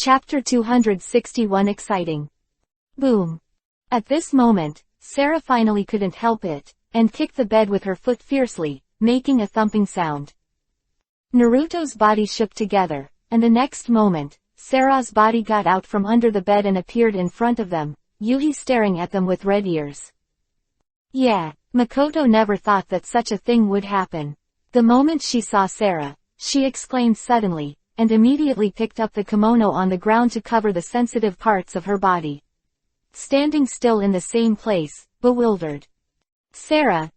Chapter 261 Exciting. Boom. At this moment, Sarah finally couldn't help it, and kicked the bed with her foot fiercely, making a thumping sound. Naruto's body shook together, and the next moment, Sarah's body got out from under the bed and appeared in front of them, Yuhi staring at them with red ears. Yeah, Makoto never thought that such a thing would happen. The moment she saw Sarah, she exclaimed suddenly, and immediately picked up the kimono on the ground to cover the sensitive parts of her body. Standing still in the same place, bewildered. Sarah,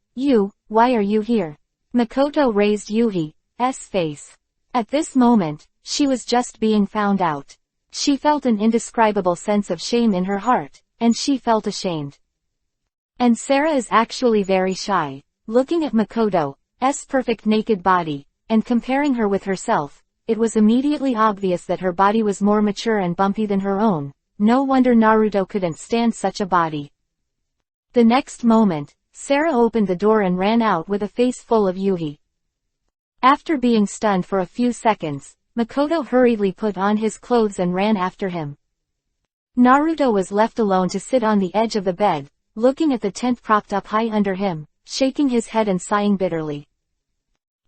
why are you here? Makoto raised Yuhi's face. At this moment, she was just being found out. She felt an indescribable sense of shame in her heart, and she felt ashamed. And Sarah is actually very shy. Looking at Makoto's perfect naked body, and comparing her with herself, it was immediately obvious that her body was more mature and bumpy than her own. No wonder Naruto couldn't stand such a body. The next moment, Sarah opened the door and ran out with a face full of Yuhi. After being stunned for a few seconds, Makoto hurriedly put on his clothes and ran after him. Naruto was left alone to sit on the edge of the bed, looking at the tent propped up high under him, shaking his head and sighing bitterly.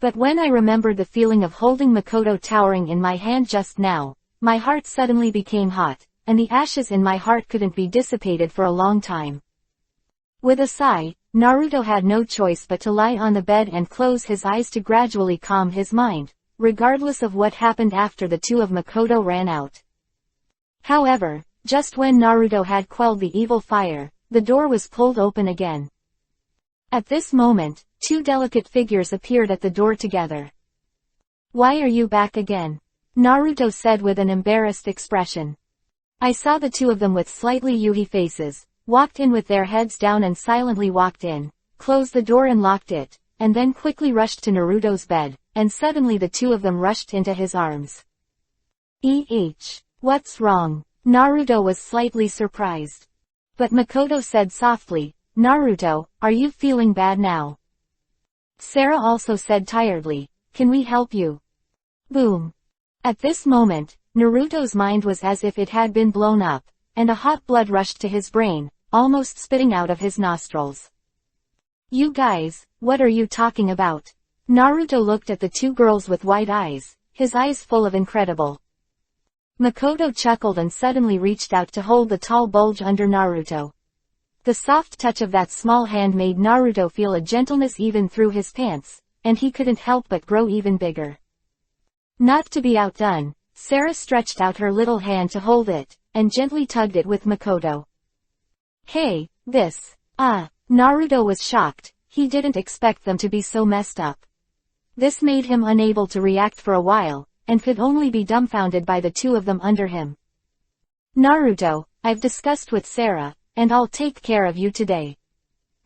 But when I remembered the feeling of holding Makoto towering in my hand just now, my heart suddenly became hot, and the ashes in my heart couldn't be dissipated for a long time. With a sigh, Naruto had no choice but to lie on the bed and close his eyes to gradually calm his mind, regardless of what happened after the two of Makoto ran out. However, just when Naruto had quelled the evil fire, the door was pulled open again. At this moment, two delicate figures appeared at the door together. Why are you back again? Naruto said with an embarrassed expression. I saw the two of them with slightly Yuhi faces, walked in with their heads down and silently walked in, closed the door and locked it, and then quickly rushed to Naruto's bed, and suddenly the two of them rushed into his arms. What's wrong? Naruto was slightly surprised. But Makoto said softly, Naruto, are you feeling bad now? Sarah also said tiredly, can we help you? Boom. At this moment, Naruto's mind was as if it had been blown up, and a hot blood rushed to his brain, almost spitting out of his nostrils. You guys, what are you talking about? Naruto looked at the two girls with wide eyes, his eyes full of incredible. Makoto chuckled and suddenly reached out to hold the tall bulge under Naruto. The soft touch of that small hand made Naruto feel a gentleness even through his pants, and he couldn't help but grow even bigger. Not to be outdone, Sarah stretched out her little hand to hold it, and gently tugged it with Makoto. Hey, this. Naruto was shocked, he didn't expect them to be so messed up. This made him unable to react for a while, and could only be dumbfounded by the two of them under him. Naruto, I've discussed with Sarah, and I'll take care of you today.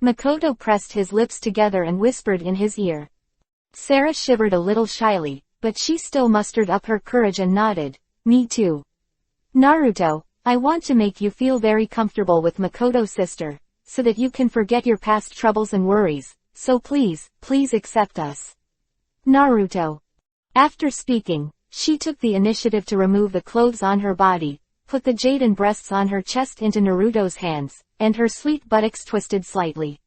Makoto pressed his lips together and whispered in his ear. Sarah shivered a little shyly, but she still mustered up her courage and nodded, me too. Naruto, I want to make you feel very comfortable with Makoto's sister, so that you can forget your past troubles and worries, so please accept us. Naruto. After speaking, she took the initiative to remove the clothes on her body, put the jade and breasts on her chest into Naruto's hands, and her sweet buttocks twisted slightly.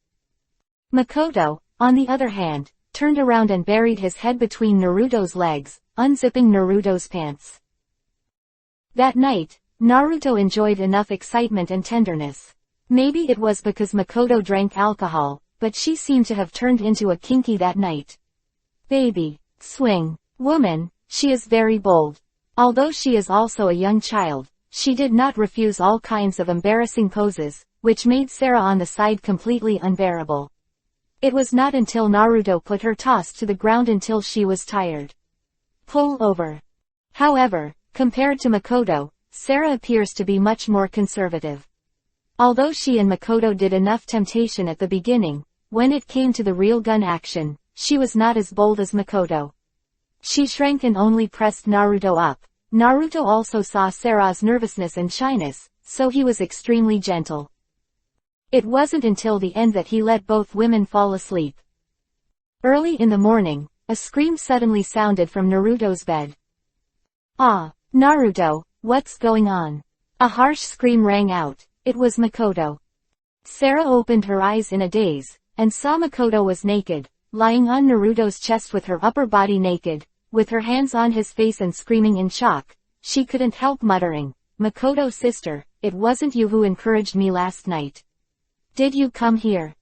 Makoto, on the other hand, turned around and buried his head between Naruto's legs, unzipping Naruto's pants. That night, Naruto enjoyed enough excitement and tenderness. Maybe it was because Makoto drank alcohol, but she seemed to have turned into a kinky that night. Baby, swing, woman, she is very bold. Although she is also a young child, she did not refuse all kinds of embarrassing poses, which made Sarah on the side completely unbearable. It was not until Naruto put her tossed to the ground until she was tired. Pull over. However, compared to Makoto, Sarah appears to be much more conservative. Although she and Makoto did enough temptation at the beginning, when it came to the real gun action, she was not as bold as Makoto. She shrank and only pressed Naruto up. Naruto also saw Sarah's nervousness and shyness, so he was extremely gentle. It wasn't until the end that he let both women fall asleep. Early in the morning, a scream suddenly sounded from Naruto's bed. Ah, Naruto, what's going on? A harsh scream rang out. It was Makoto. Sarah opened her eyes in a daze, and saw Makoto was naked, lying on Naruto's chest with her upper body naked, with her hands on his face and screaming in shock. She couldn't help muttering, "Makoto sister, it wasn't you who encouraged me last night. Did you come here?"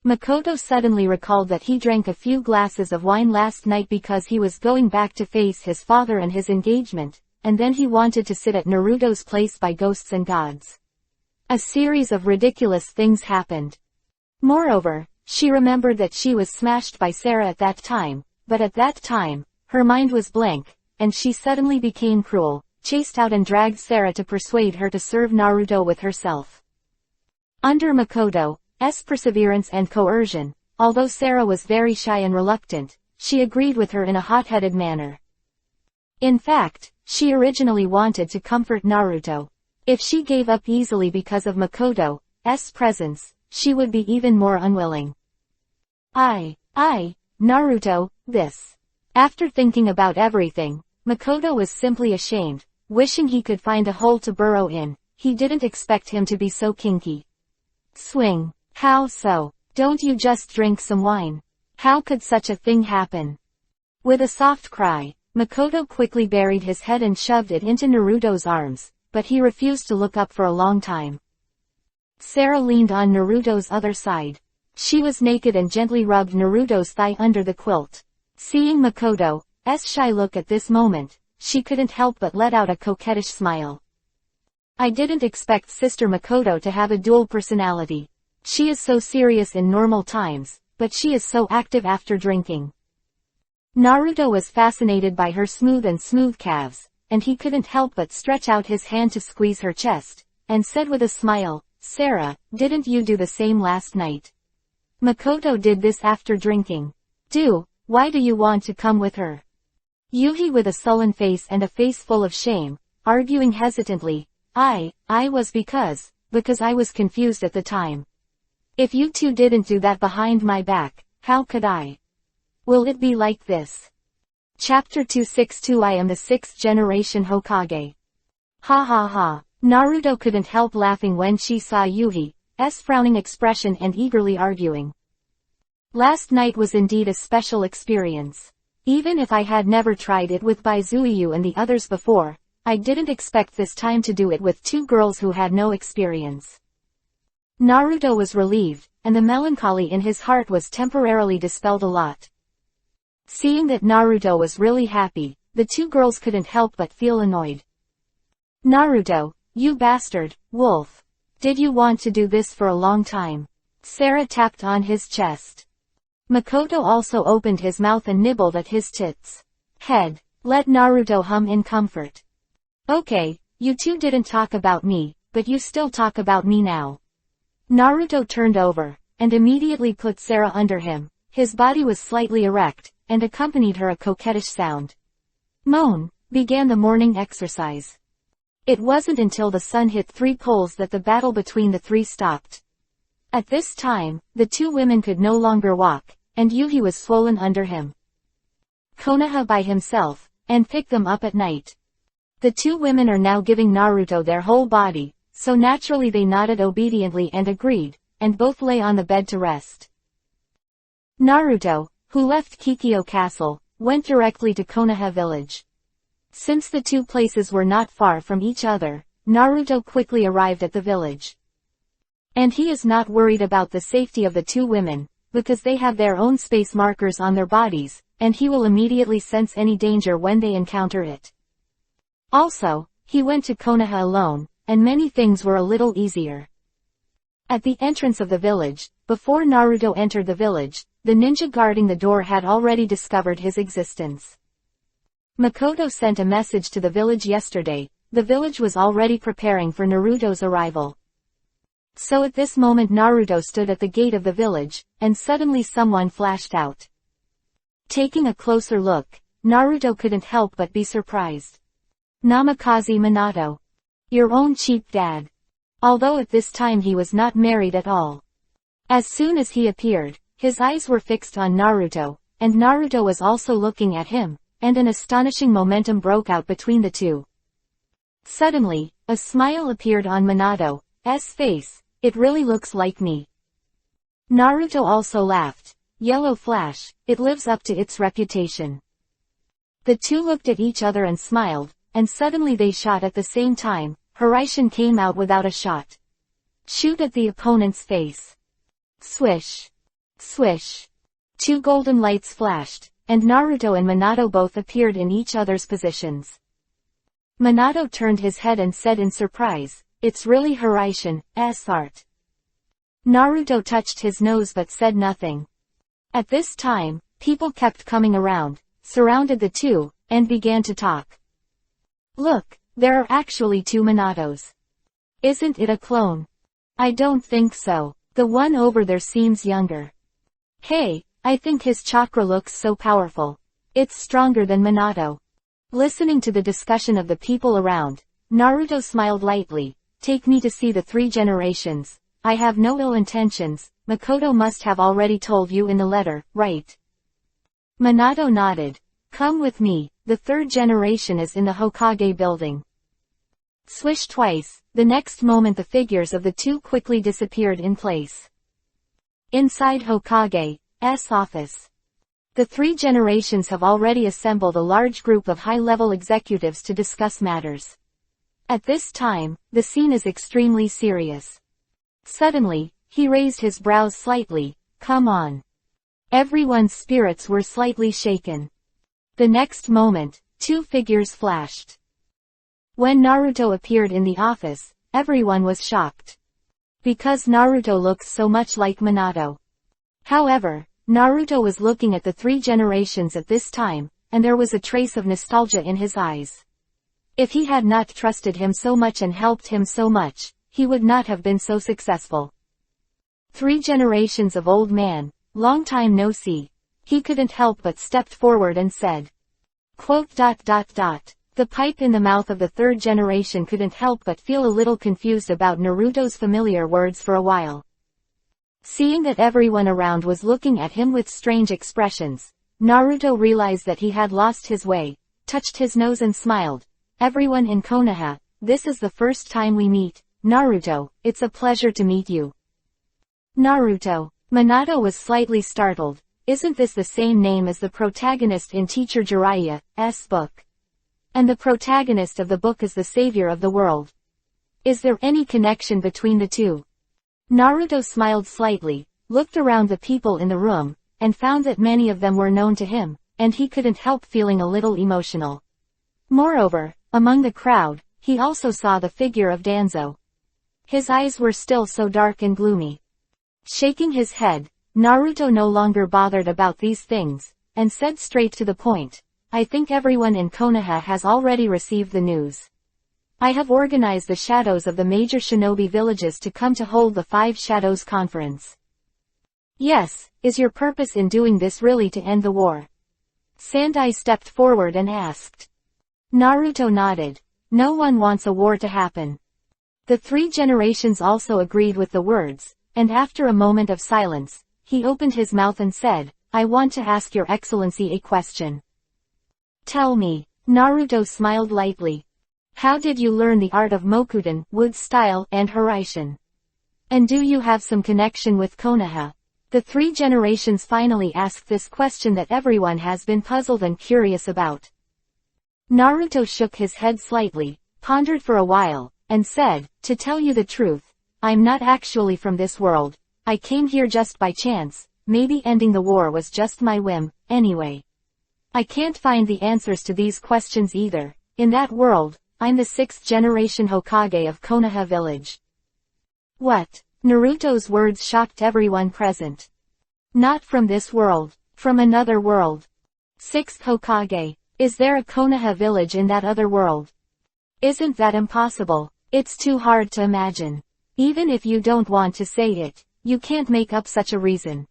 Makoto suddenly recalled that he drank a few glasses of wine last night because he was going back to face his father and his engagement, and then he wanted to sit at Naruto's place by ghosts and gods. A series of ridiculous things happened. Moreover, she remembered that she was smashed by Sarah at that time, but at that time, her mind was blank, and she suddenly became cruel, chased out and dragged Sarah to persuade her to serve Naruto with herself. Under Makoto's perseverance and coercion, although Sarah was very shy and reluctant, she agreed with her in a hot-headed manner. In fact, she originally wanted to comfort Naruto. If she gave up easily because of Makoto's presence, she would be even more unwilling. Naruto, this. After thinking about everything, Makoto was simply ashamed, wishing he could find a hole to burrow in. He didn't expect him to be so kinky. Swing. How so? Don't you just drink some wine? How could such a thing happen? With a soft cry, Makoto quickly buried his head and shoved it into Naruto's arms, but he refused to look up for a long time. Sarah leaned on Naruto's other side. She was naked and gently rubbed Naruto's thigh under the quilt. Seeing Makoto's shy look at this moment, she couldn't help but let out a coquettish smile. I didn't expect Sister Makoto to have a dual personality. She is so serious in normal times, but she is so active after drinking. Naruto was fascinated by her smooth calves, and he couldn't help but stretch out his hand to squeeze her chest, and said with a smile, "Sarah, didn't you do the same last night? Makoto did this after drinking. Why do you want to come with her?" Yuhi with a sullen face and a face full of shame, arguing hesitantly, I was because I was confused at the time. If you two didn't do that behind my back, how could I? Will it be like this? Chapter 262 I am the 6th generation Hokage. Ha ha ha. Naruto couldn't help laughing when she saw Yuhi's frowning expression and eagerly arguing. Last night was indeed a special experience. Even if I had never tried it with Baizuyu and the others before, I didn't expect this time to do it with two girls who had no experience. Naruto was relieved, and the melancholy in his heart was temporarily dispelled a lot. Seeing that Naruto was really happy, the two girls couldn't help but feel annoyed. Naruto, you bastard, wolf. Did you want to do this for a long time? Sarah tapped on his chest. Makoto also opened his mouth and nibbled at his tits. Head. Let Naruto hum in comfort. Okay, you two didn't talk about me, but you still talk about me now. Naruto turned over, and immediately put Sarah under him. His body was slightly erect, and accompanied her a coquettish sound. Moan, began the morning exercise. It wasn't until the sun hit 3 poles that the battle between the three stopped. At this time, the two women could no longer walk, and Yuhi was swollen under him. Konoha by himself, and picked them up at night. The two women are now giving Naruto their whole body, so naturally they nodded obediently and agreed, and both lay on the bed to rest. Naruto, who left Kikyo Castle, went directly to Konoha village. Since the two places were not far from each other, Naruto quickly arrived at the village. And he is not worried about the safety of the two women, because they have their own space markers on their bodies, and he will immediately sense any danger when they encounter it. Also, he went to Konoha alone, and many things were a little easier. At the entrance of the village, before Naruto entered the village, the ninja guarding the door had already discovered his existence. Makoto sent a message to the village yesterday. The village was already preparing for Naruto's arrival. So at this moment Naruto stood at the gate of the village, and suddenly someone flashed out. Taking a closer look, Naruto couldn't help but be surprised. Namikaze Minato. Your own cheap dad. Although at this time he was not married at all. As soon as he appeared, his eyes were fixed on Naruto, and Naruto was also looking at him, and an astonishing momentum broke out between the two. Suddenly, a smile appeared on Minato's face. It really looks like me. Naruto also laughed. Yellow flash, it lives up to its reputation. The two looked at each other and smiled, and suddenly they shot at the same time. Hiraishin came out without a shot. Shoot at the opponent's face. Swish. Swish. Two golden lights flashed, and Naruto and Minato both appeared in each other's positions. Minato turned his head and said in surprise, "It's really Hiraishin's art." Naruto touched his nose but said nothing. At this time, people kept coming around, surrounded the two, and began to talk. "Look, there are actually two Minatos. Isn't it a clone?" "I don't think so. The one over there seems younger." "Hey, I think his chakra looks so powerful. It's stronger than Minato." Listening to the discussion of the people around, Naruto smiled lightly. "Take me to see the three generations. I have no ill intentions. Makoto must have already told you in the letter, right?" Minato nodded. "Come with me, the third generation is in the Hokage building." Swish twice, the next moment the figures of the two quickly disappeared in place. Inside Hokage's office. The three generations have already assembled a large group of high-level executives to discuss matters. At this time, the scene is extremely serious. Suddenly, he raised his brows slightly. "Come on." Everyone's spirits were slightly shaken. The next moment, two figures flashed. When Naruto appeared in the office, everyone was shocked. Because Naruto looks so much like Minato. However, Naruto was looking at the three generations at this time, and there was a trace of nostalgia in his eyes. If he had not trusted him so much and helped him so much, he would not have been so successful. Three generations of old man, long time no see. He couldn't help but stepped forward and said. The pipe in the mouth of the third generation couldn't help but feel a little confused about Naruto's familiar words for a while. Seeing that everyone around was looking at him with strange expressions, Naruto realized that he had lost his way, touched his nose and smiled. "Everyone in Konoha, this is the first time we meet. Naruto, it's a pleasure to meet you." Naruto. Minato was slightly startled. Isn't this the same name as the protagonist in Teacher Jiraiya's book? And the protagonist of the book is the savior of the world. Is there any connection between the two? Naruto smiled slightly, looked around the people in the room, and found that many of them were known to him, and he couldn't help feeling a little emotional. Moreover, among the crowd, he also saw the figure of Danzo. His eyes were still so dark and gloomy. Shaking his head, Naruto no longer bothered about these things, and said straight to the point, "I think everyone in Konoha has already received the news. I have organized the shadows of the major shinobi villages to come to hold the Five Shadows Conference." "Yes, is your purpose in doing this really to end the war?" Sandai stepped forward and asked. Naruto nodded. "No one wants a war to happen." The three generations also agreed with the words, and after a moment of silence, he opened his mouth and said, "I want to ask your excellency a question." "Tell me." Naruto smiled lightly. "How did you learn the art of Mokuden, wood style, and Hiraishin? And do you have some connection with Konoha?" The three generations finally asked this question that everyone has been puzzled and curious about. Naruto shook his head slightly, pondered for a while, and said, "To tell you the truth, I'm not actually from this world. I came here just by chance. Maybe ending the war was just my whim, anyway. I can't find the answers to these questions either. In that world, I'm the 6th generation Hokage of Konoha village." What? Naruto's words shocked everyone present. Not from this world. From another world. 6th Hokage. Is there a Konoha village in that other world? Isn't that impossible? It's too hard to imagine. Even if you don't want to say it, you can't make up such a reason.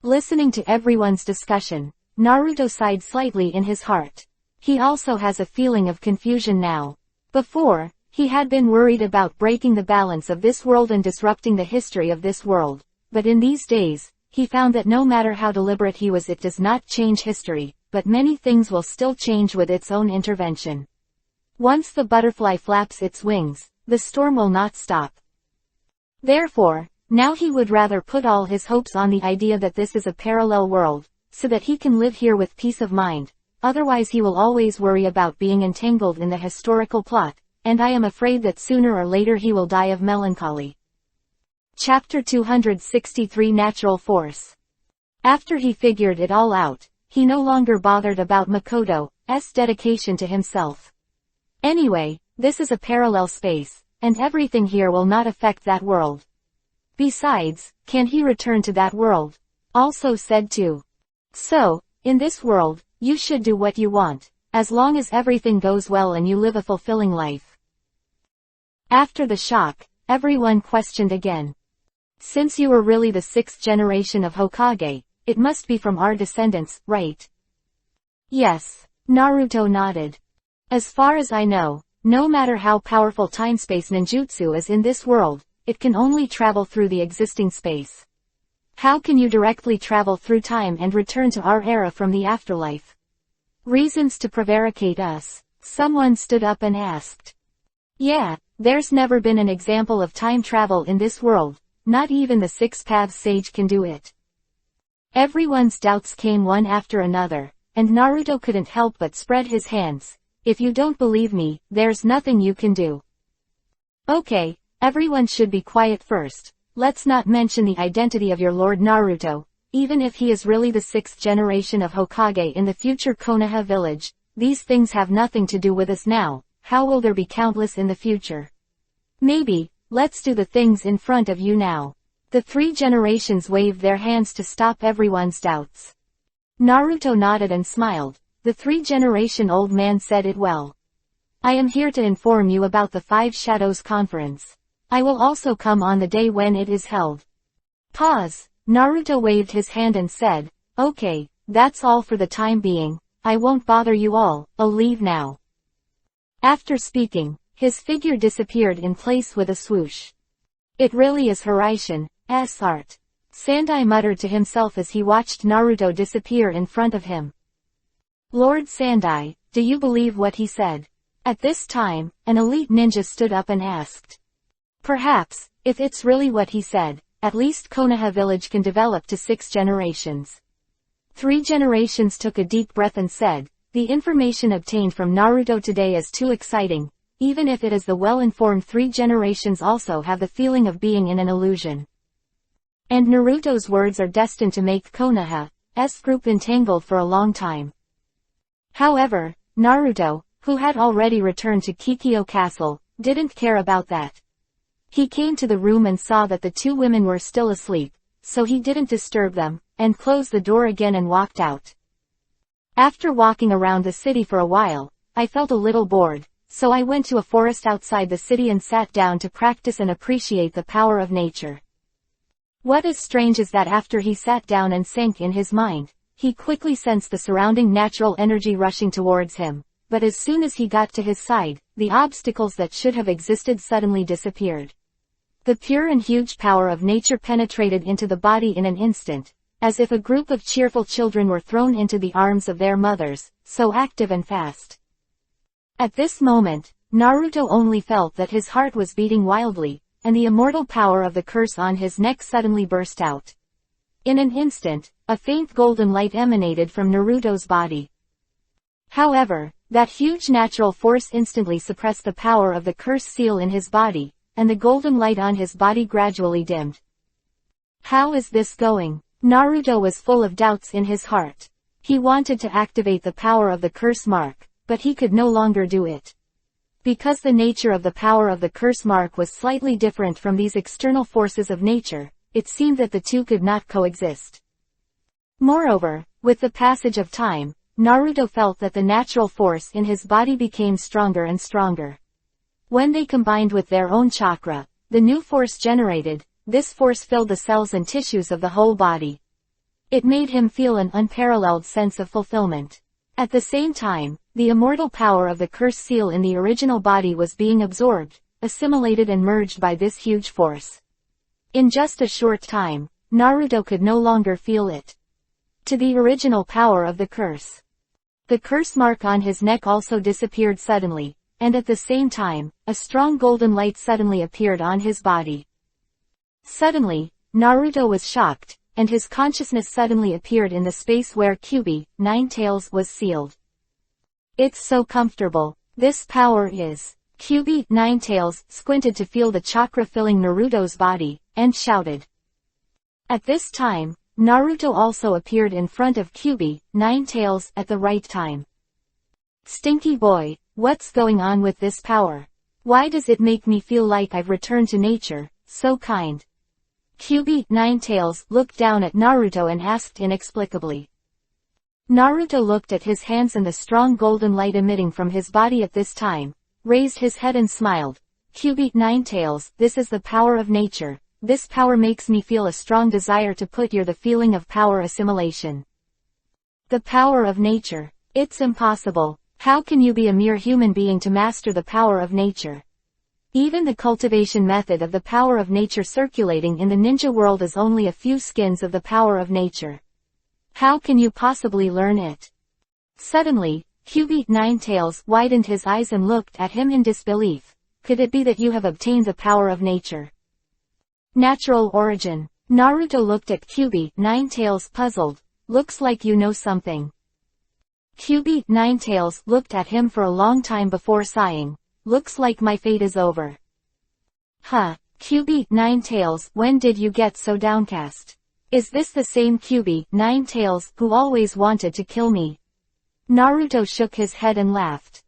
Listening to everyone's discussion, Naruto sighed slightly in his heart. He also has a feeling of confusion now. Before, he had been worried about breaking the balance of this world and disrupting the history of this world, but in these days, he found that no matter how deliberate he was, it does not change history, but many things will still change with its own intervention. Once the butterfly flaps its wings, the storm will not stop. Therefore, now he would rather put all his hopes on the idea that this is a parallel world, so that he can live here with peace of mind, otherwise he will always worry about being entangled in the historical plot, and I am afraid that sooner or later he will die of melancholy. Chapter 263 Natural Force. After he figured it all out, he no longer bothered about Makoto's dedication to himself. Anyway, this is a parallel space, and everything here will not affect that world. Besides, can he return to that world? Also said too. So, in this world, you should do what you want, as long as everything goes well and you live a fulfilling life. After the shock, everyone questioned again. Since you were really the sixth generation of Hokage, it must be from our descendants, right? Yes, Naruto nodded. As far as I know, no matter how powerful time-space ninjutsu is in this world, it can only travel through the existing space. How can you directly travel through time and return to our era from the afterlife? Reasons to prevaricate us. Someone stood up and asked. Yeah, there's never been an example of time travel in this world, not even the Six Paths Sage can do it. Everyone's doubts came one after another, and Naruto couldn't help but spread his hands. If you don't believe me, there's nothing you can do. Okay, everyone should be quiet first. Let's not mention the identity of your Lord Naruto, even if he is really the sixth generation of Hokage in the future Konoha village. These things have nothing to do with us now. How will there be countless in the future? Maybe, let's do the things in front of you now. The three generations waved their hands to stop everyone's doubts. Naruto nodded and smiled. The three-generation-old man said it well. I am here to inform you about the Five Shadows Conference. I will also come on the day when it is held. Pause. Naruto waved his hand and said, okay, that's all for the time being. I won't bother you all, I'll leave now. After speaking, his figure disappeared in place with a swoosh. It really is Hiraition's art. Sandai muttered to himself as he watched Naruto disappear in front of him. Lord Sandai, do you believe what he said? At this time, an elite ninja stood up and asked. Perhaps, if it's really what he said, at least Konoha village can develop to 6 generations. 3 generations took a deep breath and said, the information obtained from Naruto today is too exciting, even if it is the well-informed 3 generations also have the feeling of being in an illusion. And Naruto's words are destined to make Konoha's group entangled for a long time. However, Naruto, who had already returned to Kikyo Castle, didn't care about that. He came to the room and saw that the 2 women were still asleep, so he didn't disturb them, and closed the door again and walked out. After walking around the city for a while, I felt a little bored, so I went to a forest outside the city and sat down to practice and appreciate the power of nature. What is strange is that after he sat down and sank in his mind, he quickly sensed the surrounding natural energy rushing towards him, but as soon as he got to his side, the obstacles that should have existed suddenly disappeared. The pure and huge power of nature penetrated into the body in an instant, as if a group of cheerful children were thrown into the arms of their mothers, so active and fast. At this moment, Naruto only felt that his heart was beating wildly, and the immortal power of the curse on his neck suddenly burst out. In an instant, a faint golden light emanated from Naruto's body. However, that huge natural force instantly suppressed the power of the curse seal in his body, and the golden light on his body gradually dimmed. How is this going? Naruto was full of doubts in his heart. He wanted to activate the power of the curse mark, but he could no longer do it. Because the nature of the power of the curse mark was slightly different from these external forces of nature, it seemed that the two could not coexist. Moreover, with the passage of time, Naruto felt that the natural force in his body became stronger and stronger. When they combined with their own chakra, the new force generated, this force filled the cells and tissues of the whole body. It made him feel an unparalleled sense of fulfillment. At the same time, the immortal power of the curse seal in the original body was being absorbed, assimilated and merged by this huge force. In just a short time, Naruto could no longer feel it. To the original power of the curse. The curse mark on his neck also disappeared suddenly, and at the same time, a strong golden light suddenly appeared on his body. Suddenly, Naruto was shocked, and his consciousness suddenly appeared in the space where Kyuubi, Ninetales was sealed. It's so comfortable. This power is... Kyuubi, Ninetales, squinted to feel the chakra filling Naruto's body, and shouted. At this time, Naruto also appeared in front of Kyuubi, Ninetales, at the right time. Stinky boy, what's going on with this power? Why does it make me feel like I've returned to nature, so kind? Kyuubi, Ninetales, looked down at Naruto and asked inexplicably. Naruto looked at his hands and the strong golden light emitting from his body at this time, raised his head and smiled. Kyuubi, Ninetales, this is the power of nature. This power makes me feel a strong desire to put you the feeling of power assimilation. The power of nature. It's impossible. How can you be a mere human being to master the power of nature? Even the cultivation method of the power of nature circulating in the ninja world is only a few skins of the power of nature. How can you possibly learn it? Suddenly, Kyuubi, Ninetales, widened his eyes and looked at him in disbelief. Could it be that you have obtained the power of nature? Natural origin. Naruto looked at Kyuubi, Ninetales, puzzled. Looks like you know something. Kyuubi, Ninetales, looked at him for a long time before sighing. Looks like my fate is over. Huh, Kyuubi, Ninetales, when did you get so downcast? Is this the same Kyuubi, Ninetales, who always wanted to kill me? Naruto shook his head and laughed.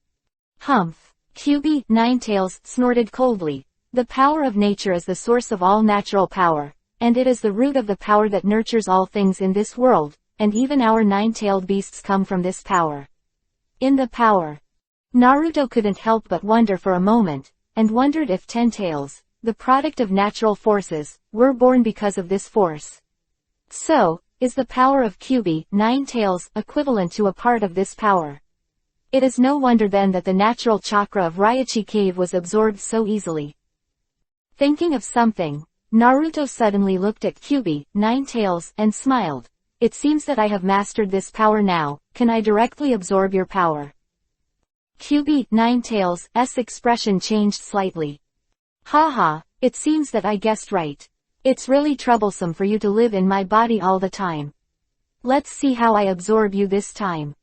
Humph. Kyuubi, Ninetales, snorted coldly. The power of nature is the source of all natural power, and it is the root of the power that nurtures all things in this world, and even our nine-tailed beasts come from this power. In the power. Naruto couldn't help but wonder for a moment, and wondered if 10 tails, the product of natural forces, were born because of this force. So, is the power of Kyuubi, Ninetales, equivalent to a part of this power? It is no wonder then that the natural chakra of Raichi Cave was absorbed so easily. Thinking of something, Naruto suddenly looked at Kyuubi, Ninetales, and smiled. It seems that I have mastered this power now. Can I directly absorb your power? Kyuubi, Ninetales' expression changed slightly. Haha, it seems that I guessed right. It's really troublesome for you to live in my body all the time. Let's see how I absorb you this time.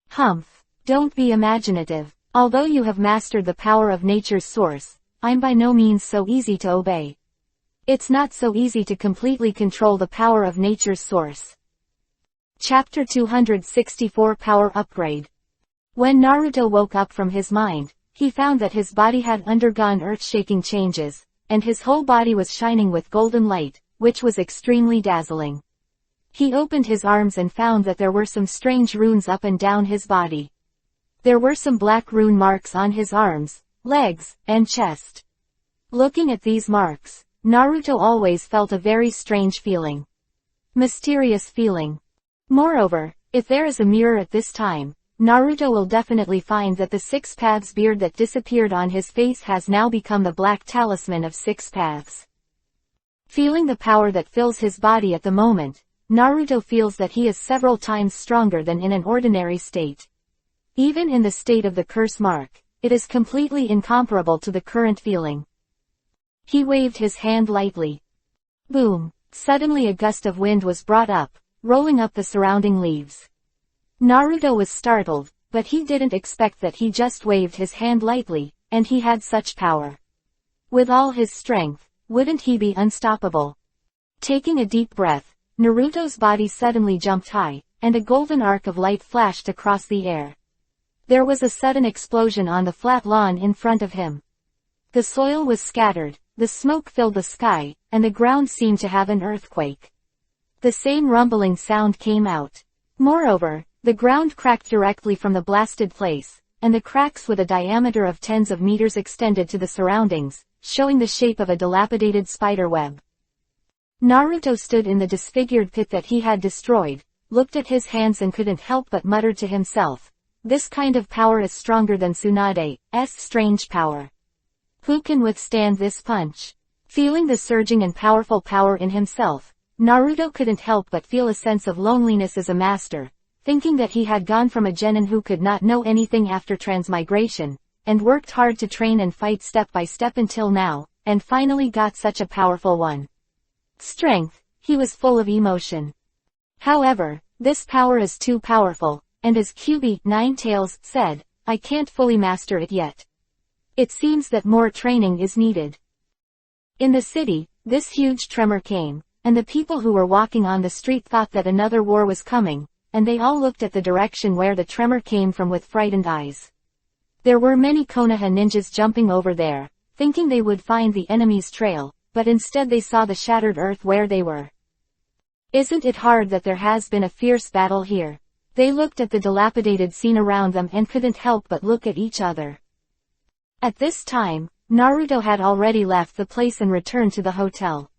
Humph, don't be imaginative. Although you have mastered the power of nature's source, I'm by no means so easy to obey. It's not so easy to completely control the power of nature's source. Chapter 264 Power Upgrade. When Naruto woke up from his mind, he found that his body had undergone earth-shaking changes, and his whole body was shining with golden light, which was extremely dazzling. He opened his arms and found that there were some strange runes up and down his body. There were some black rune marks on his arms, legs, and chest. Looking at these marks, Naruto always felt a very strange feeling. Mysterious feeling. Moreover, if there is a mirror at this time, Naruto will definitely find that the 6 paths beard that disappeared on his face has now become the black talisman of 6 paths. Feeling the power that fills his body at the moment, Naruto feels that he is several times stronger than in an ordinary state. Even in the state of the curse mark, it is completely incomparable to the current feeling. He waved his hand lightly. Boom! Suddenly a gust of wind was brought up, rolling up the surrounding leaves. Naruto was startled, but he didn't expect that. He just waved his hand lightly, and he had such power. With all his strength, wouldn't he be unstoppable? Taking a deep breath, Naruto's body suddenly jumped high, and a golden arc of light flashed across the air. There was a sudden explosion on the flat lawn in front of him. The soil was scattered, the smoke filled the sky, and the ground seemed to have an earthquake. The same rumbling sound came out. Moreover, the ground cracked directly from the blasted place, and the cracks with a diameter of tens of meters extended to the surroundings, showing the shape of a dilapidated spider web. Naruto stood in the disfigured pit that he had destroyed, looked at his hands and couldn't help but mutter to himself. This kind of power is stronger than Tsunade's strange power. Who can withstand this punch? Feeling the surging and powerful power in himself, Naruto couldn't help but feel a sense of loneliness as a master, thinking that he had gone from a genin who could not know anything after transmigration, and worked hard to train and fight step by step until now, and finally got such a powerful one. Strength, he was full of emotion. However, this power is too powerful, and as QB, Ninetales, said, I can't fully master it yet. It seems that more training is needed. In the city, this huge tremor came, and the people who were walking on the street thought that another war was coming, and they all looked at the direction where the tremor came from with frightened eyes. There were many Konoha ninjas jumping over there, thinking they would find the enemy's trail, but instead they saw the shattered earth where they were. Isn't it hard that there has been a fierce battle here? They looked at the dilapidated scene around them and couldn't help but look at each other. At this time, Naruto had already left the place and returned to the hotel.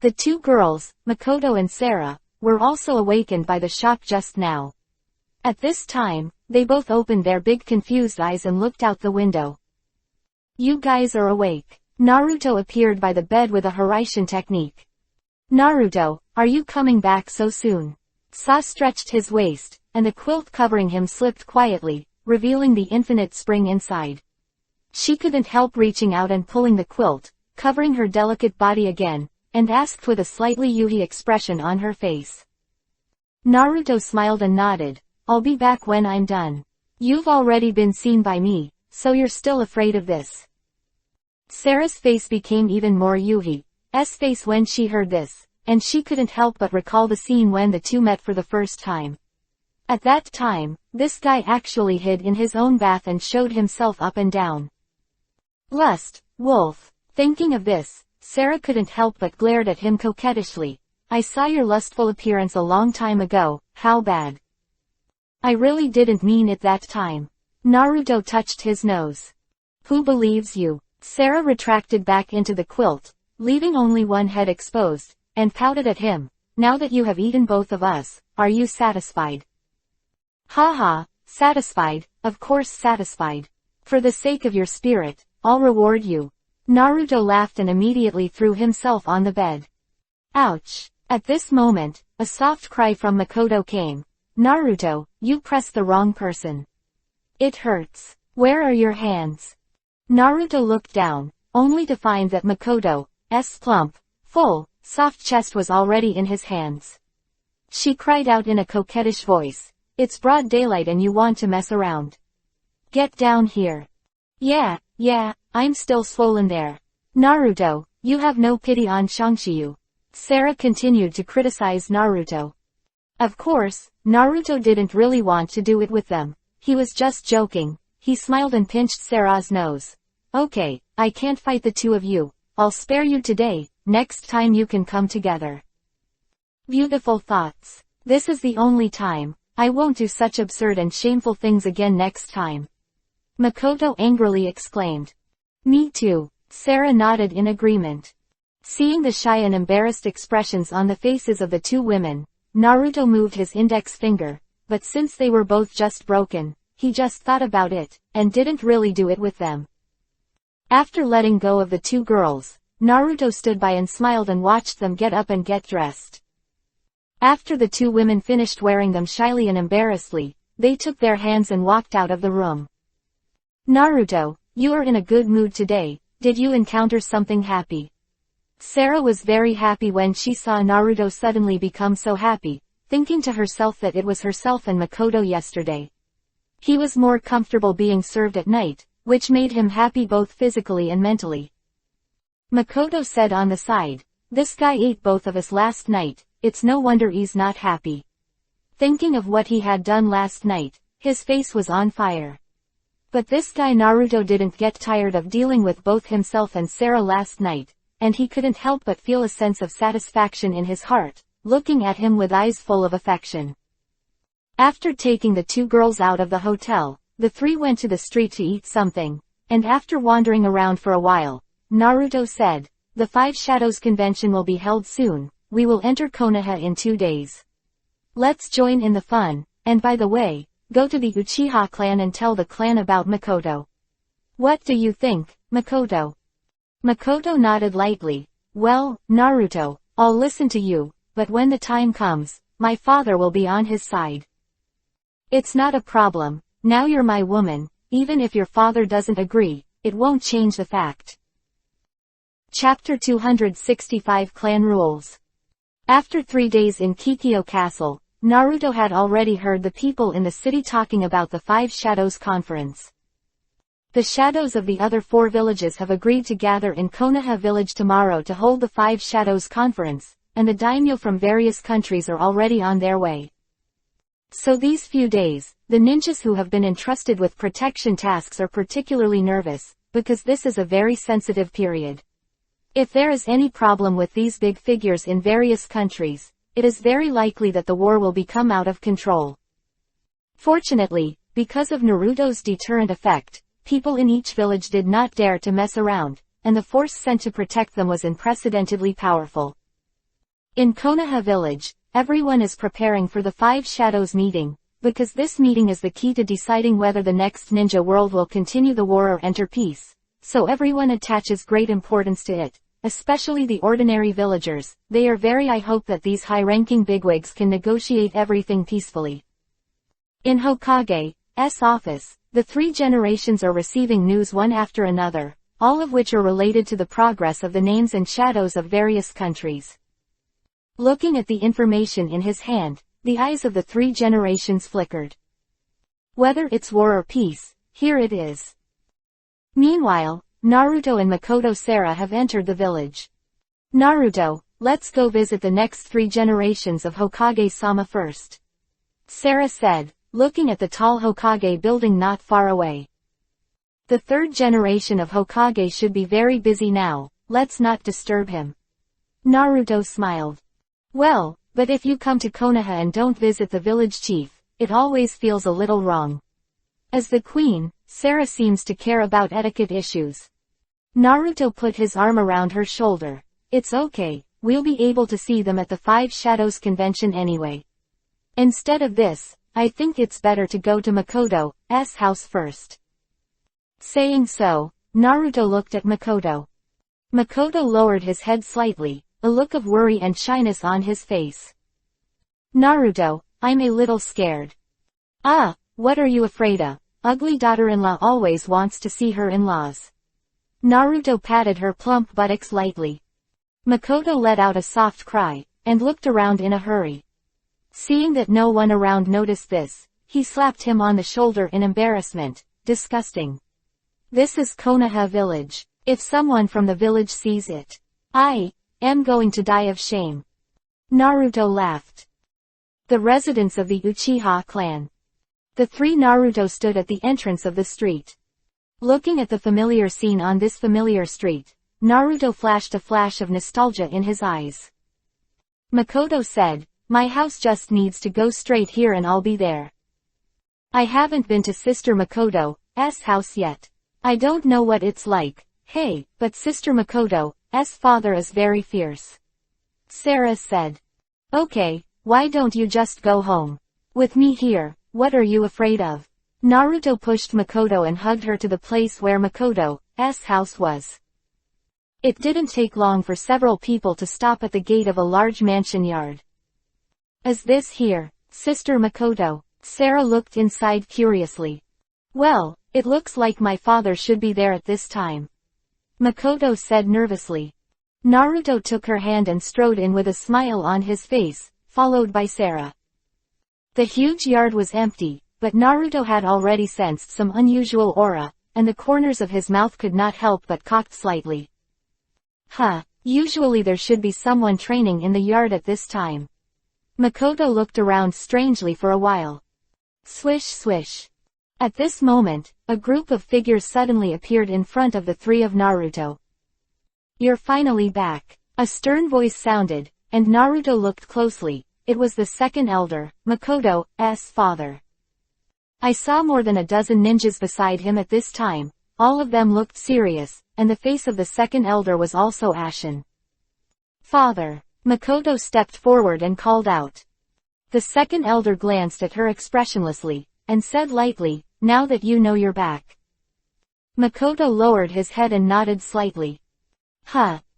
The two girls, Makoto and Sarah, were also awakened by the shock just now. At this time, they both opened their big confused eyes and looked out the window. You guys are awake. Naruto appeared by the bed with a Hiraishin technique. Naruto, are you coming back so soon? Sa stretched his waist, and the quilt covering him slipped quietly, revealing the infinite spring inside. She couldn't help reaching out and pulling the quilt, covering her delicate body again, and asked with a slightly Yuhi expression on her face. Naruto smiled and nodded, I'll be back when I'm done. You've already been seen by me, so you're still afraid of this. Sarah's face became even more Yuhi's face when she heard this, and she couldn't help but recall the scene when the two met for the first time. At that time, this guy actually hid in his own bath and showed himself up and down. Lust, wolf. Thinking of this, Sarah couldn't help but glared at him coquettishly. I saw your lustful appearance a long time ago, how bad? I really didn't mean it that time. Naruto touched his nose. Who believes you? Sarah retracted back into the quilt, leaving only one head exposed, and pouted at him. Now that you have eaten both of us, are you satisfied? Ha, satisfied, of course satisfied. For the sake of your spirit, I'll reward you. Naruto laughed and immediately threw himself on the bed. Ouch! At this moment, a soft cry from Makoto came. Naruto, you pressed the wrong person. It hurts. Where are your hands? Naruto looked down, only to find that Makoto's plump, full, soft chest was already in his hands. She cried out in a coquettish voice. It's broad daylight and you want to mess around. Get down here. Yeah, I'm still swollen there. Naruto, you have no pity on Shangshiju. Sarah continued to criticize Naruto. Of course, Naruto didn't really want to do it with them. He was just joking. He smiled and pinched Sarah's nose. Okay, I can't fight the two of you. I'll spare you today, next time you can come together. Beautiful thoughts. This is the only time. I won't do such absurd and shameful things again next time. Makoto angrily exclaimed. Me too. Sarah nodded in agreement. Seeing the shy and embarrassed expressions on the faces of the two women, Naruto moved his index finger, but since they were both just broken, he just thought about it, and didn't really do it with them. After letting go of the two girls, Naruto stood by and smiled and watched them get up and get dressed. After the two women finished wearing them shyly and embarrassedly, they took their hands and walked out of the room. Naruto, you are in a good mood today, did you encounter something happy? Sarah was very happy when she saw Naruto suddenly become so happy, thinking to herself that it was herself and Makoto yesterday. He was more comfortable being served at night, which made him happy both physically and mentally. Makoto said on the side, this guy ate both of us last night, it's no wonder he's not happy. Thinking of what he had done last night, his face was on fire. But this guy Naruto didn't get tired of dealing with both himself and Sarah last night, and he couldn't help but feel a sense of satisfaction in his heart, looking at him with eyes full of affection. After taking the two girls out of the hotel, the three went to the street to eat something, and after wandering around for a while, Naruto said, the Five Shadows convention will be held soon, we will enter Konoha in 2 days. Let's join in the fun, and by the way, go to the Uchiha clan and tell the clan about Makoto. What do you think, Makoto? Makoto nodded lightly. Well, Naruto, I'll listen to you, but when the time comes, my father will be on his side. It's not a problem, now you're my woman, even if your father doesn't agree, it won't change the fact. Chapter 265 Clan Rules. After 3 days in Kikyo Castle, Naruto had already heard the people in the city talking about the Five Shadows Conference. The shadows of the other 4 villages have agreed to gather in Konoha village tomorrow to hold the Five Shadows Conference, and the daimyo from various countries are already on their way. So these few days, the ninjas who have been entrusted with protection tasks are particularly nervous, because this is a very sensitive period. If there is any problem with these big figures in various countries, it is very likely that the war will become out of control. Fortunately, because of Naruto's deterrent effect, people in each village did not dare to mess around, and the force sent to protect them was unprecedentedly powerful. In Konoha village, everyone is preparing for the Five Shadows meeting, because this meeting is the key to deciding whether the next ninja world will continue the war or enter peace, so everyone attaches great importance to it, especially the ordinary villagers. They are I hope that these high-ranking bigwigs can negotiate everything peacefully. In Hokage's office, the 3 generations are receiving news one after another, all of which are related to the progress of the names and shadows of various countries. Looking at the information in his hand, the eyes of the 3 generations flickered. Whether it's war or peace, here it is. Meanwhile, Naruto and Makoto Sarah have entered the village. Naruto, let's go visit the next 3 generations of Hokage-sama first. Sarah said, looking at the tall Hokage building not far away. The 3rd generation of Hokage should be very busy now, let's not disturb him. Naruto smiled. Well, but if you come to Konoha and don't visit the village chief, it always feels a little wrong. As the queen, Sarah seems to care about etiquette issues. Naruto put his arm around her shoulder. It's okay, we'll be able to see them at the Five Shadows convention anyway. Instead of this, I think it's better to go to Makoto's house first. Saying so, Naruto looked at Makoto. Makoto lowered his head slightly, a look of worry and shyness on his face. Naruto, I'm a little scared. Ah, what are you afraid of? Ugly daughter-in-law always wants to see her in-laws. Naruto patted her plump buttocks lightly. Makoto let out a soft cry, and looked around in a hurry. Seeing that no one around noticed this, he slapped him on the shoulder in embarrassment. Disgusting. This is Konoha village. If someone from the village sees it, I am going to die of shame. Naruto laughed. The residents of the Uchiha clan. The 3 Naruto stood at the entrance of the street. Looking at the familiar scene on this familiar street, Naruto flashed a flash of nostalgia in his eyes. Makoto said, my house just needs to go straight here and I'll be there. I haven't been to Sister Makoto's house yet. I don't know what it's like, hey, but Sister Makoto's father is very fierce. Sarah said. Okay, why don't you just go home? With me here, what are you afraid of? Naruto pushed Makoto and hugged her to the place where Makoto's house was. It didn't take long for several people to stop at the gate of a large mansion yard. Is this here, Sister Makoto? Sarah looked inside curiously. Well, it looks like my father should be there at this time. Makoto said nervously. Naruto took her hand and strode in with a smile on his face, followed by Sarah. The huge yard was empty, but Naruto had already sensed some unusual aura, and the corners of his mouth could not help but cocked slightly. Usually there should be someone training in the yard at this time. Makoto looked around strangely for a while. Swish swish. At this moment, a group of figures suddenly appeared in front of the 3 of Naruto. You're finally back. A stern voice sounded, and Naruto looked closely. It was the 2nd elder, Makoto's father. I saw more than a dozen ninjas beside him at this time. All of them looked serious, and the face of the 2nd elder was also ashen. Father. Makoto stepped forward and called out. The 2nd elder glanced at her expressionlessly, and said lightly, now that you know you're back. Makoto lowered his head and nodded slightly.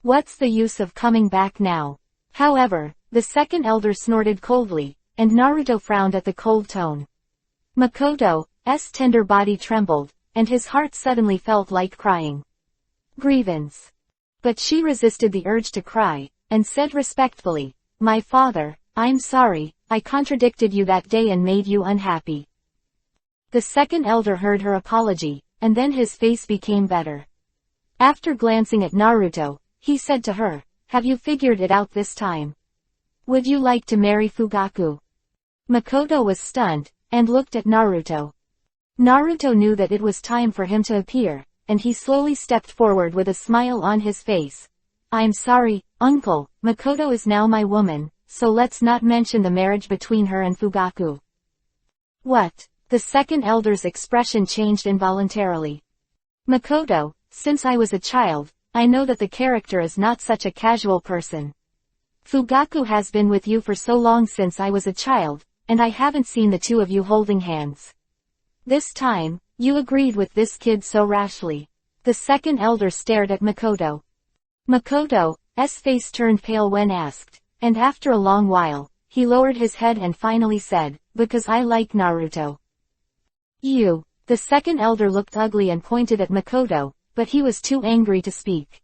What's the use of coming back now? However, the 2nd elder snorted coldly, and Naruto frowned at the cold tone. Makoto's tender body trembled, and his heart suddenly felt like crying. Grievance. But she resisted the urge to cry, and said respectfully, "My father, I'm sorry, I contradicted you that day and made you unhappy." The second elder heard her apology, and then his face became better. After glancing at Naruto, he said to her, "Have you figured it out this time? Would you like to marry Fugaku?" Makoto was stunned, and looked at Naruto. Naruto knew that it was time for him to appear, and he slowly stepped forward with a smile on his face. "I'm sorry, uncle, Makoto is now my woman, so let's not mention the marriage between her and Fugaku." "What?" The second elder's expression changed involuntarily. "Makoto, since I was a child, I know that the character is not such a casual person. Fugaku has been with you for so long since I was a child, and I haven't seen the two of you holding hands. This time, you agreed with this kid so rashly." The second elder stared at Makoto. Makoto's face turned pale when asked, and after a long while, he lowered his head and finally said, "Because I like Naruto." "You." The second elder looked ugly and pointed at Makoto, but he was too angry to speak.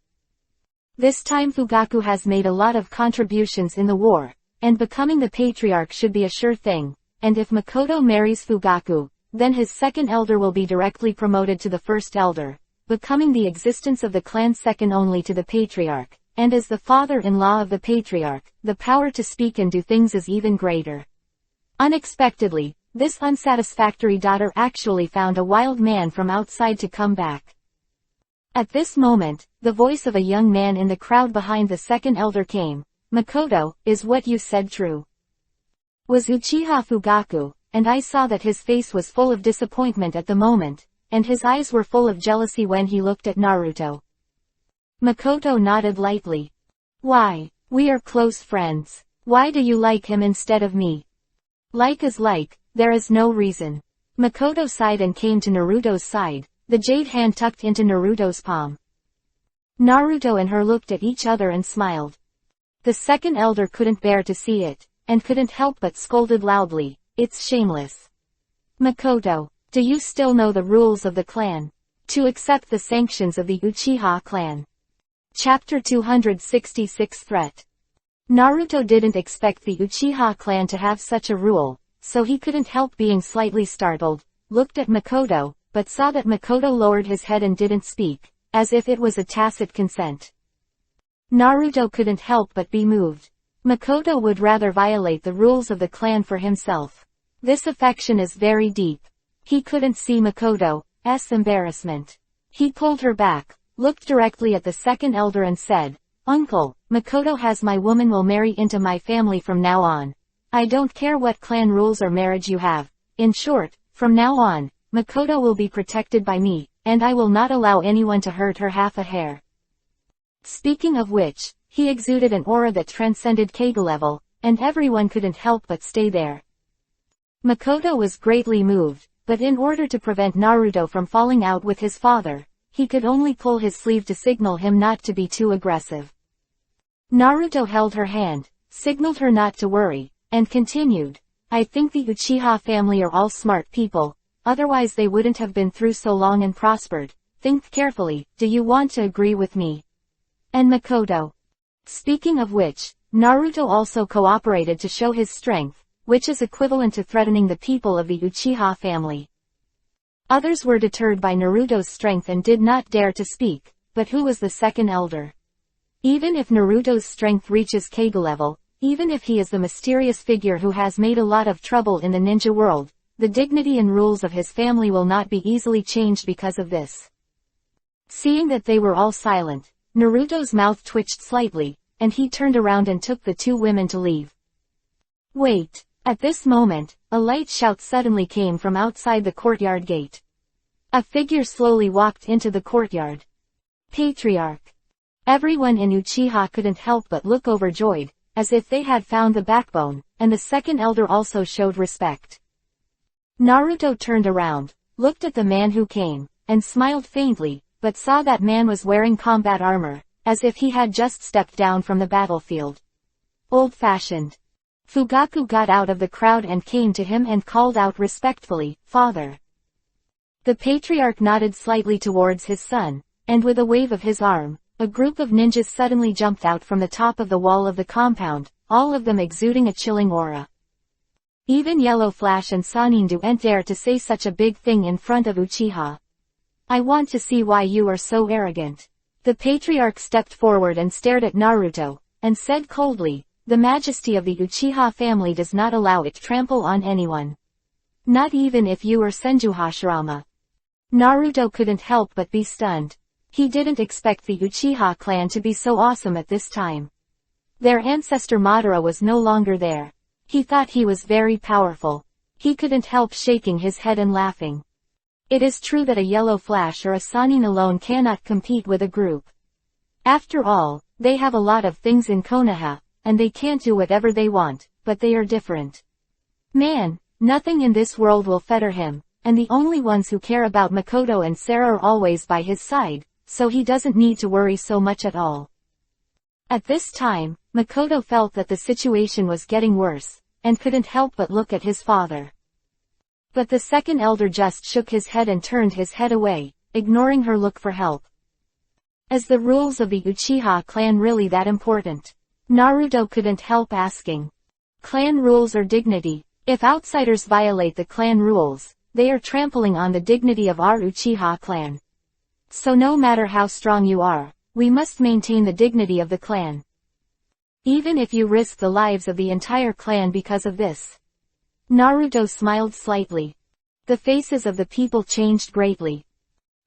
"This time Fugaku has made a lot of contributions in the war, and becoming the patriarch should be a sure thing, and if Makoto marries Fugaku, then his second elder will be directly promoted to the first elder, becoming the existence of the clan second only to the patriarch, and as the father-in-law of the patriarch, the power to speak and do things is even greater." Unexpectedly, this unsatisfactory daughter actually found a wild man from outside to come back. At this moment, the voice of a young man in the crowd behind the second elder came. "Makoto, is what you said true?" Was Uchiha Fugaku, and I saw that his face was full of disappointment at the moment, and his eyes were full of jealousy when he looked at Naruto. Makoto nodded lightly. "Why? We are close friends. Why do you like him instead of me?" "Like is like, there is no reason." Makoto sighed and came to Naruto's side, the jade hand tucked into Naruto's palm. Naruto and her looked at each other and smiled. The second elder couldn't bear to see it, and couldn't help but scolded loudly, "It's shameless. Makoto, do you still know the rules of the clan? To accept the sanctions of the Uchiha clan." Chapter 266 Threat. Naruto didn't expect the Uchiha clan to have such a rule, so he couldn't help being slightly startled, looked at Makoto, but saw that Makoto lowered his head and didn't speak, as if it was a tacit consent. Naruto couldn't help but be moved. Makoto would rather violate the rules of the clan for himself. This affection is very deep. He couldn't see Makoto's embarrassment. He pulled her back, looked directly at the second elder and said, "Uncle, Makoto has my woman will marry into my family from now on. I don't care what clan rules or marriage you have. In short, from now on, Makoto will be protected by me, and I will not allow anyone to hurt her half a hair." Speaking of which, he exuded an aura that transcended Kage level, and everyone couldn't help but stay there. Makoto was greatly moved, but in order to prevent Naruto from falling out with his father, he could only pull his sleeve to signal him not to be too aggressive. Naruto held her hand, signaled her not to worry, and continued, "I think the Uchiha family are all smart people, otherwise they wouldn't have been through so long and prospered. Think carefully, do you want to agree with me? And Makoto?" Speaking of which, Naruto also cooperated to show his strength, which is equivalent to threatening the people of the Uchiha family. Others were deterred by Naruto's strength and did not dare to speak, but who was the second elder? Even if Naruto's strength reaches Kage level, even if he is the mysterious figure who has made a lot of trouble in the ninja world, the dignity and rules of his family will not be easily changed because of this. Seeing that they were all silent, Naruto's mouth twitched slightly, and he turned around and took the two women to leave. "Wait." At this moment, a light shout suddenly came from outside the courtyard gate. A figure slowly walked into the courtyard. Patriarch. Everyone in Uchiha couldn't help but look overjoyed, as if they had found the backbone, and the second elder also showed respect. Naruto turned around, looked at the man who came, and smiled faintly, but saw that man was wearing combat armor, as if he had just stepped down from the battlefield. Old-fashioned. Fugaku got out of the crowd and came to him and called out respectfully, "Father." The patriarch nodded slightly towards his son, and with a wave of his arm, a group of ninjas suddenly jumped out from the top of the wall of the compound, all of them exuding a chilling aura. Even Yellow Flash and Sanin didn't dare to say such a big thing in front of Uchiha. I want to see why you are so arrogant. The patriarch stepped forward and stared at Naruto, and said coldly, the majesty of the Uchiha family does not allow it to trample on anyone. Not even if you are Senju Hashirama. Naruto couldn't help but be stunned. He didn't expect the Uchiha clan to be so awesome at this time. Their ancestor Madara was no longer there. He thought he was very powerful. He couldn't help shaking his head and laughing. It is true that a Yellow Flash or a Sanin alone cannot compete with a group. After all, they have a lot of things in Konoha, and they can't do whatever they want, but they are different. Man, nothing in this world will fetter him, and the only ones who care about Makoto and Sarah are always by his side, so he doesn't need to worry so much at all. At this time, Makoto felt that the situation was getting worse, and couldn't help but look at his father. But the second elder just shook his head and turned his head away, ignoring her look for help. Is the rules of the Uchiha clan really that important? Naruto couldn't help asking. Clan rules are dignity. If outsiders violate the clan rules, they are trampling on the dignity of our Uchiha clan. So no matter how strong you are, we must maintain the dignity of the clan. Even if you risk the lives of the entire clan because of this. Naruto smiled slightly. The faces of the people changed greatly.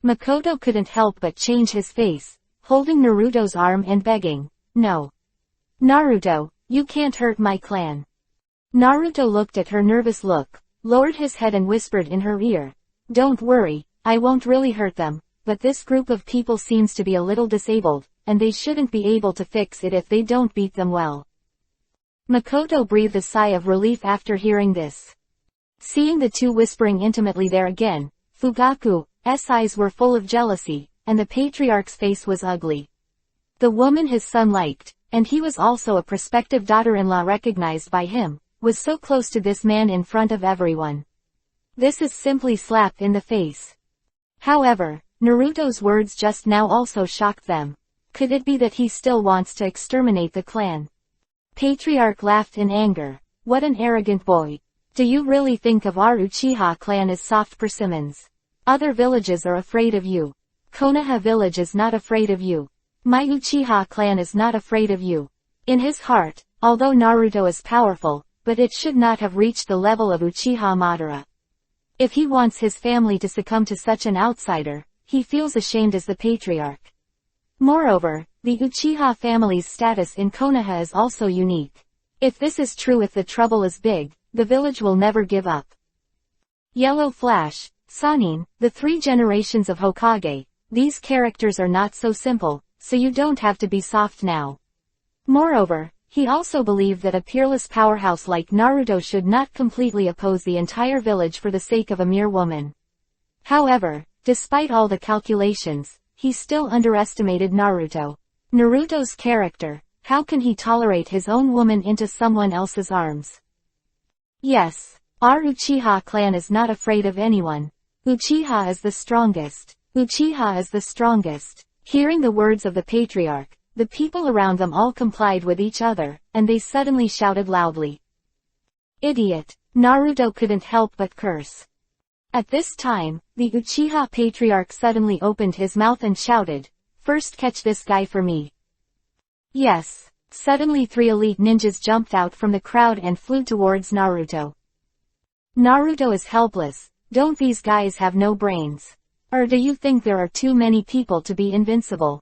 Makoto couldn't help but change his face, holding Naruto's arm and begging, no. Naruto, you can't hurt my clan. Naruto looked at her nervous look, lowered his head and whispered in her ear, don't worry, I won't really hurt them, but this group of people seems to be a little disabled, and they shouldn't be able to fix it if they don't beat them well. Makoto breathed a sigh of relief after hearing this. Seeing the two whispering intimately there again, Fugaku's eyes were full of jealousy, and the patriarch's face was ugly. The woman his son liked, and he was also a prospective daughter-in-law recognized by him, was so close to this man in front of everyone. This is simply slap in the face. However, Naruto's words just now also shocked them. Could it be that he still wants to exterminate the clan? Patriarch laughed in anger. What an arrogant boy. Do you really think of our Uchiha clan as soft persimmons? Other villages are afraid of you. Konoha village is not afraid of you. My Uchiha clan is not afraid of you. In his heart, although Naruto is powerful, but it should not have reached the level of Uchiha Madara. If he wants his family to succumb to such an outsider, he feels ashamed as the patriarch. Moreover, the Uchiha family's status in Konoha is also unique. If this is true, if the trouble is big, the village will never give up. Yellow Flash, Sanin, the 3 generations of Hokage, these characters are not so simple, so you don't have to be soft now. Moreover, he also believed that a peerless powerhouse like Naruto should not completely oppose the entire village for the sake of a mere woman. However, despite all the calculations, he still underestimated Naruto. Naruto's character, how can he tolerate his own woman into someone else's arms? Yes, our Uchiha clan is not afraid of anyone. Uchiha is the strongest. Uchiha is the strongest. Hearing the words of the patriarch, the people around them all complied with each other, and they suddenly shouted loudly. Idiot! Naruto couldn't help but curse. At this time, the Uchiha patriarch suddenly opened his mouth and shouted, first catch this guy for me. Yes. Suddenly 3 elite ninjas jumped out from the crowd and flew towards Naruto. Naruto is helpless. Don't these guys have no brains? Or do you think there are too many people to be invincible?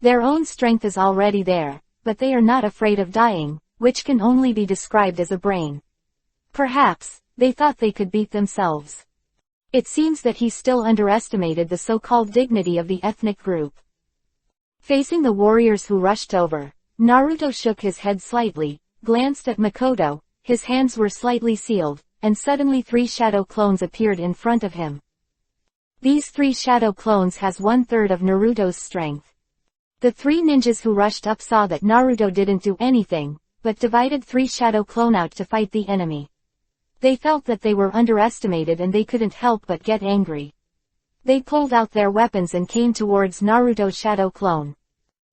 Their own strength is already there, but they are not afraid of dying, which can only be described as a brain. Perhaps, they thought they could beat themselves. It seems that he still underestimated the so-called dignity of the ethnic group. Facing the warriors who rushed over, Naruto shook his head slightly, glanced at Makoto, his hands were slightly sealed, and suddenly 3 shadow clones appeared in front of him. These 3 shadow clones has 1/3 of Naruto's strength. The 3 ninjas who rushed up saw that Naruto didn't do anything, but divided 3 shadow clone out to fight the enemy. They felt that they were underestimated and they couldn't help but get angry. They pulled out their weapons and came towards Naruto's shadow clone.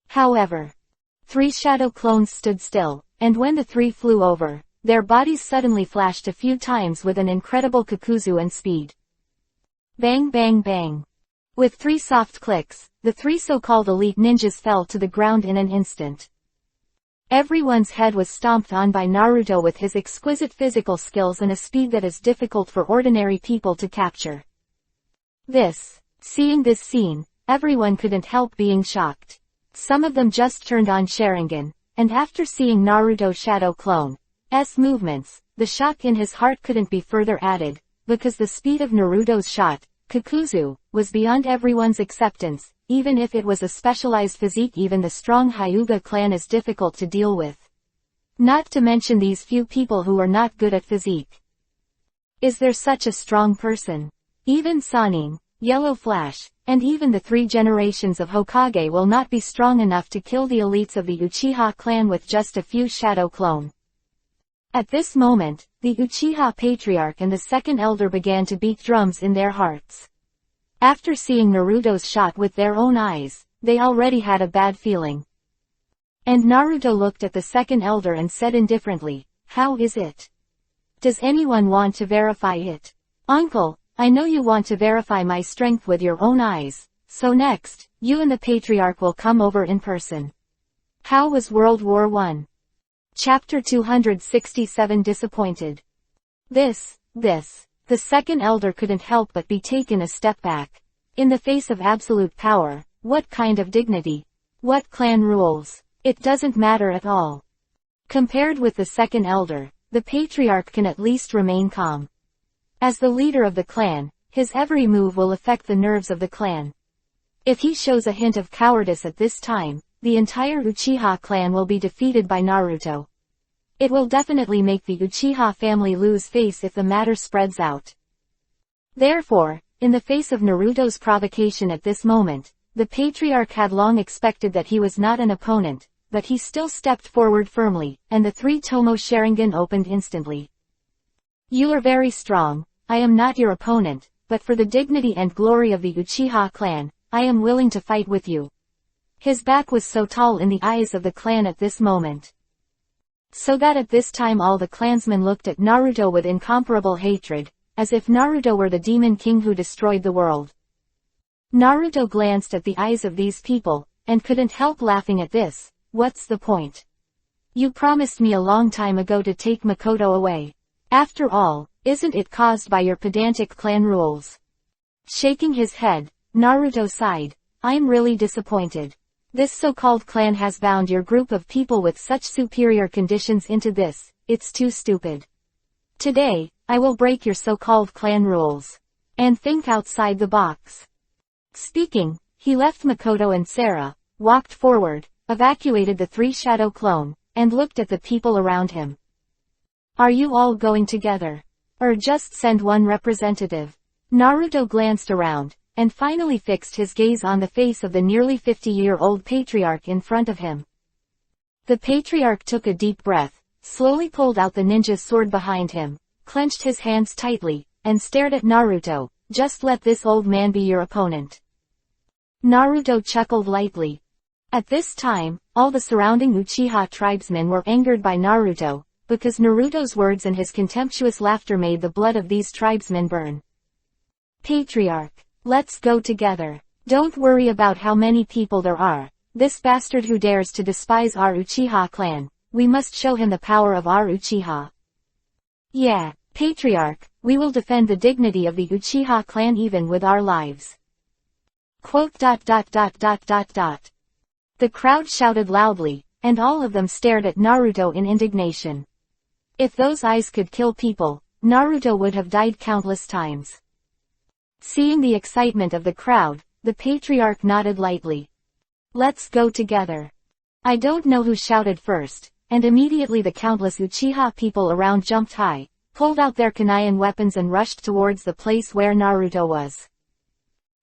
However, 3 shadow clones stood still, and when the 3 flew over, their bodies suddenly flashed a few times with an incredible kakuzu and speed. Bang bang bang. With 3 soft clicks, the 3 so-called elite ninjas fell to the ground in an instant. Everyone's head was stomped on by Naruto with his exquisite physical skills and a speed that is difficult for ordinary people to capture. Seeing this scene, everyone couldn't help being shocked. Some of them just turned on Sharingan, and after seeing Naruto's shadow clone's movements, the shock in his heart couldn't be further added, because the speed of Naruto's shot, Kakuzu, was beyond everyone's acceptance. Even if it was a specialized physique, even the strong Hyuga clan is difficult to deal with. Not to mention these few people who are not good at physique. Is there such a strong person? Even Sannin, Yellow Flash, and even the 3 generations of Hokage will not be strong enough to kill the elites of the Uchiha clan with just a few shadow clone. At this moment, the Uchiha Patriarch and the second elder began to beat drums in their hearts. After seeing Naruto's shot with their own eyes, they already had a bad feeling. And Naruto looked at the second elder and said indifferently, "How is it? Does anyone want to verify it?" "Uncle, I know you want to verify my strength with your own eyes, so next, you and the Patriarch will come over in person." How was World War I? Chapter 267 Disappointed. The second elder couldn't help but be taken a step back. In the face of absolute power, what kind of dignity? What clan rules? It doesn't matter at all. Compared with the second elder, the Patriarch can at least remain calm. As the leader of the clan, his every move will affect the nerves of the clan. If he shows a hint of cowardice at this time, the entire Uchiha clan will be defeated by Naruto. It will definitely make the Uchiha family lose face if the matter spreads out. Therefore, in the face of Naruto's provocation at this moment, the Patriarch had long expected that he was not an opponent, but he still stepped forward firmly, and the 3 Tomo Sharingan opened instantly. "You are very strong, I am not your opponent, but for the dignity and glory of the Uchiha clan, I am willing to fight with you." His back was so tall in the eyes of the clan at this moment, so that at this time all the clansmen looked at Naruto with incomparable hatred, as if Naruto were the demon king who destroyed the world. Naruto glanced at the eyes of these people, and couldn't help laughing at this. "What's the point? You promised me a long time ago to take Makoto away. After all, isn't it caused by your pedantic clan rules?" Shaking his head, Naruto sighed, "I'm really disappointed. This so-called clan has bound your group of people with such superior conditions into this, it's too stupid. Today, I will break your so-called clan rules. And think outside the box." Speaking, he left Makoto and Sarah, walked forward, evacuated the 3 shadow clone, and looked at the people around him. "Are you all going together? Or just send one representative?" Naruto glanced around, and finally fixed his gaze on the face of the nearly 50-year-old Patriarch in front of him. The Patriarch took a deep breath, slowly pulled out the ninja sword behind him, clenched his hands tightly, and stared at Naruto. "Just let this old man be your opponent." Naruto chuckled lightly. At this time, all the surrounding Uchiha tribesmen were angered by Naruto, because Naruto's words and his contemptuous laughter made the blood of these tribesmen burn. "Patriarch, let's go together. Don't worry about how many people there are. This bastard who dares to despise our Uchiha clan, we must show him the power of our Uchiha." "Yeah, Patriarch, we will defend the dignity of the Uchiha clan even with our lives." The crowd shouted loudly, and all of them stared at Naruto in indignation. If those eyes could kill people, Naruto would have died countless times. Seeing the excitement of the crowd, the Patriarch nodded lightly. "Let's go together." I don't know who shouted first, and immediately the countless Uchiha people around jumped high, pulled out their kunai and weapons and rushed towards the place where Naruto was.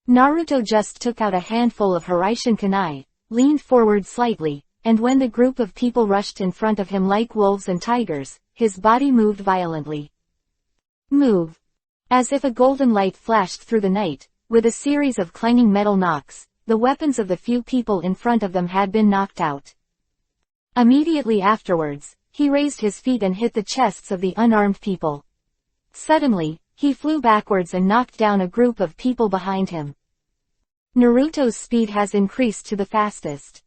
Naruto just took out a handful of Hiraishin kunai, leaned forward slightly, and when the group of people rushed in front of him like wolves and tigers, his body moved violently. Move. As if a golden light flashed through the night, with a series of clanging metal knocks, the weapons of the few people in front of them had been knocked out. Immediately afterwards, he raised his feet and hit the chests of the unarmed people. Suddenly, he flew backwards and knocked down a group of people behind him. Naruto's speed has increased to the fastest.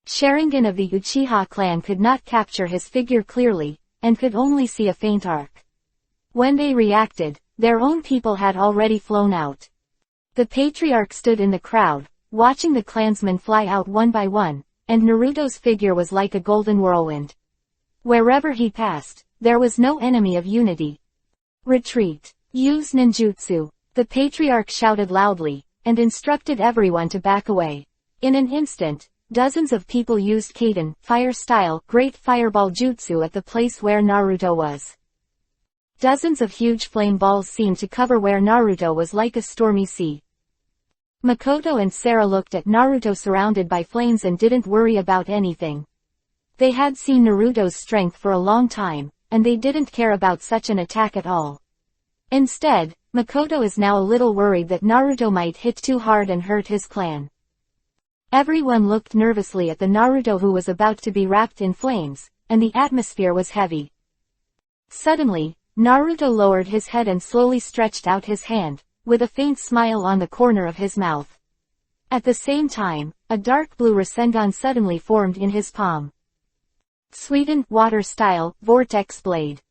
Sharingan of the Uchiha clan could not capture his figure clearly, and could only see a faint arc. When they reacted, their own people had already flown out. The patriarch stood in the crowd, watching the clansmen fly out one by one, and Naruto's figure was like a golden whirlwind. Wherever he passed, there was no enemy of unity. Retreat. Use ninjutsu. The patriarch shouted loudly, and instructed everyone to back away. In an instant, dozens of people used Kaden, fire-style, great fireball jutsu at the place where Naruto was. Dozens of huge flame balls seemed to cover where Naruto was like a stormy sea. Makoto and Sarah looked at Naruto surrounded by flames and didn't worry about anything. They had seen Naruto's strength for a long time, and they didn't care about such an attack at all. Instead, Makoto is now a little worried that Naruto might hit too hard and hurt his clan. Everyone looked nervously at the Naruto who was about to be wrapped in flames, and the atmosphere was heavy. Suddenly, Naruto lowered his head and slowly stretched out his hand, with a faint smile on the corner of his mouth. At the same time, a dark blue Rasengan suddenly formed in his palm. Sweetened, water-style, vortex blade.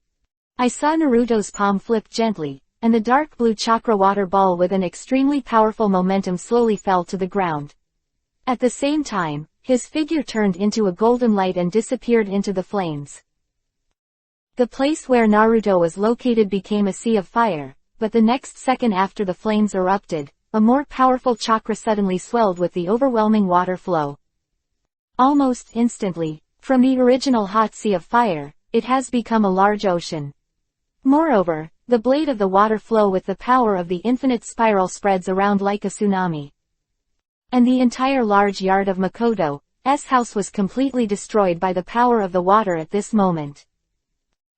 I saw Naruto's palm flip gently, and the dark blue chakra water ball with an extremely powerful momentum slowly fell to the ground. At the same time, his figure turned into a golden light and disappeared into the flames. The place where Naruto was located became a sea of fire, but the next second after the flames erupted, a more powerful chakra suddenly swelled with the overwhelming water flow. Almost instantly, from the original hot sea of fire, it has become a large ocean. Moreover, the blade of the water flow with the power of the infinite spiral spreads around like a tsunami. And the entire large yard of Makoto's house was completely destroyed by the power of the water at this moment.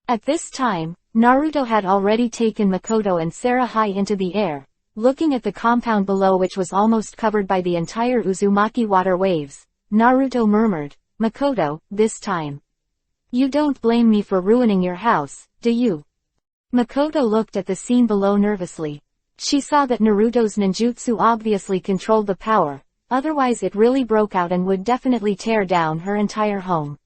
At this time, Naruto had already taken Makoto and Sarah high into the air, looking at the compound below which was almost covered by the entire Uzumaki water waves. Naruto murmured, "Makoto, this time. You don't blame me for ruining your house, do you?" Makoto looked at the scene below nervously. She saw that Naruto's ninjutsu obviously controlled the power, otherwise it really broke out and would definitely tear down her entire home.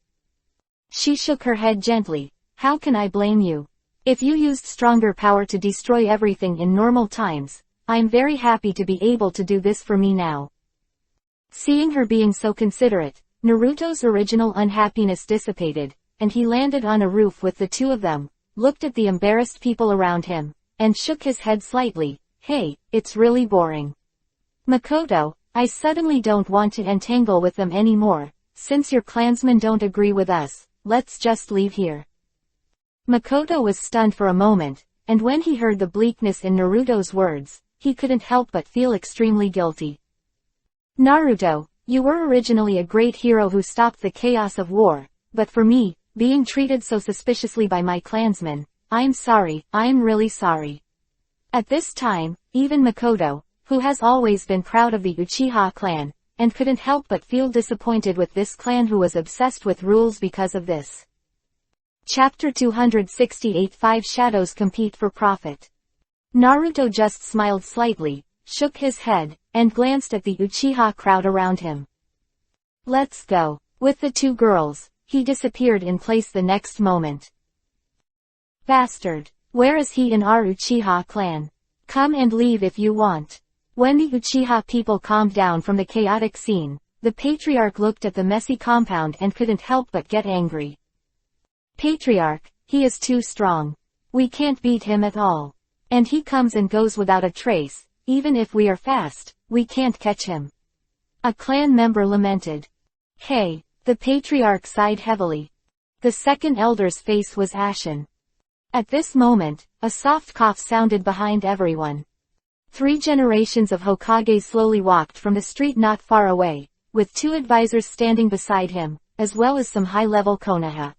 She shook her head gently. "How can I blame you? If you used stronger power to destroy everything in normal times, I'm very happy to be able to do this for me now." Seeing her being so considerate, Naruto's original unhappiness dissipated, and he landed on a roof with the two of them, looked at the embarrassed people around him, and shook his head slightly. "Hey, it's really boring. Makoto, I suddenly don't want to entangle with them anymore. Since your clansmen don't agree with us, let's just leave here." Makoto was stunned for a moment, and when he heard the bleakness in Naruto's words, he couldn't help but feel extremely guilty. "Naruto, you were originally a great hero who stopped the chaos of war, but for me, being treated so suspiciously by my clansmen, I'm sorry, I'm really sorry." At this time, even Makoto, who has always been proud of the Uchiha clan, and couldn't help but feel disappointed with this clan who was obsessed with rules because of this. Chapter 268 5 Shadows Compete for Profit. Naruto just smiled slightly, shook his head, and glanced at the Uchiha crowd around him. "Let's go." With the two girls, he disappeared in place the next moment. "Bastard. Where is he in our Uchiha clan? Come and leave if you want." When the Uchiha people calmed down from the chaotic scene, the patriarch looked at the messy compound and couldn't help but get angry. "Patriarch, he is too strong. We can't beat him at all. And he comes and goes without a trace, even if we are fast, we can't catch him." A clan member lamented. "Hey." The patriarch sighed heavily. The second elder's face was ashen. At this moment, a soft cough sounded behind everyone. 3 generations of Hokage slowly walked from the street not far away, with 2 advisors standing beside him, as well as some high-level Konoha.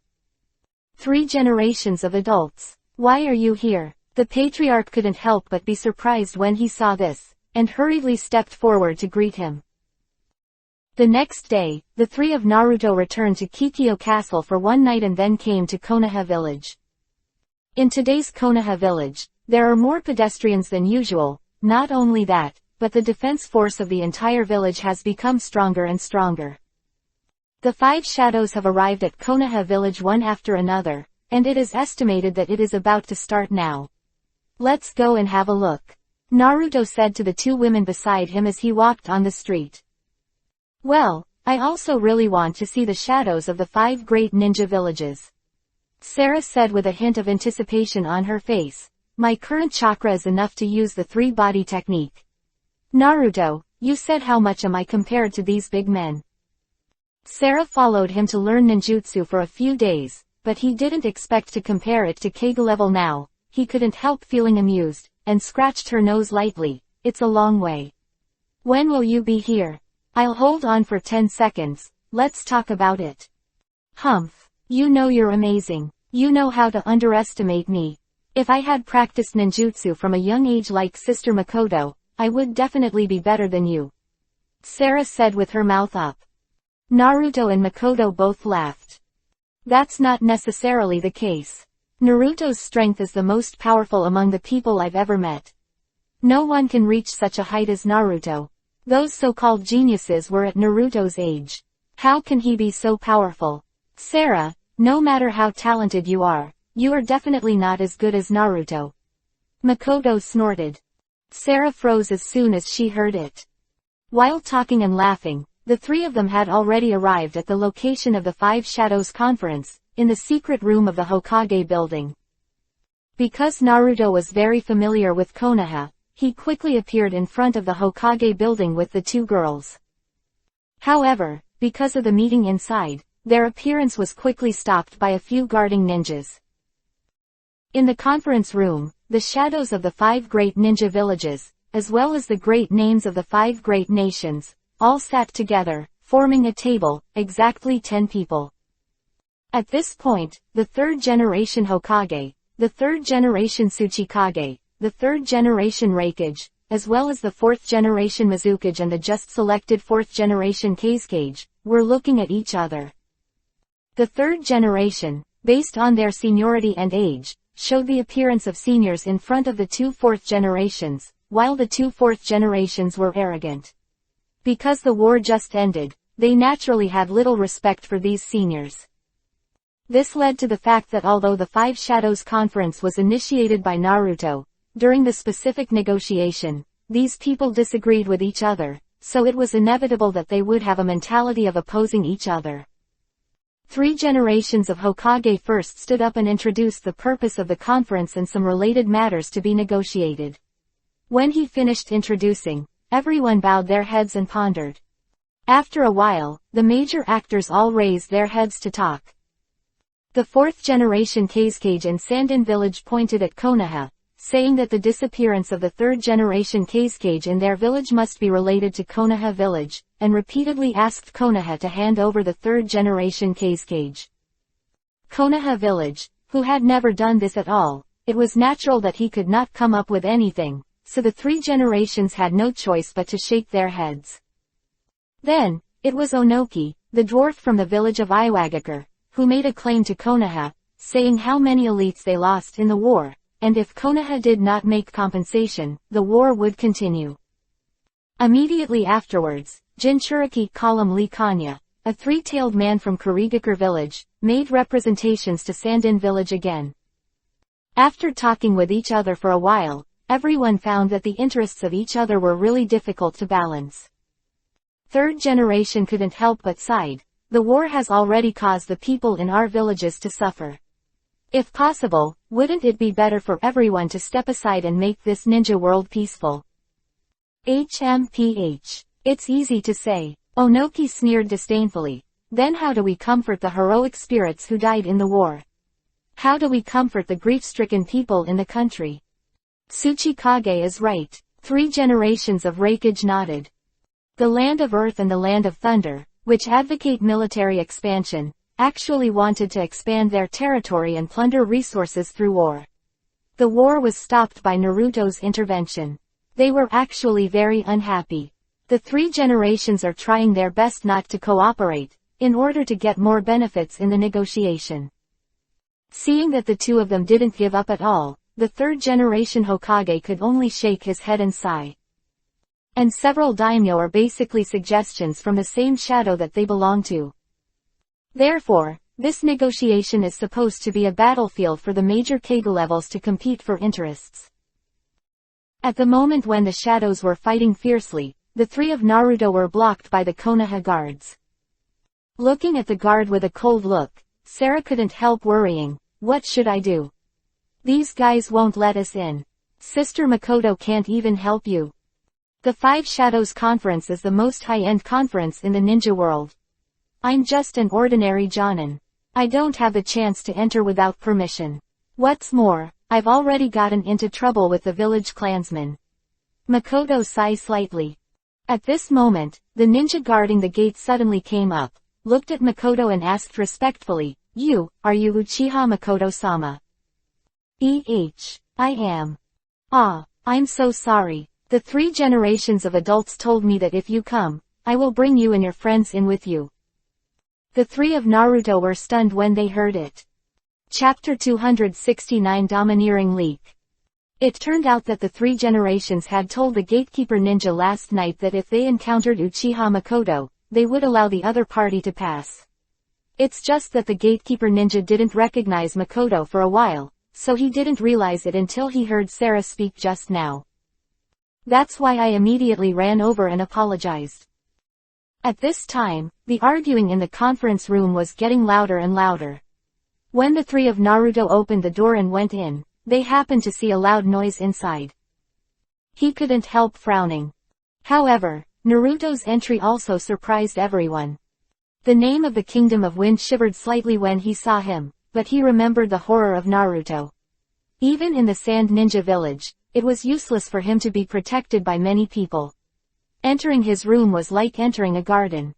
3 generations of adults. Why are you here? The patriarch couldn't help but be surprised when he saw this, and hurriedly stepped forward to greet him. The next day, the three of Naruto returned to Kikyo Castle for one night and then came to Konoha village. In today's Konoha village, there are more pedestrians than usual. Not only that, but the defense force of the entire village has become stronger and stronger. The 5 shadows have arrived at Konoha village one after another, and it is estimated that it is about to start now. Let's go and have a look, Naruto said to the 2 women beside him as he walked on the street. Well, I also really want to see the shadows of the 5 great ninja villages, Sarah said with a hint of anticipation on her face. My current chakra is enough to use the 3-body technique. Naruto, you said how much am I compared to these big men? Sarah followed him to learn ninjutsu for a few days, but he didn't expect to compare it to Kage level now. He couldn't help feeling amused, and scratched her nose lightly. It's a long way. When will you be here? I'll hold on for 10 seconds, let's talk about it. Humph, you know you're amazing. You know how to underestimate me. If I had practiced ninjutsu from a young age like Sister Makoto, I would definitely be better than you, Sarah said with her mouth up. Naruto and Makoto both laughed. That's not necessarily the case. Naruto's strength is the most powerful among the people I've ever met. No one can reach such a height as Naruto. Those so-called geniuses were at Naruto's age. How can he be so powerful? Sarah, no matter how talented you are definitely not as good as Naruto, Makoto snorted. Sarah froze as soon as she heard it. While talking and laughing, the 3 of them had already arrived at the location of the 5 Shadows Conference, in the secret room of the Hokage building. Because Naruto was very familiar with Konoha, he quickly appeared in front of the Hokage building with the 2 girls. However, because of the meeting inside, their appearance was quickly stopped by a few guarding ninjas. In the conference room, the shadows of the 5 great ninja villages, as well as the great names of the 5 great nations, all sat together, forming a table, exactly 10 people. At this point, the 3rd generation Hokage, the 3rd generation Tsuchikage, the 3rd generation Raikage, as well as the 4th generation Mizukage and the just selected 4th generation Kazekage, were looking at each other. The 3rd generation, based on their seniority and age, showed the appearance of seniors in front of the 2 4th generations, while the 2 4th generations were arrogant. Because the war just ended, they naturally had little respect for these seniors. This led to the fact that although the 5 Shadows Conference was initiated by Naruto, during the specific negotiation, these people disagreed with each other, so it was inevitable that they would have a mentality of opposing each other. 3 generations of Hokage first stood up and introduced the purpose of the conference and some related matters to be negotiated. When he finished introducing, everyone bowed their heads and pondered. After a while, the major actors all raised their heads to talk. The 4th generation Kazekage in Sandin village pointed at Konoha, saying that the disappearance of the 3rd generation Kazekage in their village must be related to Konoha village, and repeatedly asked Konoha to hand over the 3rd generation Kazekage. Konoha village, who had never done this at all, it was natural that he could not come up with anything, so the 3 generations had no choice but to shake their heads. Then, it was Onoki, the dwarf from the village of Iwagakure, who made a claim to Konoha, saying how many elites they lost in the war, and if Konoha did not make compensation, the war would continue. Immediately afterwards, Jinchuriki Column Lee Kanya, a 3-tailed man from Kurigakure village, made representations to Sandin village again. After talking with each other for a while, everyone found that the interests of each other were really difficult to balance. 3rd generation couldn't help but sighed. The war has already caused the people in our villages to suffer. If possible, wouldn't it be better for everyone to step aside and make this ninja world peaceful? HMPH. It's easy to say. Onoki sneered disdainfully. Then how do we comfort the heroic spirits who died in the war? How do we comfort the grief-stricken people in the country? Tsuchikage is right. 3 generations of Raikage nodded. The Land of Earth and the Land of Thunder, which advocate military expansion, actually wanted to expand their territory and plunder resources through war. The war was stopped by Naruto's intervention. They were actually very unhappy. The three generations are trying their best not to cooperate, in order to get more benefits in the negotiation. Seeing that the two of them didn't give up at all, the third generation Hokage could only shake his head and sigh. And several daimyo are basically suggestions from the same shadow that they belong to. Therefore, this negotiation is supposed to be a battlefield for the major Kage levels to compete for interests. At the moment when the shadows were fighting fiercely, the three of Naruto were blocked by the Konoha guards. Looking at the guard with a cold look, Sarah couldn't help worrying. What should I do? These guys won't let us in. Sister Makoto can't even help you. The Five Shadows Conference is the most high-end conference in the ninja world. I'm just an ordinary jonin. I don't have a chance to enter without permission. What's more, I've already gotten into trouble with the village clansmen. Makoto sighed slightly. At this moment, the ninja guarding the gate suddenly came up, looked at Makoto and asked respectfully, are you Uchiha Makoto-sama? I am. Ah, I'm so sorry. The three generations of adults told me that if you come, I will bring you and your friends in with you. The three of Naruto were stunned when they heard it. Chapter 269 Domineering Leak. It turned out that the three generations had told the gatekeeper ninja last night that if they encountered Uchiha Makoto, they would allow the other party to pass. It's just that the gatekeeper ninja didn't recognize Makoto for a while, so he didn't realize it until he heard Sarah speak just now. That's why I immediately ran over and apologized. At this time, the arguing in the conference room was getting louder and louder. When the three of Naruto opened the door and went in, they happened to see a loud noise inside. He couldn't help frowning. However, Naruto's entry also surprised everyone. The name of the Kingdom of Wind shivered slightly when he saw him, but he remembered the horror of Naruto. Even in the Sand Ninja Village, it was useless for him to be protected by many people. Entering his room was like entering a garden.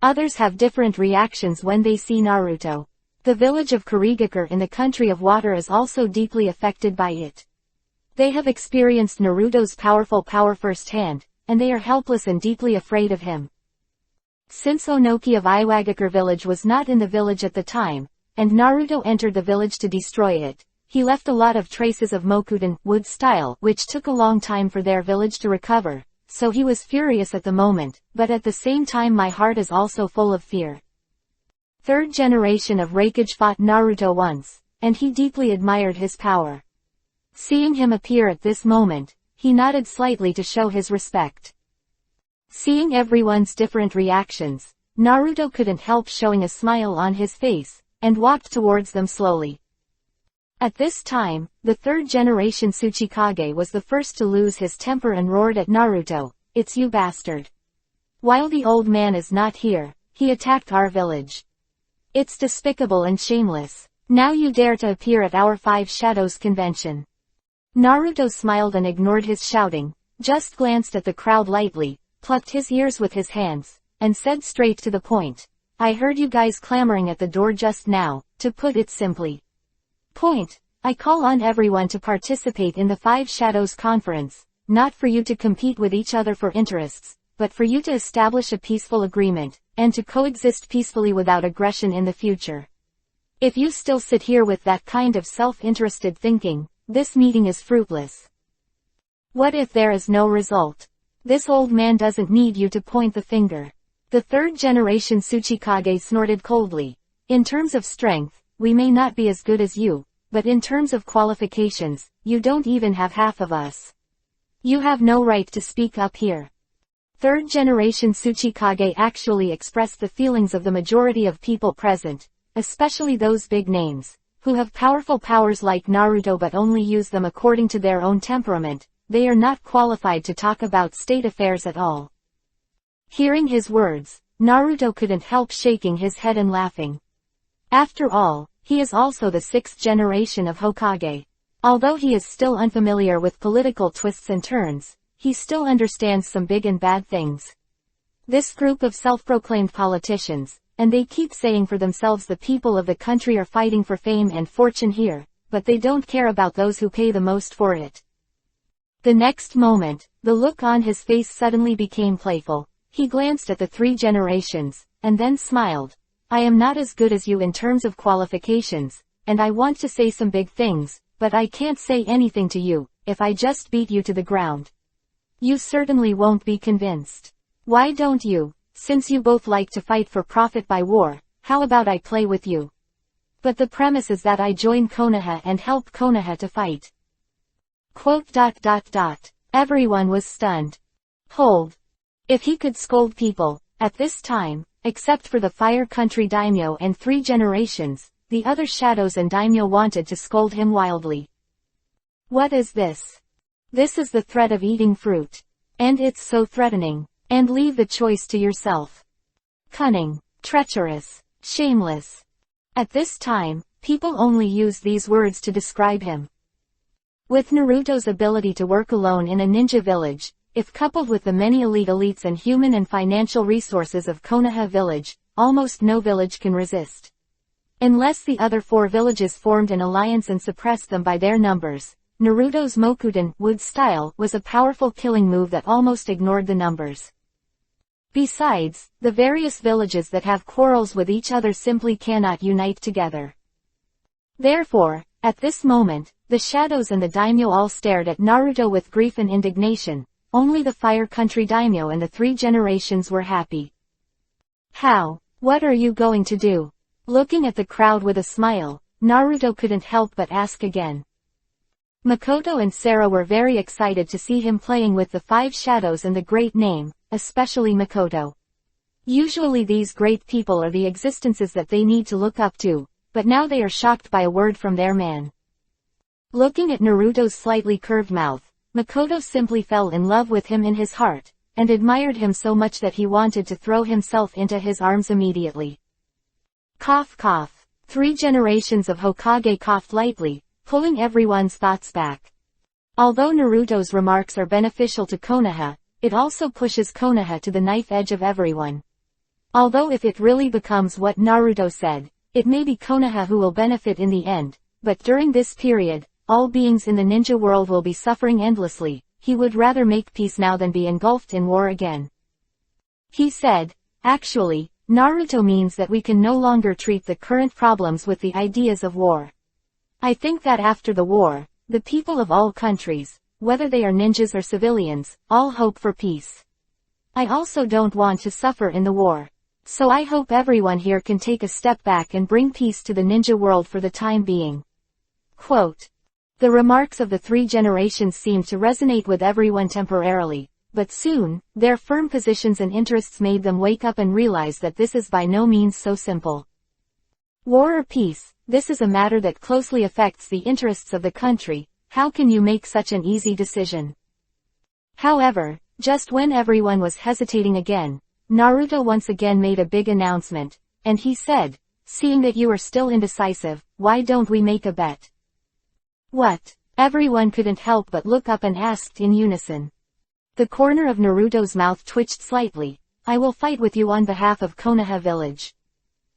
Others have different reactions when they see Naruto. The village of Kurigakure in the country of water is also deeply affected by it. They have experienced Naruto's powerful power firsthand, and they are helpless and deeply afraid of him. Since Onoki of Iwagakure village was not in the village at the time, and Naruto entered the village to destroy it, he left a lot of traces of Mokuden, wood style, which took a long time for their village to recover, so he was furious at the moment, but at the same time my heart is also full of fear. Third generation of Raikage fought Naruto once, and he deeply admired his power. Seeing him appear at this moment, he nodded slightly to show his respect. Seeing everyone's different reactions, Naruto couldn't help showing a smile on his face, and walked towards them slowly. At this time, the third generation Tsuchikage was the first to lose his temper and roared at Naruto, "It's you bastard. While the old man is not here, he attacked our village. It's despicable and shameless. Now you dare to appear at our Five Shadows convention." Naruto smiled and ignored his shouting, just glanced at the crowd lightly, plucked his ears with his hands, and said straight to the point, "I heard you guys clamoring at the door just now. To put it simply. I call on everyone to participate in the Five Shadows Conference, not for you to compete with each other for interests, but for you to establish a peaceful agreement, and to coexist peacefully without aggression in the future. If you still sit here with that kind of self-interested thinking, this meeting is fruitless. What if there is no result? This old man doesn't need you to point the finger." The third generation Tsuchikage snorted coldly. "In terms of strength, we may not be as good as you, but in terms of qualifications, you don't even have half of us. You have no right to speak up here." Third generation Tsuchikage actually expressed the feelings of the majority of people present, especially those big names, who have powerful powers like Naruto but only use them according to their own temperament. They are not qualified to talk about state affairs at all. Hearing his words, Naruto couldn't help shaking his head and laughing. After all, he is also the sixth generation of Hokage. Although he is still unfamiliar with political twists and turns, he still understands some big and bad things. This group of self-proclaimed politicians, and they keep saying for themselves the people of the country are fighting for fame and fortune here, but they don't care about those who pay the most for it. The next moment, the look on his face suddenly became playful. He glanced at the three generations, and then smiled. I am not as good as you in terms of qualifications, and I want to say some big things, but I can't say anything to you, if I just beat you to the ground. You certainly won't be convinced. Why don't you? Since you both like to fight for profit by war, how about I play with you? But the premise is that I join Konoha and help Konoha to fight. Quote. Everyone was stunned. Hold. If he could scold people, at this time, except for the Fire Country daimyo and three generations, the other shadows and daimyo wanted to scold him wildly. What is this? This is the threat of eating fruit. And it's so threatening. And leave the choice to yourself. Cunning, treacherous, shameless. At this time, people only use these words to describe him. With Naruto's ability to work alone in a ninja village, if coupled with the many elites and human and financial resources of Konoha village, almost no village can resist. Unless the other four villages formed an alliance and suppressed them by their numbers, Naruto's Mokudan wood style was a powerful killing move that almost ignored the numbers. Besides, the various villages that have quarrels with each other simply cannot unite together. Therefore, at this moment, the shadows and the daimyo all stared at Naruto with grief and indignation. Only the Fire Country daimyo and the three generations were happy. How? What are you going to do? Looking at the crowd with a smile, Naruto couldn't help but ask again. Makoto and Sarah were very excited to see him playing with the five shadows and the great name, especially Makoto. Usually these great people are the existences that they need to look up to, but now they are shocked by a word from their man. Looking at Naruto's slightly curved mouth, Makoto simply fell in love with him in his heart, and admired him so much that he wanted to throw himself into his arms immediately. Cough cough. Three generations of Hokage coughed lightly, pulling everyone's thoughts back. Although Naruto's remarks are beneficial to Konoha, it also pushes Konoha to the knife edge of everyone. Although if it really becomes what Naruto said, it may be Konoha who will benefit in the end, but during this period, all beings in the ninja world will be suffering endlessly. He would rather make peace now than be engulfed in war again. He said, actually, Naruto means that we can no longer treat the current problems with the ideas of war. I think that after the war, the people of all countries, whether they are ninjas or civilians, all hope for peace. I also don't want to suffer in the war. So I hope everyone here can take a step back and bring peace to the ninja world for the time being. Quote. The remarks of the three generations seemed to resonate with everyone temporarily, but soon, their firm positions and interests made them wake up and realize that this is by no means so simple. War or peace, this is a matter that closely affects the interests of the country. How can you make such an easy decision? However, just when everyone was hesitating again, Naruto once again made a big announcement, and he said, seeing that you are still indecisive, why don't we make a bet? What? Everyone couldn't help but look up and asked in unison. The corner of Naruto's mouth twitched slightly. I will fight with you on behalf of Konoha village.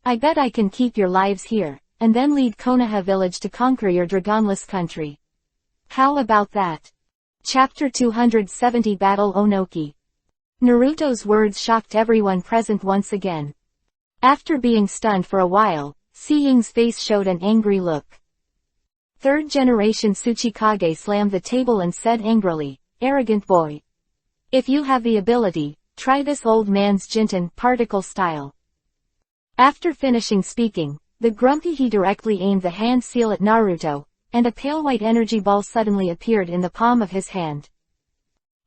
I bet I can keep your lives here, and then lead Konoha village to conquer your dragonless country. How about that? Chapter 270 Battle Onoki. Naruto's words shocked everyone present once again. After being stunned for a while, Seiying's face showed an angry look. Third generation Tsuchikage slammed the table and said angrily, arrogant boy. If you have the ability, try this old man's Jinten particle style. After finishing speaking, the grumpy he directly aimed the hand seal at Naruto, and a pale white energy ball suddenly appeared in the palm of his hand.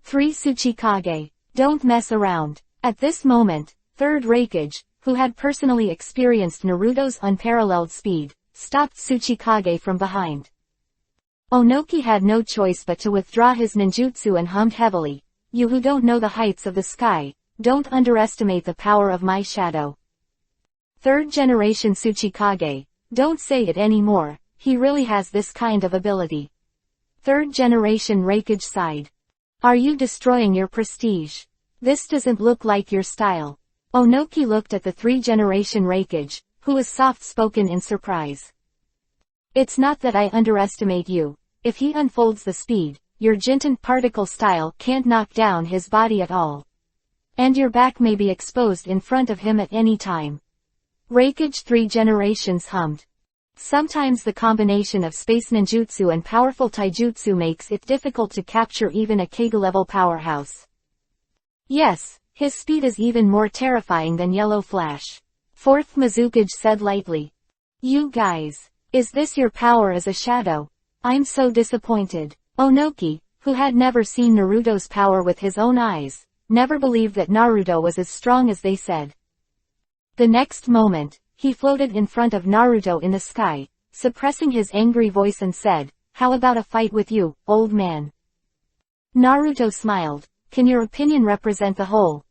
3 Tsuchikage. Don't mess around. At this moment, Third Raikage, who had personally experienced Naruto's unparalleled speed, stopped Tsuchikage from behind. Onoki had no choice but to withdraw his ninjutsu and hummed heavily. You who don't know the heights of the sky, don't underestimate the power of my shadow. Third generation Tsuchikage. Don't say it anymore. He really has this kind of ability. Third generation Raikage sighed. Are you destroying your prestige? This doesn't look like your style. Onoki looked at the 3 generation Raikage, who was soft-spoken in surprise. It's not that I underestimate you. If he unfolds the speed, your Jinten particle style can't knock down his body at all. And your back may be exposed in front of him at any time. Hokage 3 generations hummed. Sometimes the combination of space ninjutsu and powerful taijutsu makes it difficult to capture even a Kage-level powerhouse. Yes, his speed is even more terrifying than Yellow Flash. Fourth Mizukage said lightly. You guys, is this your power as a shadow? I'm so disappointed. Onoki, who had never seen Naruto's power with his own eyes, never believed that Naruto was as strong as they said. The next moment, he floated in front of Naruto in the sky, suppressing his angry voice and said, how about a fight with you, old man? Naruto smiled. Can your opinion represent the whole?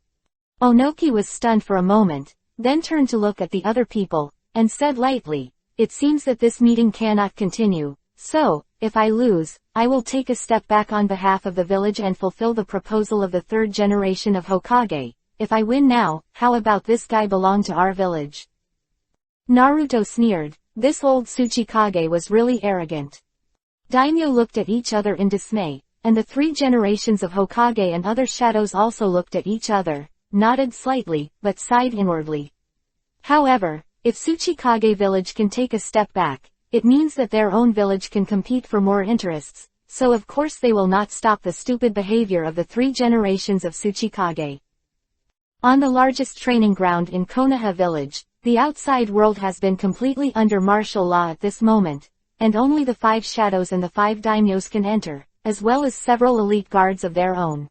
Onoki was stunned for a moment, then turned to look at the other people, and said lightly, it seems that this meeting cannot continue, so, if I lose, I will take a step back on behalf of the village and fulfill the proposal of the third generation of Hokage. If I win now, how about this guy belong to our village? Naruto sneered. This old Tsuchikage was really arrogant. Daimyo looked at each other in dismay, and the 3 generations of Hokage and other shadows also looked at each other, nodded slightly, but sighed inwardly. However, if Tsuchikage village can take a step back, it means that their own village can compete for more interests, so of course they will not stop the stupid behavior of the 3 generations of Tsuchikage. On the largest training ground in Konoha village, the outside world has been completely under martial law at this moment, and only the 5 shadows and the 5 daimyos can enter, as well as several elite guards of their own.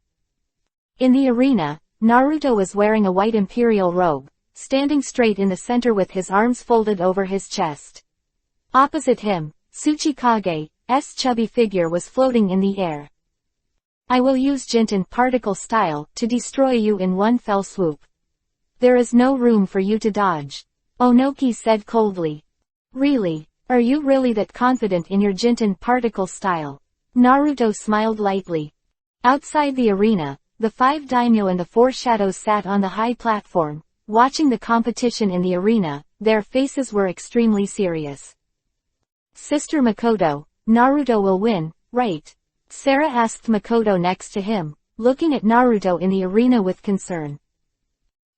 In the arena, Naruto was wearing a white imperial robe, standing straight in the center with his arms folded over his chest. Opposite him, Tsuchikage's chubby figure was floating in the air. I will use Jinten particle style to destroy you in one fell swoop. There is no room for you to dodge. Onoki said coldly. Really? Are you really that confident in your Jinten particle style? Naruto smiled lightly. Outside the arena, the 5 daimyo and the 4 shadows sat on the high platform, watching the competition in the arena. Their faces were extremely serious. Sister Makoto, Naruto will win, right? Sarah asked Makoto next to him, looking at Naruto in the arena with concern.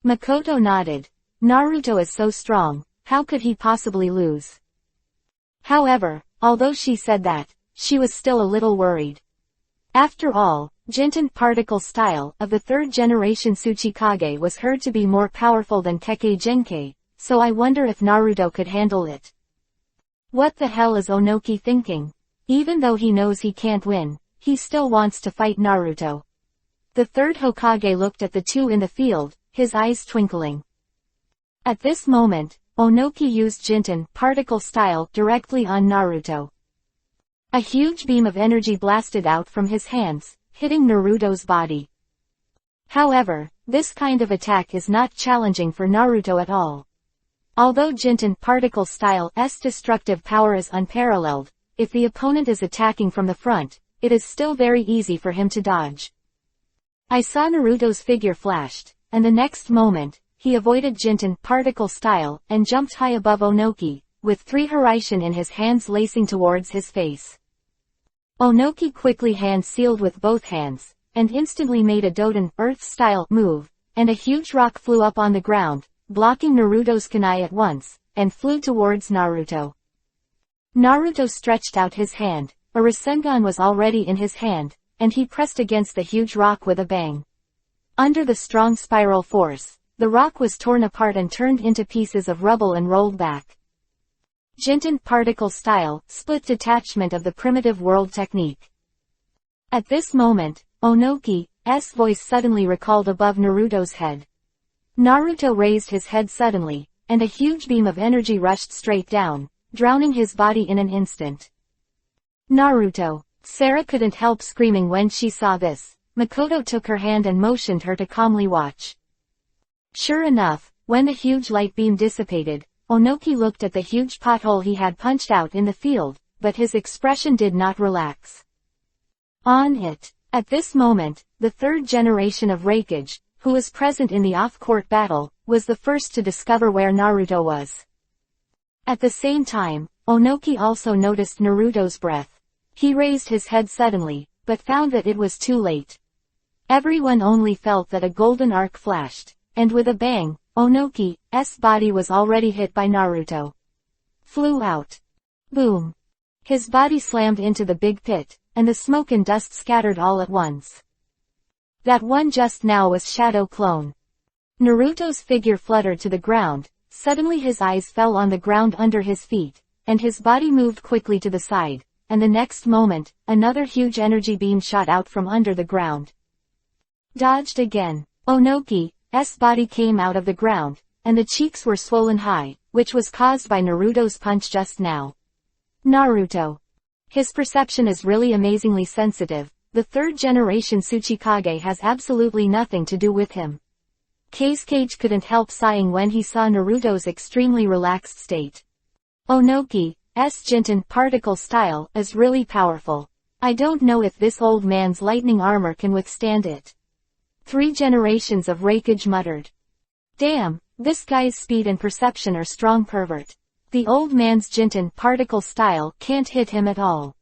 Makoto nodded. Naruto is so strong, how could he possibly lose? However, although she said that, she was still a little worried. After all, Jinten particle style of the 3rd generation Tsuchikage was heard to be more powerful than Kekkei Genkei, so I wonder if Naruto could handle it. What the hell is Onoki thinking? Even though he knows he can't win, he still wants to fight Naruto. The 3rd Hokage looked at the 2 in the field, his eyes twinkling. At this moment, Onoki used Jinten particle style directly on Naruto. A huge beam of energy blasted out from his hands, hitting Naruto's body. However, this kind of attack is not challenging for Naruto at all. Although Jinten particle style's destructive power is unparalleled, if the opponent is attacking from the front, it is still very easy for him to dodge. I saw Naruto's figure flashed, and the next moment, he avoided Jinten particle style and jumped high above Onoki, with 3 Hiraishin in his hands lacing towards his face. Onoki quickly hand-sealed with both hands, and instantly made a Doden Earth-style move, and a huge rock flew up on the ground, blocking Naruto's kunai at once, and flew towards Naruto. Naruto stretched out his hand, a Rasengan was already in his hand, and he pressed against the huge rock with a bang. Under the strong spiral force, the rock was torn apart and turned into pieces of rubble and rolled back. Jinten particle style, split detachment of the primitive world technique. At this moment, Onoki's voice suddenly recalled above Naruto's head. Naruto raised his head suddenly, and a huge beam of energy rushed straight down, drowning his body in an instant. Naruto! Sarah couldn't help screaming when she saw this. Makoto took her hand and motioned her to calmly watch. Sure enough, when the huge light beam dissipated, Onoki looked at the huge pothole he had punched out in the field, but his expression did not relax. On it. At this moment, the 3rd generation of Hokage, who was present in the off-court battle, was the first to discover where Naruto was. At the same time, Onoki also noticed Naruto's breath. He raised his head suddenly, but found that it was too late. Everyone only felt that a golden arc flashed, and with a bang, Onoki's body was already hit by Naruto. Flew out. Boom. His body slammed into the big pit, and the smoke and dust scattered all at once. That one just now was Shadow Clone. Naruto's figure fluttered to the ground, suddenly his eyes fell on the ground under his feet, and his body moved quickly to the side, and the next moment, another huge energy beam shot out from under the ground. Dodged again. Onoki's body came out of the ground, and the cheeks were swollen high, which was caused by Naruto's punch just now. Naruto. His perception is really amazingly sensitive. The third generation Tsuchikage has absolutely nothing to do with him. Kazekage couldn't help sighing when he saw Naruto's extremely relaxed state. Onoki's Jinten particle style is really powerful. I don't know if this old man's lightning armor can withstand it. 3 generations of Raikage muttered. Damn, this guy's speed and perception are strong pervert. The old man's Jinten particle style can't hit him at all.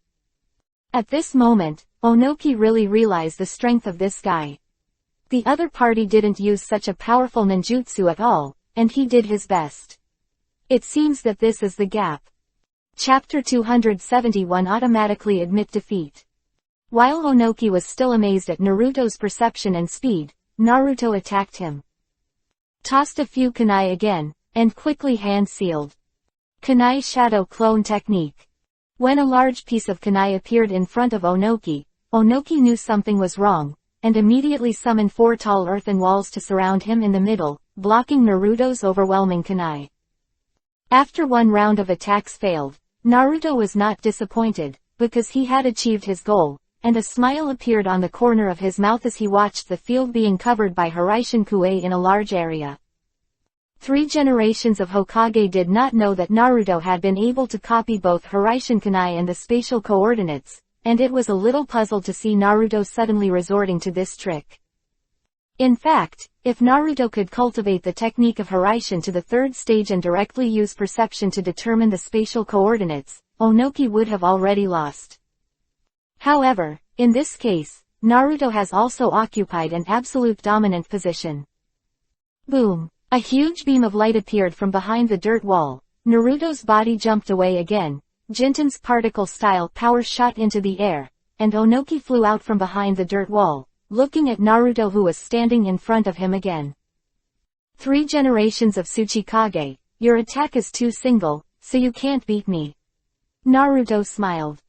At this moment, Onoki really realized the strength of this guy. The other party didn't use such a powerful ninjutsu at all, and he did his best. It seems that this is the gap. Chapter 271 Automatically Admit Defeat. While Onoki was still amazed at Naruto's perception and speed, Naruto attacked him. Tossed a few kunai again, and quickly hand-sealed. Kunai Shadow Clone Technique. When a large piece of kunai appeared in front of Onoki knew something was wrong, and immediately summoned 4 tall earthen walls to surround him in the middle, blocking Naruto's overwhelming kunai. After one round of attacks failed, Naruto was not disappointed, because he had achieved his goal, and a smile appeared on the corner of his mouth as he watched the field being covered by Hiraishin-Kuei in a large area. 3 generations of Hokage did not know that Naruto had been able to copy both Hiraishin kunai and the spatial coordinates, and it was a little puzzled to see Naruto suddenly resorting to this trick. In fact, if Naruto could cultivate the technique of Hiraishin to the 3rd stage and directly use perception to determine the spatial coordinates, Onoki would have already lost. However, in this case, Naruto has also occupied an absolute dominant position. Boom! A huge beam of light appeared from behind the dirt wall. Naruto's body jumped away again. Jinten's particle style power shot into the air, and Onoki flew out from behind the dirt wall, looking at Naruto who was standing in front of him again. 3 generations of Tsuchikage, your attack is too single, so you can't beat me. Naruto smiled.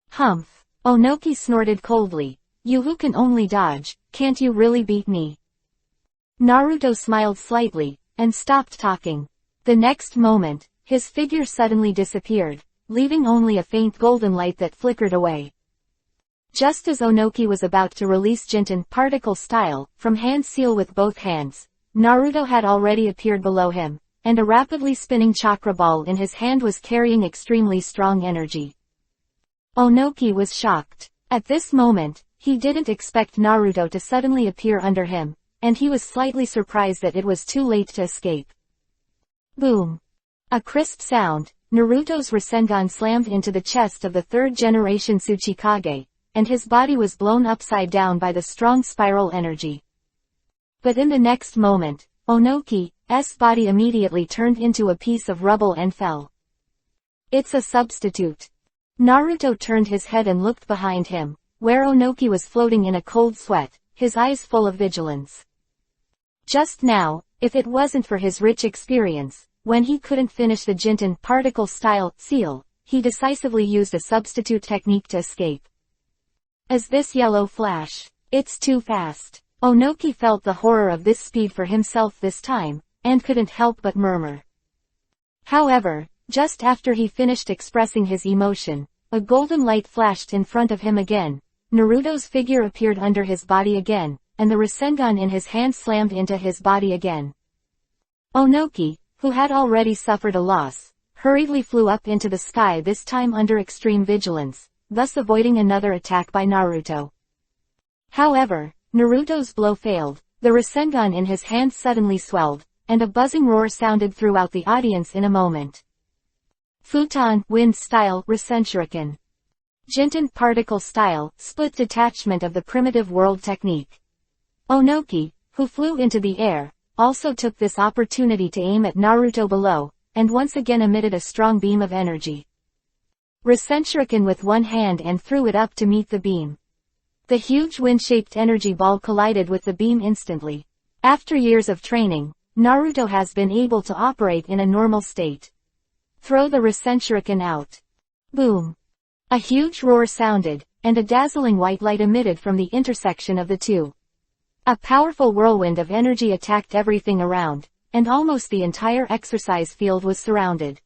Humph. Onoki snorted coldly. You who can only dodge, can't you really beat me? Naruto smiled slightly, and stopped talking. The next moment, his figure suddenly disappeared, leaving only a faint golden light that flickered away. Just as Onoki was about to release Jinten particle style, from hand seal with both hands, Naruto had already appeared below him, and a rapidly spinning chakra ball in his hand was carrying extremely strong energy. Onoki was shocked. At this moment, he didn't expect Naruto to suddenly appear under him, and he was slightly surprised that it was too late to escape. Boom! A crisp sound. Naruto's Rasengan slammed into the chest of the 3rd generation Tsuchikage, and his body was blown upside down by the strong spiral energy. But in the next moment, Onoki's body immediately turned into a piece of rubble and fell. It's a substitute. Naruto turned his head and looked behind him, where Onoki was floating in a cold sweat, his eyes full of vigilance. Just now, if it wasn't for his rich experience, when he couldn't finish the Jinten particle style seal, he decisively used a substitute technique to escape. As this yellow flash, it's too fast. Onoki felt the horror of this speed for himself this time, and couldn't help but murmur. However, just after he finished expressing his emotion, a golden light flashed in front of him again. Naruto's figure appeared under his body again, and the Rasengan in his hand slammed into his body again. Onoki, who had already suffered a loss, hurriedly flew up into the sky, this time under extreme vigilance, thus avoiding another attack by Naruto. However, Naruto's blow failed. The Rasengan in his hand suddenly swelled, and a buzzing roar sounded throughout the audience in a moment. Futon, wind style, Rasenshuriken. Jinten particle style, split detachment of the primitive world technique. Onoki, who flew into the air, also took this opportunity to aim at Naruto below, and once again emitted a strong beam of energy. Rasenshuriken with one hand and threw it up to meet the beam. The huge wind-shaped energy ball collided with the beam instantly. After years of training, Naruto has been able to operate in a normal state. Throw the Rasenshuriken out. Boom. A huge roar sounded, and a dazzling white light emitted from the intersection of the two. A powerful whirlwind of energy attacked everything around, and almost the entire exercise field was surrounded.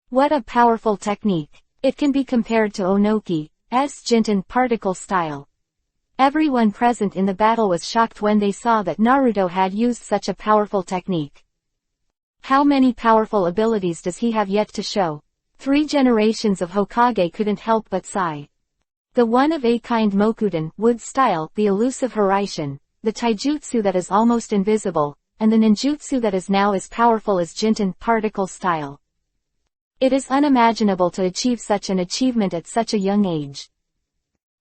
What a powerful technique! It can be compared to Onoki's Jinten particle style. Everyone present in the battle was shocked when they saw that Naruto had used such a powerful technique. How many powerful abilities does he have yet to show? 3 generations of Hokage couldn't help but sigh. The one of a kind Mokuden, wood style, the elusive Hiraishin, the taijutsu that is almost invisible, and the ninjutsu that is now as powerful as Jinten particle style. It is unimaginable to achieve such an achievement at such a young age.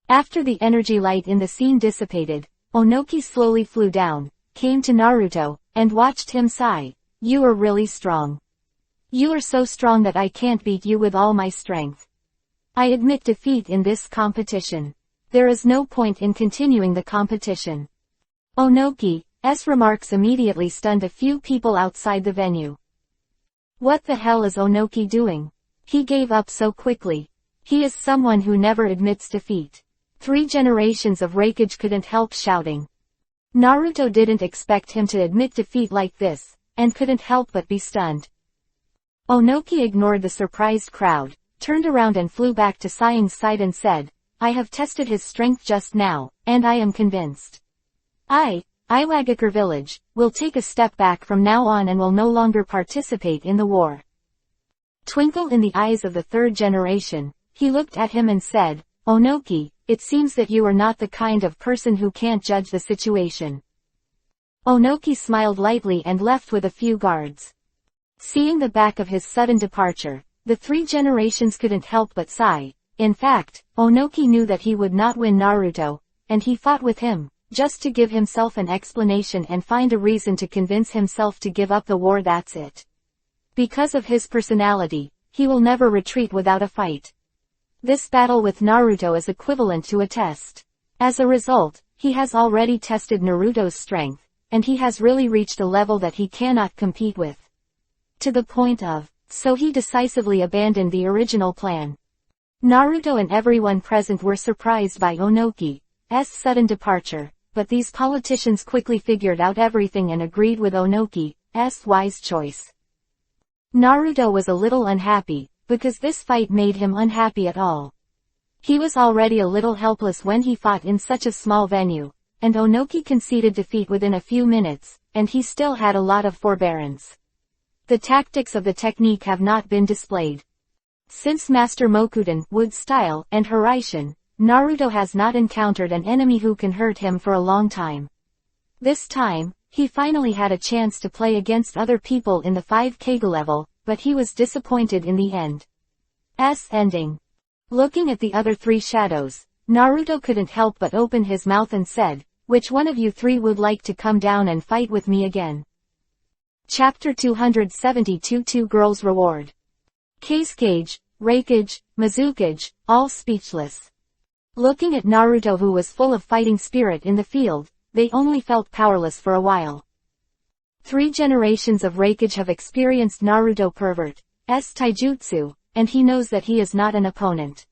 After the energy light in the scene dissipated, Onoki slowly flew down, came to Naruto, and watched him sigh. You are really strong. You are so strong that I can't beat you with all my strength. I admit defeat in this competition. There is no point in continuing the competition. Onoki's remarks immediately stunned a few people outside the venue. What the hell is Onoki doing? He gave up so quickly. He is someone who never admits defeat. 3 generations of Hokage couldn't help shouting. Naruto didn't expect him to admit defeat like this, and couldn't help but be stunned. Onoki ignored the surprised crowd, turned around and flew back to Saiing's side and said, I have tested his strength just now, and I am convinced. Iwagakure village, will take a step back from now on and will no longer participate in the war. Twinkle in the eyes of the 3rd generation, he looked at him and said, Onoki, it seems that you are not the kind of person who can't judge the situation. Onoki smiled lightly and left with a few guards. Seeing the back of his sudden departure, the 3 generations couldn't help but sigh. In fact, Onoki knew that he would not win Naruto, and he fought with him, just to give himself an explanation and find a reason to convince himself to give up the war. That's it. Because of his personality, he will never retreat without a fight. This battle with Naruto is equivalent to a test. As a result, he has already tested Naruto's strength, and he has really reached a level that he cannot compete with. To the point of, so he decisively abandoned the original plan. Naruto and everyone present were surprised by Onoki's sudden departure, but these politicians quickly figured out everything and agreed with Onoki's wise choice. Naruto was a little unhappy, because this fight made him unhappy at all. He was already a little helpless when he fought in such a small venue, and Onoki conceded defeat within a few minutes, and he still had a lot of forbearance. The tactics of the technique have not been displayed. Since Master Mokuden, wood style, and Hiraishin, Naruto has not encountered an enemy who can hurt him for a long time. This time, he finally had a chance to play against other people in the 5 Kage level, but he was disappointed in the end. Ending. Looking at the other 3 shadows, Naruto couldn't help but open his mouth and said, which one of you 3 would like to come down and fight with me again? Chapter 272 2 Girls' Reward. Kage, Hokage, Mizukage, all speechless. Looking at Naruto, who was full of fighting spirit in the field, they only felt powerless for a while. 3 generations of Hokage have experienced Naruto pervert's taijutsu, and he knows that he is not an opponent.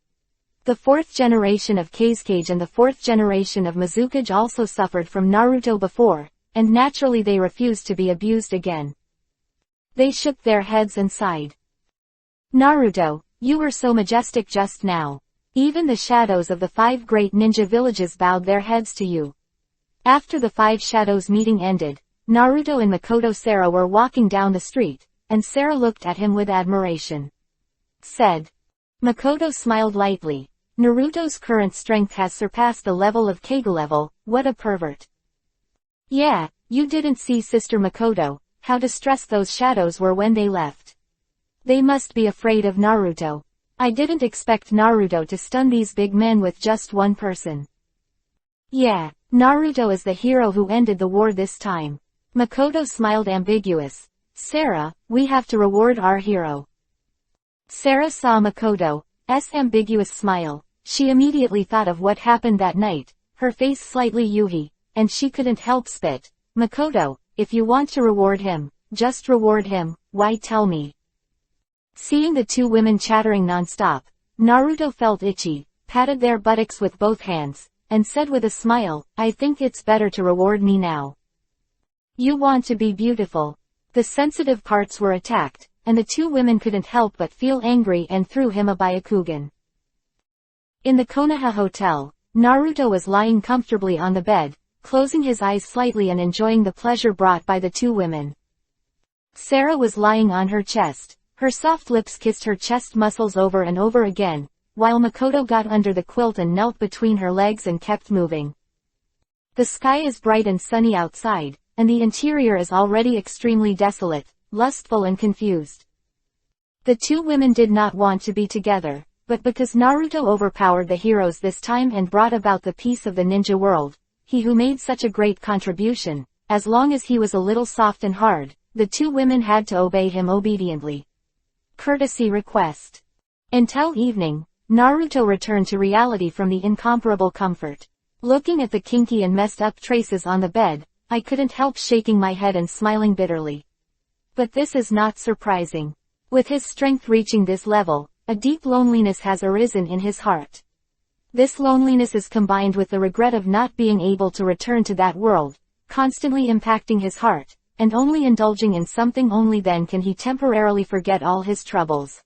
The 4th generation of Kage and the 4th generation of Mizukage also suffered from Naruto before, and naturally they refused to be abused again. They shook their heads and sighed. Naruto, you were so majestic just now. Even the shadows of the 5 great ninja villages bowed their heads to you. After the 5 shadows meeting ended, Naruto and Makoto Sarah were walking down the street, and Sarah looked at him with admiration. Said. Makoto smiled lightly. Naruto's current strength has surpassed the level of Kage level, what a pervert. Yeah, you didn't see Sister Makoto, how distressed those shadows were when they left. They must be afraid of Naruto. I didn't expect Naruto to stun these big men with just one person. Yeah, Naruto is the hero who ended the war this time. Makoto smiled ambiguous. Sarah, we have to reward our hero. Sarah saw Makoto's ambiguous smile. She immediately thought of what happened that night, her face slightly yuhi, and she couldn't help spit. Makoto, if you want to reward him, just reward him, why tell me? Seeing the two women chattering non-stop, Naruto felt itchy, patted their buttocks with both hands, and said with a smile, I think it's better to reward me now. You want to be beautiful. The sensitive parts were attacked, and the two women couldn't help but feel angry and threw him a Byakugan. In the Konoha hotel, Naruto was lying comfortably on the bed, closing his eyes slightly and enjoying the pleasure brought by the two women. Sarah was lying on her chest. Her soft lips kissed her chest muscles over and over again, while Makoto got under the quilt and knelt between her legs and kept moving. The sky is bright and sunny outside, and the interior is already extremely desolate, lustful and confused. The two women did not want to be together, but because Naruto overpowered the heroes this time and brought about the peace of the ninja world, he who made such a great contribution, as long as he was a little soft and hard, the two women had to obey him obediently. Courtesy request. Until evening, Naruto returned to reality from the incomparable comfort. Looking at the kinky and messed up traces on the bed, I couldn't help shaking my head and smiling bitterly. But this is not surprising. With his strength reaching this level, a deep loneliness has arisen in his heart. This loneliness is combined with the regret of not being able to return to that world, constantly impacting his heart, and only indulging in something only then can he temporarily forget all his troubles.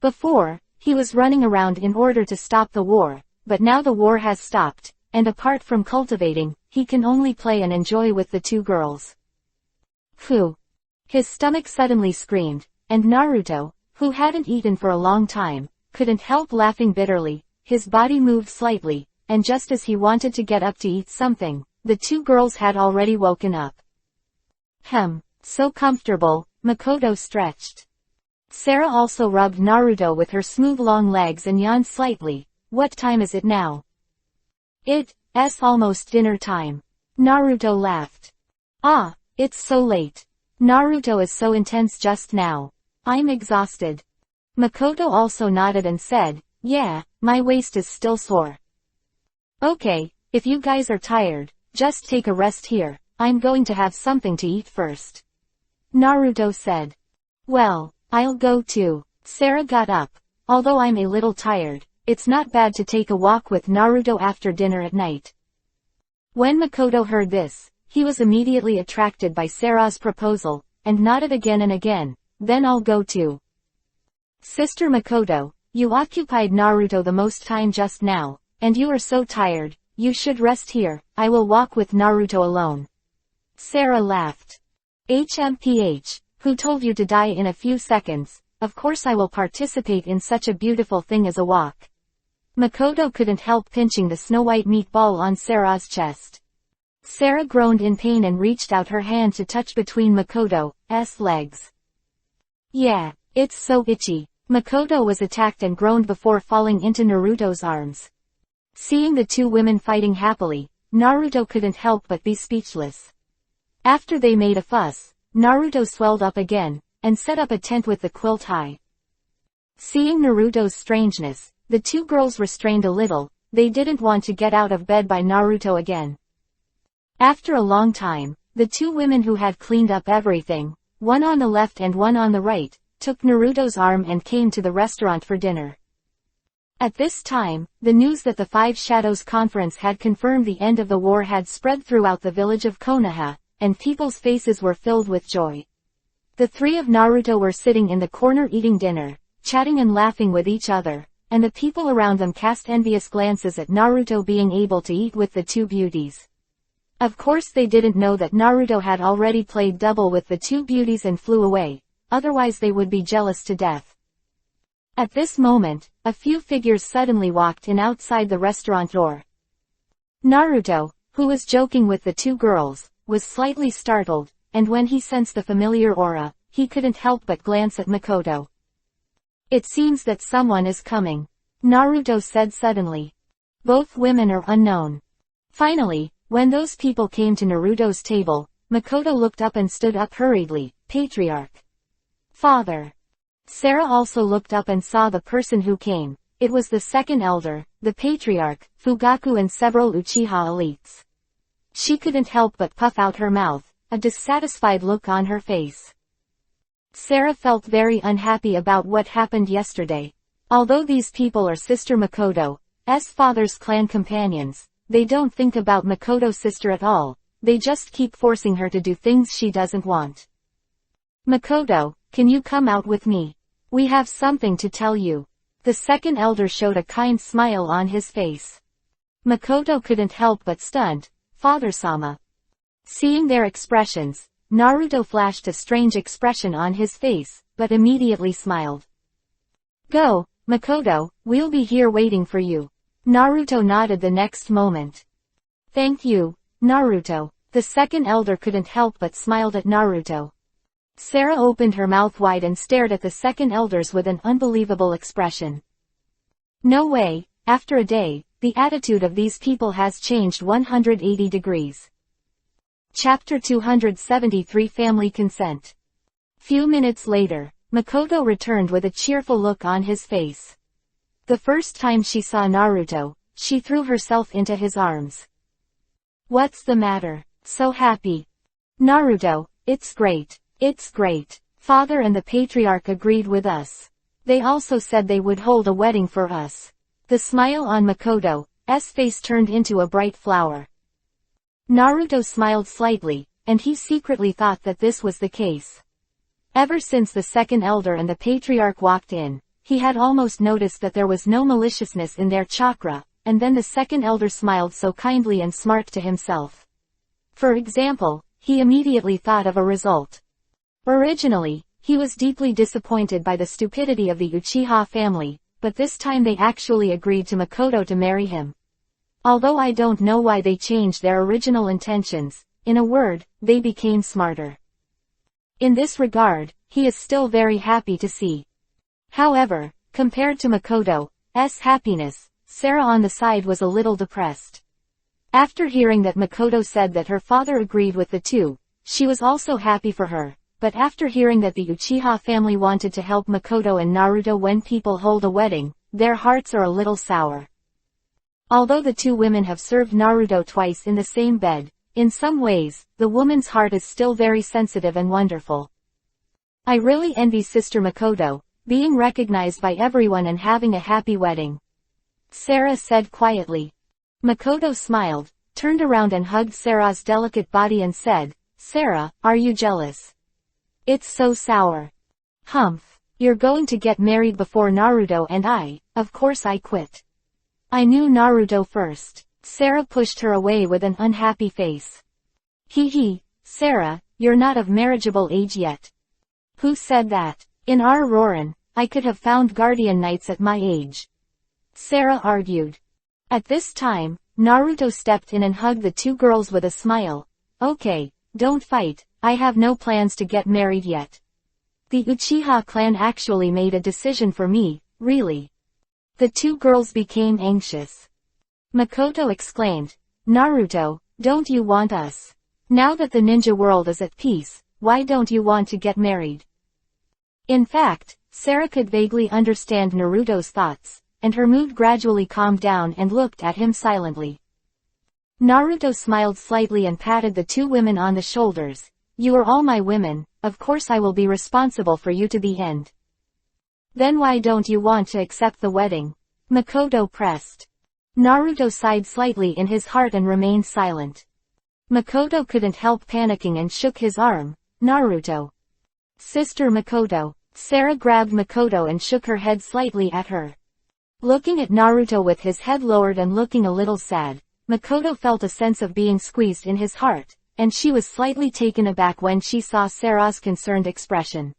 Before, he was running around in order to stop the war, but now the war has stopped, and apart from cultivating, he can only play and enjoy with the two girls. Phew! His stomach suddenly screamed, and Naruto, who hadn't eaten for a long time, couldn't help laughing bitterly. His body moved slightly, and just as he wanted to get up to eat something, the two girls had already woken up. So comfortable, Makoto stretched. Sarah also rubbed Naruto with her smooth long legs and yawned slightly. What time is it now? It's almost dinner time. Naruto laughed. Ah, it's so late. Naruto is so intense just now. I'm exhausted. Makoto also nodded and said, yeah, my waist is still sore. Okay, if you guys are tired, just take a rest here. I'm going to have something to eat first. Naruto said. Well, I'll go too. Sarah got up. Although I'm a little tired, it's not bad to take a walk with Naruto after dinner at night. When Makoto heard this, he was immediately attracted by Sarah's proposal, and nodded again and again. Then I'll go too. Sister Makoto, you occupied Naruto the most time just now, and you are so tired, you should rest here. I will walk with Naruto alone. Sarah laughed. HMPH, who told you to die in a few seconds? Of course I will participate in such a beautiful thing as a walk. Makoto couldn't help pinching the snow-white meatball on Sarah's chest. Sarah groaned in pain and reached out her hand to touch between Makoto's legs. Yeah, it's so itchy. Makoto was attacked and groaned before falling into Naruto's arms. Seeing the two women fighting happily, Naruto couldn't help but be speechless. After they made a fuss, Naruto swelled up again, and set up a tent with the quilt high. Seeing Naruto's strangeness, the two girls restrained a little. They didn't want to get out of bed by Naruto again. After a long time, the two women who had cleaned up everything, one on the left and one on the right, took Naruto's arm and came to the restaurant for dinner. At this time, the news that the Five Shadows Conference had confirmed the end of the war had spread throughout the village of Konoha, and people's faces were filled with joy. The three of Naruto were sitting in the corner eating dinner, chatting and laughing with each other, and the people around them cast envious glances at Naruto being able to eat with the two beauties. Of course they didn't know that Naruto had already played double with the two beauties and flew away, otherwise they would be jealous to death. At this moment, a few figures suddenly walked in outside the restaurant door. Naruto, who was joking with the two girls, was slightly startled, and when he sensed the familiar aura, he couldn't help but glance at Makoto. It seems that someone is coming, Naruto said suddenly. Both women are unknown. Finally, when those people came to Naruto's table, Makoto looked up and stood up hurriedly. Patriarch. Father. Sarah also looked up and saw the person who came. It was the second elder, the patriarch, Fugaku, and several Uchiha elites. She couldn't help but puff out her mouth, a dissatisfied look on her face. Sarah felt very unhappy about what happened yesterday. Although these people are Sister Makoto's father's clan companions, they don't think about Makoto's sister at all. They just keep forcing her to do things she doesn't want. Makoto, can you come out with me? We have something to tell you. The second elder showed a kind smile on his face. Makoto couldn't help but stunned. Father-sama. Seeing their expressions, Naruto flashed a strange expression on his face, but immediately smiled. Go, Makoto, we'll be here waiting for you. Naruto nodded the next moment. Thank you, Naruto. The second elder couldn't help but smiled at Naruto. Sarah opened her mouth wide and stared at the second elders with an unbelievable expression. No way, after a day, the attitude of these people has changed 180 degrees. Chapter 273 Family Consent. Few minutes later, Makoto returned with a cheerful look on his face. The first time she saw Naruto, she threw herself into his arms. What's the matter? So happy. Naruto, it's great. It's great. Father and the patriarch agreed with us. They also said they would hold a wedding for us. The smile on Makoto's face turned into a bright flower. Naruto smiled slightly, and he secretly thought that this was the case. Ever since the second elder and the patriarch walked in, he had almost noticed that there was no maliciousness in their chakra, and then the second elder smiled so kindly and smart to himself. For example, he immediately thought of a result. Originally, he was deeply disappointed by the stupidity of the Uchiha family, but this time they actually agreed to Makoto to marry him. Although I don't know why they changed their original intentions, in a word, they became smarter. In this regard, he is still very happy to see. However, compared to Makoto's happiness, Sarah on the side was a little depressed. After hearing that Makoto said that her father agreed with the two, she was also happy for her. But after hearing that the Uchiha family wanted to help Makoto and Naruto when people hold a wedding, their hearts are a little sour. Although the two women have served Naruto twice in the same bed, in some ways, the woman's heart is still very sensitive and wonderful. I really envy Sister Makoto, being recognized by everyone and having a happy wedding. Sarah said quietly. Makoto smiled, turned around and hugged Sarah's delicate body and said, Sarah, are you jealous? It's so sour. Humph. You're going to get married before Naruto and I, of course I quit. I knew Naruto first. Sarah pushed her away with an unhappy face. Hee, Sarah, you're not of marriageable age yet. Who said that? In our Roran, I could have found guardian knights at my age. Sarah argued. At this time, Naruto stepped in and hugged the two girls with a smile. Okay, don't fight. I have no plans to get married yet. The Uchiha clan actually made a decision for me, really. The two girls became anxious. Makoto exclaimed, Naruto, don't you want us? Now that the ninja world is at peace, why don't you want to get married? In fact, Sarah could vaguely understand Naruto's thoughts, and her mood gradually calmed down and looked at him silently. Naruto smiled slightly and patted the two women on the shoulders. You are all my women, of course I will be responsible for you to the end. Then why don't you want to accept the wedding? Makoto pressed. Naruto sighed slightly in his heart and remained silent. Makoto couldn't help panicking and shook his arm. Naruto. Sister Makoto. Sarah grabbed Makoto and shook her head slightly at her. Looking at Naruto with his head lowered and looking a little sad, Makoto felt a sense of being squeezed in his heart, and she was slightly taken aback when she saw Sarah's concerned expression.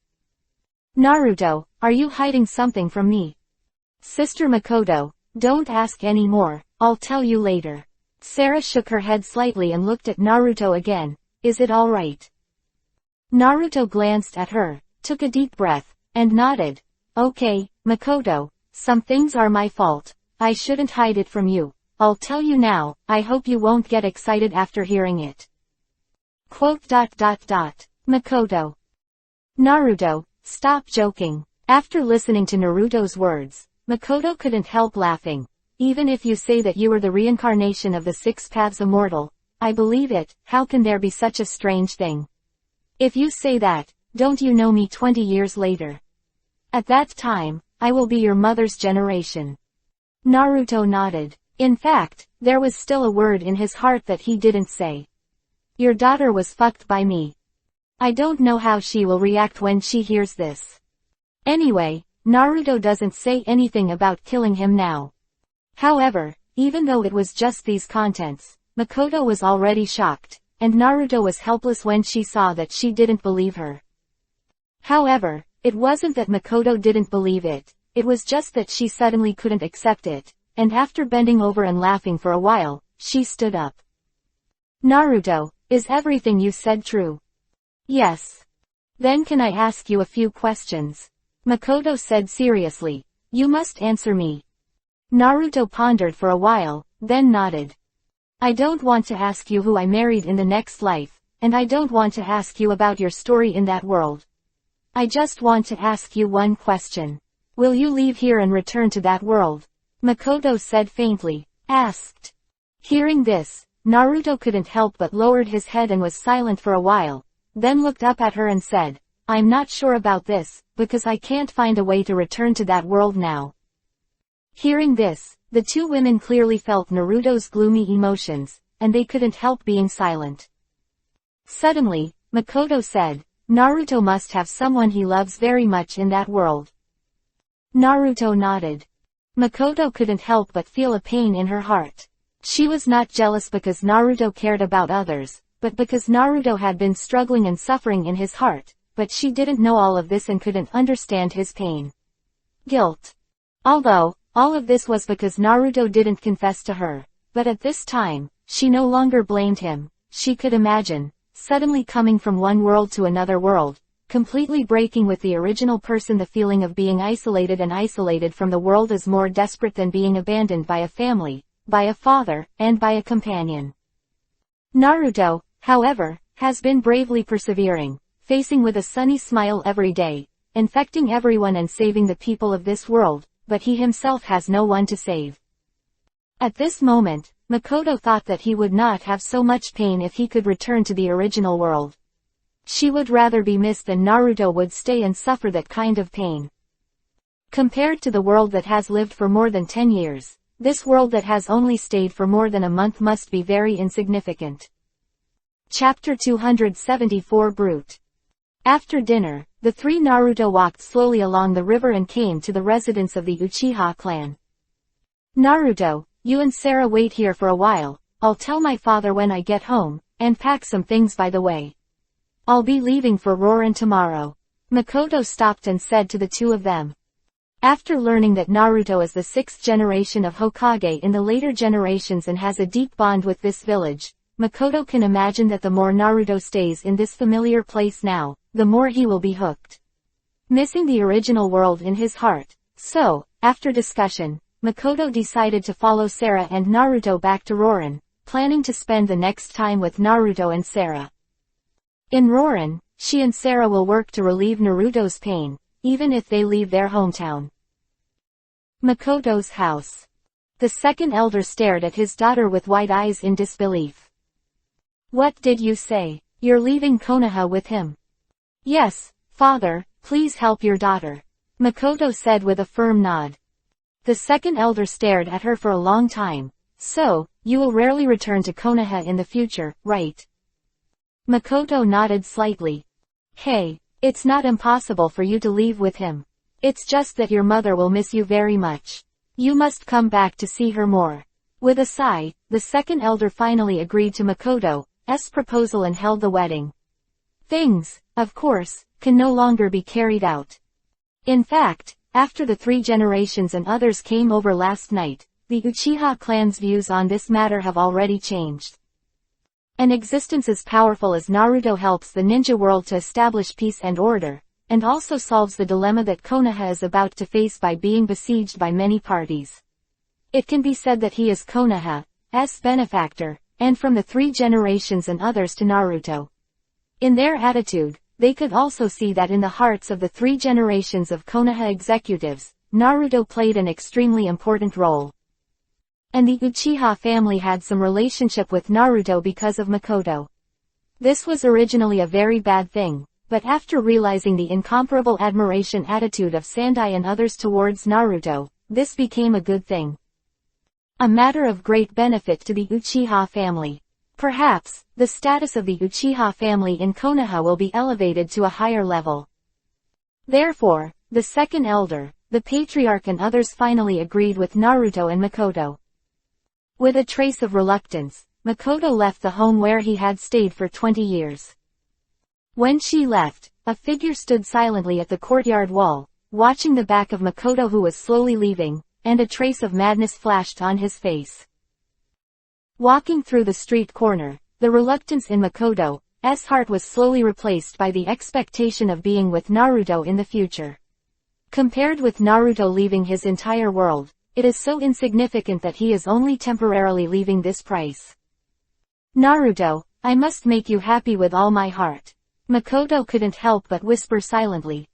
Naruto, are you hiding something from me? Sister Makoto, don't ask any more, I'll tell you later. Sarah shook her head slightly and looked at Naruto again. Is it alright? Naruto glanced at her, took a deep breath, and nodded. Okay, Makoto, some things are my fault. I shouldn't hide it from you. I'll tell you now, I hope you won't get excited after hearing it. Makoto. Naruto, stop joking. After listening to Naruto's words, Makoto couldn't help laughing. Even if you say that you were the reincarnation of the Six Paths Immortal, I believe it. How can there be such a strange thing? If you say that, don't you know me 20 years later? At that time, I will be your mother's generation. Naruto nodded. In fact, there was still a word in his heart that he didn't say. Your daughter was fucked by me. I don't know how she will react when she hears this. Anyway, Naruto doesn't say anything about killing him now. However, even though it was just these contents, Makoto was already shocked, and Naruto was helpless when she saw that she didn't believe her. However, it wasn't that Makoto didn't believe it, it was just that she suddenly couldn't accept it, and after bending over and laughing for a while, she stood up. Naruto, is everything you said true? Yes. Then can I ask you a few questions? Makoto said seriously. You must answer me. Naruto pondered for a while, then nodded. I don't want to ask you who I married in the next life, and I don't want to ask you about your story in that world. I just want to ask you one question. Will you leave here and return to that world? Makoto said faintly. Asked. Hearing this, Naruto couldn't help but lowered his head and was silent for a while, then looked up at her and said, I'm not sure about this, because I can't find a way to return to that world now. Hearing this, the two women clearly felt Naruto's gloomy emotions, and they couldn't help being silent. Suddenly, Makoto said, Naruto must have someone he loves very much in that world. Naruto nodded. Makoto couldn't help but feel a pain in her heart. She was not jealous because Naruto cared about others, but because Naruto had been struggling and suffering in his heart, but she didn't know all of this and couldn't understand his pain. Guilt. Although, all of this was because Naruto didn't confess to her, but at this time, she no longer blamed him. She could imagine, suddenly coming from one world to another world, completely breaking with the original person. The feeling of being isolated from the world is more desperate than being abandoned by a family, by a father, and by a companion. Naruto, however, has been bravely persevering, facing with a sunny smile every day, infecting everyone and saving the people of this world, but he himself has no one to save. At this moment, Makoto thought that he would not have so much pain if he could return to the original world. She would rather be missed than Naruto would stay and suffer that kind of pain. Compared to the world that has lived for more than 10 years, this world that has only stayed for more than a month must be very insignificant. Chapter 274 Brute. After dinner, the three Naruto walked slowly along the river and came to the residence of the Uchiha clan. Naruto, you and Sarah wait here for a while. I'll tell my father when I get home, and pack some things by the way. I'll be leaving for Rorin tomorrow. Makoto stopped and said to the two of them. After learning that Naruto is the 6th generation of Hokage in the later generations and has a deep bond with this village, Makoto can imagine that the more Naruto stays in this familiar place now, the more he will be hooked. Missing the original world in his heart. So, after discussion, Makoto decided to follow Sarah and Naruto back to Rorin, planning to spend the next time with Naruto and Sarah. In Rorin, she and Sarah will work to relieve Naruto's pain, even if they leave their hometown. Makoto's house. The second elder stared at his daughter with wide eyes in disbelief. What did you say? You're leaving Konoha with him? Yes, father, please help your daughter. Makoto said with a firm nod. The second elder stared at her for a long time. So, you will rarely return to Konoha in the future, right? Makoto nodded slightly. Hey, it's not impossible for you to leave with him. It's just that your mother will miss you very much. You must come back to see her more. With a sigh, the second elder finally agreed to Makoto's proposal and held the wedding. Things, of course, can no longer be carried out. In fact, after the 3 generations and others came over last night, the Uchiha clan's views on this matter have already changed. An existence as powerful as Naruto helps the ninja world to establish peace and order, and also solves the dilemma that Konoha is about to face by being besieged by many parties. It can be said that he is Konoha's benefactor, and from the 3 generations and others to Naruto. In their attitude, they could also see that in the hearts of the 3 generations of Konoha executives, Naruto played an extremely important role. And the Uchiha family had some relationship with Naruto because of Makoto. This was originally a very bad thing, but after realizing the incomparable admiration attitude of Sandai and others towards Naruto, this became a good thing. A matter of great benefit to the Uchiha family. Perhaps, the status of the Uchiha family in Konoha will be elevated to a higher level. Therefore, the second elder, the patriarch and others finally agreed with Naruto and Makoto. With a trace of reluctance, Makoto left the home where he had stayed for 20 years. When she left, a figure stood silently at the courtyard wall, watching the back of Makoto who was slowly leaving, and a trace of madness flashed on his face. Walking through the street corner, the reluctance in Makoto's heart was slowly replaced by the expectation of being with Naruto in the future. Compared with Naruto leaving his entire world, it is so insignificant that he is only temporarily leaving this price. Naruto, I must make you happy with all my heart. Makoto couldn't help but whisper silently.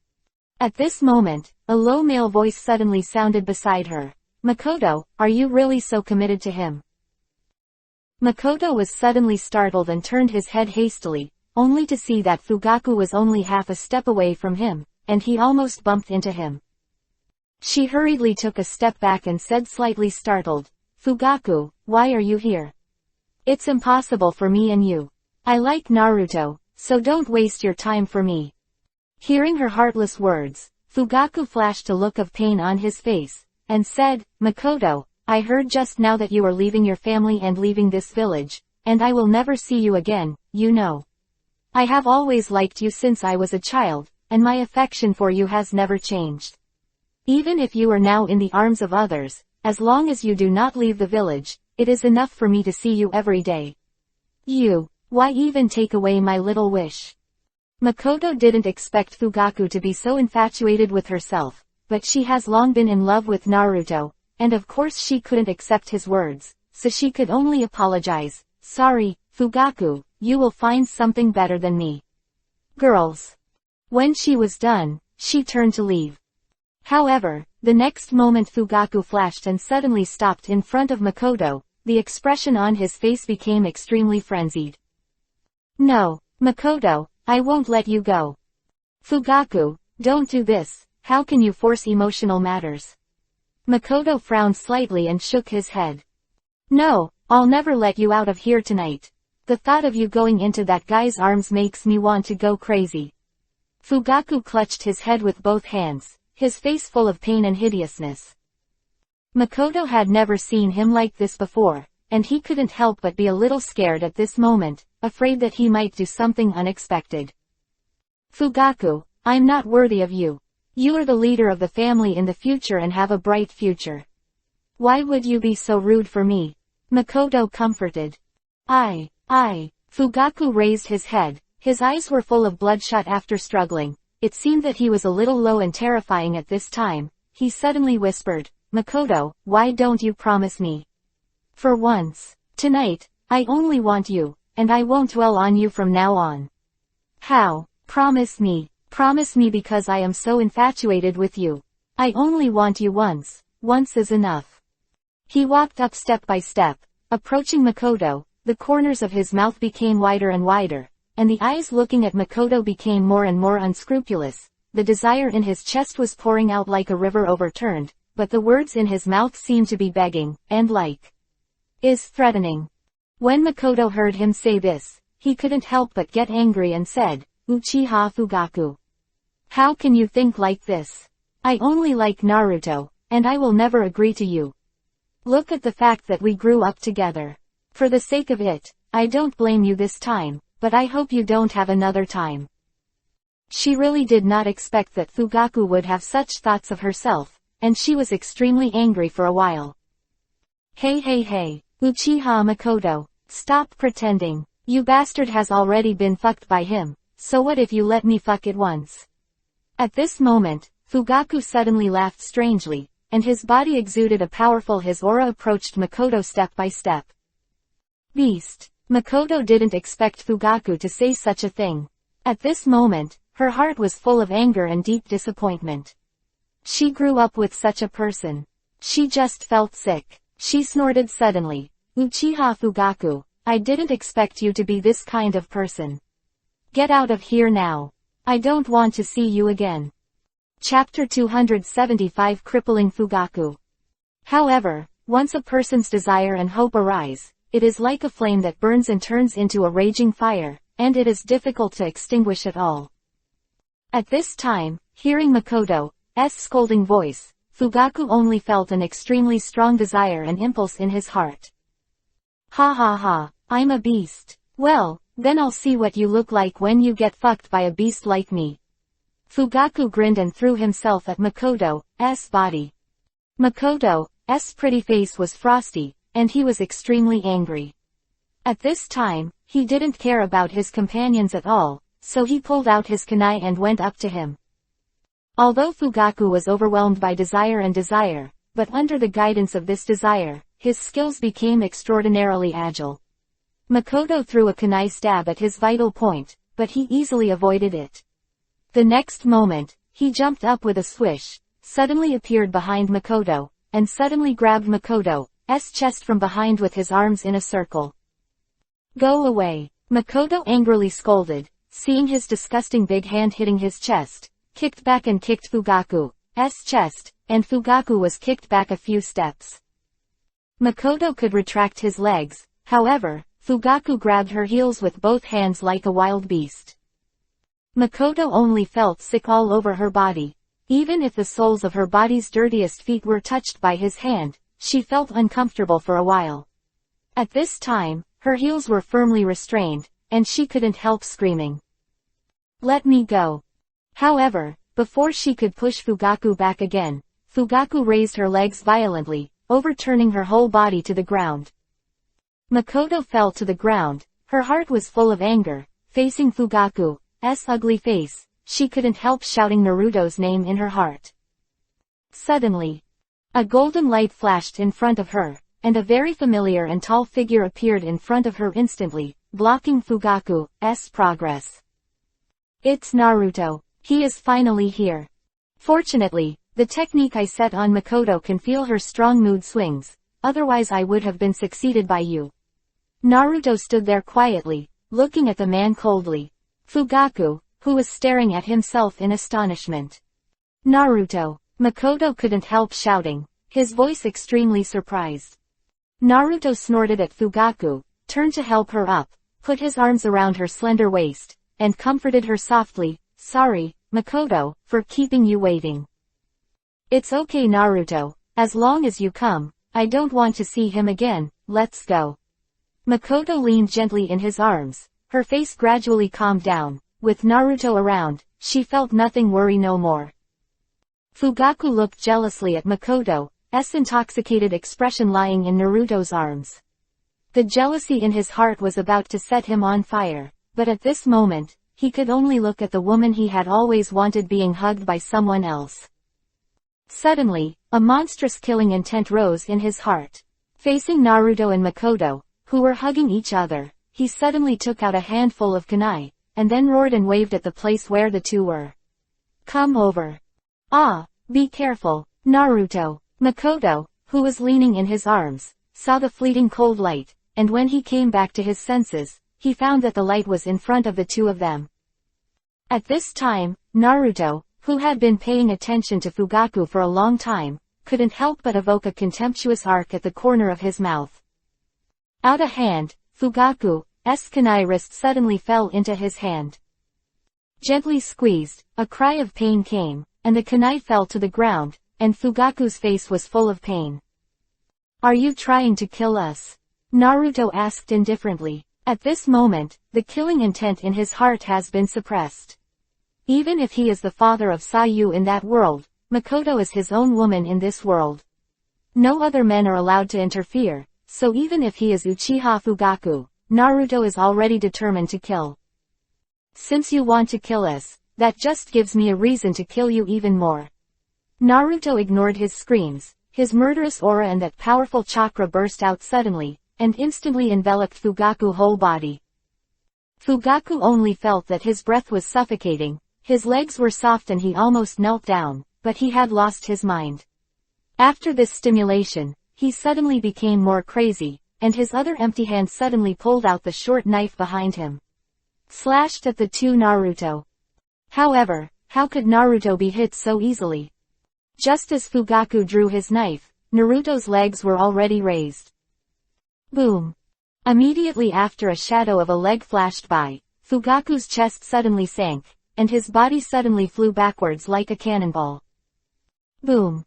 At this moment, a low male voice suddenly sounded beside her. Makoto, are you really so committed to him? Makoto was suddenly startled and turned his head hastily, only to see that Fugaku was only half a step away from him, and he almost bumped into him. She hurriedly took a step back and said slightly startled, Fugaku, why are you here? It's impossible for me and you. I like Naruto, so don't waste your time for me. Hearing her heartless words, Fugaku flashed a look of pain on his face, and said, Makoto, I heard just now that you are leaving your family and leaving this village, and I will never see you again, you know. I have always liked you since I was a child, and my affection for you has never changed. Even if you are now in the arms of others, as long as you do not leave the village, it is enough for me to see you every day. Why even take away my little wish? Makoto didn't expect Fugaku to be so infatuated with herself, but she has long been in love with Naruto, and of course she couldn't accept his words, so she could only apologize. Sorry, Fugaku, you will find something better than me. Girls. When she was done, she turned to leave. However, the next moment Fugaku flashed and suddenly stopped in front of Makoto. The expression on his face became extremely frenzied. No, Makoto, I won't let you go. Fugaku, don't do this, how can you force emotional matters? Makoto frowned slightly and shook his head. No, I'll never let you out of here tonight. The thought of you going into that guy's arms makes me want to go crazy. Fugaku clutched his head with both hands, his face full of pain and hideousness. Makoto had never seen him like this before, and he couldn't help but be a little scared at this moment, afraid that he might do something unexpected. Fugaku, I'm not worthy of you. You are the leader of the family in the future and have a bright future. Why would you be so rude for me? Makoto comforted. Fugaku raised his head, his eyes were full of bloodshot after struggling. It seemed that he was a little low and terrifying at this time. He suddenly whispered, Makoto, why don't you promise me? For once, tonight, I only want you, and I won't dwell on you from now on. How? Promise me because I am so infatuated with you. I only want you once is enough. He walked up step by step, approaching Makoto. The corners of his mouth became wider and wider, and the eyes looking at Makoto became more and more unscrupulous. The desire in his chest was pouring out like a river overturned, but the words in his mouth seemed to be begging, and is threatening. When Makoto heard him say this, he couldn't help but get angry and said, Uchiha Fugaku. How can you think like this? I only like Naruto, and I will never agree to you. Look at the fact that we grew up together. For the sake of it, I don't blame you this time, but I hope you don't have another time. She really did not expect that Fugaku would have such thoughts of herself, and she was extremely angry for a while. Hey, Uchiha Makoto, stop pretending. You bastard has already been fucked by him, so what if you let me fuck it once? At this moment, Fugaku suddenly laughed strangely, and his body exuded a powerful his aura approached Makoto step by step. Beast. Makoto didn't expect Fugaku to say such a thing. At this moment, her heart was full of anger and deep disappointment. She grew up with such a person. She just felt sick. She snorted suddenly. Uchiha Fugaku, I didn't expect you to be this kind of person. Get out of here now. I don't want to see you again. Chapter 275 Crippling Fugaku. However, once a person's desire and hope arise, it is like a flame that burns and turns into a raging fire, and it is difficult to extinguish it all. At this time, hearing Makoto's scolding voice, Fugaku only felt an extremely strong desire and impulse in his heart. Ha ha ha, I'm a beast. Well, then I'll see what you look like when you get fucked by a beast like me. Fugaku grinned and threw himself at Makoto's body. Makoto's pretty face was frosty, and he was extremely angry. At this time, he didn't care about his companions at all, so he pulled out his kunai and went up to him. Although Fugaku was overwhelmed by desire, but under the guidance of this desire, his skills became extraordinarily agile. Makoto threw a kunai stab at his vital point, but he easily avoided it. The next moment, he jumped up with a swish, suddenly appeared behind Makoto, and suddenly grabbed Makoto's chest from behind with his arms in a circle. Go away. Makoto angrily scolded, seeing his disgusting big hand hitting his chest, kicked back and kicked Fugaku's chest, and Fugaku was kicked back a few steps. Makoto could retract his legs, however, Fugaku grabbed her heels with both hands like a wild beast. Makoto only felt sick all over her body. Even if the soles of her body's dirtiest feet were touched by his hand, she felt uncomfortable for a while. At this time, her heels were firmly restrained, and she couldn't help screaming. Let me go. However, before she could push Fugaku back again, Fugaku raised her legs violently, overturning her whole body to the ground. Makoto fell to the ground, her heart was full of anger, facing Fugaku's ugly face, she couldn't help shouting Naruto's name in her heart. Suddenly, a golden light flashed in front of her, and a very familiar and tall figure appeared in front of her instantly, blocking Fugaku's progress. It's Naruto. He is finally here. Fortunately, the technique I set on Makoto can feel her strong mood swings, otherwise I would have been succeeded by you. Naruto stood there quietly, looking at the man coldly. Fugaku, who was staring at himself in astonishment. Naruto. Makoto couldn't help shouting, his voice extremely surprised. Naruto snorted at Fugaku, turned to help her up, put his arms around her slender waist, and comforted her softly. Sorry, Makoto, for keeping you waiting. It's okay Naruto, as long as you come, I don't want to see him again, let's go. Makoto leaned gently in his arms, her face gradually calmed down, with Naruto around, she felt nothing worry no more. Fugaku looked jealously at Makoto's intoxicated expression lying in Naruto's arms. The jealousy in his heart was about to set him on fire, but at this moment, he could only look at the woman he had always wanted being hugged by someone else. Suddenly, a monstrous killing intent rose in his heart. Facing Naruto and Makoto, who were hugging each other, he suddenly took out a handful of kunai, and then roared and waved at the place where the two were. Come over. Ah, be careful, Naruto. Makoto, who was leaning in his arms, saw the fleeting cold light, and when he came back to his senses, he found that the light was in front of the two of them. At this time, Naruto, who had been paying attention to Fugaku for a long time, couldn't help but evoke a contemptuous arc at the corner of his mouth. Out of hand, Fugaku's kunai wrist suddenly fell into his hand. Gently squeezed, a cry of pain came, and the kunai fell to the ground, and Fugaku's face was full of pain. Are you trying to kill us? Naruto asked indifferently. At this moment, the killing intent in his heart has been suppressed. Even if he is the father of Sayu in that world, Makoto is his own woman in this world. No other men are allowed to interfere, so even if he is Uchiha Fugaku, Naruto is already determined to kill. Since you want to kill us, that just gives me a reason to kill you even more. Naruto ignored his screams. His murderous aura and that powerful chakra burst out suddenly, and instantly enveloped Fugaku's whole body. Fugaku only felt that his breath was suffocating, his legs were soft and he almost knelt down, but he had lost his mind. After this stimulation, he suddenly became more crazy, and his other empty hand suddenly pulled out the short knife behind him. Slashed at the two Naruto. However, how could Naruto be hit so easily? Just as Fugaku drew his knife, Naruto's legs were already raised. Boom! Immediately after a shadow of a leg flashed by, Fugaku's chest suddenly sank, and his body suddenly flew backwards like a cannonball. Boom!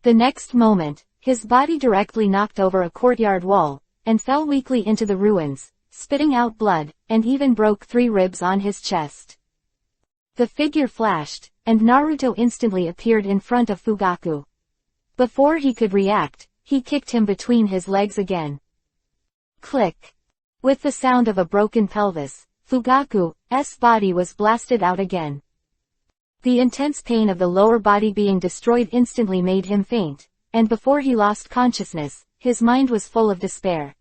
The next moment, his body directly knocked over a courtyard wall, and fell weakly into the ruins, spitting out blood, and even broke 3 ribs on his chest. The figure flashed, and Naruto instantly appeared in front of Fugaku. Before he could react, he kicked him between his legs again. Click! With the sound of a broken pelvis, Fugaku's body was blasted out again. The intense pain of the lower body being destroyed instantly made him faint, and before he lost consciousness, his mind was full of despair.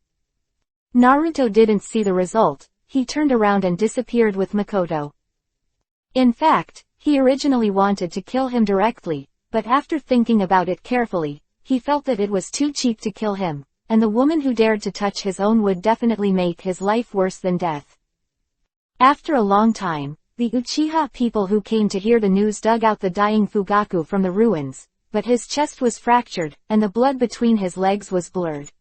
Naruto didn't see the result, he turned around and disappeared with Makoto. In fact, he originally wanted to kill him directly, but after thinking about it carefully, he felt that it was too cheap to kill him, and the woman who dared to touch his own would definitely make his life worse than death. After a long time, the Uchiha people who came to hear the news dug out the dying Fugaku from the ruins, but his chest was fractured, and the blood between his legs was blurred.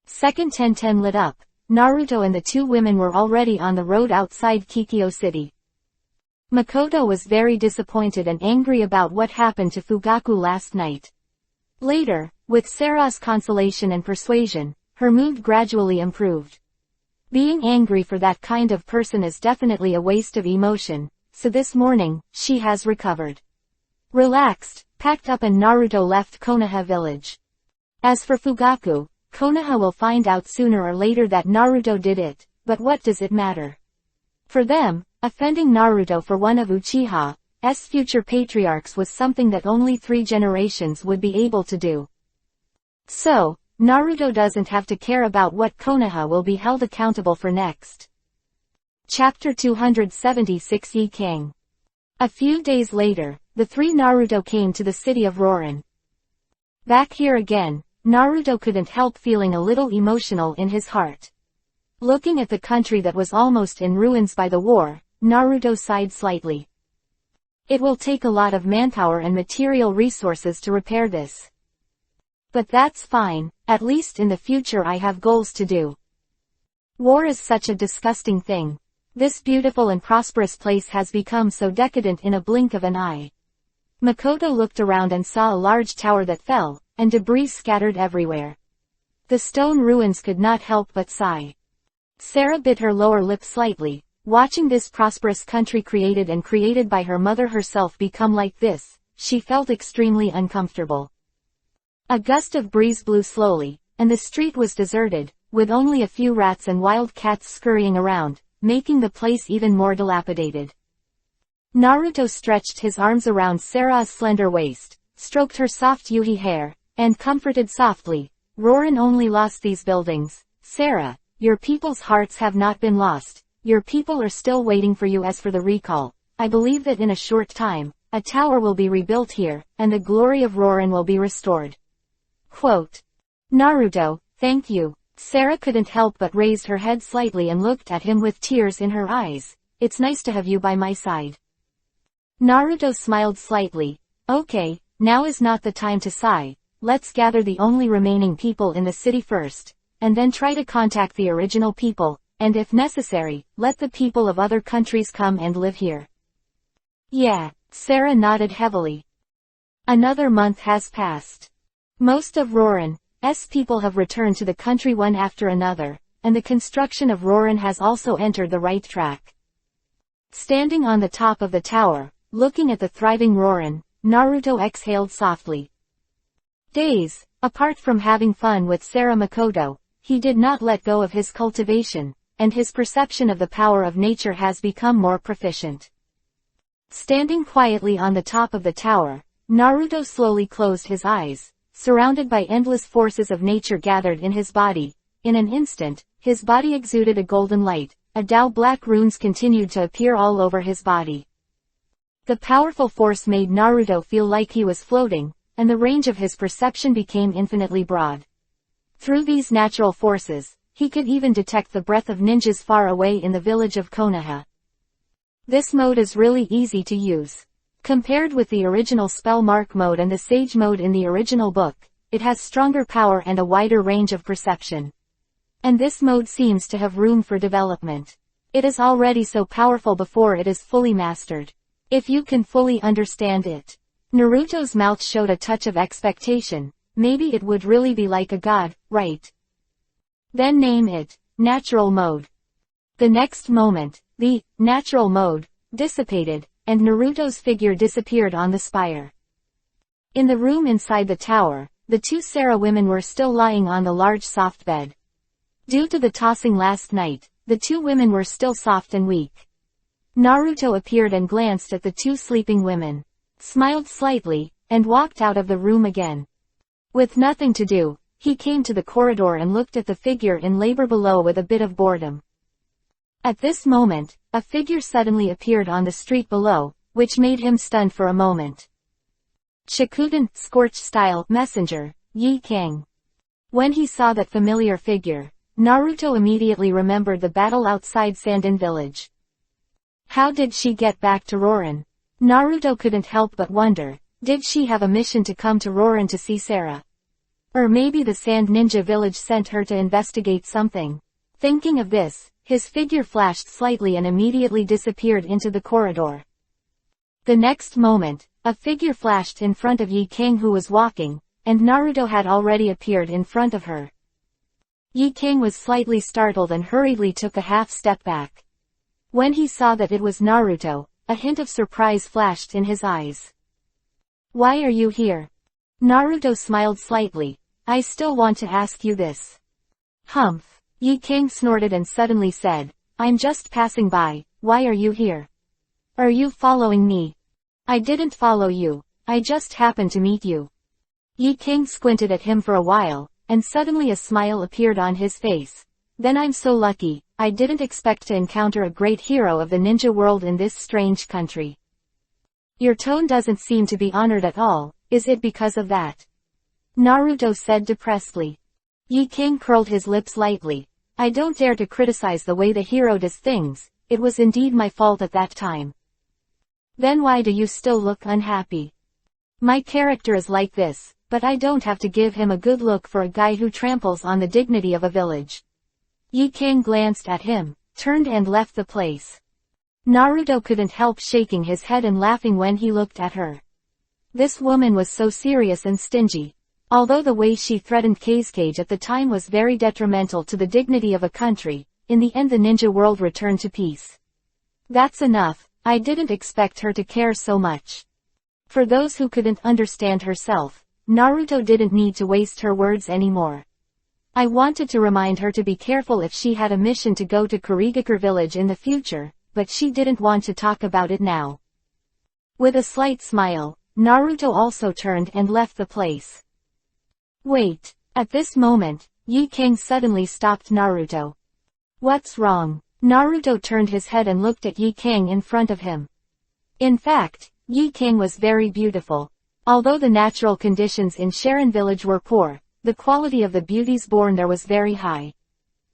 Second 10:10 lit up. Naruto and the 2 women were already on the road outside Kikyo City. Makoto was very disappointed and angry about what happened to Fugaku last night. Later, with Sarah's consolation and persuasion, her mood gradually improved. Being angry for that kind of person is definitely a waste of emotion, so this morning, she has recovered. Relaxed, packed up and Naruto left Konoha village. As for Fugaku, Konoha will find out sooner or later that Naruto did it, but what does it matter? For them, offending Naruto for one of Uchiha's future patriarchs was something that only 3 generations would be able to do. So, Naruto doesn't have to care about what Konoha will be held accountable for next. Chapter 276 Yi King. A few days later, the 3 Naruto came to the city of Rorin. Back here again, Naruto couldn't help feeling a little emotional in his heart. Looking at the country that was almost in ruins by the war, Naruto sighed slightly. It will take a lot of manpower and material resources to repair this. But that's fine, at least in the future I have goals to do. War is such a disgusting thing. This beautiful and prosperous place has become so decadent in a blink of an eye. Makoto looked around and saw a large tower that fell, and debris scattered everywhere. The stone ruins could not help but sigh. Sarah bit her lower lip slightly, watching this prosperous country created by her mother herself become like this. She felt extremely uncomfortable. A gust of breeze blew slowly, and the street was deserted, with only a few rats and wild cats scurrying around, making the place even more dilapidated. Naruto stretched his arms around Sarah's slender waist, stroked her soft yuhi hair, and comforted softly, "Rorin only lost these buildings. Sarah, your people's hearts have not been lost, your people are still waiting for you. As for the recall, I believe that in a short time, a tower will be rebuilt here, and the glory of Rorin will be restored." Quote. Naruto, thank you. Sarah couldn't help but raise her head slightly and looked at him with tears in her eyes. It's nice to have you by my side. Naruto smiled slightly. Okay, now is not the time to sigh. Let's gather the only remaining people in the city first, and then try to contact the original people, and if necessary, let the people of other countries come and live here. Yeah, Sarah nodded heavily. Another month has passed. Most of Rorin's people have returned to the country one after another, and the construction of Rorin has also entered the right track. Standing on the top of the tower, looking at the thriving Rorin, Naruto exhaled softly. Days, apart from having fun with Sarah Makoto, he did not let go of his cultivation, and his perception of the power of nature has become more proficient. Standing quietly on the top of the tower, Naruto slowly closed his eyes, surrounded by endless forces of nature gathered in his body. In an instant, his body exuded a golden light, black runes continued to appear all over his body. The powerful force made Naruto feel like he was floating, and the range of his perception became infinitely broad. Through these natural forces, he could even detect the breath of ninjas far away in the village of Konoha. This mode is really easy to use. Compared with the original Spell Mark mode and the Sage mode in the original book, it has stronger power and a wider range of perception. And this mode seems to have room for development. It is already so powerful before it is fully mastered. If you can fully understand it. Naruto's mouth showed a touch of expectation. Maybe it would really be like a god, right? Then name it, Natural Mode. The next moment, the natural mode dissipated, and Naruto's figure disappeared on the spire. In the room inside the tower, the two Sarah women were still lying on the large soft bed. Due to the tossing last night, the two women were still soft and weak. Naruto appeared and glanced at the two sleeping women, smiled slightly, and walked out of the room again. With nothing to do, he came to the corridor and looked at the figure in labor below with a bit of boredom. At this moment, a figure suddenly appeared on the street below, which made him stunned for a moment. Shikuten, Scorch-style, messenger, Yi King. When he saw that familiar figure, Naruto immediately remembered the battle outside Sandin village. How did she get back to Rorin? Naruto couldn't help but wonder, did she have a mission to come to Rorin to see Sarah? Or maybe the Sand Ninja village sent her to investigate something. Thinking of this, his figure flashed slightly and immediately disappeared into the corridor. The next moment, a figure flashed in front of Yi King who was walking, and Naruto had already appeared in front of her. Yi King was slightly startled and hurriedly took a half step back. When he saw that it was Naruto, a hint of surprise flashed in his eyes. Why are you here? Naruto smiled slightly. I still want to ask you this. Humph. Yi King snorted and suddenly said, I'm just passing by, why are you here? Are you following me? I didn't follow you, I just happened to meet you. Yi King squinted at him for a while, and suddenly a smile appeared on his face. Then I'm so lucky, I didn't expect to encounter a great hero of the ninja world in this strange country. Your tone doesn't seem to be honored at all, is it because of that? Naruto said depressedly. Yi King curled his lips lightly. I don't dare to criticize the way the hero does things, it was indeed my fault at that time. Then why do you still look unhappy? My character is like this, but I don't have to give him a good look for a guy who tramples on the dignity of a village. Yi King glanced at him, turned and left the place. Naruto couldn't help shaking his head and laughing when he looked at her. This woman was so serious and stingy. Although the way she threatened Kazekage at the time was very detrimental to the dignity of a country, in the end the ninja world returned to peace. That's enough, I didn't expect her to care so much. For those who couldn't understand herself, Naruto didn't need to waste her words anymore. I wanted to remind her to be careful if she had a mission to go to Kurigakure village in the future, but she didn't want to talk about it now. With a slight smile, Naruto also turned and left the place. Wait. At this moment, Yi King suddenly stopped Naruto. What's wrong? Naruto turned his head and looked at Yi King in front of him. In fact, Yi King was very beautiful. Although the natural conditions in Sharon village were poor, the quality of the beauties born there was very high.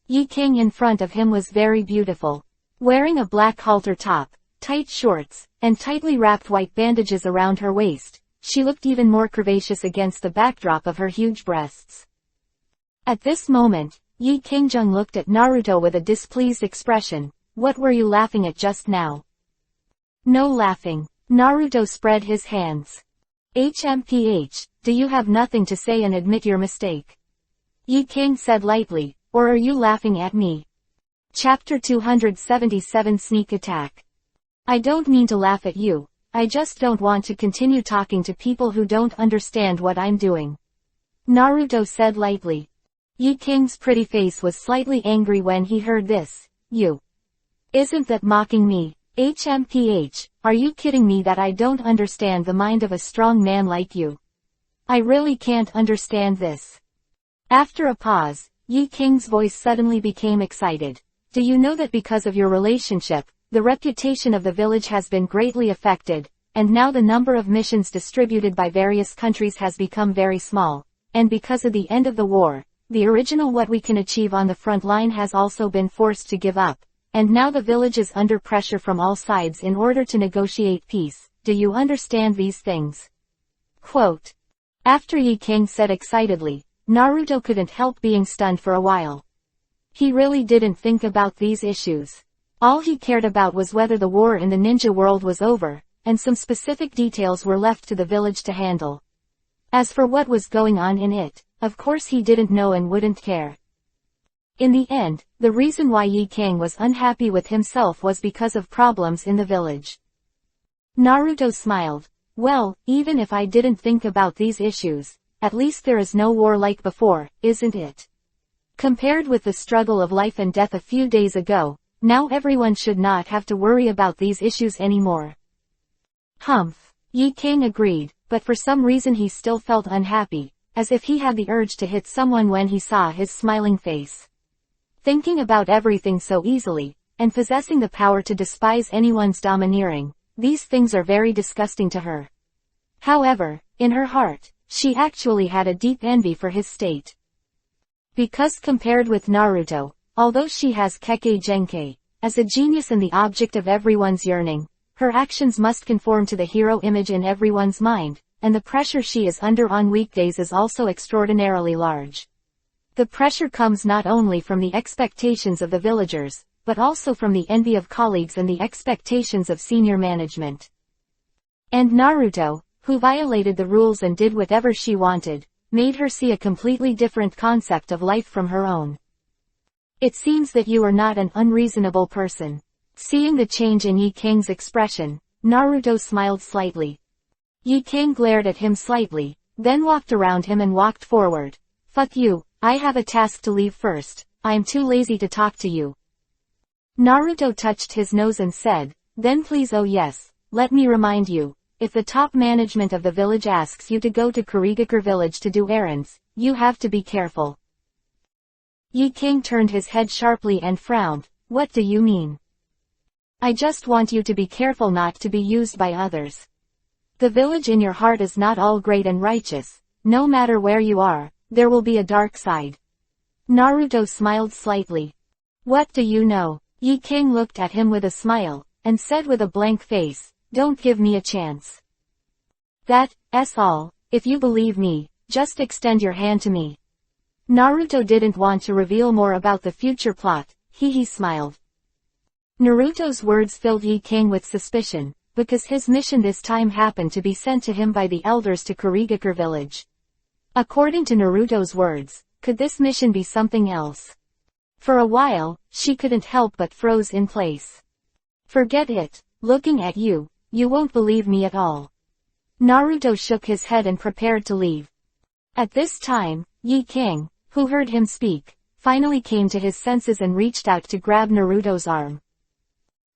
Yi King in front of him was very beautiful. Wearing a black halter top, tight shorts, and tightly wrapped white bandages around her waist, she looked even more curvaceous against the backdrop of her huge breasts. At this moment, Yi Kingjung looked at Naruto with a displeased expression. What were you laughing at just now? No laughing. Naruto spread his hands. HMPH, do you have nothing to say and admit your mistake? Yi King said lightly, or are you laughing at me? Chapter 277 Sneak Attack. I don't mean to laugh at you. I just don't want to continue talking to people who don't understand what I'm doing. Naruto said lightly. Yi King's pretty face was slightly angry when he heard this. You. Isn't that mocking me? HMPH, are you kidding me that I don't understand the mind of a strong man like you? I really can't understand this. After a pause, Yi King's voice suddenly became excited. Do you know that because of your relationship, the reputation of the village has been greatly affected, and now the number of missions distributed by various countries has become very small, and because of the end of the war, the original what we can achieve on the front line has also been forced to give up, and now the village is under pressure from all sides in order to negotiate peace. Do you understand these things? Quote. After Yi King said excitedly, Naruto couldn't help being stunned for a while. He really didn't think about these issues. All he cared about was whether the war in the ninja world was over, and some specific details were left to the village to handle. As for what was going on in it, of course he didn't know and wouldn't care. In the end, the reason why Yi King was unhappy with himself was because of problems in the village. Naruto smiled. Well, even if I didn't think about these issues, at least there is no war like before, isn't it? Compared with the struggle of life and death a few days ago, now everyone should not have to worry about these issues anymore. Humph. Yi King agreed, but for some reason he still felt unhappy, as if he had the urge to hit someone when he saw his smiling face. Thinking about everything so easily, and possessing the power to despise anyone's domineering, these things are very disgusting to her. However, in her heart, she actually had a deep envy for his state. Because compared with Naruto, although she has Kekkei Genkei, as a genius and the object of everyone's yearning, her actions must conform to the hero image in everyone's mind, and the pressure she is under on weekdays is also extraordinarily large. The pressure comes not only from the expectations of the villagers, but also from the envy of colleagues and the expectations of senior management. And Naruto, who violated the rules and did whatever she wanted, made her see a completely different concept of life from her own. It seems that you are not an unreasonable person. Seeing the change in Yi King's expression, Naruto smiled slightly. Yi King glared at him slightly, then walked around him and walked forward. Fuck you, I have a task to leave first, I'm too lazy to talk to you. Naruto touched his nose and said, then please oh yes, let me remind you, if the top management of the village asks you to go to Kurigakure village to do errands, you have to be careful. Yi King turned his head sharply and frowned. What do you mean? I just want you to be careful not to be used by others. The village in your heart is not all great and righteous. No matter where you are, there will be a dark side. Naruto smiled slightly. What do you know? Yi King looked at him with a smile, and said with a blank face, don't give me a chance. That's all. If you believe me, just extend your hand to me. Naruto didn't want to reveal more about the future plot. He smiled. Naruto's words filled Yi King with suspicion, because his mission this time happened to be sent to him by the elders to Kurigakure village. According to Naruto's words, could this mission be something else? For a while, she couldn't help but froze in place. Forget it, looking at you, you won't believe me at all. Naruto shook his head and prepared to leave. At this time, Yi King, who heard him speak, finally came to his senses and reached out to grab Naruto's arm.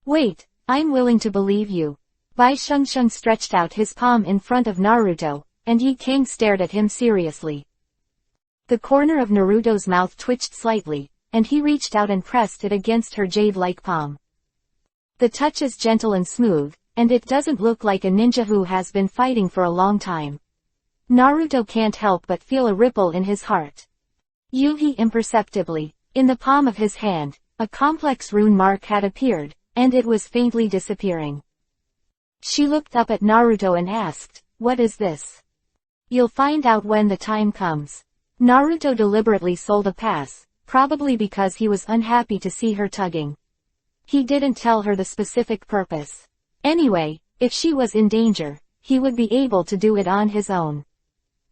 Wait, I'm willing to believe you. Bai Shengsheng stretched out his palm in front of Naruto, and Yi King stared at him seriously. The corner of Naruto's mouth twitched slightly, and he reached out and pressed it against her jade-like palm. The touch is gentle and smooth, and it doesn't look like a ninja who has been fighting for a long time. Naruto can't help but feel a ripple in his heart. Yuhi imperceptibly, in the palm of his hand, a complex rune mark had appeared, and it was faintly disappearing. She looked up at Naruto and asked, what is this? You'll find out when the time comes. Naruto deliberately sold a pass, probably because he was unhappy to see her tugging. He didn't tell her the specific purpose. Anyway, if she was in danger, he would be able to do it on his own.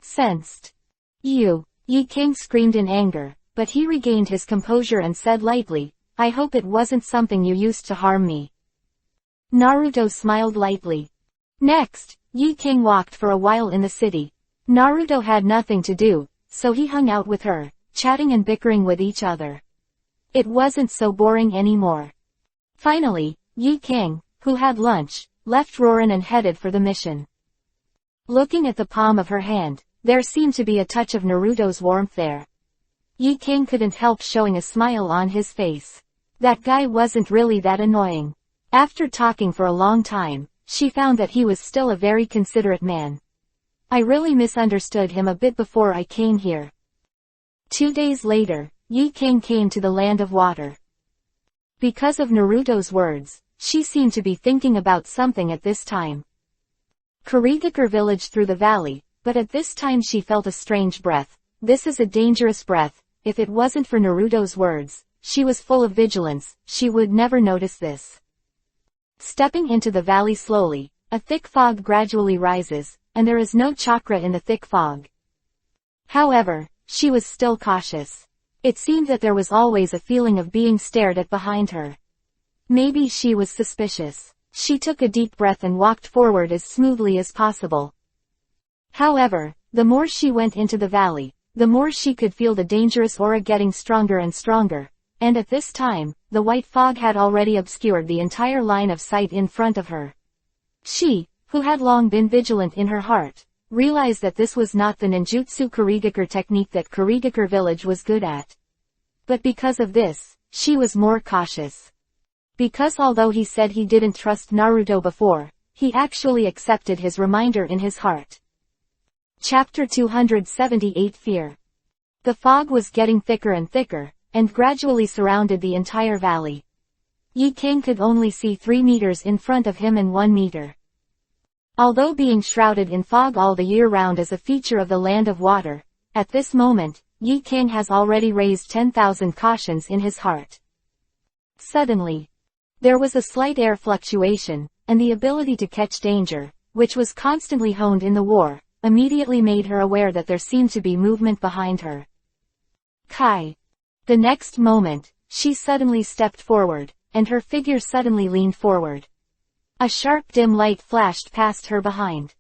Sensed. Yi King screamed in anger, but he regained his composure and said lightly, I hope it wasn't something you used to harm me. Naruto smiled lightly. Next, Yi King walked for a while in the city. Naruto had nothing to do, so he hung out with her, chatting and bickering with each other. It wasn't so boring anymore. Finally, Yi King, who had lunch, left Roran and headed for the mission. Looking at the palm of her hand, there seemed to be a touch of Naruto's warmth there. Yi King couldn't help showing a smile on his face. That guy wasn't really that annoying. After talking for a long time, she found that he was still a very considerate man. I really misunderstood him a bit before I came here. 2 days later, Yi King came to the land of water. Because of Naruto's words, she seemed to be thinking about something at this time. Kurigakure village through the valley, but at this time she felt a strange breath. This is a dangerous breath. If it wasn't for Naruto's words, she was full of vigilance, she would never notice this. Stepping into the valley slowly, a thick fog gradually rises, and there is no chakra in the thick fog. However, she was still cautious. It seemed that there was always a feeling of being stared at behind her. Maybe she was suspicious. She took a deep breath and walked forward as smoothly as possible. However, the more she went into the valley, the more she could feel the dangerous aura getting stronger and stronger, and at this time, the white fog had already obscured the entire line of sight in front of her. She, who had long been vigilant in her heart, realized that this was not the ninjutsu Kurigakure technique that Kurigakure village was good at. But because of this, she was more cautious. Because although he said he didn't trust Naruto before, he actually accepted his reminder in his heart. Chapter 278 Fear. The fog was getting thicker and thicker, and gradually surrounded the entire valley. Yi King could only see 3 meters in front of him and 1 meter. Although being shrouded in fog all the year round is a feature of the land of water, at this moment, Yi King has already raised 10,000 cautions in his heart. Suddenly, there was a slight air fluctuation, and the ability to catch danger, which was constantly honed in the war, immediately made her aware that there seemed to be movement behind her. Kai. The next moment, she suddenly stepped forward, and her figure suddenly leaned forward. A sharp dim light flashed past her behind.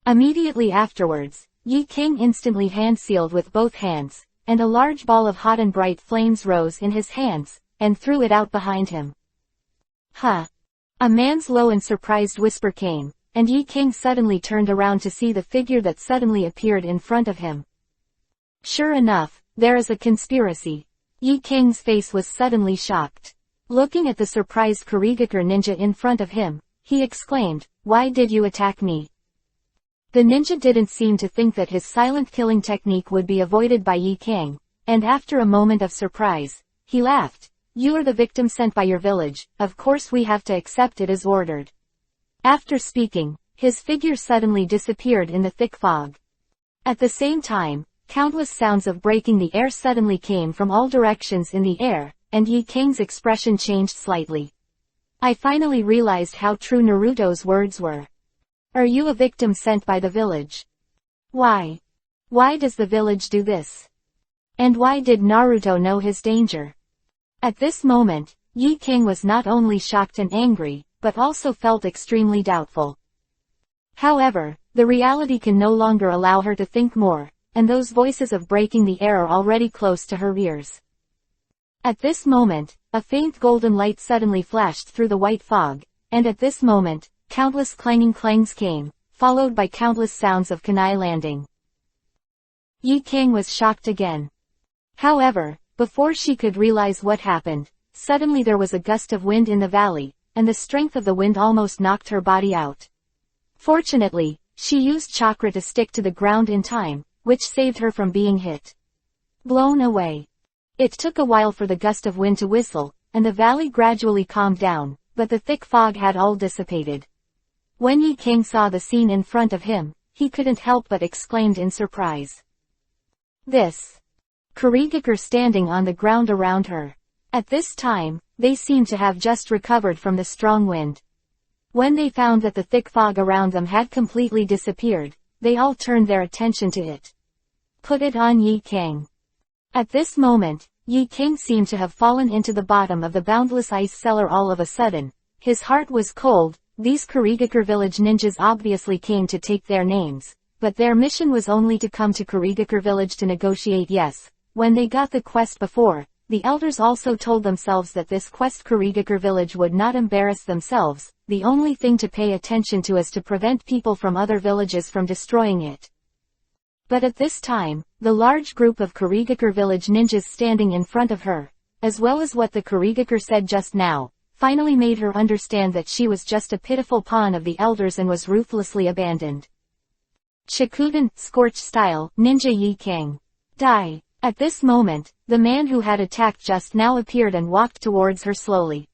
Immediately afterwards, Yi King instantly hand-sealed with both hands, and a large ball of hot and bright flames rose in his hands, and threw it out behind him. Huh! A man's low and surprised whisper came, and Yi King suddenly turned around to see the figure that suddenly appeared in front of him. Sure enough, there is a conspiracy. Yi King's face was suddenly shocked. Looking at the surprised Kurigakure ninja in front of him, he exclaimed, "Why did you attack me?" The ninja didn't seem to think that his silent killing technique would be avoided by Yi King, and after a moment of surprise, he laughed. "You are the victim sent by your village, of course we have to accept it as ordered." After speaking, his figure suddenly disappeared in the thick fog. At the same time, countless sounds of breaking the air suddenly came from all directions in the air, and Yi King's expression changed slightly. I finally realized how true Naruto's words were. Are you a victim sent by the village? Why? Why does the village do this? And why did Naruto know his danger? At this moment, Yi King was not only shocked and angry, but also felt extremely doubtful. However, the reality can no longer allow her to think more, and those voices of breaking the air are already close to her ears. At this moment, a faint golden light suddenly flashed through the white fog, and at this moment, countless clanging clangs came, followed by countless sounds of kunai landing. Yi King was shocked again. However, before she could realize what happened, suddenly there was a gust of wind in the valley, and the strength of the wind almost knocked her body out. Fortunately, she used chakra to stick to the ground in time, which saved her from being hit. Blown away. It took a while for the gust of wind to whistle, and the valley gradually calmed down, but the thick fog had all dissipated. When Yi King saw the scene in front of him, he couldn't help but exclaimed in surprise. This. Kurigakure standing on the ground around her. At this time, they seemed to have just recovered from the strong wind. When they found that the thick fog around them had completely disappeared, they all turned their attention to it. Put it on Yi King. At this moment, Yi King seemed to have fallen into the bottom of the boundless ice cellar all of a sudden. His heart was cold. These Kurigakure village ninjas obviously came to take their names, but their mission was only to come to Kurigakure village to negotiate. Yes, when they got the quest before, the elders also told themselves that this quest Kurigakure village would not embarrass themselves, the only thing to pay attention to is to prevent people from other villages from destroying it. But at this time, the large group of Kurigakure village ninjas standing in front of her, as well as what the Kurigakure said just now, finally made her understand that she was just a pitiful pawn of the elders and was ruthlessly abandoned. Chikuden, Scorch Style, Ninja Yi King. Die. At this moment, the man who had attacked just now appeared and walked towards her slowly.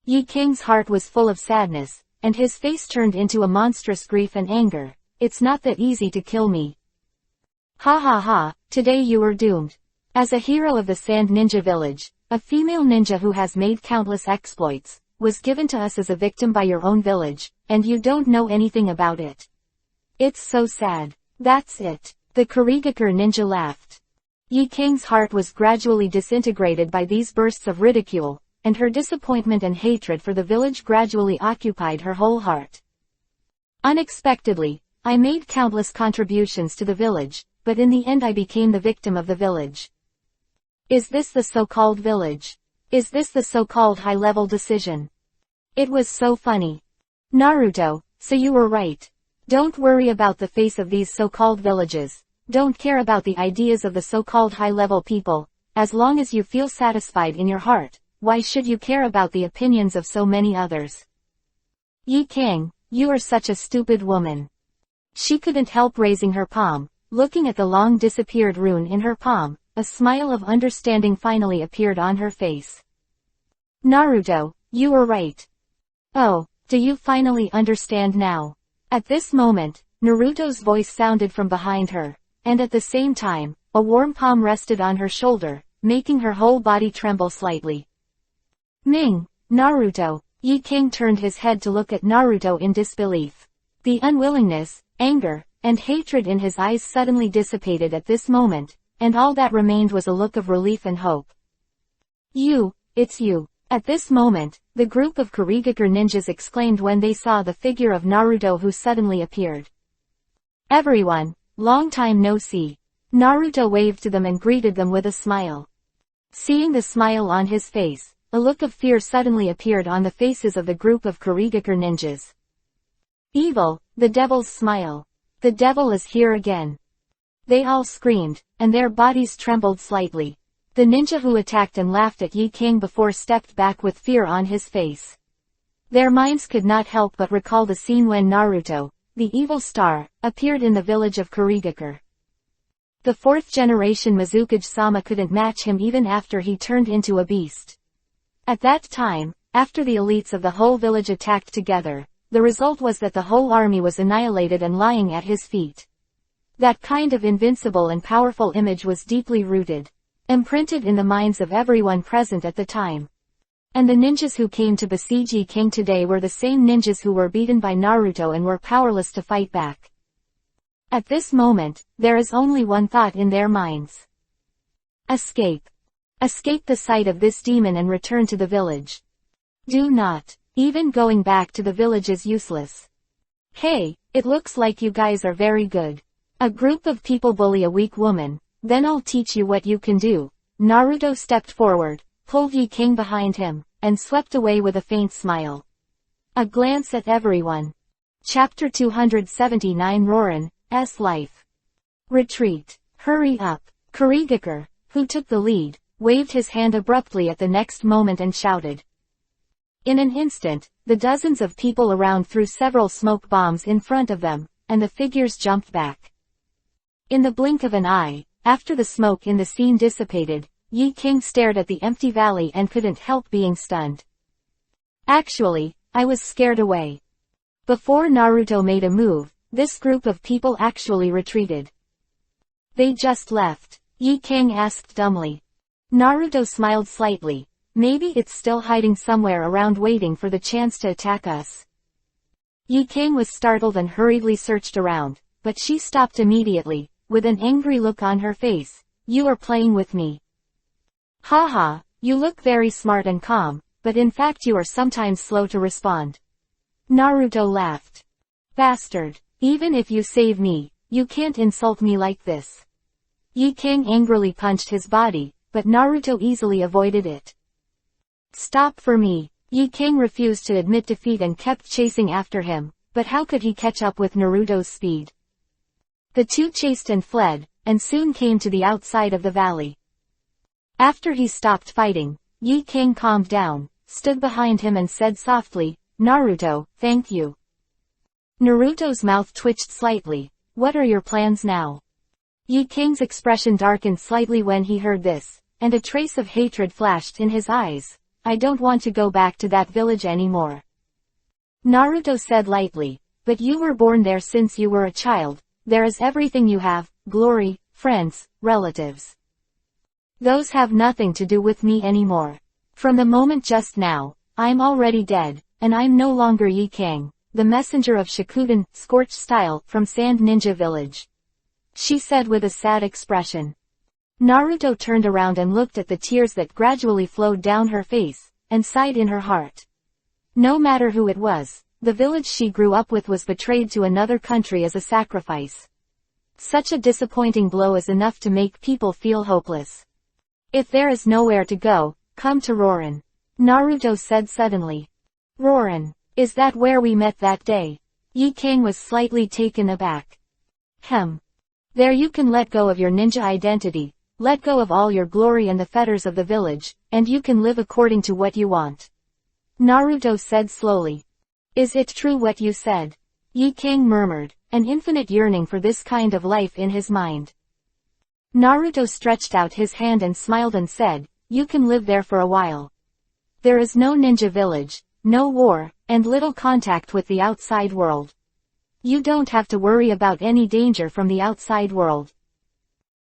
Yi King's heart was full of sadness, and his face turned into a monstrous grief and anger. It's not that easy to kill me. Ha ha ha, today you are doomed. As a hero of the Sand Ninja Village, a female ninja who has made countless exploits, was given to us as a victim by your own village, and you don't know anything about it. It's so sad. That's it. The Kurigakure ninja laughed. Yi King's heart was gradually disintegrated by these bursts of ridicule, and her disappointment and hatred for the village gradually occupied her whole heart. Unexpectedly, I made countless contributions to the village, but in the end I became the victim of the village. Is this the so-called village? Is this the so-called high-level decision? It was so funny. Naruto, so you were right. Don't worry about the face of these so-called villages. Don't care about the ideas of the so-called high-level people. As long as you feel satisfied in your heart, why should you care about the opinions of so many others? Yi King, you are such a stupid woman. She couldn't help raising her palm, looking at the long disappeared rune in her palm. A smile of understanding finally appeared on her face. Naruto, you were right. Oh, do you finally understand now? At this moment, Naruto's voice sounded from behind her, and at the same time, a warm palm rested on her shoulder, making her whole body tremble slightly. Ming, Naruto. Yi King turned his head to look at Naruto in disbelief. The unwillingness, anger, and hatred in his eyes suddenly dissipated at this moment, and all that remained was a look of relief and hope. It's you. At this moment, the group of Kurigakure ninjas exclaimed when they saw the figure of Naruto who suddenly appeared. Everyone, long time no see. Naruto waved to them and greeted them with a smile. Seeing the smile on his face, a look of fear suddenly appeared on the faces of the group of Kurigakure ninjas. Evil, the devil's smile. The devil is here again. They all screamed, and their bodies trembled slightly. The ninja who attacked and laughed at Yi King before stepped back with fear on his face. Their minds could not help but recall the scene when Naruto, the evil star, appeared in the village of Kurigakure. The fourth generation Mizukage-sama couldn't match him even after he turned into a beast. At that time, after the elites of the whole village attacked together, the result was that the whole army was annihilated and lying at his feet. That kind of invincible and powerful image was deeply rooted, imprinted in the minds of everyone present at the time. And the ninjas who came to besiege Yi King today were the same ninjas who were beaten by Naruto and were powerless to fight back. At this moment, there is only one thought in their minds. Escape. Escape the sight of this demon and return to the village. Do not. Even going back to the village is useless. Hey, it looks like you guys are very good. A group of people bully a weak woman, then I'll teach you what you can do. Naruto stepped forward, pulled Yi King behind him, and swept away with a faint smile. A glance at everyone. Chapter 279 Roran's Life. Retreat. Hurry up. Kurigakure, who took the lead, waved his hand abruptly at the next moment and shouted. In an instant, the dozens of people around threw several smoke bombs in front of them, and the figures jumped back. In the blink of an eye, after the smoke in the scene dissipated, Yi King stared at the empty valley and couldn't help being stunned. Actually, I was scared away. Before Naruto made a move, this group of people actually retreated. They just left? Yi King asked dumbly. Naruto smiled slightly. Maybe it's still hiding somewhere around waiting for the chance to attack us. Yi King was startled and hurriedly searched around, but she stopped immediately, with an angry look on her face. You are playing with me. Haha, you look very smart and calm, but in fact you are sometimes slow to respond. Naruto laughed. Bastard, even if you save me, you can't insult me like this. Yi King angrily punched his body, but Naruto easily avoided it. Stop for me. Yi King refused to admit defeat and kept chasing after him, but how could he catch up with Naruto's speed? The two chased and fled, and soon came to the outside of the valley. After he stopped fighting, Yi King calmed down, stood behind him and said softly, "Naruto, thank you." Naruto's mouth twitched slightly. "What are your plans now?" Yi King's expression darkened slightly when he heard this, and a trace of hatred flashed in his eyes. "I don't want to go back to that village anymore." Naruto said lightly, "But you were born there since you were a child. There is everything you have, glory, friends, relatives. Those have nothing to do with me anymore. From the moment just now, I'm already dead, and I'm no longer Yi King, the messenger of Shikuden, scorched style, from Sand Ninja Village," she said with a sad expression. Naruto turned around and looked at the tears that gradually flowed down her face, and sighed in her heart. No matter who it was, the village she grew up with was betrayed to another country as a sacrifice. Such a disappointing blow is enough to make people feel hopeless. "If there is nowhere to go, come to Rorin," Naruto said suddenly. "Rorin? Is that where we met that day?" Yi King was slightly taken aback. There you can let go of your ninja identity, let go of all your glory and the fetters of the village, and you can live according to what you want," Naruto said slowly. "Is it true what you said?" Yi King murmured, an infinite yearning for this kind of life in his mind. Naruto stretched out his hand and smiled and said, "You can live there for a while. There is no ninja village, no war, and little contact with the outside world. You don't have to worry about any danger from the outside world."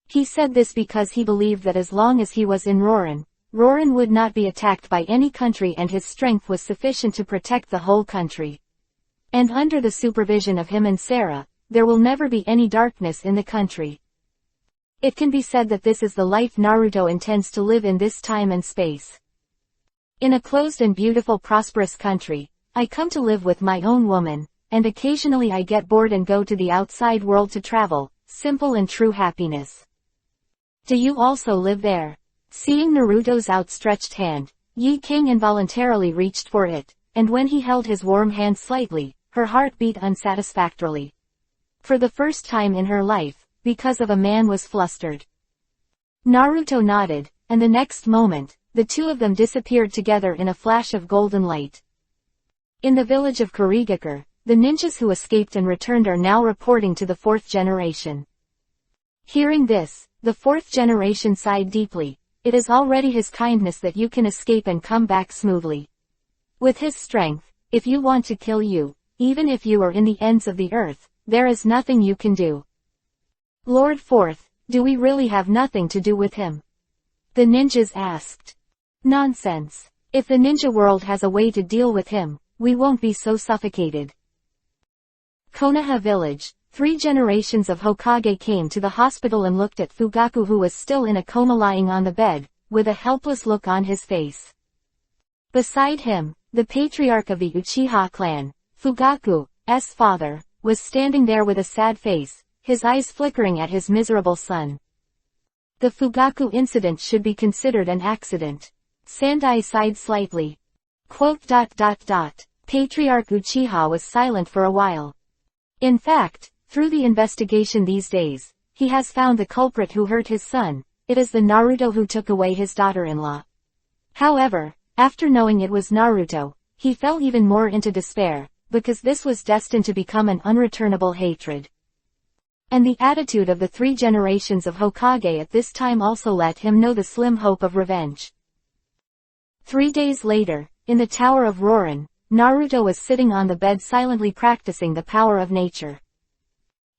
He said this because he believed that as long as he was in Rorin, Rorin would not be attacked by any country and his strength was sufficient to protect the whole country. And under the supervision of him and Sarah, there will never be any darkness in the country. It can be said that this is the life Naruto intends to live in this time and space. In a closed and beautiful prosperous country, I come to live with my own woman, and occasionally I get bored and go to the outside world to travel, simple and true happiness. Do you also live there? Seeing Naruto's outstretched hand, Yi King involuntarily reached for it, and when he held his warm hand slightly, her heart beat unsatisfactorily. For the first time in her life, because of a man was flustered. Naruto nodded, and the next moment, the two of them disappeared together in a flash of golden light. In the village of Kurigakure, the ninjas who escaped and returned are now reporting to the fourth generation. Hearing this, the fourth generation sighed deeply. It is already his kindness that you can escape and come back smoothly. With his strength, if you want to kill you, even if you are in the ends of the earth, there is nothing you can do. Lord Fourth, do we really have nothing to do with him? The ninjas asked. Nonsense. If the ninja world has a way to deal with him, we won't be so suffocated. Konoha Village. 3 generations of Hokage came to the hospital and looked at Fugaku, who was still in a coma lying on the bed, with a helpless look on his face. Beside him, the patriarch of the Uchiha clan, Fugaku's father, was standing there with a sad face, his eyes flickering at his miserable son. The Fugaku incident should be considered an accident. Sandai sighed slightly. Patriarch Uchiha was silent for a while. In fact, through the investigation these days, he has found the culprit who hurt his son. It is the Naruto who took away his daughter-in-law. However, after knowing it was Naruto, he fell even more into despair, because this was destined to become an unreturnable hatred. And the attitude of the 3 generations of Hokage at this time also let him know the slim hope of revenge. 3 days later, in the Tower of Rorin, Naruto was sitting on the bed silently practicing the power of nature.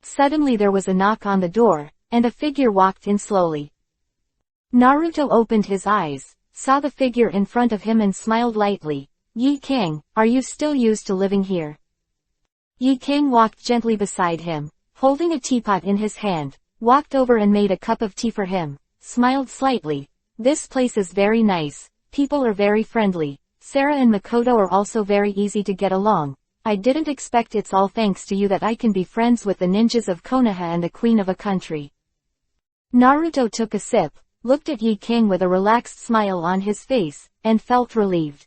Suddenly there was a knock on the door, and a figure walked in slowly. Naruto opened his eyes, saw the figure in front of him and smiled lightly. Yi King, are you still used to living here? Yi King walked gently beside him, holding a teapot in his hand, walked over and made a cup of tea for him, smiled slightly. This place is very nice, people are very friendly, Sarah and Makoto are also very easy to get along. I didn't expect it's all thanks to you that I can be friends with the ninjas of Konoha and the queen of a country. Naruto took a sip, looked at Yi King with a relaxed smile on his face, and felt relieved.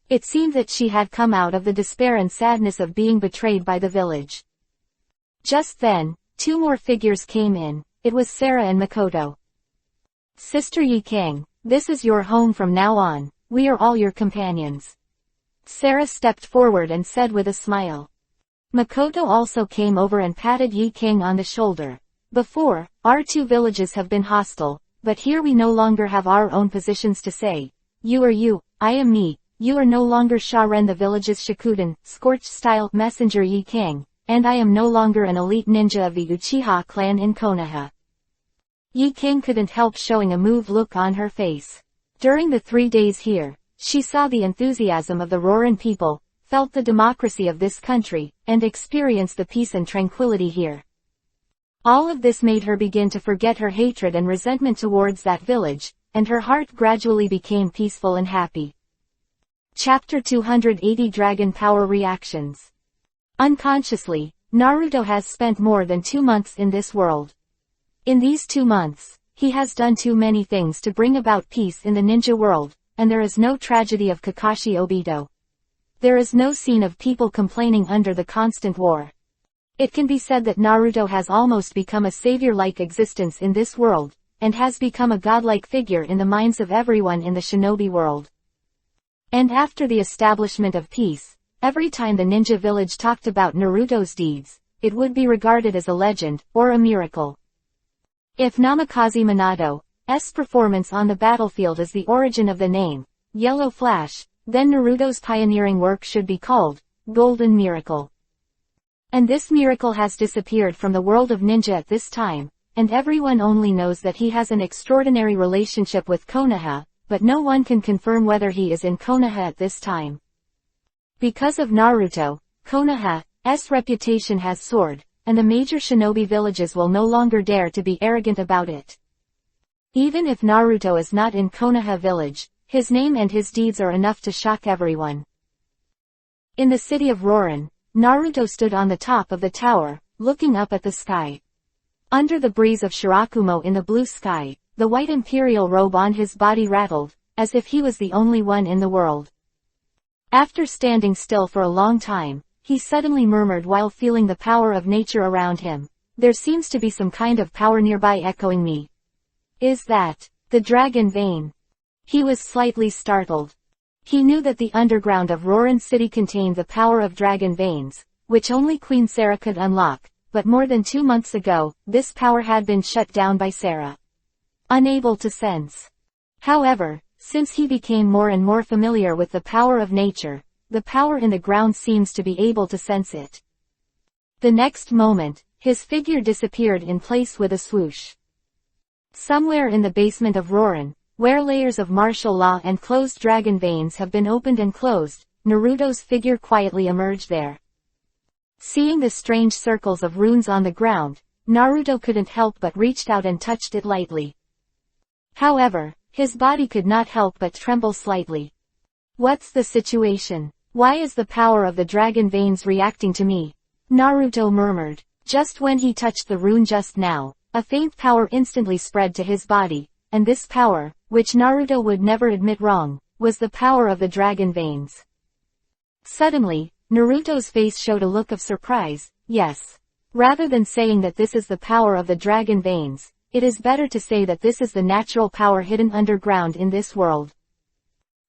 It seemed that she had come out of the despair and sadness of being betrayed by the village. Just then, two more figures came in. It was Sarah and Makoto. "Sister Yi King, this is your home from now on. We are all your companions." Sarah stepped forward and said with a smile. Makoto also came over and patted Yi King on the shoulder. "Before, our two villages have been hostile, but here we no longer have our own positions to say. You are you, I am me. You are no longer Sharen the village's Shikuden, scorched-style messenger Yi King, and I am no longer an elite ninja of the Uchiha clan in Konoha." Yi King couldn't help showing a moved look on her face. During the 3 days here, she saw the enthusiasm of the Rorin people, felt the democracy of this country, and experienced the peace and tranquility here. All of this made her begin to forget her hatred and resentment towards that village, and her heart gradually became peaceful and happy. Chapter 280 Dragon Power Reactions. Unconsciously, Naruto has spent more than 2 months in this world. In these 2 months, he has done too many things to bring about peace in the ninja world, and there is no tragedy of Kakashi Obito. There is no scene of people complaining under the constant war. It can be said that Naruto has almost become a savior-like existence in this world, and has become a godlike figure in the minds of everyone in the shinobi world. And after the establishment of peace, every time the ninja village talked about Naruto's deeds, it would be regarded as a legend, or a miracle. If Namikaze Minato's performance on the battlefield is the origin of the name, Yellow Flash, then Naruto's pioneering work should be called, Golden Miracle. And this miracle has disappeared from the world of ninja at this time, and everyone only knows that he has an extraordinary relationship with Konoha, but no one can confirm whether he is in Konoha at this time. Because of Naruto, Konoha's reputation has soared, and the major shinobi villages will no longer dare to be arrogant about it. Even if Naruto is not in Konoha village, his name and his deeds are enough to shock everyone. In the city of Rorin, Naruto stood on the top of the tower, looking up at the sky. Under the breeze of Shirakumo in the blue sky, the white imperial robe on his body rattled, as if he was the only one in the world. After standing still for a long time, he suddenly murmured while feeling the power of nature around him. "There seems to be some kind of power nearby echoing me. Is that the dragon vein?" He was slightly startled. He knew that the underground of Rorin City contained the power of dragon veins, which only Queen Sarah could unlock, but more than 2 months ago, this power had been shut down by Sarah. Unable to sense. However, since he became more and more familiar with the power of nature, the power in the ground seems to be able to sense it. The next moment, his figure disappeared in place with a swoosh. Somewhere in the basement of Rorin, where layers of martial law and closed dragon veins have been opened and closed, Naruto's figure quietly emerged there. Seeing the strange circles of runes on the ground, Naruto couldn't help but reached out and touched it lightly. However, his body could not help but tremble slightly. "What's the situation? Why is the power of the dragon veins reacting to me?" Naruto murmured. Just when he touched the rune just now, a faint power instantly spread to his body, and this power, which Naruto would never admit wrong, was the power of the dragon veins. Suddenly, Naruto's face showed a look of surprise. Yes. Rather than saying that this is the power of the dragon veins, it is better to say that this is the natural power hidden underground in this world.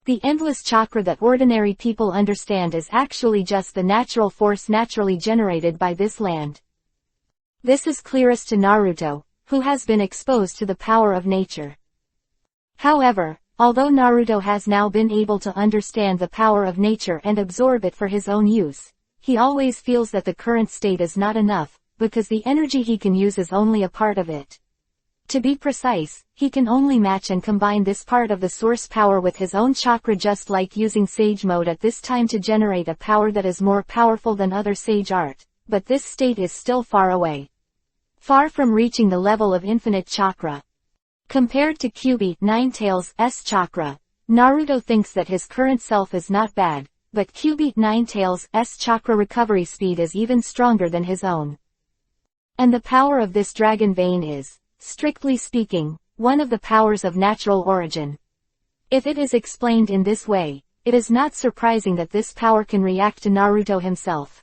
The endless chakra that ordinary people understand is actually just the natural force naturally generated by this land. This is clearest to Naruto, who has been exposed to the power of nature. However, although Naruto has now been able to understand the power of nature and absorb it for his own use, he always feels that the current state is not enough, because the energy he can use is only a part of it. To be precise, he can only match and combine this part of the source power with his own chakra, just like using Sage Mode at this time to generate a power that is more powerful than other Sage art, but this state is still far away. Far from reaching the level of infinite chakra. Compared to Kyuubi Ninetales' chakra, Naruto thinks that his current self is not bad, but Kyuubi Ninetales' chakra recovery speed is even stronger than his own. And the power of this dragon vein is, strictly speaking, one of the powers of natural origin. If it is explained in this way, it is not surprising that this power can react to Naruto himself.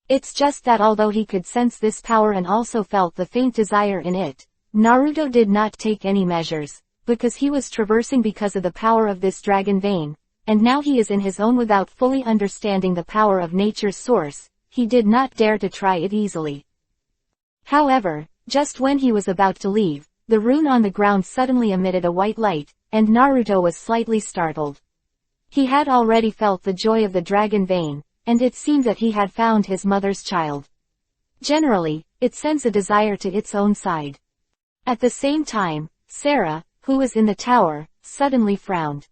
It's just that although he could sense this power and also felt the faint desire in it, Naruto did not take any measures, because he was traversing because of the power of this dragon vein, and now he is in his own without fully understanding the power of nature's source. He did not dare to try it easily. However, just when he was about to leave, the rune on the ground suddenly emitted a white light, and Naruto was slightly startled. He had already felt the joy of the dragon vein, and it seemed that he had found his mother's child. Generally, it sends a desire to its own side. At the same time, Sarah, who was in the tower, suddenly frowned.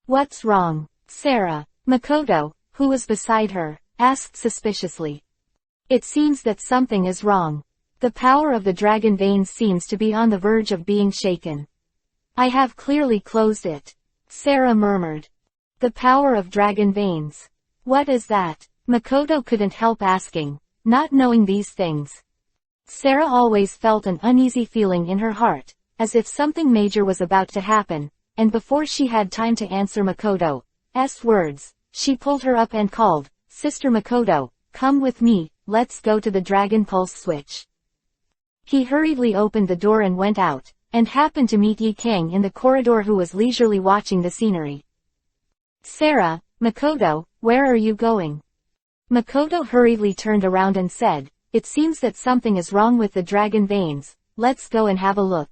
"What's wrong, Sarah?" Makoto, who was beside her, asked suspiciously. "It seems that something is wrong. The power of the dragon veins seems to be on the verge of being shaken." "I have clearly closed it," Sarah murmured. "The power of dragon veins. What is that?" Makoto couldn't help asking, not knowing these things. Sarah always felt an uneasy feeling in her heart, as if something major was about to happen, and before she had time to answer Makoto's words, she pulled her up and called, "Sister Makoto, come with me, let's go to the Dragon Pulse switch." He hurriedly opened the door and went out, and happened to meet Yi King in the corridor, who was leisurely watching the scenery. "Sarah, Makoto, where are you going?" Makoto hurriedly turned around and said, "It seems that something is wrong with the dragon veins, let's go and have a look."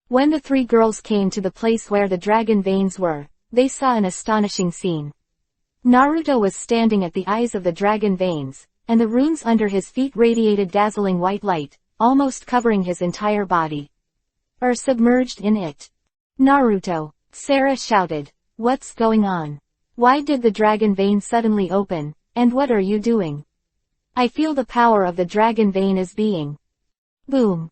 When the three girls came to the place where the dragon veins were, they saw an astonishing scene. Naruto was standing at the eyes of the dragon veins, and the runes under his feet radiated dazzling white light, almost covering his entire body. "Are submerged in it." "Naruto," Sarah shouted, "what's going on? Why did the dragon vein suddenly open, and what are you doing?" "I feel the power of the dragon vein is being." Boom.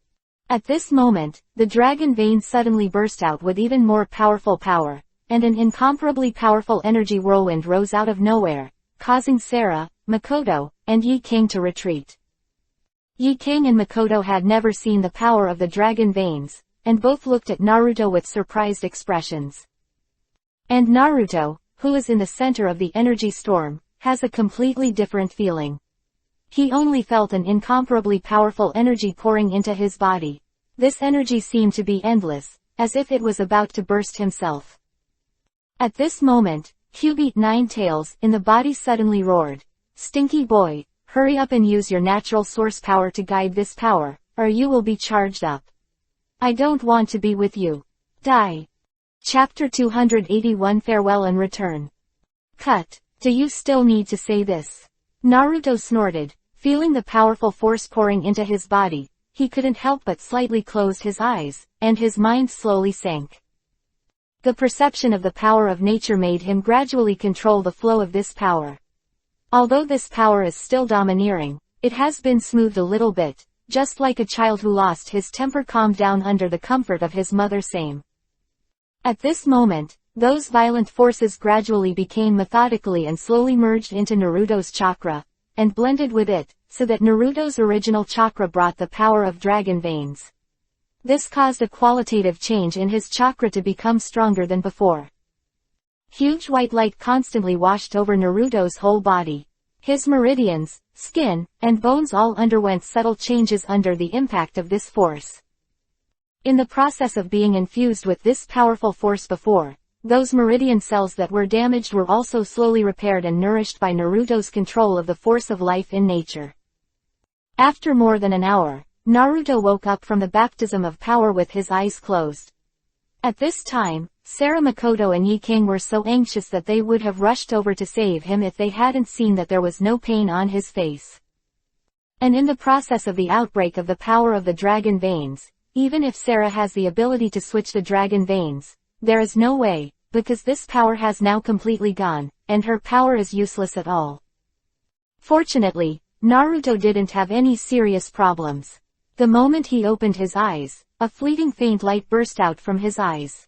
At this moment, the dragon vein suddenly burst out with even more powerful power, and an incomparably powerful energy whirlwind rose out of nowhere, causing Sarah, Makoto, and Yi King to retreat. Yi King and Makoto had never seen the power of the dragon veins, and both looked at Naruto with surprised expressions. And Naruto, who is in the center of the energy storm, has a completely different feeling. He only felt an incomparably powerful energy pouring into his body. This energy seemed to be endless, as if it was about to burst himself. At this moment, Cubit Ninetails in the body suddenly roared, "Stinky boy, hurry up and use your natural source power to guide this power, or you will be charged up. I don't want to be with you. Die." Chapter 281 Farewell and Return. Cut. Do you still need to say this? Naruto snorted, feeling the powerful force pouring into his body. He couldn't help but slightly close his eyes, and his mind slowly sank. The perception of the power of nature made him gradually control the flow of this power. Although this power is still domineering, it has been smoothed a little bit, just like a child who lost his temper calmed down under the comfort of his mother. Same. At this moment, those violent forces gradually became methodically and slowly merged into Naruto's chakra, and blended with it, so that Naruto's original chakra brought the power of dragon veins. This caused a qualitative change in his chakra to become stronger than before. Huge white light constantly washed over Naruto's whole body. His meridians, skin, and bones all underwent subtle changes under the impact of this force. In the process of being infused with this powerful force before, those meridian cells that were damaged were also slowly repaired and nourished by Naruto's control of the force of life in nature. After more than an hour, Naruto woke up from the baptism of power with his eyes closed. At this time, Sarah, Makoto and Yi King were so anxious that they would have rushed over to save him if they hadn't seen that there was no pain on his face. And in the process of the outbreak of the power of the dragon veins, even if Sarah has the ability to switch the dragon veins, there is no way, because this power has now completely gone, and her power is useless at all. Fortunately, Naruto didn't have any serious problems. The moment he opened his eyes, a fleeting faint light burst out from his eyes.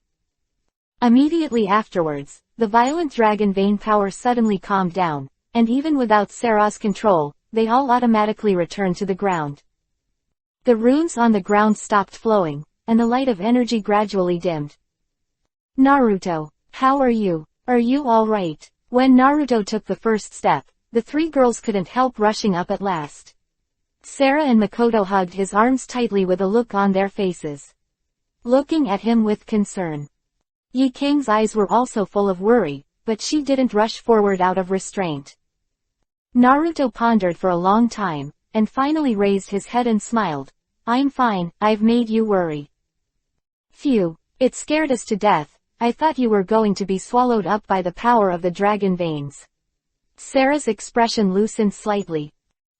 Immediately afterwards, the violent dragon vein power suddenly calmed down, and even without Sarah's control, they all automatically returned to the ground. The runes on the ground stopped flowing, and the light of energy gradually dimmed. Naruto, how are you? Are you alright? When Naruto took the first step, the three girls couldn't help rushing up at last. Sarah and Makoto hugged his arms tightly with a look on their faces, looking at him with concern. Yi Kang's eyes were also full of worry, but she didn't rush forward out of restraint. Naruto pondered for a long time, and finally raised his head and smiled. I'm fine, I've made you worry. Phew, it scared us to death. I thought you were going to be swallowed up by the power of the dragon veins. Sarah's expression loosened slightly.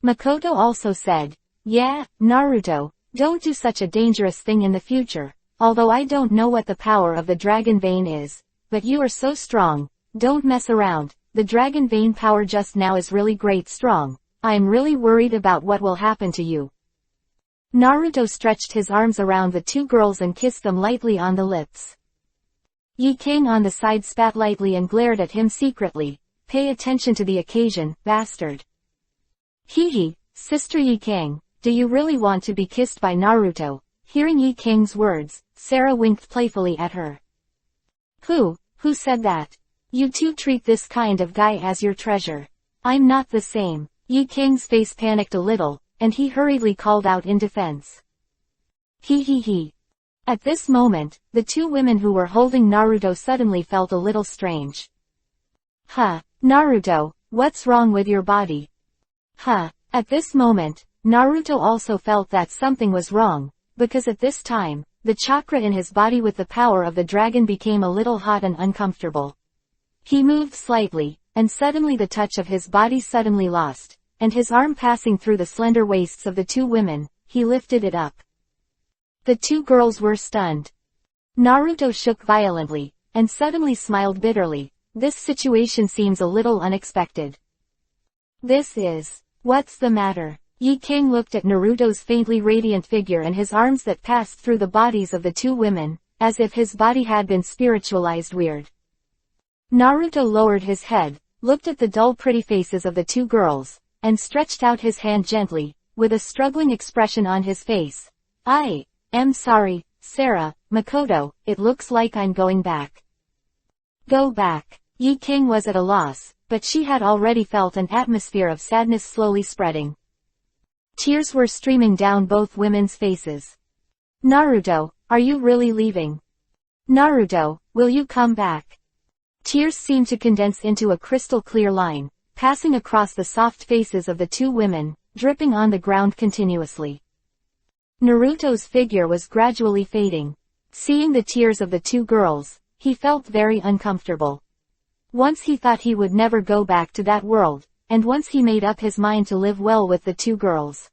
Makoto also said, yeah, Naruto, don't do such a dangerous thing in the future. Although I don't know what the power of the dragon vein is, but you are so strong, don't mess around. The dragon vein power just now is really great strong. I am really worried about what will happen to you. Naruto stretched his arms around the two girls and kissed them lightly on the lips. Yi Kang on the side spat lightly and glared at him secretly. Pay attention to the occasion, bastard. Hee, Sister Yi Kang, do you really want to be kissed by Naruto? Hearing Yi Kang's words, Sarah winked playfully at her. Who said that? You two treat this kind of guy as your treasure. I'm not the same. Yi Kang's face panicked a little, and he hurriedly called out in defense. He. At this moment, the two women who were holding Naruto suddenly felt a little strange. Naruto, what's wrong with your body? At this moment, Naruto also felt that something was wrong, because at this time, the chakra in his body with the power of the dragon became a little hot and uncomfortable. He moved slightly, and suddenly the touch of his body suddenly lost, and his arm passing through the slender waists of the two women, he lifted it up. The two girls were stunned. Naruto shook violently, and suddenly smiled bitterly. This situation seems a little unexpected. What's the matter? Yi Kang looked at Naruto's faintly radiant figure and his arms that passed through the bodies of the two women, as if his body had been spiritualized weird. Naruto lowered his head, looked at the dull pretty faces of the two girls, and stretched out his hand gently, with a struggling expression on his face. I am sorry, Sarah, Makoto, it looks like I'm going back. Go back. Yi Kang was at a loss, but she had already felt an atmosphere of sadness slowly spreading. Tears were streaming down both women's faces. Naruto, are you really leaving? Naruto, will you come back? Tears seemed to condense into a crystal clear line, passing across the soft faces of the two women, dripping on the ground continuously. Naruto's figure was gradually fading. Seeing the tears of the two girls, he felt very uncomfortable. Once he thought he would never go back to that world, and once he made up his mind to live well with the two girls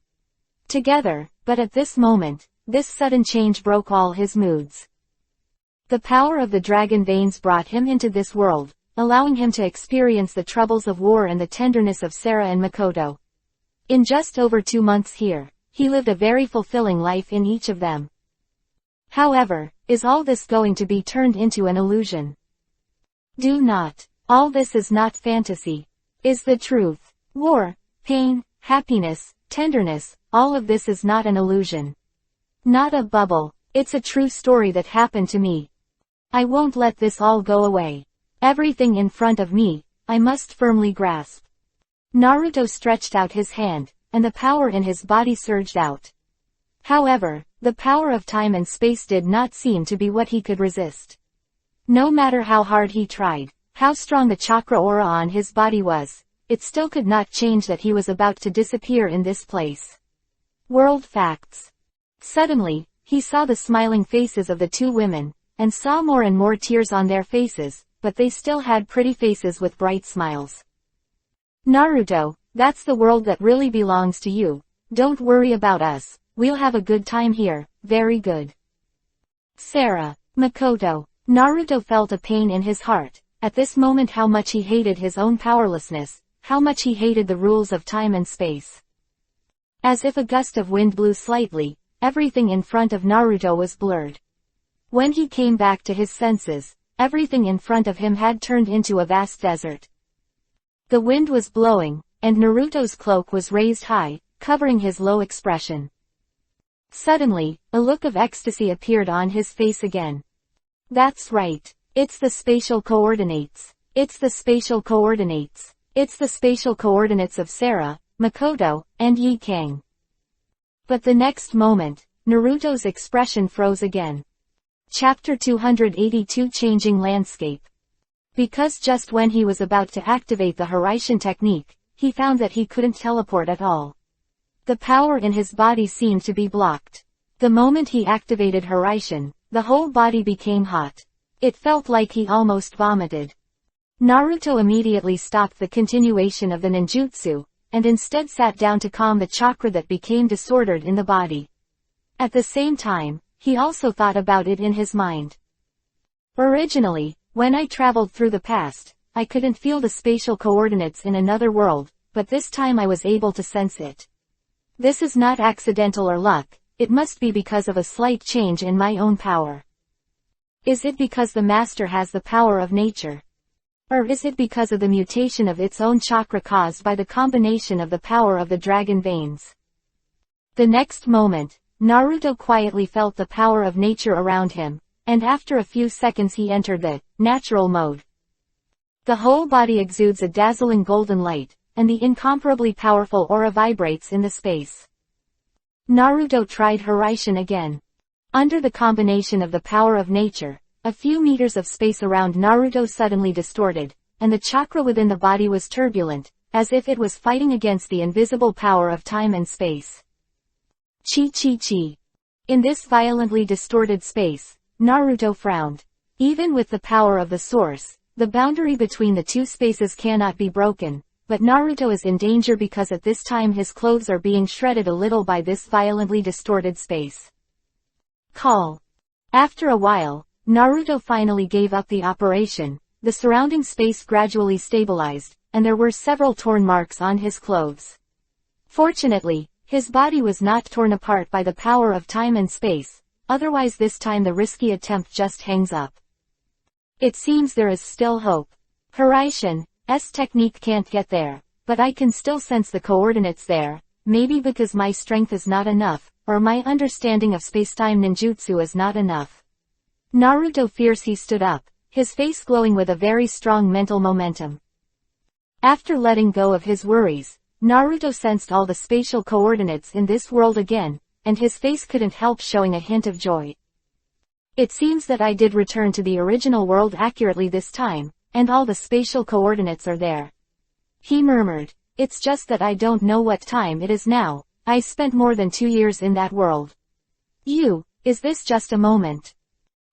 together, but at this moment, this sudden change broke all his moods. The power of the dragon veins brought him into this world, allowing him to experience the troubles of war and the tenderness of Sarah and Makoto. In just over 2 months here, he lived a very fulfilling life in each of them. However, is all this going to be turned into an illusion? Do not. All this is not fantasy. Is the truth. War, pain, happiness, tenderness, all of this is not an illusion. Not a bubble. It's a true story that happened to me. I won't let this all go away. Everything in front of me, I must firmly grasp. Naruto stretched out his hand, and the power in his body surged out. However, the power of time and space did not seem to be what he could resist. No matter how hard he tried, how strong the chakra aura on his body was, it still could not change that he was about to disappear in this place. World facts. Suddenly, he saw the smiling faces of the two women, and saw more and more tears on their faces, but they still had pretty faces with bright smiles. Naruto, that's the world that really belongs to you. Don't worry about us, we'll have a good time here, very good. Sarah, Makoto. Naruto felt a pain in his heart, at this moment how much he hated his own powerlessness, how much he hated the rules of time and space. As if a gust of wind blew slightly, everything in front of Naruto was blurred. When he came back to his senses, everything in front of him had turned into a vast desert. The wind was blowing, and Naruto's cloak was raised high, covering his low expression. Suddenly, a look of ecstasy appeared on his face again. That's right. It's the spatial coordinates. It's the spatial coordinates. It's the spatial coordinates of Sarah, Makoto, and Yi Kang. But the next moment, Naruto's expression froze again. Chapter 282 Changing Landscape. Because just when he was about to activate the Hiraishin technique, he found that he couldn't teleport at all. The power in his body seemed to be blocked. The moment he activated Hiraishin, the whole body became hot. It felt like he almost vomited. Naruto immediately stopped the continuation of the ninjutsu, and instead sat down to calm the chakra that became disordered in the body. At the same time, he also thought about it in his mind. Originally, when I traveled through the past, I couldn't feel the spatial coordinates in another world, but this time I was able to sense it. This is not accidental or luck, it must be because of a slight change in my own power. Is it because the master has the power of nature? Or is it because of the mutation of its own chakra caused by the combination of the power of the dragon veins? The next moment, Naruto quietly felt the power of nature around him, and after a few seconds he entered the natural mode. The whole body exudes a dazzling golden light, and the incomparably powerful aura vibrates in the space. Naruto tried Hiraishin again. Under the combination of the power of nature, a few meters of space around Naruto suddenly distorted, and the chakra within the body was turbulent, as if it was fighting against the invisible power of time and space. Chi. In this violently distorted space, Naruto frowned. Even with the power of the source, the boundary between the two spaces cannot be broken, but Naruto is in danger because at this time his clothes are being shredded a little by this violently distorted space. Call. After a while, Naruto finally gave up the operation, the surrounding space gradually stabilized, and there were several torn marks on his clothes. Fortunately, his body was not torn apart by the power of time and space, otherwise this time the risky attempt just hangs up. It seems there is still hope. Hiraishin's technique can't get there, but I can still sense the coordinates there, maybe because my strength is not enough, or my understanding of spacetime ninjutsu is not enough. Naruto fears he stood up, his face glowing with a very strong mental momentum. After letting go of his worries, Naruto sensed all the spatial coordinates in this world again, and his face couldn't help showing a hint of joy. It seems that I did return to the original world accurately this time, and all the spatial coordinates are there. He murmured, it's just that I don't know what time it is now, I spent more than 2 years in that world. Is this just a moment?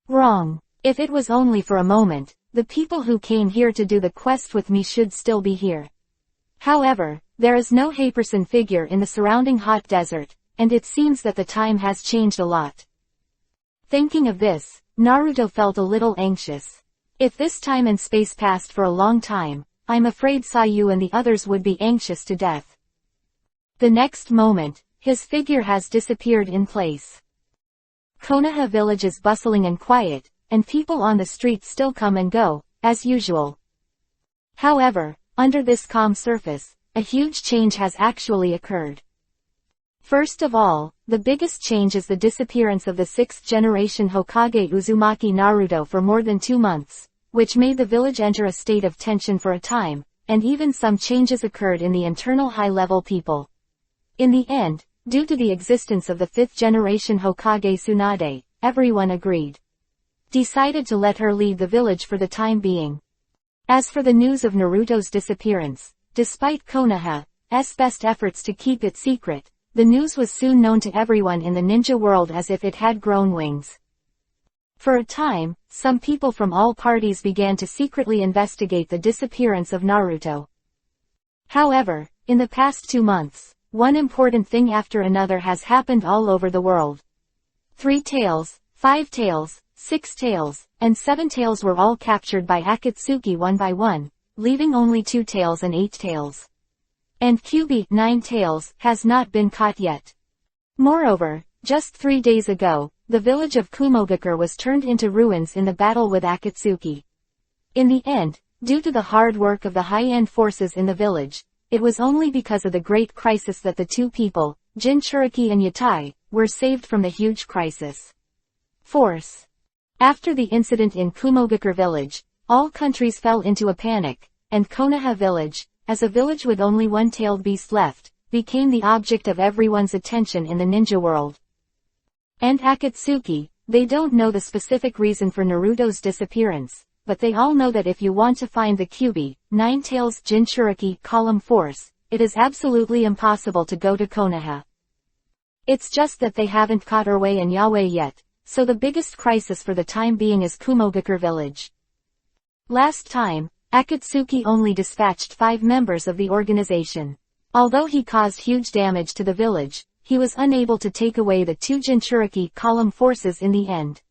Wrong. If it was only for a moment, the people who came here to do the quest with me should still be here. However, there is no Haperson figure in the surrounding hot desert, and it seems that the time has changed a lot. Thinking of this, Naruto felt a little anxious. If this time and space passed for a long time, I'm afraid Sayu and the others would be anxious to death. The next moment, his figure has disappeared in place. Konoha village is bustling and quiet, and people on the street still come and go, as usual. However, under this calm surface, a huge change has actually occurred. First of all, the biggest change is the disappearance of the 6th generation Hokage Uzumaki Naruto for more than 2 months, which made the village enter a state of tension for a time, and even some changes occurred in the internal high-level people. In the end, due to the existence of the 5th generation Hokage Tsunade, everyone decided to let her lead the village for the time being. As for the news of Naruto's disappearance, despite Konoha's best efforts to keep it secret, the news was soon known to everyone in the ninja world as if it had grown wings. For a time, some people from all parties began to secretly investigate the disappearance of Naruto. However, in the past 2 months, one important thing after another has happened all over the world. 3 tails, 5 tails, 6 tails, and 7 tails were all captured by Akatsuki one by one, leaving only 2 tails and 8 tails. And Kyubi, 9 tails, has not been caught yet. Moreover, just 3 days ago, the village of Kumogakure was turned into ruins in the battle with Akatsuki. In the end, due to the hard work of the high-end forces in the village, it was only because of the great crisis that the 2 people, Jinchuriki and Yatai, were saved from the huge crisis. Force. After the incident in Kumogakure village, all countries fell into a panic, and Konoha village, as a village with only one tailed beast left, became the object of everyone's attention in the ninja world. And Akatsuki, they don't know the specific reason for Naruto's disappearance, but they all know that if you want to find the Kyuubi, Nine Tails Jinchuriki column force, it is absolutely impossible to go to Konoha. It's just that they haven't caught Urwei and Yaoi yet, so the biggest crisis for the time being is Kumogakure village. Last time, Akatsuki only dispatched 5 members of the organization. Although he caused huge damage to the village, he was unable to take away the 2 Jinchuriki column forces in the end.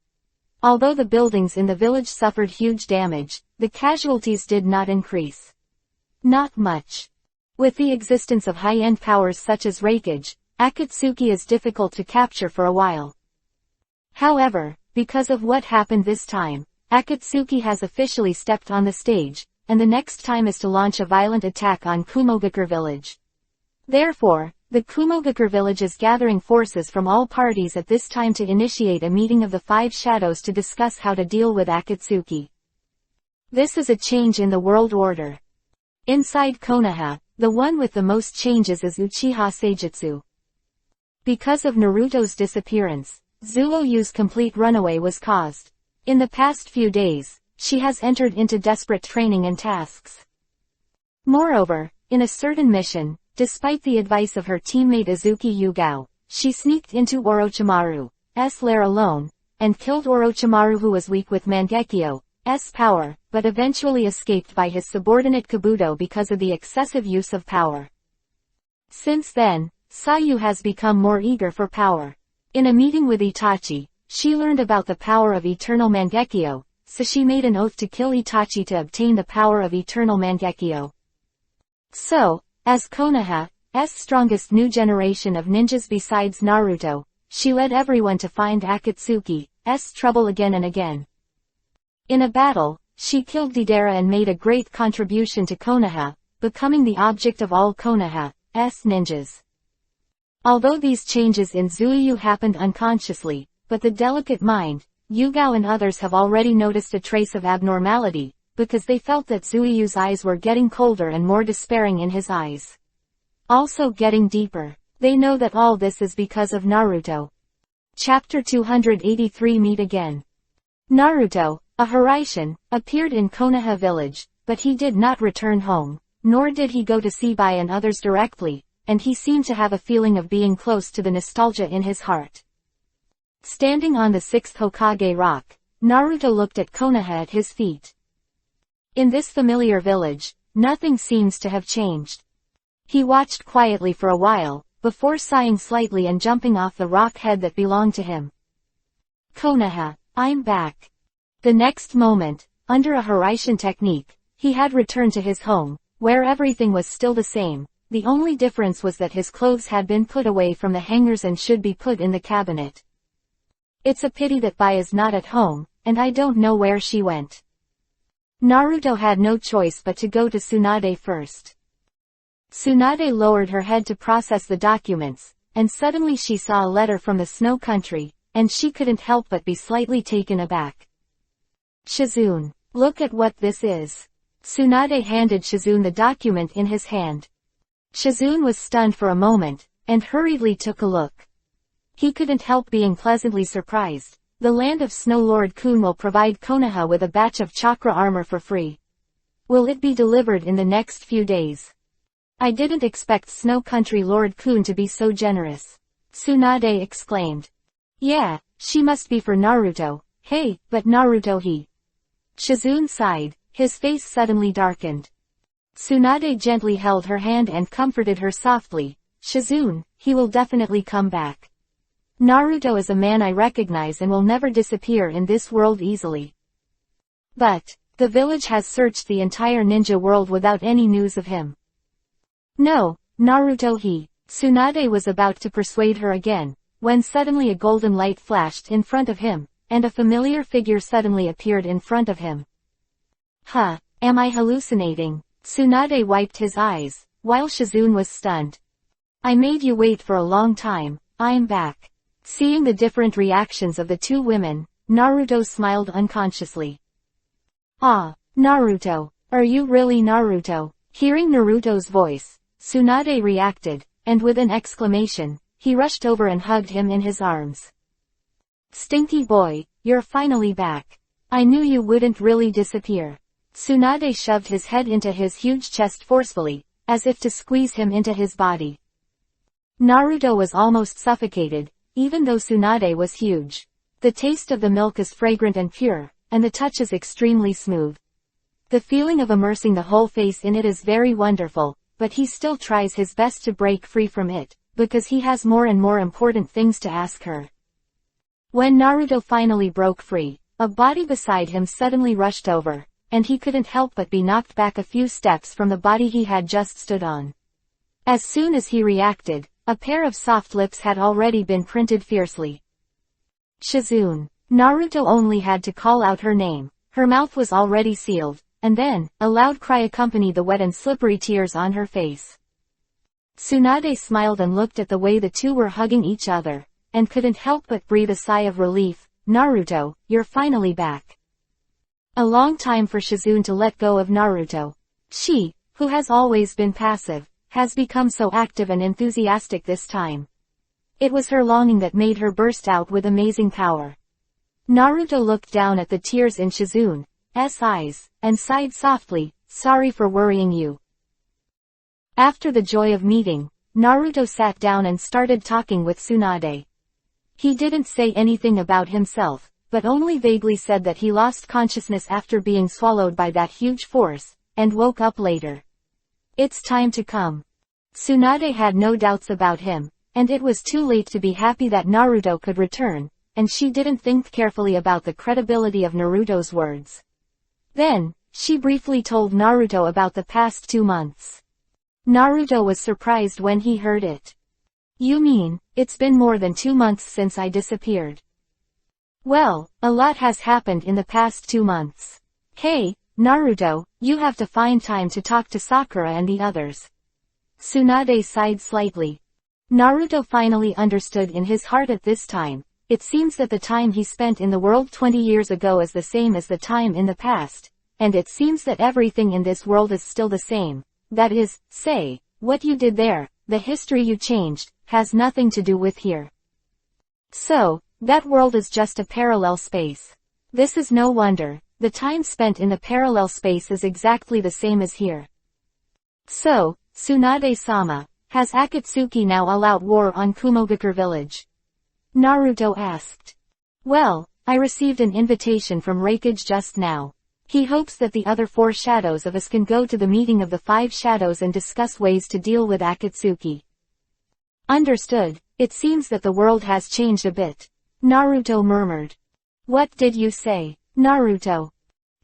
Although the buildings in the village suffered huge damage, the casualties did not increase. Not much. With the existence of high-end powers such as Raikage, Akatsuki is difficult to capture for a while. However, because of what happened this time, Akatsuki has officially stepped on the stage, and the next time is to launch a violent attack on Kumogakure village. Therefore, the Kumogakure village is gathering forces from all parties at this time to initiate a meeting of the 5 shadows to discuss how to deal with Akatsuki. This is a change in the world order. Inside Konoha, the one with the most changes is Uchiha Seijutsu. Because of Naruto's disappearance, Zuoyu's complete runaway was caused. In the past few days, she has entered into desperate training and tasks. Moreover, in a certain mission, despite the advice of her teammate Azuki Yugao, she sneaked into Orochimaru's lair alone, and killed Orochimaru, who was weak with Mangekyo's power, but eventually escaped by his subordinate Kabuto because of the excessive use of power. Since then, Sayu has become more eager for power. In a meeting with Itachi, she learned about the power of eternal Mangekyo, so she made an oath to kill Itachi to obtain the power of eternal Mangekyo. So, as Konoha's strongest new generation of ninjas besides Naruto, she led everyone to find Akatsuki's trouble again and again. In a battle, she killed Deidara and made a great contribution to Konoha, becoming the object of all Konoha's ninjas. Although these changes in Zuoyu happened unconsciously, but the delicate mind, Yugao and others have already noticed a trace of abnormality, because they felt that Zuoyu's eyes were getting colder and more despairing in his eyes. Also getting deeper. They know that all this is because of Naruto. Chapter 283 Meet Again. Naruto, a Hiraishin, appeared in Konoha village, but he did not return home, nor did he go to Sebai and others directly, and he seemed to have a feeling of being close to the nostalgia in his heart. Standing on the 6th Hokage rock, Naruto looked at Konoha at his feet. In this familiar village, nothing seems to have changed. He watched quietly for a while, before sighing slightly and jumping off the rock head that belonged to him. Konoha, I'm back. The next moment, under a Hiraishin technique, he had returned to his home, where everything was still the same. The only difference was that his clothes had been put away from the hangers and should be put in the cabinet. It's a pity that Bai is not at home, and I don't know where she went. Naruto had no choice but to go to Tsunade first. Tsunade lowered her head to process the documents, and suddenly she saw a letter from the Snow Country, and she couldn't help but be slightly taken aback. Shizune, look at what this is. Tsunade handed Shizune the document in his hand. Shizune was stunned for a moment, and hurriedly took a look. He couldn't help being pleasantly surprised. The land of Snow Lord Kun will provide Konoha with a batch of chakra armor for free. Will it be delivered in the next few days? I didn't expect Snow Country Lord Kun to be so generous. Tsunade exclaimed. Yeah, she must be for Naruto. Hey, but Naruto he. Shizune sighed, his face suddenly darkened. Tsunade gently held her hand and comforted her softly. Shizune, he will definitely come back. Naruto is a man I recognize and will never disappear in this world easily. But, the village has searched the entire ninja world without any news of him. No, Naruto he. Tsunade was about to persuade her again, when suddenly a golden light flashed in front of him, and a familiar figure suddenly appeared in front of him. Huh, am I hallucinating? Tsunade wiped his eyes, while Shizune was stunned. I made you wait for a long time, I'm back. Seeing the different reactions of the two women, Naruto smiled unconsciously. Ah, Naruto, are you really Naruto? Hearing Naruto's voice, Tsunade reacted, and with an exclamation, he rushed over and hugged him in his arms. Stinky boy, you're finally back. I knew you wouldn't really disappear. Tsunade shoved his head into his huge chest forcefully, as if to squeeze him into his body. Naruto was almost suffocated, even though Tsunade was huge. The taste of the milk is fragrant and pure, and the touch is extremely smooth. The feeling of immersing the whole face in it is very wonderful, but he still tries his best to break free from it, because he has more and more important things to ask her. When Naruto finally broke free, a body beside him suddenly rushed over, and he couldn't help but be knocked back a few steps from the body he had just stood on. As soon as he reacted, a pair of soft lips had already been printed fiercely. Shizune. Naruto only had to call out her name. Her mouth was already sealed, and then, a loud cry accompanied the wet and slippery tears on her face. Tsunade smiled and looked at the way the two were hugging each other, and couldn't help but breathe a sigh of relief. Naruto, you're finally back. A long time for Shizune to let go of Naruto. She, who has always been passive, has become so active and enthusiastic this time. It was her longing that made her burst out with amazing power. Naruto looked down at the tears in Shizune's eyes, and sighed softly, sorry for worrying you. After the joy of meeting, Naruto sat down and started talking with Tsunade. He didn't say anything about himself, but only vaguely said that he lost consciousness after being swallowed by that huge force, and woke up later. It's time to come. Tsunade had no doubts about him, and it was too late to be happy that Naruto could return, and she didn't think carefully about the credibility of Naruto's words. Then, she briefly told Naruto about the past 2 months. Naruto was surprised when he heard it. You mean, it's been more than 2 months since I disappeared? Well, a lot has happened in the past 2 months. Hey, Naruto, you have to find time to talk to Sakura and the others. Tsunade sighed slightly. Naruto finally understood in his heart at this time. It seems that the time he spent in the world 20 years ago is the same as the time in the past, and it seems that everything in this world is still the same. That is, say, what you did there, the history you changed, has nothing to do with here. So, that world is just a parallel space. This is no wonder, the time spent in the parallel space is exactly the same as here. So, Tsunade-sama, has Akatsuki now all-out war on Kumogakure village? Naruto asked. Well, I received an invitation from Raikage just now. He hopes that the other 4 shadows of us can go to the meeting of the 5 shadows and discuss ways to deal with Akatsuki. Understood, it seems that the world has changed a bit. Naruto murmured. What did you say, Naruto?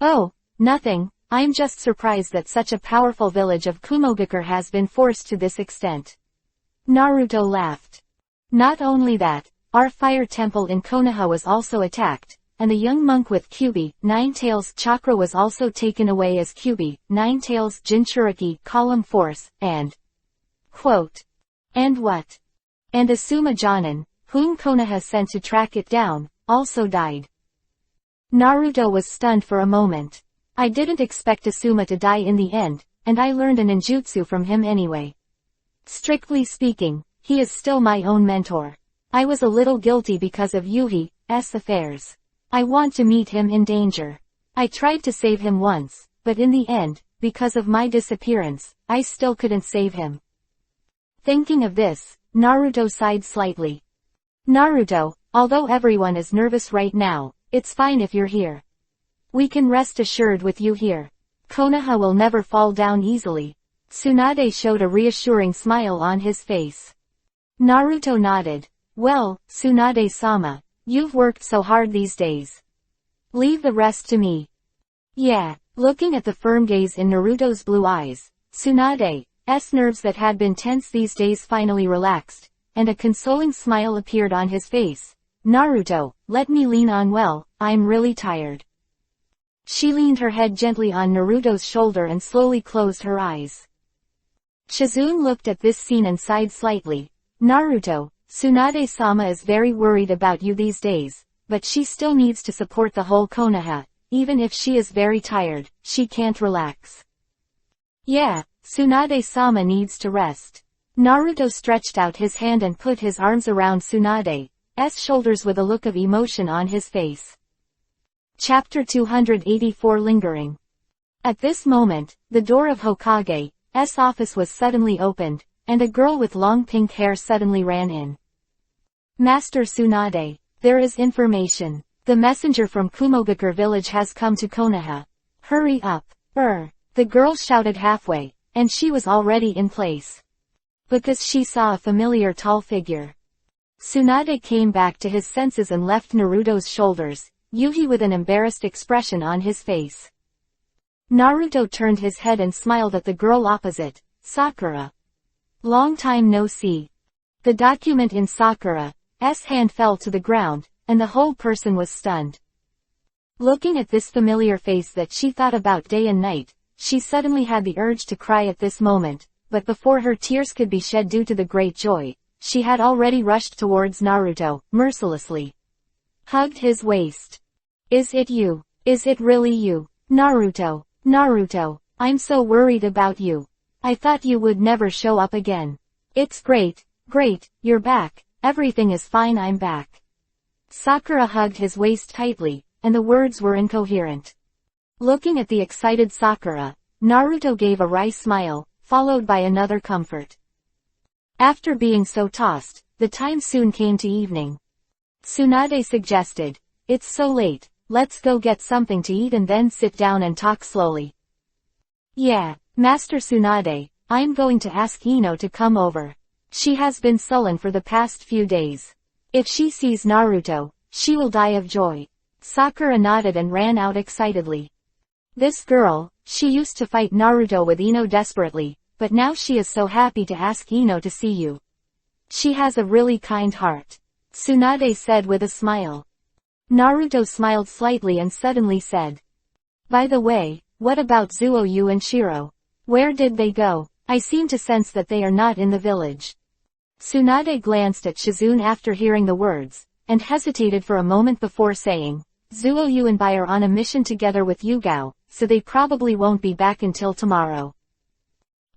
Oh, nothing, I'm just surprised that such a powerful village of Kumogakure has been forced to this extent. Naruto laughed. Not only that, our fire temple in Konoha was also attacked, and the young monk with Kyubi, Nine-Tails chakra was also taken away as Kyubi, Nine-Tails Jinchuriki column force, and... Quote. And what? And Asuma Jonin, whom Konoha sent to track it down, also died. Naruto was stunned for a moment. I didn't expect Asuma to die in the end, and I learned a ninjutsu from him anyway. Strictly speaking, he is still my own mentor. I was a little guilty because of Yuhi's affairs. I want to meet him in danger. I tried to save him once, but in the end, because of my disappearance, I still couldn't save him. Thinking of this, Naruto sighed slightly. Naruto, although everyone is nervous right now, it's fine if you're here. We can rest assured with you here. Konoha will never fall down easily. Tsunade showed a reassuring smile on his face. Naruto nodded. Well, Tsunade-sama, you've worked so hard these days. Leave the rest to me. Yeah, looking at the firm gaze in Naruto's blue eyes, Tsunade's nerves that had been tense these days finally relaxed, and a consoling smile appeared on his face. Naruto, let me lean on well, I'm really tired. She leaned her head gently on Naruto's shoulder and slowly closed her eyes. Shizune looked at this scene and sighed slightly. Naruto, Tsunade-sama is very worried about you these days, but she still needs to support the whole Konoha. Even if she is very tired, she can't relax. Yeah, Tsunade-sama needs to rest. Naruto stretched out his hand and put his arms around Tsunade's shoulders with a look of emotion on his face. Chapter 284 Lingering. At this moment, the door of Hokage's office was suddenly opened, and a girl with long pink hair suddenly ran in. Master Tsunade, there is information. The messenger from Kumogakure village has come to Konoha. Hurry up. The girl shouted halfway, and she was already in place. Because she saw a familiar tall figure. Tsunade came back to his senses and left Naruto's shoulders, Yuhi with an embarrassed expression on his face. Naruto turned his head and smiled at the girl opposite, Sakura. Long time no see. The document in Sakura's hand fell to the ground, and the whole person was stunned. Looking at this familiar face that she thought about day and night, she suddenly had the urge to cry at this moment, but before her tears could be shed due to the great joy, she had already rushed towards Naruto, mercilessly. Hugged his waist. Is it you? Is it really you? Naruto, I'm so worried about you. I thought you would never show up again. It's great, you're back, everything is fine, I'm back. Sakura hugged his waist tightly, and the words were incoherent. Looking at the excited Sakura, Naruto gave a wry smile, followed by another comfort. After being so tossed, the time soon came to evening. Tsunade suggested, it's so late, let's go get something to eat and then sit down and talk slowly. Yeah, Master Tsunade, I'm going to ask Ino to come over. She has been sullen for the past few days. If she sees Naruto, she will die of joy. Sakura nodded and ran out excitedly. This girl, she used to fight Naruto with Ino desperately, but now she is so happy to ask Ino to see you. She has a really kind heart. Tsunade said with a smile. Naruto smiled slightly and suddenly said. By the way, what about Zuoyu and Shiro? Where did they go? I seem to sense that they are not in the village. Tsunade glanced at Shizune after hearing the words, and hesitated for a moment before saying, Zuoyu and Bai are on a mission together with Yugao, so they probably won't be back until tomorrow.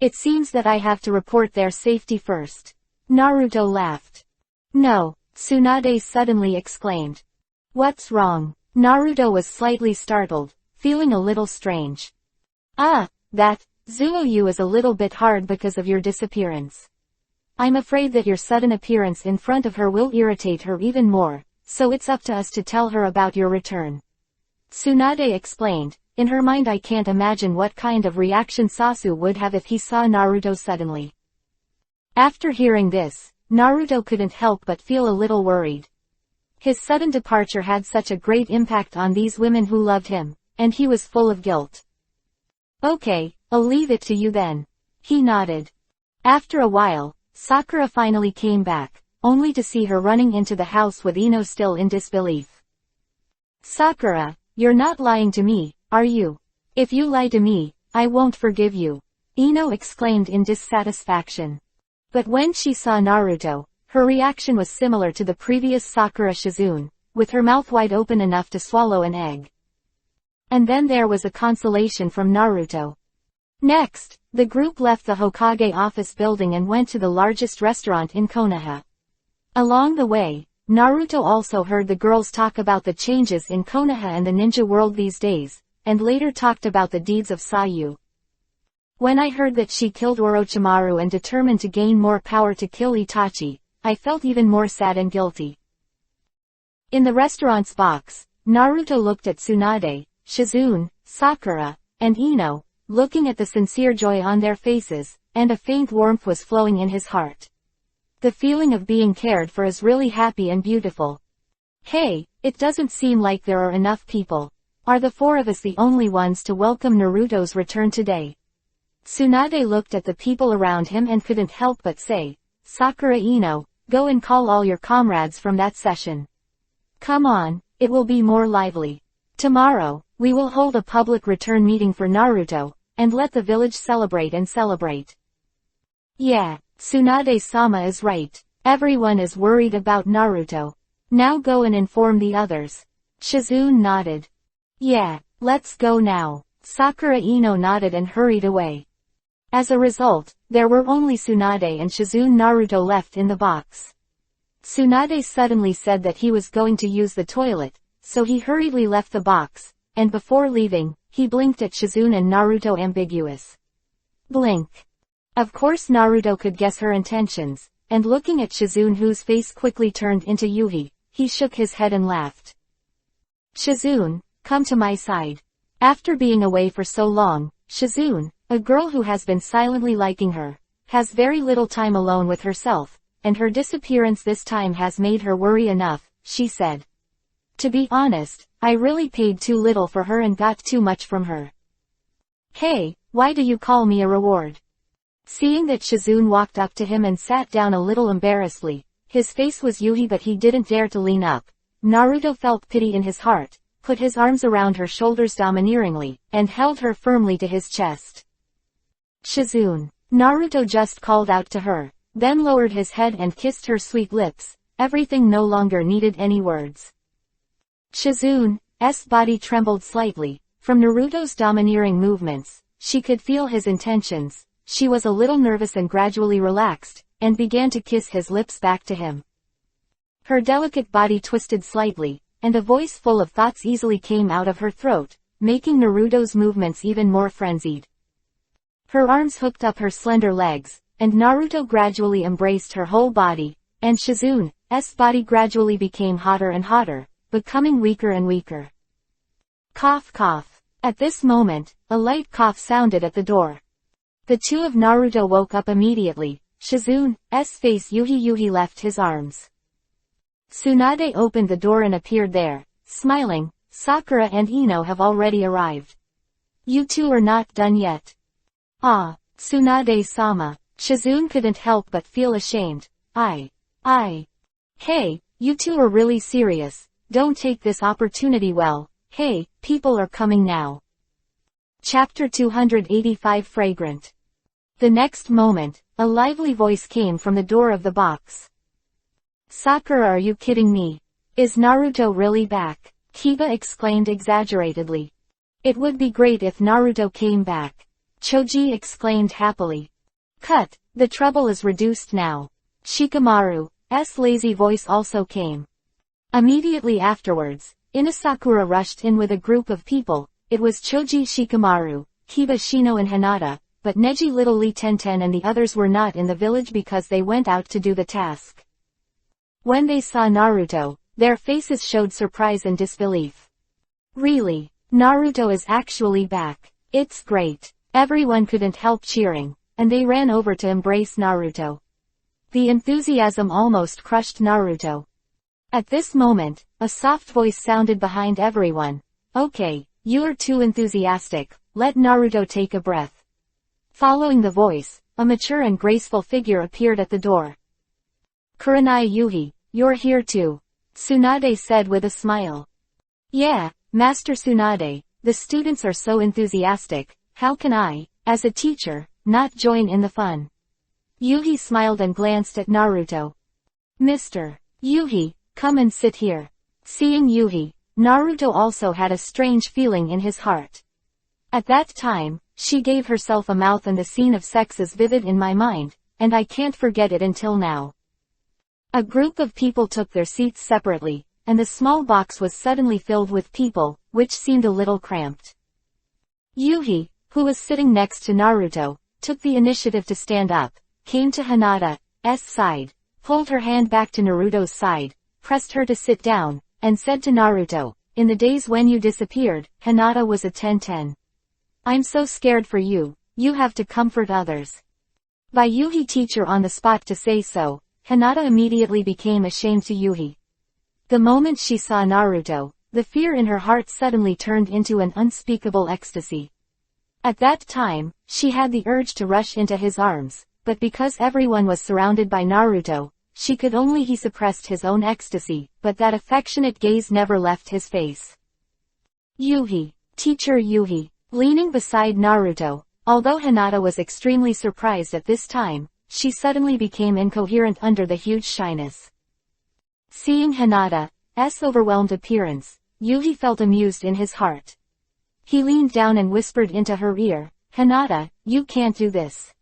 It seems that I have to report their safety first. Naruto laughed. No, Tsunade suddenly exclaimed. What's wrong? Naruto was slightly startled, feeling a little strange. That, Zuoyu is a little bit hard because of your disappearance. I'm afraid that your sudden appearance in front of her will irritate her even more, so it's up to us to tell her about your return. Tsunade explained. In her mind, I can't imagine what kind of reaction Sasu would have if he saw Naruto suddenly. After hearing this, Naruto couldn't help but feel a little worried. His sudden departure had such a great impact on these women who loved him, and he was full of guilt. Okay, I'll leave it to you then. He nodded. After a while, Sakura finally came back, only to see her running into the house with Ino still in disbelief. Sakura, you're not lying to me, are you? If you lie to me, I won't forgive you. Ino exclaimed in dissatisfaction. But when she saw Naruto, her reaction was similar to the previous Sakura Shizune, with her mouth wide open enough to swallow an egg. And then there was a consolation from Naruto. Next, the group left the Hokage office building and went to the largest restaurant in Konoha. Along the way, Naruto also heard the girls talk about the changes in Konoha and the ninja world these days, and later talked about the deeds of Sayu. When I heard that she killed Orochimaru and determined to gain more power to kill Itachi, I felt even more sad and guilty. In the restaurant's box, Naruto looked at Tsunade, Shizune, Sakura, and Ino, looking at the sincere joy on their faces, and a faint warmth was flowing in his heart. The feeling of being cared for is really happy and beautiful. Hey, it doesn't seem like there are enough people. Are the four of us the only ones to welcome Naruto's return today? Tsunade looked at the people around him and couldn't help but say, Sakura Ino, go and call all your comrades from that session. Come on, it will be more lively. Tomorrow, we will hold a public return meeting for Naruto, and let the village celebrate and celebrate. Yeah, Tsunade-sama is right. Everyone is worried about Naruto. Now go and inform the others. Shizune nodded. Yeah, let's go now. Sakura Ino nodded and hurried away. As a result, there were only Tsunade and Shizune Naruto left in the box. Tsunade suddenly said that he was going to use the toilet, so he hurriedly left the box, and before leaving, he blinked at Shizune and Naruto ambiguous. Blink. Of course Naruto could guess her intentions, and looking at Shizune whose face quickly turned into Yuhi, he shook his head and laughed. Shizune, come to my side. After being away for so long, Shizune, a girl who has been silently liking her, has very little time alone with herself, and her disappearance this time has made her worry enough, she said. To be honest, I really paid too little for her and got too much from her. Hey, why do you call me a reward? Seeing that Shizune walked up to him and sat down a little embarrassedly, his face was Yuhi but he didn't dare to lean up. Naruto felt pity in his heart, put his arms around her shoulders domineeringly, and held her firmly to his chest. Shizune. Naruto just called out to her, then lowered his head and kissed her sweet lips. Everything no longer needed any words. Shizune's body trembled slightly. From Naruto's domineering movements, she could feel his intentions. She was a little nervous and gradually relaxed, and began to kiss his lips back to him. Her delicate body twisted slightly, and a voice full of thoughts easily came out of her throat, making Naruto's movements even more frenzied. Her arms hooked up her slender legs, and Naruto gradually embraced her whole body, and Shizune's body gradually became hotter and hotter, becoming weaker and weaker. Cough cough. At this moment, a light cough sounded at the door. The two of Naruto woke up immediately. Shizune's face Yuhi left his arms. Tsunade opened the door and appeared there, smiling. Sakura and Ino have already arrived. You two are not done yet. Ah, Tsunade-sama. Shizune couldn't help but feel ashamed. Hey, you two are really serious. Don't take this opportunity well. Hey, people are coming now. Chapter 285 Fragrant. The next moment, a lively voice came from the door of the box. Sakura, are you kidding me? Is Naruto really back? Kiba exclaimed exaggeratedly. It would be great if Naruto came back. Choji exclaimed happily. Cut, the trouble is reduced now. Shikamaru's lazy voice also came. Immediately afterwards, Inasakura rushed in with a group of people. It was Choji, Shikamaru, Kiba, Shino and Hinata, but Neji, Little Lee, Tenten and the others were not in the village because they went out to do the task. When they saw Naruto, their faces showed surprise and disbelief. Really? Naruto is actually back. It's great. Everyone couldn't help cheering, and they ran over to embrace Naruto. The enthusiasm almost crushed Naruto. At this moment, a soft voice sounded behind everyone. Okay, you're too enthusiastic, let Naruto take a breath. Following the voice, a mature and graceful figure appeared at the door. Kurenai Yuhi, you're here too, Tsunade said with a smile. Yeah, Master Tsunade, the students are so enthusiastic, how can I, as a teacher, not join in the fun? Yuhi smiled and glanced at Naruto. Mr. Yuhi, come and sit here. Seeing Yuhi, Naruto also had a strange feeling in his heart. At that time, she gave herself a mouth and the scene of sex is vivid in my mind, and I can't forget it until now. A group of people took their seats separately, and the small box was suddenly filled with people, which seemed a little cramped. Yuhi, who was sitting next to Naruto, took the initiative to stand up, came to Hinata's side, pulled her hand back to Naruto's side, pressed her to sit down, and said to Naruto, in the days when you disappeared, Hinata was a 10-10. I'm so scared for you, you have to comfort others. By Yuhi teacher on the spot to say so, Hinata immediately became ashamed to Yuhi. The moment she saw Naruto, the fear in her heart suddenly turned into an unspeakable ecstasy. At that time, she had the urge to rush into his arms, but because everyone was surrounded by Naruto, she could only he suppressed his own ecstasy, but that affectionate gaze never left his face. Yuhi, teacher Yuhi, leaning beside Naruto, although Hinata was extremely surprised at this time, she suddenly became incoherent under the huge shyness. Seeing Hinata's overwhelmed appearance, Yuhi felt amused in his heart. He leaned down and whispered into her ear, "Hinata, you can't do this.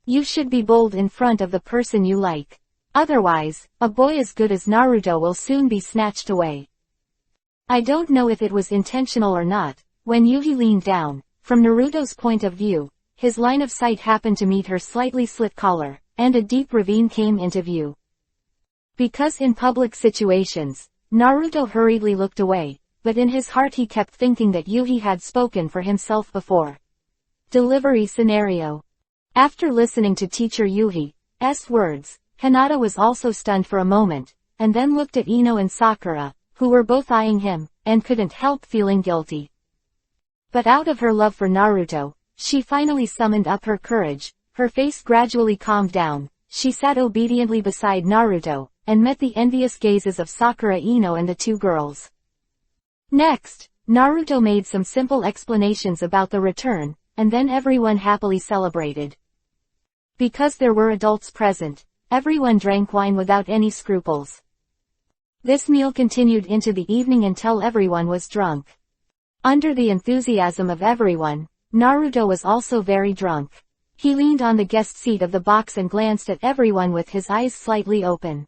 You should be bold in front of the person you like. Otherwise, a boy as good as Naruto will soon be snatched away." I don't know if it was intentional or not. When Yuhi leaned down, from Naruto's point of view, his line of sight happened to meet her slightly slit collar, and a deep ravine came into view. Because in public situations, Naruto hurriedly looked away, but in his heart he kept thinking that Yuhi had spoken for himself before. Delivery scenario. After listening to teacher Yuhi's words, Hinata was also stunned for a moment, and then looked at Ino and Sakura, who were both eyeing him, and couldn't help feeling guilty. But out of her love for Naruto, she finally summoned up her courage. Her face gradually calmed down. She sat obediently beside Naruto, and met the envious gazes of Sakura, Ino and the two girls. Next, Naruto made some simple explanations about the return, and then everyone happily celebrated. Because there were adults present, everyone drank wine without any scruples. This meal continued into the evening until everyone was drunk. Under the enthusiasm of everyone, Naruto was also very drunk. He leaned on the guest seat of the box and glanced at everyone with his eyes slightly open.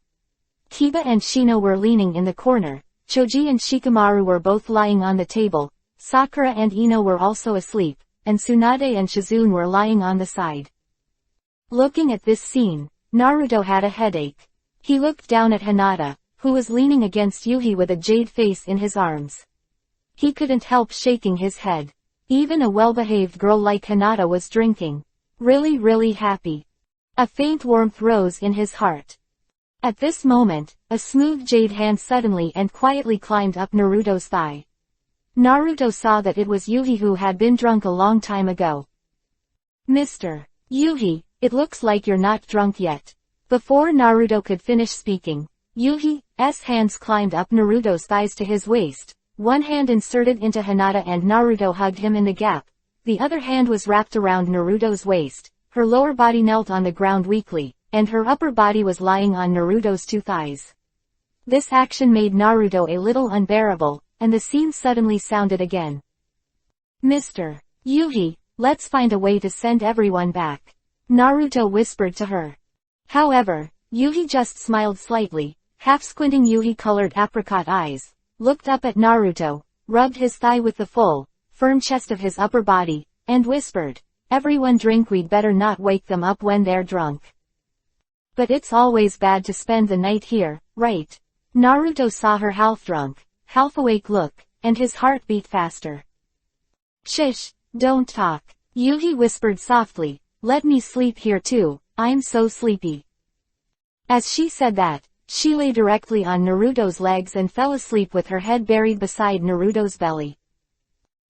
Kiba and Shino were leaning in the corner, Choji and Shikamaru were both lying on the table, Sakura and Ino were also asleep, and Tsunade and Shizune were lying on the side. Looking at this scene, Naruto had a headache. He looked down at Hinata, who was leaning against Yuhi with a jade face in his arms. He couldn't help shaking his head. Even a well-behaved girl like Hinata was drinking. Really happy. A faint warmth rose in his heart. At this moment, a smooth jade hand suddenly and quietly climbed up Naruto's thigh. Naruto saw that it was Yuhi, who had been drunk a long time ago. "Mr. Yuhi, it looks like you're not drunk yet." Before Naruto could finish speaking, Yuhi's hands climbed up Naruto's thighs to his waist. One hand inserted into Hinata and Naruto hugged him in the gap. The other hand was wrapped around Naruto's waist. Her lower body knelt on the ground weakly, and her upper body was lying on Naruto's two thighs. This action made Naruto a little unbearable, and the scene suddenly sounded again. "Mr. Yuhi, let's find a way to send everyone back," Naruto whispered to her. However, Yuhi just smiled slightly, half-squinting Yuhi-colored apricot eyes, looked up at Naruto, rubbed his thigh with the full, firm chest of his upper body, and whispered, "Everyone drink, we'd better not wake them up when they're drunk. But it's always bad to spend the night here, right?" Naruto saw her half-drunk, half-awake look, and his heart beat faster. "Shish, don't talk," Yuhi whispered softly, "let me sleep here too, I'm so sleepy." As she said that, she lay directly on Naruto's legs and fell asleep with her head buried beside Naruto's belly.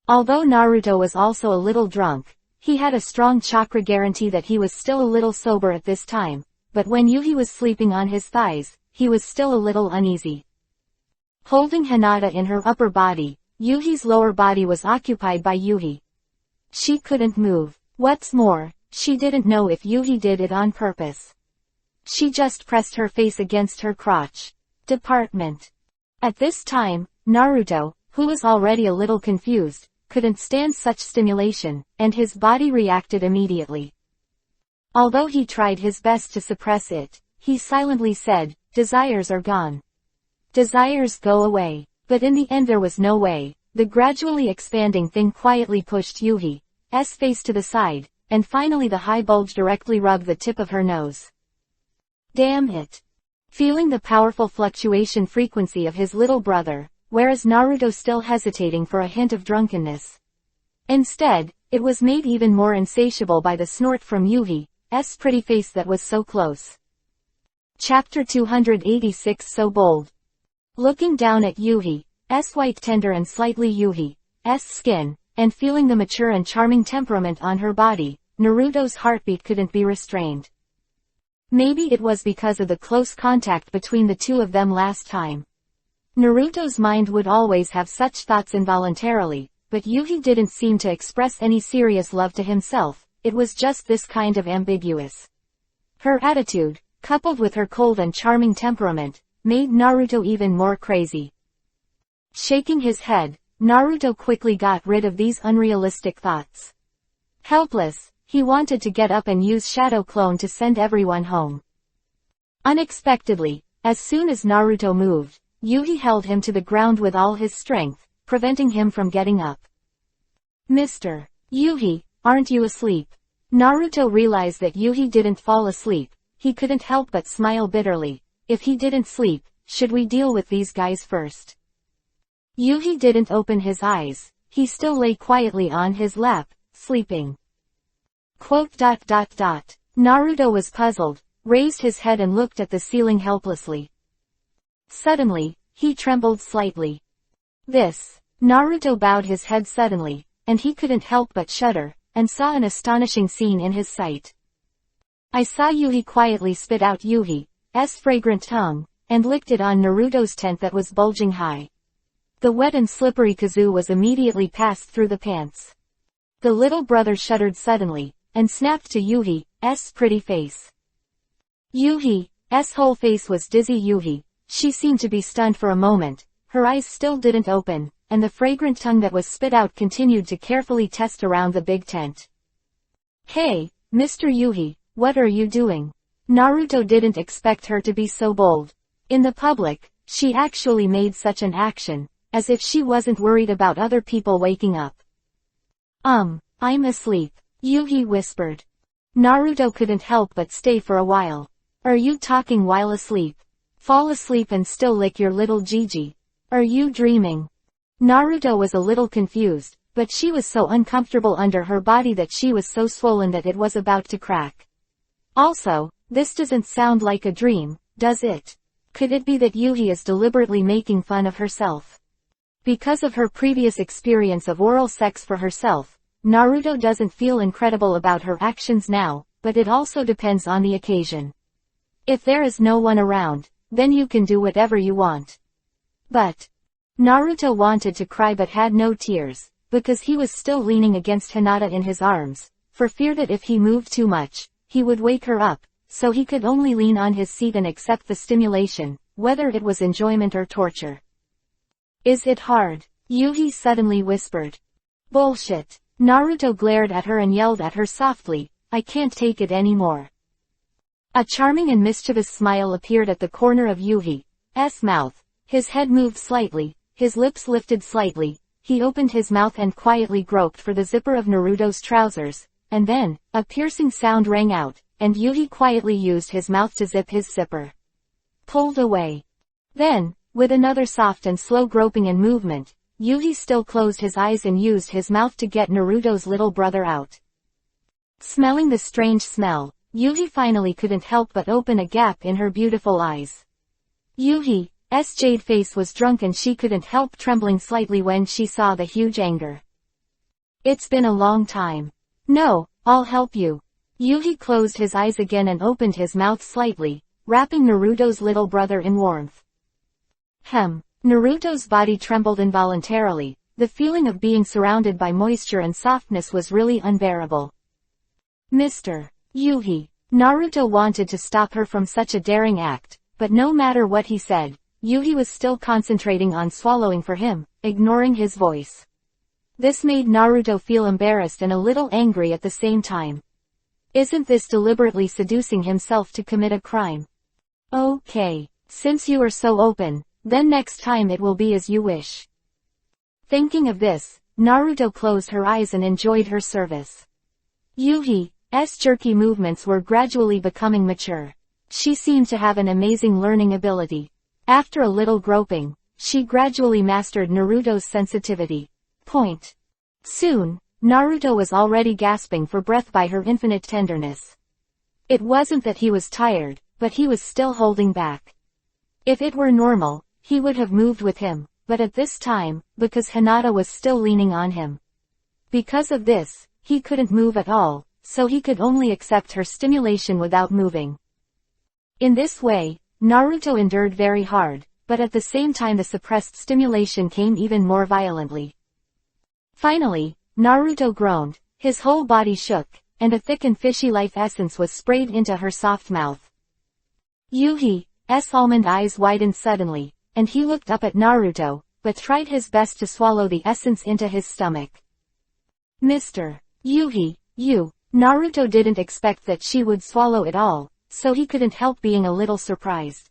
Although Naruto was also a little drunk, he had a strong chakra guarantee that he was still a little sober at this time, but when Yuhi was sleeping on his thighs, he was still a little uneasy. Holding Hinata in her upper body, Yuhi's lower body was occupied by Yuhi. She couldn't move. What's more, she didn't know if Yuhi did it on purpose. She just pressed her face against her crotch. Department. At this time, Naruto, who was already a little confused, couldn't stand such stimulation, and his body reacted immediately. Although he tried his best to suppress it, he silently said, "Desires are gone. Desires go away." But in the end there was no way. The gradually expanding thing quietly pushed Yuhi's face to the side, and finally the high bulge directly rubbed the tip of her nose. Damn it. Feeling the powerful fluctuation frequency of his little brother, whereas Naruto still hesitating for a hint of drunkenness. Instead, it was made even more insatiable by the snort from Yuhi's pretty face that was so close. Chapter 286 So Bold. Looking down at Yuhi's white tender and slightly Yuhi's skin, and feeling the mature and charming temperament on her body, Naruto's heartbeat couldn't be restrained. Maybe it was because of the close contact between the two of them last time. Naruto's mind would always have such thoughts involuntarily, but Yuhi didn't seem to express any serious love to himself, it was just this kind of ambiguous. Her attitude, coupled with her cold and charming temperament, made Naruto even more crazy. Shaking his head, Naruto quickly got rid of these unrealistic thoughts. Helpless, he wanted to get up and use Shadow Clone to send everyone home. Unexpectedly, as soon as Naruto moved, Yuhi held him to the ground with all his strength, preventing him from getting up. Mr. Yuhi, aren't you asleep? Naruto realized that Yuhi didn't fall asleep. He couldn't help but smile bitterly. If he didn't sleep, should we deal with these guys first? Yuhi didn't open his eyes. He still lay quietly on his lap, sleeping. Naruto was puzzled, raised his head and looked at the ceiling helplessly. Suddenly, he trembled slightly. Naruto bowed his head suddenly, and he couldn't help but shudder, and saw an astonishing scene in his sight. I saw Yuhi quietly spit out Yuhi's fragrant tongue, and licked it on Naruto's tent that was bulging high. The wet and slippery kazoo was immediately passed through the pants. The little brother shuddered suddenly, and snapped to Yuhi's pretty face. Yuhi's whole face was dizzy. She seemed to be stunned for a moment. Her eyes still didn't open, and the fragrant tongue that was spit out continued to carefully test around the big tent. Hey, Mr. Yuhi, what are you doing? Naruto didn't expect her to be so bold. In the public, she actually made such an action, as if she wasn't worried about other people waking up. I'm asleep, Yuhi whispered. Naruto couldn't help but stay for a while. Are you talking while asleep? Fall asleep and still lick your little Gigi. Are you dreaming? Naruto was a little confused, but she was so uncomfortable under her body that she was so swollen that it was about to crack. Also, this doesn't sound like a dream, does it? Could it be that Yuhi is deliberately making fun of herself? Because of her previous experience of oral sex for herself, Naruto doesn't feel incredible about her actions now, but it also depends on the occasion. If there is no one around, then you can do whatever you want. But Naruto wanted to cry but had no tears, because he was still leaning against Hinata in his arms, for fear that if he moved too much, he would wake her up, so he could only lean on his seat and accept the stimulation, whether it was enjoyment or torture. Is it hard? Yuhi suddenly whispered. Bullshit. Naruto glared at her and yelled at her softly, I can't take it anymore. A charming and mischievous smile appeared at the corner of Yuhi's mouth. His head moved slightly, his lips lifted slightly, he opened his mouth and quietly groped for the zipper of Naruto's trousers, and then, a piercing sound rang out, and Yuhi quietly used his mouth to zip his zipper. Pulled away. Then, with another soft and slow groping and movement, Yuhi still closed his eyes and used his mouth to get Naruto's little brother out. Smelling the strange smell, Yuhi finally couldn't help but open a gap in her beautiful eyes. Yuhi's jade face was drunk and she couldn't help trembling slightly when she saw the huge anger. It's been a long time. No, I'll help you. Yuhi closed his eyes again and opened his mouth slightly, wrapping Naruto's little brother in warmth. Naruto's body trembled involuntarily. The feeling of being surrounded by moisture and softness was really unbearable. Mr. Yuhi. Naruto wanted to stop her from such a daring act, but no matter what he said, Yuhi was still concentrating on swallowing for him, ignoring his voice. This made Naruto feel embarrassed and a little angry at the same time. Isn't this deliberately seducing himself to commit a crime? Okay, since you are so open, then next time it will be as you wish. Thinking of this, Naruto closed her eyes and enjoyed her service. Yuhi's jerky movements were gradually becoming mature. She seemed to have an amazing learning ability. After a little groping, she gradually mastered Naruto's sensitivity. Soon, Naruto was already gasping for breath by her infinite tenderness. It wasn't that he was tired, but he was still holding back. If it were normal, he would have moved with him, but at this time, because Hinata was still leaning on him. Because of this, he couldn't move at all, so he could only accept her stimulation without moving. In this way, Naruto endured very hard, but at the same time the suppressed stimulation came even more violently. Finally, Naruto groaned, his whole body shook, and a thick and fishy life essence was sprayed into her soft mouth. Yuhi's almond eyes widened suddenly, and he looked up at Naruto, but tried his best to swallow the essence into his stomach. Mr. Yuhi, Naruto didn't expect that she would swallow it all, so he couldn't help being a little surprised.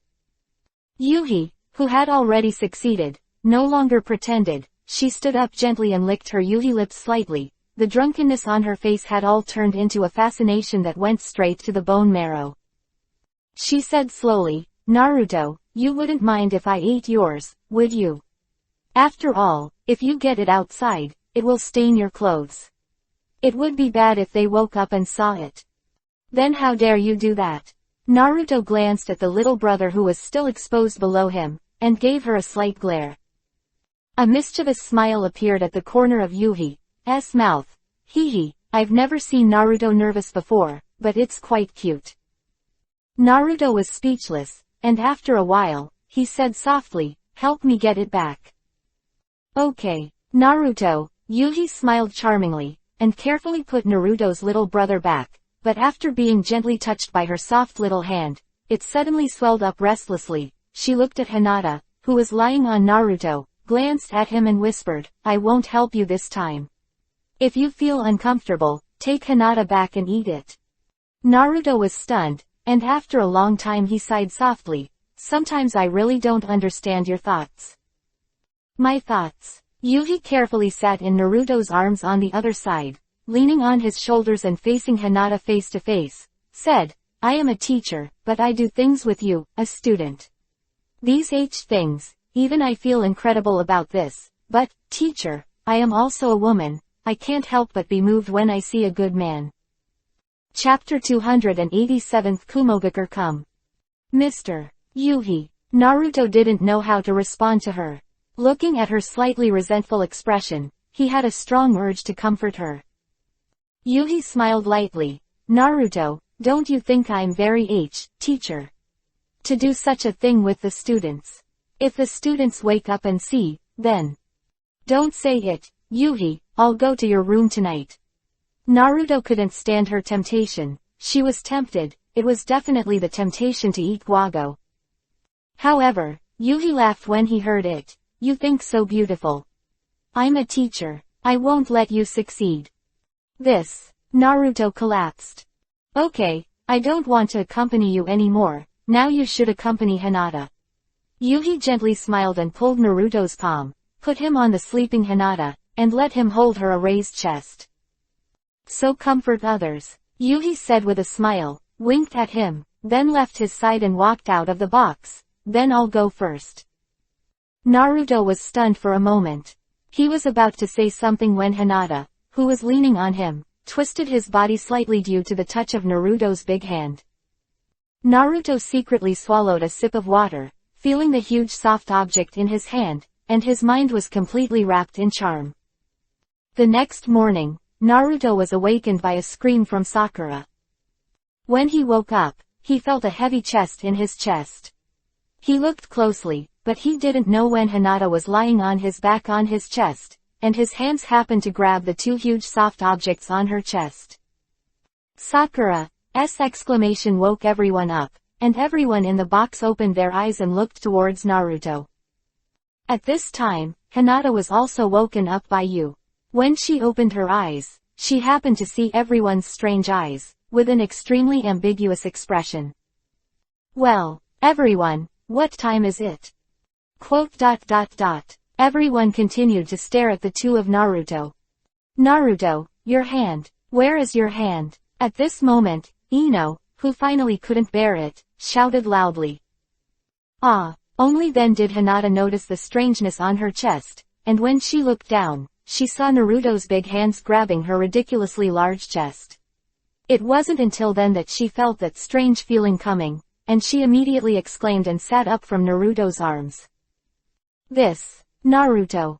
Yuhi, who had already succeeded, no longer pretended. She stood up gently and licked her Yuhi lips slightly. The drunkenness on her face had all turned into a fascination that went straight to the bone marrow. She said slowly, Naruto, you wouldn't mind if I ate yours, would you? After all, if you get it outside, it will stain your clothes. It would be bad if they woke up and saw it. Then how dare you do that? Naruto glanced at the little brother who was still exposed below him, and gave her a slight glare. A mischievous smile appeared at the corner of Yuhi's mouth. I've never seen Naruto nervous before, but it's quite cute. Naruto was speechless, and after a while, he said softly, help me get it back. Okay, Naruto. Yuhi smiled charmingly, and carefully put Naruto's little brother back, but after being gently touched by her soft little hand, it suddenly swelled up restlessly. She looked at Hinata, who was lying on Naruto, glanced at him and whispered, I won't help you this time. If you feel uncomfortable, take Hinata back and eat it. Naruto was stunned, and after a long time he sighed softly, sometimes I really don't understand your thoughts. My thoughts. Yuhi carefully sat in Naruto's arms on the other side, leaning on his shoulders and facing Hinata face to face, said, I am a teacher, but I do things with you, a student. These things, even I feel incredible about this, but, teacher, I am also a woman, I can't help but be moved when I see a good man. Chapter 287th Kumogakure come. Mr. Yuhi. Naruto didn't know how to respond to her. Looking at her slightly resentful expression, he had a strong urge to comfort her. Yuhi smiled lightly. Naruto, don't you think I'm very teacher? To do such a thing with the students. If the students wake up and see, then. Don't say it, Yuhi, I'll go to your room tonight. Naruto couldn't stand her temptation. She was tempted, it was definitely the temptation to eat guago. However, Yuhi laughed when he heard it. You think so beautiful. I'm a teacher. I won't let you succeed. Naruto collapsed. Okay, I don't want to accompany you anymore, now you should accompany Hinata. Yuhi gently smiled and pulled Naruto's palm, put him on the sleeping Hinata, and let him hold her a raised chest. So comfort others, Yuhi said with a smile, winked at him, then left his side and walked out of the box. Then I'll go first. Naruto was stunned for a moment. He was about to say something when Hinata, who was leaning on him, twisted his body slightly due to the touch of Naruto's big hand. Naruto secretly swallowed a sip of water, feeling the huge soft object in his hand, and his mind was completely wrapped in charm. The next morning, Naruto was awakened by a scream from Sakura. When he woke up, he felt a heavy chest in his chest. He looked closely, but he didn't know when Hinata was lying on his back on his chest, and his hands happened to grab the two huge soft objects on her chest. Sakura's exclamation woke everyone up, and everyone in the box opened their eyes and looked towards Naruto. At this time, Hinata was also woken up by you. When she opened her eyes, she happened to see everyone's strange eyes, with an extremely ambiguous expression. Well, everyone, what time is it? Everyone continued to stare at the two of Naruto. Naruto, your hand. Where is your hand? At this moment, Ino, who finally couldn't bear it, shouted loudly. Only then did Hinata notice the strangeness on her chest, and when she looked down, she saw Naruto's big hands grabbing her ridiculously large chest. It wasn't until then that she felt that strange feeling coming, and she immediately exclaimed and sat up from Naruto's arms. Naruto.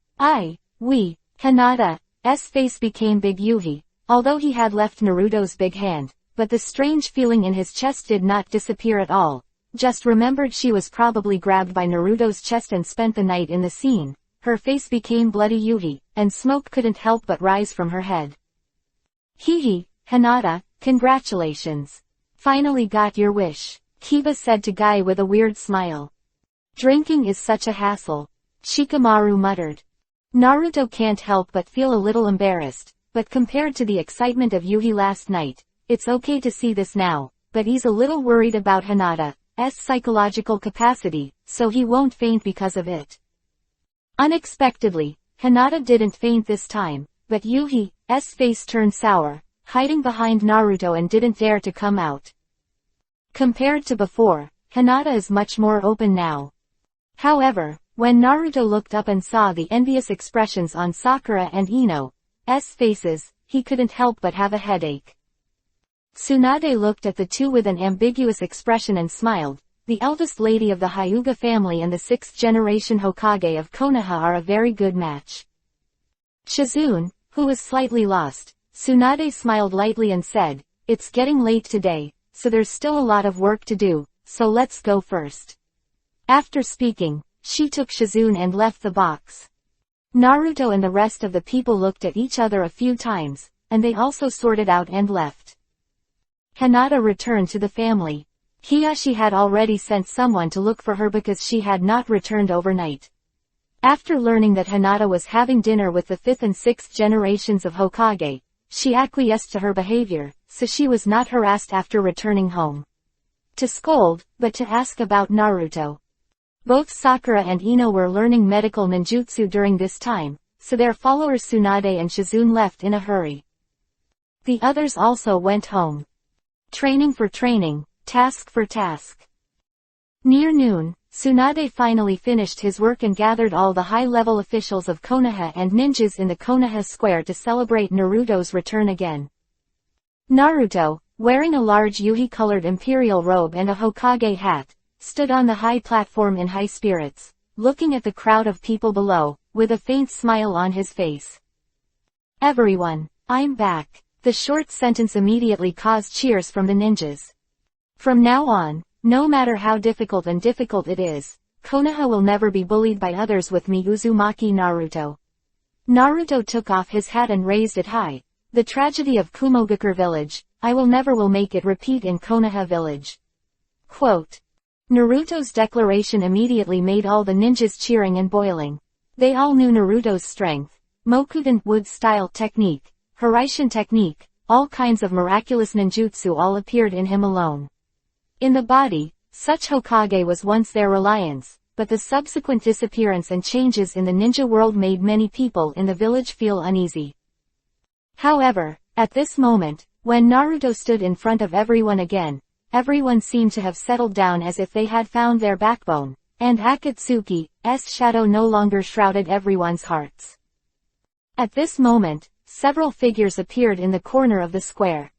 Hinata's face became big Yuhi, although he had left Naruto's big hand, but the strange feeling in his chest did not disappear at all, just remembered she was probably grabbed by Naruto's chest and spent the night in the scene. Her face became bloody Yuhi, and smoke couldn't help but rise from her head. Hinata, congratulations. Finally got your wish, Kiba said to Guy with a weird smile. Drinking is such a hassle, Shikamaru muttered. Naruto can't help but feel a little embarrassed, but compared to the excitement of Yuhi last night, it's okay to see this now, but he's a little worried about Hinata's psychological capacity, so he won't faint because of it. Unexpectedly, Hinata didn't faint this time, but Yuhi's face turned sour, hiding behind Naruto and didn't dare to come out. Compared to before, Hinata is much more open now. However, when Naruto looked up and saw the envious expressions on Sakura and Ino's faces, he couldn't help but have a headache. Tsunade looked at the two with an ambiguous expression and smiled. The eldest lady of the Hyuga family and the 6th-generation Hokage of Konoha are a very good match. Shizune, who was slightly lost, Tsunade smiled lightly and said, "It's getting late today, so there's still a lot of work to do, so let's go first." After speaking, she took Shizune and left the box. Naruto and the rest of the people looked at each other a few times, and they also sorted out and left. Hinata returned to the family. Hiyashi had already sent someone to look for her because she had not returned overnight. After learning that Hinata was having dinner with the 5th and 6th generations of Hokage, she acquiesced to her behavior, so she was not harassed after returning home. To scold, but to ask about Naruto. Both Sakura and Ino were learning medical ninjutsu during this time, so their followers Tsunade and Shizune left in a hurry. The others also went home. Training for training, task for task. Near noon, Tsunade finally finished his work and gathered all the high-level officials of Konoha and ninjas in the Konoha Square to celebrate Naruto's return again. Naruto, wearing a large Yuhi-colored imperial robe and a Hokage hat, stood on the high platform in high spirits, looking at the crowd of people below, with a faint smile on his face. "Everyone, I'm back." The short sentence immediately caused cheers from the ninjas. From now on, no matter how difficult it is, Konoha will never be bullied by others with me, Uzumaki Naruto. Naruto took off his hat and raised it high. The tragedy of Kumogakure village, I will make it repeat in Konoha village. Quote. Naruto's declaration immediately made all the ninjas cheering and boiling. They all knew Naruto's strength, Mokudan wood-style technique, Hiraishin technique, all kinds of miraculous ninjutsu all appeared in him alone. In the body, such Hokage was once their reliance, but the subsequent disappearance and changes in the ninja world made many people in the village feel uneasy. However, at this moment, when Naruto stood in front of everyone again, everyone seemed to have settled down as if they had found their backbone, and Akatsuki's shadow no longer shrouded everyone's hearts. At this moment, several figures appeared in the corner of the square.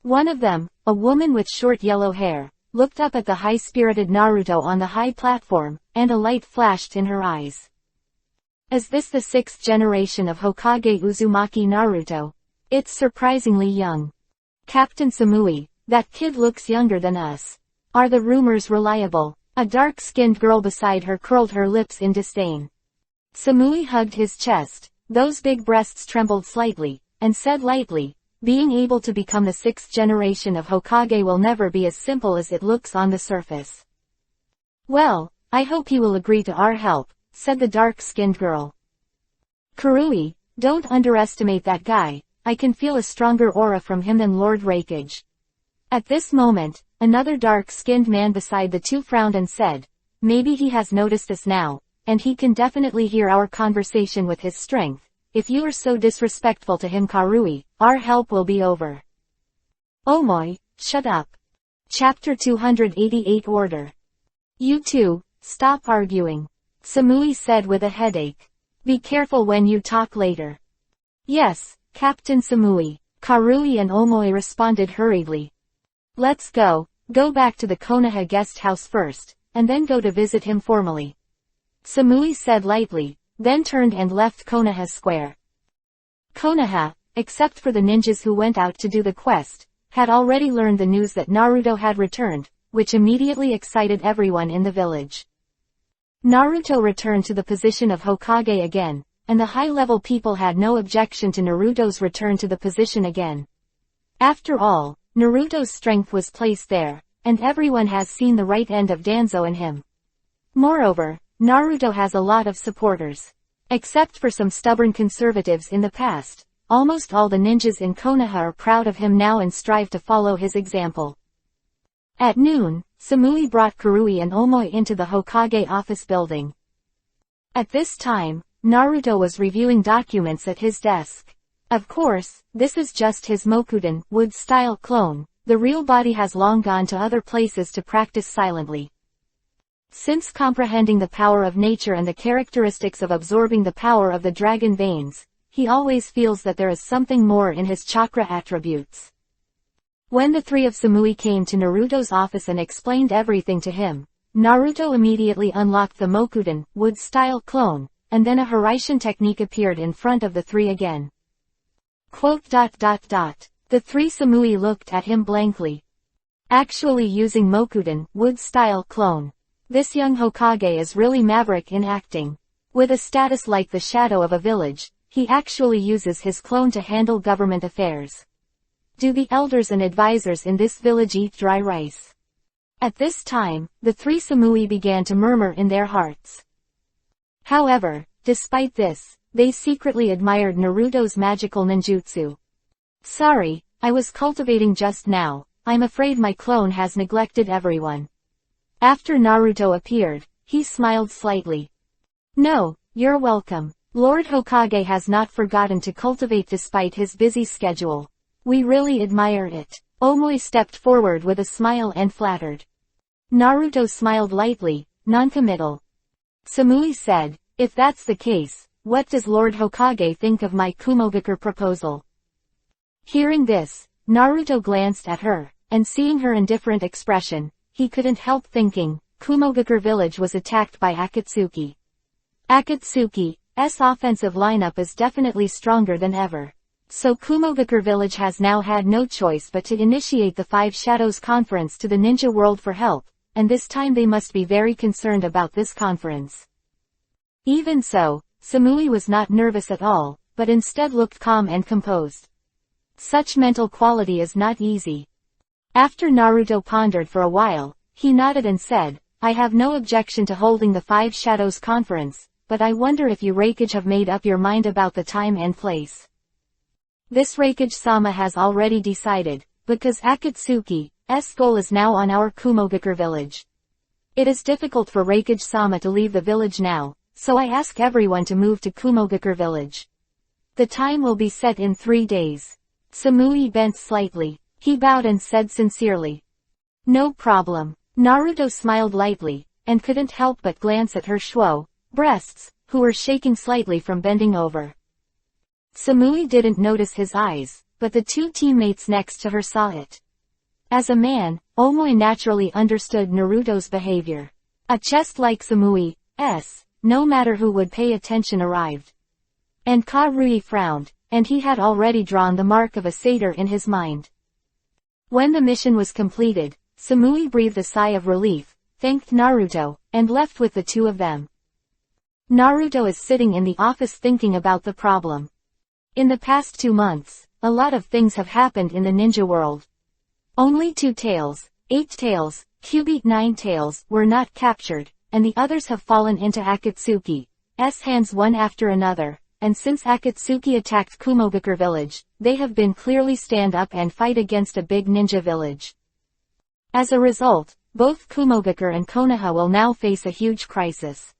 One of them, a woman with short yellow hair, looked up at the high-spirited Naruto on the high platform, and a light flashed in her eyes. Is this the 6th generation of Hokage Uzumaki Naruto? It's surprisingly young. Captain Samui, that kid looks younger than us. Are the rumors reliable? A dark-skinned girl beside her curled her lips in disdain. Samui hugged his chest, those big breasts trembled slightly, and said lightly, being able to become the 6th generation of Hokage will never be as simple as it looks on the surface. Well, I hope he will agree to our help, said the dark-skinned girl. Kurui, don't underestimate that guy, I can feel a stronger aura from him than Lord Raikage. At this moment, another dark-skinned man beside the two frowned and said, maybe he has noticed us now, and he can definitely hear our conversation with his strength. If you are so disrespectful to him Karui, our help will be over. Omoi, shut up. Chapter 288 Order. You two, stop arguing. Samui said with a headache. Be careful when you talk later. Yes, Captain Samui, Karui and Omoi responded hurriedly. Let's go back to the Konoha guest house first, and then go to visit him formally. Samui said lightly, then turned and left Konoha Square. Konoha, except for the ninjas who went out to do the quest, had already learned the news that Naruto had returned, which immediately excited everyone in the village. Naruto returned to the position of Hokage again, and the high-level people had no objection to Naruto's return to the position again. After all, Naruto's strength was placed there, and everyone has seen the right end of Danzo in him. Moreover, Naruto has a lot of supporters. Except for some stubborn conservatives in the past, almost all the ninjas in Konoha are proud of him now and strive to follow his example. At noon, Samui brought Kurui and Omoi into the Hokage office building. At this time, Naruto was reviewing documents at his desk. Of course, this is just his Mokuden, wood-style clone. The real body has long gone to other places to practice silently. Since comprehending the power of nature and the characteristics of absorbing the power of the dragon veins, he always feels that there is something more in his chakra attributes. When the three of Samui came to Naruto's office and explained everything to him, Naruto immediately unlocked the Mokuden, wood-style clone, and then a Hiraishin technique appeared in front of the three again. The three Samui looked at him blankly. Actually using Mokuden, wood-style clone. This young Hokage is really maverick in acting. With a status like the shadow of a village, he actually uses his clone to handle government affairs. Do the elders and advisors in this village eat dry rice? At this time, the three Samui began to murmur in their hearts. However, despite this, they secretly admired Naruto's magical ninjutsu. Sorry, I was cultivating just now. I'm afraid my clone has neglected everyone. After Naruto appeared, he smiled slightly. No, you're welcome. Lord Hokage has not forgotten to cultivate despite his busy schedule. We really admire it. Omoi stepped forward with a smile and flattered. Naruto smiled lightly, non-committal. Samui said, if that's the case, what does Lord Hokage think of my Kumogakure proposal? Hearing this, Naruto glanced at her, and seeing her indifferent expression, he couldn't help thinking, Kumogakure village was attacked by Akatsuki. Akatsuki's offensive lineup is definitely stronger than ever. So Kumogakure village has now had no choice but to initiate the Five Shadows Conference to the ninja world for help, and this time they must be very concerned about this conference. Even so, Samui was not nervous at all, but instead looked calm and composed. Such mental quality is not easy. After Naruto pondered for a while, he nodded and said, I have no objection to holding the Five Shadows Conference, but I wonder if you Reikage have made up your mind about the time and place. This Reikage-sama has already decided, because Akatsuki's goal is now on our Kumogakure village. It is difficult for Reikage-sama to leave the village now, so I ask everyone to move to Kumogakure village. The time will be set in 3 days. Samui bent slightly. He bowed and said sincerely. No problem. Naruto smiled lightly, and couldn't help but glance at her breasts, who were shaking slightly from bending over. Samui didn't notice his eyes, but the two teammates next to her saw it. As a man, Omoi naturally understood Naruto's behavior. A chest like Samui's, no matter who would pay attention arrived. And Karui frowned, and he had already drawn the mark of a satyr in his mind. When the mission was completed, Samui breathed a sigh of relief, thanked Naruto, and left with the two of them. Naruto is sitting in the office thinking about the problem. In the past 2 months, a lot of things have happened in the ninja world. Only 2 tails, 8 tails, Kyubi 9 tails were not captured, and the others have fallen into Akatsuki's hands one after another, and since Akatsuki attacked Kumogakure village, they have been clearly stand up and fight against a big ninja village. As a result, both Kumogakure and Konoha will now face a huge crisis.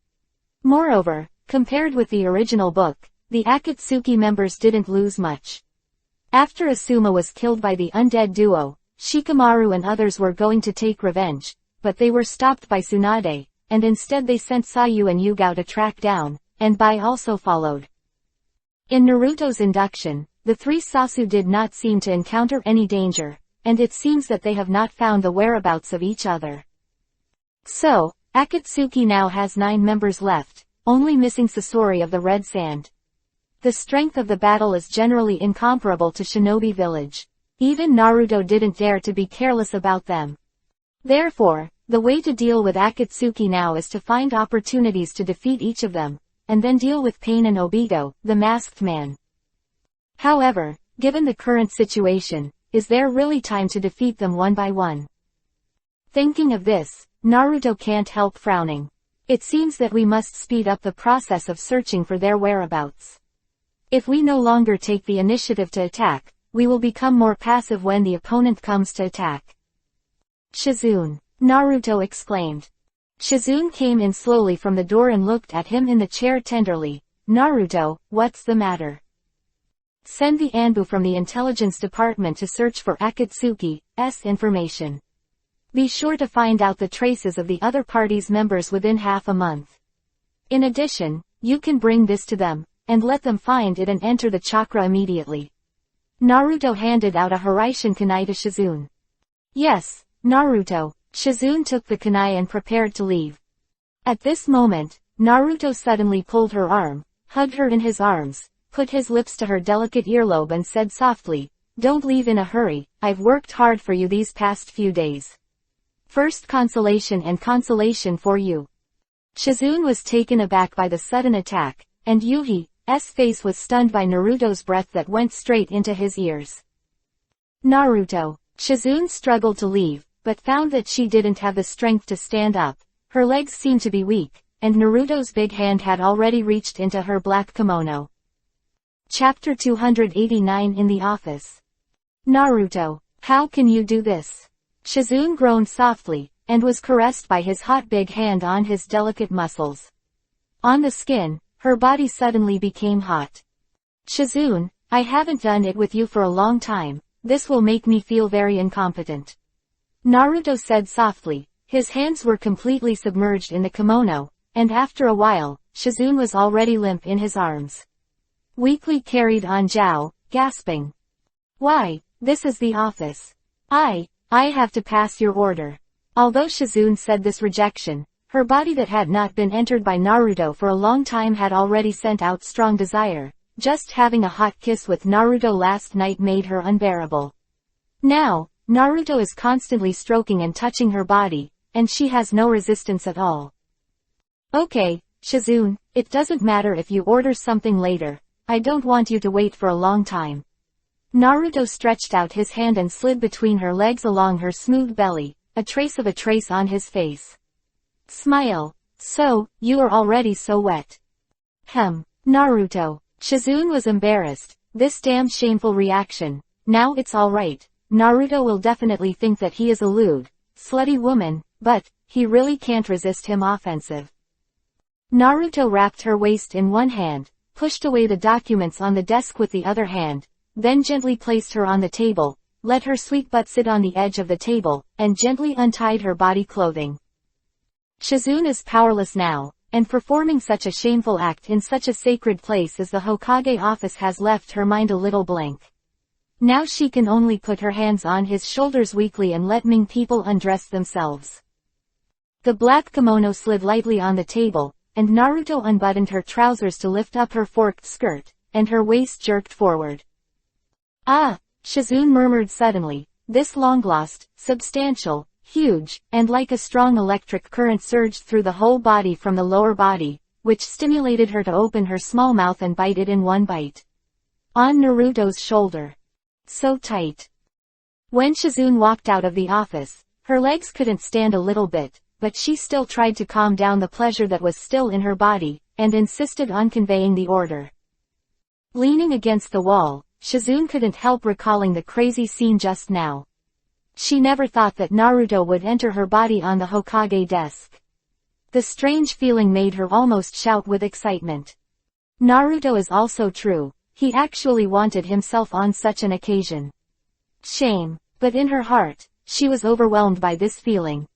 Moreover, compared with the original book, the Akatsuki members didn't lose much. After Asuma was killed by the undead duo, Shikamaru and others were going to take revenge, but they were stopped by Tsunade, and instead they sent Sayu and Yugao to track down, and Bai also followed. In Naruto's induction, the 3 Sasu did not seem to encounter any danger, and it seems that they have not found the whereabouts of each other. So, Akatsuki now has 9 members left, only missing Sasori of the Red Sand. The strength of the battle is generally incomparable to Shinobi Village. Even Naruto didn't dare to be careless about them. Therefore, the way to deal with Akatsuki now is to find opportunities to defeat each of them, and then deal with Pain and Obito, the masked man. However, given the current situation, is there really time to defeat them one by one? Thinking of this, Naruto can't help frowning. It seems that we must speed up the process of searching for their whereabouts. If we no longer take the initiative to attack, we will become more passive when the opponent comes to attack. Shizune, Naruto exclaimed. Shizune came in slowly from the door and looked at him in the chair tenderly. Naruto, what's the matter? Send the Anbu from the intelligence department to search for Akatsuki's information. Be sure to find out the traces of the other party's members within half a month. In addition, you can bring this to them, and let them find it and enter the chakra immediately. Naruto handed out a Hiraishin kunai to Shizune. Yes, Naruto. Shizune took the kunai and prepared to leave. At this moment, Naruto suddenly pulled her arm, hugged her in his arms, put his lips to her delicate earlobe and said softly, "Don't leave in a hurry, I've worked hard for you these past few days. First consolation and consolation for you." Shizune was taken aback by the sudden attack, and Yuhi's face was stunned by Naruto's breath that went straight into his ears. Naruto. Shizune struggled to leave, but found that she didn't have the strength to stand up. Her legs seemed to be weak, and Naruto's big hand had already reached into her black kimono. Chapter 289 In the Office. Naruto, how can you do this? Shizune groaned softly, and was caressed by his hot big hand on his delicate muscles. On the skin, her body suddenly became hot. Shizune, I haven't done it with you for a long time, this will make me feel very incompetent. Naruto said softly. His hands were completely submerged in the kimono, and after a while, Shizune was already limp in his arms. Weakly carried on Zhao, gasping. Why, this is the office. I have to pass your order. Although Shizune said this rejection, her body that had not been entered by Naruto for a long time had already sent out strong desire. Just having a hot kiss with Naruto last night made her unbearable. Now, Naruto is constantly stroking and touching her body, and she has no resistance at all. Okay, Shizune, it doesn't matter if you order something later, I don't want you to wait for a long time. Naruto stretched out his hand and slid between her legs along her smooth belly, a trace on his face. Smile. So, you are already so wet. Naruto. Shizune was embarrassed. This damn shameful reaction. Now it's alright. Naruto will definitely think that he is a lewd, slutty woman, but he really can't resist him offensive. Naruto wrapped her waist in one hand, pushed away the documents on the desk with the other hand, then gently placed her on the table, let her sweet butt sit on the edge of the table, and gently untied her body clothing. Shizune is powerless now, and performing such a shameful act in such a sacred place as the Hokage office has left her mind a little blank. Now she can only put her hands on his shoulders weakly and let Ming people undress themselves. The black kimono slid lightly on the table, and Naruto unbuttoned her trousers to lift up her forked skirt, and her waist jerked forward. Ah! Shizune murmured suddenly. This long-lost, substantial, huge, and like a strong electric current surged through the whole body from the lower body, which stimulated her to open her small mouth and bite it in one bite. On Naruto's shoulder. So tight. When Shizune walked out of the office, her legs couldn't stand a little bit, but she still tried to calm down the pleasure that was still in her body, and insisted on conveying the order. Leaning against the wall, Shizune couldn't help recalling the crazy scene just now. She never thought that Naruto would enter her body on the Hokage desk. The strange feeling made her almost shout with excitement. Naruto is also true. He actually wanted himself on such an occasion. Shame, but in her heart, she was overwhelmed by this feeling.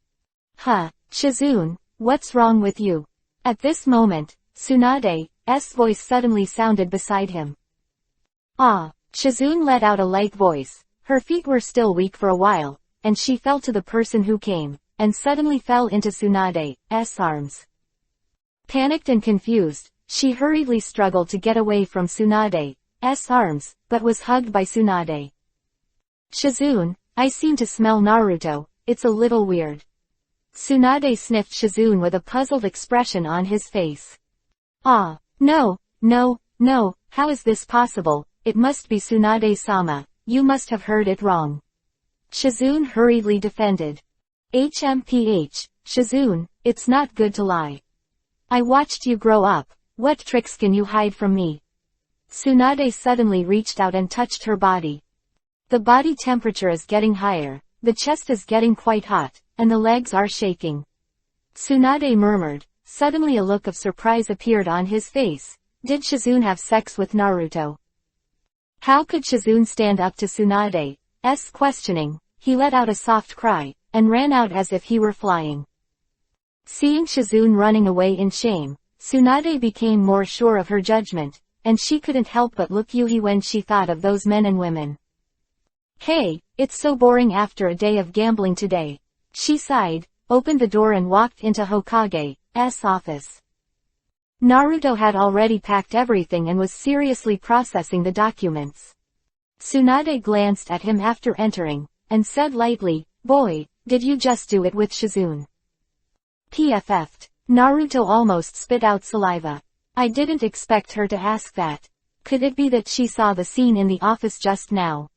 Shizune, what's wrong with you? At this moment, Tsunade's voice suddenly sounded beside him. Shizune let out a light voice. Her feet were still weak for a while, and she fell to the person who came, and suddenly fell into Tsunade's arms. Panicked and confused, she hurriedly struggled to get away from Tsunade's arms, but was hugged by Tsunade. Shizune, I seem to smell Naruto, it's a little weird. Tsunade sniffed Shizune with a puzzled expression on his face. No, how is this possible? It must be Tsunade-sama. you must have heard it wrong. Shizune hurriedly defended. HMPH, Shizune, it's not good to lie. I watched you grow up, what tricks can you hide from me? Tsunade suddenly reached out and touched her body. The body temperature is getting higher, the chest is getting quite hot, and the legs are shaking. Tsunade murmured. Suddenly a look of surprise appeared on his face. Did Shizune have sex with Naruto? How could Shizune stand up to Tsunade's questioning? He let out a soft cry, and ran out as if he were flying. Seeing Shizune running away in shame, Tsunade became more sure of her judgment, and she couldn't help but look Yuhi when she thought of those men and women. Hey, it's so boring after a day of gambling today. She sighed, opened the door and walked into Hokage's office. Naruto had already packed everything and was seriously processing the documents. Tsunade glanced at him after entering, and said lightly, "Boy, did you just do it with Shizune?" PFF'd. Naruto almost spit out saliva. I didn't expect her to ask that. Could it be that she saw the scene in the office just now?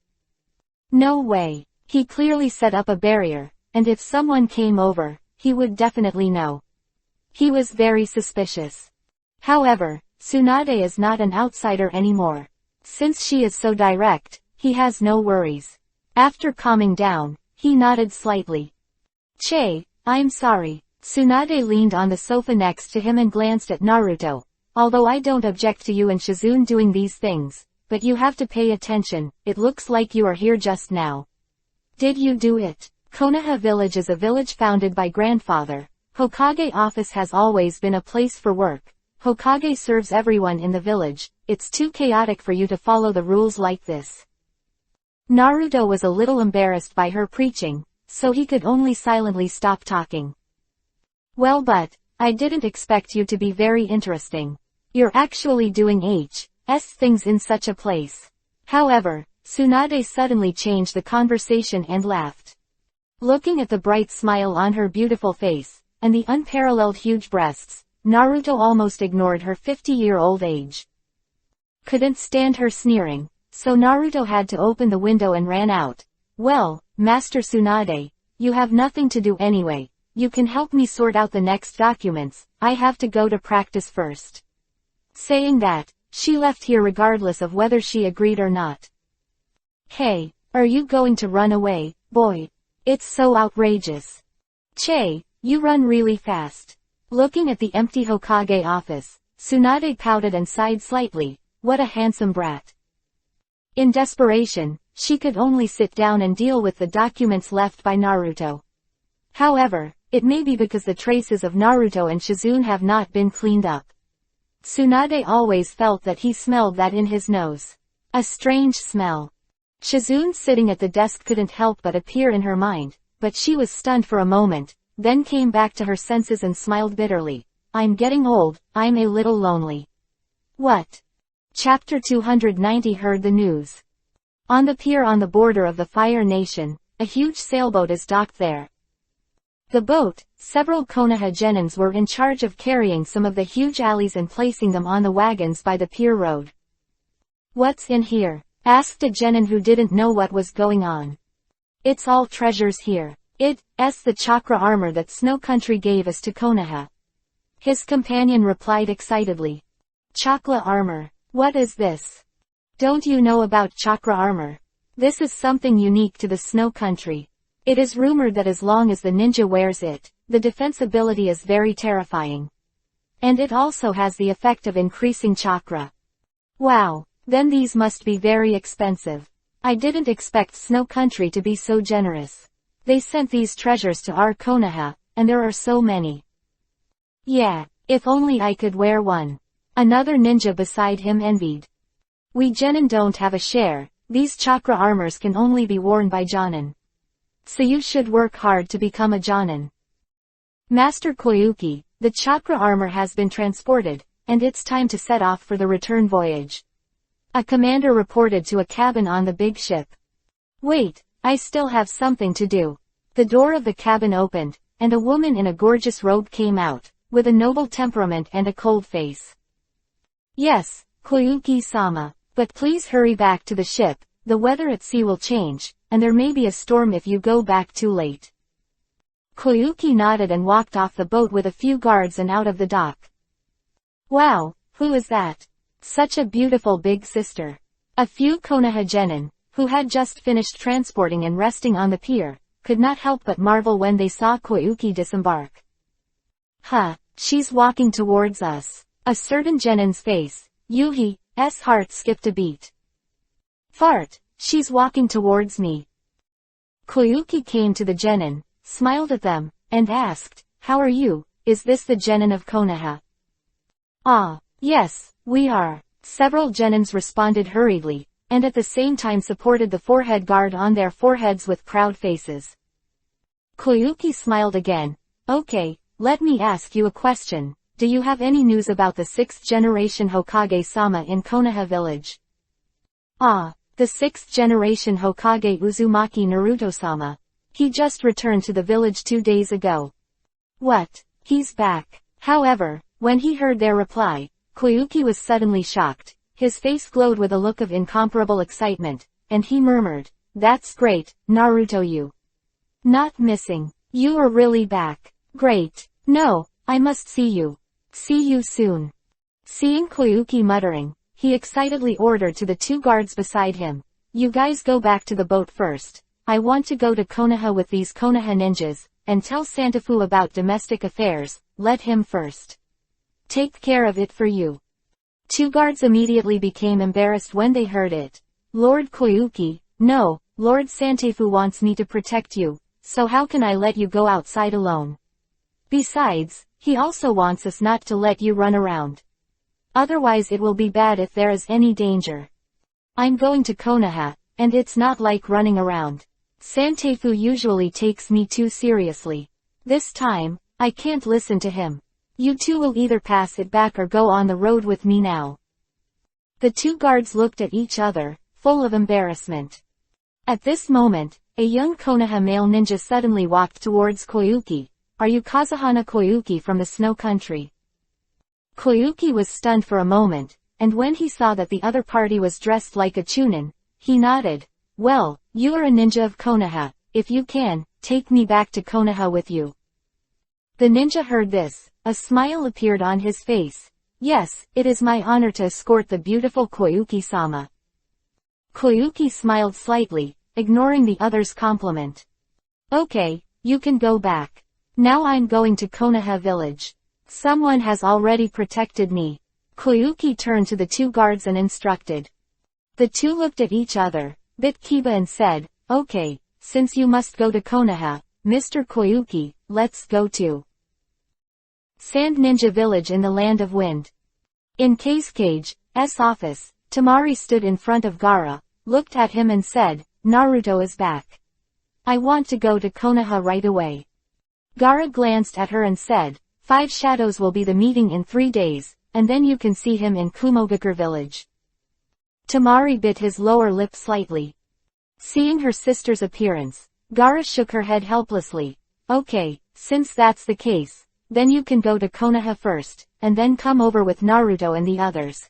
No way. He clearly set up a barrier, and if someone came over, he would definitely know. He was very suspicious. However, Tsunade is not an outsider anymore. Since she is so direct, he has no worries. After calming down, he nodded slightly. Che, I'm sorry. Tsunade leaned on the sofa next to him and glanced at Naruto. Although I don't object to you and Shizune doing these things, but you have to pay attention, it looks like you are here just now. Did you do it? Konoha Village is a village founded by grandfather. Hokage office has always been a place for work. Hokage serves everyone in the village, it's too chaotic for you to follow the rules like this. Naruto was a little embarrassed by her preaching, so he could only silently stop talking. Well but, I didn't expect you to be very interesting. You're actually doing H's things in such a place. However, Tsunade suddenly changed the conversation and laughed. Looking at the bright smile on her beautiful face, and the unparalleled huge breasts, Naruto almost ignored her 50-year-old age. Couldn't stand her sneering, so Naruto had to open the window and ran out. Well, Master Tsunade, you have nothing to do anyway. You can help me sort out the next documents, I have to go to practice first. Saying that, she left here regardless of whether she agreed or not. Hey, are you going to run away, boy? It's so outrageous. Che, you run really fast. Looking at the empty Hokage office, Tsunade pouted and sighed slightly. What a handsome brat. In desperation, she could only sit down and deal with the documents left by Naruto. However, it may be because the traces of Naruto and Shizune have not been cleaned up. Tsunade always felt that he smelled that in his nose. A strange smell. Shizune sitting at the desk couldn't help but appear in her mind, but she was stunned for a moment, then came back to her senses and smiled bitterly. I'm getting old, I'm a little lonely. What? Chapter 290 heard the news. On the pier on the border of the Fire Nation, a huge sailboat is docked there. The boat, several Konoha genins were in charge of carrying some of the huge alleys and placing them on the wagons by the pier road. What's in here? Asked a genin who didn't know what was going on. It's all treasures here. It's the chakra armor that Snow Country gave us to Konoha. His companion replied excitedly. Chakra armor. What is this? Don't you know about chakra armor? This is something unique to the Snow Country. It is rumored that as long as the ninja wears it, the defense ability is very terrifying. And it also has the effect of increasing chakra. Wow, then these must be very expensive. I didn't expect Snow Country to be so generous. They sent these treasures to our Konoha, and there are so many. Yeah, if only I could wear one. Another ninja beside him envied. We genin don't have a share, these chakra armors can only be worn by jonin. So you should work hard to become a jonin. Master Koyuki, the chakra armor has been transported, and it's time to set off for the return voyage. A commander reported to a cabin on the big ship. Wait, I still have something to do. The door of the cabin opened, and a woman in a gorgeous robe came out, with a noble temperament and a cold face. Yes, Koyuki-sama, but please hurry back to the ship, the weather at sea will change, and there may be a storm if you go back too late. Koyuki nodded and walked off the boat with a few guards and out of the dock. Wow, who is that? Such a beautiful big sister. A few Konoha genin, who had just finished transporting and resting on the pier, could not help but marvel when they saw Koyuki disembark. Huh, she's walking towards us. A certain genin's face, Yuhi's heart skipped a beat. Fart, she's walking towards me. Koyuki came to the genin, smiled at them, and asked, how are you? Is this the genin of Konoha? Ah, yes, we are. Several genins responded hurriedly, and at the same time supported the forehead guard on their foreheads with proud faces. Koyuki smiled again. Okay, let me ask you a question. Do you have any news about the 6th generation Hokage-sama in Konoha village? Ah, the 6th generation Hokage Uzumaki Naruto-sama. He just returned to the village 2 days ago. What? He's back. However, when he heard their reply, Koyuki was suddenly shocked. His face glowed with a look of incomparable excitement, and he murmured, that's great, Naruto, you. Not missing. You are really back. Great. No, I must see you. See you soon. Seeing Koyuki muttering, he excitedly ordered to the 2 guards beside him, you guys go back to the boat first. I want to go to Konoha with these Konoha ninjas, and tell Santafu about domestic affairs. Let him first take care of it for you. 2 guards immediately became embarrassed when they heard it. Lord Koyuki, no, Lord Santafu wants me to protect you, so how can I let you go outside alone? Besides, he also wants us not to let you run around. Otherwise it will be bad if there is any danger. I'm going to Konoha, and it's not like running around. Santafu usually takes me too seriously. This time, I can't listen to him. You 2 will either pass it back or go on the road with me now. The 2 guards looked at each other, full of embarrassment. At this moment, a young Konoha male ninja suddenly walked towards Koyuki. Are you Kazuhana Koyuki from the Snow Country? Koyuki was stunned for a moment, and when he saw that the other party was dressed like a chunin, he nodded. Well, you are a ninja of Konoha. If you can, take me back to Konoha with you. The ninja heard this. A smile appeared on his face. Yes, it is my honor to escort the beautiful Koyuki-sama. Koyuki smiled slightly, ignoring the other's compliment. Okay, you can go back. Now I'm going to Konoha village. Someone has already protected me. Koyuki turned to the 2 guards and instructed. The 2 looked at each other, bit kiba and said, okay, since you must go to Konoha, Mr. Koyuki, let's go to Sand Ninja Village in the Land of Wind. In Kage's office, Tamari stood in front of Gaara, looked at him and said, Naruto is back. I want to go to Konoha right away. Gaara glanced at her and said, 5 shadows will be the meeting in 3 days, and then you can see him in Kumogakure village. Tamari bit his lower lip slightly. Seeing her sister's appearance, Gaara shook her head helplessly. Okay, since that's the case, then you can go to Konoha first, and then come over with Naruto and the others.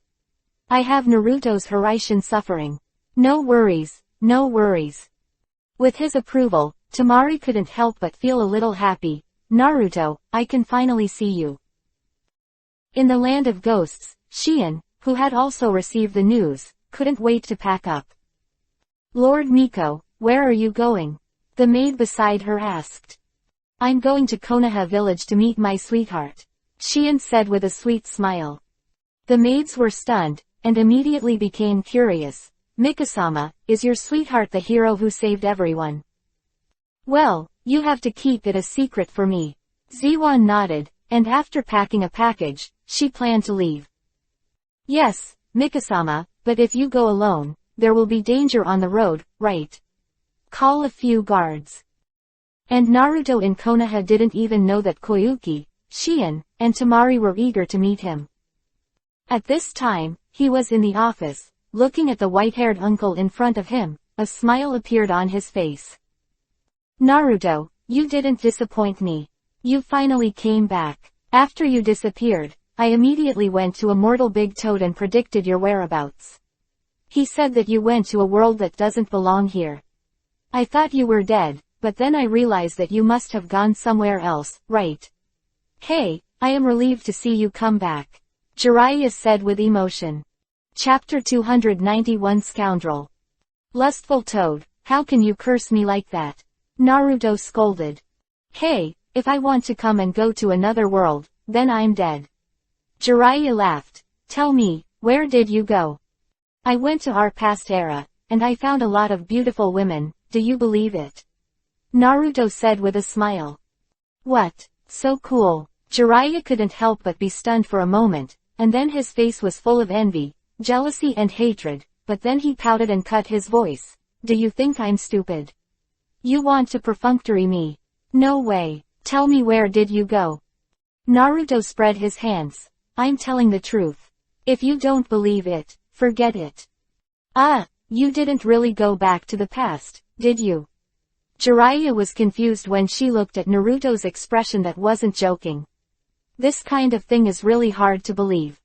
I have Naruto's Hiraishin suffering. No worries, no worries. With his approval, Tamari couldn't help but feel a little happy. Naruto, I can finally see you. In the land of ghosts, Shion, who had also received the news, couldn't wait to pack up. Lord Miko, where are you going? The maid beside her asked. I'm going to Konoha village to meet my sweetheart, Shion said with a sweet smile. The maids were stunned, and immediately became curious. Mikasama, is your sweetheart the hero who saved everyone? Well, you have to keep it a secret for me. Ziwan nodded, and after packing a package, she planned to leave. Yes, Mikasama, but if you go alone, there will be danger on the road, right? Call a few guards. And Naruto in Konoha didn't even know that Koyuki, Shion, and Tamari were eager to meet him. At this time, he was in the office, looking at the white-haired uncle in front of him. A smile appeared on his face. Naruto, you didn't disappoint me. You finally came back. After you disappeared, I immediately went to Immortal Big Toad and predicted your whereabouts. He said that you went to a world that doesn't belong here. I thought you were dead, but then I realized that you must have gone somewhere else, right? Hey, I am relieved to see you come back. Jiraiya said with emotion. Chapter 291 Scoundrel. Lustful toad, how can you curse me like that? Naruto scolded. Hey, if I want to come and go to another world, then I'm dead. Jiraiya laughed. Tell me, where did you go? I went to our past era, and I found a lot of beautiful women, do you believe it? Naruto said with a smile. What? So cool. Jiraiya couldn't help but be stunned for a moment, and then his face was full of envy, jealousy and hatred, but then he pouted and cut his voice. Do you think I'm stupid? You want to perfunctory me? No way. Tell me, where did you go? Naruto spread his hands. I'm telling the truth. If you don't believe it, forget it. Ah, you didn't really go back to the past, did you? Jiraiya was confused when she looked at Naruto's expression that wasn't joking. This kind of thing is really hard to believe.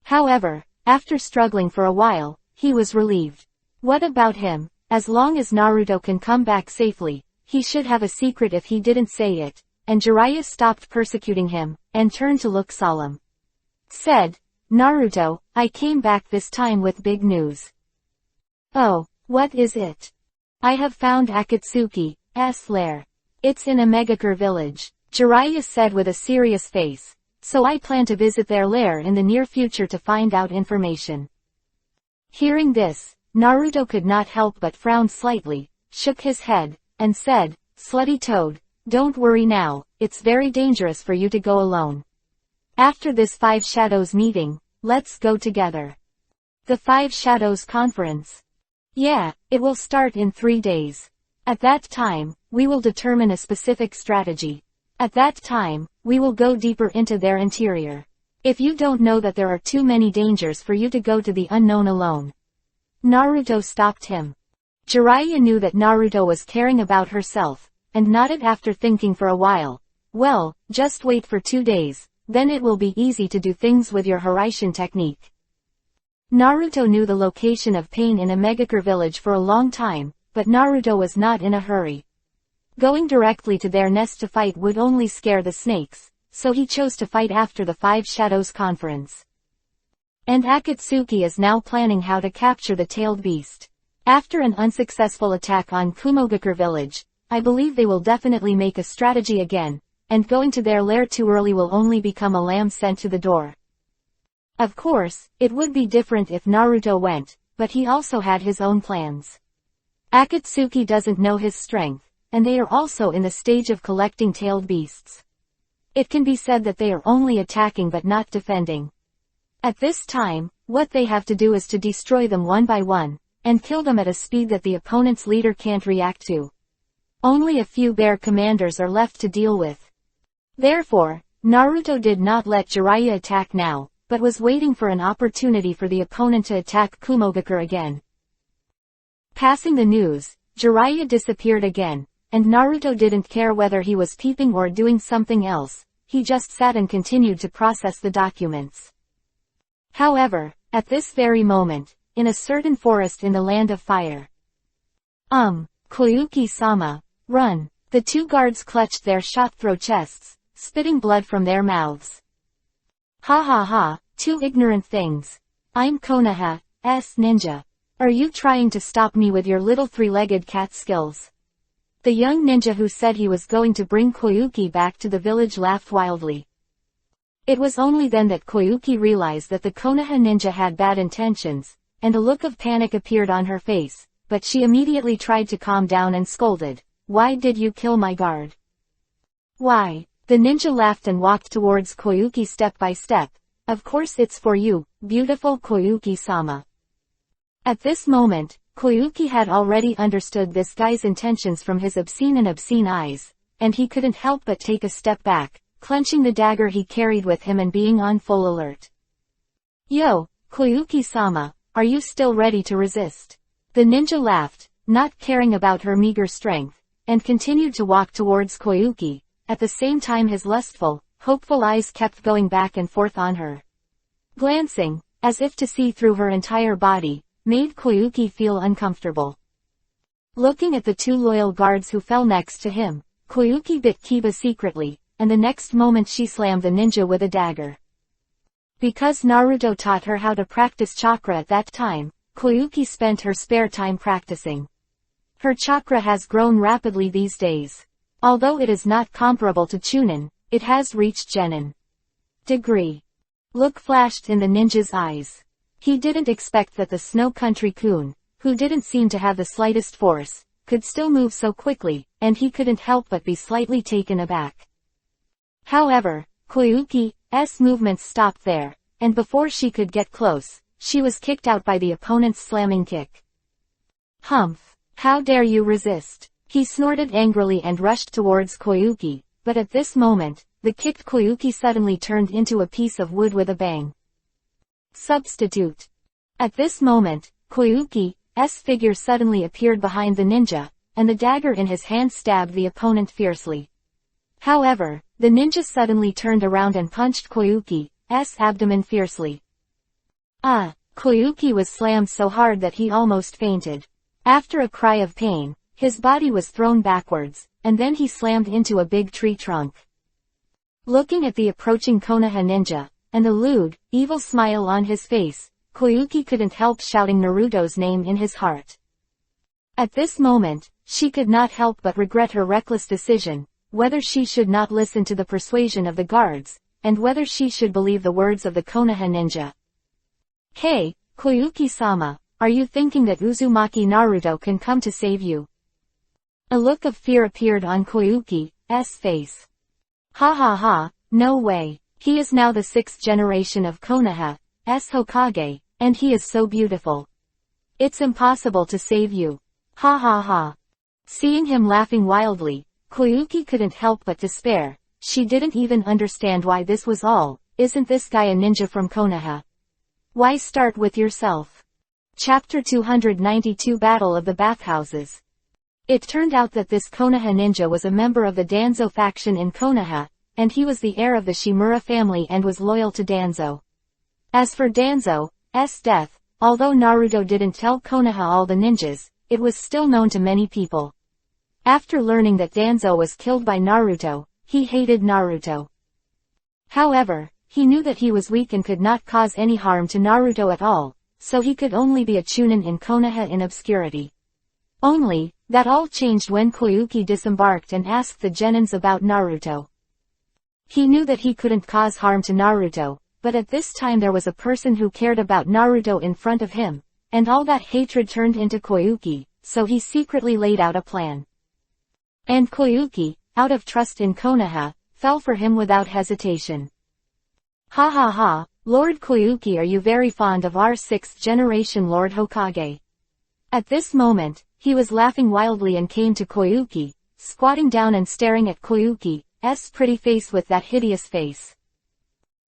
However, after struggling for a while, he was relieved. What about him? As long as Naruto can come back safely, he should have a secret if he didn't say it, and Jiraiya stopped persecuting him, and turned to look solemn. Said, Naruto, I came back this time with big news. Oh, what is it? I have found Akatsuki's lair. It's in a Megakure village, Jiraiya said with a serious face, so I plan to visit their lair in the near future to find out information. Hearing this, Naruto could not help but frown slightly, shook his head, and said, Slutty toad, don't worry now, it's very dangerous for you to go alone. After this Five Shadows meeting, let's go together. The Five Shadows Conference. Yeah, it will start in 3 days. At that time, we will determine a specific strategy. At that time, we will go deeper into their interior. If you don't know that there are too many dangers for you to go to the unknown alone. Naruto stopped him. Jiraiya knew that Naruto was caring about herself, and nodded after thinking for a while. Well, just wait for 2 days, then it will be easy to do things with your Hiraishin technique. Naruto knew the location of Pain in a Megakure village for a long time, but Naruto was not in a hurry. Going directly to their nest to fight would only scare the snakes, so he chose to fight after the Five Shadows Conference. And Akatsuki is now planning how to capture the tailed beast. After an unsuccessful attack on Kumogakure village, I believe they will definitely make a strategy again, and going to their lair too early will only become a lamb sent to the door. Of course, it would be different if Naruto went, but he also had his own plans. Akatsuki doesn't know his strength, and they are also in the stage of collecting tailed beasts. It can be said that they are only attacking but not defending. At this time, what they have to do is to destroy them one by one, and kill them at a speed that the opponent's leader can't react to. Only a few bear commanders are left to deal with. Therefore, Naruto did not let Jiraiya attack now, but was waiting for an opportunity for the opponent to attack Kumogakure again. Passing the news, Jiraiya disappeared again, and Naruto didn't care whether he was peeping or doing something else, he just sat and continued to process the documents. However, at this very moment, in a certain forest in the land of fire. Koyuki-sama, run! The two guards clutched their shot-throw chests, spitting blood from their mouths. Ha ha ha, two ignorant things. I'm Konoha's ninja. Are you trying to stop me with your little three-legged cat skills? The young ninja who said he was going to bring Koyuki back to the village laughed wildly. It was only then that Koyuki realized that the Konoha ninja had bad intentions, and a look of panic appeared on her face, but she immediately tried to calm down and scolded, "Why did you kill my guard?" "Why?" The ninja laughed and walked towards Koyuki step by step. "Of course it's for you, beautiful Koyuki-sama." At this moment, Koyuki had already understood this guy's intentions from his obscene eyes, and he couldn't help but take a step back, clenching the dagger he carried with him and being on full alert. "Yo, Koyuki-sama, are you still ready to resist?" The ninja laughed, not caring about her meager strength, and continued to walk towards Koyuki. At the same time his lustful, hopeful eyes kept going back and forth on her. Glancing, as if to see through her entire body, made Koyuki feel uncomfortable. Looking at the two loyal guards who fell next to him, Koyuki bit Kiba secretly, and the next moment she slammed the ninja with a dagger. Because Naruto taught her how to practice chakra at that time, Koyuki spent her spare time practicing. Her chakra has grown rapidly these days. Although it is not comparable to Chunin, it has reached Genin degree. Look flashed in the ninja's eyes. He didn't expect that the Snow Country Kun, who didn't seem to have the slightest force, could still move so quickly, and he couldn't help but be slightly taken aback. However, Koyuki's movements stopped there, and before she could get close, she was kicked out by the opponent's slamming kick. Humph! How dare you resist? He snorted angrily and rushed towards Koyuki, but at this moment, the kicked Koyuki suddenly turned into a piece of wood with a bang. Substitute. At this moment, Koyuki's figure suddenly appeared behind the ninja, and the dagger in his hand stabbed the opponent fiercely. However, the ninja suddenly turned around and punched Koyuki's abdomen fiercely. Koyuki was slammed so hard that he almost fainted. After a cry of pain, his body was thrown backwards, and then he slammed into a big tree trunk. Looking at the approaching Konoha ninja, and the lewd, evil smile on his face, Koyuki couldn't help shouting Naruto's name in his heart. At this moment, she could not help but regret her reckless decision, whether she should not listen to the persuasion of the guards, and whether she should believe the words of the Konoha ninja. Hey, Koyuki-sama, are you thinking that Uzumaki Naruto can come to save you? A look of fear appeared on Koyuki's face. Ha ha ha, no way. He is now the 6th generation of Konoha's Hokage, and he is so beautiful. It's impossible to save you. Ha ha ha. Seeing him laughing wildly, Koyuki couldn't help but despair. She didn't even understand why this was all. Isn't this guy a ninja from Konoha? Why start with yourself? Chapter 292 Battle of the Bathhouses. It turned out that this Konoha ninja was a member of the Danzo faction in Konoha, and he was the heir of the Shimura family and was loyal to Danzo. As for Danzo's death, although Naruto didn't tell Konoha all the ninjas, it was still known to many people. After learning that Danzo was killed by Naruto, he hated Naruto. However, he knew that he was weak and could not cause any harm to Naruto at all, so he could only be a chunin in Konoha in obscurity. Only, that all changed when Koyuki disembarked and asked the genins about Naruto. He knew that he couldn't cause harm to Naruto, but at this time there was a person who cared about Naruto in front of him, and all that hatred turned into Koyuki, so he secretly laid out a plan. And Koyuki, out of trust in Konoha, fell for him without hesitation. Ha ha ha, Lord Koyuki, are you very fond of our 6th generation Lord Hokage? At this moment, he was laughing wildly and came to Koyuki, squatting down and staring at Koyuki's pretty face with that hideous face.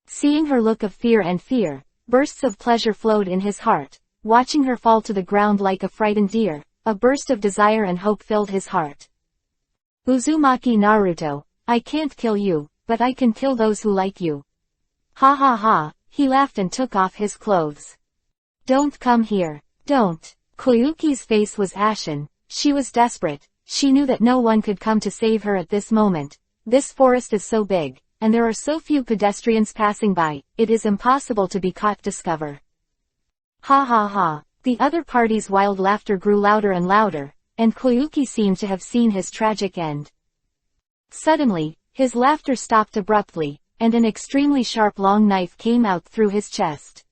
Seeing her look of fear and fear, bursts of pleasure flowed in his heart. Watching her fall to the ground like a frightened deer, a burst of desire and hope filled his heart. Uzumaki Naruto, I can't kill you, but I can kill those who like you. Ha ha ha, he laughed and took off his clothes. Don't come here, don't. Koyuki's face was ashen. She was desperate. She knew that no one could come to save her at this moment. This forest is so big, and there are so few pedestrians passing by, it is impossible to be caught. Discover. Ha ha ha. The other party's wild laughter grew louder and louder, and Koyuki seemed to have seen his tragic end. Suddenly, his laughter stopped abruptly, and an extremely sharp long knife came out through his chest.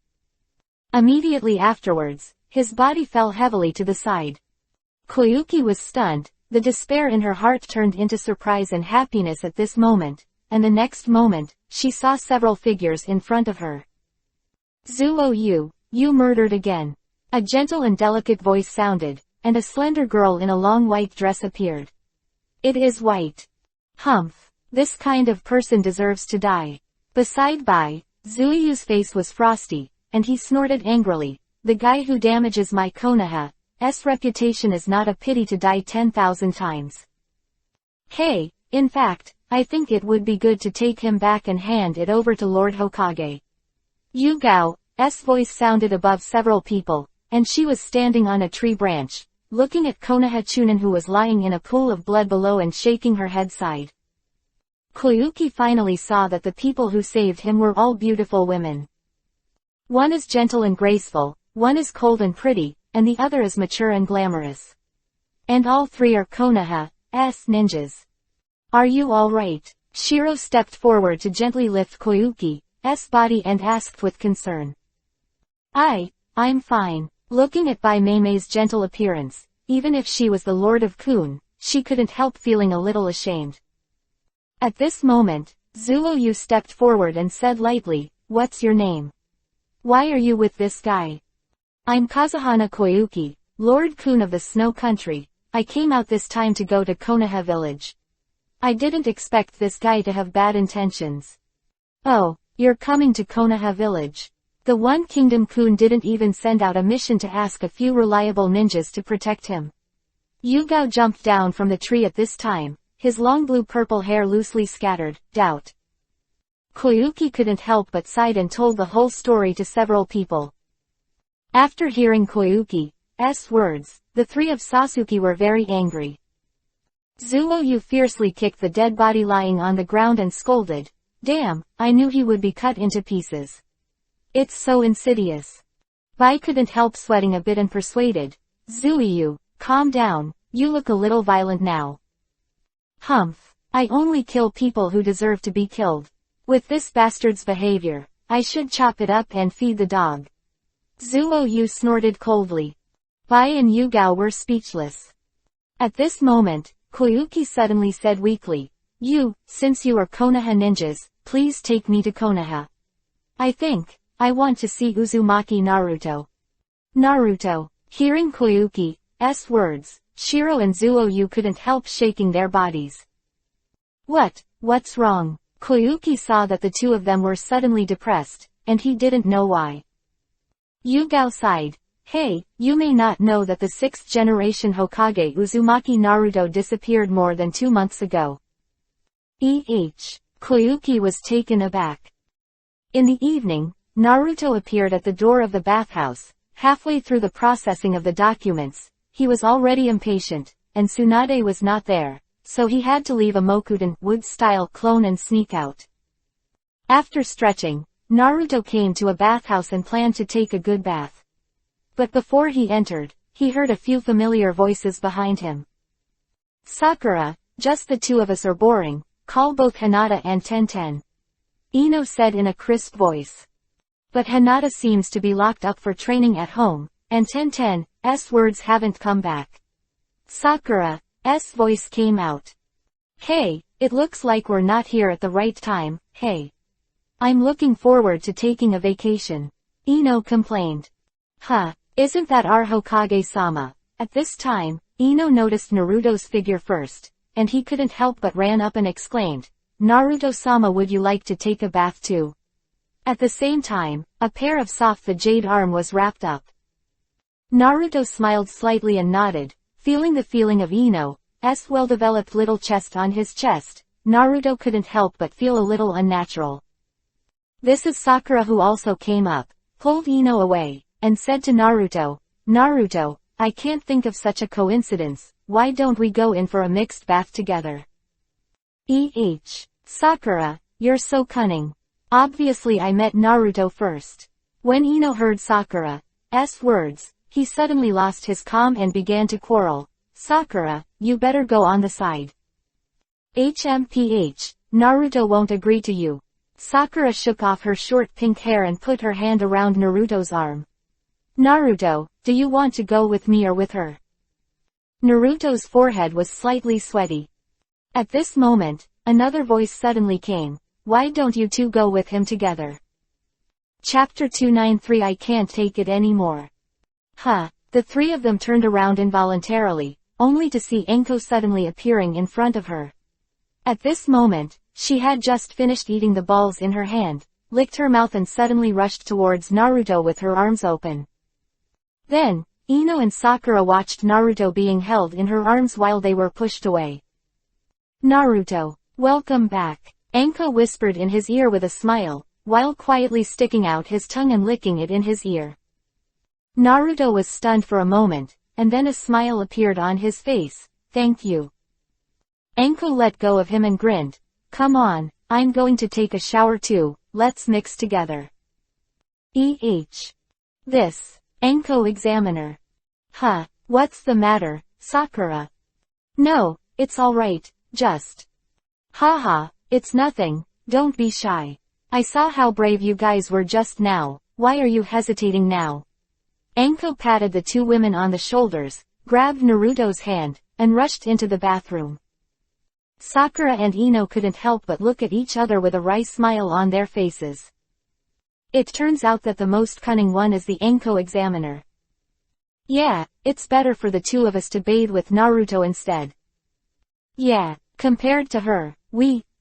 Immediately afterwards, his body fell heavily to the side. Koyuki was stunned. The despair in her heart turned into surprise and happiness at this moment, and the next moment, she saw several figures in front of her. Zuo, you murdered again. A gentle and delicate voice sounded, and a slender girl in a long white dress appeared. It is white. Humph. This kind of person deserves to die. Beside by, Zuoyu's face was frosty, and he snorted angrily. The guy who damages my Konoha's reputation is not a pity to die 10,000 times. Hey, in fact, I think it would be good to take him back and hand it over to Lord Hokage. Yu Gao's voice sounded above several people, and she was standing on a tree branch, looking at Konoha Chunin, who was lying in a pool of blood below and shaking her head side. Koyuki finally saw that the people who saved him were all beautiful women. One is gentle and graceful, one is cold and pretty, and the other is mature and glamorous. And all three are Konoha's ninjas. Are you all right? Shiro stepped forward to gently lift Koyuki's body and asked with concern. I'm fine. Looking at Bai Meimei's gentle appearance, even if she was the Lord of Kun, she couldn't help feeling a little ashamed. At this moment, Zuo-yu stepped forward and said lightly, "What's your name? Why are you with this guy?" "I'm Kazuhana Koyuki, Lord Kun of the Snow Country. I came out this time to go to Konoha village. I didn't expect this guy to have bad intentions." "Oh, you're coming to Konoha village." The One Kingdom Kun didn't even send out a mission to ask a few reliable ninjas to protect him. Yugao jumped down from the tree at this time, his long blue-purple hair loosely scattered. Doubt. Koyuki couldn't help but sighed and told the whole story to several people. After hearing Koyuki's words, the three of Sasuke were very angry. Zuo-yu fiercely kicked the dead body lying on the ground and scolded, "Damn, I knew he would be cut into pieces. It's so insidious." Bai couldn't help sweating a bit and persuaded, "Zuo-yu, calm down, you look a little violent now." "Humph, I only kill people who deserve to be killed. With this bastard's behavior, I should chop it up and feed the dog." Zuo-yu snorted coldly. Bai and Yugao were speechless. At this moment, Koyuki suddenly said weakly, Since you are Konoha ninjas, please take me to Konoha. I want to see Uzumaki Naruto." Naruto. Hearing Koyuki's words, Shiro and Zuo-yu couldn't help shaking their bodies. What's wrong? Koyuki saw that the two of them were suddenly depressed, and he didn't know why. Yugao sighed. "Hey, you may not know that the 6th generation Hokage Uzumaki Naruto disappeared more than 2 months ago." Koyuki was taken aback. In the evening, Naruto appeared at the door of the bathhouse. Halfway through the processing of the documents, he was already impatient, and Tsunade was not there, so he had to leave a Mokuden wood-style clone and sneak out. After stretching, Naruto came to a bathhouse and planned to take a good bath. But before he entered, he heard a few familiar voices behind him. "Sakura, just the two of us are boring, call both Hinata and Tenten," Ino said in a crisp voice. But Hinata seems to be locked up for training at home, and Tenten's words haven't come back. Sakura's voice came out. "Hey, it looks like we're not here at the right time, hey. I'm looking forward to taking a vacation," Ino complained. Isn't that our Hokage-sama?" At this time, Ino noticed Naruto's figure first, and he couldn't help but ran up and exclaimed, "Naruto-sama, would you like to take a bath too?" At the same time, a pair of the jade arm was wrapped up. Naruto smiled slightly and nodded, feeling the feeling of Ino's well-developed little chest on his chest. Naruto couldn't help but feel a little unnatural. This is Sakura, who also came up, pulled Ino away, and said to Naruto, "Naruto, I can't think of such a coincidence, why don't we go in for a mixed bath together?" Sakura, you're so cunning. Obviously I met Naruto first. When Ino heard Sakura's words, he suddenly lost his calm and began to quarrel. "Sakura, you better go on the side." Naruto won't agree to you." Sakura shook off her short pink hair and put her hand around Naruto's arm. "Naruto, do you want to go with me or with her?" Naruto's forehead was slightly sweaty. At this moment, another voice suddenly came. "Why don't you two go with him together?" Chapter 293. I can't take it anymore. The three of them turned around involuntarily, only to see Enko suddenly appearing in front of her. At this moment, she had just finished eating the balls in her hand, licked her mouth and suddenly rushed towards Naruto with her arms open. Then, Ino and Sakura watched Naruto being held in her arms while they were pushed away. "Naruto, welcome back," Enko whispered in his ear with a smile, while quietly sticking out his tongue and licking it in his ear. Naruto was stunned for a moment, and then a smile appeared on his face. Thank you. Anko let go of him and grinned. Come on, I'm going to take a shower too, let's mix together. This. Anko examiner. Huh, what's the matter, Sakura? No, it's alright, just. Haha, it's nothing, don't be shy. I saw how brave you guys were just now, why are you hesitating now? Anko patted the two women on the shoulders, grabbed Naruto's hand, and rushed into the bathroom. Sakura and Ino couldn't help but look at each other with a wry smile on their faces. It turns out that the most cunning one is the Anko examiner. Yeah, it's better for the two of us to bathe with Naruto instead. Yeah, compared to her,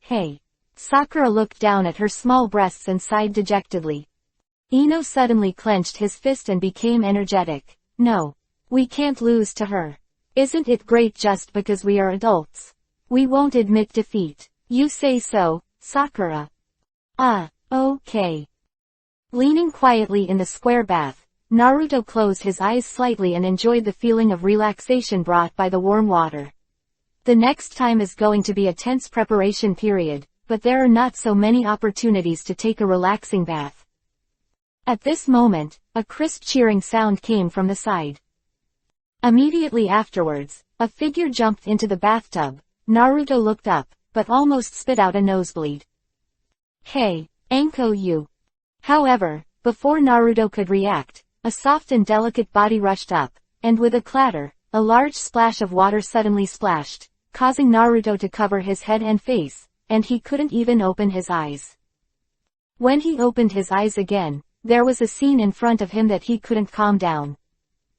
hey. Sakura looked down at her small breasts and sighed dejectedly. Ino suddenly clenched his fist and became energetic. No. We can't lose to her. Isn't it great just because we are adults? We won't admit defeat. You say so, Sakura. Okay. Leaning quietly in the square bath, Naruto closed his eyes slightly and enjoyed the feeling of relaxation brought by the warm water. The next time is going to be a tense preparation period, but there are not so many opportunities to take a relaxing bath. At this moment, a crisp cheering sound came from the side. Immediately afterwards, a figure jumped into the bathtub. Naruto looked up, but almost spit out a nosebleed. Hey, Anko you. However, before Naruto could react, a soft and delicate body rushed up, and with a clatter, a large splash of water suddenly splashed, causing Naruto to cover his head and face, and he couldn't even open his eyes. When he opened his eyes again, there was a scene in front of him that he couldn't calm down.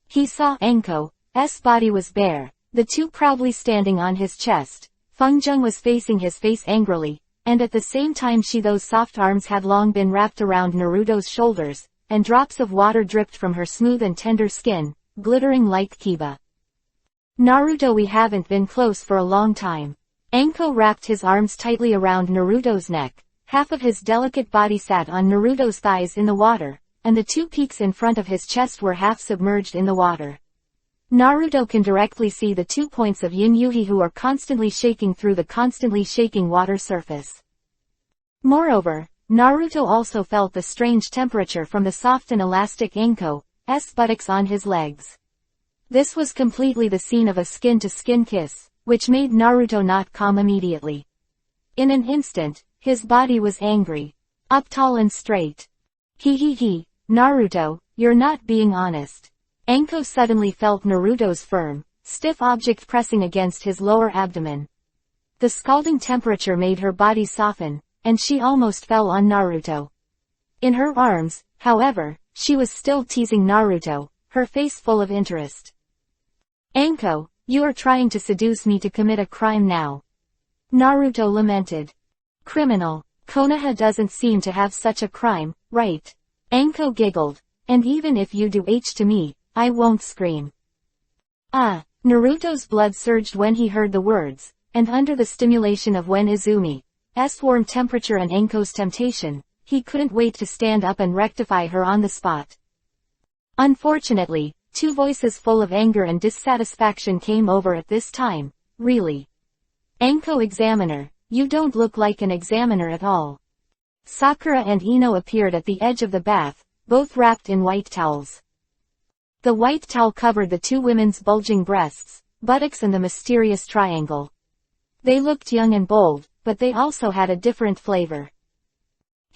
He saw Anko's body was bare, the two proudly standing on his chest. Fungjung was facing his face angrily, and at the same time those soft arms had long been wrapped around Naruto's shoulders, and drops of water dripped from her smooth and tender skin, glittering like kiba. Naruto, we haven't been close for a long time. Anko wrapped his arms tightly around Naruto's neck, half of his delicate body sat on Naruto's thighs in the water, and the two peaks in front of his chest were half submerged in the water. Naruto can directly see the 2 points of Yin Yuhi who are constantly shaking through the constantly shaking water surface. Moreover, Naruto also felt the strange temperature from the soft and elastic Anko's buttocks on his legs. This was completely the scene of a skin-to-skin kiss, which made Naruto not calm immediately. In an instant, his body was angry. Up tall and straight. Naruto, you're not being honest. Anko suddenly felt Naruto's firm, stiff object pressing against his lower abdomen. The scalding temperature made her body soften, and she almost fell on Naruto. In her arms, however, she was still teasing Naruto, her face full of interest. Anko, you are trying to seduce me to commit a crime now. Naruto lamented. Criminal, Konoha doesn't seem to have such a crime, right? Anko giggled. And even if you do to me, I won't scream. Naruto's blood surged when he heard the words, and under the stimulation of Wen Izumi's warm temperature and Anko's temptation, he couldn't wait to stand up and rectify her on the spot. Unfortunately, two voices full of anger and dissatisfaction came over at this time. Really? Anko examiner, you don't look like an examiner at all. Sakura and Ino appeared at the edge of the bath, both wrapped in white towels. The white towel covered the two women's bulging breasts, buttocks and the mysterious triangle. They looked young and bold, but they also had a different flavor.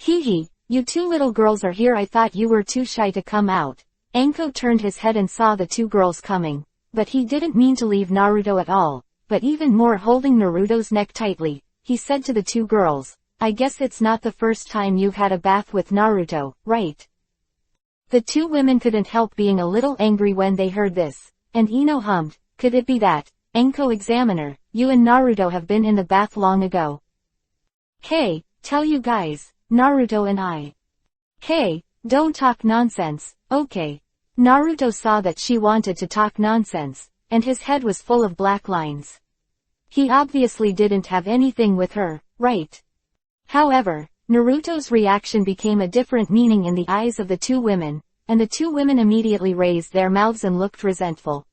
You two little girls are here. I thought you were too shy to come out. Anko turned his head and saw the two girls coming, but he didn't mean to leave Naruto at all, but even more holding Naruto's neck tightly, he said to the two girls, I guess it's not the first time you've had a bath with Naruto, right? The two women couldn't help being a little angry when they heard this, and Ino hummed, could it be that, Anko examiner, you and Naruto have been in the bath long ago? Hey, tell you guys, Naruto and I. Hey, don't talk nonsense, okay. Naruto saw that she wanted to talk nonsense, and his head was full of black lines. He obviously didn't have anything with her, right? However, Naruto's reaction became a different meaning in the eyes of the two women. and the two women immediately raised their mouths and looked resentful.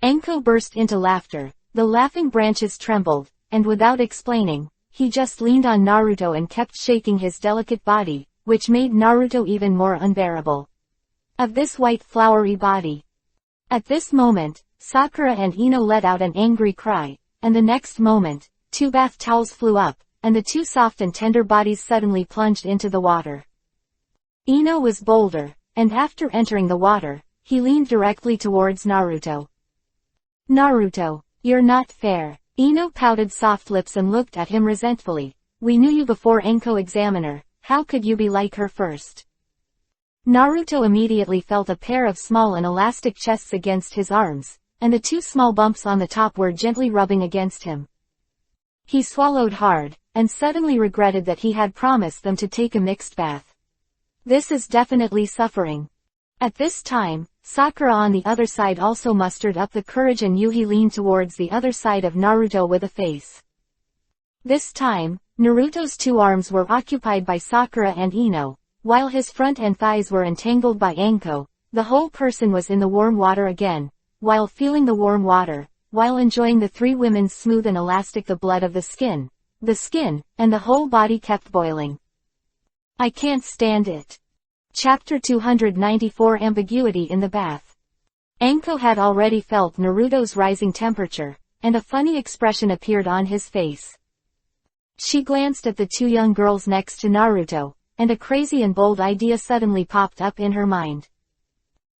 Enko burst into laughter, the laughing branches trembled, and without explaining, he just leaned on Naruto and kept shaking his delicate body, which made Naruto even more unbearable. Of this white flowery body. At this moment, Sakura and Ino let out an angry cry, and the next moment, two bath towels flew up, and the two soft and tender bodies suddenly plunged into the water. Ino was bolder, and after entering the water, he leaned directly towards Naruto. Naruto, you're not fair. Ino pouted soft lips and looked at him resentfully. We knew you before Enko Examiner, how could you be like her first? Naruto immediately felt a pair of small and elastic chests against his arms, and the two small bumps on the top were gently rubbing against him. He swallowed hard, and suddenly regretted that he had promised them to take a mixed bath. This is definitely suffering. At this time, Sakura on the other side also mustered up the courage and Yuhi leaned towards the other side of Naruto with a face. This time, Naruto's two arms were occupied by Sakura and Ino, while his front and thighs were entangled by Enko. The whole person was in the warm water again, while feeling the warm water, while enjoying the three women's smooth and elastic the blood of the skin, and the whole body kept boiling. I can't stand it. Chapter 294 Ambiguity in the Bath. Enko had already felt Naruto's rising temperature, and a funny expression appeared on his face. She glanced at the two young girls next to Naruto, and a crazy and bold idea suddenly popped up in her mind.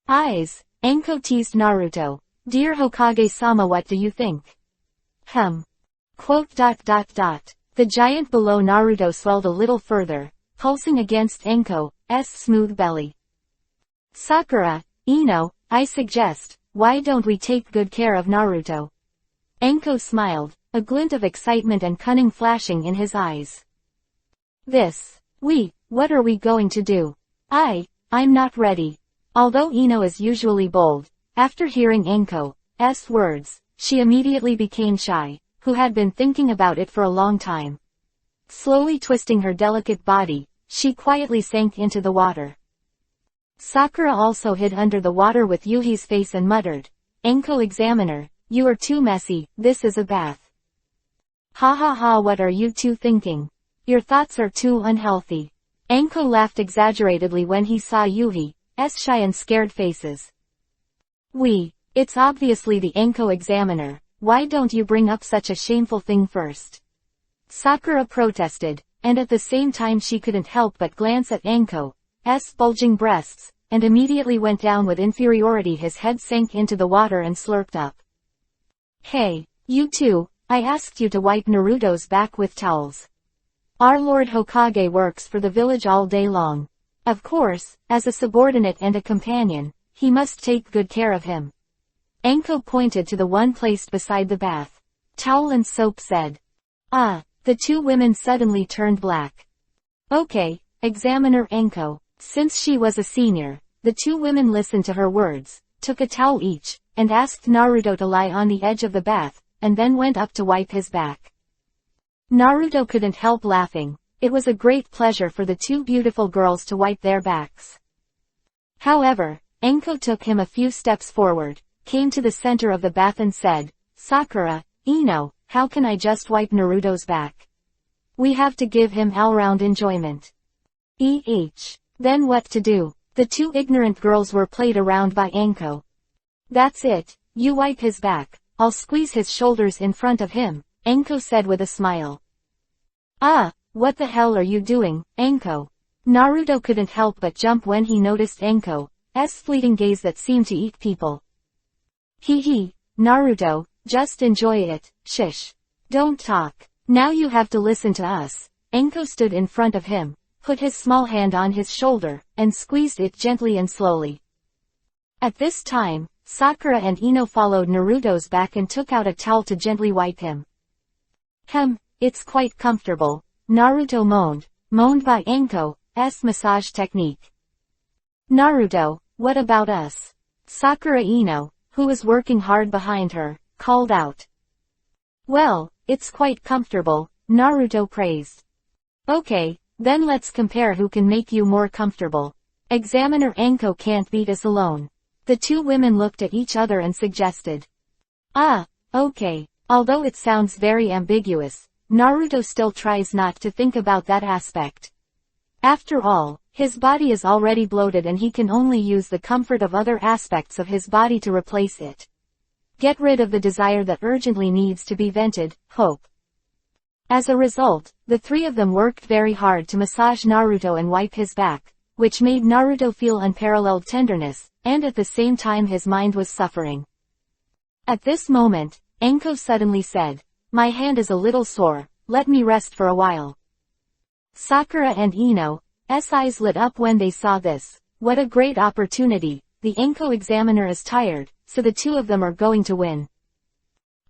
Eyes, Enko teased Naruto. Dear Hokage-sama, what do you think? The giant below Naruto swelled a little further, pulsing against Enko's smooth belly. Sakura, Ino, I suggest, why don't we take good care of Naruto? Enko smiled, a glint of excitement and cunning flashing in his eyes. What are we going to do? I'm not ready. Although Ino is usually bold, after hearing Enko's words, she immediately became shy, who had been thinking about it for a long time. Slowly twisting her delicate body, she quietly sank into the water. Sakura also hid under the water with Yuhi's face and muttered, Enko Examiner, you are too messy, this is a bath. Ha ha ha, what are you two thinking? Your thoughts are too unhealthy. Enko laughed exaggeratedly when he saw Yuhi's shy and scared faces. It's obviously the Enko Examiner, why don't you bring up such a shameful thing first? Sakura protested, and at the same time she couldn't help but glance at Enko's bulging breasts, and immediately went down with inferiority. His head sank into the water and slurped up. Hey, you two, I asked you to wipe Naruto's back with towels. Our Lord Hokage works for the village all day long. Of course, as a subordinate and a companion, he must take good care of him. Enko pointed to the one placed beside the bath. Towel and soap said. The two women suddenly turned black. Okay, Examiner Enko. Since she was a senior, the two women listened to her words, took a towel each, and asked Naruto to lie on the edge of the bath, and then went up to wipe his back. Naruto couldn't help laughing. It was a great pleasure for the two beautiful girls to wipe their backs. However, Enko took him a few steps forward, came to the center of the bath and said, Sakura, Ino, how can I just wipe Naruto's back? We have to give him all-round enjoyment. Then what to do? The two ignorant girls were played around by Enko. That's it, you wipe his back, I'll squeeze his shoulders in front of him, Enko said with a smile. What the hell are you doing, Enko? Naruto couldn't help but jump when he noticed Enko's fleeting gaze that seemed to eat people. Naruto, just enjoy it, shish. Don't talk. Now you have to listen to us. Enko stood in front of him, put his small hand on his shoulder, and squeezed it gently and slowly. At this time, Sakura and Ino followed Naruto's back and took out a towel to gently wipe him. It's quite comfortable, Naruto moaned by Enko's massage technique. Naruto, what about us? Sakura Ino, who was working hard behind her, called out. Well, it's quite comfortable, Naruto praised. Okay, then let's compare who can make you more comfortable. Examiner Anko can't beat us alone. The two women looked at each other and suggested. Ah, okay. Although it sounds very ambiguous, Naruto still tries not to think about that aspect. After all, his body is already bloated and he can only use the comfort of other aspects of his body to replace it. Get rid of the desire that urgently needs to be vented, hope. As a result, the three of them worked very hard to massage Naruto and wipe his back, which made Naruto feel unparalleled tenderness, and at the same time his mind was suffering. At this moment, Anko suddenly said, "My hand is a little sore, let me rest for a while." Sakura and Ino's eyes lit up when they saw this. What a great opportunity, the Anko examiner is tired, so the two of them are going to win.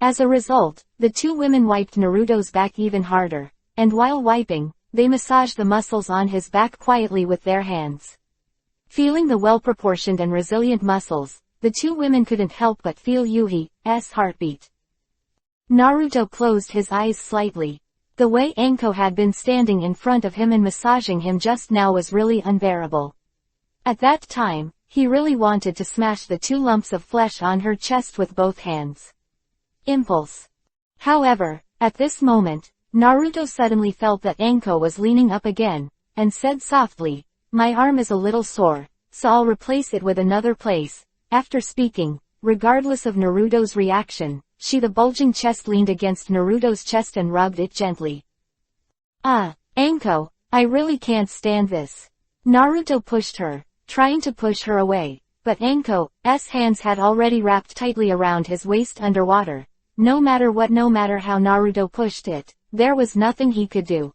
As a result, the two women wiped Naruto's back even harder, and while wiping, they massaged the muscles on his back quietly with their hands. Feeling the well-proportioned and resilient muscles, the two women couldn't help but feel Yuhi's heartbeat. Naruto closed his eyes slightly. The way Anko had been standing in front of him and massaging him just now was really unbearable. At that time, he really wanted to smash the two lumps of flesh on her chest with both hands. Impulse. However, at this moment, Naruto suddenly felt that Anko was leaning up again, and said softly, "My arm is a little sore, so I'll replace it with another place." After speaking, regardless of Naruto's reaction, the bulging chest leaned against Naruto's chest and rubbed it gently. "Ah, Anko, I really can't stand this." Naruto pushed her, trying to push her away, but Anko's hands had already wrapped tightly around his waist underwater. No matter how Naruto pushed it, there was nothing he could do.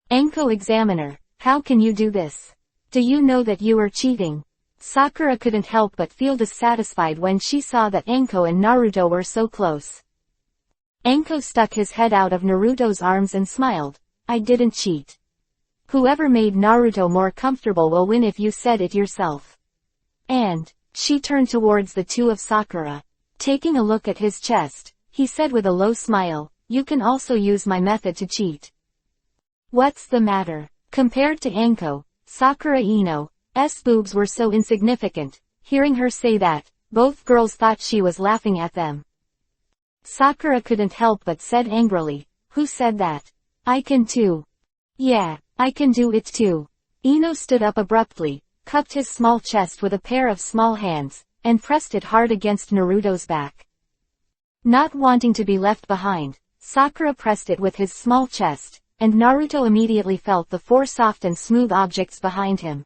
"Anko examiner, how can you do this? Do you know that you are cheating?" Sakura couldn't help but feel dissatisfied when she saw that Anko and Naruto were so close. Anko stuck his head out of Naruto's arms and smiled. "I didn't cheat. Whoever made Naruto more comfortable will win if you said it yourself." And she turned towards the two of Sakura. Taking a look at his chest, he said with a low smile, "You can also use my method to cheat." What's the matter? Compared to Anko, Sakura Ino's boobs were so insignificant. Hearing her say that, both girls thought she was laughing at them. Sakura couldn't help but said angrily, "Who said that? I can too." "Yeah, I can do it too." Ino stood up abruptly, cupped his small chest with a pair of small hands, and pressed it hard against Naruto's back. Not wanting to be left behind, Sakura pressed it with his small chest, and Naruto immediately felt the four soft and smooth objects behind him.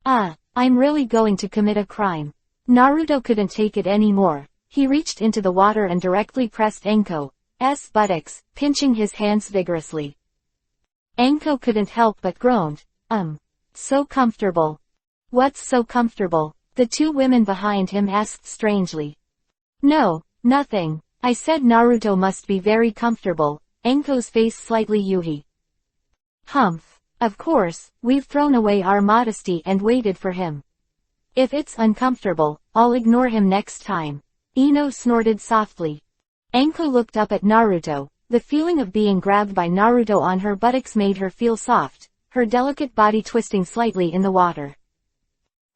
"Ah, I'm really going to commit a crime." Naruto couldn't take it anymore. He reached into the water and directly pressed Anko's buttocks, pinching his hands vigorously. Anko couldn't help but groaned. So comfortable." "What's so comfortable?" the two women behind him asked strangely. "No, nothing. I said Naruto must be very comfortable." Anko's face slightly Yuhi. "Humph. Of course, we've thrown away our modesty and waited for him. If it's uncomfortable, I'll ignore him next time." Ino snorted softly. Anko looked up at Naruto. The feeling of being grabbed by Naruto on her buttocks made her feel soft, her delicate body twisting slightly in the water.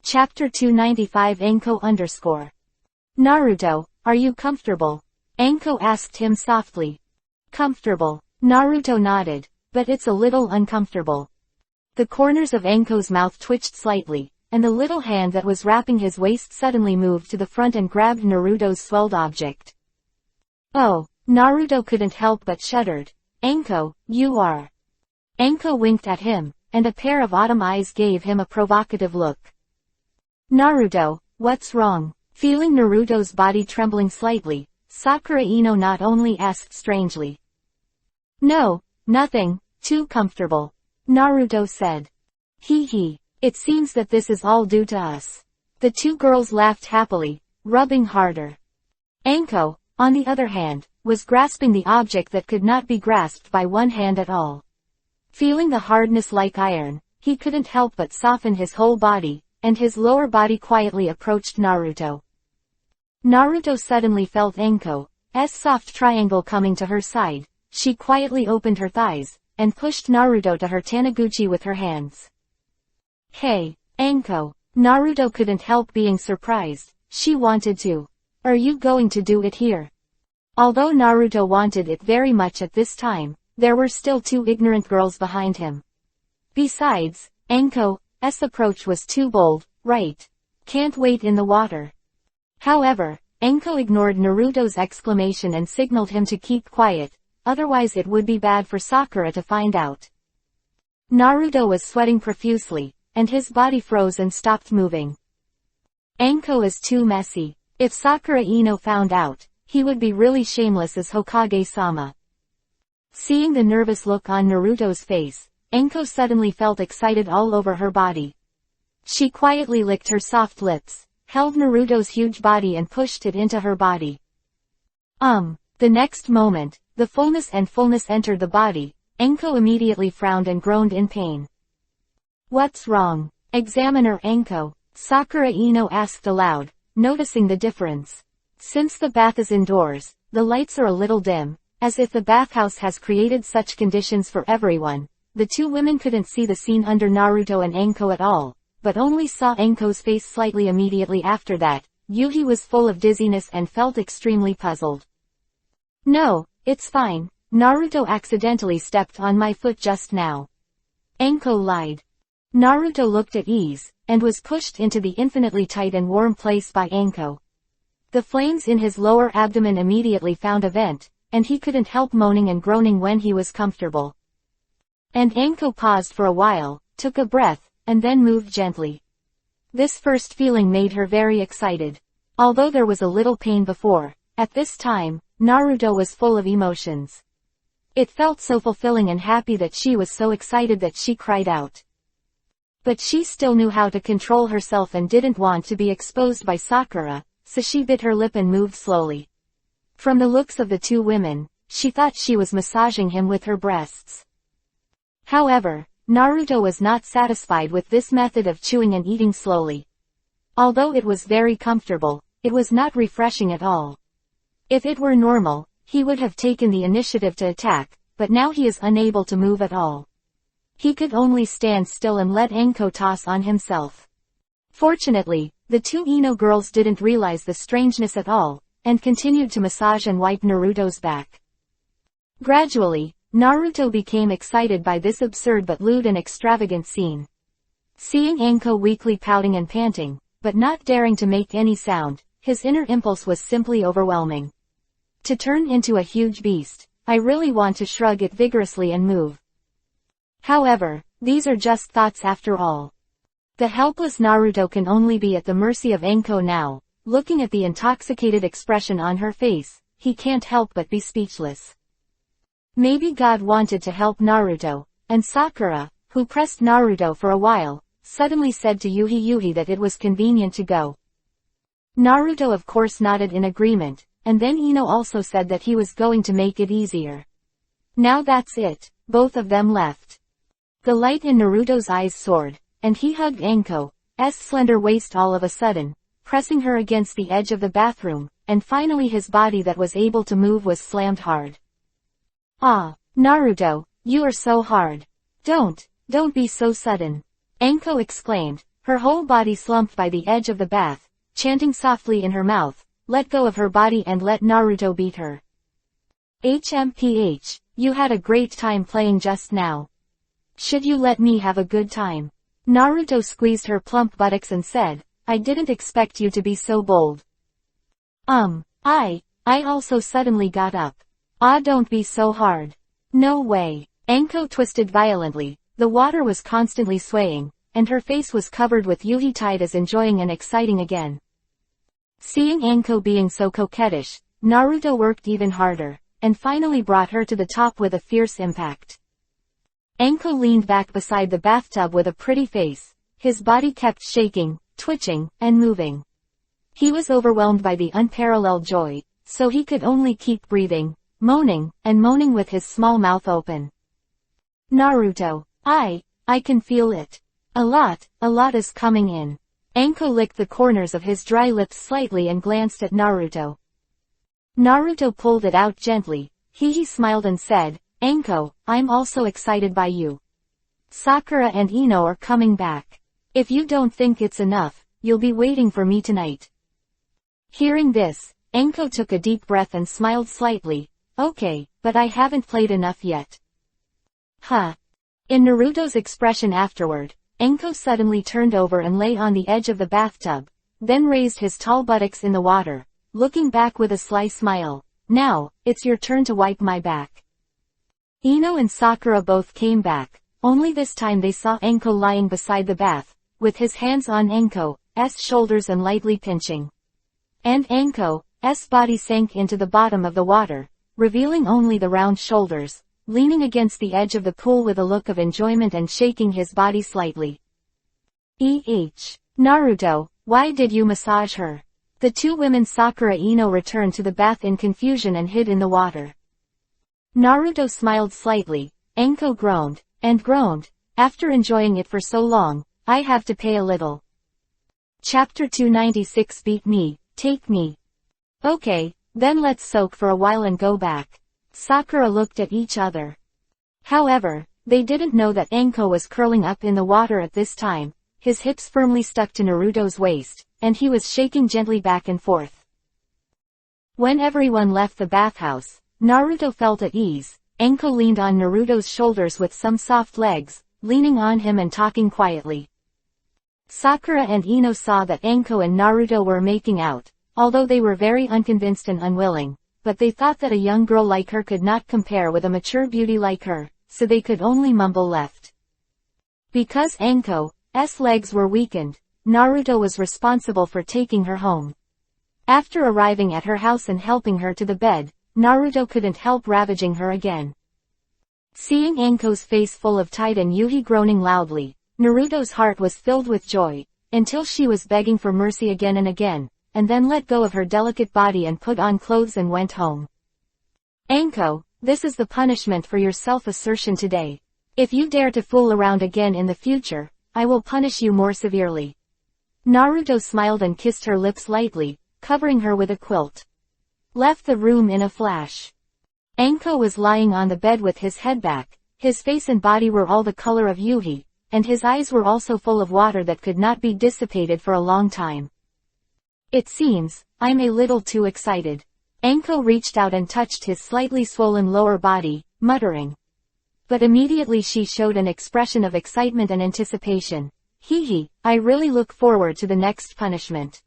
Chapter 295 Anko _ "Naruto, are you comfortable?" Anko asked him softly. "Comfortable." Naruto nodded, "But it's a little uncomfortable." The corners of Anko's mouth twitched slightly, and the little hand that was wrapping his waist suddenly moved to the front and grabbed Naruto's swelled object. "Oh." Naruto couldn't help but shuddered. "Anko, you are." Anko winked at him, and a pair of autumn eyes gave him a provocative look. "Naruto, what's wrong?" Feeling Naruto's body trembling slightly, Sakura Ino not only asked strangely. "No, nothing, too comfortable," Naruto said. Hee. It seems that this is all due to us." The two girls laughed happily, rubbing harder. Anko, on the other hand, was grasping the object that could not be grasped by one hand at all. Feeling the hardness like iron, he couldn't help but soften his whole body, and his lower body quietly approached Naruto. Naruto suddenly felt Anko's soft triangle coming to her side. She quietly opened her thighs, and pushed Naruto to her Taniguchi with her hands. "Hey, Anko. Naruto couldn't help being surprised. She wanted to. Are you going to do it here? Although Naruto wanted it very much at this time, there were still two ignorant girls behind him. Besides, Anko's approach was too bold, right? Can't wait in the water. However, Anko ignored Naruto's exclamation and signaled him to keep quiet, otherwise it would be bad for Sakura to find out. Naruto was sweating profusely, and his body froze and stopped moving. Anko is too messy. If Sakura Ino found out, he would be really shameless as Hokage-sama. Seeing the nervous look on Naruto's face, Anko suddenly felt excited all over her body. She quietly licked her soft lips, held Naruto's huge body and pushed it into her body. The next moment, the fullness entered the body. Anko immediately frowned and groaned in pain. What's wrong? Examiner Anko, Sakura Ino asked aloud, noticing the difference. Since the bath is indoors, the lights are a little dim, as if the bathhouse has created such conditions for everyone. The two women couldn't see the scene under Naruto and Anko at all, but only saw Anko's face slightly immediately after that. Yuhi was full of dizziness and felt extremely puzzled. No, it's fine. Naruto accidentally stepped on my foot just now. Anko lied. Naruto looked at ease, and was pushed into the infinitely tight and warm place by Anko. The flames in his lower abdomen immediately found a vent, and he couldn't help moaning and groaning when he was comfortable. And Anko paused for a while, took a breath, and then moved gently. This first feeling made her very excited. Although there was a little pain before, at this time, Naruto was full of emotions. It felt so fulfilling and happy that she was so excited that she cried out. But she still knew how to control herself and didn't want to be exposed by Sakura, so she bit her lip and moved slowly. From the looks of the two women, she thought she was massaging him with her breasts. However, Naruto was not satisfied with this method of chewing and eating slowly. Although it was very comfortable, it was not refreshing at all. If it were normal, he would have taken the initiative to attack, but now he is unable to move at all. He could only stand still and let Anko toss on himself. Fortunately, the two Ino girls didn't realize the strangeness at all, and continued to massage and wipe Naruto's back. Gradually, Naruto became excited by this absurd but lewd and extravagant scene. Seeing Anko weakly pouting and panting, but not daring to make any sound, his inner impulse was simply overwhelming. To turn into a huge beast, I really want to shrug it vigorously and move. However, these are just thoughts after all. The helpless Naruto can only be at the mercy of Anko now. Looking at the intoxicated expression on her face, he can't help but be speechless. Maybe God wanted to help Naruto, and Sakura, who pressed Naruto for a while, suddenly said to Yuhi that it was convenient to go. Naruto of course nodded in agreement, and then Ino also said that he was going to make it easier. Now that's it, both of them left. The light in Naruto's eyes soared, and he hugged Anko's slender waist all of a sudden, pressing her against the edge of the bathroom, and finally his body that was able to move was slammed hard. Ah, Naruto, you are so hard. Don't be so sudden. Anko exclaimed, her whole body slumped by the edge of the bath, chanting softly in her mouth, let go of her body and let Naruto beat her. HMPH, you had a great time playing just now. Should you let me have a good time? Naruto squeezed her plump buttocks and said, I didn't expect you to be so bold. I also suddenly got up. Ah, don't be so hard. No way. Anko twisted violently, the water was constantly swaying, and her face was covered with Yuhi tide as enjoying and exciting again. Seeing Anko being so coquettish, Naruto worked even harder, and finally brought her to the top with a fierce impact. Anko leaned back beside the bathtub with a pretty face, his body kept shaking, twitching, and moving. He was overwhelmed by the unparalleled joy, so he could only keep breathing, moaning, and moaning with his small mouth open. Naruto, I can feel it. A lot is coming in. Anko licked the corners of his dry lips slightly and glanced at Naruto. Naruto pulled it out gently. He smiled and said, Anko, I'm also excited by you. Sakura and Ino are coming back. If you don't think it's enough, you'll be waiting for me tonight. Hearing this, Enko took a deep breath and smiled slightly. Okay, but I haven't played enough yet. Huh. In Naruto's expression afterward, Enko suddenly turned over and lay on the edge of the bathtub, then raised his tall buttocks in the water, looking back with a sly smile. Now, it's your turn to wipe my back. Ino and Sakura both came back, only this time they saw Enko lying beside the bath, with his hands on Enko's shoulders and lightly pinching. And Enko's body sank into the bottom of the water, revealing only the round shoulders, leaning against the edge of the pool with a look of enjoyment and shaking his body slightly. Naruto, why did you massage her? The two women Sakura and Ino returned to the bath in confusion and hid in the water. Naruto smiled slightly. Enko groaned, and groaned. After enjoying it for so long, I have to pay a little. Chapter 296 Beat me, take me. Okay, then let's soak for a while and go back. Sakura looked at each other. However, they didn't know that Enko was curling up in the water at this time, his hips firmly stuck to Naruto's waist, and he was shaking gently back and forth. When everyone left the bathhouse, Naruto felt at ease. Enko leaned on Naruto's shoulders with some soft legs, leaning on him and talking quietly. Sakura and Ino saw that Enko and Naruto were making out, although they were very unconvinced and unwilling, but they thought that a young girl like her could not compare with a mature beauty like her, so they could only mumble left. Because Enko's legs were weakened, Naruto was responsible for taking her home. After arriving at her house and helping her to the bed, Naruto couldn't help ravaging her again. Seeing Enko's face full of Tide and Yuhi groaning loudly, Naruto's heart was filled with joy, until she was begging for mercy again and again, and then let go of her delicate body and put on clothes and went home. Enko, this is the punishment for your self-assertion today. If you dare to fool around again in the future, I will punish you more severely. Naruto smiled and kissed her lips lightly, covering her with a quilt. Left the room in a flash. Enko was lying on the bed with his head back, his face and body were all the color of Yuhi, and his eyes were also full of water that could not be dissipated for a long time. It seems, I'm a little too excited. Enko reached out and touched his slightly swollen lower body, muttering. But immediately she showed an expression of excitement and anticipation. Hee, I really look forward to the next punishment.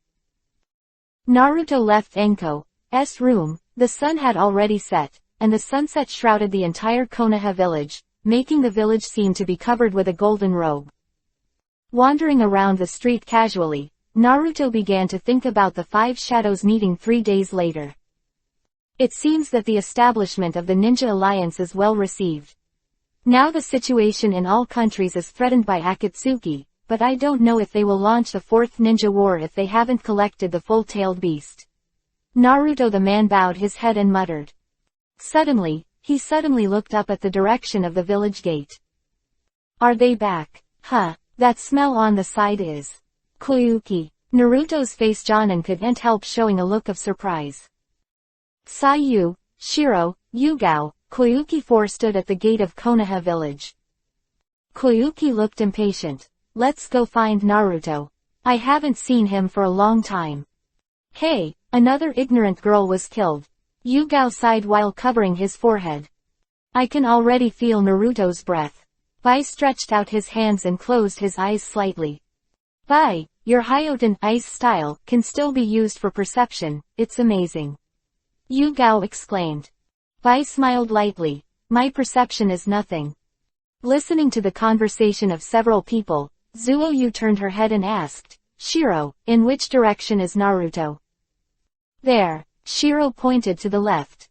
Naruto left Enko's room. The sun had already set, and the sunset shrouded the entire Konoha village, making the village seem to be covered with a golden robe. Wandering around the street casually, Naruto began to think about the 5 shadows meeting 3 days later. It seems that the establishment of the Ninja Alliance is well received. Now the situation in all countries is threatened by Akatsuki, but I don't know if they will launch the 4th Ninja War if they haven't collected the full-tailed beast. Naruto the man bowed his head and muttered. Suddenly, he looked up at the direction of the village gate. Are they back? Huh, that smell on the side is. Koyuki. Naruto's face Jonin couldn't help showing a look of surprise. Sayu, Shiro, Yugao, Koyuki 4 stood at the gate of Konoha village. Koyuki looked impatient. Let's go find Naruto. I haven't seen him for a long time. Hey, another ignorant girl was killed. Yugao sighed while covering his forehead. I can already feel Naruto's breath. Bai stretched out his hands and closed his eyes slightly. Bai, your Hyoten ice style can still be used for perception, it's amazing. Yugao exclaimed. Bai smiled lightly. My perception is nothing. Listening to the conversation of several people, Zuoyu turned her head and asked, Shiro, in which direction is Naruto? There. Shiro pointed to the left.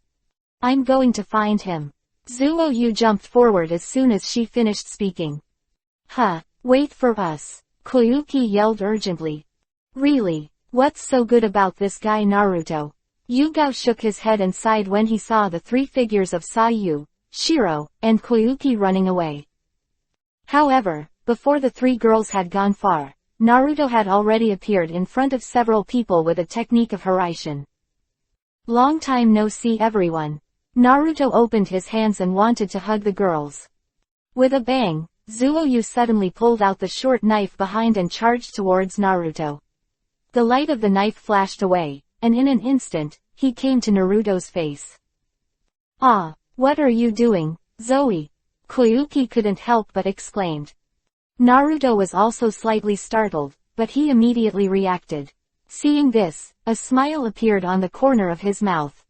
I'm going to find him. Zuoyu jumped forward as soon as she finished speaking. Huh, wait for us. Koyuki yelled urgently. Really? What's so good about this guy Naruto? Yugao shook his head and sighed when he saw the 3 figures of Sayu, Shiro, and Koyuki running away. However, before the 3 girls had gone far, Naruto had already appeared in front of several people with a technique of Hiraishin. Long time no see everyone. Naruto opened his hands and wanted to hug the girls. With a bang, Zuoyu suddenly pulled out the short knife behind and charged towards Naruto. The light of the knife flashed away, and in an instant, he came to Naruto's face. "Ah, what are you doing, Zoe?" Koyuki couldn't help but exclaimed. Naruto was also slightly startled, but he immediately reacted. Seeing this, a smile appeared on the corner of his mouth.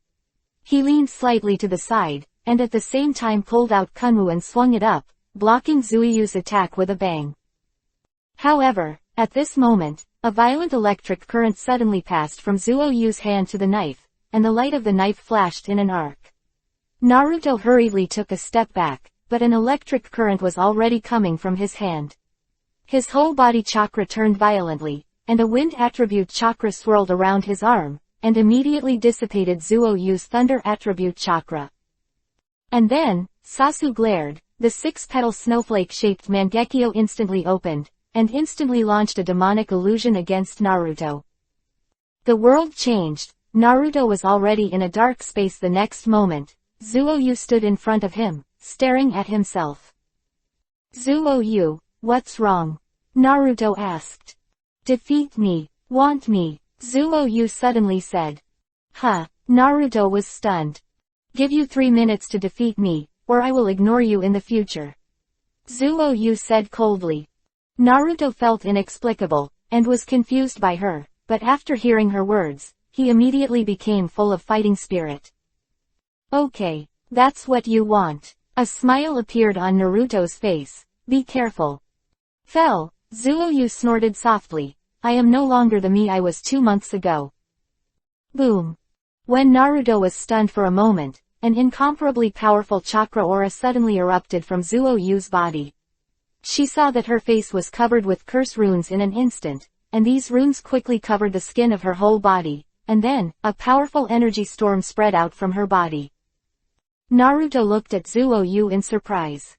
He leaned slightly to the side, and at the same time pulled out Kunwu and swung it up, blocking Zuoyu's attack with a bang. However, at this moment, a violent electric current suddenly passed from Zuoyu's hand to the knife, and the light of the knife flashed in an arc. Naruto hurriedly took a step back, but an electric current was already coming from his hand. His whole body chakra turned violently, and a wind attribute chakra swirled around his arm, and immediately dissipated Zuoyu's thunder attribute chakra. And then, Sasu glared, the six-petal snowflake-shaped Mangekyo instantly opened, and instantly launched a demonic illusion against Naruto. The world changed. Naruto was already in a dark space the next moment. Zuoyu stood in front of him, staring at himself. "Zuoyu, what's wrong?" Naruto asked. "Defeat me, want me," Zuoyu suddenly said. "Huh." Naruto was stunned. "Give you 3 minutes to defeat me, or I will ignore you in the future," Zuoyu said coldly. Naruto felt inexplicable, and was confused by her, but after hearing her words, he immediately became full of fighting spirit. "Okay, that's what you want." A smile appeared on Naruto's face. "Be careful." "Fell," Zuoyu snorted softly. "I am no longer the me I was 2 months ago." Boom. When Naruto was stunned for a moment, an incomparably powerful chakra aura suddenly erupted from Zuoyu's body. She saw that her face was covered with curse runes in an instant, and these runes quickly covered the skin of her whole body, and then, a powerful energy storm spread out from her body. Naruto looked at Zuoyu in surprise.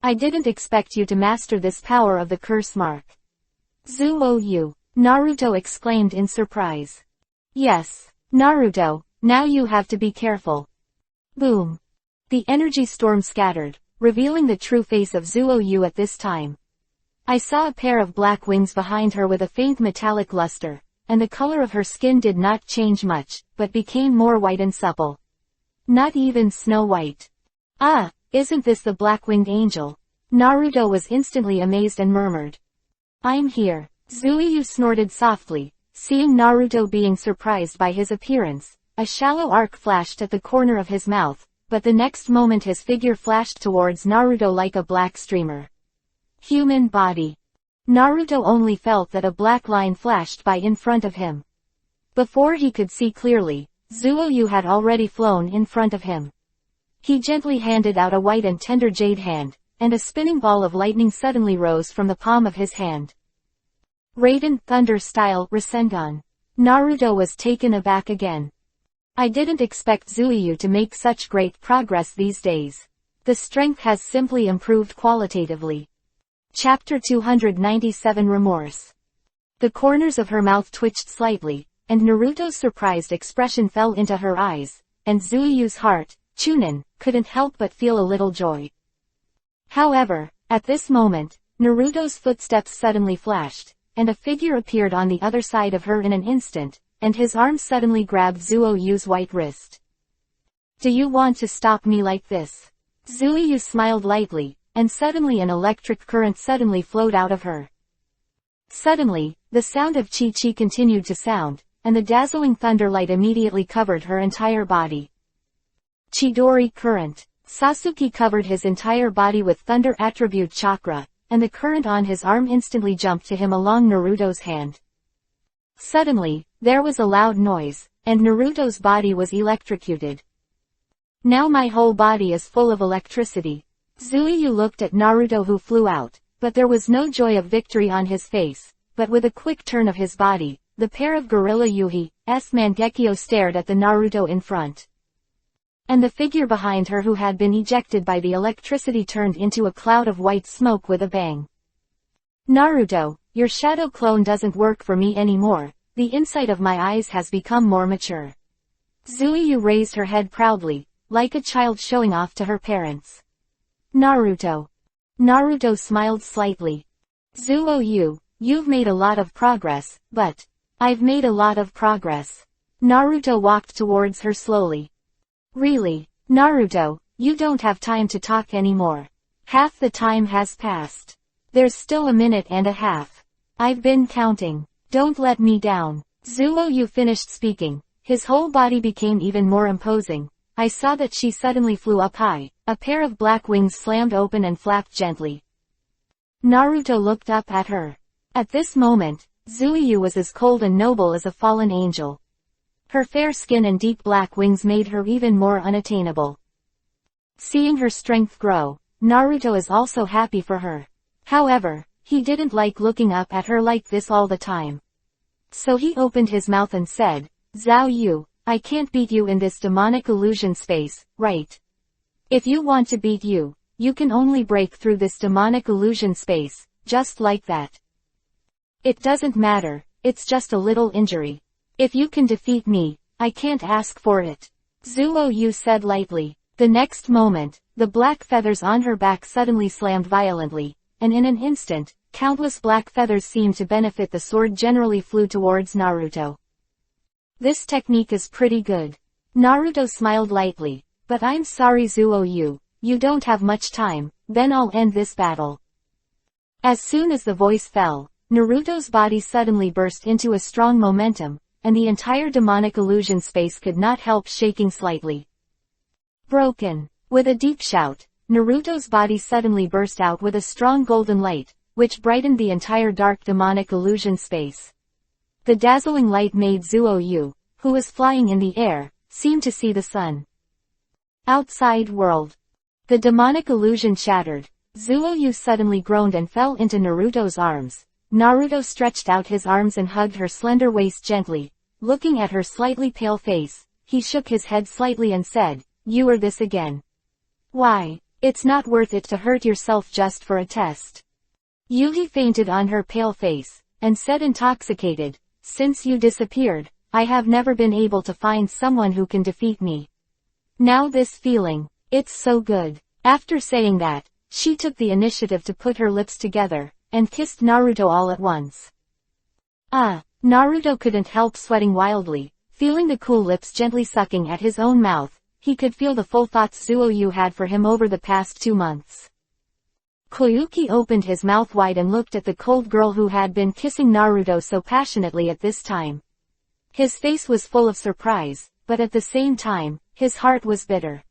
"I didn't expect you to master this power of the curse mark." "Zuoyu," Naruto exclaimed in surprise. "Yes, Naruto, now you have to be careful." Boom. The energy storm scattered, revealing the true face of Zuoyu at this time. I saw a pair of black wings behind her with a faint metallic luster, and the color of her skin did not change much, but became more white and supple. Not even snow white. "Ah, isn't this the black-winged angel?" Naruto was instantly amazed and murmured. "I'm here." Zuoyu snorted softly, seeing Naruto being surprised by his appearance. A shallow arc flashed at the corner of his mouth, but the next moment his figure flashed towards Naruto like a black streamer. Human body. Naruto only felt that a black line flashed by in front of him. Before he could see clearly, Zuoyu had already flown in front of him. He gently handed out a white and tender jade hand, and a spinning ball of lightning suddenly rose from the palm of his hand. Raiden Thunder Style Rasengan. Naruto was taken aback again. I didn't expect Zuoyu to make such great progress these days. The strength has simply improved qualitatively. Chapter 297 Remorse. The corners of her mouth twitched slightly, and Naruto's surprised expression fell into her eyes, and Zuoyu's heart, Chunin, couldn't help but feel a little joy. However, at this moment, Naruto's footsteps suddenly flashed, and a figure appeared on the other side of her in an instant, and his arm suddenly grabbed Zuoyu's white wrist. "Do you want to stop me like this?" Zuoyu smiled lightly, and suddenly an electric current suddenly flowed out of her. Suddenly, the sound of chi-chi continued to sound, and the dazzling thunderlight immediately covered her entire body. Chidori current. Sasuke covered his entire body with thunder attribute chakra, and the current on his arm instantly jumped to him along Naruto's hand. Suddenly, there was a loud noise, and Naruto's body was electrocuted. "Now my whole body is full of electricity." Zuoyu looked at Naruto who flew out, but there was no joy of victory on his face, but with a quick turn of his body, the pair of Gorilla Yuhi's Mangekyo stared at the Naruto in front. And the figure behind her who had been ejected by the electricity turned into a cloud of white smoke with a bang. "Naruto, your shadow clone doesn't work for me anymore, the insight of my eyes has become more mature." Zuoyu raised her head proudly, like a child showing off to her parents. "Naruto." Naruto smiled slightly. Zuo, you've made a lot of progress, but I've made a lot of progress. Naruto walked towards her slowly. Really, Naruto, you don't have time to talk anymore. Half the time has passed. There's still a minute and a half. I've been counting. Don't let me down. Zuo finished speaking. His whole body became even more imposing. I saw that she suddenly flew up high. A pair of black wings slammed open and flapped gently. Naruto looked up at her. At this moment, Zuo was as cold and noble as a fallen angel. Her fair skin and deep black wings made her even more unattainable. Seeing her strength grow, Naruto is also happy for her. However, he didn't like looking up at her like this all the time. So he opened his mouth and said, Zhao Yu, I can't beat you in this demonic illusion space, right? If you want to beat you, you can only break through this demonic illusion space, just like that. It doesn't matter, it's just a little injury. If you can defeat me, I can't ask for it. Zuo said lightly. The next moment, the black feathers on her back suddenly slammed violently, and in an instant, countless black feathers seemed to benefit the sword generally flew towards Naruto. This technique is pretty good. Naruto smiled lightly, but I'm sorry Zuo, you don't have much time, then I'll end this battle. As soon as the voice fell, Naruto's body suddenly burst into a strong momentum, and the entire demonic illusion space could not help shaking slightly. Broken. With a deep shout, Naruto's body suddenly burst out with a strong golden light, which brightened the entire dark demonic illusion space. The dazzling light made Zuo, who was flying in the air, seem to see the sun. Outside world. The demonic illusion shattered. Zuo suddenly groaned and fell into Naruto's arms. Naruto stretched out his arms and hugged her slender waist gently. Looking at her slightly pale face, he shook his head slightly and said, You are this again. Why, it's not worth it to hurt yourself just for a test. Yuhi fainted on her pale face, and said intoxicated, Since you disappeared, I have never been able to find someone who can defeat me. Now this feeling, it's so good. After saying that, she took the initiative to put her lips together, and kissed Naruto all at once. Naruto couldn't help sweating wildly, feeling the cool lips gently sucking at his own mouth. He could feel the full thoughts Zuo had for him over the past 2 months. Koyuki opened his mouth wide and looked at the cold girl who had been kissing Naruto so passionately at this time. His face was full of surprise, but at the same time, his heart was bitter.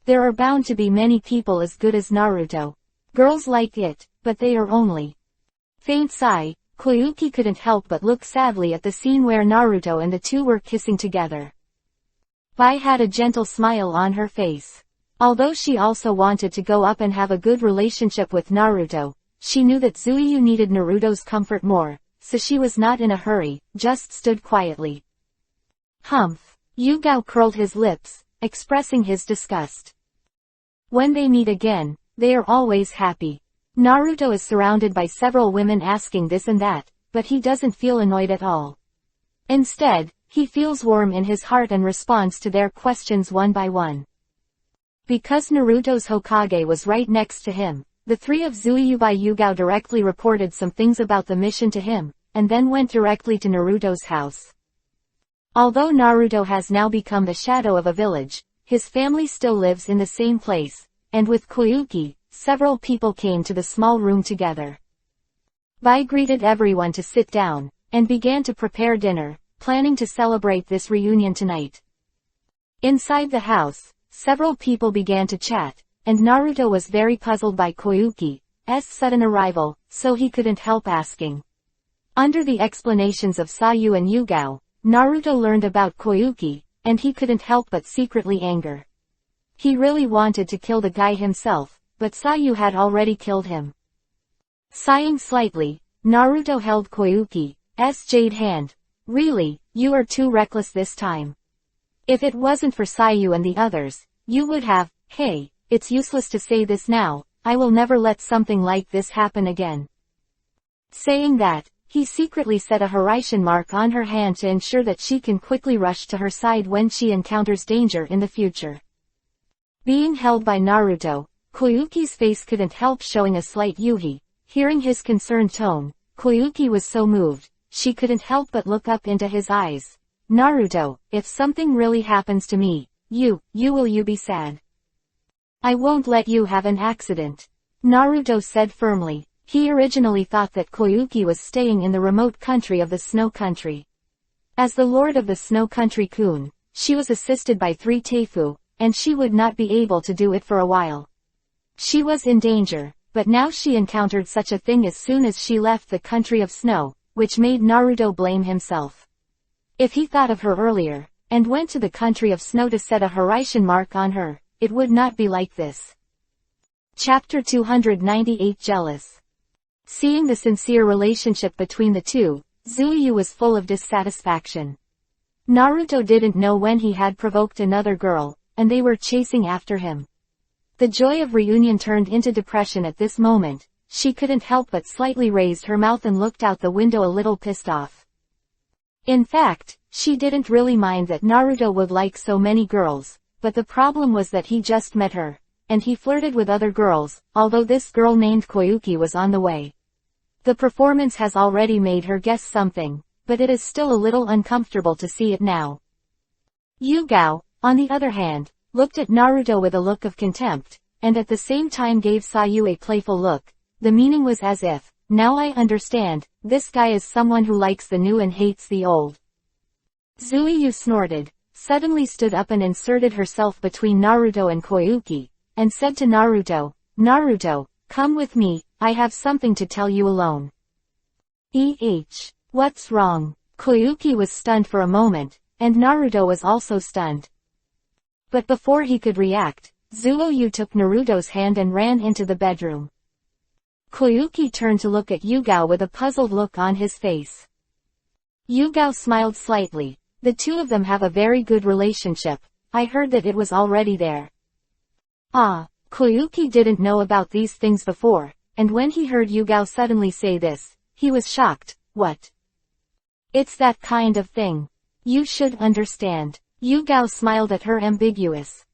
There are bound to be many people as good as Naruto. Girls like it, but they are only. Faint sigh, Koyuki couldn't help but look sadly at the scene where Naruto and the two were kissing together. Bai had a gentle smile on her face. Although she also wanted to go up and have a good relationship with Naruto, she knew that Zuo needed Naruto's comfort more, so she was not in a hurry, just stood quietly. Humph. Yugao curled his lips, expressing his disgust. When they meet again, they are always happy. Naruto is surrounded by several women asking this and that, but he doesn't feel annoyed at all. Instead, he feels warm in his heart and responds to their questions one by one. Because Naruto's Hokage was right next to him, the three of Zuo by Yugao directly reported some things about the mission to him, and then went directly to Naruto's house. Although Naruto has now become the shadow of a village, his family still lives in the same place, and with Koyuki, several people came to the small room together. Bai greeted everyone to sit down, and began to prepare dinner, planning to celebrate this reunion tonight. Inside the house, several people began to chat, and Naruto was very puzzled by Koyuki's sudden arrival, so he couldn't help asking. Under the explanations of Sayu and Yugao, Naruto learned about Koyuki, and he couldn't help but secretly anger. He really wanted to kill the guy himself, but Sayu had already killed him. Sighing slightly, Naruto held Koyuki's jade hand. Really, you are too reckless this time. If it wasn't for Sayu and the others, you would have, hey, it's useless to say this now, I will never let something like this happen again. Saying that, he secretly set a Hiraishin mark on her hand to ensure that she can quickly rush to her side when she encounters danger in the future. Being held by Naruto, Koyuki's face couldn't help showing a slight yuhi. Hearing his concerned tone, Koyuki was so moved, she couldn't help but look up into his eyes. Naruto, if something really happens to me, will you be sad? I won't let you have an accident. Naruto said firmly. He originally thought that Koyuki was staying in the remote country of the Snow Country. As the Lord of the Snow Country-kun, she was assisted by 3 Teifu, and she would not be able to do it for a while. She was in danger, but now she encountered such a thing as soon as she left the country of snow, which made Naruto blame himself. If he thought of her earlier, and went to the country of snow to set a Hiraishin mark on her, it would not be like this. Chapter 298 Jealous. Seeing the sincere relationship between the two, Zuyu was full of dissatisfaction. Naruto didn't know when he had provoked another girl, and they were chasing after him. The joy of reunion turned into depression at this moment. She couldn't help but slightly raised her mouth and looked out the window a little pissed off. In fact, she didn't really mind that Naruto would like so many girls, but the problem was that he just met her, and he flirted with other girls, although this girl named Koyuki was on the way. The performance has already made her guess something, but it is still a little uncomfortable to see it now. Yugao, on the other hand, looked at Naruto with a look of contempt, and at the same time gave Sayu a playful look. The meaning was as if, now I understand, this guy is someone who likes the new and hates the old. Zuyu snorted, suddenly stood up and inserted herself between Naruto and Koyuki, and said to Naruto, Naruto, come with me, I have something to tell you alone. What's wrong? Koyuki was stunned for a moment, and Naruto was also stunned. But before he could react, Zuyu took Naruto's hand and ran into the bedroom. Koyuki turned to look at Yugao with a puzzled look on his face. Yugao smiled slightly. The two of them have a very good relationship. I heard that it was already there. Koyuki didn't know about these things before, and when he heard Yugao suddenly say this, he was shocked. What? It's that kind of thing. You should understand. Yugao smiled at her ambiguous.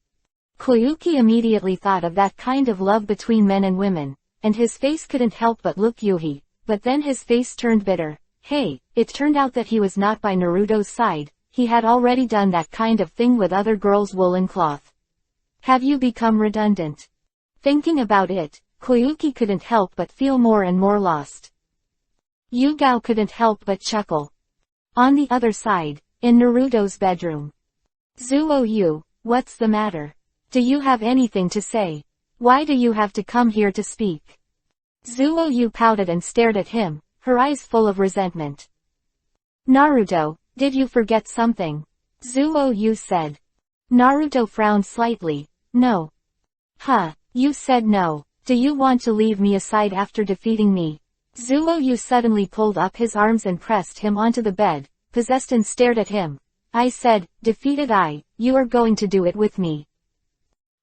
Koyuki immediately thought of that kind of love between men and women, and his face couldn't help but look yuhi, but then his face turned bitter. Hey, it turned out that he was not by Naruto's side, he had already done that kind of thing with other girls' woolen cloth. Have you become redundant? Thinking about it, Koyuki couldn't help but feel more and more lost. Yugao couldn't help but chuckle. On the other side, in Naruto's bedroom. Zuyu, what's the matter? Do you have anything to say? Why do you have to come here to speak? Zuyu pouted and stared at him, her eyes full of resentment. Naruto, did you forget something? Zuyu said. Naruto frowned slightly. No. You said no. Do you want to leave me aside after defeating me? Zuyu suddenly pulled up his arms and pressed him onto the bed, possessed, and stared at him. I said, defeated you are going to do it with me.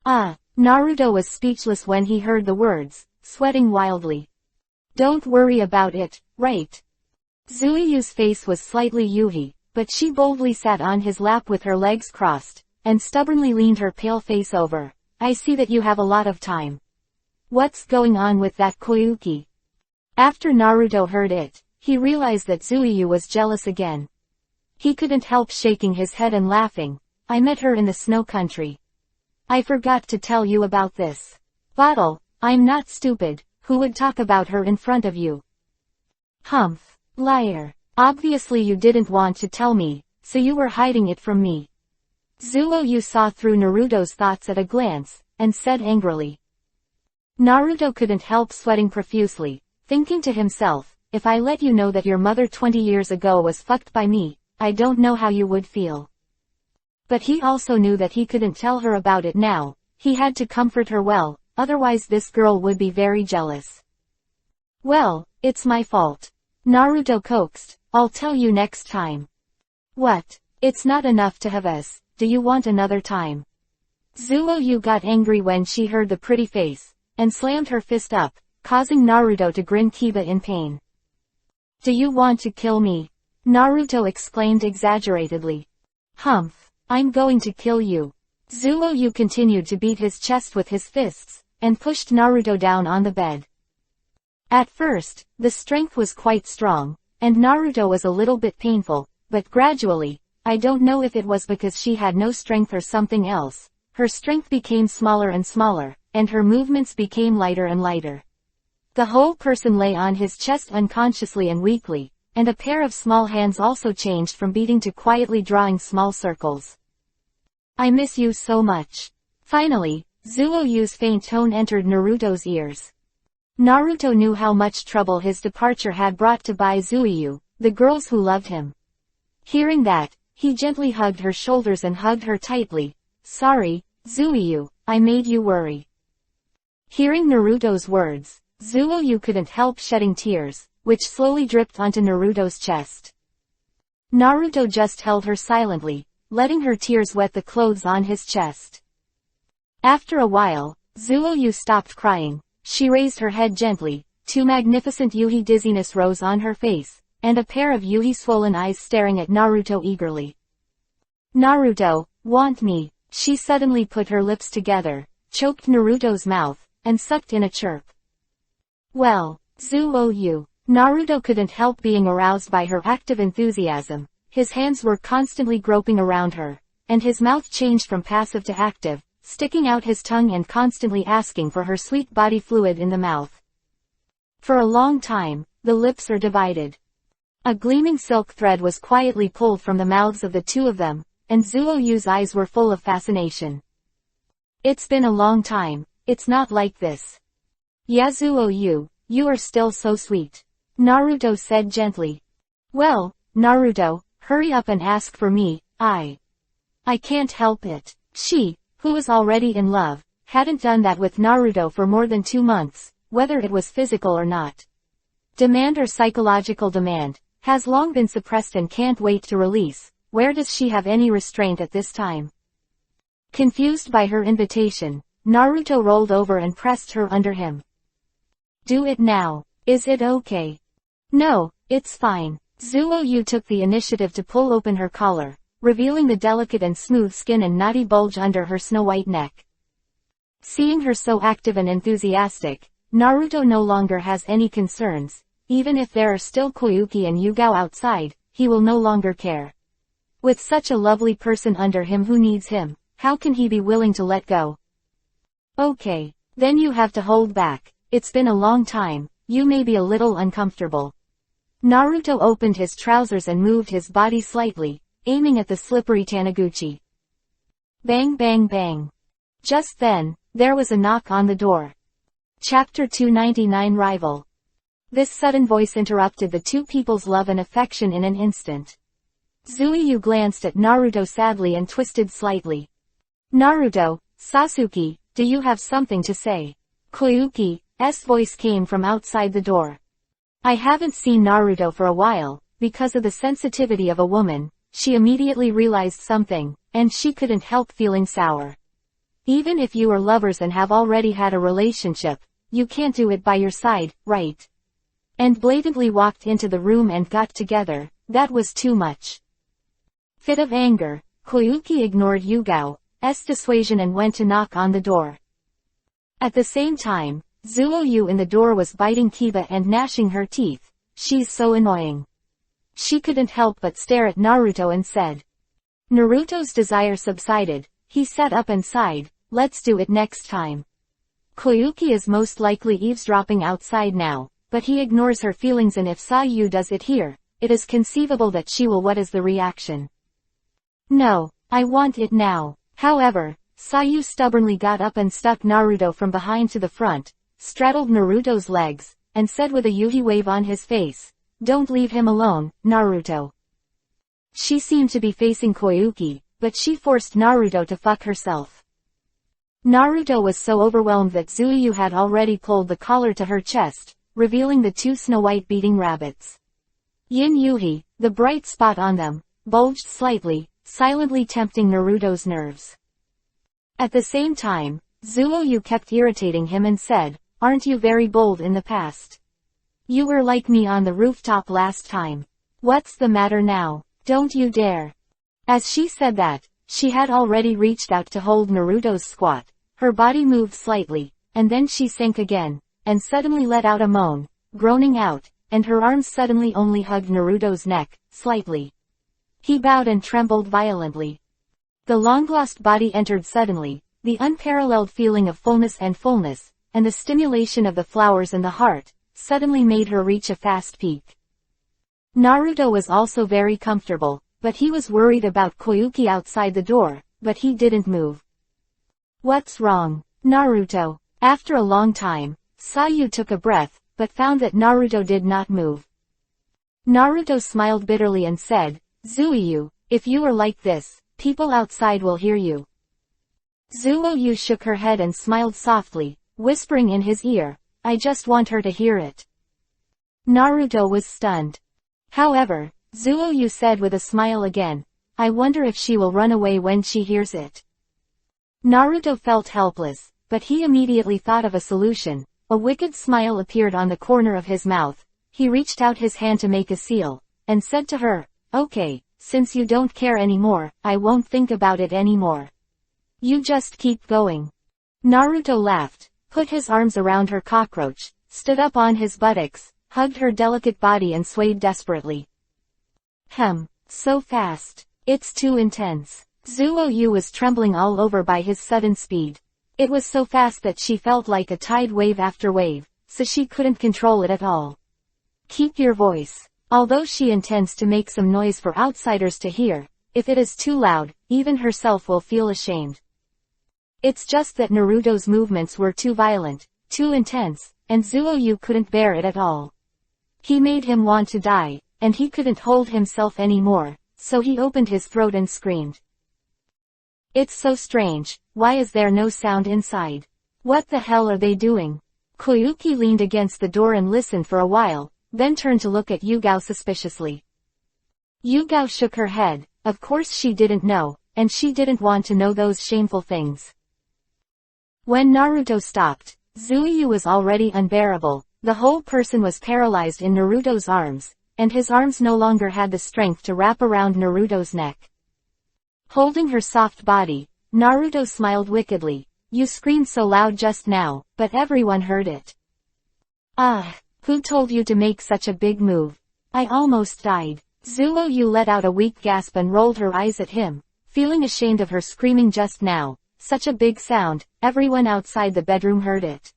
Naruto was speechless when he heard the words, sweating wildly. Don't worry about it, right? Zuyu's face was slightly yuhi, but she boldly sat on his lap with her legs crossed, and stubbornly leaned her pale face over. I see that you have a lot of time. What's going on with that Koyuki? After Naruto heard it, he realized that Zuyu was jealous again. He couldn't help shaking his head and laughing. I met her in the snow country. I forgot to tell you about this. Bottle, I'm not stupid. Who would talk about her in front of you? Humph. Liar. Obviously you didn't want to tell me, so you were hiding it from me. Zuyu saw through Naruto's thoughts at a glance, and said angrily. Naruto couldn't help sweating profusely, thinking to himself, if I let you know that your mother 20 years ago was fucked by me, I don't know how you would feel. But he also knew that he couldn't tell her about it now. He had to comfort her well, otherwise this girl would be very jealous. Well, it's my fault. Naruto coaxed, I'll tell you next time. What? It's not enough to have us, do you want another time? Zuyu got angry when she heard the pretty face, and slammed her fist up, causing Naruto to grin Kiba in pain. Do you want to kill me? Naruto exclaimed exaggeratedly. Humph, I'm going to kill you. Zuyu continued to beat his chest with his fists, and pushed Naruto down on the bed. At first, the strength was quite strong, and Naruto was a little bit painful, but gradually, I don't know if it was because she had no strength or something else, her strength became smaller and smaller, and her movements became lighter and lighter. The whole person lay on his chest unconsciously and weakly, and a pair of small hands also changed from beating to quietly drawing small circles. I miss you so much. Finally, Zuoyu's faint tone entered Naruto's ears. Naruto knew how much trouble his departure had brought to Bai Zuoyu, the girls who loved him. Hearing that, he gently hugged her shoulders and hugged her tightly. Sorry, Zuoyu, I made you worry. Hearing Naruto's words, Zuoyu couldn't help shedding tears, which slowly dripped onto Naruto's chest. Naruto just held her silently, letting her tears wet the clothes on his chest. After a while, Zuoyu stopped crying. She raised her head gently, two magnificent Yuhi dizziness rose on her face, and a pair of Yuhi swollen eyes staring at Naruto eagerly. Naruto, want me? She suddenly put her lips together, choked Naruto's mouth, and sucked in a chirp. Well, Zuoyu. Naruto couldn't help being aroused by her active enthusiasm. His hands were constantly groping around her, and his mouth changed from passive to active, sticking out his tongue and constantly asking for her sweet body fluid in the mouth. For a long time, the lips are divided. A gleaming silk thread was quietly pulled from the mouths of the two of them, and Zuoyu's eyes were full of fascination. It's been a long time, it's not like this. Yeah, Zuoyu, you are still so sweet. Naruto said gently. Well, Naruto, hurry up and ask for me, I can't help it. She, who was already in love, hadn't done that with Naruto for more than 2 months, whether it was physical or not. Demand or psychological demand, has long been suppressed and can't wait to release. Where does she have any restraint at this time? Confused by her invitation, Naruto rolled over and pressed her under him. Do it now. Is it okay? No, it's fine. Zuoyu took the initiative to pull open her collar, revealing the delicate and smooth skin and knotty bulge under her snow-white neck. Seeing her so active and enthusiastic, Naruto no longer has any concerns. Even if there are still Koyuki and Yugao outside, he will no longer care. With such a lovely person under him who needs him, how can he be willing to let go? Okay, then you have to hold back. It's been a long time, you may be a little uncomfortable. Naruto opened his trousers and moved his body slightly, aiming at the slippery Taniguchi. Bang bang bang. Just then, there was a knock on the door. Chapter 299 Rival. This sudden voice interrupted the two people's love and affection in an instant. Zuoyu glanced at Naruto sadly and twisted slightly. Naruto, Sasuke, do you have something to say? Koyuki's voice came from outside the door. I haven't seen Naruto for a while. Because of the sensitivity of a woman, she immediately realized something, and she couldn't help feeling sour. Even if you are lovers and have already had a relationship, you can't do it by your side, right? And blatantly walked into the room and got together. That was too much. Fit of anger, Koyuki ignored Yugao's dissuasion and went to knock on the door. At the same time, Zuoyu in the door was biting Kiba and gnashing her teeth. She's so annoying. She couldn't help but stare at Naruto and said. Naruto's desire subsided. He sat up and sighed. Let's do it next time. Koyuki is most likely eavesdropping outside now, but he ignores her feelings, and if Sayu does it here, it is conceivable that she will. What is the reaction? No, I want it now. However, Sayu stubbornly got up and stuck Naruto from behind to the front, straddled Naruto's legs, and said with a Yuhi wave on his face, don't leave him alone, Naruto. She seemed to be facing Koyuki, but she forced Naruto to fuck herself. Naruto was so overwhelmed that Zuoyu had already pulled the collar to her chest, revealing the two snow-white beating rabbits. Yin Yuhi, the bright spot on them, bulged slightly, silently tempting Naruto's nerves. At the same time, Zuoyu kept irritating him and said, aren't you very bold in the past? You were like me on the rooftop last time. What's the matter now? Don't you dare. As she said that, she had already reached out to hold Naruto's squat. Her body moved slightly, and then she sank again, and suddenly let out a moan, groaning out, and her arms suddenly only hugged Naruto's neck, slightly. He bowed and trembled violently. The long-lost body entered suddenly, the unparalleled feeling of fullness, and the stimulation of the flowers in the heart, suddenly made her reach a fast peak. Naruto was also very comfortable, but he was worried about Koyuki outside the door, but he didn't move. "What's wrong, Naruto?" After a long time, Sayu took a breath, but found that Naruto did not move. Naruto smiled bitterly and said, "Zuiyu, if you are like this, people outside will hear you." Zuoyu shook her head and smiled softly, whispering in his ear, "I just want her to hear it." Naruto was stunned. However, Zuoyu said with a smile again, "I wonder if she will run away when she hears it." Naruto felt helpless, but he immediately thought of a solution. A wicked smile appeared on the corner of his mouth. He reached out his hand to make a seal, and said to her, "Okay, since you don't care anymore, I won't think about it anymore. You just keep going." Naruto laughed, put his arms around her cockroach, stood up on his buttocks, hugged her delicate body and swayed desperately. So fast. It's too intense. Zuoyu was trembling all over by his sudden speed. It was so fast that she felt like a tide wave after wave, so she couldn't control it at all. "Keep your voice." Although she intends to make some noise for outsiders to hear, if it is too loud, even herself will feel ashamed. It's just that Naruto's movements were too violent, too intense, and Zuoyu couldn't bear it at all. He made him want to die, and he couldn't hold himself anymore, so he opened his throat and screamed. "It's so strange, why is there no sound inside? What the hell are they doing?" Koyuki leaned against the door and listened for a while, then turned to look at Yugao suspiciously. Yugao shook her head. Of course she didn't know, and she didn't want to know those shameful things. When Naruto stopped, Zuiyu was already unbearable. The whole person was paralyzed in Naruto's arms, and his arms no longer had the strength to wrap around Naruto's neck. Holding her soft body, Naruto smiled wickedly. "You screamed so loud just now, but everyone heard it." Who told you to make such a big move? I almost died." Zuoyu let out a weak gasp and rolled her eyes at him, feeling ashamed of her screaming just now. Such a big sound, everyone outside the bedroom heard it.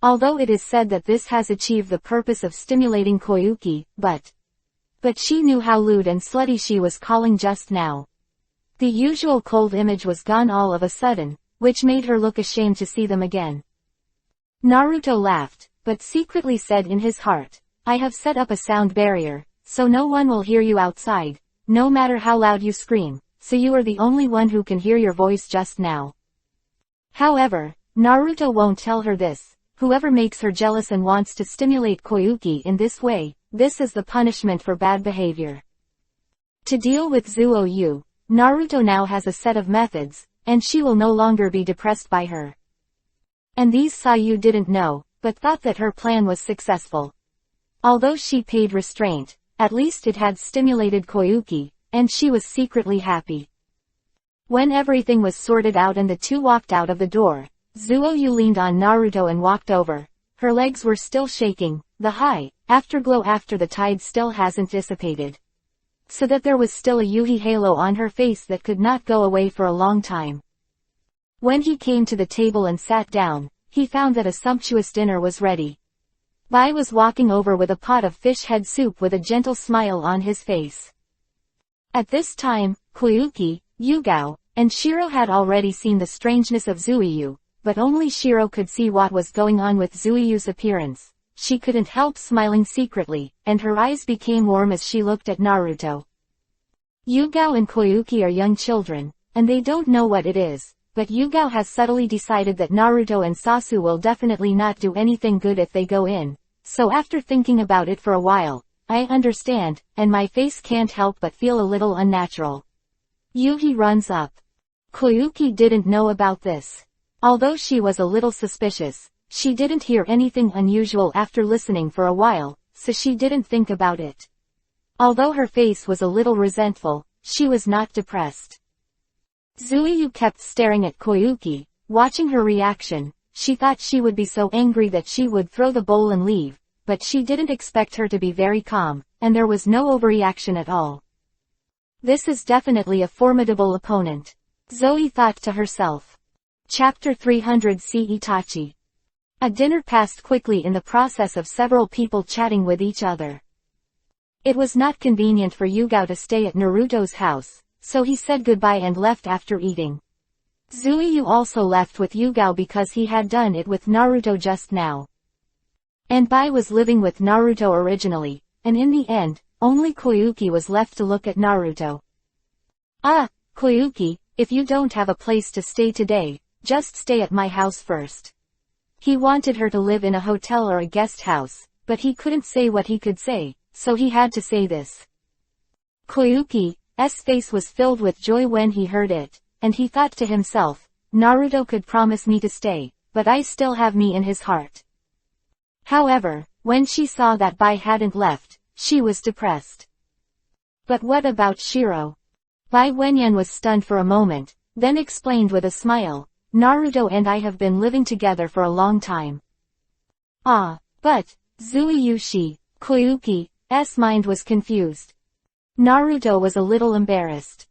Although it is said that this has achieved the purpose of stimulating Koyuki, but she knew how lewd and slutty she was calling just now. The usual cold image was gone all of a sudden, which made her look ashamed to see them again. Naruto laughed, but secretly said in his heart, "I have set up a sound barrier, so no one will hear you outside, no matter how loud you scream, so you are the only one who can hear your voice just now." However, Naruto won't tell her this. Whoever makes her jealous and wants to stimulate Koyuki in this way, this is the punishment for bad behavior. To deal with Zuoyu, Naruto now has a set of methods, and she will no longer be depressed by her. And these Sayu didn't know, but thought that her plan was successful. Although she paid restraint, at least it had stimulated Koyuki, and she was secretly happy. When everything was sorted out and the two walked out of the door, Zuoyu leaned on Naruto and walked over. Her legs were still shaking, the high, afterglow after the tide still hasn't dissipated. So that there was still a Yuhi halo on her face that could not go away for a long time. When he came to the table and sat down, he found that a sumptuous dinner was ready. Bai was walking over with a pot of fish head soup with a gentle smile on his face. At this time, Koyuki, Yugao, and Shiro had already seen the strangeness of Zuiyu, but only Shiro could see what was going on with Zuiyu's appearance. She couldn't help smiling secretly, and her eyes became warm as she looked at Naruto. Yugao and Koyuki are young children, and they don't know what it is, but Yugao has subtly decided that Naruto and Sasu will definitely not do anything good if they go in, so after thinking about it for a while, I understand, and my face can't help but feel a little unnatural. Yuhi runs up. Koyuki didn't know about this. Although she was a little suspicious, she didn't hear anything unusual after listening for a while, so she didn't think about it. Although her face was a little resentful, she was not depressed. Zuiyu kept staring at Koyuki, watching her reaction. she thought she would be so angry that she would throw the bowl and leave, but she didn't expect her to be very calm, and there was no overreaction at all. This is definitely a formidable opponent, Zoe thought to herself. Chapter 300 See Itachi. A dinner passed quickly in the process of several people chatting with each other. It was not convenient for Yugao to stay at Naruto's house, so he said goodbye and left after eating. Zuiyu also left with Yugao because he had done it with Naruto just now. And Bai was living with Naruto originally, and in the end, only Koyuki was left to look at Naruto. Ah, Koyuki, if you don't have a place to stay today, just stay at my house first. He wanted her to live in a hotel or a guest house, but he couldn't say what he could say, so he had to say this. Koyuki's face was filled with joy when he heard it, and he thought to himself, Naruto could promise me to stay, but I still have me in his heart. However, when she saw that Bai hadn't left, she was depressed. But what about Shiro? Bai Wenyan was stunned for a moment, then explained with a smile, Naruto and I have been living together for a long time. Ah, but, Zuiyushi, Koyuki's mind was confused. Naruto was a little embarrassed.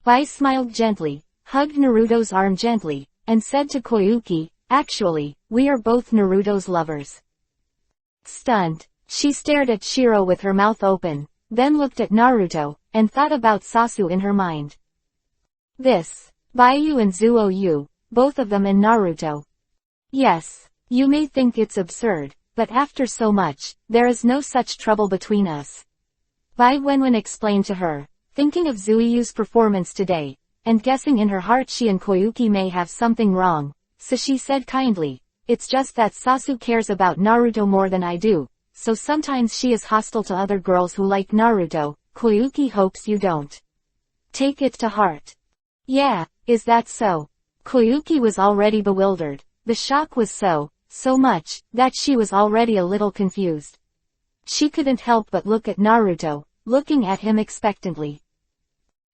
Bai smiled gently, hugged Naruto's arm gently, and said to Koyuki, actually, we are both Naruto's lovers. Stunned, she stared at Shiro with her mouth open, then looked at Naruto, and thought about Sasu in her mind. This, Baiyu and Zuoyu, both of them and Naruto. Yes, you may think it's absurd, but after so much, there is no such trouble between us. Bai Wenwen explained to her, thinking of Zuiyu's performance today, and guessing in her heart she and Koyuki may have something wrong, so she said kindly, it's just that Sasu cares about Naruto more than I do, so sometimes she is hostile to other girls who like Naruto. Koyuki hopes you don't take it to heart. Yeah, is that so? Koyuki was already bewildered. The shock was so much, that she was already a little confused. She couldn't help but look at Naruto, looking at him expectantly.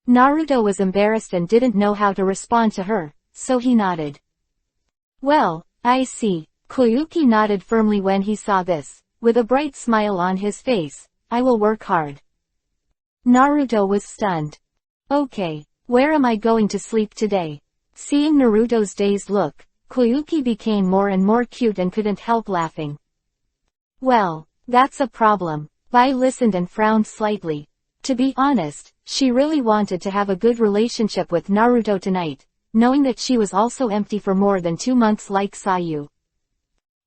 Naruto was embarrassed and didn't know how to respond to her, so he nodded. Well, I see. Koyuki nodded firmly when he saw this, with a bright smile on his face. I will work hard. Naruto was stunned. Okay, where am I going to sleep today? Seeing Naruto's dazed look, Koyuki became more and more cute and couldn't help laughing. Well, that's a problem. Bai listened and frowned slightly. To be honest, she really wanted to have a good relationship with Naruto tonight, knowing that she was also empty for more than 2 months like Sayu.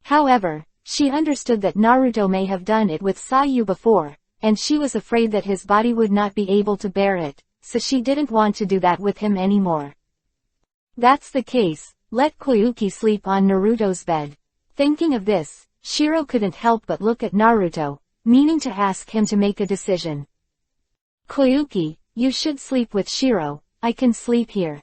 However, she understood that Naruto may have done it with Sayu before, and she was afraid that his body would not be able to bear it, so she didn't want to do that with him anymore. That's the case, let Koyuki sleep on Naruto's bed. Thinking of this, Shiro couldn't help but look at Naruto, meaning to ask him to make a decision. Koyuki, you should sleep with Shiro, I can sleep here.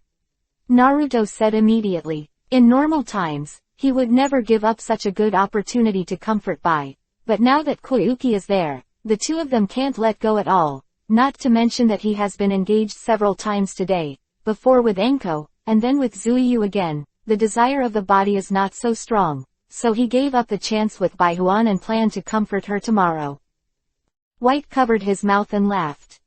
Naruto said immediately. In normal times, he would never give up such a good opportunity to comfort Bai, but now that Koyuki is there, the two of them can't let go at all, not to mention that he has been engaged several times today, before with Enko, and then with Zuiyu again. The desire of the body is not so strong, so he gave up the chance with Bai Huan and planned to comfort her tomorrow. White covered his mouth and laughed.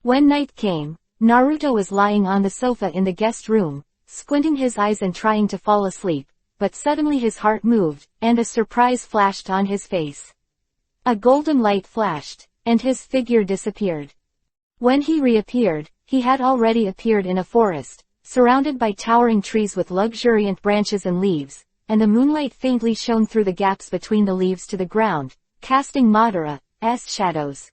When night came, Naruto was lying on the sofa in the guest room, squinting his eyes and trying to fall asleep, but suddenly his heart moved, and a surprise flashed on his face. A golden light flashed, and his figure disappeared. When he reappeared, he had already appeared in a forest, surrounded by towering trees with luxuriant branches and leaves, and the moonlight faintly shone through the gaps between the leaves to the ground, casting Madara's shadows.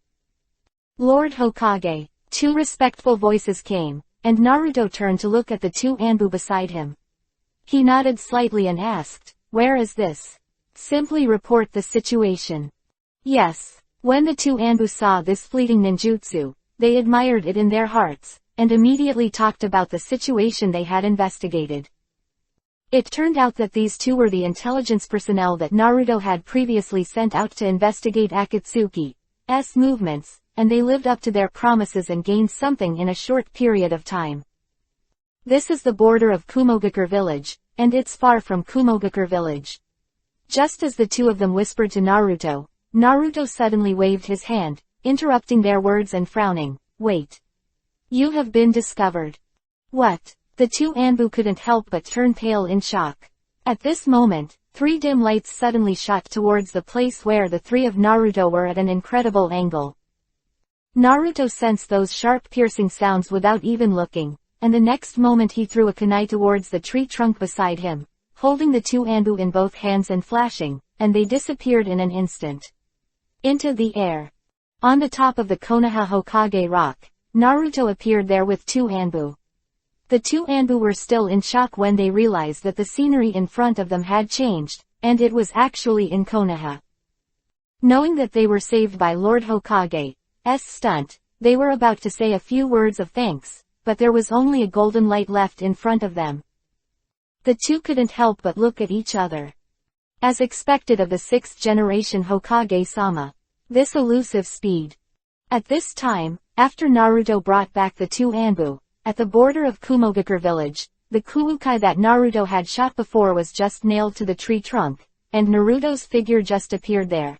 Lord Hokage. 2 respectful voices came, and Naruto turned to look at the 2 Anbu beside him. He nodded slightly and asked, where is this? Simply report the situation. Yes. When the 2 Anbu saw this fleeting ninjutsu, they admired it in their hearts, and immediately talked about the situation they had investigated. It turned out that these 2 were the intelligence personnel that Naruto had previously sent out to investigate Akatsuki's movements, and they lived up to their promises and gained something in a short period of time. This is the border of Kumogakure village, and it's far from Kumogakure village. Just as the two of them whispered to Naruto, Naruto suddenly waved his hand, interrupting their words and frowning. Wait. You have been discovered. What? The two Anbu couldn't help but turn pale in shock. At this moment, 3 dim lights suddenly shot towards the place where the three of Naruto were at an incredible angle. Naruto sensed those sharp piercing sounds without even looking, and the next moment he threw a kunai towards the tree trunk beside him, holding the two Anbu in both hands and flashing, and they disappeared in an instant. Into the air. On the top of the Konoha Hokage rock, Naruto appeared there with 2 Anbu. The 2 Anbu were still in shock when they realized that the scenery in front of them had changed, and it was actually in Konoha. Knowing that they were saved by Lord Hokage's stunt, they were about to say a few words of thanks, but there was only a golden light left in front of them. The two couldn't help but look at each other. As expected of the 6th generation Hokage-sama. This elusive speed. At this time, after Naruto brought back the 2 Anbu, at the border of Kumogakure village, the Kuukai that Naruto had shot before was just nailed to the tree trunk, and Naruto's figure just appeared there.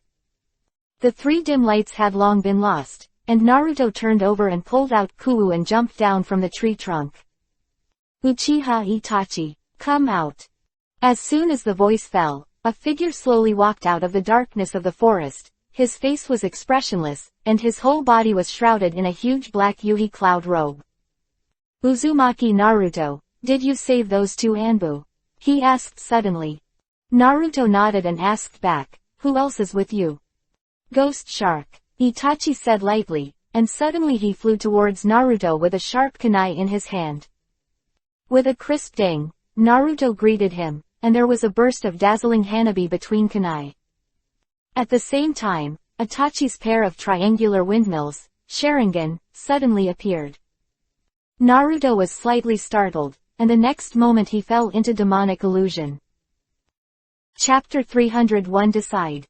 The 3 dim lights had long been lost, and Naruto turned over and pulled out Kuu and jumped down from the tree trunk. Uchiha Itachi, come out. As soon as the voice fell, a figure slowly walked out of the darkness of the forest. His face was expressionless, and his whole body was shrouded in a huge black Yuhi cloud robe. Uzumaki Naruto, did you save those 2 Anbu? He asked suddenly. Naruto nodded and asked back, who else is with you? Ghost Shark, Itachi said lightly, and suddenly he flew towards Naruto with a sharp kunai in his hand. With a crisp ding, Naruto greeted him, and there was a burst of dazzling hanabi between kunai. At the same time, Itachi's pair of triangular windmills, Sharingan, suddenly appeared. Naruto was slightly startled, and the next moment he fell into demonic illusion. Chapter 301 Decide.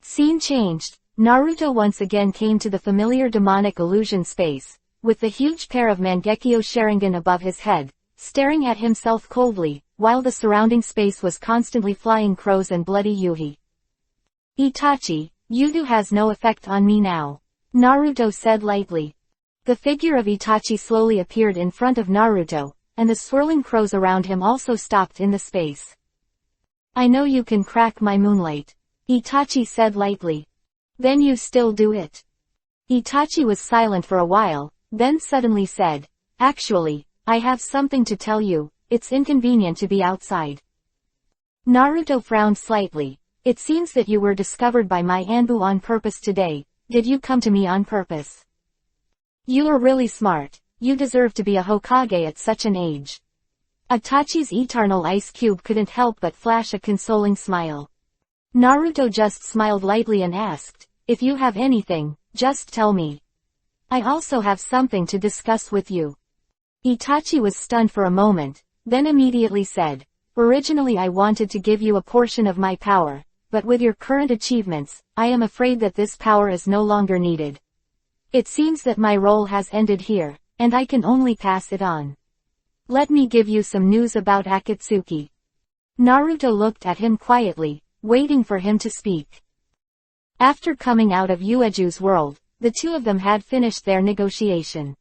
Scene changed. Naruto once again came to the familiar demonic illusion space, with the huge pair of Mangekyo Sharingan above his head, staring at himself coldly, while the surrounding space was constantly flying crows and bloody Yuhi. Itachi, Yudu has no effect on me now. Naruto said lightly. The figure of Itachi slowly appeared in front of Naruto, and the swirling crows around him also stopped in the space. I know you can crack my moonlight. Itachi said lightly. Then you still do it. Itachi was silent for a while, then suddenly said, actually, I have something to tell you, it's inconvenient to be outside. Naruto frowned slightly. It seems that you were discovered by my Anbu on purpose today. Did you come to me on purpose? You are really smart. You deserve to be a Hokage at such an age. Itachi's eternal ice cube couldn't help but flash a consoling smile. Naruto just smiled lightly and asked, if you have anything, just tell me. I also have something to discuss with you. Itachi was stunned for a moment, then immediately said, originally I wanted to give you a portion of my power, but with your current achievements, I am afraid that this power is no longer needed. It seems that my role has ended here, and I can only pass it on. Let me give you some news about Akatsuki. Naruto looked at him quietly, waiting for him to speak. After coming out of Ueju's world, the two of them had finished their negotiation.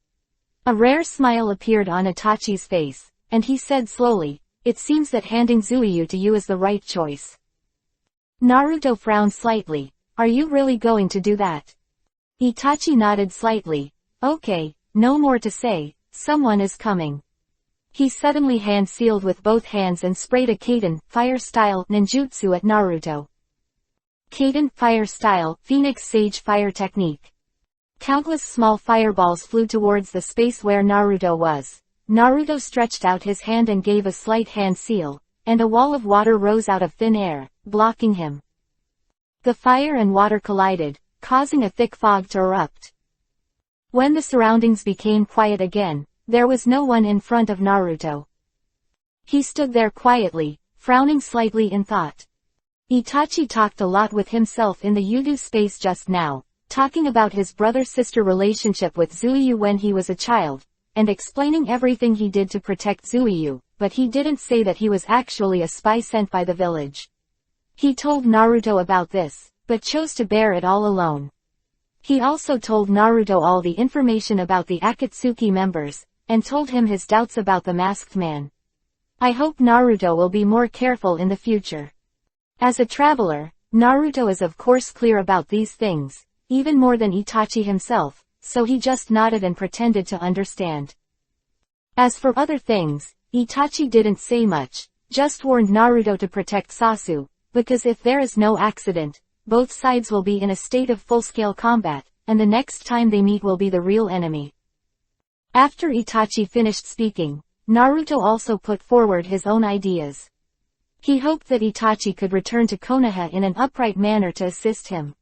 A rare smile appeared on Itachi's face, and he said slowly, it seems that handing Zuiyu to you is the right choice. Naruto frowned slightly. Are you really going to do that? Itachi nodded slightly. Okay, no more to say, someone is coming. He suddenly hand-sealed with both hands and sprayed a Kaden, fire-style, ninjutsu at Naruto. Kaden, fire-style, Phoenix Sage fire technique. Countless small fireballs flew towards the space where Naruto was. Naruto stretched out his hand and gave a slight hand seal, and a wall of water rose out of thin air, blocking him. The fire and water collided, causing a thick fog to erupt. When the surroundings became quiet again, there was no one in front of Naruto. He stood there quietly, frowning slightly in thought. Itachi talked a lot with himself in the Yudu space just now, talking about his brother-sister relationship with Zuiyu when he was a child, and explaining everything he did to protect Zuiyu, but he didn't say that he was actually a spy sent by the village. He told Naruto about this, but chose to bear it all alone. He also told Naruto all the information about the Akatsuki members, and told him his doubts about the masked man. I hope Naruto will be more careful in the future. As a traveler, Naruto is of course clear about these things, even more than Itachi himself, so he just nodded and pretended to understand. As for other things, Itachi didn't say much, just warned Naruto to protect Sasuke, because if there is no accident, both sides will be in a state of full-scale combat, and the next time they meet will be the real enemy. After Itachi finished speaking, Naruto also put forward his own ideas. He hoped that Itachi could return to Konoha in an upright manner to assist him.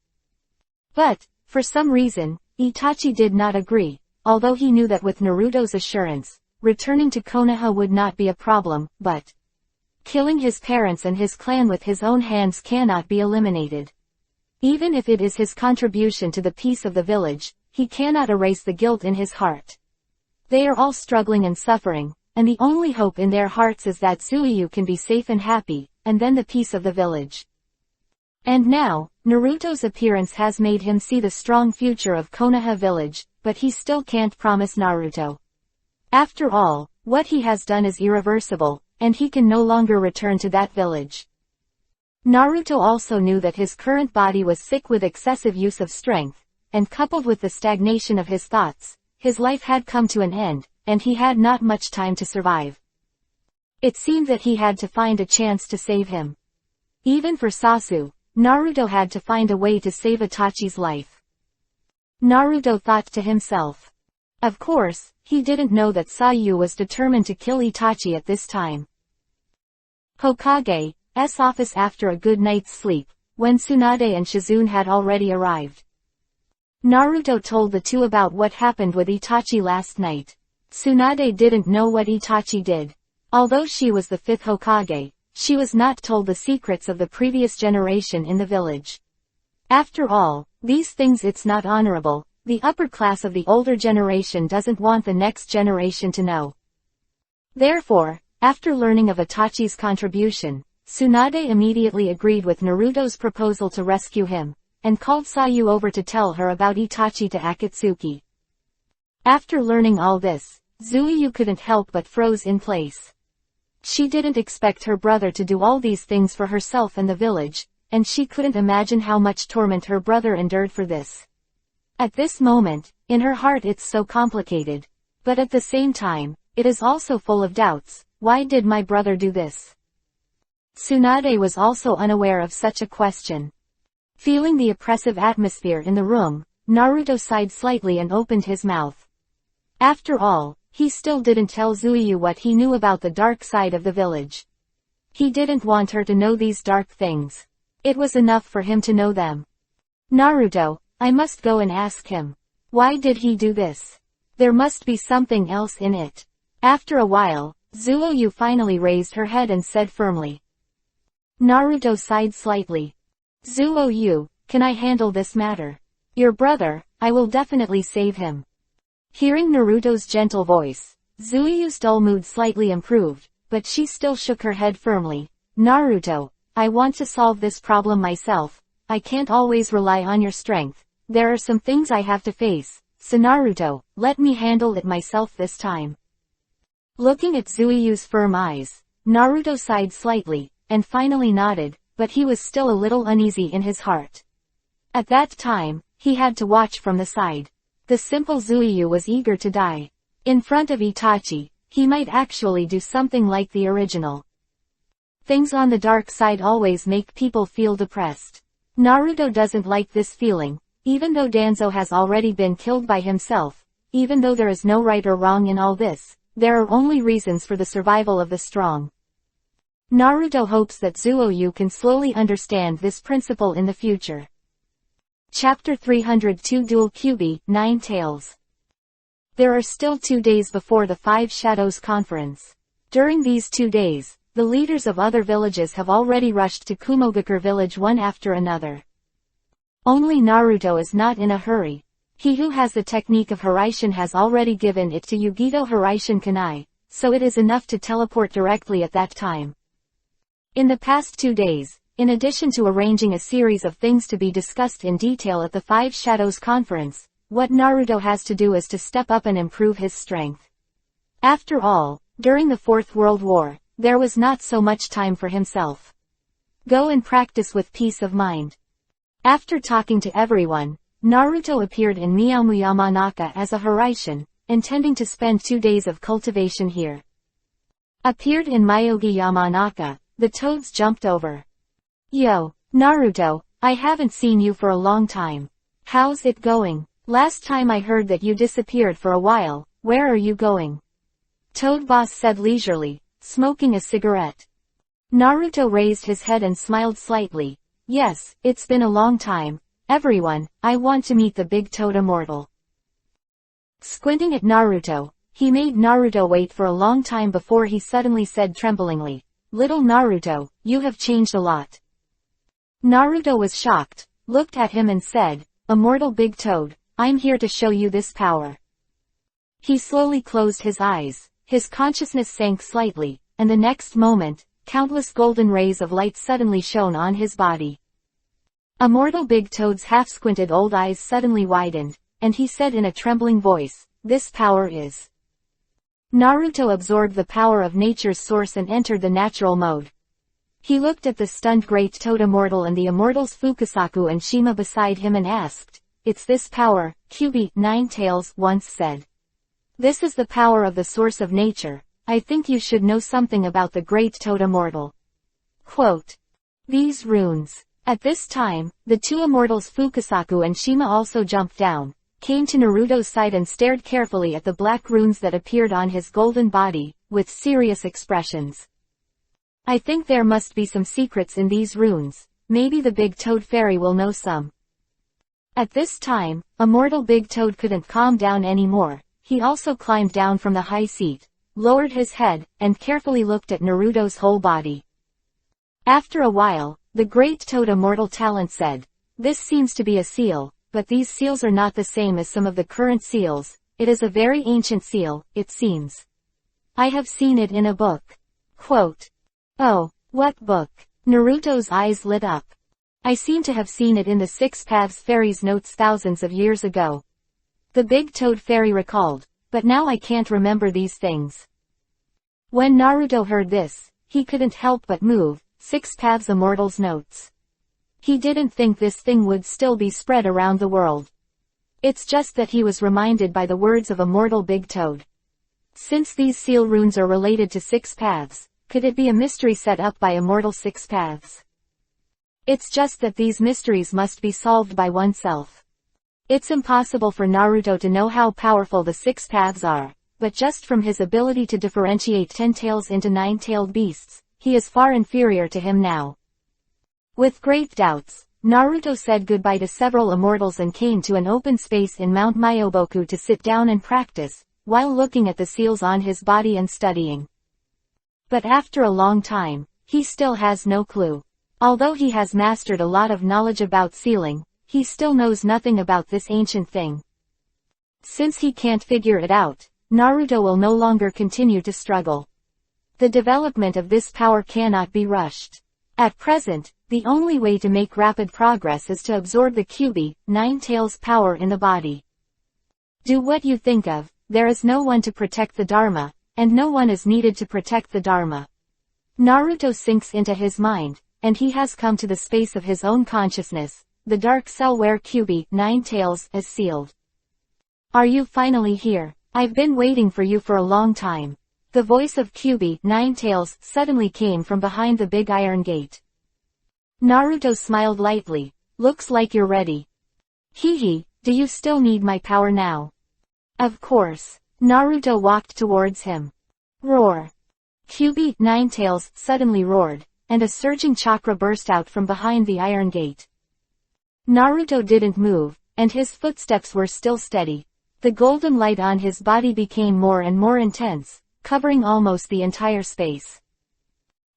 But, for some reason, Itachi did not agree, although he knew that with Naruto's assurance, returning to Konoha would not be a problem, but killing his parents and his clan with his own hands cannot be eliminated. Even if it is his contribution to the peace of the village, he cannot erase the guilt in his heart. They are all struggling and suffering, and the only hope in their hearts is that Zuiyu can be safe and happy, and then the peace of the village. And now, Naruto's appearance has made him see the strong future of Konoha village, but he still can't promise Naruto. After all, what he has done is irreversible, and he can no longer return to that village. Naruto also knew that his current body was sick with excessive use of strength, and coupled with the stagnation of his thoughts, his life had come to an end, and he had not much time to survive. It seemed that he had to find a chance to save him. Even for Sasuke, Naruto had to find a way to save Itachi's life. Naruto thought to himself. Of course, he didn't know that Sasuke was determined to kill Itachi at this time. Hokage's office after a good night's sleep, when Tsunade and Shizune had already arrived. Naruto told the two about what happened with Itachi last night. Tsunade didn't know what Itachi did. Although she was the fifth Hokage, she was not told the secrets of the previous generation in the village. After all, these things it's not honorable, the upper class of the older generation doesn't want the next generation to know. Therefore, after learning of Itachi's contribution, Tsunade immediately agreed with Naruto's proposal to rescue him, and called Sasuke over to tell her about Itachi to Akatsuki. After learning all this, Zuiyu couldn't help but froze in place. She didn't expect her brother to do all these things for herself and the village, and she couldn't imagine how much torment her brother endured for this. At this moment, in her heart it's so complicated. But at the same time, it is also full of doubts. Why did my brother do this? Tsunade was also unaware of such a question. Feeling the oppressive atmosphere in the room, Naruto sighed slightly and opened his mouth. After all, he still didn't tell Zuiyu what he knew about the dark side of the village. He didn't want her to know these dark things. It was enough for him to know them. Naruto, I must go and ask him. Why did he do this? There must be something else in it. After a while, Zuiyu finally raised her head and said firmly. Naruto sighed slightly. Zuiyu, can I handle this matter? Your brother, I will definitely save him. Hearing Naruto's gentle voice, Zuiyu's dull mood slightly improved, but she still shook her head firmly. Naruto, I want to solve this problem myself. I can't always rely on your strength. There are some things I have to face, so Naruto, let me handle it myself this time. Looking at Zuiyu's firm eyes, Naruto sighed slightly, and finally nodded, but he was still a little uneasy in his heart. At that time, he had to watch from the side. The simple Zuiyu was eager to die. In front of Itachi, he might actually do something like the original. Things on the dark side always make people feel depressed. Naruto doesn't like this feeling, even though Danzo has already been killed by himself. Even though there is no right or wrong in all this, there are only reasons for the survival of the strong. Naruto hopes that Zuiyu can slowly understand this principle in the future. Chapter 302 Dual Kyubi, 9 Tails. There are still 2 days before the Five Shadows Conference. During these 2 days, the leaders of other villages have already rushed to Kumogakure village one after another. Only Naruto is not in a hurry. He who has the technique of Hiraishin has already given it to Yugito Hiraishin Kanai, so it is enough to teleport directly at that time. In the past 2 days, in addition to arranging a series of things to be discussed in detail at the Five Shadows Conference, what Naruto has to do is to step up and improve his strength. After all, during the Fourth World War, there was not so much time for himself. Go and practice with peace of mind. After talking to everyone, Naruto appeared in Miyamu Yamanaka as a Hiraishin, intending to spend 2 days of cultivation here. Appeared in Myogi Yamanaka, the toads jumped over. Yo, Naruto, I haven't seen you for a long time. How's it going? Last time I heard that you disappeared for a while, where are you going? Toad Boss said leisurely, smoking a cigarette. Naruto raised his head and smiled slightly. Yes, it's been a long time. Everyone, I want to meet the big toad immortal. Squinting at Naruto, he made Naruto wait for a long time before he suddenly said tremblingly, Little Naruto, you have changed a lot. Naruto was shocked, looked at him and said, Immortal Big Toad, I'm here to show you this power. He slowly closed his eyes, his consciousness sank slightly, and the next moment, countless golden rays of light suddenly shone on his body. Immortal Big Toad's half-squinted old eyes suddenly widened, and he said in a trembling voice, This power is. Naruto absorbed the power of nature's source and entered the natural mode. He looked at the stunned Great Toad Immortal and the immortals Fukasaku and Shima beside him and asked, It's this power, Kyuubi, Ninetales once said. This is the power of the source of nature. I think you should know something about the Great Toad Immortal. Quote. These runes. At this time, the two immortals Fukasaku and Shima also jumped down, came to Naruto's side and stared carefully at the black runes that appeared on his golden body, with serious expressions. I think there must be some secrets in these runes. Maybe the Big Toad Fairy will know some. At this time, Immortal Big Toad couldn't calm down anymore. He also climbed down from the high seat, lowered his head, and carefully looked at Naruto's whole body. After a while, the Great Toad Immortal Talent said, This seems to be a seal, but these seals are not the same as some of the current seals. It is a very ancient seal, it seems. I have seen it in a book. Quote. Oh, what book? Naruto's eyes lit up. I seem to have seen it in the Six Paths Fairy's notes thousands of years ago. The Big Toad Fairy recalled, but now I can't remember these things. When Naruto heard this, he couldn't help but move. Six Paths Immortal's notes. He didn't think this thing would still be spread around the world. It's just that he was reminded by the words of Immortal Big Toad. Since these seal runes are related to Six Paths, could it be a mystery set up by Immortal Six Paths? It's just that these mysteries must be solved by oneself. It's impossible for Naruto to know how powerful the Six Paths are, but just from his ability to differentiate 10 tails into 9-tailed beasts, he is far inferior to him now. With great doubts, Naruto said goodbye to several immortals and came to an open space in Mount Myoboku to sit down and practice, while looking at the seals on his body and studying. But after a long time, he still has no clue. Although he has mastered a lot of knowledge about sealing, he still knows nothing about this ancient thing. Since he can't figure it out, Naruto will no longer continue to struggle. The development of this power cannot be rushed. At present, the only way to make rapid progress is to absorb the Kyuubi, 9 tails power in the body. Do what you think of, there is no one to protect the Dharma, and no one is needed to protect the Dharma. Naruto sinks into his mind, and he has come to the space of his own consciousness, the dark cell where Kyuubi, 9 tails, is sealed. Are you finally here? I've been waiting for you for a long time. The voice of Kyuubi, 9 tails, suddenly came from behind the big iron gate. Naruto smiled lightly. Looks like you're ready. Hee, do you still need my power now? Of course. Naruto walked towards him. Roar. Kyuubi, 9 tails, suddenly roared, and a surging chakra burst out from behind the iron gate. Naruto didn't move, and his footsteps were still steady. The golden light on his body became more and more intense, covering almost the entire space.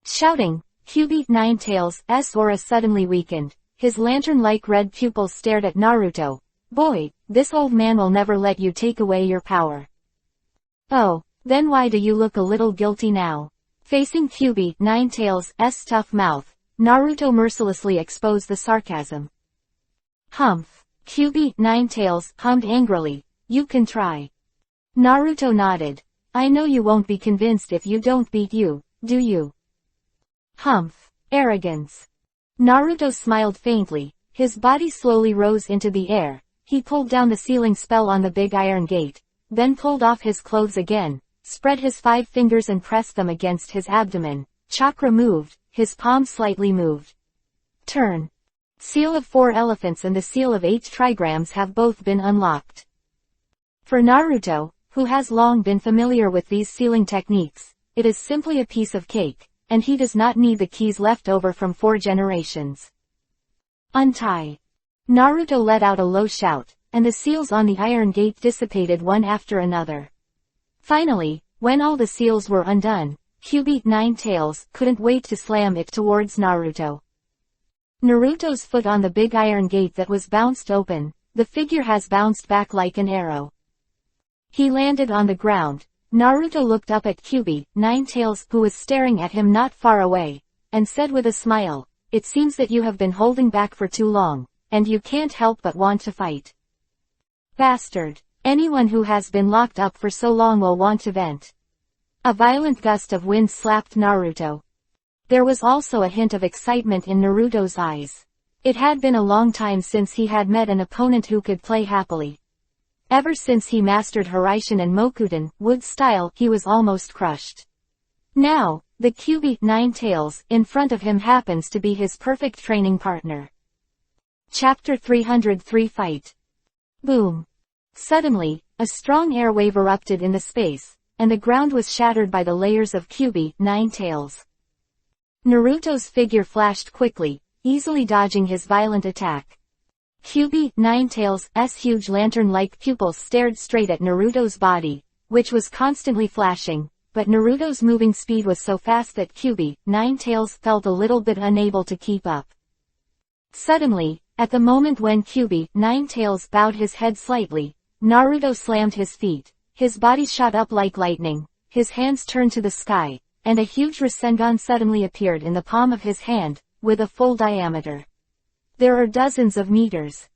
Shouting, Kyuubi, 9 tails' aura suddenly weakened. His lantern-like red pupils stared at Naruto, Boy, this old man will never let you take away your power. Oh, then why do you look a little guilty now? Facing Kyuubi, Ninetales' tough mouth, Naruto mercilessly exposed the sarcasm. Humph. Kyuubi, Ninetales hummed angrily. You can try. Naruto nodded. I know you won't be convinced if you don't beat you, do you? Humph. Arrogance. Naruto smiled faintly. His body slowly rose into the air. He pulled down the sealing spell on the big iron gate, then pulled off his clothes again, spread his 5 fingers and pressed them against his abdomen. Chakra moved, his palms slightly moved. Turn. Seal of 4 elephants and the seal of 8 trigrams have both been unlocked. For Naruto, who has long been familiar with these sealing techniques, it is simply a piece of cake, and he does not need the keys left over from 4 generations. Untie. Naruto let out a low shout, and the seals on the iron gate dissipated one after another. Finally, when all the seals were undone, Kyuubi, Ninetales couldn't wait to slam it towards Naruto. Naruto's foot on the big iron gate that was bounced open, the figure has bounced back like an arrow. He landed on the ground. Naruto looked up at Kyuubi, Ninetales, who was staring at him not far away, and said with a smile, "It seems that you have been holding back for too long, and you can't help but want to fight. Bastard. Anyone who has been locked up for so long will want to vent." A violent gust of wind slapped Naruto. There was also a hint of excitement in Naruto's eyes. It had been a long time since he had met an opponent who could play happily. Ever since he mastered Hiraishin and Mokuten, wood style, he was almost crushed. Now, the Kyuubi, Ninetales, in front of him happens to be his perfect training partner. Chapter 303 Fight. Boom. Suddenly, a strong air wave erupted in the space, and the ground was shattered by the layers of Kyuubi, Ninetales. Naruto's figure flashed quickly, easily dodging his violent attack. Kyuubi, Ninetales' huge lantern-like pupils stared straight at Naruto's body, which was constantly flashing, but Naruto's moving speed was so fast that Kyuubi, Ninetales felt a little bit unable to keep up. Suddenly, at the moment when Kyuubi, Ninetales bowed his head slightly, Naruto slammed his feet, his body shot up like lightning, his hands turned to the sky, and a huge Rasengan suddenly appeared in the palm of his hand, with a full diameter. There are dozens of meters.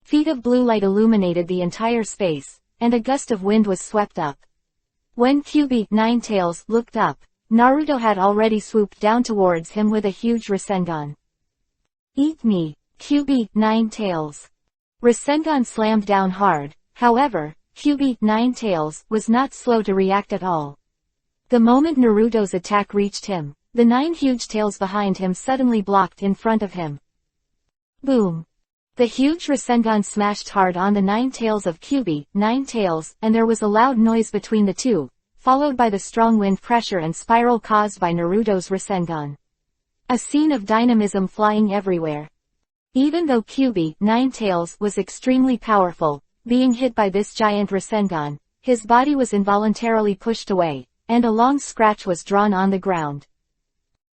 Feet of blue light illuminated the entire space, and a gust of wind was swept up. When Kyuubi, Ninetales looked up, Naruto had already swooped down towards him with a huge Rasengan. Eat me, Kyuubi, Ninetales. Rasengan slammed down hard, however, Kyuubi, Ninetales was not slow to react at all. The moment Naruto's attack reached him, the 9 huge tails behind him suddenly blocked in front of him. Boom. The huge Rasengan smashed hard on the 9 tails of Kyuubi, Ninetales, and there was a loud noise between the two, followed by the strong wind pressure and spiral caused by Naruto's Rasengan. A scene of dynamism flying everywhere. Even though Kyuubi, Ninetales was extremely powerful, being hit by this giant Rasengan, his body was involuntarily pushed away, and a long scratch was drawn on the ground.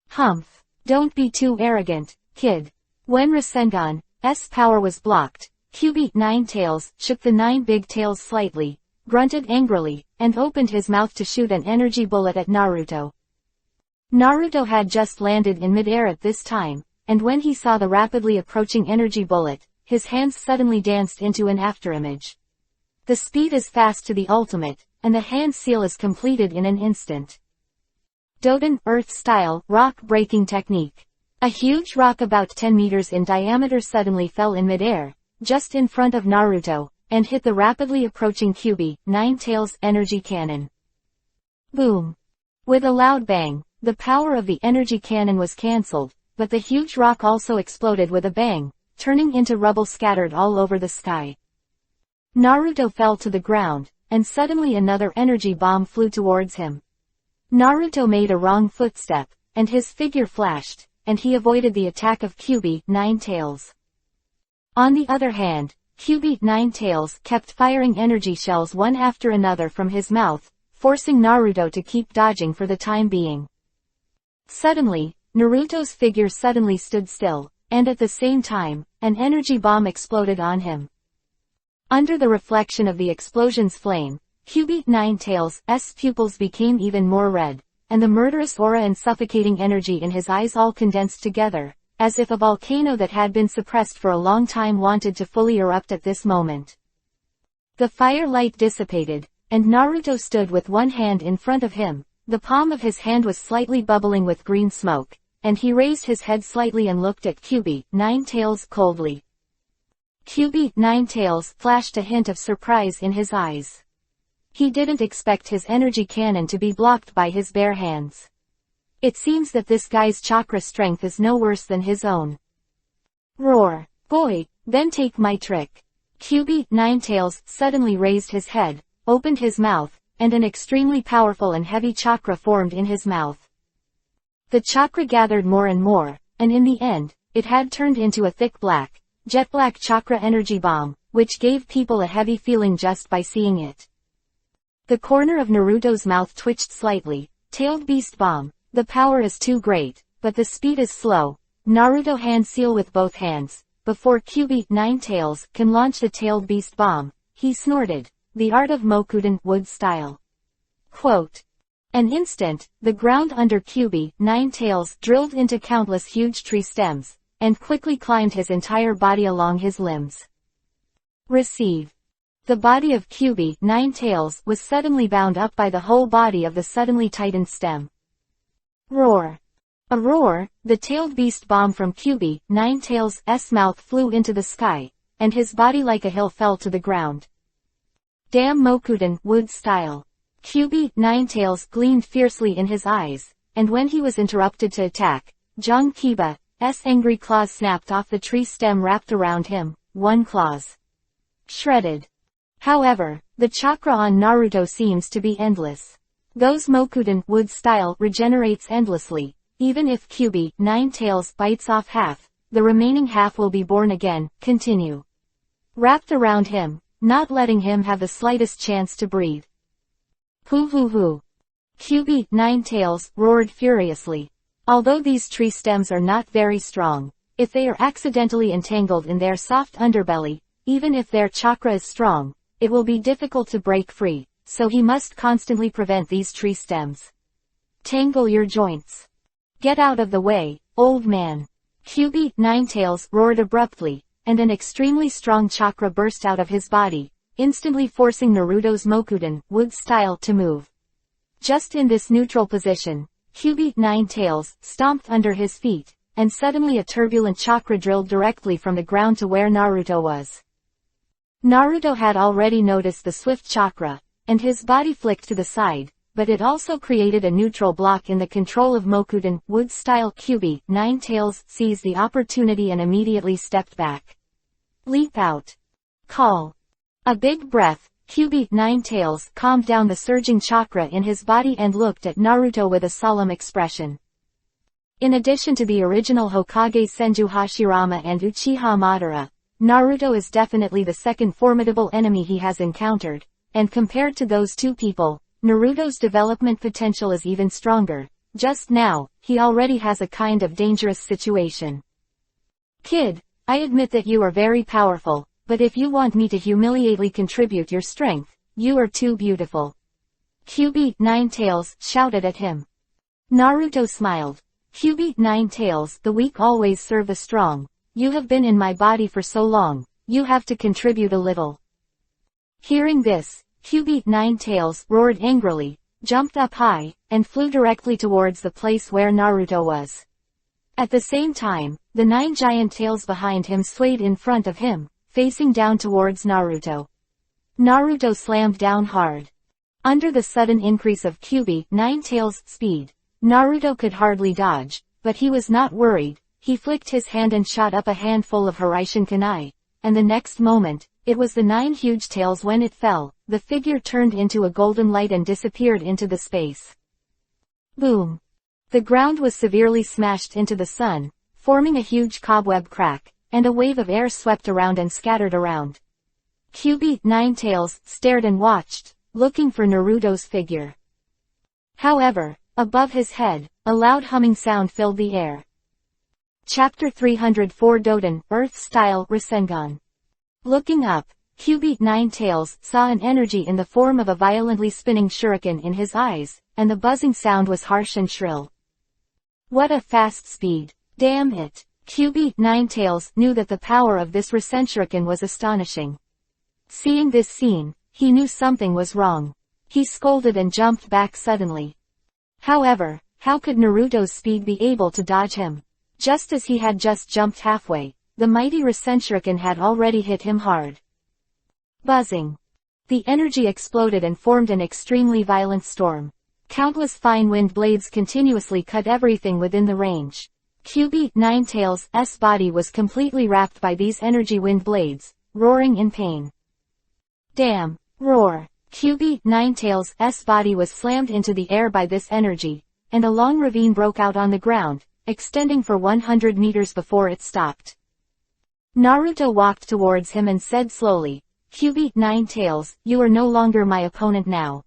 Humph. Don't be too arrogant, kid. When Rasengan's power was blocked, Kyuubi, Ninetales shook the 9 big tails slightly, grunted angrily, and opened his mouth to shoot an energy bullet at Naruto. Naruto had just landed in midair at this time, and when he saw the rapidly approaching energy bullet, his hands suddenly danced into an afterimage. The speed is fast to the ultimate, and the hand seal is completed in an instant. Doden, Earth-style, rock-breaking technique. A huge rock about 10 meters in diameter suddenly fell in midair, just in front of Naruto, and hit the rapidly approaching Kyuubi, Ninetales energy cannon. Boom. With a loud bang, the power of the energy cannon was cancelled, but the huge rock also exploded with a bang, turning into rubble scattered all over the sky. Naruto fell to the ground, and suddenly another energy bomb flew towards him. Naruto made a wrong footstep, and his figure flashed, and he avoided the attack of Kyuubi, Ninetales. On the other hand, Kyuubi, Ninetales kept firing energy shells one after another from his mouth, forcing Naruto to keep dodging for the time being. Suddenly, Naruto's figure suddenly stood still, and at the same time, an energy bomb exploded on him. Under the reflection of the explosion's flame, Kyuubi Ninetales' pupils became even more red, and the murderous aura and suffocating energy in his eyes all condensed together, as if a volcano that had been suppressed for a long time wanted to fully erupt at this moment. The firelight dissipated, and Naruto stood with one hand in front of him. The palm of his hand was slightly bubbling with green smoke, and he raised his head slightly and looked at Kyuubi Ninetales coldly. Kyuubi Ninetales flashed a hint of surprise in his eyes. He didn't expect his energy cannon to be blocked by his bare hands. It seems that this guy's chakra strength is no worse than his own. Roar. Boy, then take my trick. Kyuubi Ninetales suddenly raised his head, opened his mouth, and an extremely powerful and heavy chakra formed in his mouth. The chakra gathered more and more, and in the end, it had turned into a thick black, jet black chakra energy bomb, which gave people a heavy feeling just by seeing it. The corner of Naruto's mouth twitched slightly. Tailed beast bomb. The power is too great, but the speed is slow. Naruto hand seal with both hands. Before Kyuubi Ninetales can launch the tailed beast bomb, he snorted. The art of Mokuden wood style. Quote. An instant, the ground under Kyuubi Ninetales drilled into countless huge tree stems, and quickly climbed his entire body along his limbs. Receive. The body of Kyuubi Ninetales was suddenly bound up by the whole body of the suddenly tightened stem. Roar. A roar, the tailed beast bomb from Kyuubi Ninetales' mouth flew into the sky, and his body like a hill fell to the ground. Damn Mokuden wood style. Kyuubi Ninetales gleamed fiercely in his eyes, and when he was interrupted to attack, Jong Kiba's angry claws snapped off the tree stem wrapped around him, one claws shredded. However, the chakra on Naruto seems to be endless. Those Mokuden wood style regenerates endlessly. Even if Kyuubi Ninetales bites off half, the remaining half will be born again. Continue. Wrapped around him, not letting him have the slightest chance to breathe. Hoo hoo hoo. Kyuubi Ninetales roared furiously. Although these tree stems are not very strong, if they are accidentally entangled in their soft underbelly, even if their chakra is strong, it will be difficult to break free, so he must constantly prevent these tree stems. Tangle your joints. Get out of the way, old man. Kyuubi Ninetales roared abruptly, and an extremely strong chakra burst out of his body, instantly forcing Naruto's Mokuden wood style to move. Just in this neutral position, Kyuubi Ninetales stomped under his feet, and suddenly a turbulent chakra drilled directly from the ground to where Naruto was. Naruto had already noticed the swift chakra, and his body flicked to the side, but it also created a neutral block in the control of Mokuden wood style. Kyuubi Ninetales seized the opportunity and immediately stepped back. Leap out. Call. A big breath, Kyuubi Ninetales calmed down the surging chakra in his body and looked at Naruto with a solemn expression. In addition to the original Hokage Senju Hashirama and Uchiha Madara, Naruto is definitely the second formidable enemy he has encountered, and compared to those two people, Naruto's development potential is even stronger. Just now, he already has a kind of dangerous situation. Kid, I admit that you are very powerful, but if you want me to humiliately contribute your strength, you are too beautiful. Kyuubi Ninetales shouted at him. Naruto smiled. Kyuubi Ninetales, the weak always serve the strong. You have been in my body for so long, you have to contribute a little. Hearing this, Kyuubi Ninetales roared angrily, jumped up high, and flew directly towards the place where Naruto was. At the same time, the 9 giant tails behind him swayed in front of him, facing down towards Naruto. Naruto slammed down hard. Under the sudden increase of Kyuubi Ninetales' speed, Naruto could hardly dodge, but he was not worried. He flicked his hand and shot up a handful of Hiraishin kunai, and the next moment, it was the 9 huge tails. When it fell, the figure turned into a golden light and disappeared into the space. Boom! The ground was severely smashed into the sun, forming a huge cobweb crack, and a wave of air swept around and scattered around. Kyuubi Ninetales stared and watched, looking for Naruto's figure. However, above his head, a loud humming sound filled the air. Chapter 304 Doden, Earth-Style Rasengan. Looking up, QB Ninetales saw an energy in the form of a violently spinning shuriken in his eyes, and the buzzing sound was harsh and shrill. What a fast speed! Damn it! QB Ninetales knew that the power of this Shuriken was astonishing. Seeing this scene, he knew something was wrong. He scolded and jumped back suddenly. However, how could Naruto's speed be able to dodge him? Just as he had just jumped halfway, the mighty Shuriken had already hit him hard. Buzzing. The energy exploded and formed an extremely violent storm. Countless fine wind blades continuously cut everything within the range. QB Ninetales' body was completely wrapped by these energy wind blades, roaring in pain. Damn! Roar! QB Ninetales' body was slammed into the air by this energy, and a long ravine broke out on the ground, extending for 100 meters before it stopped. Naruto walked towards him and said slowly, QB Ninetales, you are no longer my opponent now.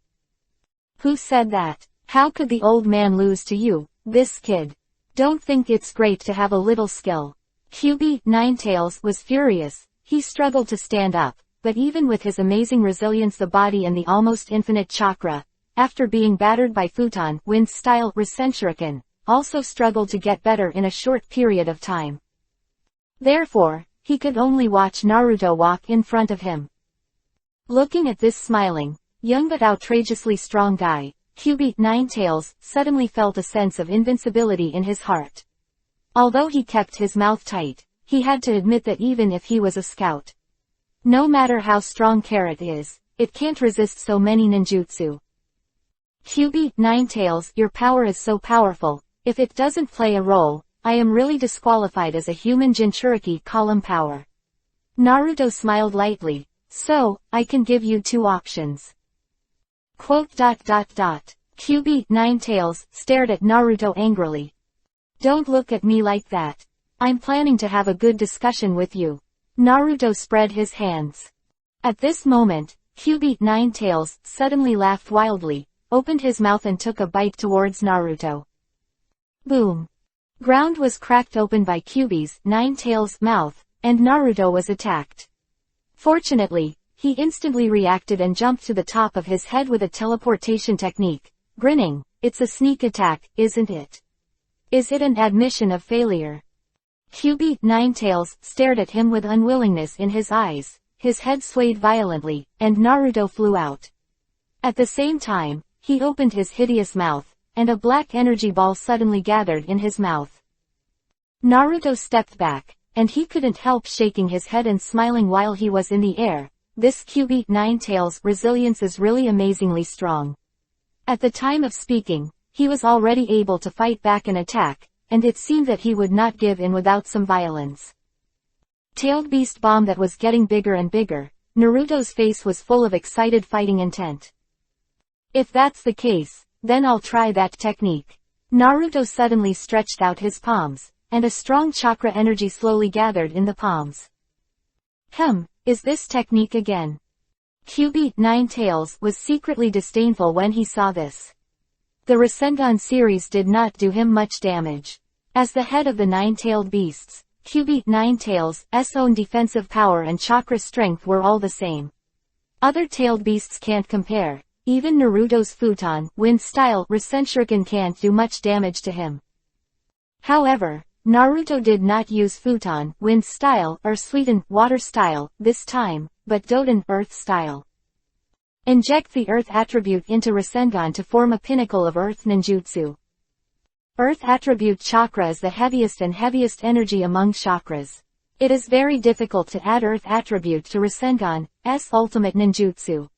Who said that? How could the old man lose to you, this kid? Don't think it's great to have a little skill. QB Ninetales was furious. He struggled to stand up, but even with his amazing resilience, the body and the almost infinite chakra, after being battered by Futon Wind-style Shuriken, also struggled to get better in a short period of time. Therefore, he could only watch Naruto walk in front of him. Looking at this smiling, young but outrageously strong guy, QB Ninetales suddenly felt a sense of invincibility in his heart. Although he kept his mouth tight, he had to admit that even if he was a scout, no matter how strong Carrot is, it can't resist so many ninjutsu. QB Ninetales, your power is so powerful, if it doesn't play a role, I am really disqualified as a human Jinchuriki column power. Naruto smiled lightly, so, I can give you two options. QB Ninetales stared at Naruto angrily. Don't look at me like that. I'm planning to have a good discussion with you. Naruto spread his hands. At this moment, QB Ninetales suddenly laughed wildly, opened his mouth and took a bite towards Naruto. Boom! Ground was cracked open by QB Ninetales' mouth, and Naruto was attacked. Fortunately, he instantly reacted and jumped to the top of his head with a teleportation technique, grinning. It's a sneak attack, isn't it? Is it an admission of failure? QB Ninetales stared at him with unwillingness in his eyes, his head swayed violently, and Naruto flew out. At the same time, he opened his hideous mouth, and a black energy ball suddenly gathered in his mouth. Naruto stepped back, and he couldn't help shaking his head and smiling while he was in the air. This QB Ninetales' resilience is really amazingly strong. At the time of speaking, he was already able to fight back an attack, and it seemed that he would not give in without some violence. Tailed Beast Bomb that was getting bigger and bigger, Naruto's face was full of excited fighting intent. If that's the case, then I'll try that technique. Naruto suddenly stretched out his palms, and a strong chakra energy slowly gathered in the palms. Is this technique again? QB Ninetales was secretly disdainful when he saw this. The Rasengan series did not do him much damage. As the head of the nine-tailed beasts, QB Ninetales' own defensive power and chakra strength were all the same. Other tailed beasts can't compare. Even Naruto's Futon Wind-style Shuriken can't do much damage to him. However, Naruto did not use Futon Wind-style or Suiten Water-style this time, but Doton Earth-style. Inject the Earth attribute into Rasengan to form a pinnacle of Earth ninjutsu. Earth attribute chakra is the heaviest energy among chakras. It is very difficult to add Earth attribute to Rasengan's ultimate ninjutsu.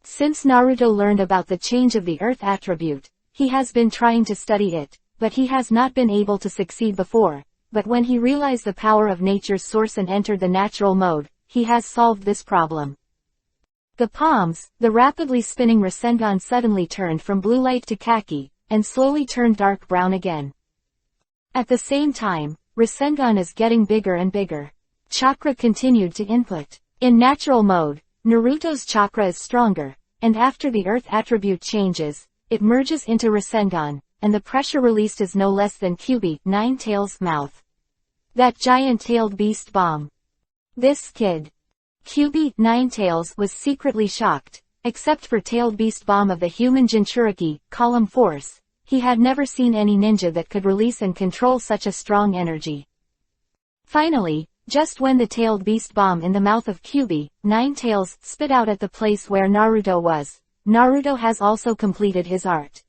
Since Naruto learned about the change of the Earth attribute, he has been trying to study it, but he has not been able to succeed before. But when he realized the power of nature's source and entered the natural mode, he has solved this problem. The palms, the rapidly spinning Rasengan suddenly turned from blue light to khaki, and slowly turned dark brown again. At the same time, Rasengan is getting bigger and bigger. Chakra continued to input. In natural mode, Naruto's chakra is stronger, and after the Earth attribute changes, it merges into Rasengan, and the pressure released is no less than QB Ninetales' mouth. That giant-tailed beast bomb. This kid. Kyuubi, Ninetails, was secretly shocked. Except for Tailed Beast Bomb of the human Jinchuriki, Column Force, he had never seen any ninja that could release and control such a strong energy. Finally, just when the Tailed Beast Bomb in the mouth of Kyuubi, Ninetails, spit out at the place where Naruto was, Naruto has also completed his art.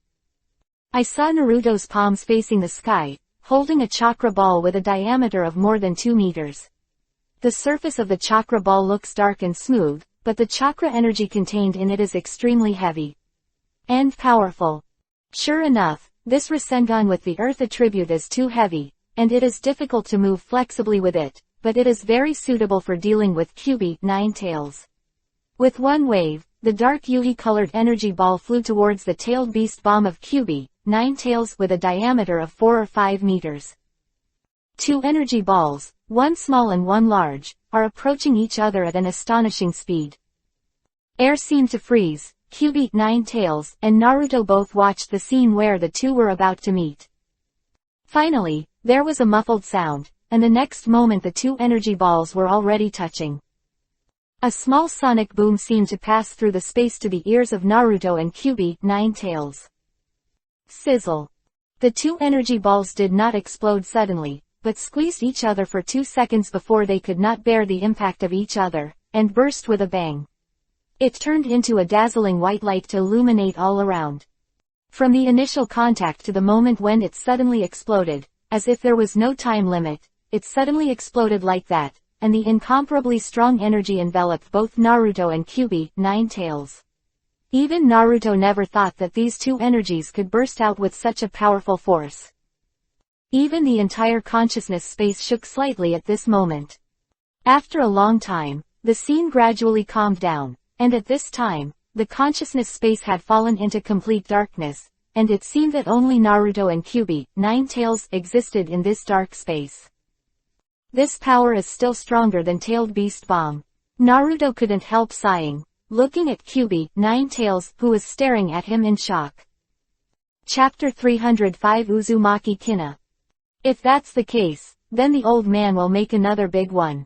I saw Naruto's palms facing the sky, holding a chakra ball with a diameter of more than 2 meters. The surface of the chakra ball looks dark and smooth, but the chakra energy contained in it is extremely heavy and powerful. Sure enough, this Rasengan with the earth attribute is too heavy, and it is difficult to move flexibly with it, but it is very suitable for dealing with Kyuubi, Ninetails. With one wave, the dark Yuhi-colored energy ball flew towards the Tailed Beast Bomb of Kyuubi, Ninetails, with a diameter of 4 or 5 meters. 2 energy balls, one small and one large, are approaching each other at an astonishing speed. Air seemed to freeze. Kyuubi, Ninetails, and Naruto both watched the scene where the two were about to meet. Finally, there was a muffled sound, and the next moment the 2 energy balls were already touching. A small sonic boom seemed to pass through the space to the ears of Naruto and Kyuubi, Ninetails. Sizzle. The 2 energy balls did not explode suddenly, but squeezed each other for 2 seconds before they could not bear the impact of each other, and burst with a bang. It turned into a dazzling white light to illuminate all around. From the initial contact to the moment when it suddenly exploded, as if there was no time limit, it suddenly exploded like that, and the incomparably strong energy enveloped both Naruto and Kyuubi, Ninetails. Even Naruto never thought that these 2 energies could burst out with such a powerful force. Even the entire consciousness space shook slightly at this moment. After a long time, the scene gradually calmed down, and at this time, the consciousness space had fallen into complete darkness, and it seemed that only Naruto and Kyuubi, Ninetails, existed in this dark space. This power is still stronger than Tailed Beast Bomb. Naruto couldn't help sighing, looking at Kyuubi, Ninetails, who was staring at him in shock. Chapter 305 Uzumaki Kina. If that's the case, then the old man will make another big one.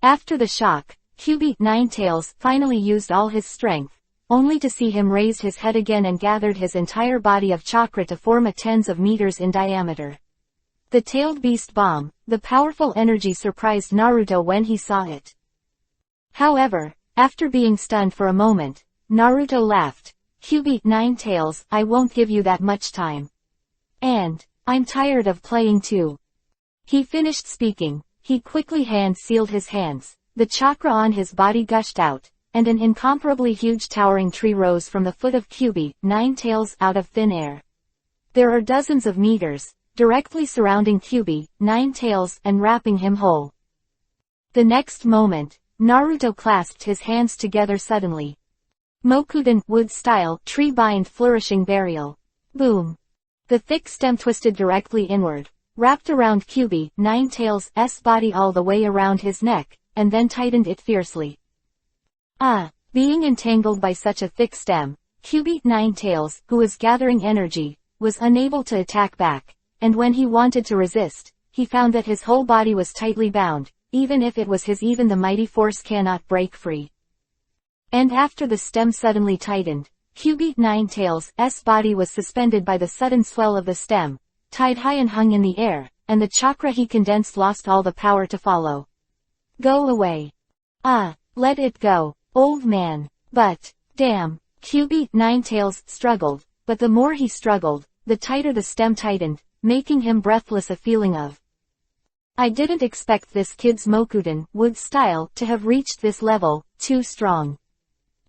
After the shock, Kyuubi, Ninetails, finally used all his strength, only to see him raise his head again and gathered his entire body of chakra to form a tens of meters in diameter. The Tailed Beast Bomb, the powerful energy, surprised Naruto when he saw it. However, after being stunned for a moment, Naruto laughed. Kyuubi, Ninetails, I won't give you that much time. And, I'm tired of playing too. He finished speaking, he quickly hand-sealed his hands. The chakra on his body gushed out, and an incomparably huge towering tree rose from the foot of Kyuubi, Ninetails, out of thin air. There are dozens of meters, directly surrounding Kyuubi, Ninetails, and wrapping him whole. The next moment, Naruto clasped his hands together suddenly. Mokuden, wood style, tree bind, flourishing burial. Boom. The thick stem twisted directly inward, wrapped around Kyuubi, Ninetails' body all the way around his neck, and then tightened it fiercely. Being entangled by such a thick stem, Kyuubi, Ninetails, who was gathering energy, was unable to attack back, and when he wanted to resist, he found that his whole body was tightly bound, even if it was his, even the mighty force cannot break free. And after the stem suddenly tightened, Kyuubi, Ninetails' body was suspended by the sudden swell of the stem, tied high and hung in the air, and the chakra he condensed lost all the power to follow. Go away. Let it go, old man. But, damn, Kyuubi, Ninetails, struggled, but the more he struggled, the tighter the stem tightened, making him breathless, a feeling of, I didn't expect this kid's Mokuden, wood style, to have reached this level, too strong.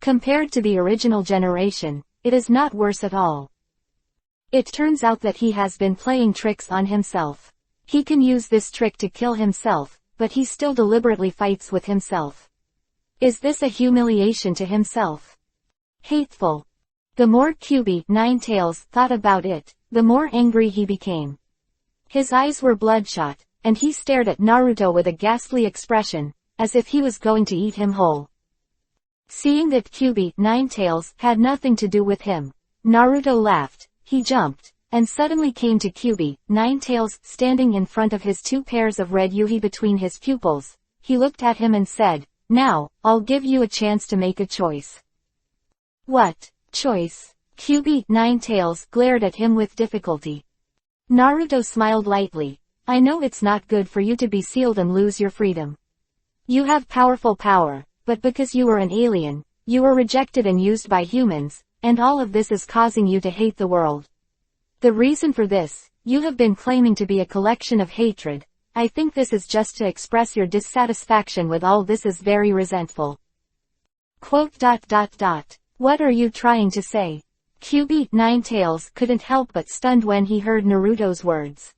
Compared to the original generation, it is not worse at all. It turns out that he has been playing tricks on himself. He can use this trick to kill himself, but he still deliberately fights with himself. Is this a humiliation to himself? Hateful. The more Kyuubi, Ninetails, thought about it, the more angry he became. His eyes were bloodshot, and he stared at Naruto with a ghastly expression, as if he was going to eat him whole. Seeing that Kyuubi, Ninetails, had nothing to do with him, Naruto laughed. He jumped, and suddenly came to Kyuubi, Ninetails, standing in front of his 2 pairs of red yuhi between his pupils. He looked at him and said, Now, I'll give you a chance to make a choice. What choice? Kyuubi Ninetails glared at him with difficulty. Naruto smiled lightly. I know it's not good for you to be sealed and lose your freedom. You have powerful power, but because you were an alien, you were rejected and used by humans, and all of this is causing you to hate the world. The reason for this, you have been claiming to be a collection of hatred. I think this is just to express your dissatisfaction with all this is very resentful. What are you trying to say? Kyuubi Ninetails couldn't help but stunned when he heard Naruto's words.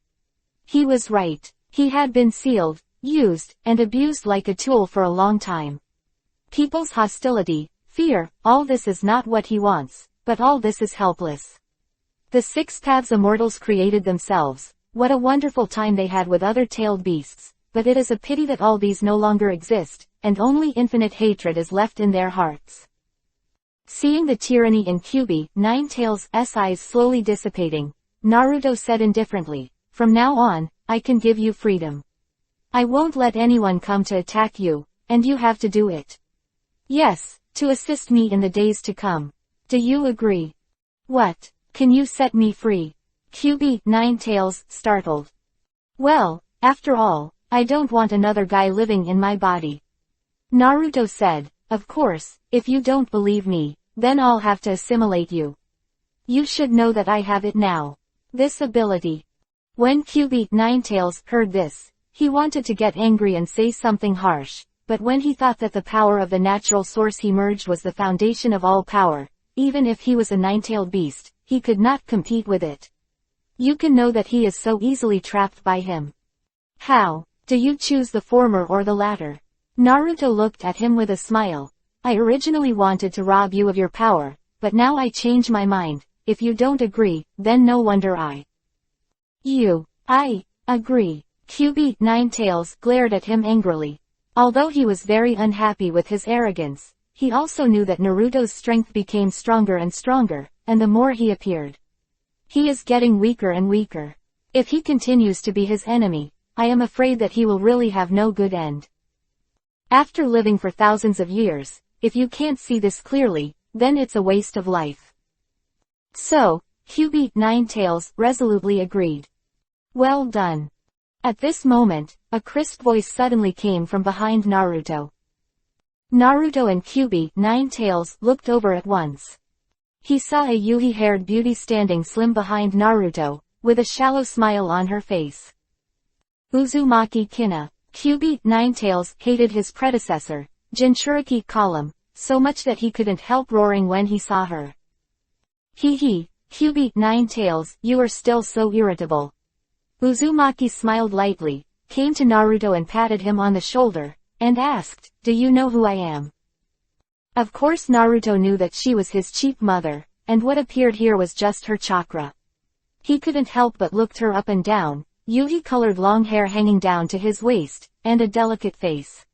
He was right. He had been sealed, used, and abused like a tool for a long time. People's hostility, fear, all this is not what he wants, but all this is helpless. The 6 paths immortals created themselves. What a wonderful time they had with other tailed beasts, but it is a pity that all these no longer exist, and only infinite hatred is left in their hearts. Seeing the tyranny in Kyuubi Ninetails' eyes slowly dissipating, Naruto said indifferently, from now on, I can give you freedom. I won't let anyone come to attack you, and you have to do it. Yes, to assist me in the days to come. Do you agree? What? Can you set me free? Kyuubi Ninetails startled. Well, after all, I don't want another guy living in my body. Naruto said, of course, if you don't believe me, then I'll have to assimilate you. You should know that I have it now. This ability. When Kyuubi Ninetails heard this, he wanted to get angry and say something harsh, but when he thought that the power of the natural source he merged was the foundation of all power, even if he was a nine-tailed beast, he could not compete with it. You can know that he is so easily trapped by him. How? Do you choose the former or the latter? Naruto looked at him with a smile. I originally wanted to rob you of your power, but now I change my mind. If you don't agree, then no wonder I agree. Kyuubi Ninetails glared at him angrily. Although he was very unhappy with his arrogance, he also knew that Naruto's strength became stronger and stronger, and the more he appeared. He is getting weaker and weaker. If he continues to be his enemy, I am afraid that he will really have no good end. After living for thousands of years, if you can't see this clearly, then it's a waste of life. So, Kyuubi Ninetails resolutely agreed. Well done. At this moment, a crisp voice suddenly came from behind Naruto. Naruto and Kyuubi Ninetails looked over at once. He saw a Yuhi-haired beauty standing slim behind Naruto, with a shallow smile on her face. Uzumaki Kina. Kyuubi Ninetails hated his predecessor, Jinchuriki Column, so much that he couldn't help roaring when he saw her. Hee, Kyuubi Ninetails, you are still so irritable. Uzumaki smiled lightly, came to Naruto and patted him on the shoulder, and asked, do you know who I am? Of course Naruto knew that she was his cheap mother, and what appeared here was just her chakra. He couldn't help but looked her up and down, Yuhi-colored long hair hanging down to his waist, and a delicate face.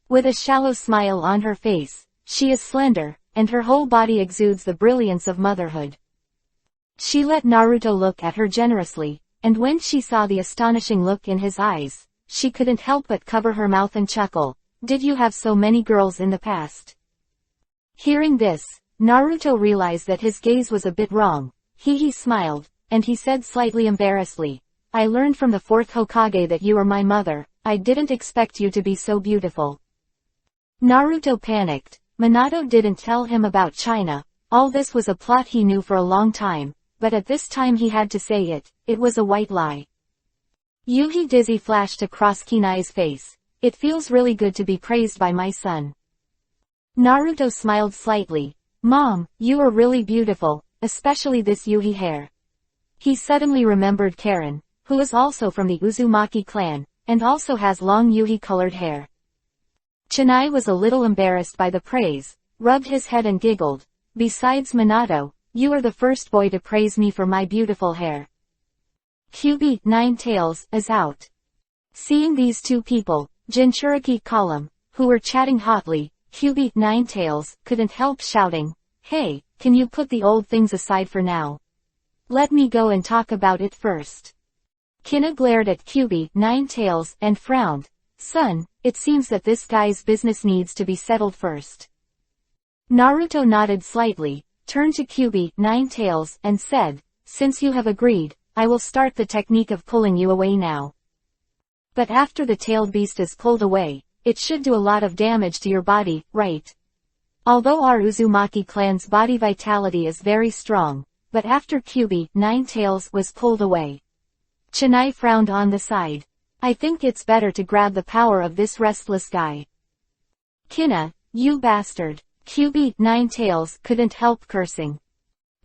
With a shallow smile on her face, she is slender, and her whole body exudes the brilliance of motherhood. She let Naruto look at her generously, and when she saw the astonishing look in his eyes, she couldn't help but cover her mouth and chuckle. Did you have so many girls in the past? Hearing this, Naruto realized that his gaze was a bit wrong. He smiled, and he said slightly embarrassedly, I learned from the 4th Hokage that you are my mother. I didn't expect you to be so beautiful. Naruto panicked. Minato didn't tell him about China. All this was a plot he knew for a long time, but at this time he had to say it. It was a white lie. Yuhi dizzy flashed across Kinai's face. It feels really good to be praised by my son. Naruto smiled slightly. Mom, you are really beautiful, especially this Yuhi hair. He suddenly remembered Karen, who is also from the Uzumaki clan, and also has long Yuhi-colored hair. Chennai was a little embarrassed by the praise, rubbed his head and giggled. Besides Minato, you are the first boy to praise me for my beautiful hair. Kyuubi Ninetails is out. Seeing these two people, Jinchuriki Column, who were chatting hotly, Kyuubi Ninetails couldn't help shouting, hey, can you put the old things aside for now? Let me go and talk about it first. Kina glared at Kyuubi Ninetails and frowned. Son, it seems that this guy's business needs to be settled first. Naruto nodded slightly, turned to Kyuubi, Ninetales, and said, since you have agreed, I will start the technique of pulling you away now. But after the tailed beast is pulled away, it should do a lot of damage to your body, right? Although our Uzumaki clan's body vitality is very strong, but after Kyuubi, Ninetales, was pulled away, Chennai frowned on the side. I think it's better to grab the power of this restless guy. Kina, you bastard. Kyuubi, Ninetales, couldn't help cursing.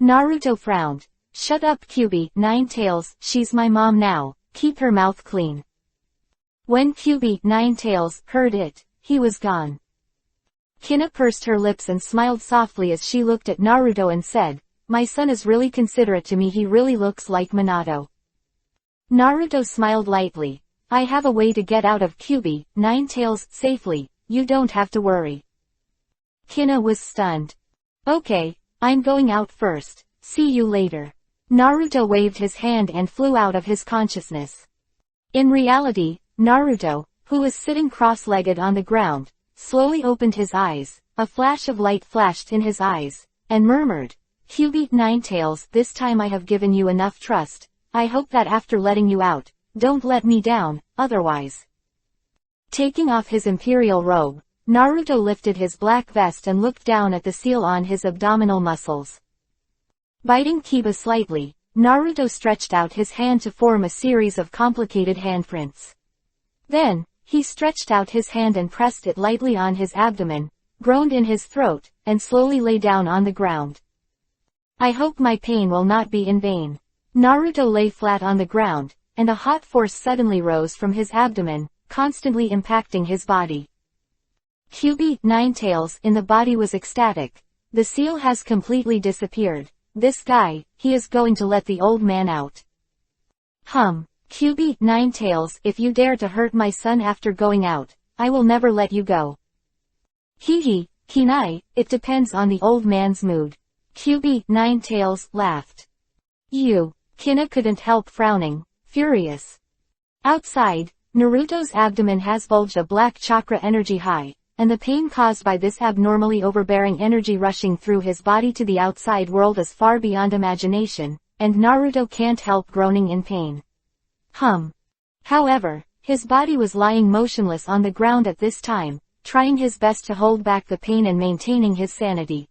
Naruto frowned. Shut up Kyuubi, Ninetales, she's my mom now, keep her mouth clean. When Kyuubi, Ninetales, heard it, he was gone. Kina pursed her lips and smiled softly as she looked at Naruto and said, my son is really considerate to me, he really looks like Minato. Naruto smiled lightly. I have a way to get out of Kyuubi, Ninetales, safely, you don't have to worry. Kina was stunned. Okay, I'm going out first, see you later. Naruto waved his hand and flew out of his consciousness. In reality, Naruto, who was sitting cross-legged on the ground, slowly opened his eyes, a flash of light flashed in his eyes, and murmured, Kyuubi, Ninetales, this time I have given you enough trust, I hope that after letting you out, don't let me down, otherwise. Taking off his imperial robe, Naruto lifted his black vest and looked down at the seal on his abdominal muscles. Biting Kiba slightly, Naruto stretched out his hand to form a series of complicated handprints. Then, he stretched out his hand and pressed it lightly on his abdomen, groaned in his throat, and slowly lay down on the ground. I hope my pain will not be in vain. Naruto lay flat on the ground, and a hot force suddenly rose from his abdomen, constantly impacting his body. Kyuubi, Ninetales, in the body was ecstatic. The seal has completely disappeared. This guy, he is going to let the old man out. Kyuubi, Ninetales, if you dare to hurt my son after going out, I will never let you go. Hee, Kinai, it depends on the old man's mood. Kyuubi, Ninetales, laughed. Kina couldn't help frowning, furious. Outside, Naruto's abdomen has bulged a black chakra energy high, and the pain caused by this abnormally overbearing energy rushing through his body to the outside world is far beyond imagination, and Naruto can't help groaning in pain. However, his body was lying motionless on the ground at this time, trying his best to hold back the pain and maintaining his sanity.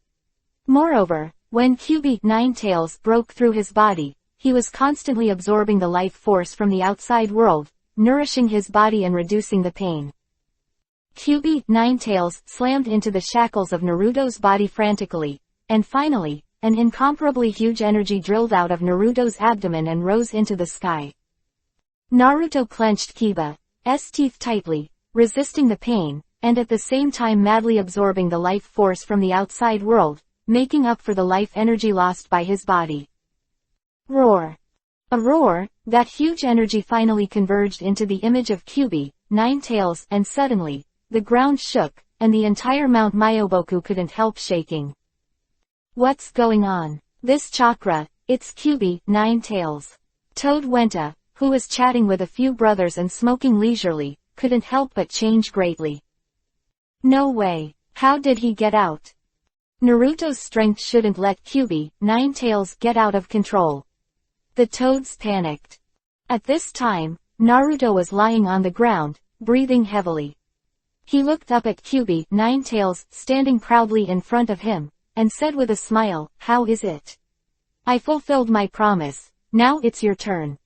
Moreover, when Kyuubi, Ninetales, broke through his body, he was constantly absorbing the life force from the outside world, nourishing his body and reducing the pain. Kyuubi, Ninetales, slammed into the shackles of Naruto's body frantically, and finally, an incomparably huge energy drilled out of Naruto's abdomen and rose into the sky. Naruto clenched Kiba's teeth tightly, resisting the pain, and at the same time madly absorbing the life force from the outside world, making up for the life energy lost by his body. Roar! A roar, that huge energy finally converged into the image of Kyuubi, Ninetales, and suddenly, the ground shook, and the entire Mount Myoboku couldn't help shaking. What's going on? This chakra, it's Kyuubi, Ninetales. Toad Wenta, who was chatting with a few brothers and smoking leisurely, couldn't help but change greatly. No way, how did he get out? Naruto's strength shouldn't let Kyuubi, Ninetales, get out of control. The toads panicked. At this time, Naruto was lying on the ground, breathing heavily. He looked up at Kyuubi, Ninetales, standing proudly in front of him, and said with a smile, how is it? I fulfilled my promise, now it's your turn.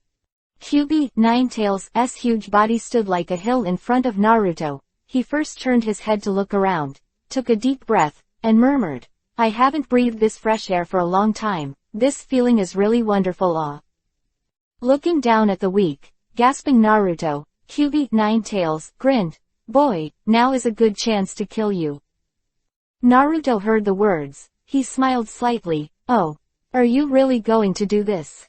Kyuubi, Ninetales' huge body stood like a hill in front of Naruto. He first turned his head to look around, took a deep breath, and murmured, I haven't breathed this fresh air for a long time, this feeling is really wonderful. Looking down at the weak, gasping Naruto, Kyuubi, Ninetales, grinned, boy, now is a good chance to kill you. Naruto heard the words, he smiled slightly, oh, are you really going to do this?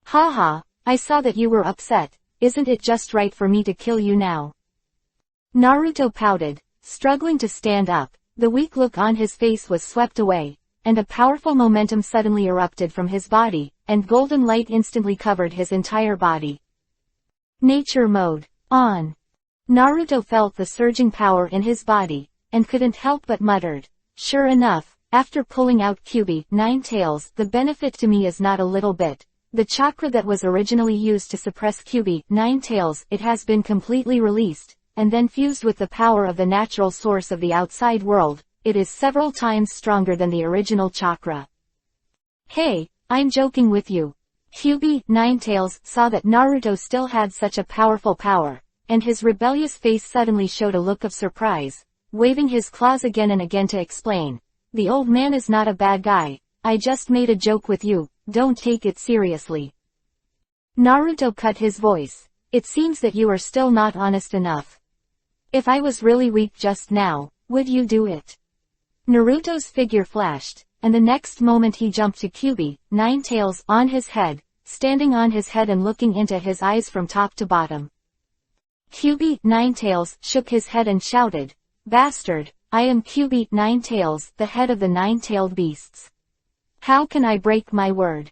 Haha, I saw that you were upset, isn't it just right for me to kill you now? Naruto pouted, struggling to stand up, the weak look on his face was swept away, and a powerful momentum suddenly erupted from his body, and golden light instantly covered his entire body. Nature mode, on. Naruto felt the surging power in his body, and couldn't help but muttered. Sure enough, after pulling out Kyuubi, 9 tails, the benefit to me is not a little bit. The chakra that was originally used to suppress Kyuubi, 9 tails, it has been completely released, and then fused with the power of the natural source of the outside world. It is several times stronger than the original chakra. Hey, I'm joking with you. Kyuubi, 9 tails, saw that Naruto still had such a powerful power, and his rebellious face suddenly showed a look of surprise, waving his claws again and again to explain. The old man is not a bad guy. I just made a joke with you, don't take it seriously. Naruto cut his voice. It seems that you are still not honest enough. If I was really weak just now, would you do it? Naruto's figure flashed, and the next moment he jumped to Kyuubi, 9 tails, on his head, standing on his head and looking into his eyes from top to bottom. Kyuubi, 9 tails, shook his head and shouted, Bastard, I am Kyuubi, 9 tails, the head of the 9-tailed beasts. How can I break my word?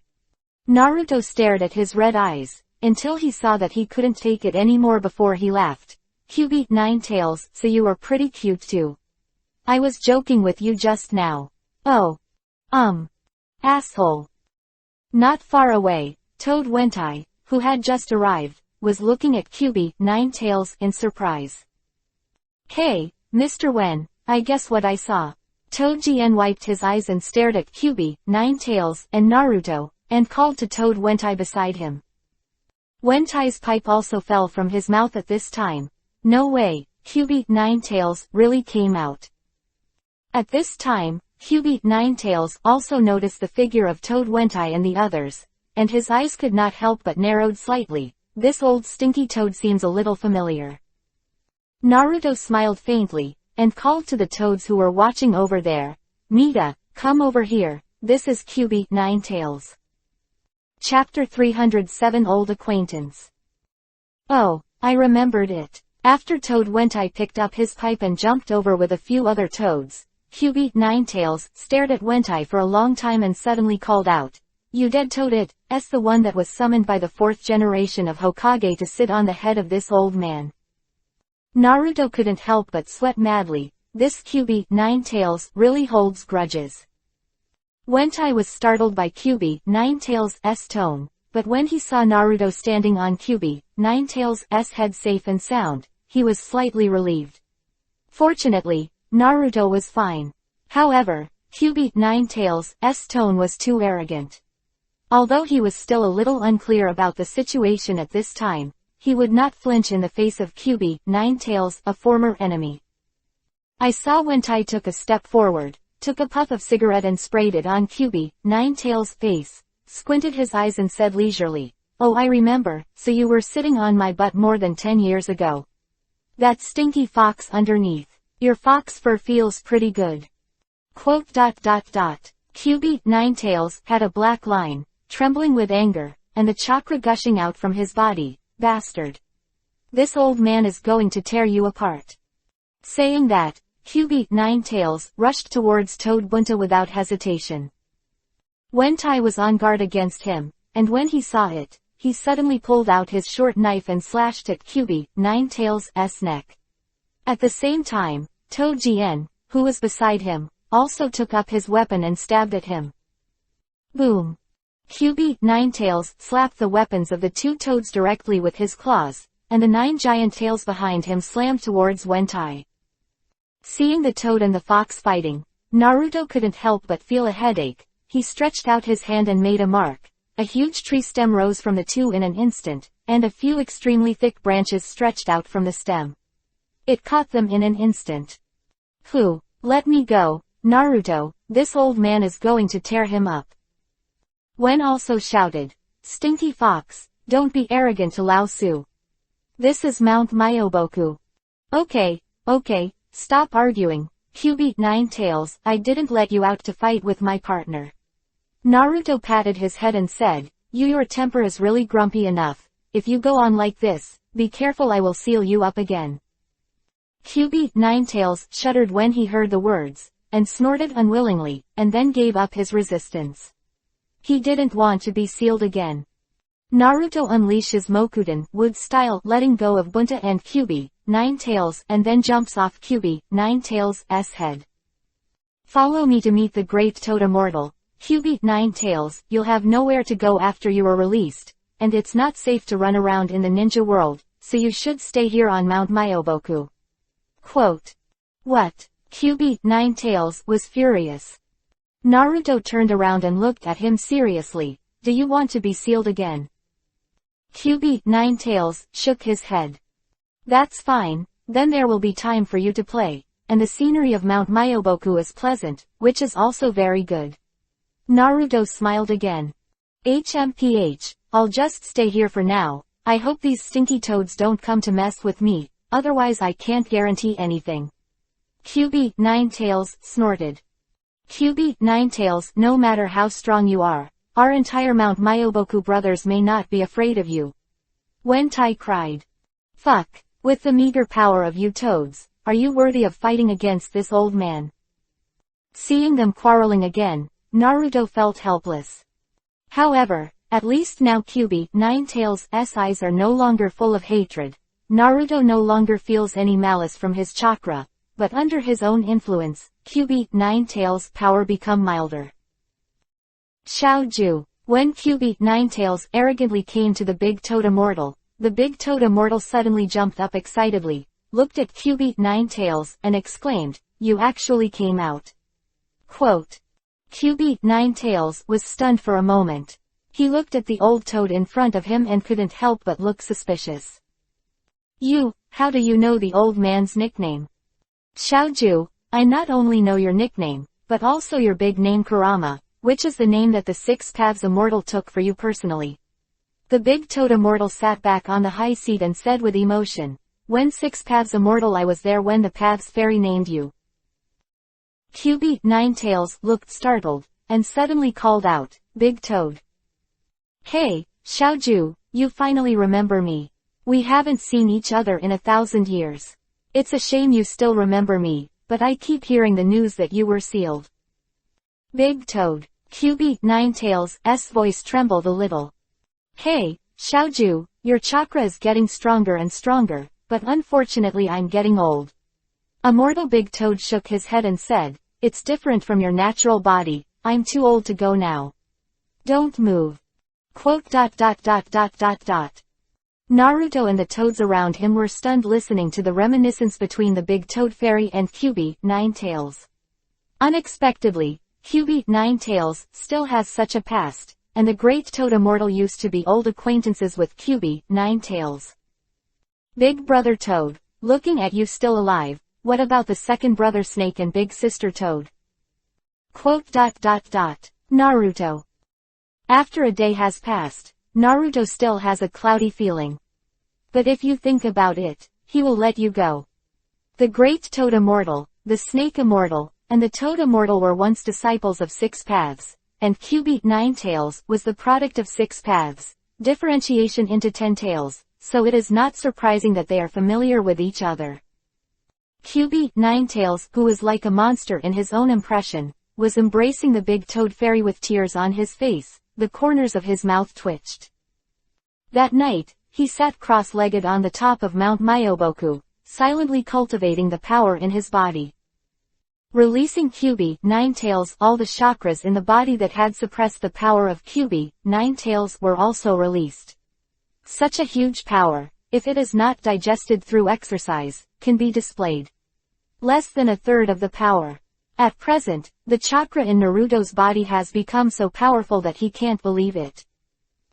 Naruto stared at his red eyes, until he saw that he couldn't take it anymore before he laughed. Kyuubi, 9 tails, so you are pretty cute too. I was joking with you just now. Oh. Asshole. Not far away, Toad Wentai, who had just arrived, was looking at Kyuubi, 9 tails, in surprise. Hey, Mr. Wen, I guess what I saw. Toad Jien wiped his eyes and stared at Kyuubi, 9 tails, and Naruto, and called to Toad Wentai beside him. Wentai's pipe also fell from his mouth at this time. No way, Kyuubi, 9 tails, really came out. At this time, Kyuubi, 9 tails, also noticed the figure of Toad Wentai and the others, and his eyes could not help but narrowed slightly. This old stinky toad seems a little familiar. Naruto smiled faintly, and called to the toads who were watching over there. Mita, come over here, this is Kyuubi, 9 tails. Chapter 307 Old Acquaintance. Oh, I remembered it. After Toad Wentai picked up his pipe and jumped over with a few other toads, Kyuubi, 9 tails, stared at Wentai for a long time and suddenly called out, You dead toad it's the one that was summoned by the 4th generation of Hokage to sit on the head of this old man. Naruto couldn't help but sweat madly. This Kyuubi, 9 tails, really holds grudges. Wentai was startled by Kyuubi, 9 tails' tone, but when he saw Naruto standing on Kyuubi, 9 tails' head safe and sound, he was slightly relieved. Fortunately, Naruto was fine. However, Kyuubi, 9 tails' tone was too arrogant. Although he was still a little unclear about the situation at this time, he would not flinch in the face of Kyuubi, 9 tails, a former enemy. I saw Wentai took a step forward, took a puff of cigarette and sprayed it on Kyuubi, 9 tails' face, squinted his eyes and said leisurely, Oh, I remember, so you were sitting on my butt more than 10 years ago. That stinky fox underneath. Your fox fur feels pretty good. Kyuubi, 9 tails, had a black line, trembling with anger, and the chakra gushing out from his body. Bastard. This old man is going to tear you apart. Saying that, Kyuubi, 9 tails, rushed towards Toad Bunta without hesitation. Wentai was on guard against him, and when he saw it, he suddenly pulled out his short knife and slashed at Kyuubi, 9 tails' neck. At the same time, Toad Jien, who was beside him, also took up his weapon and stabbed at him. Boom. Kyuubi, 9 tails, slapped the weapons of the 2 toads directly with his claws, and the 9 giant tails behind him slammed towards Wentai. Seeing the toad and the fox fighting, Naruto couldn't help but feel a headache. He stretched out his hand and made a mark. A huge tree stem rose from the 2 in an instant, and a few extremely thick branches stretched out from the stem. It caught them in an instant. Phew, let me go, Naruto, this old man is going to tear him up. Wen also shouted, Stinky fox, don't be arrogant to Lao Su. This is Mount Myoboku. Okay, stop arguing, Kyuubi, 9 tails, I didn't let you out to fight with my partner. Naruto patted his head and said, Your temper is really grumpy enough. If you go on like this, be careful, I will seal you up again. Kyuubi, 9 tails, shuddered when he heard the words, and snorted unwillingly, and then gave up his resistance. He didn't want to be sealed again. Naruto unleashes Mokuden, wood style, letting go of Bunta and Kyuubi, Ninetales, and then jumps off Kyuubi, Ninetales' head. Follow me to meet the great toad immortal, Kyuubi, Ninetales. You'll have nowhere to go after you are released, and it's not safe to run around in the ninja world, so you should stay here on Mount Myoboku. Quote. What? Kyuubi, Ninetales, was furious. Naruto turned around and looked at him seriously. Do you want to be sealed again? Kyuubi, Ninetales, shook his head. That's fine, then there will be time for you to play, and the scenery of Mount Myoboku is pleasant, which is also very good. Naruto smiled again. I'll just stay here for now. I hope these stinky toads don't come to mess with me, otherwise I can't guarantee anything. Kyuubi, Ninetales, snorted. Kyuubi, Ninetales, no matter how strong you are, our entire Mount Myoboku brothers may not be afraid of you. Wentai cried. Fuck, with the meager power of you toads, are you worthy of fighting against this old man? Seeing them quarreling again, Naruto felt helpless. However, at least now Kyuubi, Ninetales' eyes are no longer full of hatred. Naruto no longer feels any malice from his chakra, but under his own influence, Kyuubi, Ninetales' power become milder. Xiaoju. When Kyuubi, Ninetales arrogantly came to the big toad immortal, the big toad immortal suddenly jumped up excitedly, looked at Kyuubi, Ninetales, and exclaimed, You actually came out. Quote. Kyuubi, Ninetales, was stunned for a moment. He looked at the old toad in front of him and couldn't help but look suspicious. How do you know the old man's nickname? Xiaoju, I not only know your nickname, but also your big name Kurama, which is the name that the Six Paths Immortal took for you personally. The big toad immortal sat back on the high seat and said with emotion, When Six Paths Immortal, I was there when the Paths Fairy named you. Kyuubi, Ninetales, looked startled, and suddenly called out, Big Toad. Hey, Xiaoju, you finally remember me. We haven't seen each other in 1,000 years. It's a shame you still remember me, but I keep hearing the news that you were sealed. Big Toad. Kyuubi, Ninetales' voice trembled a little. Hey, Xiaoju, your chakra is getting stronger and stronger, but unfortunately I'm getting old. Immortal Big Toad shook his head and said, It's different from your natural body, I'm too old to go now. Don't move. Quote. Naruto and the toads around him were stunned listening to the reminiscence between the Big Toad Fairy and Kyuubi, Ninetales. Unexpectedly, Kyuubi, Ninetales, still has such a past, and the Great Toad Immortal used to be old acquaintances with Kyuubi, Ninetales. Big Brother Toad, looking at you still alive, what about the second brother Snake and Big Sister Toad? Quote. Naruto. After a day has passed, Naruto still has a cloudy feeling. But if you think about it, he will let you go. The Great Toad Immortal, the Snake Immortal, and the Toad Immortal were once disciples of Six Paths, and Kyuubi, Ninetales, was the product of Six Paths, differentiation into 10 tails, so it is not surprising that they are familiar with each other. Kyuubi, Ninetales, who was like a monster in his own impression, was embracing the Big Toad Fairy with tears on his face, the corners of his mouth twitched. That night, he sat cross-legged on the top of Mount Myoboku, silently cultivating the power in his body. Releasing Kyuubi, Ninetales, all the chakras in the body that had suppressed the power of Kyuubi, Ninetales, were also released. Such a huge power, if it is not digested through exercise, can be displayed. Less than a third of the power. At present, the chakra in Naruto's body has become so powerful that he can't believe it.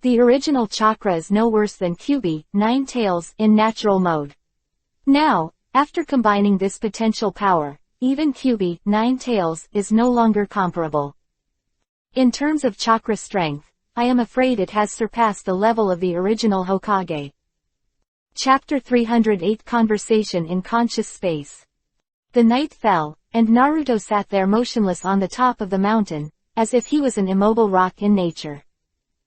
The original chakra is no worse than Kyuubi, Ninetales, in natural mode. Now, after combining this potential power, even Kyuubi, Ninetales, is no longer comparable. In terms of chakra strength, I am afraid it has surpassed the level of the original Hokage. Chapter 308 Conversation in Conscious Space. The night fell, and Naruto sat there motionless on the top of the mountain, as if he was an immobile rock in nature.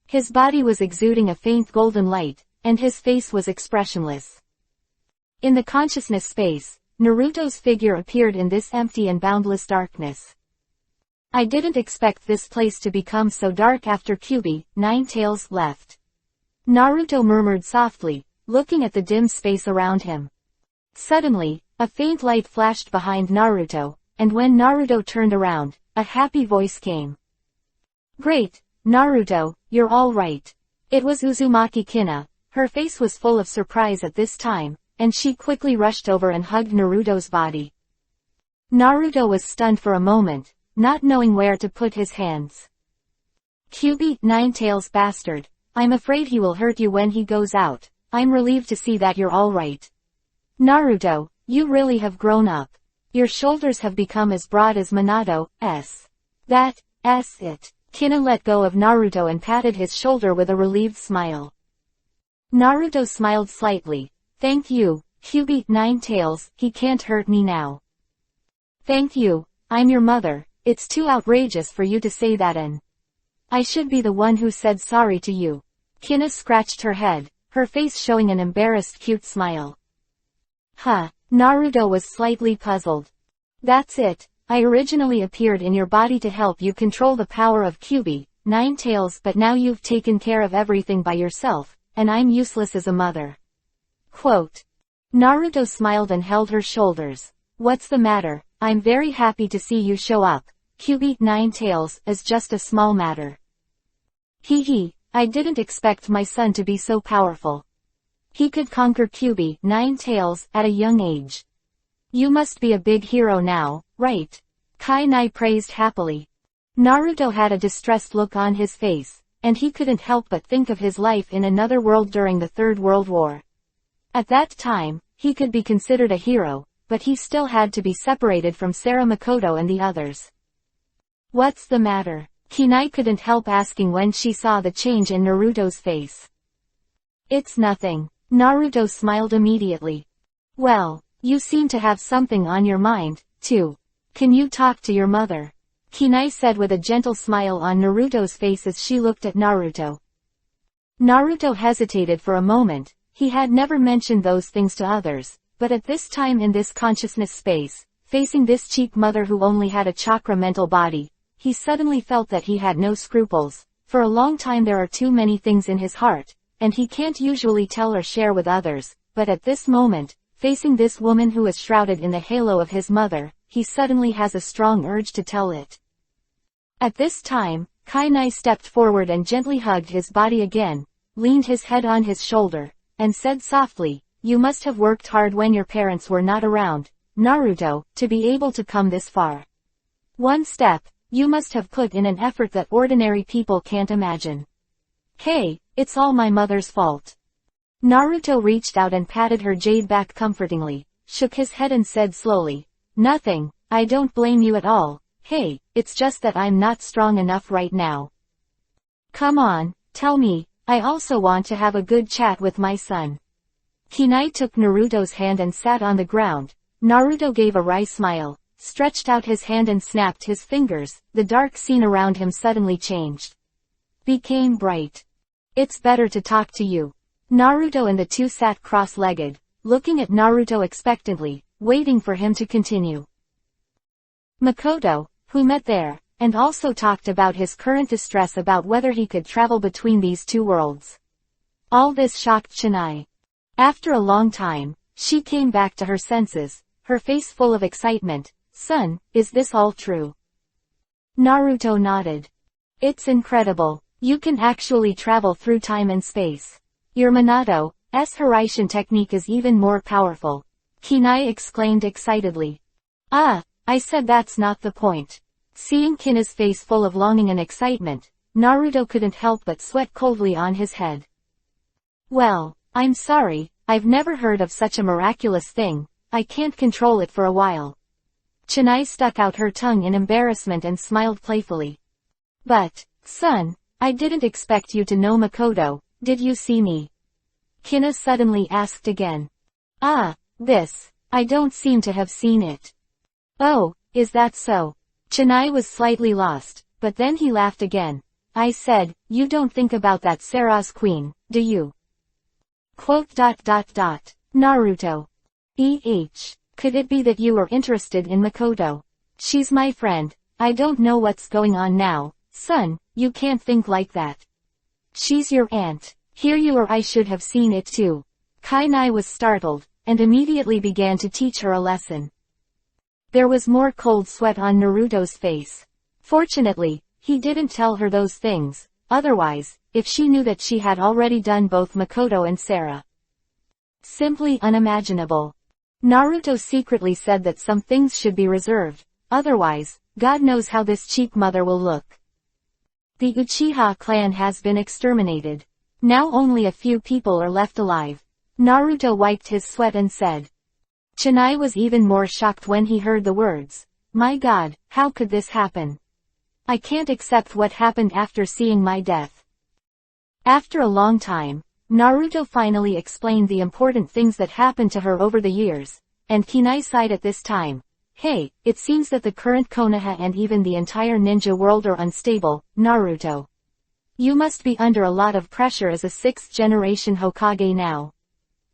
His body was exuding a faint golden light, and his face was expressionless. In the consciousness space, Naruto's figure appeared in this empty and boundless darkness. I didn't expect this place to become so dark after Kyuubi, Ninetales, left. Naruto murmured softly, looking at the dim space around him. Suddenly, a faint light flashed behind Naruto, and when Naruto turned around, a happy voice came. Great, Naruto, you're all right. It was Uzumaki Kina. Her face was full of surprise at this time, and she quickly rushed over and hugged Naruto's body. Naruto was stunned for a moment, not knowing where to put his hands. Kyubi, Nine-Tails bastard. I'm afraid he will hurt you when he goes out. I'm relieved to see that you're all right. Naruto, you really have grown up. Your shoulders have become as broad as Minato's. That's it. Kina let go of Naruto and patted his shoulder with a relieved smile. Naruto smiled slightly. Thank you, Kyubi, Nine-Tails, he can't hurt me now. Thank you, I'm your mother. It's too outrageous for you to say that, and I should be the one who said sorry to you. Kina scratched her head, her face showing an embarrassed cute smile. Huh, Naruto was slightly puzzled. That's it, I originally appeared in your body to help you control the power of Kyubi, Nine-Tails, but now you've taken care of everything by yourself, and I'm useless as a mother. Quote. Naruto smiled and held her shoulders. What's the matter? I'm very happy to see you show up. Kyubi, Nine-Tails, is just a small matter. Hee, I didn't expect my son to be so powerful. He could conquer Kyubi, Nine-Tails, at a young age. You must be a big hero now, right? Kai-nai praised happily. Naruto had a distressed look on his face, and he couldn't help but think of his life in another world during the Third World War. At that time, he could be considered a hero, but he still had to be separated from Sarah Makoto and the others. What's the matter? Kinai couldn't help asking when she saw the change in Naruto's face. It's nothing. Naruto smiled immediately. Well, you seem to have something on your mind, too. Can you talk to your mother? Kinai said with a gentle smile on Naruto's face as she looked at Naruto. Naruto hesitated for a moment. He had never mentioned those things to others, but at this time in this consciousness space, facing this cheap mother who only had a chakra mental body, he suddenly felt that he had no scruples. For a long time there are too many things in his heart, and he can't usually tell or share with others, but at this moment, facing this woman who is shrouded in the halo of his mother, he suddenly has a strong urge to tell it. At this time, Kai-nai stepped forward and gently hugged his body again, leaned his head on his shoulder, and said softly, you must have worked hard when your parents were not around, Naruto, to be able to come this far. One step, you must have put in an effort that ordinary people can't imagine. Hey, it's all my mother's fault. Naruto reached out and patted her jade back comfortingly, shook his head and said slowly, nothing, I don't blame you at all. Hey, it's just that I'm not strong enough right now. Come on, tell me, I also want to have a good chat with my son. Kinai took Naruto's hand and sat on the ground. Naruto gave a wry smile, stretched out his hand and snapped his fingers. The dark scene around him suddenly changed. Became bright. It's better to talk to you. Naruto and the two sat cross-legged, looking at Naruto expectantly, waiting for him to continue. Makoto, who met there, and also talked about his current distress about whether he could travel between these two worlds. All this shocked Chennai. After a long time, she came back to her senses, her face full of excitement. Son, is this all true? Naruto nodded. It's incredible. You can actually travel through time and space. Your Minato's Hiraishin technique is even more powerful. Kinai exclaimed excitedly. I said that's not the point. Seeing Kina's face full of longing and excitement, Naruto couldn't help but sweat coldly on his head. Well, I'm sorry, I've never heard of such a miraculous thing. I can't control it for a while. Chennai stuck out her tongue in embarrassment and smiled playfully. But, son, I didn't expect you to know Makoto, did you see me? Kina suddenly asked again. I don't seem to have seen it. Oh, is that so? Chennai was slightly lost, but then he laughed again. I said, you don't think about that Sarah's queen, do you? Quote. Naruto. Could it be that you are interested in Makoto? She's my friend. I don't know what's going on now. Son, you can't think like that. She's your aunt. Here you are, I should have seen it too. Kai-nai was startled, and immediately began to teach her a lesson. There was more cold sweat on Naruto's face. Fortunately, he didn't tell her those things, otherwise, if she knew that she had already done both Makoto and Sarah. Simply unimaginable. Naruto secretly said that some things should be reserved, otherwise, God knows how this cheap mother will look. The Uchiha clan has been exterminated. Now only a few people are left alive. Naruto wiped his sweat and said. Chunai was even more shocked when he heard the words. My God, how could this happen? I can't accept what happened after seeing my death. After a long time, Naruto finally explained the important things that happened to her over the years, and Kunai sighed at this time. Hey, it seems that the current Konoha and even the entire ninja world are unstable, Naruto. You must be under a lot of pressure as a 6th-generation Hokage now.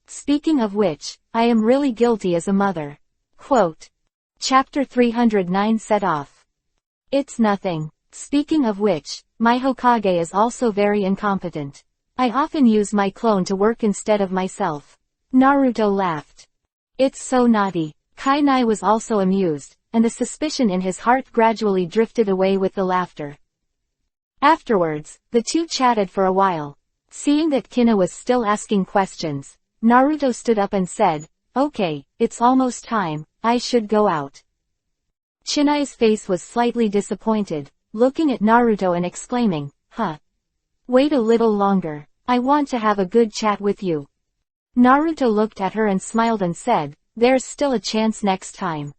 Speaking of which, I am really guilty as a mother. Quote. Chapter 309 set off. It's nothing. Speaking of which, my Hokage is also very incompetent. I often use my clone to work instead of myself. Naruto laughed. It's so naughty. Kainai was also amused, and the suspicion in his heart gradually drifted away with the laughter. Afterwards, the two chatted for a while. Seeing that Kina was still asking questions, Naruto stood up and said, Okay, it's almost time, I should go out. Chinai's face was slightly disappointed, looking at Naruto and exclaiming, Huh. Wait a little longer, I want to have a good chat with you. Naruto looked at her and smiled and said, There's still a chance next time.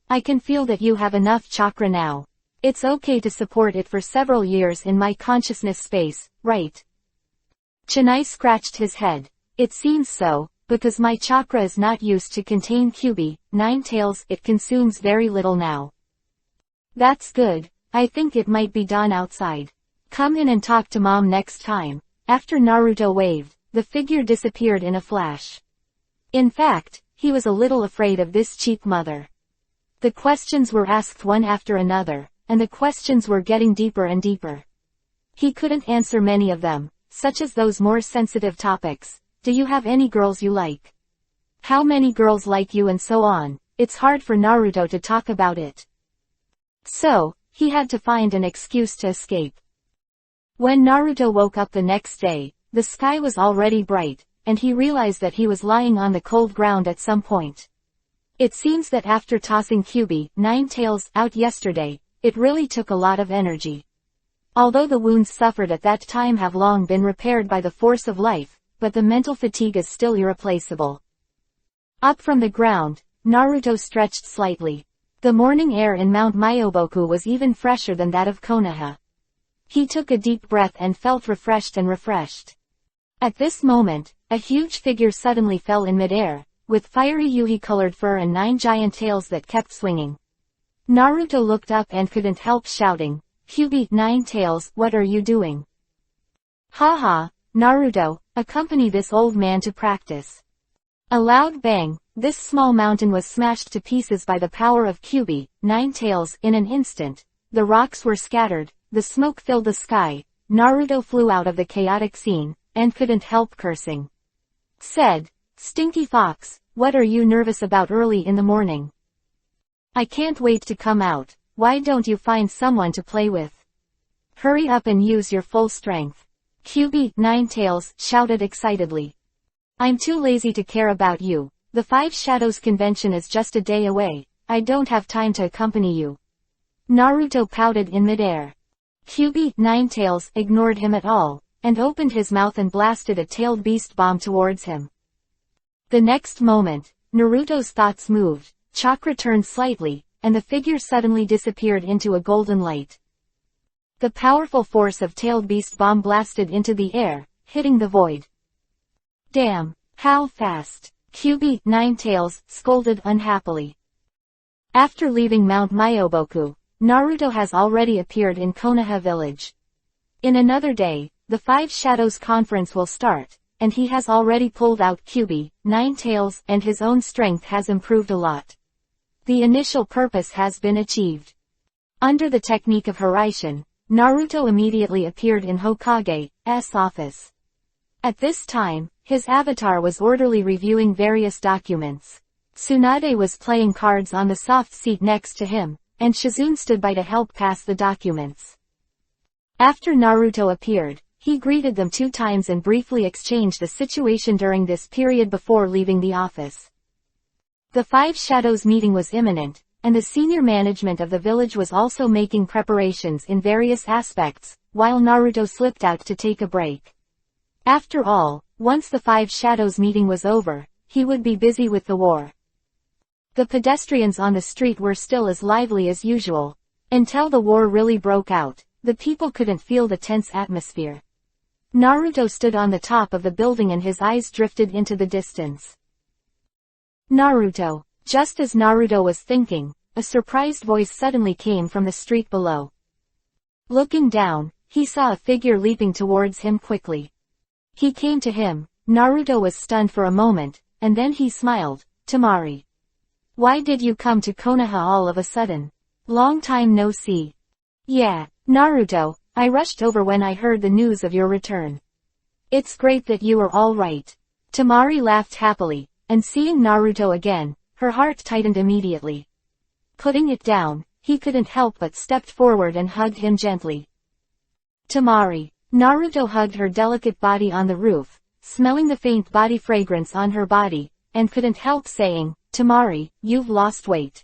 I can feel that you have enough chakra now. It's okay to support it for several years in my consciousness space, right? Chunai scratched his head. It seems so, because my chakra is not used to contain Kyuubi, 9 tails, it consumes very little now. That's good, I think it might be done outside. Come in and talk to Mom next time. After Naruto waved, the figure disappeared in a flash. In fact, he was a little afraid of this cheap mother. The questions were asked one after another, and the questions were getting deeper and deeper. He couldn't answer many of them, such as those more sensitive topics. Do you have any girls you like? How many girls like you and so on. It's hard for Naruto to talk about it. So, he had to find an excuse to escape. When Naruto woke up the next day, the sky was already bright, and he realized that he was lying on the cold ground at some point. It seems that after tossing Kyuubi, 9 tails, out yesterday, it really took a lot of energy. Although the wounds suffered at that time have long been repaired by the force of life, but the mental fatigue is still irreplaceable. Up from the ground, Naruto stretched slightly. The morning air in Mount Myoboku was even fresher than that of Konoha. He took a deep breath and felt refreshed. At this moment, a huge figure suddenly fell in midair, with fiery Yuhi-colored fur and 9 giant tails that kept swinging. Naruto looked up and couldn't help shouting, Kyuubi, 9 tails, what are you doing? Haha, Naruto, accompany this old man to practice. A loud bang, this small mountain was smashed to pieces by the power of Kyuubi, 9 tails, in an instant. The rocks were scattered, the smoke filled the sky, Naruto flew out of the chaotic scene, and couldn't help cursing. Said, Stinky Fox, what are you nervous about early in the morning? I can't wait to come out, why don't you find someone to play with? Hurry up and use your full strength. Kyuubi, 9 tails, shouted excitedly. I'm too lazy to care about you, the 5 Shadows convention is just a day away, I don't have time to accompany you. Naruto pouted in midair. Kyuubi, 9 tails, ignored him at all, and opened his mouth and blasted a tailed beast bomb towards him. The next moment, Naruto's thoughts moved, chakra turned slightly, and the figure suddenly disappeared into a golden light. The powerful force of tailed beast bomb blasted into the air, hitting the void. Damn, how fast! Kyuubi, 9 tails, scolded unhappily. After leaving Mount Myoboku, Naruto has already appeared in Konoha village. In another day, the 5 Shadows conference will start, and he has already pulled out Kyuubi, 9 tails, and his own strength has improved a lot. The initial purpose has been achieved. Under the technique of Hiraishin, Naruto immediately appeared in Hokage's office. At this time, his avatar was orderly reviewing various documents. Tsunade was playing cards on the soft seat next to him, and Shizune stood by to help pass the documents. After Naruto appeared, he greeted them 2 times and briefly exchanged the situation during this period before leaving the office. The Five Shadows meeting was imminent, and the senior management of the village was also making preparations in various aspects, while Naruto slipped out to take a break. After all, once the Five Shadows meeting was over, he would be busy with the war. The pedestrians on the street were still as lively as usual. Until the war really broke out, the people couldn't feel the tense atmosphere. Naruto stood on the top of the building and his eyes drifted into the distance. Naruto. Just as Naruto was thinking, a surprised voice suddenly came from the street below. Looking down, he saw a figure leaping towards him quickly. He came to him. Naruto was stunned for a moment, and then he smiled. Temari. Why did you come to Konoha all of a sudden? Long time no see. Yeah, Naruto, I rushed over when I heard the news of your return. It's great that you are all right. Temari laughed happily, and seeing Naruto again, her heart tightened immediately. Putting it down, he couldn't help but stepped forward and hugged him gently. Temari. Naruto hugged her delicate body on the roof, smelling the faint body fragrance on her body, and couldn't help saying, Temari, you've lost weight.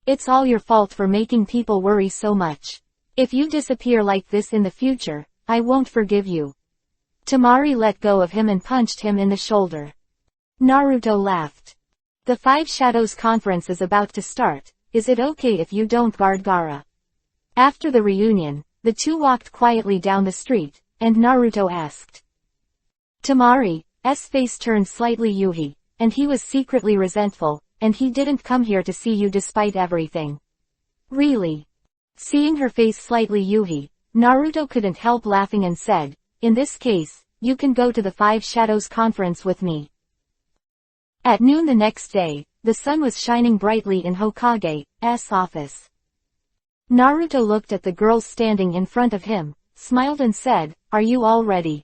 It's all your fault for making people worry so much. If you disappear like this in the future, I won't forgive you. Temari let go of him and punched him in the shoulder. Naruto laughed. The Five Shadows conference is about to start. Is it okay if you don't guard Gaara? After the reunion, the two walked quietly down the street, and Naruto asked. Temari's face turned slightly yuhi, and he was secretly resentful, and he didn't come here to see you despite everything. Really? Seeing her face slightly yuhi, Naruto couldn't help laughing and said, in this case, you can go to the Five Shadows conference with me. At noon the next day, the sun was shining brightly in Hokage's office. Naruto looked at the girls standing in front of him, smiled and said, are you all ready?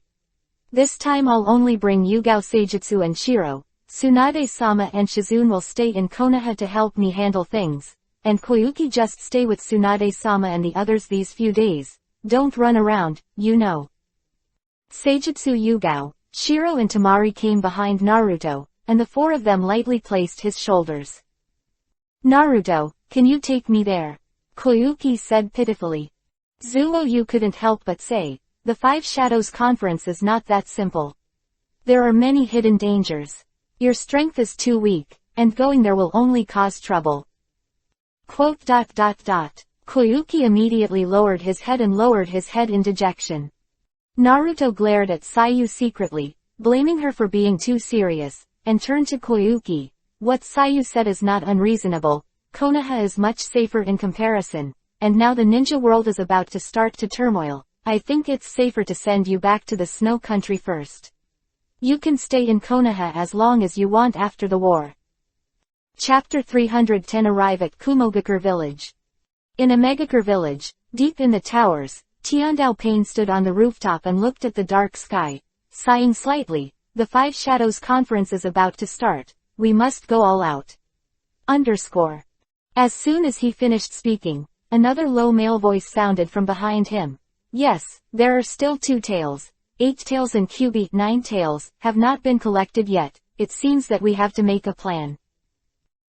This time I'll only bring Yugao Seijutsu and Shiro. Tsunade-sama and Shizune will stay in Konoha to help me handle things, and Koyuki just stay with Tsunade-sama and the others these few days. Don't run around, you know. Seijutsu Yugao, Shiro and Temari came behind Naruto, and the 4 of them lightly placed his shoulders. Naruto, can you take me there? Koyuki said pitifully. Zuo-yu couldn't help but say, the Five Shadows conference is not that simple. There are many hidden dangers. Your strength is too weak, and going there will only cause trouble. Koyuki immediately lowered his head in dejection. Naruto glared at Sayu secretly, blaming her for being too serious, and turned to Koyuki. What Sayu said is not unreasonable. Konoha is much safer in comparison, and now the ninja world is about to start to turmoil. I think it's safer to send you back to the snow country first. You can stay in Konoha as long as you want after the war. Chapter 310 Arrive at Kumogakure Village. In Amegakure Village, deep in the towers, Tiandao Pain stood on the rooftop and looked at the dark sky, sighing slightly. The Five Shadows conference is about to start. We must go all out. As soon as he finished speaking, another low male voice sounded from behind him. Yes, there are still 2 tails. 8 tails and Kyubi 9 tails have not been collected yet. It seems that we have to make a plan.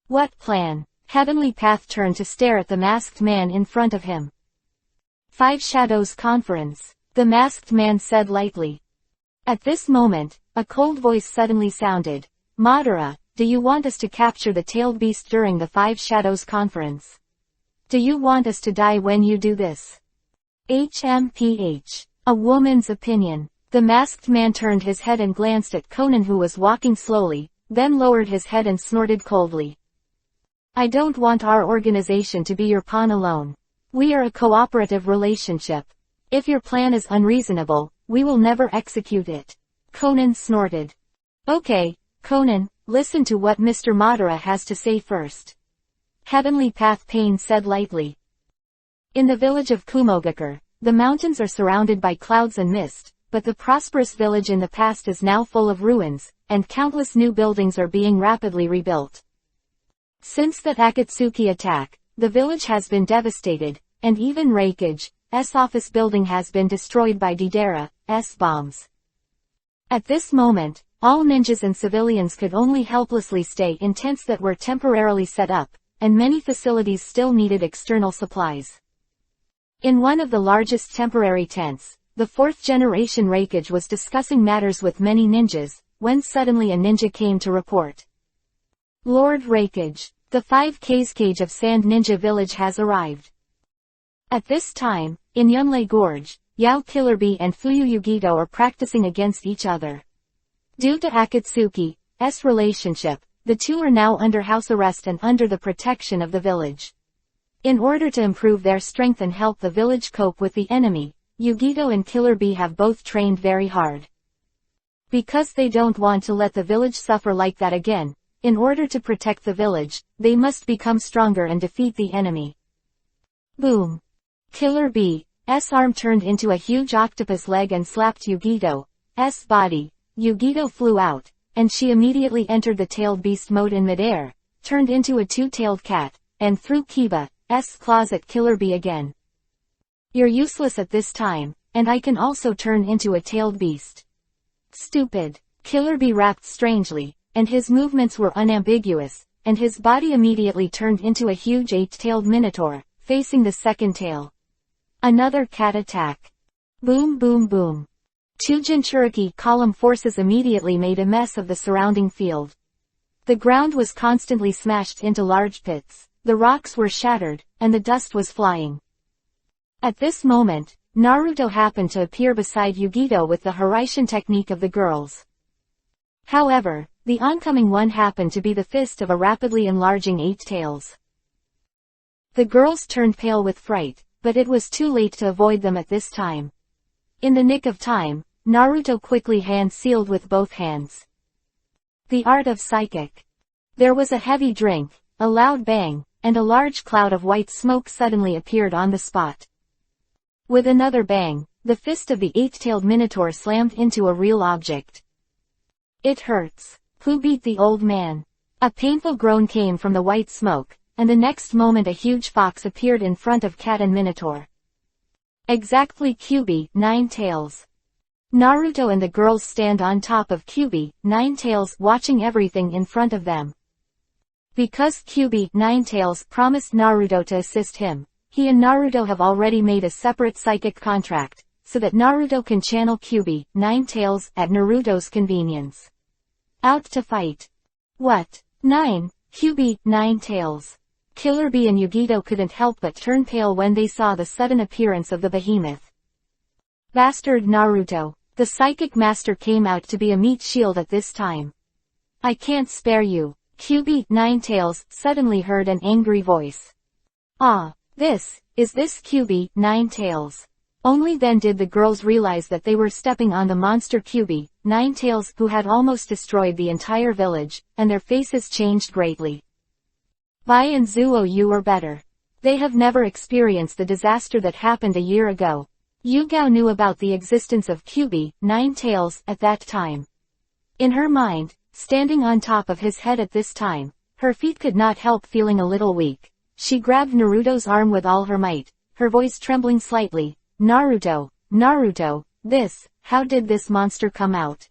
What plan? Heavenly Path turned to stare at the masked man in front of him. Five Shadows Conference, the masked man said lightly. At this moment, a cold voice suddenly sounded. Madara, do you want us to capture the tailed beast during the Five Shadows Conference? Do you want us to die when you do this? HMPH. A woman's opinion. The masked man turned his head and glanced at Conan, who was walking slowly, then lowered his head and snorted coldly. I don't want our organization to be your pawn alone. We are a cooperative relationship. If your plan is unreasonable, we will never execute it. Conan snorted. Okay, Conan, listen to what Mr. Madara has to say first. Heavenly Path Pain said lightly. In the village of Kumogakure, the mountains are surrounded by clouds and mist, but the prosperous village in the past is now full of ruins, and countless new buildings are being rapidly rebuilt. Since that Akatsuki attack, the village has been devastated, and even Raikage's office building has been destroyed by Deidara's bombs. At this moment, all ninjas and civilians could only helplessly stay in tents that were temporarily set up, and many facilities still needed external supplies. In one of the largest temporary tents, the fourth-generation Raikage was discussing matters with many ninjas, when suddenly a ninja came to report. Lord Raikage, the 5K's Cage of Sand Ninja Village has arrived. At this time, in Yunlei Gorge, Yao Killer Bee and Fuyu Yugito are practicing against each other. Due to Akatsuki's relationship, the two are now under house arrest and under the protection of the village. In order to improve their strength and help the village cope with the enemy, Yugito and Killer Bee have both trained very hard. Because they don't want to let the village suffer like that again, in order to protect the village, they must become stronger and defeat the enemy. Boom! Killer Bee's arm turned into a huge octopus leg and slapped Yugito's body. Yugito flew out, and she immediately entered the tailed beast mode in midair, turned into a two-tailed cat, and threw Kiba's claws at Killer Bee again. You're useless at this time, and I can also turn into a tailed beast. Stupid. Killer Bee rapped strangely, and his movements were unambiguous, and his body immediately turned into a huge eight-tailed minotaur, facing the second tail. Another cat attack. Boom boom boom. Two Jinchuriki column forces immediately made a mess of the surrounding field. The ground was constantly smashed into large pits, the rocks were shattered, and the dust was flying. At this moment, Naruto happened to appear beside Yugito with the Hiraishin technique of the girls. However, the oncoming one happened to be the fist of a rapidly enlarging eight tails. The girls turned pale with fright, but it was too late to avoid them at this time. In the nick of time, Naruto quickly hand-sealed with both hands. The art of psychic. There was a heavy drink, a loud bang, and a large cloud of white smoke suddenly appeared on the spot. With another bang, the fist of the eight-tailed minotaur slammed into a real object. It hurts. Who beat the old man? A painful groan came from the white smoke, and the next moment a huge fox appeared in front of cat and minotaur. Exactly Kyuubi, Nine Tails. Naruto and the girls stand on top of Kyuubi, Nine Tails, watching everything in front of them. Because Kyuubi, Nine Tails, promised Naruto to assist him, he and Naruto have already made a separate psychic contract, so that Naruto can channel Kyuubi, Nine Tails, at Naruto's convenience. Out to fight. What? Kyuubi, Nine Tails. Killer Bee and Yugito couldn't help but turn pale when they saw the sudden appearance of the behemoth. Bastard Naruto. The psychic master came out to be a meat shield at this time. I can't spare you. Kyuubi, Nine Tails, suddenly heard an angry voice. Ah, is this Kyuubi, Nine Tails? Only then did the girls realize that they were stepping on the monster Kyuubi, Nine Tails, who had almost destroyed the entire village, and their faces changed greatly. Bai and Zuo, you were better. They have never experienced the disaster that happened a year ago. Yugao knew about the existence of Kyuubi, Nine Tails, at that time. In her mind, standing on top of his head at this time, her feet could not help feeling a little weak. She grabbed Naruto's arm with all her might, her voice trembling slightly. Naruto, how did this monster come out?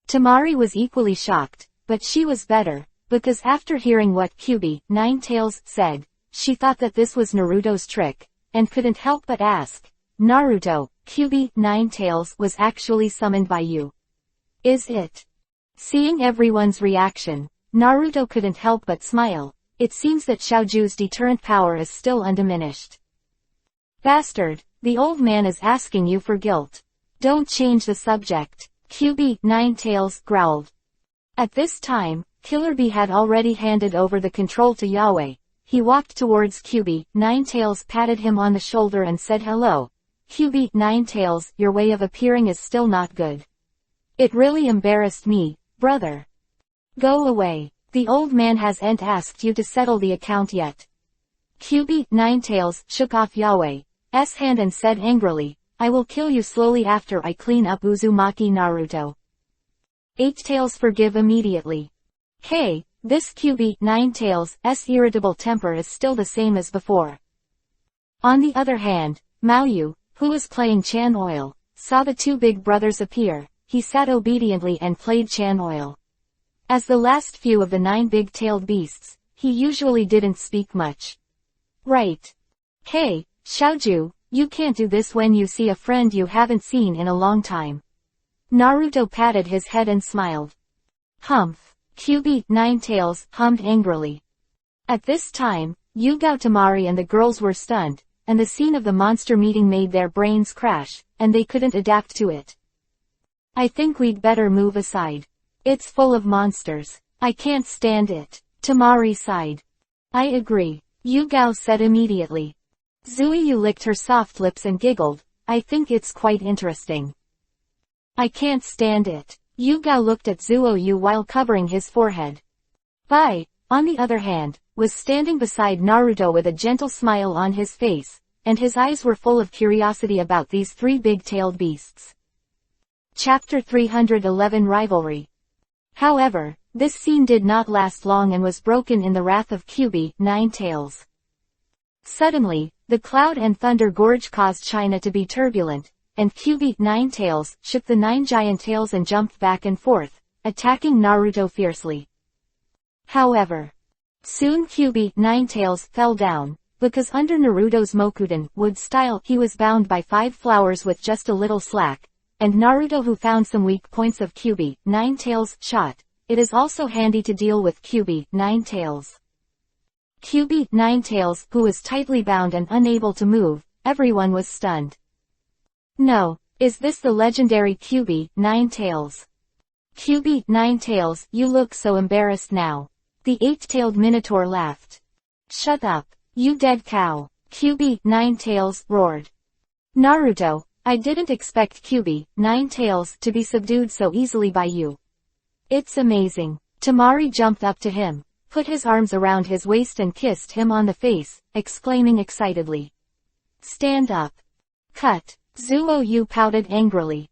Tamari was equally shocked, but she was better, because after hearing what Kyuubi, Nine Tails, said, she thought that this was Naruto's trick, and couldn't help but ask, Naruto, Kyuubi, Nine Tails, was actually summoned by you. Is it? Seeing everyone's reaction, Naruto couldn't help but smile. It seems that Xiaoju's deterrent power is still undiminished. Bastard, the old man is asking you for guilt. Don't change the subject. Kyuubi, Nine Tails, growled. At this time, Killer Bee had already handed over the control to Yahweh. He walked towards Kyuubi, Nine Tails, patted him on the shoulder and said hello. Kyuubi, Nine Tails, your way of appearing is still not good. It really embarrassed me, brother. Go away. The old man hasn't asked you to settle the account yet. Kyuubi, Nine Tails, shook off Yahweh's hand and said angrily, I will kill you slowly after I clean up Uzumaki Naruto. 8 Tails forgive immediately. Hey, this QB 9 Tails' irritable temper is still the same as before. On the other hand, Maoyu, who was playing Chan Oil, saw the 2 big brothers appear. He sat obediently and played Chan Oil. As the last few of the 9 big-tailed beasts, he usually didn't speak much. Right. Hey, Xiaoju, you can't do this when you see a friend you haven't seen in a long time. Naruto patted his head and smiled. Humph. QB 9 Tails hummed angrily. At this time, Yugao Tamari and the girls were stunned, and the scene of the monster meeting made their brains crash, and they couldn't adapt to it. I think we'd better move aside. It's full of monsters. I can't stand it. Tamari sighed. I agree, Yugao said immediately. Zuiyu licked her soft lips and giggled. I think it's quite interesting. I can't stand it. Yugao looked at Zuoyu while covering his forehead. Bai, on the other hand, was standing beside Naruto with a gentle smile on his face, and his eyes were full of curiosity about these 3 big-tailed beasts. Chapter 311 Rivalry. However, this scene did not last long and was broken in the wrath of QB 9 Tails. Suddenly, the cloud and thunder gorge caused China to be turbulent, and QB 9 Tails shook the 9 giant tails and jumped back and forth, attacking Naruto fiercely. However, soon QB 9 Tails fell down, because under Naruto's Mokuden wood style he was bound by 5 flowers with just a little slack, and Naruto, who found some weak points of QB 9 Tails' shot, it is also handy to deal with QB 9 Tails. QB 9 Tails, who was tightly bound and unable to move, everyone was stunned. No, is this the legendary QB 9 Tails? QB 9 Tails, you look so embarrassed now. The 8-tailed Minotaur laughed. Shut up, you dead cow, QB 9 Tails roared. Naruto, I didn't expect QB 9 Tails to be subdued so easily by you. It's amazing. Tamari jumped up to him, put his arms around his waist and kissed him on the face, exclaiming excitedly. Stand up. Cut. Zuoyu pouted angrily.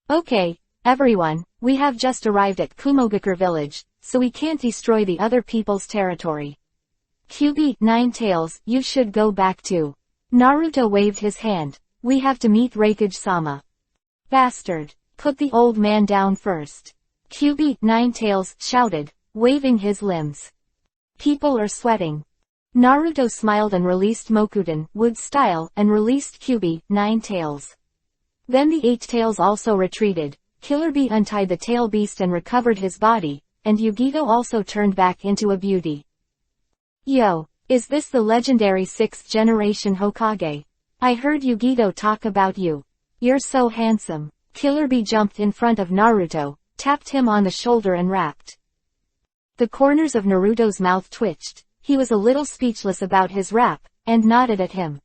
Okay, everyone, we have just arrived at Kumogakure village, so we can't destroy the other people's territory. QB 9 Tails, you should go back too. Naruto waved his hand. We have to meet Raikage-sama. Bastard, put the old man down first. QB 9 Tails shouted, waving his limbs. People are sweating. Naruto smiled and released Mokuden wood style and released QB 9 Tails. Then the 8 Tails also retreated. Killer Bee untied the tail beast and recovered his body, and Yugito also turned back into a beauty. Yo, is this the legendary 6th generation Hokage? I heard Yugito talk about you. You're so handsome. Killer Bee jumped in front of Naruto, tapped him on the shoulder and rapped. The corners of Naruto's mouth twitched. He was a little speechless about his rap, and nodded at him.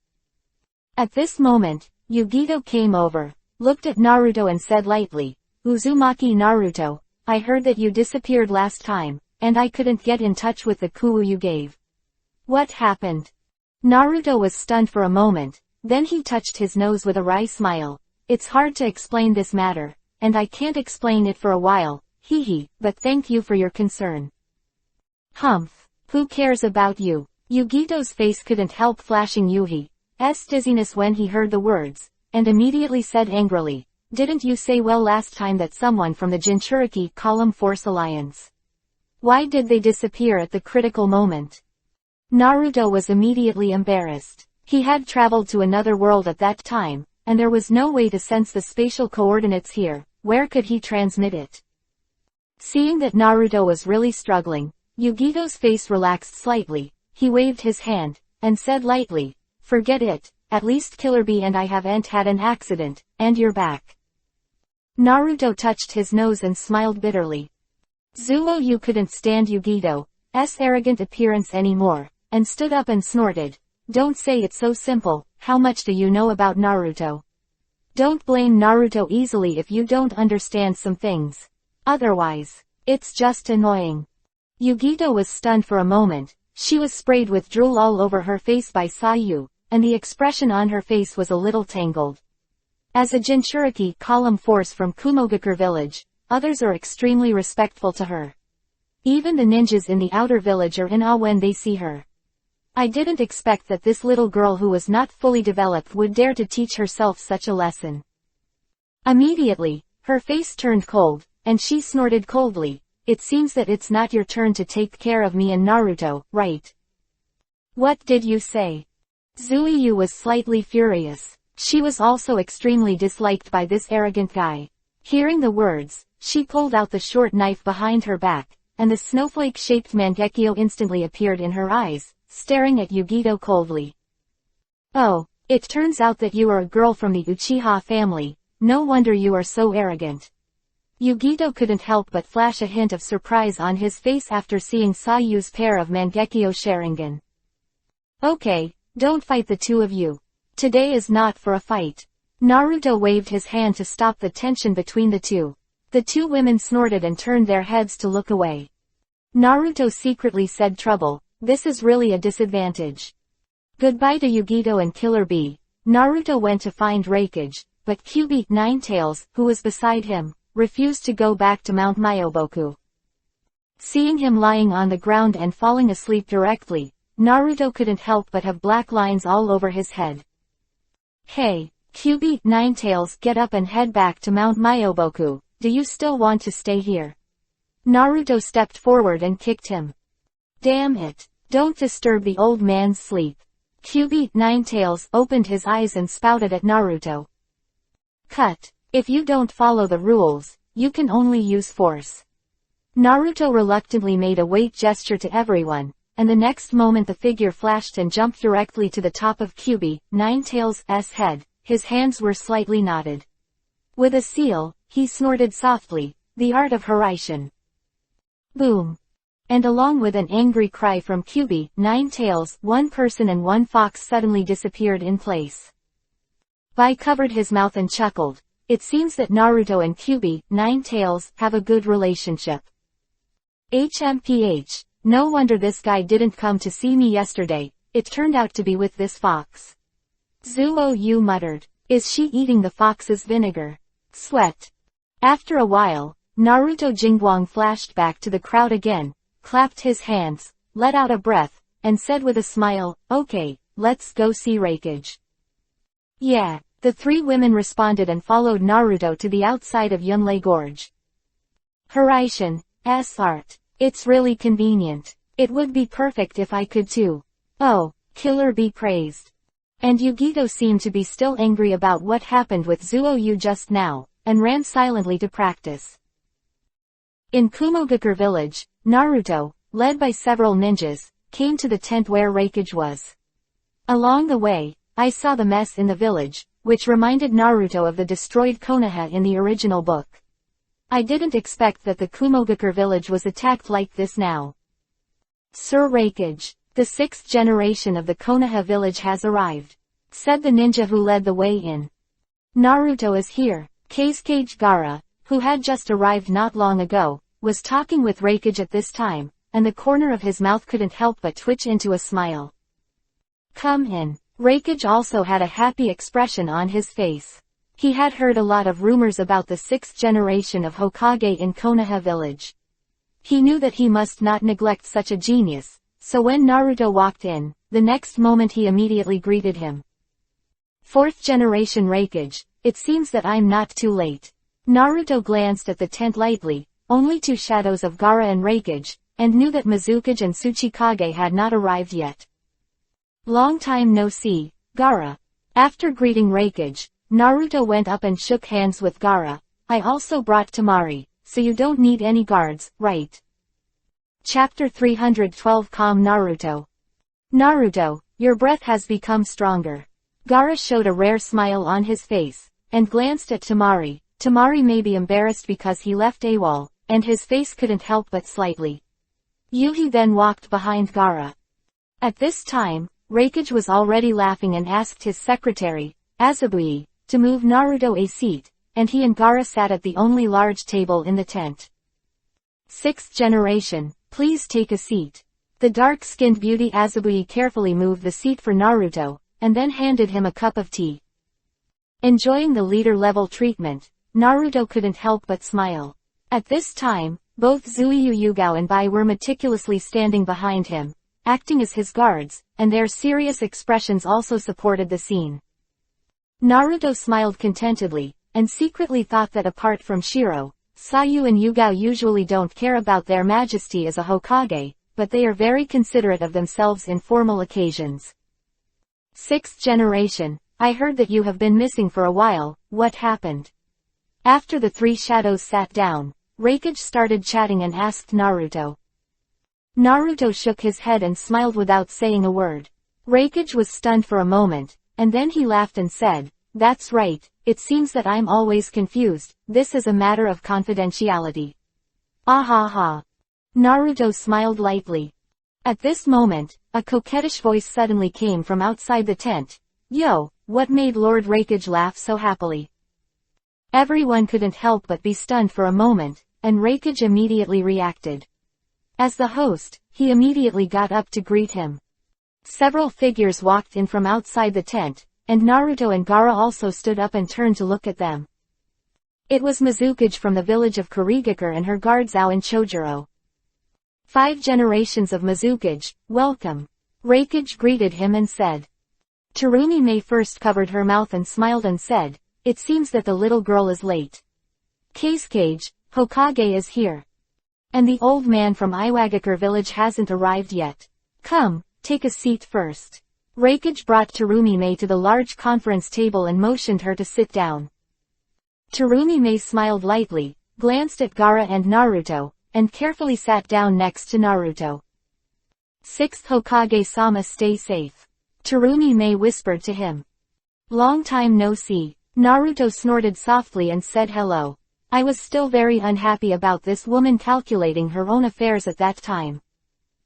At this moment, Yugito came over, looked at Naruto and said lightly, Uzumaki Naruto, I heard that you disappeared last time, and I couldn't get in touch with the coup you gave. What happened? Naruto was stunned for a moment, then he touched his nose with a wry smile. It's hard to explain this matter, and I can't explain it for a while, hee, but thank you for your concern. Humph, who cares about you? Yugito's face couldn't help flashing Yuhi's dizziness when he heard the words, and immediately said angrily, didn't you say well last time that someone from the Jinchuriki Column Force Alliance? Why did they disappear at the critical moment? Naruto was immediately embarrassed. He had traveled to another world at that time, and there was no way to sense the spatial coordinates here. Where could he transmit it? Seeing that Naruto was really struggling, Yugito's face relaxed slightly. He waved his hand, and said lightly, forget it, at least Killer Bee and I haven't had an accident, and you're back. Naruto touched his nose and smiled bitterly. Zuoyu couldn't stand Yugito's arrogant appearance anymore, and stood up and snorted. Don't say it's so simple, how much do you know about Naruto? Don't blame Naruto easily if you don't understand some things. Otherwise, it's just annoying. Yugito was stunned for a moment. She was sprayed with drool all over her face by Sayu, and the expression on her face was a little tangled. As a Jinchuriki column force from Kumogakure village, others are extremely respectful to her. Even the ninjas in the outer village are in awe when they see her. I didn't expect that this little girl who was not fully developed would dare to teach herself such a lesson. Immediately, her face turned cold, and she snorted coldly, "It seems that it's not your turn to take care of me and Naruto, right?" "What did you say?" Zuiyu was slightly furious. She was also extremely disliked by this arrogant guy. Hearing the words, she pulled out the short knife behind her back, and the snowflake-shaped Mangekyo instantly appeared in her eyes, staring at Yugito coldly. "Oh, it turns out that you are a girl from the Uchiha family, no wonder you are so arrogant." Yugito couldn't help but flash a hint of surprise on his face after seeing Sayu's pair of Mangekyo Sharingan. "Okay, don't fight the two of you. Today is not for a fight." Naruto waved his hand to stop the tension between the two. The two women snorted and turned their heads to look away. Naruto secretly said, "Trouble, this is really a disadvantage." Goodbye to Yugito and Killer Bee. Naruto went to find Reikage, but Kyubi, Ninetails, who was beside him, refused to go back to Mount Myoboku. Seeing him lying on the ground and falling asleep directly, Naruto couldn't help but have black lines all over his head. "Hey, Kyubi, Ninetails, get up and head back to Mount Myoboku, do you still want to stay here?" Naruto stepped forward and kicked him. "Damn it, don't disturb the old man's sleep." Kyubi, Ninetails, opened his eyes and spouted at Naruto. "Cut. If you don't follow the rules, you can only use force." Naruto reluctantly made a wait gesture to everyone, and the next moment the figure flashed and jumped directly to the top of Kyubi, Ninetails' head. His hands were slightly knotted. With a seal, he snorted softly, "The art of Hiraishin." Boom. And along with an angry cry from Kyubi, Ninetails, one person and one fox suddenly disappeared in place. Bai covered his mouth and chuckled. It seems that Naruto and Kyubi, Ninetails, have a good relationship. HMPH. No wonder this guy didn't come to see me yesterday, it turned out to be with this fox. Zuo muttered. Is she eating the fox's vinegar? Sweat. After a while, Naruto Jingguang flashed back to the crowd again, clapped his hands, let out a breath, and said with a smile, "Okay, let's go see Reikage." "Yeah." The three women responded and followed Naruto to the outside of Yunlei Gorge. Hiraishin's art. It's really convenient. It would be perfect if I could too. Oh, Killer Bee praised. And Yugito seemed to be still angry about what happened with Zuo just now, and ran silently to practice. In Kumogakure village, Naruto, led by several ninjas, came to the tent where Reikage was. Along the way, I saw the mess in the village, which reminded Naruto of the destroyed Konoha in the original book. I didn't expect that the Kumogakure village was attacked like this now. "Sir Reikage, the 6th generation of the Konoha village has arrived," said the ninja who led the way in. "Naruto is here." Kazekage Gaara, who had just arrived not long ago, was talking with Reikage at this time, and the corner of his mouth couldn't help but twitch into a smile. "Come in." Reikage also had a happy expression on his face. He had heard a lot of rumors about the 6th generation of Hokage in Konoha village. He knew that he must not neglect such a genius, so when Naruto walked in, the next moment he immediately greeted him. "4th generation Reikage, it seems that I'm not too late." Naruto glanced at the tent lightly, only two shadows of Gaara and Reikage, and knew that Mizukage and Tsuchikage had not arrived yet. "Long time no see, Gaara." After greeting Reikage, Naruto went up and shook hands with Gaara. "I also brought Temari, so you don't need any guards, right?" Chapter 312 Calm Naruto. "Naruto, your breath has become stronger." Gaara showed a rare smile on his face, and glanced at Temari. Temari may be embarrassed because he left AWOL, and his face couldn't help but slightly. Yuhi then walked behind Gaara. At this time, Reikage was already laughing and asked his secretary, Azabui, to move Naruto a seat, and he and Gaara sat at the only large table in the tent. 6th generation, please take a seat. The dark-skinned beauty Azabui carefully moved the seat for Naruto, and then handed him a cup of tea. Enjoying the leader-level treatment, Naruto couldn't help but smile. At this time, both Zuiyu Yugao and Bai were meticulously standing behind him, acting as his guards, and their serious expressions also supported the scene. Naruto smiled contentedly, and secretly thought that apart from Shiro, Sayu and Yugao usually don't care about their majesty as a Hokage, but they are very considerate of themselves in formal occasions. Sixth generation, I heard that you have been missing for a while, what happened? After the three shadows sat down, Reikage started chatting and asked Naruto. Naruto shook his head and smiled without saying a word. Reikage was stunned for a moment, and then he laughed and said, "That's right, it seems that I'm always confused, this is a matter of confidentiality." Ah ha ha. Naruto smiled lightly. At this moment, a coquettish voice suddenly came from outside the tent. Yo, what made Lord Reikage laugh so happily? Everyone couldn't help but be stunned for a moment, and Reikage immediately reacted. As the host, he immediately got up to greet him. Several figures walked in from outside the tent, and Naruto and Gaara also stood up and turned to look at them. It was Mizukage from the village of Kurigakure and her guard Zao and Chojuro. 5 generations of Mizukage, welcome. Reikage greeted him and said. Terumi May first covered her mouth and smiled and said, "It seems that the little girl is late. Kage, Hokage is here. And the old man from Iwagakure village hasn't arrived yet. Come, take a seat first." Reikage brought Terumi May to the large conference table and motioned her to sit down. Terumi May smiled lightly, glanced at Gaara and Naruto, and carefully sat down next to Naruto. "Sixth Hokage-sama, stay safe," Terumi May whispered to him. "Long time no see." Naruto snorted softly and said hello. I was still very unhappy about this woman calculating her own affairs at that time.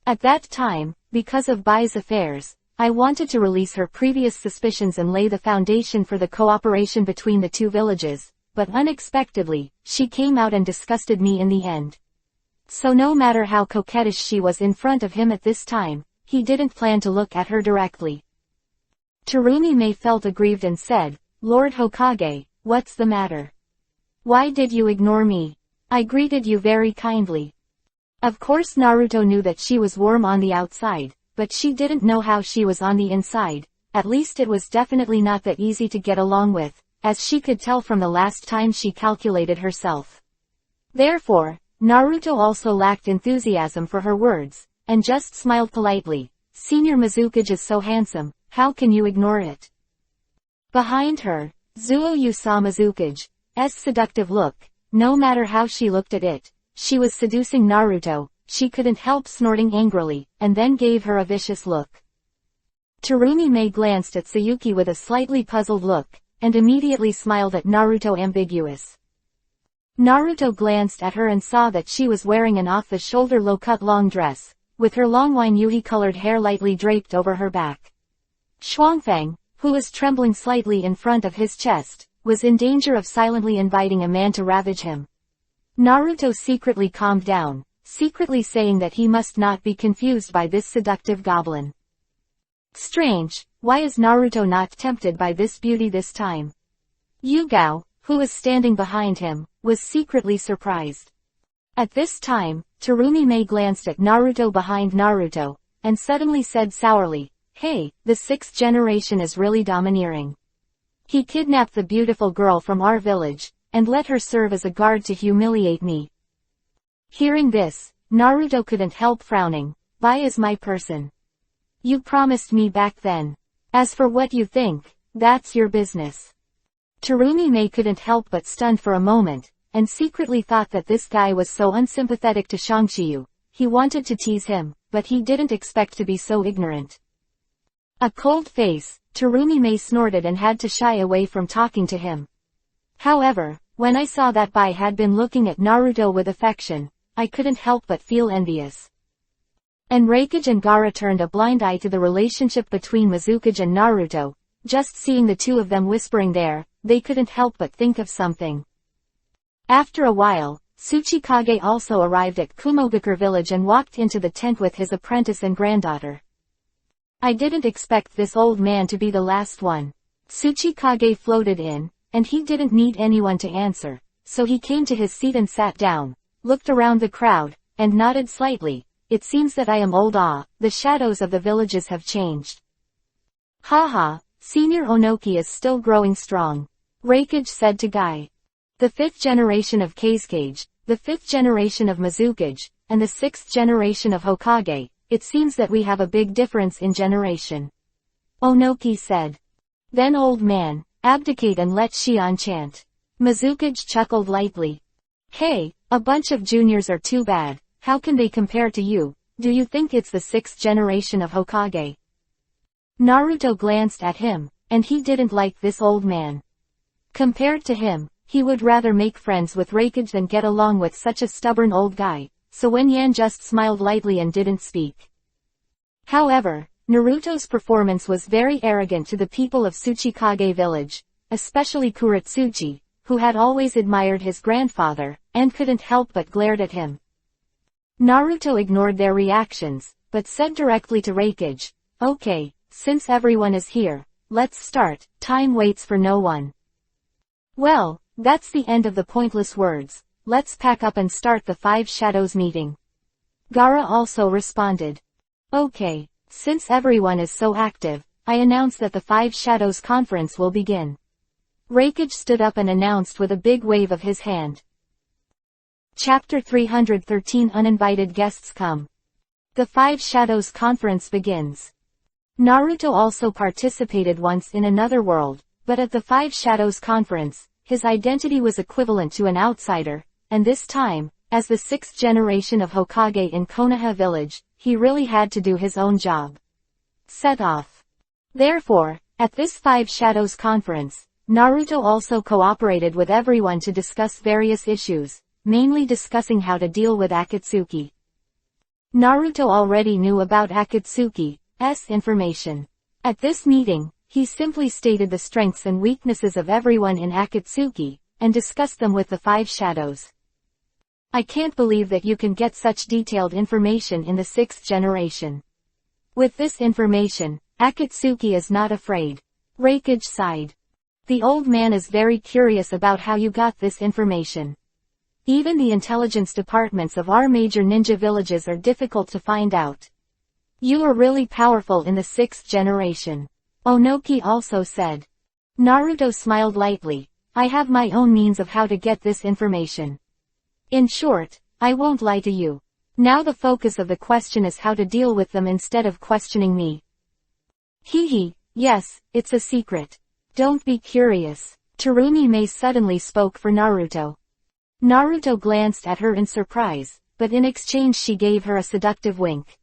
At that time, because of Bai's affairs, I wanted to release her previous suspicions and lay the foundation for the cooperation between the two villages, but unexpectedly, she came out and disgusted me in the end. So no matter how coquettish she was in front of him at this time, he didn't plan to look at her directly. Terumi May felt aggrieved and said, "Lord Hokage, what's the matter? Why did you ignore me? I greeted you very kindly." Of course Naruto knew that she was warm on the outside, but she didn't know how she was on the inside. At least it was definitely not that easy to get along with, as she could tell from the last time she calculated herself. Therefore, Naruto also lacked enthusiasm for her words, and just smiled politely. "Senior Mizukage is so handsome, how can you ignore it?" Behind her, Zuoyu saw Mizukage's seductive look. No matter how she looked at it, she was seducing Naruto. She couldn't help snorting angrily, and then gave her a vicious look. Terumi May glanced at Sayuki with a slightly puzzled look, and immediately smiled at Naruto ambiguous. Naruto glanced at her and saw that she was wearing an off-the-shoulder low-cut long dress, with her long wine-yui-colored hair lightly draped over her back. Xuanfang, who was trembling slightly in front of his chest, was in danger of silently inviting a man to ravage him. Naruto secretly calmed down, secretly saying that he must not be confused by this seductive goblin. Strange, why is Naruto not tempted by this beauty this time? Yugao, who was standing behind him, was secretly surprised. At this time, Terumi May glanced at Naruto behind Naruto, and suddenly said sourly, "Hey, the 6th generation is really domineering. He kidnapped the beautiful girl from our village, and let her serve as a guard to humiliate me." Hearing this, Naruto couldn't help frowning. "Bai is my person. You promised me back then. As for what you think, that's your business." Terumi May couldn't help but stunned for a moment, and secretly thought that this guy was so unsympathetic to Shangqiu. He wanted to tease him, but he didn't expect to be so ignorant. A cold face, Terumi May snorted and had to shy away from talking to him. However, when I saw that Bai had been looking at Naruto with affection, I couldn't help but feel envious. And Reikage and Gaara turned a blind eye to the relationship between Mizukage and Naruto. Just seeing the two of them whispering there, they couldn't help but think of something. After a while, Tsuchikage also arrived at Kumogakure village and walked into the tent with his apprentice and granddaughter. "I didn't expect this old man to be the last one," Tsuchikage floated in, and he didn't need anyone to answer, so he came to his seat and sat down, looked around the crowd, and nodded slightly. It seems that I am old. The shadows of the villages have changed. Haha, Senior Onoki is still growing strong. Reikage said to Guy. The 5th generation of Kazekage, the 5th generation of Mizukage, and the 6th generation of Hokage, it seems that we have a big difference in generation. Onoki said. Then old man, abdicate and let Shion chant. Mizukage chuckled lightly. Hey, a bunch of juniors are too bad, how can they compare to you? Do you think it's the 6th generation of Hokage? Naruto glanced at him, and he didn't like this old man. Compared to him, he would rather make friends with Reikage than get along with such a stubborn old guy, so Wen Yan just smiled lightly and didn't speak. However, Naruto's performance was very arrogant to the people of Tsuchikage village, especially Kuretsuchi, who had always admired his grandfather, and couldn't help but glared at him. Naruto ignored their reactions, but said directly to Reikage, Okay, since everyone is here, let's start, time waits for no one. Well, that's the end of the pointless words, let's pack up and start the 5 Shadows meeting. Gaara also responded. Okay, since everyone is so active, I announce that the 5 Shadows conference will begin. Reikage stood up and announced with a big wave of his hand. Chapter 313 Uninvited Guests Come. The 5 Shadows conference begins. Naruto also participated once in another world, but at the 5 Shadows conference, his identity was equivalent to an outsider, and this time, as the 6th generation of Hokage in Konoha village, he really had to do his own job. Set off. Therefore, at this 5 Shadows conference, Naruto also cooperated with everyone to discuss various issues, mainly discussing how to deal with Akatsuki. Naruto already knew about Akatsuki's information. At this meeting, he simply stated the strengths and weaknesses of everyone in Akatsuki, and discussed them with the 5 Shadows. I can't believe that you can get such detailed information in the 6th generation. With this information, Akatsuki is not afraid. Reikage sighed. The old man is very curious about how you got this information. Even the intelligence departments of our major ninja villages are difficult to find out. You are really powerful in the 6th generation. Onoki also said. Naruto smiled lightly. I have my own means of how to get this information. In short, I won't lie to you. Now the focus of the question is how to deal with them instead of questioning me. Hehe, yes, it's a secret. Don't be curious. Tsurumi suddenly spoke for Naruto. Naruto glanced at her in surprise, but in exchange she gave her a seductive wink.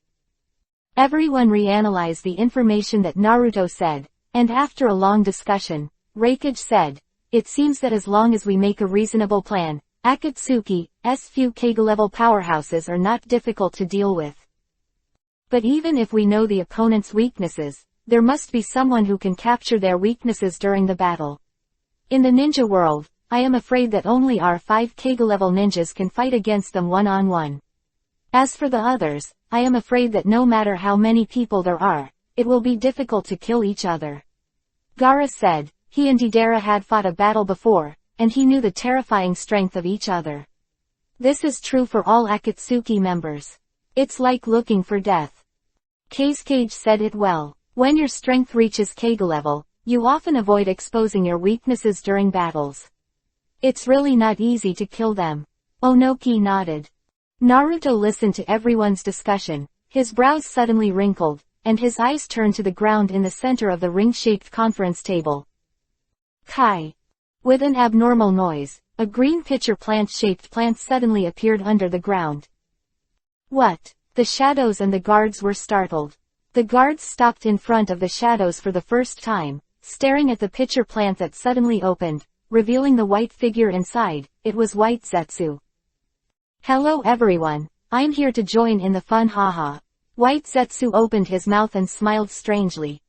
Everyone reanalyzed the information that Naruto said, and after a long discussion, Reikage said, It seems that as long as we make a reasonable plan, Akatsuki's few Kage-level powerhouses are not difficult to deal with. But even if we know the opponent's weaknesses, there must be someone who can capture their weaknesses during the battle. In the ninja world, I am afraid that only our 5 Kage-level ninjas can fight against them one-on-one. As for the others, I am afraid that no matter how many people there are, it will be difficult to kill each other. Gaara said, he and Deidara had fought a battle before, and he knew the terrifying strength of each other. This is true for all Akatsuki members. It's like looking for death. Kazekage said it well. When your strength reaches Kage level, you often avoid exposing your weaknesses during battles. It's really not easy to kill them. Onoki nodded. Naruto listened to everyone's discussion, his brows suddenly wrinkled, and his eyes turned to the ground in the center of the ring-shaped conference table. Kai. With an abnormal noise, a green pitcher plant-shaped plant suddenly appeared under the ground. What? The shadows and the guards were startled. The guards stopped in front of the shadows for the first time, staring at the pitcher plant that suddenly opened, revealing the white figure inside. It was White Zetsu. Hello everyone, I'm here to join in the fun, haha. White Zetsu opened his mouth and smiled strangely.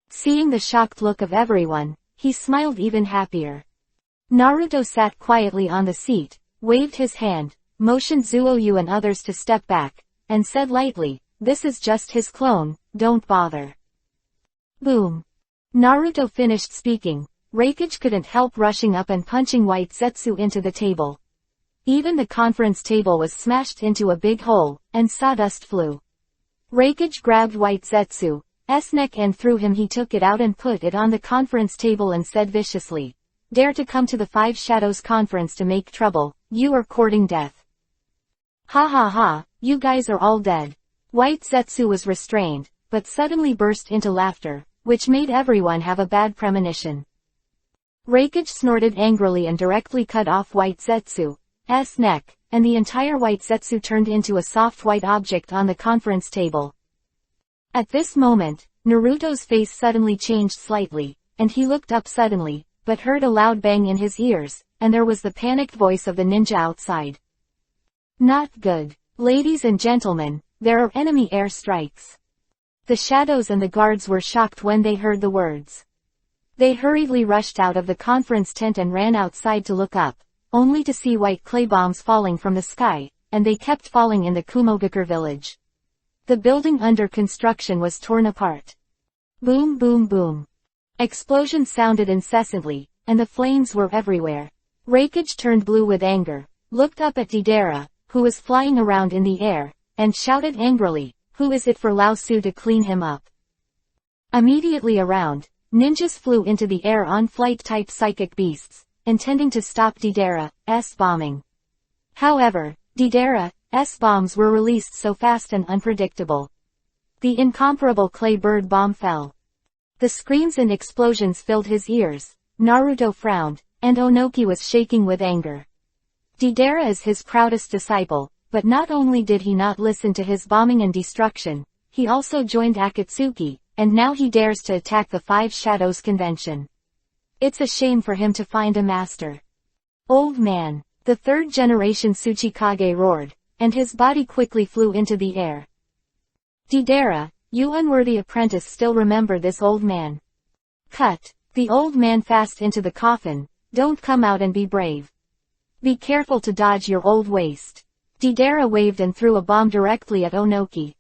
Seeing the shocked look of everyone, he smiled even happier. Naruto sat quietly on the seat, waved his hand, motioned Zuoyu and others to step back, and said lightly, this is just his clone, don't bother. Boom. Naruto finished speaking. Reikage couldn't help rushing up and punching White Zetsu into the table. Even the conference table was smashed into a big hole, and sawdust flew. Reikage grabbed White Zetsu's neck and threw him. He took it out and put it on the conference table and said viciously, "Dare to come to the Five Shadows conference to make trouble, you are courting death. Ha ha ha, you guys are all dead." White Zetsu was restrained, but suddenly burst into laughter, which made everyone have a bad premonition. Reikage snorted angrily and directly cut off White Zetsu's neck, and the entire White Zetsu turned into a soft white object on the conference table. At this moment, Naruto's face suddenly changed slightly, and he looked up suddenly, but heard a loud bang in his ears, and there was the panicked voice of the ninja outside. "Not good. Ladies and gentlemen, there are enemy air strikes." The shadows and the guards were shocked when they heard the words. They hurriedly rushed out of the conference tent and ran outside to look up, only to see white clay bombs falling from the sky, and they kept falling in the Kumogakure village. The building under construction was torn apart. Boom boom boom. Explosions sounded incessantly, and the flames were everywhere. Reikage turned blue with anger, looked up at Deidara, who was flying around in the air, and shouted angrily, "Who is it for Lao Su to clean him up?" Immediately around, ninjas flew into the air on flight-type psychic beasts, intending to stop Deidara's bombing. However, Deidara's bombs were released so fast and unpredictable. The incomparable clay bird bomb fell. The screams and explosions filled his ears. Naruto frowned, and Onoki was shaking with anger. Deidara is his proudest disciple, but not only did he not listen to his bombing and destruction, he also joined Akatsuki, and now he dares to attack the Five Shadows Convention. It's a shame for him to find a master. Old man, the third-generation Tsuchikage roared, and his body quickly flew into the air. Deidara, you unworthy apprentice, still remember this old man. Cut. The old man fast into the coffin. Don't come out and be brave. Be careful to dodge your old waste. Deidara waved and threw a bomb directly at Onoki.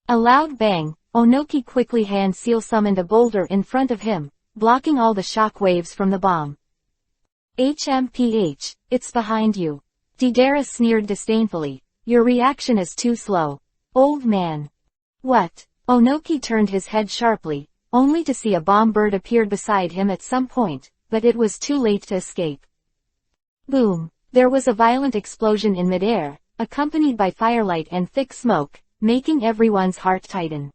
A loud bang. Onoki quickly hand-seal summoned a boulder in front of him, blocking all the shock waves from the bomb. HMPH, it's behind you. Deidara sneered disdainfully. Your reaction is too slow. Old man. What? Onoki turned his head sharply, only to see a bomb bird appeared beside him at some point, but it was too late to escape. Boom. There was a violent explosion in midair, accompanied by firelight and thick smoke, making everyone's heart tighten.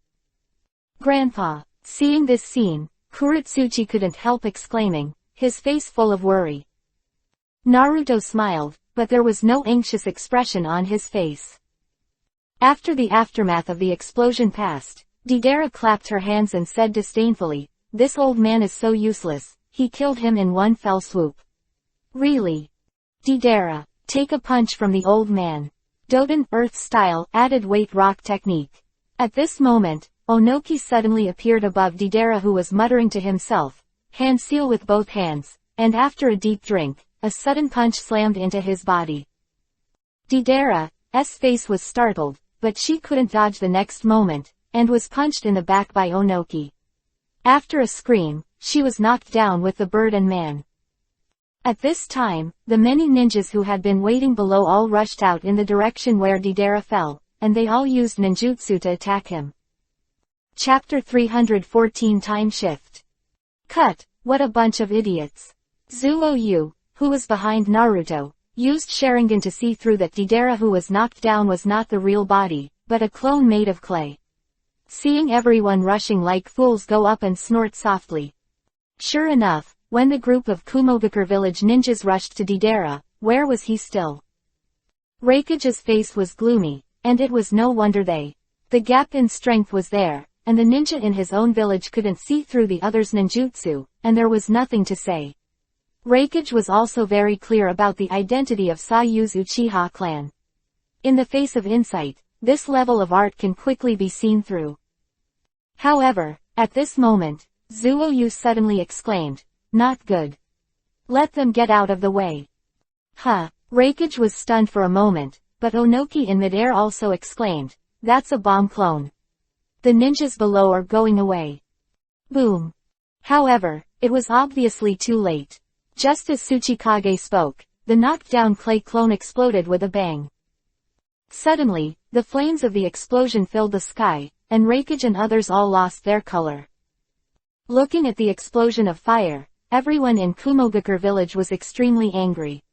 Grandpa. Seeing this scene, Kuretsuchi couldn't help exclaiming, his face full of worry. Naruto smiled, but there was no anxious expression on his face. After the aftermath of the explosion passed, Deidara clapped her hands and said disdainfully, "This old man is so useless, he killed him in one fell swoop." Really? Deidara, take a punch from the old man. Doden Earth style added weight rock technique. At this moment, Onoki suddenly appeared above Deidara, who was muttering to himself, hand-seal with both hands, and after a deep drink, a sudden punch slammed into his body. Deidara's face was startled, but she couldn't dodge the next moment, and was punched in the back by Onoki. After a scream, she was knocked down with the bird and man. At this time, the many ninjas who had been waiting below all rushed out in the direction where Deidara fell, and they all used ninjutsu to attack him. Chapter 314 Time Shift. Cut, what a bunch of idiots. Zuo-Yu, who was behind Naruto, used Sharingan to see through that Deidara who was knocked down was not the real body, but a clone made of clay. Seeing everyone rushing like fools, go up and snort softly. Sure enough, when the group of Kumogakure village ninjas rushed to Deidara, where was he still? Reikage's face was gloomy, and it was no wonder the gap in strength was there, and the ninja in his own village couldn't see through the other's ninjutsu, and there was nothing to say. Reikage was also very clear about the identity of Sayu's Uchiha clan. In the face of insight, this level of art can quickly be seen through. However, at this moment, Zuo-Yu suddenly exclaimed, "Not good. Let them get out of the way." Huh. Reikage was stunned for a moment, but Onoki in midair also exclaimed, "That's a bomb clone. The ninjas below are going away." Boom. However, it was obviously too late. Just as Tsuchikage spoke, the knocked-down clay clone exploded with a bang. Suddenly, the flames of the explosion filled the sky, and Reikage and others all lost their color. Looking at the explosion of fire, everyone in Kumogakure village was extremely angry.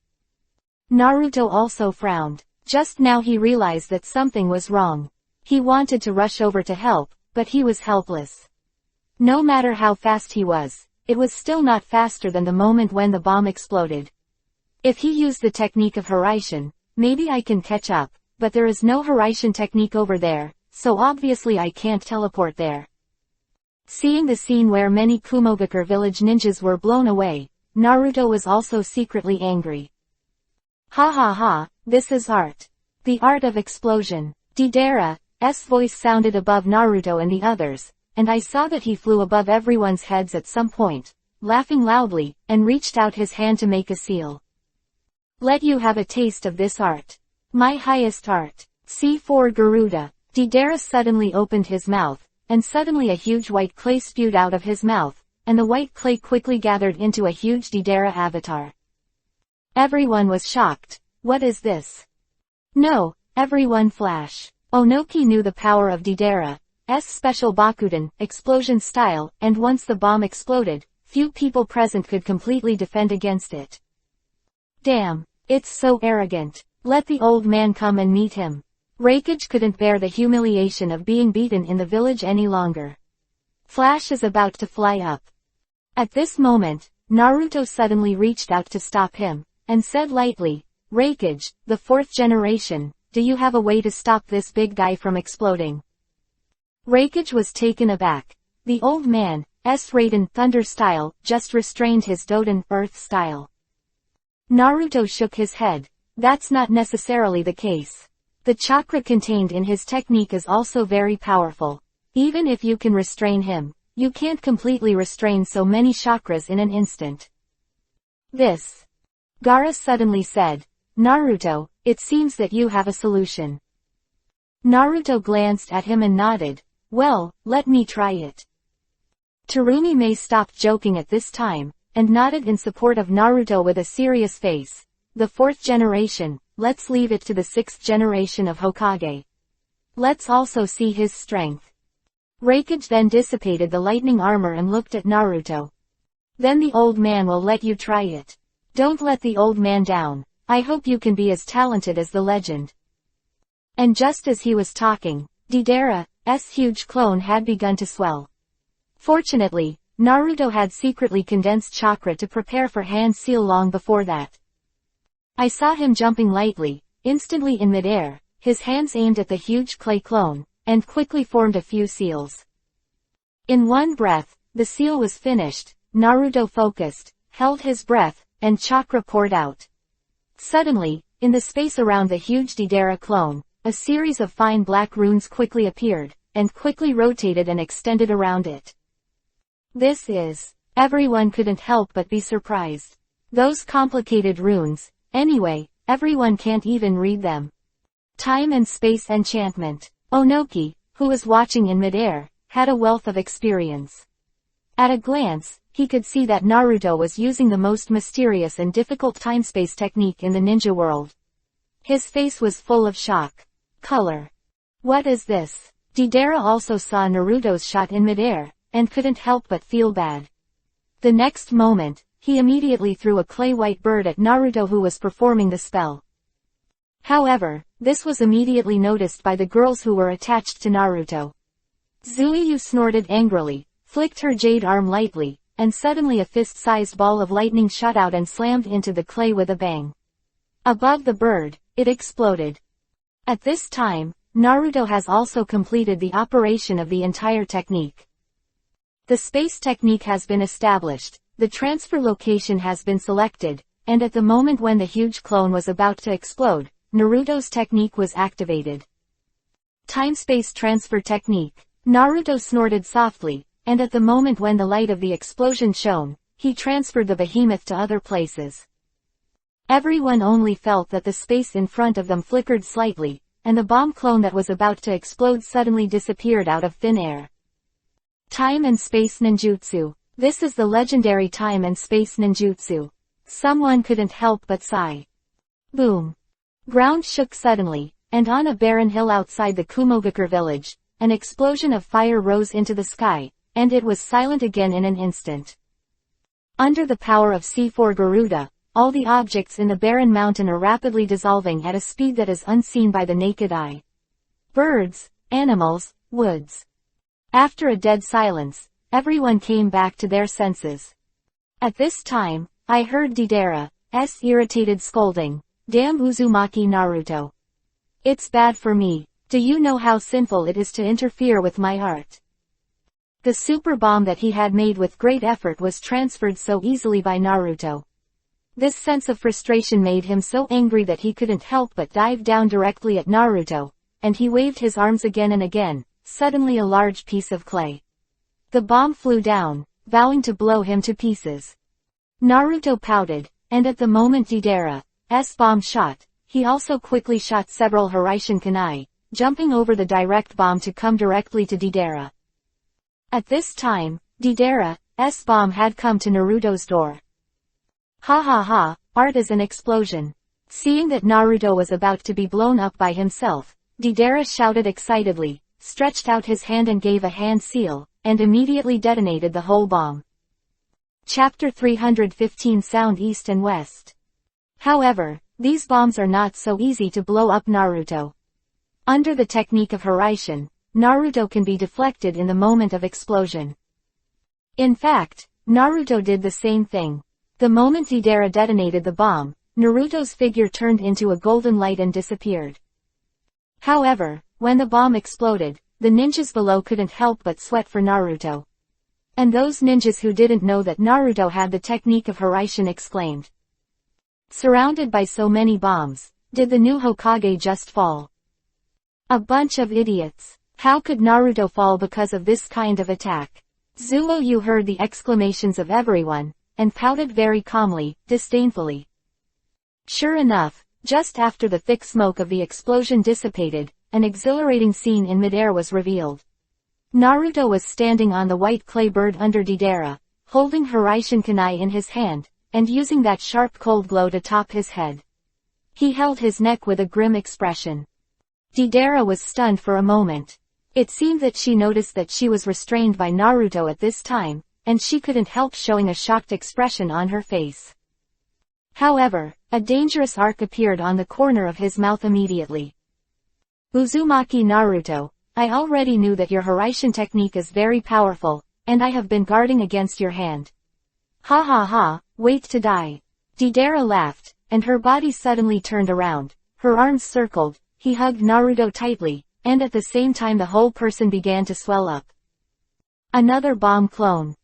Naruto also frowned. Just now he realized that something was wrong. He wanted to rush over to help, but he was helpless. No matter how fast he was, it was still not faster than the moment when the bomb exploded. If he used the technique of Hiraishin, maybe I can catch up, but there is no Hiraishin technique over there, so obviously I can't teleport there. Seeing the scene where many Kumogakure village ninjas were blown away, Naruto was also secretly angry. Ha ha ha, this is art. The art of explosion. Deidara's voice sounded above Naruto and the others, and I saw that he flew above everyone's heads at some point, laughing loudly, and reached out his hand to make a seal. Let you have a taste of this art. My highest art. C4 Garuda. Deidara suddenly opened his mouth, and suddenly a huge white clay spewed out of his mouth, and the white clay quickly gathered into a huge Deidara avatar. Everyone was shocked. What is this? No, everyone flash. Onoki knew the power of Deidara's special Bakuden, explosion style, and once the bomb exploded, few people present could completely defend against it. Damn, it's so arrogant. Let the old man come and meet him. Reikage couldn't bear the humiliation of being beaten in the village any longer. Flash is about to fly up. At this moment, Naruto suddenly reached out to stop him, and said lightly, Reikage, the fourth generation, do you have a way to stop this big guy from exploding? Reikage was taken aback. The old man's Raiden Thunder style just restrained his Doden Earth style. Naruto shook his head. That's not necessarily the case. The chakra contained in his technique is also very powerful. Even if you can restrain him, you can't completely restrain so many chakras in an instant. This. Gaara suddenly said, Naruto, it seems that you have a solution. Naruto glanced at him and nodded. Well, let me try it. Terumi May stopped joking at this time, and nodded in support of Naruto with a serious face. The fourth generation, let's leave it to the sixth generation of Hokage. Let's also see his strength. Reikage then dissipated the lightning armor and looked at Naruto. Then the old man will let you try it. Don't let the old man down. I hope you can be as talented as the legend. And just as he was talking, Deidara's huge clone had begun to swell. Fortunately, Naruto had secretly condensed chakra to prepare for hand seal long before that. I saw him jumping lightly, instantly in midair, his hands aimed at the huge clay clone, and quickly formed a few seals. In one breath, the seal was finished. Naruto focused, held his breath, and chakra poured out. Suddenly, in the space around the huge Deidara clone, a series of fine black runes quickly appeared, and quickly rotated and extended around it. This is. Everyone couldn't help but be surprised. Those complicated runes, anyway, everyone can't even read them. Time and space enchantment. Onoki, who was watching in midair, had a wealth of experience. At a glance, he could see that Naruto was using the most mysterious and difficult time-space technique in the ninja world. His face was full of shock. Color. What is this? Deidara also saw Naruto's shot in midair, and couldn't help but feel bad. The next moment, he immediately threw a clay-white bird at Naruto who was performing the spell. However, this was immediately noticed by the girls who were attached to Naruto. Zuiyu snorted angrily, flicked her jade arm lightly, and suddenly a fist-sized ball of lightning shot out and slammed into the clay with a bang. Above the bird, it exploded. At this time, Naruto has also completed the operation of the entire technique. The space technique has been established, the transfer location has been selected, and at the moment when the huge clone was about to explode, Naruto's technique was activated. Time-space transfer technique. Naruto snorted softly, and at the moment when the light of the explosion shone, he transferred the behemoth to other places. Everyone only felt that the space in front of them flickered slightly, and the bomb clone that was about to explode suddenly disappeared out of thin air. Time and space ninjutsu. This is the legendary time and space ninjutsu. Someone couldn't help but sigh. Boom. Ground shook suddenly, and on a barren hill outside the Kumogakure village, an explosion of fire rose into the sky, and it was silent again in an instant. Under the power of C4 Garuda, all the objects in the barren mountain are rapidly dissolving at a speed that is unseen by the naked eye. Birds, animals, woods. After a dead silence, everyone came back to their senses. At this time, I heard Deidara's irritated scolding. Damn Uzumaki Naruto. It's bad for me. Do you know how sinful it is to interfere with my art? The super bomb that he had made with great effort was transferred so easily by Naruto. This sense of frustration made him so angry that he couldn't help but dive down directly at Naruto, and he waved his arms again and again, suddenly a large piece of clay. The bomb flew down, vowing to blow him to pieces. Naruto pouted, and at the moment Deidara's bomb shot, he also quickly shot several Hiraishin kunai, jumping over the direct bomb to come directly to Deidara. At this time, Deidara's bomb had come to Naruto's door. Ha ha ha, art is an explosion. Seeing that Naruto was about to be blown up by himself, Deidara shouted excitedly, stretched out his hand and gave a hand seal, and immediately detonated the whole bomb. Chapter 315 Sound East and West. However, these bombs are not so easy to blow up Naruto. Under the technique of Hiraishin, Naruto can be deflected in the moment of explosion. In fact, Naruto did the same thing. The moment Deidara detonated the bomb, Naruto's figure turned into a golden light and disappeared. However, when the bomb exploded, the ninjas below couldn't help but sweat for Naruto. And those ninjas who didn't know that Naruto had the technique of Hiraishin exclaimed. Surrounded by so many bombs, did the new Hokage just fall? A bunch of idiots. How could Naruto fall because of this kind of attack? Zuo-yu heard the exclamations of everyone, and pouted very calmly, disdainfully. Sure enough, just after the thick smoke of the explosion dissipated, an exhilarating scene in midair was revealed. Naruto was standing on the white clay bird under Deidara, holding Hiraishin kunai in his hand, and using that sharp cold glow to top his head. He held his neck with a grim expression. Deidara was stunned for a moment. It seemed that she noticed that she was restrained by Naruto at this time, and she couldn't help showing a shocked expression on her face. However, a dangerous arc appeared on the corner of his mouth immediately. Uzumaki Naruto, I already knew that your Hiraishin technique is very powerful, and I have been guarding against your hand. Ha ha ha, wait to die. Deidara laughed, and her body suddenly turned around, her arms circled, he hugged Naruto tightly, and at the same time the whole person began to swell up. Another bomb clone.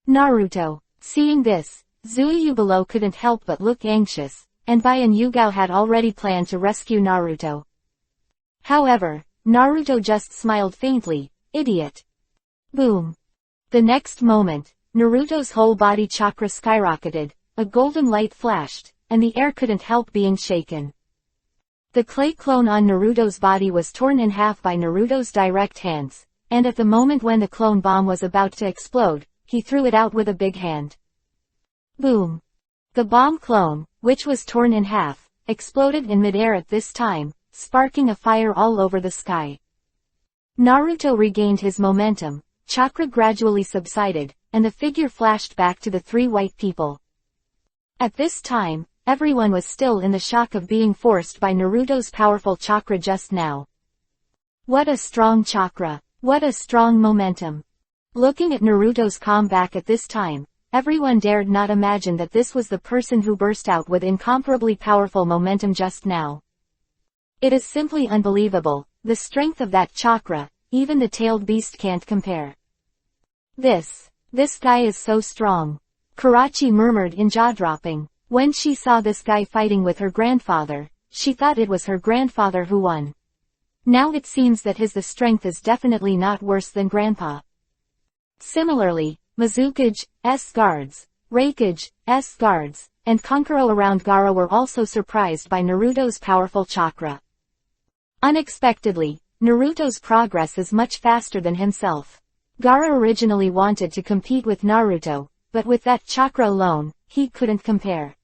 Naruto. Seeing this, Zuo-yu below couldn't help but look anxious, and Bai and Yugao had already planned to rescue Naruto. However, Naruto just smiled faintly, idiot. Boom. The next moment, Naruto's whole body chakra skyrocketed, a golden light flashed, and the air couldn't help being shaken. The clay clone on Naruto's body was torn in half by Naruto's direct hands, and at the moment when the clone bomb was about to explode, he threw it out with a big hand. Boom. The bomb clone, which was torn in half, exploded in midair at this time, sparking a fire all over the sky. Naruto regained his momentum, chakra gradually subsided, and the figure flashed back to the three white people. At this time, everyone was still in the shock of being forced by Naruto's powerful chakra just now. What a strong chakra! What a strong momentum! Looking at Naruto's comeback at this time, everyone dared not imagine that this was the person who burst out with incomparably powerful momentum just now. It is simply unbelievable, the strength of that chakra, even the tailed beast can't compare. This guy is so strong. Karachi murmured in jaw-dropping. When she saw this guy fighting with her grandfather, she thought it was her grandfather who won. Now it seems that his strength is definitely not worse than Grandpa. Similarly, Mizukage's guards, Reikage's guards, and Kankuro around Gaara were also surprised by Naruto's powerful chakra. Unexpectedly, Naruto's progress is much faster than himself. Gaara originally wanted to compete with Naruto, but with that chakra alone, he couldn't compare.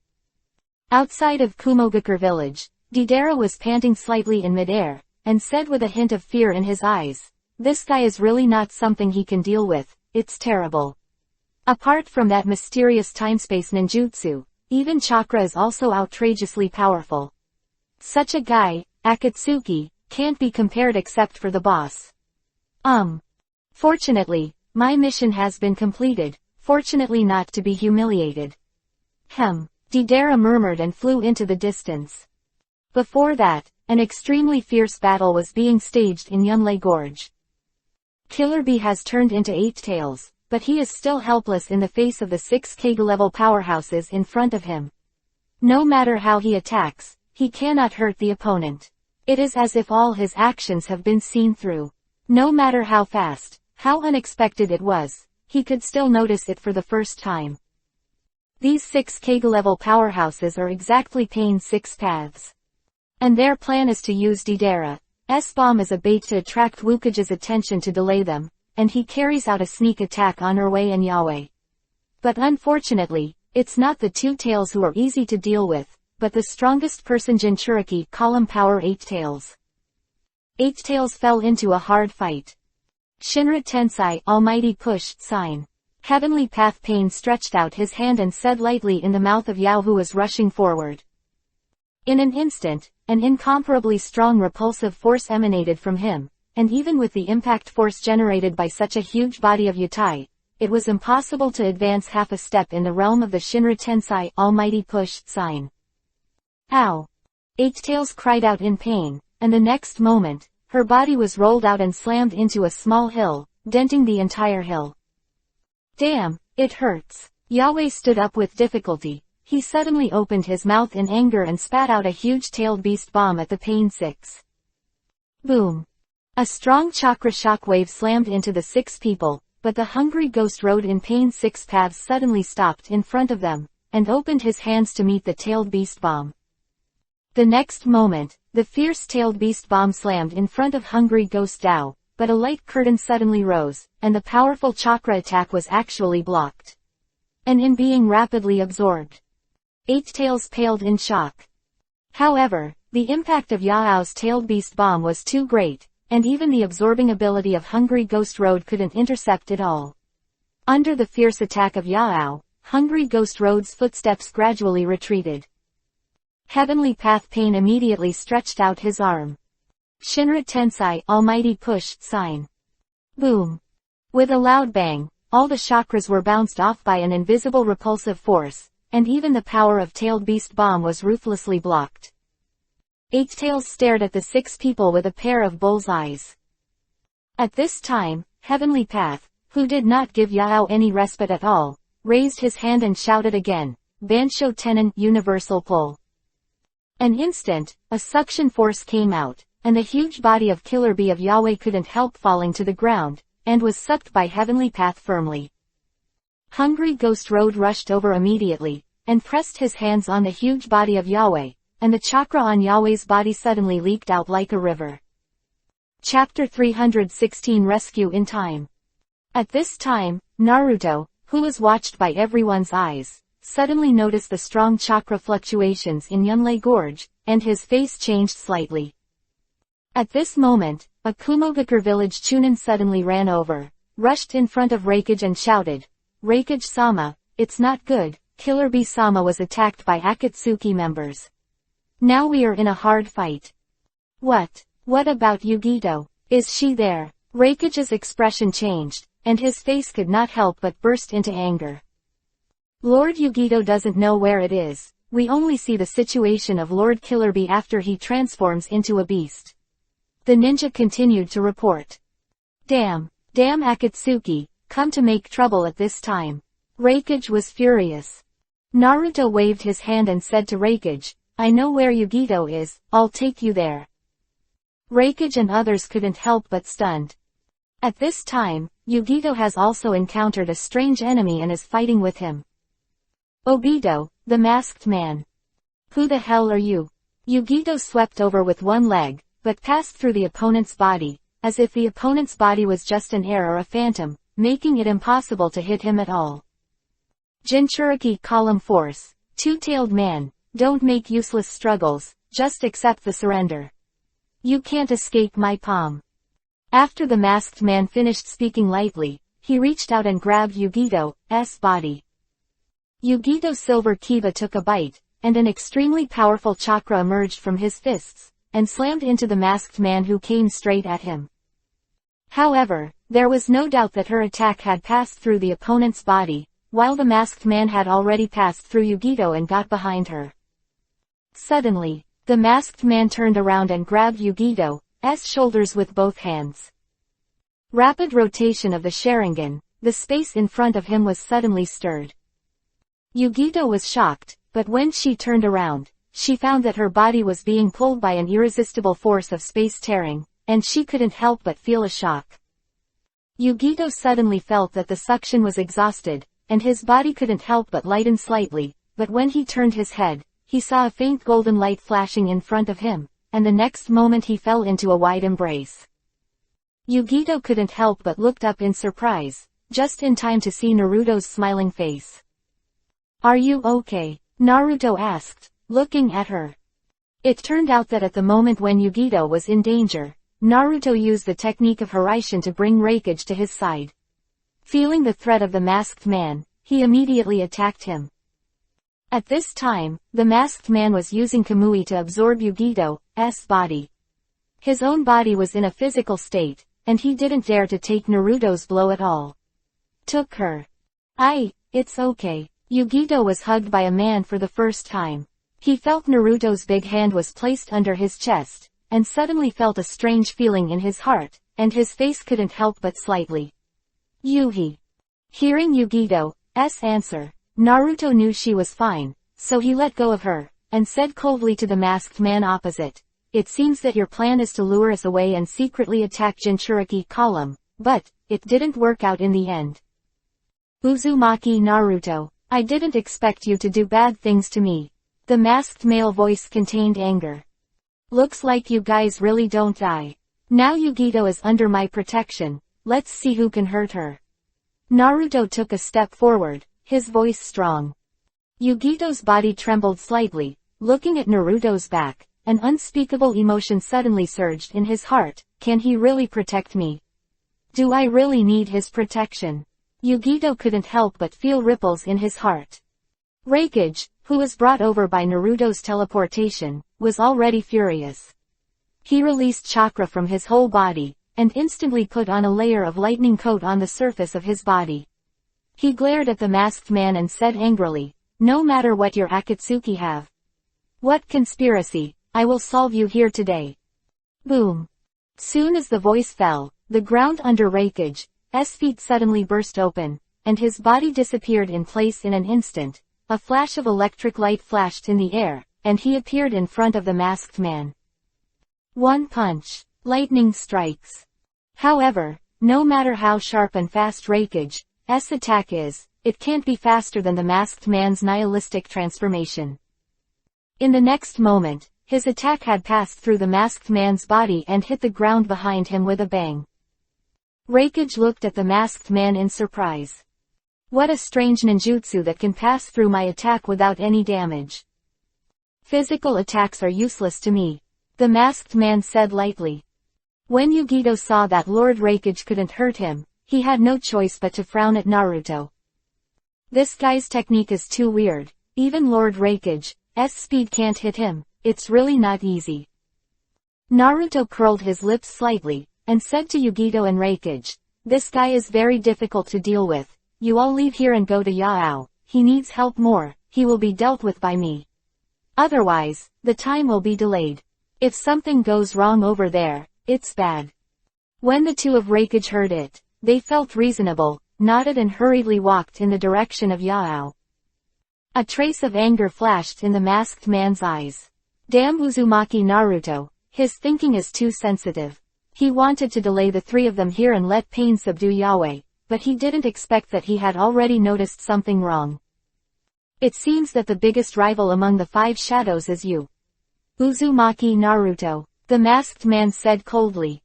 Outside of Kumogakure village, Deidara was panting slightly in midair, and said with a hint of fear in his eyes, "This guy is really not something he can deal with, it's terrible. Apart from that mysterious time-space ninjutsu, even chakra is also outrageously powerful. Such a guy, Akatsuki, can't be compared except for the boss." Fortunately, my mission has been completed, fortunately not to be humiliated. Deidara murmured and flew into the distance. Before that, an extremely fierce battle was being staged in Yunlei Gorge. Killer Bee has turned into 8 tails, but he is still helpless in the face of the 6 Kage-level powerhouses in front of him. No matter how he attacks, he cannot hurt the opponent. It is as if all his actions have been seen through. No matter how fast, how unexpected it was, he could still notice it for the first time. These 6 Kage-level powerhouses are exactly Pain's 6 paths. And their plan is to use Deidara's bomb as a bait to attract Hokage's attention to delay them, and he carries out a sneak attack on Urwei and Yaoi. But unfortunately, it's not the 2 tails who are easy to deal with, but the strongest person Jinchuriki column power 8 tails. 8 tails fell into a hard fight. Shinra Tensei Almighty Push sign. Heavenly Path Pain stretched out his hand and said lightly in the mouth of Yao who was rushing forward. In an instant, an incomparably strong repulsive force emanated from him, and even with the impact force generated by such a huge body of Yatai, it was impossible to advance half a step in the realm of the Shinra Tensei Almighty Push sign. Ow! 8 tails cried out in pain, and the next moment, her body was rolled out and slammed into a small hill, denting the entire hill. Damn, it hurts. Yaoi stood up with difficulty. He suddenly opened his mouth in anger and spat out a huge tailed beast bomb at the Pain 6. Boom. A strong chakra shockwave slammed into the 6 people, but the hungry ghost road in Pain 6 paths suddenly stopped in front of them, and opened his hands to meet the tailed beast bomb. The next moment, the fierce-tailed beast bomb slammed in front of hungry ghost Dao, but a light curtain suddenly rose, and the powerful chakra attack was actually blocked. And in being rapidly absorbed. 8 tails paled in shock. However, the impact of Yao's tailed beast bomb was too great, and even the absorbing ability of Hungry Ghost Road couldn't intercept it all. Under the fierce attack of Yao, Hungry Ghost Road's footsteps gradually retreated. Heavenly Path Pain immediately stretched out his arm. Shinra Tensei Almighty Push sign. Boom. With a loud bang, all the chakras were bounced off by an invisible repulsive force, and even the power of Tailed Beast Bomb was ruthlessly blocked. 8 tails stared at the 6 people with a pair of bull's eyes. At this time, Heavenly Path, who did not give Yao any respite at all, raised his hand and shouted again, Bansho Tenon Universal Pull. An instant, a suction force came out, and the huge body of Killer Bee of Yahweh couldn't help falling to the ground, and was sucked by Heavenly Path firmly. Hungry Ghost Road rushed over immediately, and pressed his hands on the huge body of Yahweh, and the chakra on Yahweh's body suddenly leaked out like a river. Chapter 316 Rescue in Time. At this time, Naruto, who was watched by everyone's eyes, suddenly noticed the strong chakra fluctuations in Yunlei Gorge, and his face changed slightly. At this moment, a Kumogakure village Chunin suddenly ran over, rushed in front of Reikage and shouted, Reikage-sama, it's not good, Killer Bee-sama was attacked by Akatsuki members. Now we are in a hard fight. What about Yugito? Is she there? Reikage's expression changed, and his face could not help but burst into anger. Lord Yugito doesn't know where it is, we only see the situation of Lord Killer Bee after he transforms into a beast. The ninja continued to report. Damn Akatsuki, come to make trouble at this time. Reikage was furious. Naruto waved his hand and said to Reikage, I know where Yugito is, I'll take you there. Reikage and others couldn't help but stunned. At this time, Yugito has also encountered a strange enemy and is fighting with him. Obito, the masked man. Who the hell are you? Yugito swept over with one leg, but passed through the opponent's body, as if the opponent's body was just an air or a phantom, making it impossible to hit him at all. Jinchuriki column force. Two-tailed man, don't make useless struggles, just accept the surrender. You can't escape my palm. After the masked man finished speaking lightly, he reached out and grabbed Yugito's body. Yugito's silver kiba took a bite, and an extremely powerful chakra emerged from his fists, and slammed into the masked man who came straight at him. However, there was no doubt that her attack had passed through the opponent's body, while the masked man had already passed through Yugito and got behind her. Suddenly, the masked man turned around and grabbed Yugito's shoulders with both hands. Rapid rotation of the Sharingan, the space in front of him was suddenly stirred. Yugito was shocked, but when she turned around, she found that her body was being pulled by an irresistible force of space tearing, and she couldn't help but feel a shock. Yugito suddenly felt that the suction was exhausted, and his body couldn't help but lighten slightly, but when he turned his head, he saw a faint golden light flashing in front of him, and the next moment he fell into a wide embrace. Yugito couldn't help but looked up in surprise, just in time to see Naruto's smiling face. "Are you okay?" Naruto asked, looking at her. It turned out that at the moment when Yugito was in danger, Naruto used the technique of Hiraishin to bring Hokage to his side. Feeling the threat of the masked man, he immediately attacked him. At this time, the masked man was using Kamui to absorb Yugito's body. His own body was in a physical state, and he didn't dare to take Naruto's blow at all. Took her. It's okay. Yugito was hugged by a man for the first time. He felt Naruto's big hand was placed under his chest, and suddenly felt a strange feeling in his heart, and his face couldn't help but slightly. Yuhi. Hearing Yugito's answer, Naruto knew she was fine, so he let go of her, and said coldly to the masked man opposite, "It seems that your plan is to lure us away and secretly attack Jinchuriki column, but it didn't work out in the end. Uzumaki Naruto, I didn't expect you to do bad things to me." The masked male voice contained anger. "Looks like you guys really don't die. Now Yugito is under my protection, let's see who can hurt her." Naruto took a step forward, his voice strong. Yugito's body trembled slightly, looking at Naruto's back. An unspeakable emotion suddenly surged in his heart. Can he really protect me? Do I really need his protection? Yugito couldn't help but feel ripples in his heart. Hokage, who was brought over by Naruto's teleportation, was already furious. He released chakra from his whole body, and instantly put on a layer of lightning coat on the surface of his body. He glared at the masked man and said angrily, "No matter what your Akatsuki have. What conspiracy, I will solve you here today." Boom. Soon as the voice fell, the ground under Hokage's feet suddenly burst open, and his body disappeared in place in an instant. A flash of electric light flashed in the air, and he appeared in front of the masked man. One punch. Lightning strikes. However, no matter how sharp and fast Hokage's attack is, it can't be faster than the masked man's nihilistic transformation. In the next moment, his attack had passed through the masked man's body and hit the ground behind him with a bang. Hokage looked at the masked man in surprise. What a strange ninjutsu that can pass through my attack without any damage. Physical attacks are useless to me, the masked man said lightly. When Yugito saw that Lord Hokage couldn't hurt him, he had no choice but to frown at Naruto. This guy's technique is too weird. Even Lord Hokage's speed can't hit him. It's really not easy. Naruto curled his lips slightly, and said to Yugito and Hokage, "This guy is very difficult to deal with. You all leave here and go to Yao. He needs help more, he will be dealt with by me. Otherwise, the time will be delayed. If something goes wrong over there, it's bad." When the two of Hokage heard it, they felt reasonable, nodded and hurriedly walked in the direction of Yao. A trace of anger flashed in the masked man's eyes. Damn Uzumaki Naruto, his thinking is too sensitive. He wanted to delay the three of them here and let pain subdue Yahweh, but he didn't expect that he had already noticed something wrong. "It seems that the biggest rival among the five shadows is you, Uzumaki Naruto," the masked man said coldly.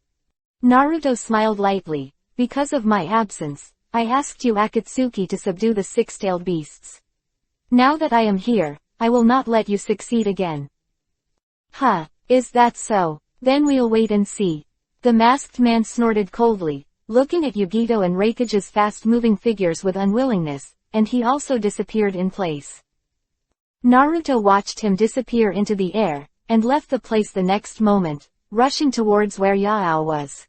Naruto smiled lightly. "Because of my absence, I asked you Akatsuki to subdue the six-tailed beasts. Now that I am here, I will not let you succeed again. Huh, is that so? Then we'll wait and see. The masked man snorted coldly, looking at Yugito and Reikage's fast-moving figures with unwillingness, and he also disappeared in place. Naruto watched him disappear into the air, and left the place the next moment, rushing towards where Yao was.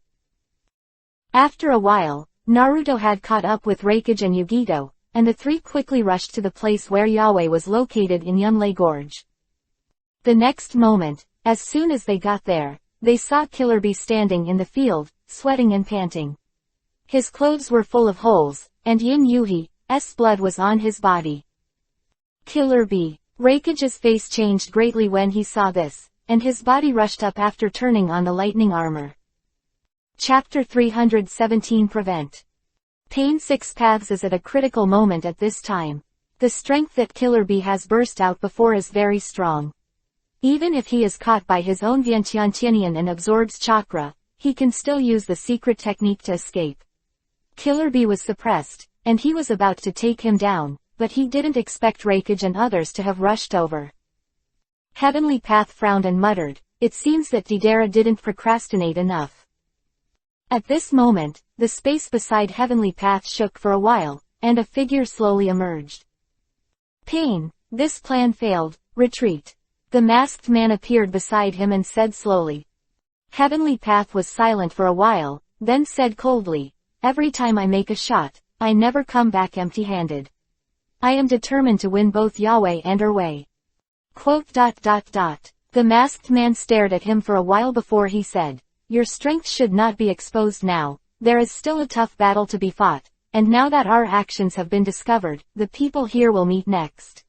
After a while, Naruto had caught up with Reikage and Yugito, and the three quickly rushed to the place where Yaoi was located in Yunlei Gorge. The next moment, as soon as they got there, they saw Killer Bee standing in the field, sweating and panting. His clothes were full of holes, and Yin Yuhi's blood was on his body. Killer Bee. Reikage's face changed greatly when he saw this, and his body rushed up after turning on the lightning armor. Chapter 317 Prevent. Pain 6 Paths is at a critical moment at this time. The strength that Killer Bee has burst out before is very strong. Even if he is caught by his own Vientiantianian and absorbs chakra, he can still use the secret technique to escape. Killer Bee was suppressed, and he was about to take him down, but he didn't expect Reikage and others to have rushed over. Heavenly Path frowned and muttered, "It seems that Deidara didn't procrastinate enough." At this moment, the space beside Heavenly Path shook for a while, and a figure slowly emerged. Pain, this plan failed, retreat. The masked man appeared beside him and said slowly. Heavenly Path was silent for a while, then said coldly, "Every time I make a shot, I never come back empty-handed. I am determined to win both Yaoi and Erwei." The masked man stared at him for a while before he said, "Your strength should not be exposed now, there is still a tough battle to be fought, and now that our actions have been discovered, the people here will meet next.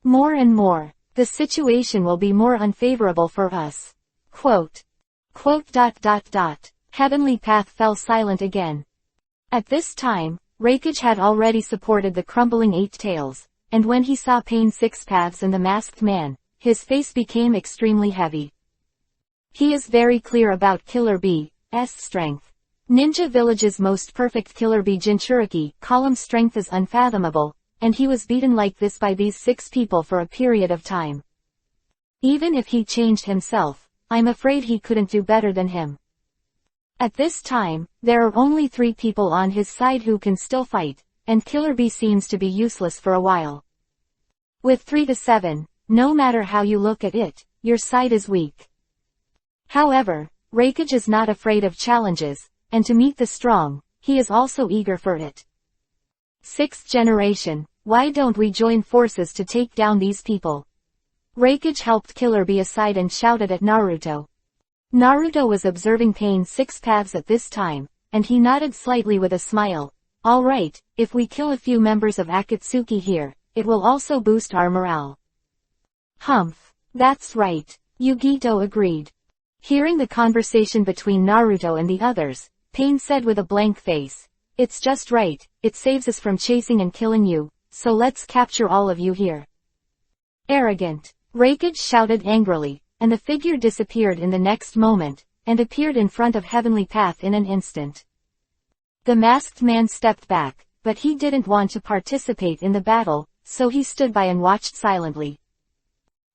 More and more, the situation will be more unfavorable for us." Heavenly Path fell silent again. At this time, Reikage had already supported the crumbling 8 tails, and when he saw Pain 6 Paths and the masked man, his face became extremely heavy. He is very clear about Killer Bee's strength. Ninja Village's most perfect Killer Bee Jinchuriki column strength is unfathomable, and he was beaten like this by these 6 people for a period of time. Even if he changed himself, I'm afraid he couldn't do better than him. At this time, there are only 3 people on his side who can still fight, and Killer Bee seems to be useless for a while. With 3 to 7, no matter how you look at it, your side is weak. However, Reikage is not afraid of challenges, and to meet the strong, he is also eager for it. 6th generation, why don't we join forces to take down these people? Reikage helped Killer Bee aside and shouted at Naruto. Naruto was observing Pain 6 Paths at this time, and he nodded slightly with a smile. "All right, if we kill a few members of Akatsuki here, it will also boost our morale." Humph. That's right. Yugito agreed. Hearing the conversation between Naruto and the others, Pain said with a blank face, "It's just right, it saves us from chasing and killing you, so let's capture all of you here." Arrogant. Reikage shouted angrily, and the figure disappeared in the next moment, and appeared in front of Heavenly Path in an instant. The masked man stepped back, but he didn't want to participate in the battle, so he stood by and watched silently.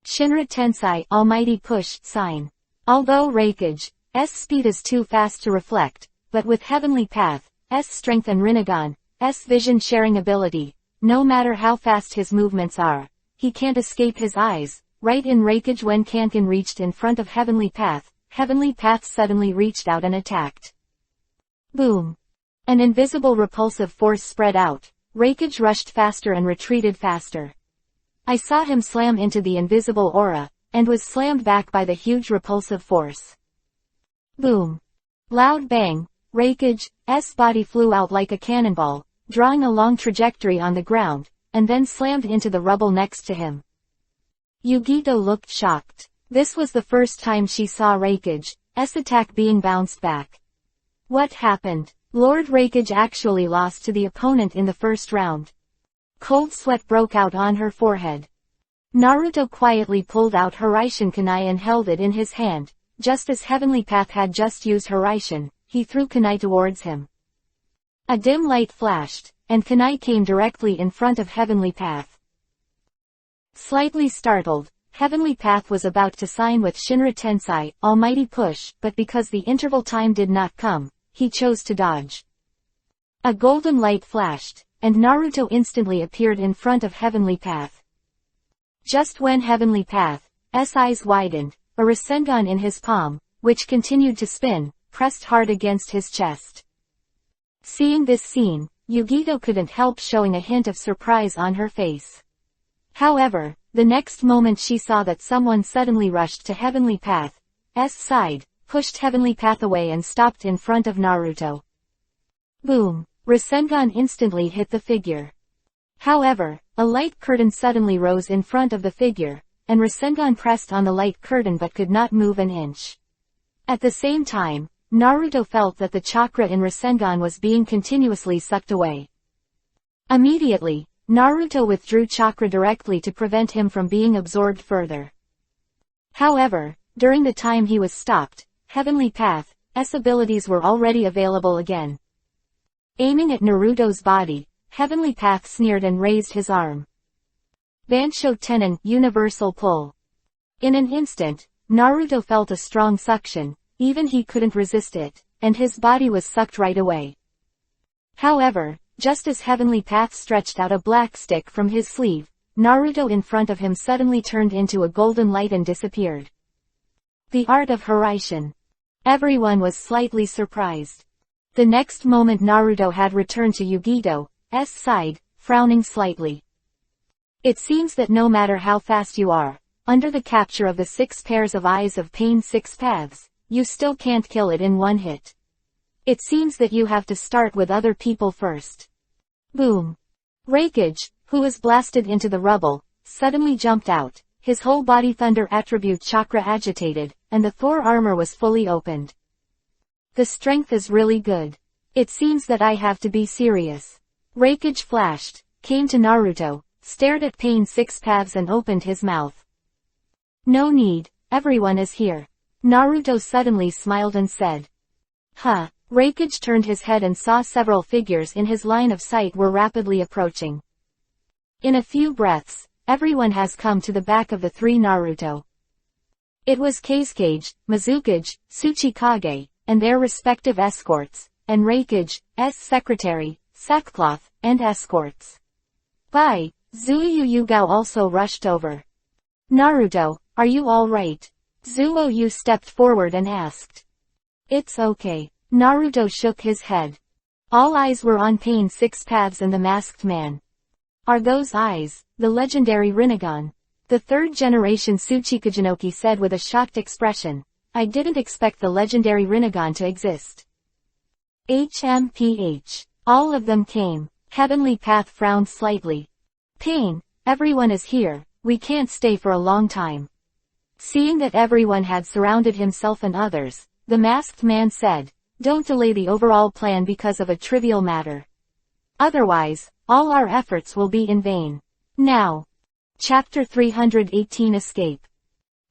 Shinra Tensei Almighty Push sign. Although Reikage's speed is too fast to reflect, but with Heavenly Path's strength and Rinnegan's vision sharing ability, no matter how fast his movements are, he can't escape his eyes. Right in Reikage when Kankin reached in front of Heavenly Path, Heavenly Path suddenly reached out and attacked. Boom. An invisible repulsive force spread out. Reikage rushed faster and retreated faster. I saw him slam into the invisible aura, and was slammed back by the huge repulsive force. Boom. Loud bang. Reikage's body flew out like a cannonball, drawing a long trajectory on the ground, and then slammed into the rubble next to him. Yugito looked shocked. This was the first time she saw Reikage's attack being bounced back. What happened? Lord Reikage actually lost to the opponent in the first round. Cold sweat broke out on her forehead. Naruto quietly pulled out Hiraishin Kunai and held it in his hand. Just as Heavenly Path had just used Hiraishin, he threw Kunai towards him. A dim light flashed, and Kunai came directly in front of Heavenly Path. Slightly startled, Heavenly Path was about to sign with Shinra Tensei, Almighty Push, but because the interval time did not come, he chose to dodge. A golden light flashed, and Naruto instantly appeared in front of Heavenly Path. Just when Heavenly Path's eyes widened, a Rasengan in his palm, which continued to spin, pressed hard against his chest. Seeing this scene, Yugito couldn't help showing a hint of surprise on her face. However, the next moment she saw that someone suddenly rushed to Heavenly Path's side, pushed Heavenly Path away and stopped in front of Naruto. Boom! Rasengan instantly hit the figure. However, a light curtain suddenly rose in front of the figure, and Rasengan pressed on the light curtain but could not move an inch. At the same time, Naruto felt that the chakra in Rasengan was being continuously sucked away. Immediately, Naruto withdrew chakra directly to prevent him from being absorbed further. However, during the time he was stopped, Heavenly Path's abilities were already available again. Aiming at Naruto's body, Heavenly Path sneered and raised his arm. Bansho Tenon, Universal Pull. In an instant, Naruto felt a strong suction, even he couldn't resist it, and his body was sucked right away. However, just as Heavenly Path stretched out a black stick from his sleeve, Naruto in front of him suddenly turned into a golden light and disappeared. The art of Hiraishin. Everyone was slightly surprised. The next moment Naruto had returned to Yugito's side, frowning slightly. It seems that no matter how fast you are, under the capture of the 6 pairs of eyes of Pain 6 paths, you still can't kill it in one hit. It seems that you have to start with other people first. Boom! Hokage, who was blasted into the rubble, suddenly jumped out, his whole body thunder attribute chakra agitated, and the Thor armor was fully opened. The strength is really good. It seems that I have to be serious. Hokage flashed, came to Naruto, stared at Pain 6 paths and opened his mouth. No need, everyone is here. Naruto suddenly smiled and said. Huh. Hokage turned his head and saw several figures in his line of sight were rapidly approaching. In a few breaths, everyone has come to the back of the 3 Naruto. It was Kazekage, Mizukage, Tsuchikage, and their respective escorts, and Hokage's secretary, Sackcloth, and escorts. Bai, Zuoyugao also rushed over. Naruto, are you alright? Zuoyu stepped forward and asked. It's okay. Naruto shook his head. All eyes were on Pain 6 paths and the masked man. Are those eyes the legendary Rinnegan? The 3rd generation Tsuchikagenoki said with a shocked expression. I didn't expect the legendary Rinnegan to exist. HMPH. All of them came. Heavenly Path frowned slightly. Pain, everyone is here, we can't stay for a long time. Seeing that everyone had surrounded himself and others, the masked man said, don't delay the overall plan because of a trivial matter. Otherwise, all our efforts will be in vain. Now. Chapter 318 Escape.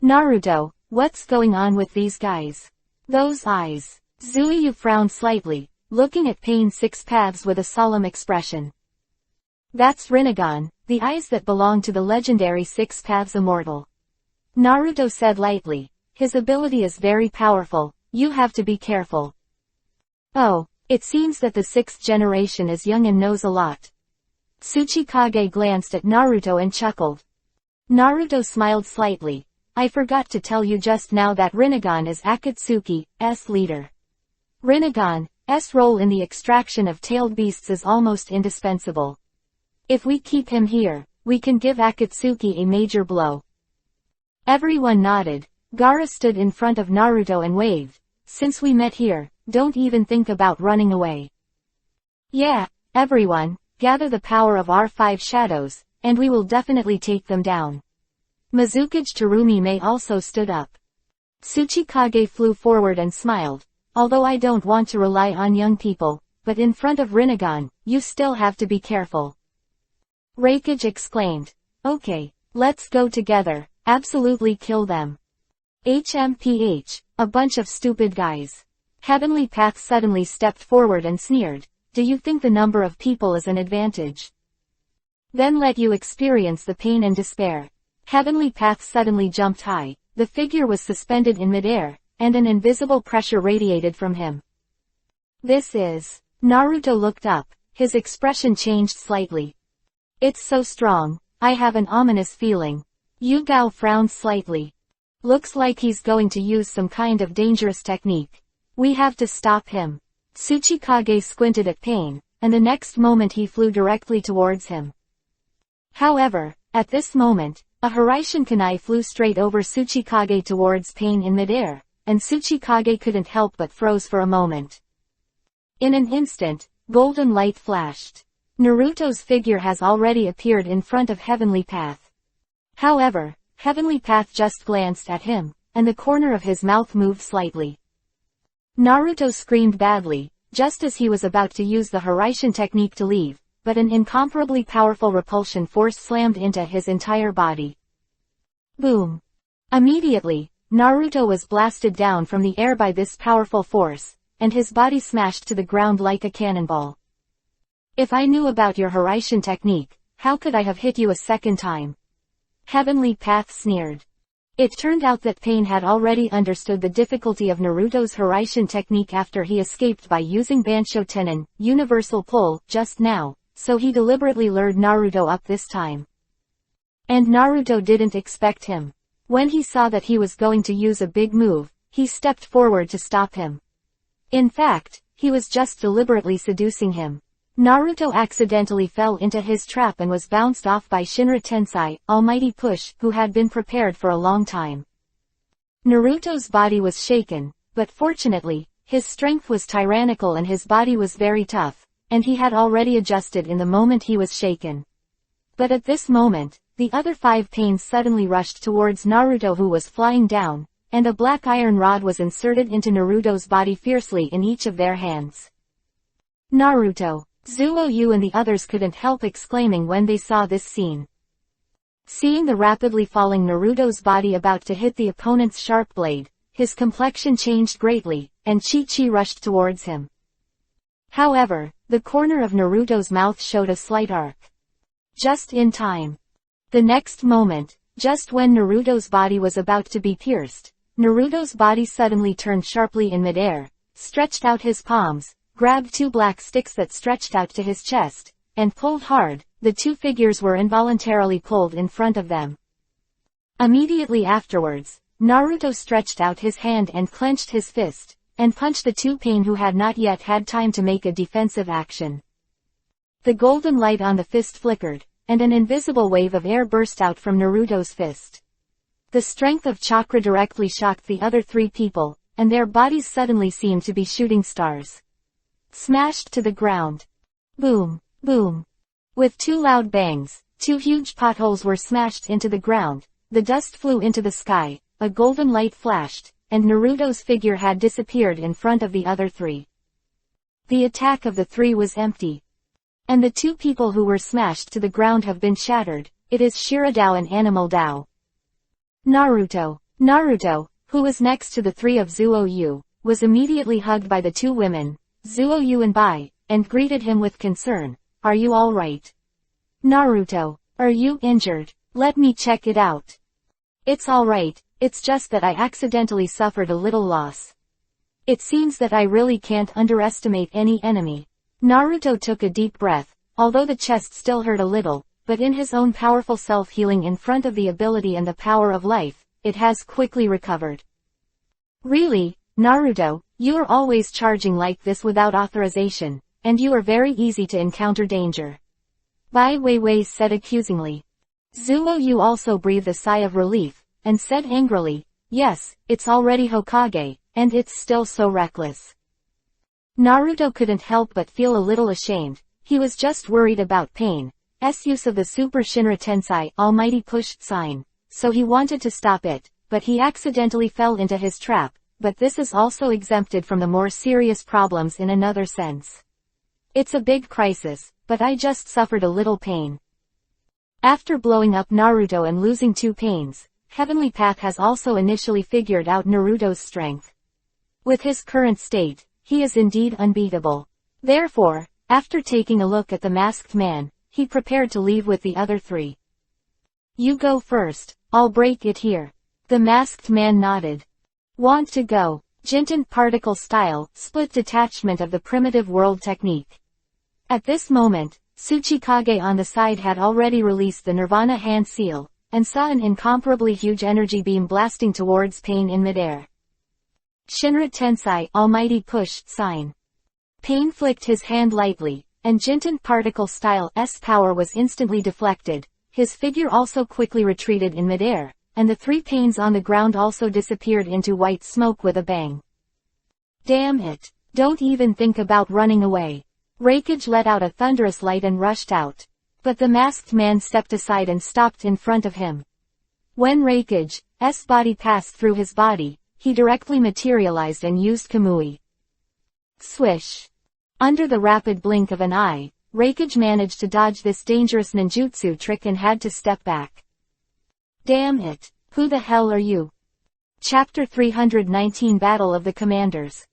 Naruto, what's going on with these guys? Those eyes. Zuoyu frowned slightly, looking at Pain 6 paths with a solemn expression. That's Rinnegan, the eyes that belong to the legendary 6 paths immortal. Naruto said lightly, his ability is very powerful, you have to be careful. Oh, it seems that the 6th generation is young and knows a lot. Tsuchikage glanced at Naruto and chuckled. Naruto smiled slightly. I forgot to tell you just now that Rinnegan is Akatsuki's leader. Rinnegan's role in the extraction of tailed beasts is almost indispensable. If we keep him here, we can give Akatsuki a major blow. Everyone nodded. Gaara stood in front of Naruto and waved. Since we met here, don't even think about running away. Yeah, everyone, gather the power of our 5 shadows, and we will definitely take them down. Mizukage Terumi also stood up. Tsuchikage flew forward and smiled. Although I don't want to rely on young people, but in front of Rinnegan, you still have to be careful. Hokage exclaimed. Okay, let's go together, absolutely kill them. HMPH, a bunch of stupid guys. Heavenly Path suddenly stepped forward and sneered. do you think the number of people is an advantage? Then let you experience the pain and despair. Heavenly Path suddenly jumped high, the figure was suspended in midair, and an invisible pressure radiated from him. This is... Naruto looked up, his expression changed slightly. It's so strong, I have an ominous feeling. Yugao frowned slightly. Looks like he's going to use some kind of dangerous technique. We have to stop him. Tsuchikage squinted at Pain, and the next moment he flew directly towards him. However, at this moment, a Hiraishin kunai flew straight over Tsuchikage towards Pain in midair, and Tsuchikage couldn't help but froze for a moment. In an instant, golden light flashed. Naruto's figure has already appeared in front of Heavenly Path. However, Heavenly Path just glanced at him, and the corner of his mouth moved slightly. Naruto screamed badly, just as he was about to use the Hiraishin technique to leave, but an incomparably powerful repulsion force slammed into his entire body. Boom! Immediately, Naruto was blasted down from the air by this powerful force, and his body smashed to the ground like a cannonball. If I knew about your Hiraishin technique, how could I have hit you a second time? Heavenly Path sneered. It turned out that Pain had already understood the difficulty of Naruto's Hiraishin technique after he escaped by using Bansho Tenin, Universal Pull, just now, so he deliberately lured Naruto up this time. And Naruto didn't expect him. When he saw that he was going to use a big move, he stepped forward to stop him. In fact, he was just deliberately seducing him. Naruto accidentally fell into his trap and was bounced off by Shinra Tensei, Almighty Push, who had been prepared for a long time. Naruto's body was shaken, but fortunately, his strength was tyrannical and his body was very tough, and he had already adjusted in the moment he was shaken. But at this moment, the other 5 Pains suddenly rushed towards Naruto who was flying down, and a black iron rod was inserted into Naruto's body fiercely in each of their hands. Naruto, Zuo-Yu and the others couldn't help exclaiming when they saw this scene. Seeing the rapidly falling Naruto's body about to hit the opponent's sharp blade, his complexion changed greatly, and Chi-Chi rushed towards him. However, the corner of Naruto's mouth showed a slight arc. Just in time. The next moment, just when Naruto's body was about to be pierced, Naruto's body suddenly turned sharply in midair, stretched out his palms, grabbed 2 black sticks that stretched out to his chest, and pulled hard. The 2 figures were involuntarily pulled in front of them. Immediately afterwards, Naruto stretched out his hand and clenched his fist, and punched the 2 Pain who had not yet had time to make a defensive action. The golden light on the fist flickered, and an invisible wave of air burst out from Naruto's fist. The strength of chakra directly shocked the other 3 people, and their bodies suddenly seemed to be shooting stars. Smashed to the ground. Boom, boom. With 2 loud bangs, 2 huge potholes were smashed into the ground, the dust flew into the sky, a golden light flashed, and Naruto's figure had disappeared in front of the other 3. The attack of the 3 was empty. And the 2 people who were smashed to the ground have been shattered. It is Shiradao and Animal Dao. Naruto, who was next to the 3 of Zuo-Yu, was immediately hugged by the 2 women, Zuo-Yu and Bai, and greeted him with concern. Are you alright? Naruto, are you injured? Let me check it out. It's alright, it's just that I accidentally suffered a little loss. It seems that I really can't underestimate any enemy. Naruto took a deep breath, although the chest still hurt a little, but in his own powerful self-healing in front of the ability and the power of life, it has quickly recovered. Really, Naruto, you are always charging like this without authorization, and you are very easy to encounter danger. Bai Weiwei said accusingly. Zuo-Yu also breathed a sigh of relief, and said angrily, yes, it's already Hokage, and it's still so reckless. Naruto couldn't help but feel a little ashamed. He was just worried about Pain's use of the Super Shinra Tensei Almighty Push sign, so he wanted to stop it, but he accidentally fell into his trap. But this is also exempted from the more serious problems in another sense. It's a big crisis, but I just suffered a little pain. After blowing up Naruto and losing 2 Pains, Heavenly Path has also initially figured out Naruto's strength. With his current state, he is indeed unbeatable. Therefore, After taking a look at the masked man, he prepared to leave with the other three. You go first, I'll break it here. The masked man nodded. Want to go? Jintan particle style, split detachment of the primitive world technique. At this moment, Tsuchikage on the side had already released the Nirvana hand seal, and saw an incomparably huge energy beam blasting towards Pain in midair. Shinra Tensai, almighty push, sign. Pain flicked his hand lightly, and Jintan particle style's power was instantly deflected. His figure also quickly retreated in midair, and the three Pains on the ground also disappeared into white smoke with a bang. Damn it! Don't even think about running away. Reikage let out a thunderous light and rushed out. But the masked man stepped aside and stopped in front of him. When Reikage's body passed through his body, he directly materialized and used Kamui. Swish! Under the rapid blink of an eye, Reikage managed to dodge this dangerous ninjutsu trick and had to step back. Damn it! Who the hell are you? Chapter 319 Battle of the Commanders.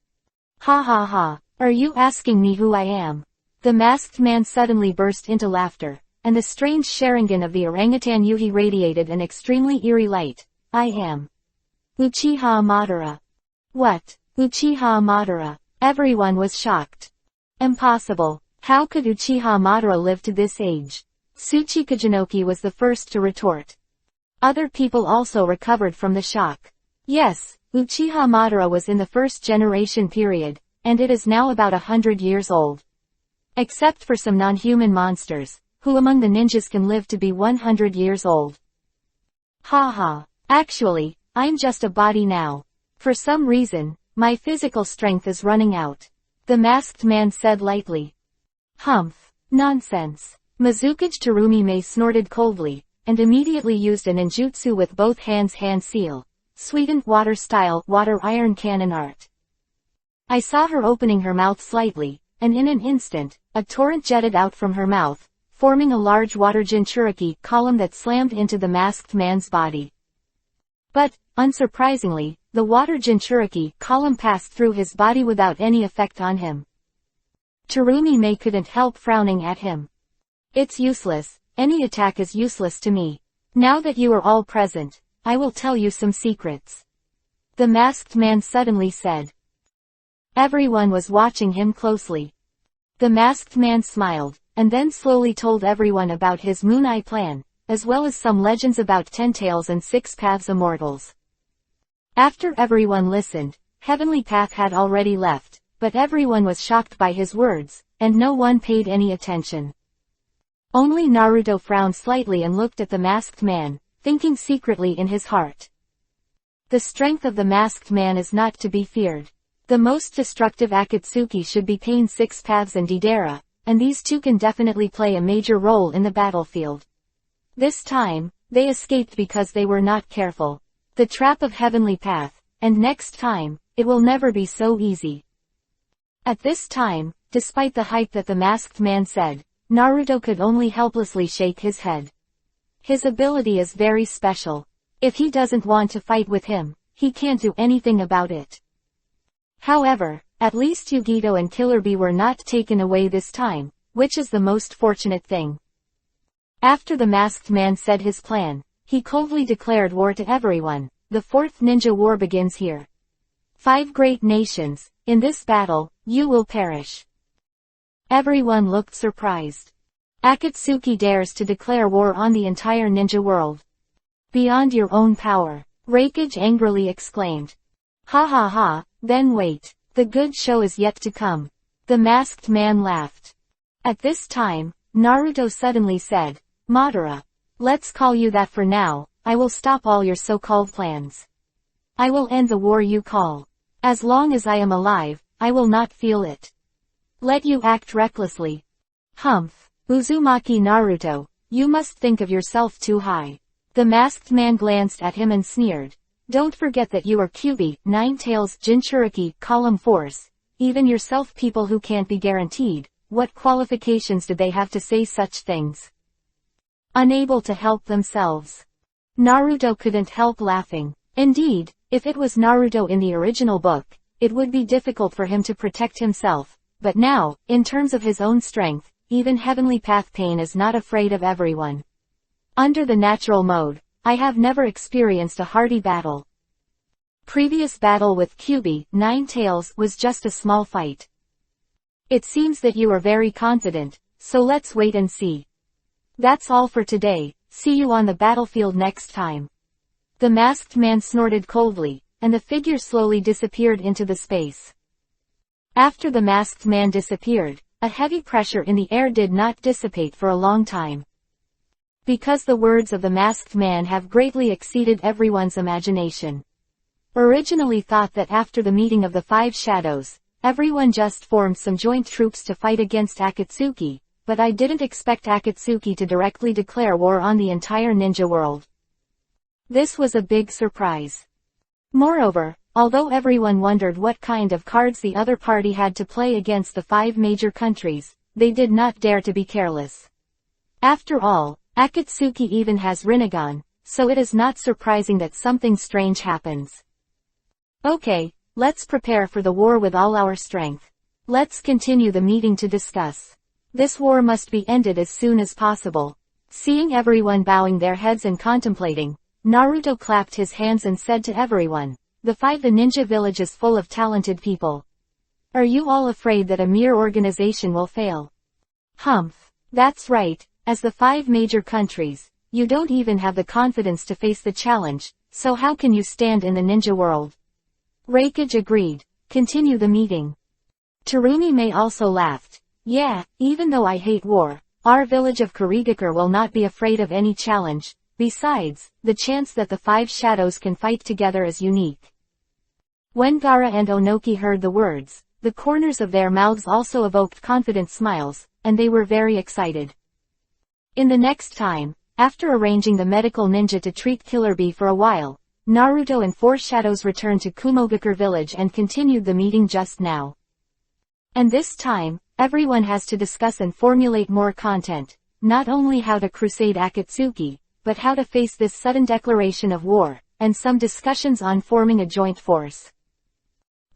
Ha ha ha! Are you asking me who I am? The masked man suddenly burst into laughter, and the strange Sharingan of the orangutan Yuhi radiated an extremely eerie light. I am Uchiha Madara. What? Uchiha Madara? Everyone was shocked. Impossible. How could Uchiha Madara live to this age? Tsuchikajinoki was the first to retort. Other people also recovered from the shock. Yes, Uchiha Madara was in the first generation period, and it is now about 100 years old. Except for some non-human monsters, who among the ninjas can live to be 100 years old. Haha. Actually, I'm just a body now. For some reason, my physical strength is running out. The masked man said lightly. Humph. Nonsense. Mizukage Terumime snorted coldly, and immediately used a ninjutsu with both hands hand seal. Sweetened water style, water iron cannon art. I saw her opening her mouth slightly, and in an instant, a torrent jetted out from her mouth, forming a large water Jinchuriki column that slammed into the masked man's body. But, unsurprisingly, the water Jinchuriki column passed through his body without any effect on him. Terumime couldn't help frowning at him. It's useless, any attack is useless to me. Now that you are all present, I will tell you some secrets. The masked man suddenly said. Everyone was watching him closely. The masked man smiled, and then slowly told everyone about his Moon Eye plan, as well as some legends about 10 Tails and 6 Paths Immortals. After everyone listened, Heavenly Path had already left, but everyone was shocked by his words, and no one paid any attention. Only Naruto frowned slightly and looked at the masked man, thinking secretly in his heart. The strength of the masked man is not to be feared. The most destructive Akatsuki should be Pain 6 Paths and Deidara, and these two can definitely play a major role in the battlefield. This time, they escaped because they were not careful. The trap of Heavenly Path, and next time, it will never be so easy. At this time, despite the hype that the masked man said, Naruto could only helplessly shake his head. His ability is very special. If he doesn't want to fight with him, he can't do anything about it. However, at least Yugito and Killer Bee were not taken away this time, which is the most fortunate thing. After the masked man said his plan, he coldly declared war to everyone. The fourth ninja war begins here. 5 great nations, in this battle, you will perish. Everyone looked surprised. Akatsuki dares to declare war on the entire ninja world. Beyond your own power, Reikage angrily exclaimed. Ha ha ha, then wait, the good show is yet to come. The masked man laughed. At this time, Naruto suddenly said, Madara. Let's call you that for now, I will stop all your so-called plans. I will end the war you call. As long as I am alive, I will not feel it. Let you act recklessly. Humph. Uzumaki Naruto, you must think of yourself too high. The masked man glanced at him and sneered. Don't forget that you are Kyuubi, 9 Tails, Jinchuriki, Column Force. Even yourself people who can't be guaranteed, what qualifications do they have to say such things? Unable to help themselves. Naruto couldn't help laughing. Indeed, if it was Naruto in the original book, it would be difficult for him to protect himself, but now, in terms of his own strength, even Heavenly Path Pain is not afraid of everyone. Under the natural mode, I have never experienced a hearty battle. Previous battle with QB, Ninetales, was just a small fight. It seems that you are very confident, so let's wait and see. That's all for today, see you on the battlefield next time. The masked man snorted coldly, and the figure slowly disappeared into the space. After the masked man disappeared, a heavy pressure in the air did not dissipate for a long time. Because the words of the masked man have greatly exceeded everyone's imagination. Originally thought that after the meeting of the 5 shadows, everyone just formed some joint troops to fight against Akatsuki, but I didn't expect Akatsuki to directly declare war on the entire ninja world. This was a big surprise. Moreover, although everyone wondered what kind of cards the other party had to play against the 5 major countries, they did not dare to be careless. After all, Akatsuki even has Rinnegan, so it is not surprising that something strange happens. Okay, let's prepare for the war with all our strength. Let's continue the meeting to discuss. This war must be ended as soon as possible. Seeing everyone bowing their heads and contemplating, Naruto clapped his hands and said to everyone, the ninja village is full of talented people. Are you all afraid that a mere organization will fail? Humph. That's right, as the 5 major countries, you don't even have the confidence to face the challenge, so how can you stand in the ninja world? Reikage agreed. Continue the meeting. Terumi May also laughed. Yeah, even though I hate war, our village of Kurigakure will not be afraid of any challenge. Besides, the chance that the 5 shadows can fight together is unique. When Gaara and Onoki heard the words, the corners of their mouths also evoked confident smiles, and they were very excited. In the next time, after arranging the medical ninja to treat Killer Bee for a while, Naruto and 4 shadows returned to Kumogakure village and continued the meeting just now. And this time, everyone has to discuss and formulate more content, not only how to crusade Akatsuki, but how to face this sudden declaration of war, and some discussions on forming a joint force.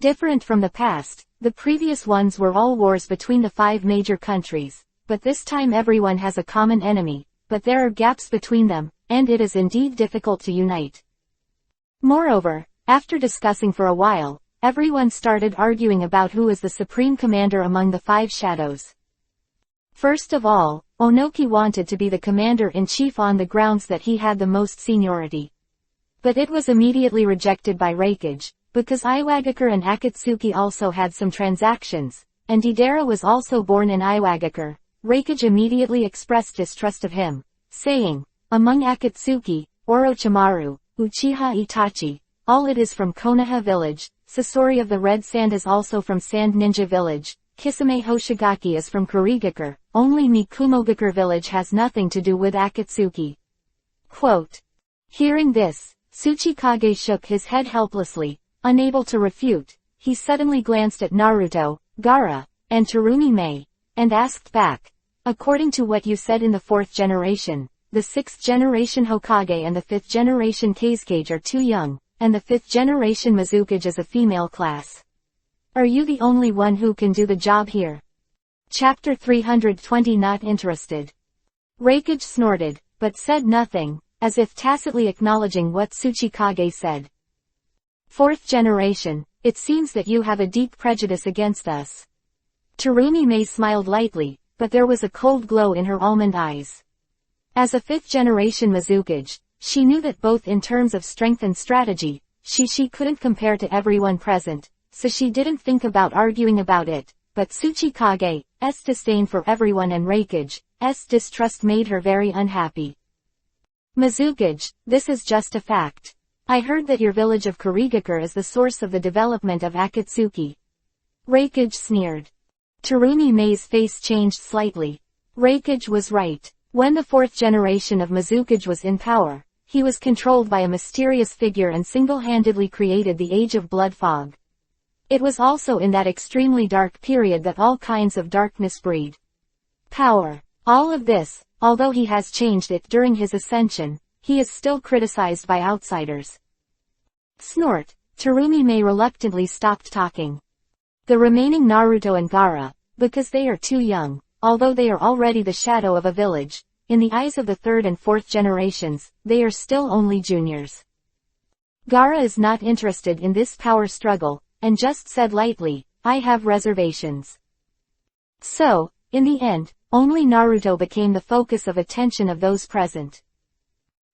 Different from the past, the previous ones were all wars between the 5 major countries, but this time everyone has a common enemy, but there are gaps between them, and it is indeed difficult to unite. Moreover, after discussing for a while, everyone started arguing about who is the supreme commander among the 5 shadows. First of all, Onoki wanted to be the commander-in-chief on the grounds that he had the most seniority. But it was immediately rejected by Reikage, because Iwagakure and Akatsuki also had some transactions, and Deidara was also born in Iwagakure. Reikage immediately expressed distrust of him, saying, among Akatsuki, Orochimaru, Uchiha Itachi, all it is from Konoha village, Sasori of the Red Sand is also from Sand Ninja village, Kisame Hoshigaki is from Kurigakure, only Kumogakure village has nothing to do with Akatsuki. Quote. Hearing this, Tsuchikage shook his head helplessly, unable to refute. He suddenly glanced at Naruto, Gaara, and Terumi May, and asked back. According to what you said in the 4th generation, the 6th generation Hokage and the 5th generation Kazekage are too young, and the 5th generation Mizukage is a female class. Are you the only one who can do the job here? Chapter 320 Not interested. Reikage snorted, but said nothing, as if tacitly acknowledging what Tsuchikage said. 4th generation, it seems that you have a deep prejudice against us. Terumi May smiled lightly, but there was a cold glow in her almond eyes. As a 5th generation Mizukage, she knew that both in terms of strength and strategy, she couldn't compare to everyone present, so she didn't think about arguing about it, but Tsuchikage's disdain for everyone and Reikage's distrust made her very unhappy. Mizukage, this is just a fact. I heard that your village of Kurigakure is the source of the development of Akatsuki. Reikage sneered. Terumi May's face changed slightly. Reikage was right. When the 4th generation of Mizukage was in power, he was controlled by a mysterious figure and single-handedly created the Age of Blood Fog. It was also in that extremely dark period that all kinds of darkness breed power. All of this, although he has changed it during his ascension, he is still criticized by outsiders. Snort. Terumi May reluctantly stopped talking. The remaining Naruto and Gaara, because they are too young, although they are already the shadow of a village, in the eyes of the third and fourth generations, they are still only juniors. Gaara is not interested in this power struggle, and just said lightly, I have reservations. So, in the end, only Naruto became the focus of attention of those present.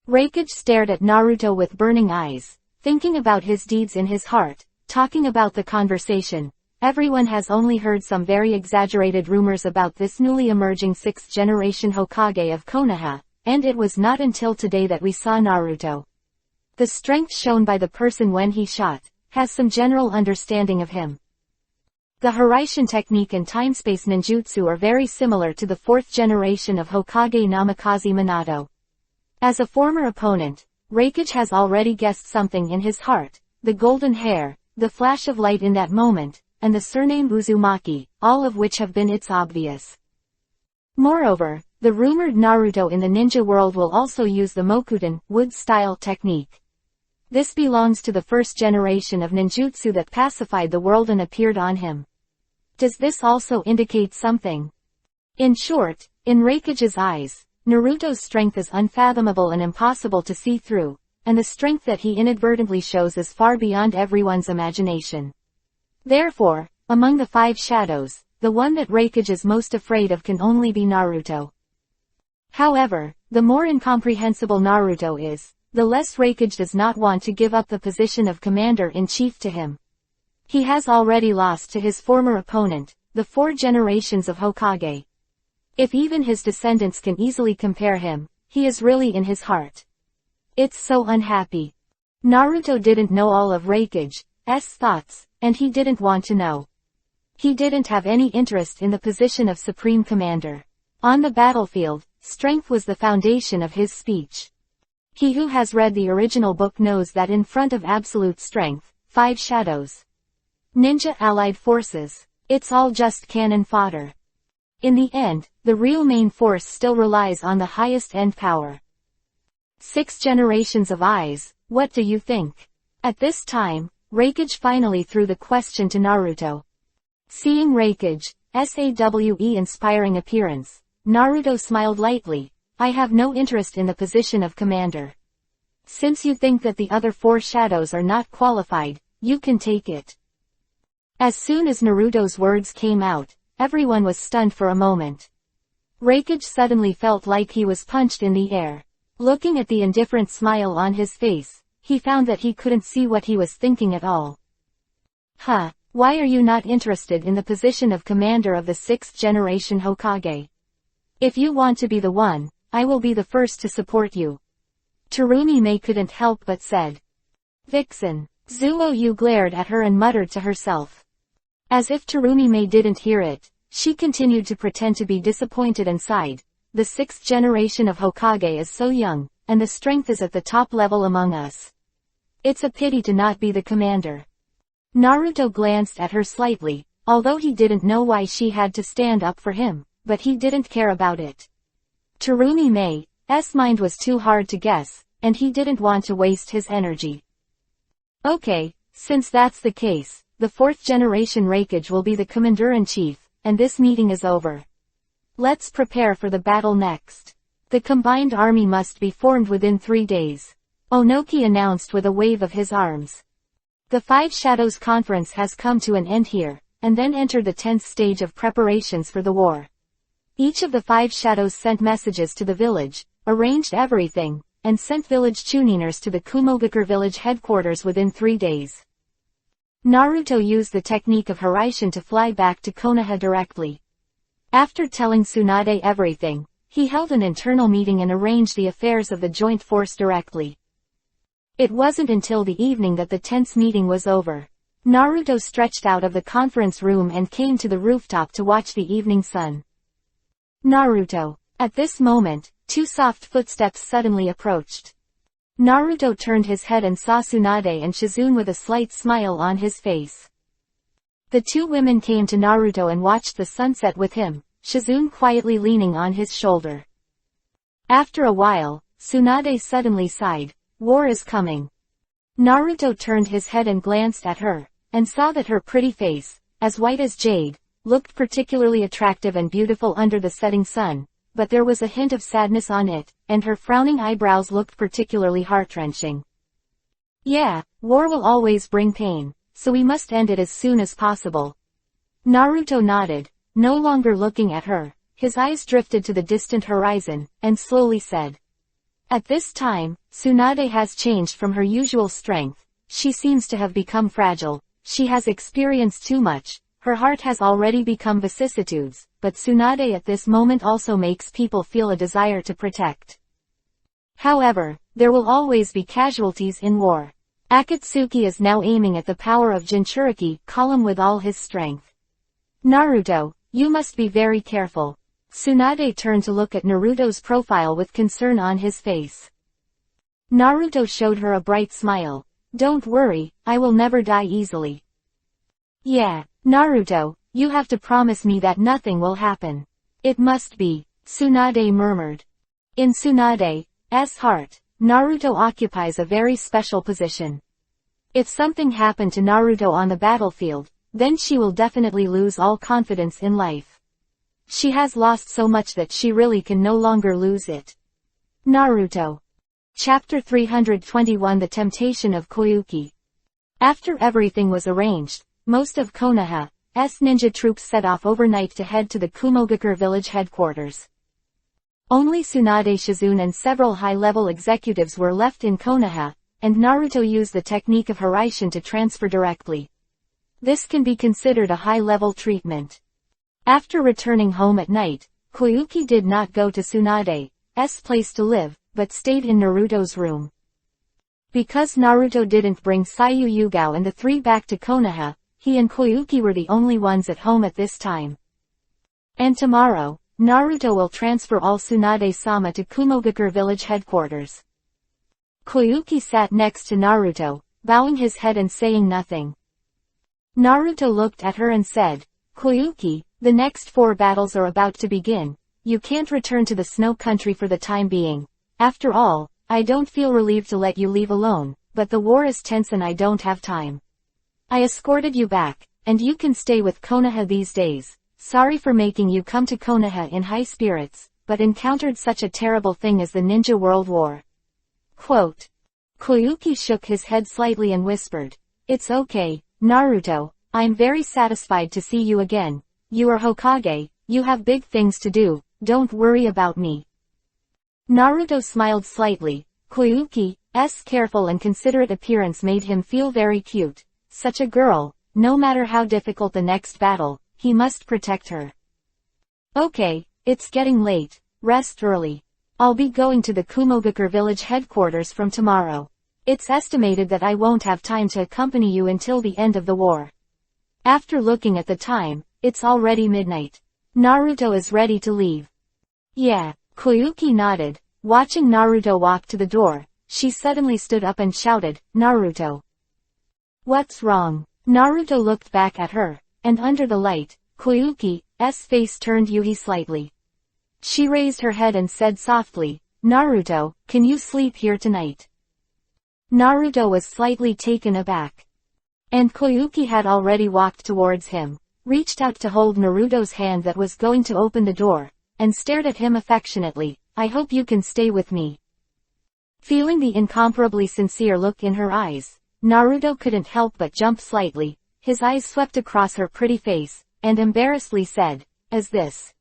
Reikage stared at Naruto with burning eyes, thinking about his deeds in his heart, talking about the conversation. Everyone has only heard some very exaggerated rumors about this newly emerging 6th generation Hokage of Konoha, and it was not until today that we saw Naruto. The strength shown by the person when he shot, has some general understanding of him. The Hiraishin technique and time-space ninjutsu are very similar to the 4th generation of Hokage Namikaze Minato. As a former opponent, Reikage has already guessed something in his heart, the golden hair, the flash of light in that moment, and the surname Uzumaki, all of which have been it's obvious. Moreover, the rumored Naruto in the ninja world will also use the Mokuton, wood-style technique. This belongs to the 1st generation of ninjutsu that pacified the world and appeared on him. Does this also indicate something? In short, in Reikage's eyes, Naruto's strength is unfathomable and impossible to see through, and the strength that he inadvertently shows is far beyond everyone's imagination. Therefore, among the 5 shadows, the one that Reikage is most afraid of can only be Naruto. However, the more incomprehensible Naruto is, the less Reikage does not want to give up the position of commander-in-chief to him. He has already lost to his former opponent, the 4 generations of Hokage. If even his descendants can easily compare him, he is really in his heart. It's so unhappy. Naruto didn't know all of Reikage's thoughts, and he didn't want to know. He didn't have any interest in the position of Supreme Commander. On the battlefield, strength was the foundation of his speech. He who has read the original book knows that in front of absolute strength, 5 shadows, ninja allied forces, it's all just cannon fodder. In the end, the real main force still relies on the highest end power. 6 generations of eyes, what do you think? At this time, Reikage finally threw the question to Naruto. Seeing Reikage's inspiring appearance, Naruto smiled lightly. I have no interest in the position of commander. Since you think that the other 4 shadows are not qualified, you can take it. As soon as Naruto's words came out, everyone was stunned for a moment. Reikage suddenly felt like he was punched in the air. Looking at the indifferent smile on his face, he found that he couldn't see what he was thinking at all. Why are you not interested in the position of commander of the 6th generation Hokage? If you want to be the one, I will be the first to support you. Tsurumi couldn't help but said. Vixen. Zuo glared at her and muttered to herself. As if Tsurumi didn't hear it, she continued to pretend to be disappointed and sighed. The 6th generation of Hokage is so young, and the strength is at the top level among us. It's a pity to not be the commander. Naruto glanced at her slightly, although he didn't know why she had to stand up for him, but he didn't care about it. Tsurumi's mind was too hard to guess, and he didn't want to waste his energy. Okay, since that's the case, the 4th generation Reikage will be the commander-in-chief, and this meeting is over. Let's prepare for the battle next. The combined army must be formed within 3 days. Onoki announced with a wave of his arms. The 5 Shadows Conference has come to an end here, and then entered the 10th stage of preparations for the war. Each of the 5 Shadows sent messages to the village, arranged everything, and sent village chuniners to the Kumogakure village headquarters within 3 days. Naruto used the technique of Hiraishin to fly back to Konoha directly. After telling Tsunade everything, he held an internal meeting and arranged the affairs of the joint force directly. It wasn't until the evening that the tense meeting was over. Naruto stretched out of the conference room and came to the rooftop to watch the evening sun. Naruto. At this moment, 2 soft footsteps suddenly approached. Naruto turned his head and saw Tsunade and Shizune with a slight smile on his face. The 2 women came to Naruto and watched the sunset with him, Shizune quietly leaning on his shoulder. After a while, Tsunade suddenly sighed. War is coming. Naruto turned his head and glanced at her, and saw that her pretty face, as white as jade, looked particularly attractive and beautiful under the setting sun, but there was a hint of sadness on it, and her frowning eyebrows looked particularly heart-wrenching. Yeah, war will always bring pain, so we must end it as soon as possible. Naruto nodded, no longer looking at her. His eyes drifted to the distant horizon, and slowly said. At this time, Tsunade has changed from her usual strength. She seems to have become fragile. She has experienced too much. Her heart has already become vicissitudes, but Tsunade at this moment also makes people feel a desire to protect. However, there will always be casualties in war. Akatsuki is now aiming at the power of Jinchuriki column with all his strength. Naruto, you must be very careful. Tsunade turned to look at Naruto's profile with concern on his face. Naruto showed her a bright smile. Don't worry, I will never die easily. Yeah, Naruto, you have to promise me that nothing will happen. It must be, Tsunade murmured. In Tsunade's heart, Naruto occupies a very special position. If something happened to Naruto on the battlefield, then she will definitely lose all confidence in life. She has lost so much that she really can no longer lose it. Naruto. Chapter 321 The Temptation of Koyuki. After everything was arranged, most of Konoha's ninja troops set off overnight to head to the Kumogakure village headquarters. Only Tsunade Shizune and several high-level executives were left in Konoha, and Naruto used the technique of Hiraishin to transfer directly. This can be considered a high-level treatment. After returning home at night, Koyuki did not go to Tsunade's place to live, but stayed in Naruto's room. Because Naruto didn't bring Sayu Yugao and the three back to Konoha, he and Koyuki were the only ones at home at this time. And tomorrow, Naruto will transfer all Tsunade-sama to Kumogakure village headquarters. Koyuki sat next to Naruto, bowing his head and saying nothing. Naruto looked at her and said, Koyuki, the next 4 battles are about to begin. You can't return to the snow country for the time being. After all, I don't feel relieved to let you leave alone, but the war is tense and I don't have time. I escorted you back, and you can stay with Konoha these days. Sorry for making you come to Konoha in high spirits, but encountered such a terrible thing as the Ninja World War. Quote. Koyuki shook his head slightly and whispered, It's okay, Naruto, I'm very satisfied to see you again. You are Hokage, you have big things to do, don't worry about me. Naruto smiled slightly. Koyuki's careful and considerate appearance made him feel very cute. Such a girl, no matter how difficult the next battle, he must protect her. Okay, it's getting late, rest early. I'll be going to the Kumogakure village headquarters from tomorrow. It's estimated that I won't have time to accompany you until the end of the war. After looking at the time, it's already midnight. Naruto is ready to leave. Yeah, Koyuki nodded. Watching Naruto walk to the door, she suddenly stood up and shouted, Naruto. What's wrong? Naruto looked back at her, and under the light, Koyuki's face turned Yuhi slightly. She raised her head and said softly, Naruto, can you sleep here tonight? Naruto was slightly taken aback. And Koyuki had already walked towards him, reached out to hold Naruto's hand that was going to open the door, and stared at him affectionately. I hope you can stay with me. Feeling the incomparably sincere look in her eyes, Naruto couldn't help but jump slightly. His eyes swept across her pretty face, and embarrassedly said, Is this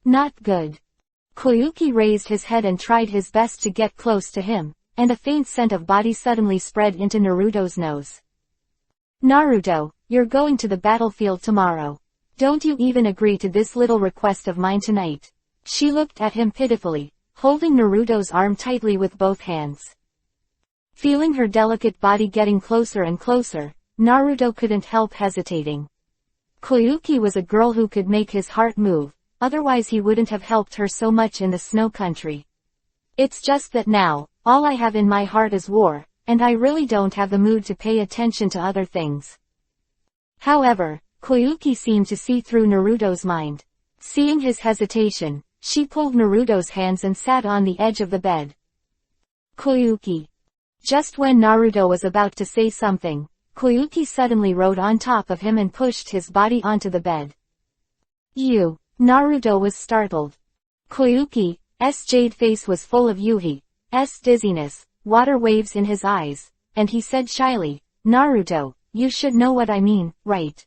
not good? Koyuki raised his head and tried his best to get close to him, and a faint scent of body suddenly spread into Naruto's nose. Naruto, you're going to the battlefield tomorrow. Don't you even agree to this little request of mine tonight? She looked at him pitifully, holding Naruto's arm tightly with both hands. Feeling her delicate body getting closer and closer, Naruto couldn't help hesitating. Koyuki was a girl who could make his heart move, otherwise he wouldn't have helped her so much in the snow country. It's just that now, all I have in my heart is war, and I really don't have the mood to pay attention to other things. However, Koyuki seemed to see through Naruto's mind. Seeing his hesitation, she pulled Naruto's hands and sat on the edge of the bed. Koyuki. Just when Naruto was about to say something, Koyuki suddenly rode on top of him and pushed his body onto the bed. You! Naruto was startled. Koyuki's jade face was full of Yuhi's dizziness, water waves in his eyes, and he said shyly, Naruto, you should know what I mean, right?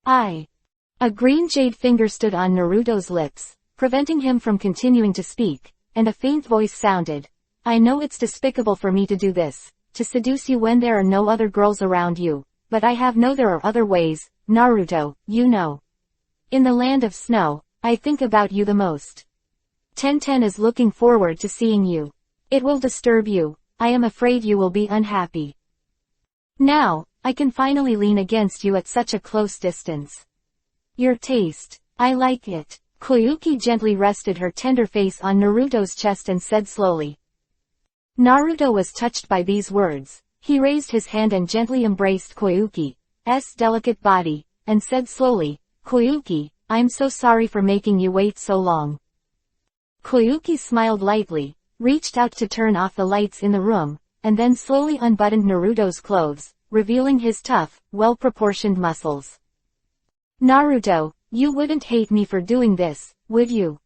A green jade finger stood on Naruto's lips, preventing him from continuing to speak, and a faint voice sounded. I know it's despicable for me to do this, to seduce you when there are no other girls around you, but there are other ways, Naruto, you know. In the land of snow, I think about you the most. Tenten is looking forward to seeing you. It will disturb you, I am afraid you will be unhappy. Now, I can finally lean against you at such a close distance. Your taste, I like it. Koyuki gently rested her tender face on Naruto's chest and said slowly. Naruto was touched by these words. He raised his hand and gently embraced Koyuki's delicate body, and said slowly, Koyuki, I'm so sorry for making you wait so long. Koyuki smiled lightly, reached out to turn off the lights in the room, and then slowly unbuttoned Naruto's clothes, revealing his tough, well-proportioned muscles. Naruto, you wouldn't hate me for doing this, would you?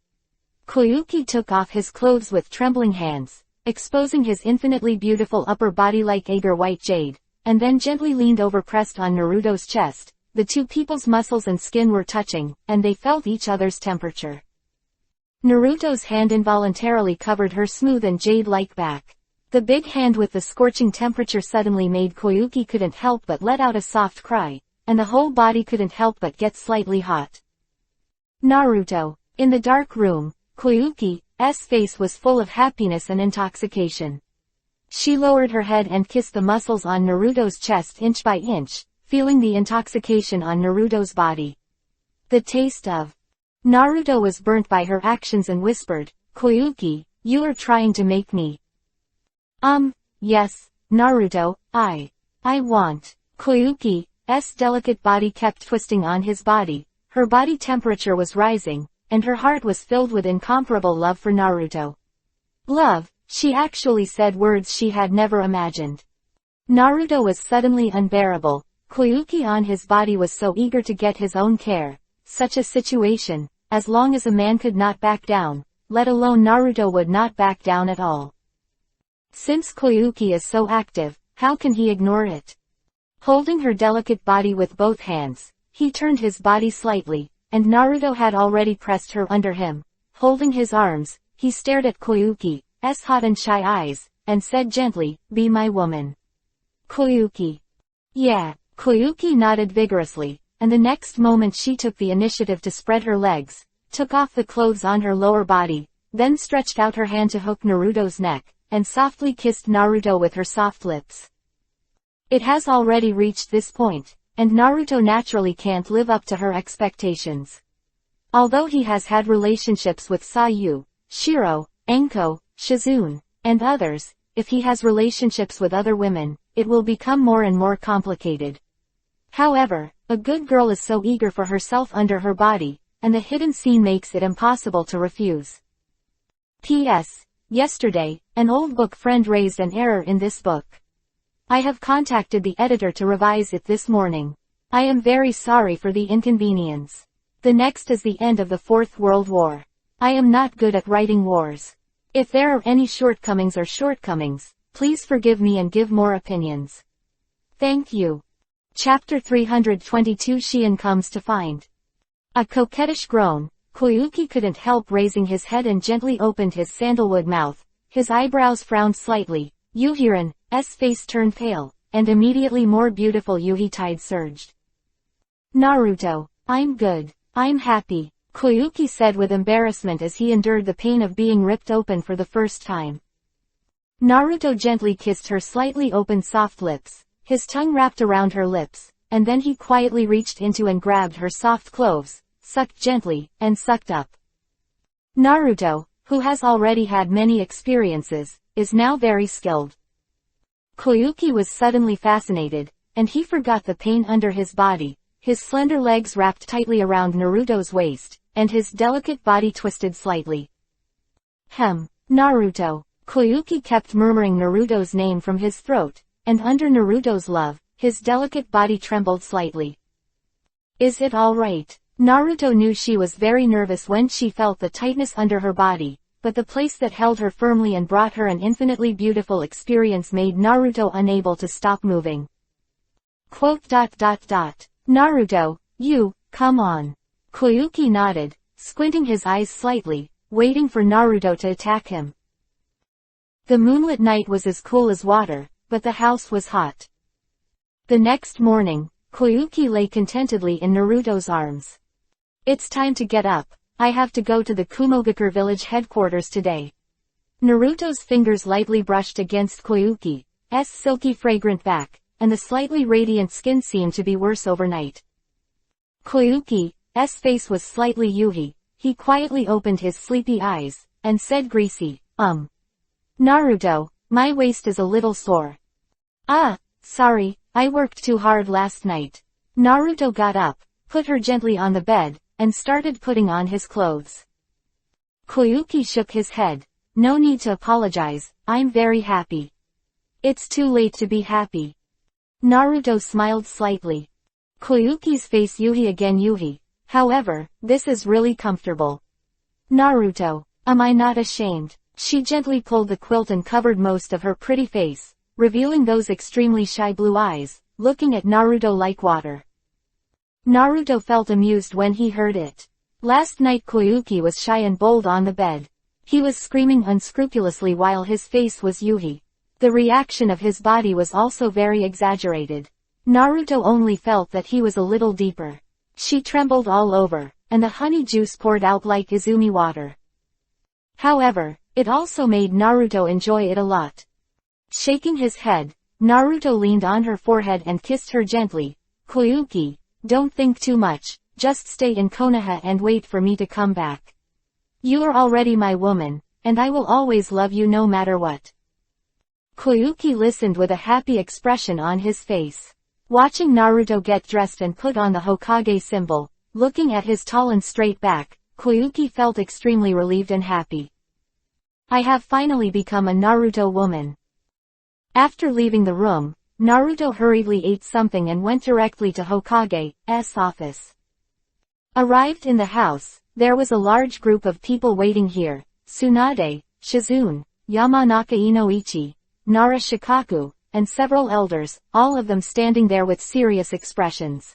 Koyuki took off his clothes with trembling hands, exposing his infinitely beautiful upper body like agar white jade, and then gently leaned over pressed on Naruto's chest. The two people's muscles and skin were touching, and they felt each other's temperature. Naruto's hand involuntarily covered her smooth and jade-like back. The big hand with the scorching temperature suddenly made Koyuki couldn't help but let out a soft cry, and the whole body couldn't help but get slightly hot. Naruto. In the dark room, Koyuki's face was full of happiness and intoxication. She lowered her head and kissed the muscles on Naruto's chest inch by inch, feeling the intoxication on Naruto's body. The taste of Naruto was burnt by her actions and whispered, Koyuki, you are trying to make me. Yes, Naruto, I want. Koyuki's delicate body kept twisting on his body, her body temperature was rising, and her heart was filled with incomparable love for Naruto. Love, she actually said words she had never imagined. Naruto was suddenly unbearable. Koyuki on his body was so eager to get his own care. Such a situation, as long as a man could not back down, let alone Naruto would not back down at all. Since Koyuki is so active, how can he ignore it? Holding her delicate body with both hands, he turned his body slightly, and Naruto had already pressed her under him. Holding his arms, he stared at Koyuki's hot and shy eyes, and said gently, be my woman. Koyuki. Yeah. Koyuki nodded vigorously, and the next moment she took the initiative to spread her legs, took off the clothes on her lower body, then stretched out her hand to hook Naruto's neck, and softly kissed Naruto with her soft lips. It has already reached this point, and Naruto naturally can't live up to her expectations. Although he has had relationships with Sayu, Shiro, Enko, Shizune, and others, if he has relationships with other women, it will become more and more complicated. However, a good girl is so eager for herself under her body, and the hidden scene makes it impossible to refuse. P.S. Yesterday, an old book friend raised an error in this book. I have contacted the editor to revise it this morning. I am very sorry for the inconvenience. The next is the end of the Fourth World War. I am not good at writing wars. If there are any shortcomings, please forgive me and give more opinions. Thank you. Chapter 322 Shion comes to find. A coquettish groan, Koyuki couldn't help raising his head and gently opened his sandalwood mouth. His eyebrows frowned slightly. Yuhiran's face turned pale, and immediately more beautiful Yuhi-tide surged. Naruto, I'm good. I'm happy, Koyuki said with embarrassment as he endured the pain of being ripped open for the first time. Naruto gently kissed her slightly open soft lips. His tongue wrapped around her lips, and then he quietly reached into and grabbed her soft clothes, sucked gently, and sucked up. Naruto, who has already had many experiences, is now very skilled. Koyuki was suddenly fascinated, and he forgot the pain under his body. His slender legs wrapped tightly around Naruto's waist, and his delicate body twisted slightly. Naruto. Koyuki kept murmuring Naruto's name from his throat, and under Naruto's love, his delicate body trembled slightly. Is it all right? Naruto knew she was very nervous when she felt the tightness under her body, but the place that held her firmly and brought her an infinitely beautiful experience made Naruto unable to stop moving. Naruto, come on. Koyuki nodded, squinting his eyes slightly, waiting for Naruto to attack him. The moonlit night was as cool as water, but the house was hot. The next morning, Koyuki lay contentedly in Naruto's arms. It's time to get up. I have to go to the Kumogakure village headquarters today. Naruto's fingers lightly brushed against Koyuki's silky fragrant back, and the slightly radiant skin seemed to be worse overnight. Koyuki's face was slightly yuhi. He quietly opened his sleepy eyes, and said greasy, Naruto, my waist is a little sore. Sorry, I worked too hard last night. Naruto got up, put her gently on the bed, and started putting on his clothes. Koyuki shook his head. No need to apologize, I'm very happy. It's too late to be happy. Naruto smiled slightly. Koyuki's face yuhi again yuhi. However, this is really comfortable. Naruto, am I not ashamed? She gently pulled the quilt and covered most of her pretty face, revealing those extremely shy blue eyes, looking at Naruto like water. Naruto felt amused when he heard it. Last night Koyuki was shy and bold on the bed. He was screaming unscrupulously while his face was yuhi. The reaction of his body was also very exaggerated. Naruto only felt that he was a little deeper. She trembled all over, and the honey juice poured out like Izumi water. However, it also made Naruto enjoy it a lot. Shaking his head, Naruto leaned on her forehead and kissed her gently. Koyuki, don't think too much, just stay in Konoha and wait for me to come back. You are already my woman, and I will always love you no matter what. Koyuki listened with a happy expression on his face. Watching Naruto get dressed and put on the Hokage symbol, looking at his tall and straight back, Koyuki felt extremely relieved and happy. I have finally become a Naruto woman. After leaving the room, Naruto hurriedly ate something and went directly to Hokage's office. Arrived in the house, there was a large group of people waiting here: Tsunade, Shizune, Yamanaka Inoichi, Nara Shikaku, and several elders, all of them standing there with serious expressions.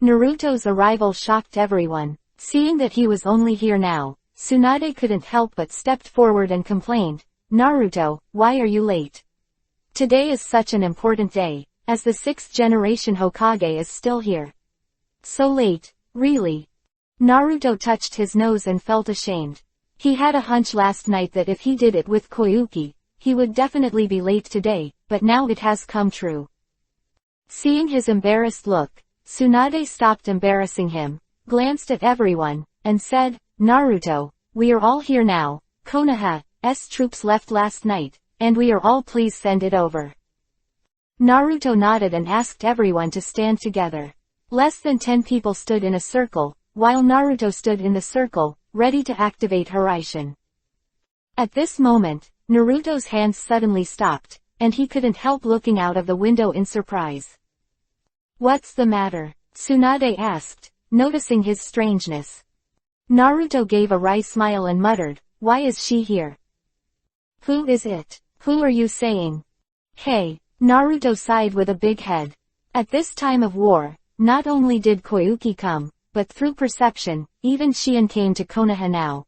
Naruto's arrival shocked everyone. Seeing that he was only here now, Tsunade couldn't help but stepped forward and complained, Naruto, why are you late? Today is such an important day, as the 6th generation Hokage is still here. So late, really? Naruto touched his nose and felt ashamed. He had a hunch last night that if he did it with Koyuki, he would definitely be late today, but now it has come true. Seeing his embarrassed look, Tsunade stopped embarrassing him, glanced at everyone, and said, Naruto, we are all here now. Konoha's troops left last night, and we are all, please send it over. Naruto nodded and asked everyone to stand together. Less than 10 people stood in a circle, while Naruto stood in the circle, ready to activate Hiraishin. At this moment, Naruto's hands suddenly stopped, and he couldn't help looking out of the window in surprise. What's the matter? Tsunade asked, noticing his strangeness. Naruto gave a wry smile and muttered, why is she here? Who is it? Who are you saying? Hey, Naruto sighed with a big head. At this time of war, not only did Koyuki come, but through perception, even Shion came to Konoha now.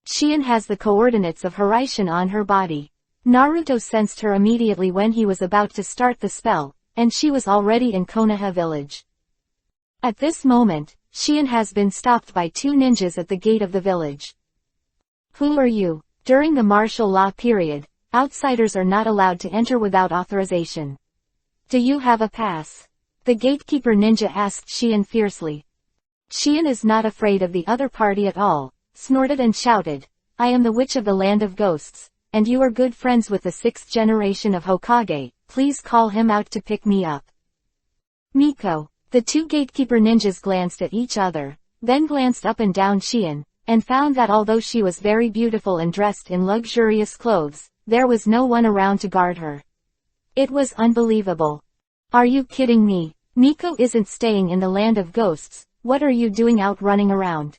Shion has the coordinates of Hiraishin on her body. Naruto sensed her immediately when he was about to start the spell, and she was already in Konoha village. At this moment, Shion has been stopped by 2 ninjas at the gate of the village. Who are you? During the martial law period, outsiders are not allowed to enter without authorization. Do you have a pass? The gatekeeper ninja asked Shion fiercely. Shion is not afraid of the other party at all, snorted and shouted, I am the witch of the land of ghosts, and you are good friends with the 6th generation of Hokage, please call him out to pick me up. Miko. The 2 gatekeeper ninjas glanced at each other, then glanced up and down Shion, and found that although she was very beautiful and dressed in luxurious clothes, there was no one around to guard her. It was unbelievable. Are you kidding me? Miko isn't staying in the land of ghosts, what are you doing out running around?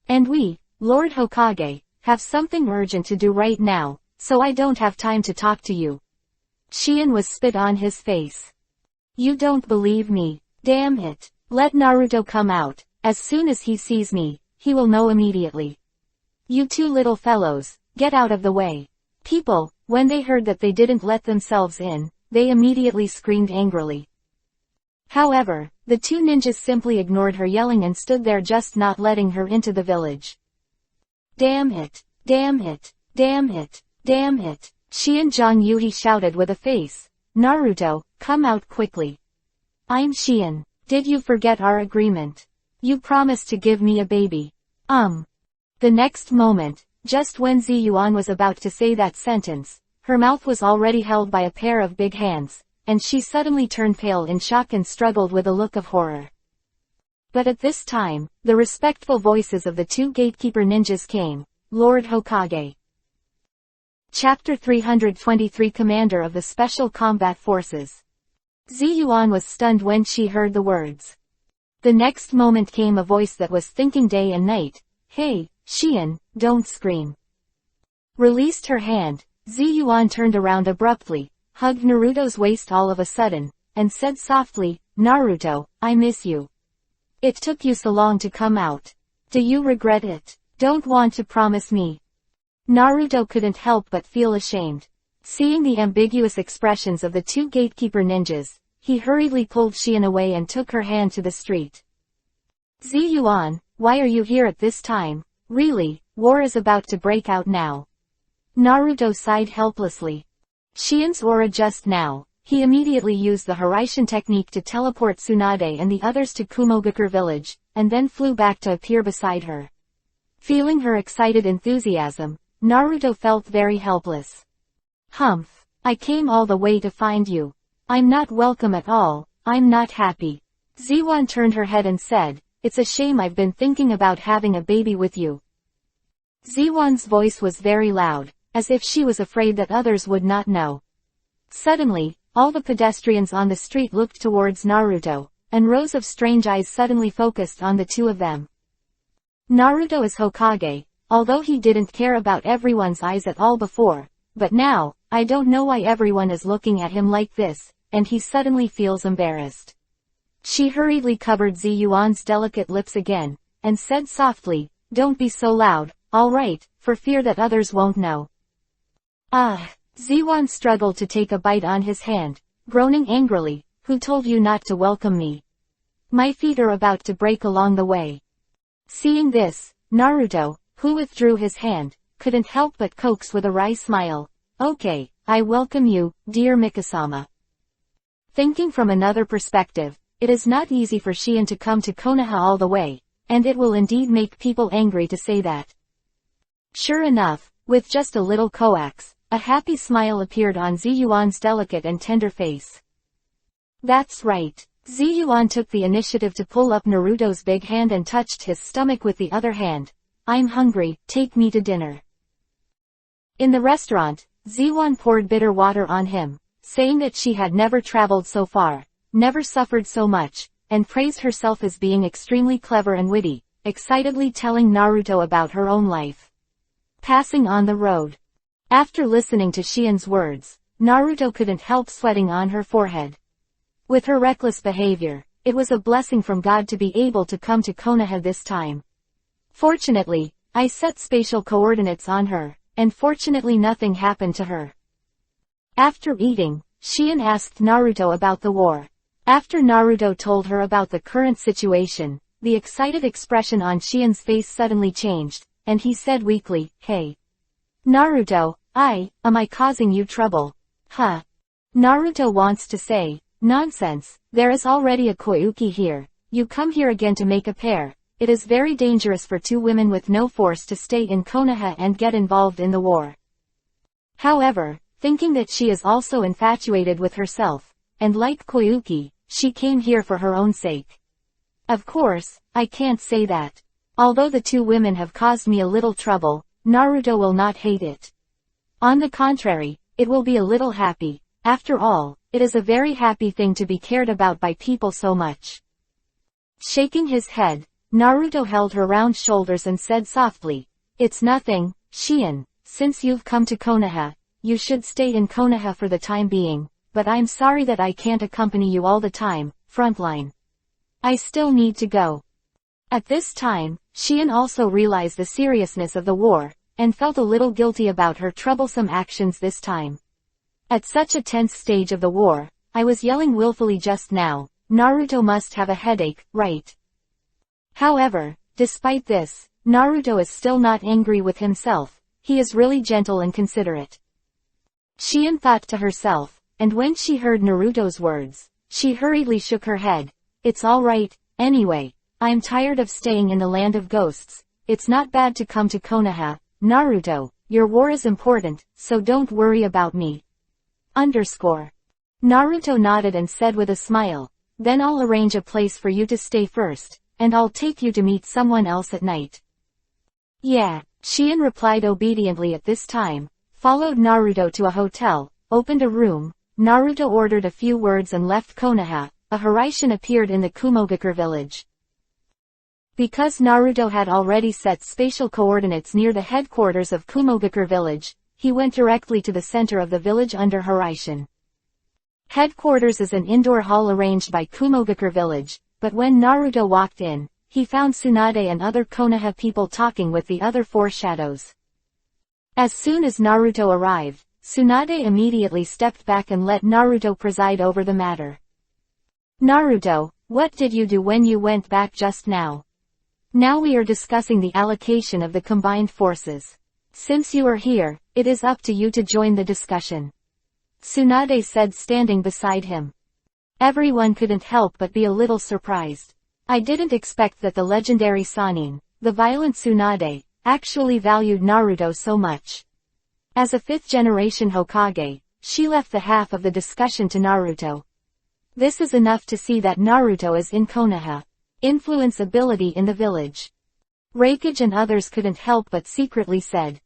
And we, Lord Hokage, have something urgent to do right now, so I don't have time to talk to you. Shion was spit on his face. You don't believe me. Damn it. Let Naruto come out. As soon as he sees me, he will know immediately. You two little fellows, get out of the way. People, when they heard that they didn't let themselves in, they immediately screamed angrily. However, the two ninjas simply ignored her yelling and stood there just not letting her into the village. Damn it! Damn it! Damn it! Damn it! Shion Zhongyuhi shouted with a face. Naruto, come out quickly. I'm Shion. Did you forget our agreement? You promised to give me a baby. The next moment, just when Ziyuan was about to say that sentence, her mouth was already held by a pair of big hands, and she suddenly turned pale in shock and struggled with a look of horror. But at this time, the respectful voices of the two gatekeeper ninjas came. Lord Hokage. Chapter 323 Commander of the Special Combat Forces. Ziyuan was stunned when she heard the words. The next moment came a voice that was thinking day and night. Hey, Shion, don't scream. Released her hand, Ziyuan turned around abruptly, hugged Naruto's waist all of a sudden, and said softly, Naruto, I miss you. It took you so long to come out. Do you regret it? Don't want to promise me. Naruto couldn't help but feel ashamed. Seeing the ambiguous expressions of the two gatekeeper ninjas, he hurriedly pulled Shion away and took her hand to the street. Ziyuan, why are you here at this time? Really, war is about to break out now. Naruto sighed helplessly. Shion's aura just now. He immediately used the Hiraishin technique to teleport Tsunade and the others to Kumogakure village, and then flew back to appear beside her. Feeling her excited enthusiasm, Naruto felt very helpless. Humph. I came all the way to find you. I'm not welcome at all, I'm not happy. Ziyuan turned her head and said, it's a shame I've been thinking about having a baby with you. Ziyuan's voice was very loud, as if she was afraid that others would not know. Suddenly, all the pedestrians on the street looked towards Naruto, and rows of strange eyes suddenly focused on the two of them. Naruto is Hokage, although he didn't care about everyone's eyes at all before, but now, I don't know why everyone is looking at him like this, and he suddenly feels embarrassed. She hurriedly covered Ziyuan's delicate lips again, and said softly, don't be so loud, alright, for fear that others won't know. Ziyuan struggled to take a bite on his hand, groaning angrily, who told you not to welcome me? My feet are about to break along the way. Seeing this, Naruto, who withdrew his hand, couldn't help but coax with a wry smile. Okay, I welcome you, dear Mikasama. Thinking from another perspective, it is not easy for Shion to come to Konoha all the way, and it will indeed make people angry to say that. Sure enough, with just a little coax, a happy smile appeared on Ziyuan's delicate and tender face. That's right. Ziyuan took the initiative to pull up Naruto's big hand and touched his stomach with the other hand. I'm hungry, take me to dinner. In the restaurant, Ziyuan poured bitter water on him, saying that she had never traveled so far, never suffered so much, and praised herself as being extremely clever and witty, excitedly telling Naruto about her own life. Passing on the road. After listening to Shion's words, Naruto couldn't help sweating on her forehead. With her reckless behavior, it was a blessing from God to be able to come to Konoha this time. Fortunately, I set spatial coordinates on her, and fortunately nothing happened to her. After eating, Shion asked Naruto about the war. After Naruto told her about the current situation, the excited expression on Shion's face suddenly changed, and he said weakly, Hey. Naruto, am I causing you trouble? Huh. Naruto wants to say, nonsense, there is already a Koyuki here, you come here again to make a pair. It is very dangerous for two women with no force to stay in Konoha and get involved in the war. However, thinking that she is also infatuated with herself, and like Koyuki, she came here for her own sake. Of course, I can't say that. Although the two women have caused me a little trouble, Naruto will not hate it. On the contrary, it will be a little happy. After all, it is a very happy thing to be cared about by people so much. Shaking his head, Naruto held her round shoulders and said softly, "It's nothing, Shion, since you've come to Konoha, you should stay in Konoha for the time being, but I'm sorry that I can't accompany you all the time, frontline. I still need to go." At this time, Shion also realized the seriousness of the war, and felt a little guilty about her troublesome actions this time. At such a tense stage of the war, I was yelling willfully just now, Naruto must have a headache, right? However, despite this, Naruto is still not angry with himself, he is really gentle and considerate. Shion thought to herself, and when she heard Naruto's words, she hurriedly shook her head. "It's alright, anyway, I'm tired of staying in the land of ghosts, it's not bad to come to Konoha, Naruto, your war is important, so don't worry about me." Naruto nodded and said with a smile, "Then I'll arrange a place for you to stay first, and I'll take you to meet someone else at night." "Yeah," Shion replied obediently at this time, followed Naruto to a hotel, opened a room, Naruto ordered a few words and left Konoha. A Hiraishin appeared in the Kumogakure village. Because Naruto had already set spatial coordinates near the headquarters of Kumogakure village, he went directly to the center of the village under Hiraishin. Headquarters is an indoor hall arranged by Kumogakure village, but when Naruto walked in, he found Tsunade and other Konoha people talking with the other four shadows. As soon as Naruto arrived, Tsunade immediately stepped back and let Naruto preside over the matter. "Naruto, what did you do when you went back just now? Now we are discussing the allocation of the combined forces. Since you are here, it is up to you to join the discussion," Tsunade said standing beside him. Everyone couldn't help but be a little surprised. "I didn't expect that the legendary Sannin, the violent Tsunade, actually valued Naruto so much." As a fifth-generation Hokage, she left the half of the discussion to Naruto. This is enough to see that Naruto is in Konoha. Influence ability in the village. Reikage and others couldn't help but secretly said.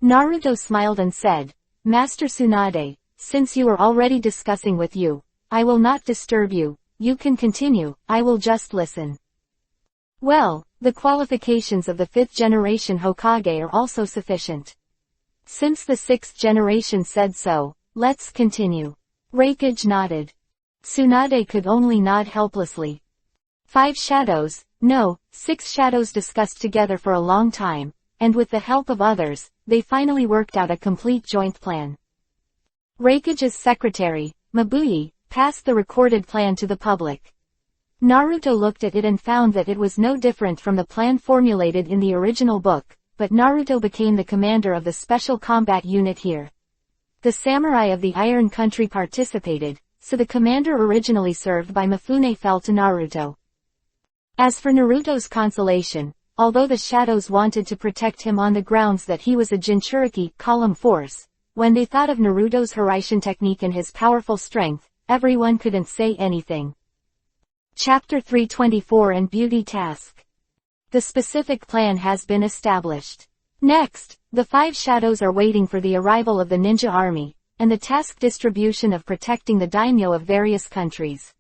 Naruto smiled and said, "Master Tsunade, since you are already discussing with you, I will not disturb you, you can continue, I will just listen." Well, the qualifications of the fifth generation Hokage are also sufficient. Since the sixth generation said so, let's continue. Reikage nodded. Tsunade could only nod helplessly. 5 shadows, no, 6 shadows discussed together for a long time, and with the help of others, they finally worked out a complete joint plan. Reikage's secretary, Mabuyi, passed the recorded plan to the public. Naruto looked at it and found that it was no different from the plan formulated in the original book, but Naruto became the commander of the special combat unit here. The samurai of the Iron Country participated, so the commander originally served by Mifune fell to Naruto. As for Naruto's consolation, although the shadows wanted to protect him on the grounds that he was a Jinchuriki column force, when they thought of Naruto's Hiraishin technique and his powerful strength, everyone couldn't say anything. Chapter 324 and Beauty Task. The specific plan has been established. Next, the 5 shadows are waiting for the arrival of the ninja army, and the task distribution of protecting the daimyo of various countries.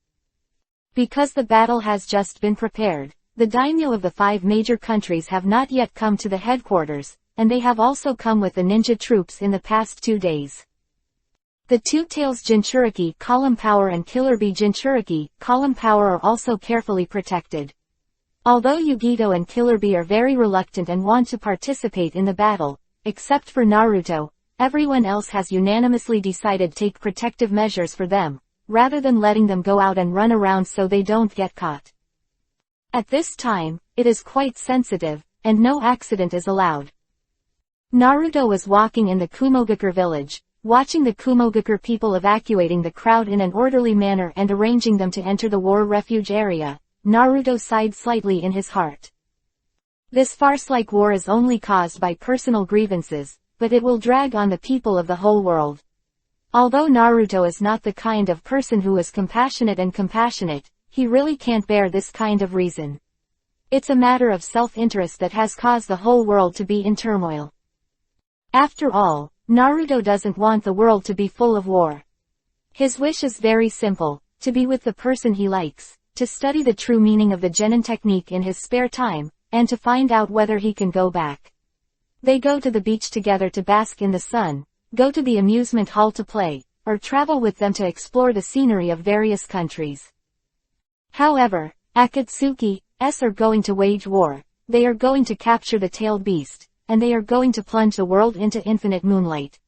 Because the battle has just been prepared, the daimyo of the 5 major countries have not yet come to the headquarters, and they have also come with the ninja troops in the past 2 days. The Two Tails Jinchuriki column power and Killer Bee Jinchuriki column power are also carefully protected. Although Yugito and Killer Bee are very reluctant and want to participate in the battle, except for Naruto, everyone else has unanimously decided to take protective measures for them, rather than letting them go out and run around so they don't get caught. At this time, it is quite sensitive, and no accident is allowed. Naruto was walking in the Kumogakure village, watching the Kumogakure people evacuating the crowd in an orderly manner and arranging them to enter the war refuge area. Naruto sighed slightly in his heart. This farce-like war is only caused by personal grievances, but it will drag on the people of the whole world. Although Naruto is not the kind of person who is compassionate, he really can't bear this kind of reason. It's a matter of self-interest that has caused the whole world to be in turmoil. After all, Naruto doesn't want the world to be full of war. His wish is very simple, to be with the person he likes, to study the true meaning of the genin technique in his spare time, and to find out whether he can go back. They go to the beach together to bask in the sun, go to the amusement hall to play, or travel with them to explore the scenery of various countries. However, Akatsuki's are going to wage war, they are going to capture the tailed beast, and they are going to plunge the world into infinite moonlight.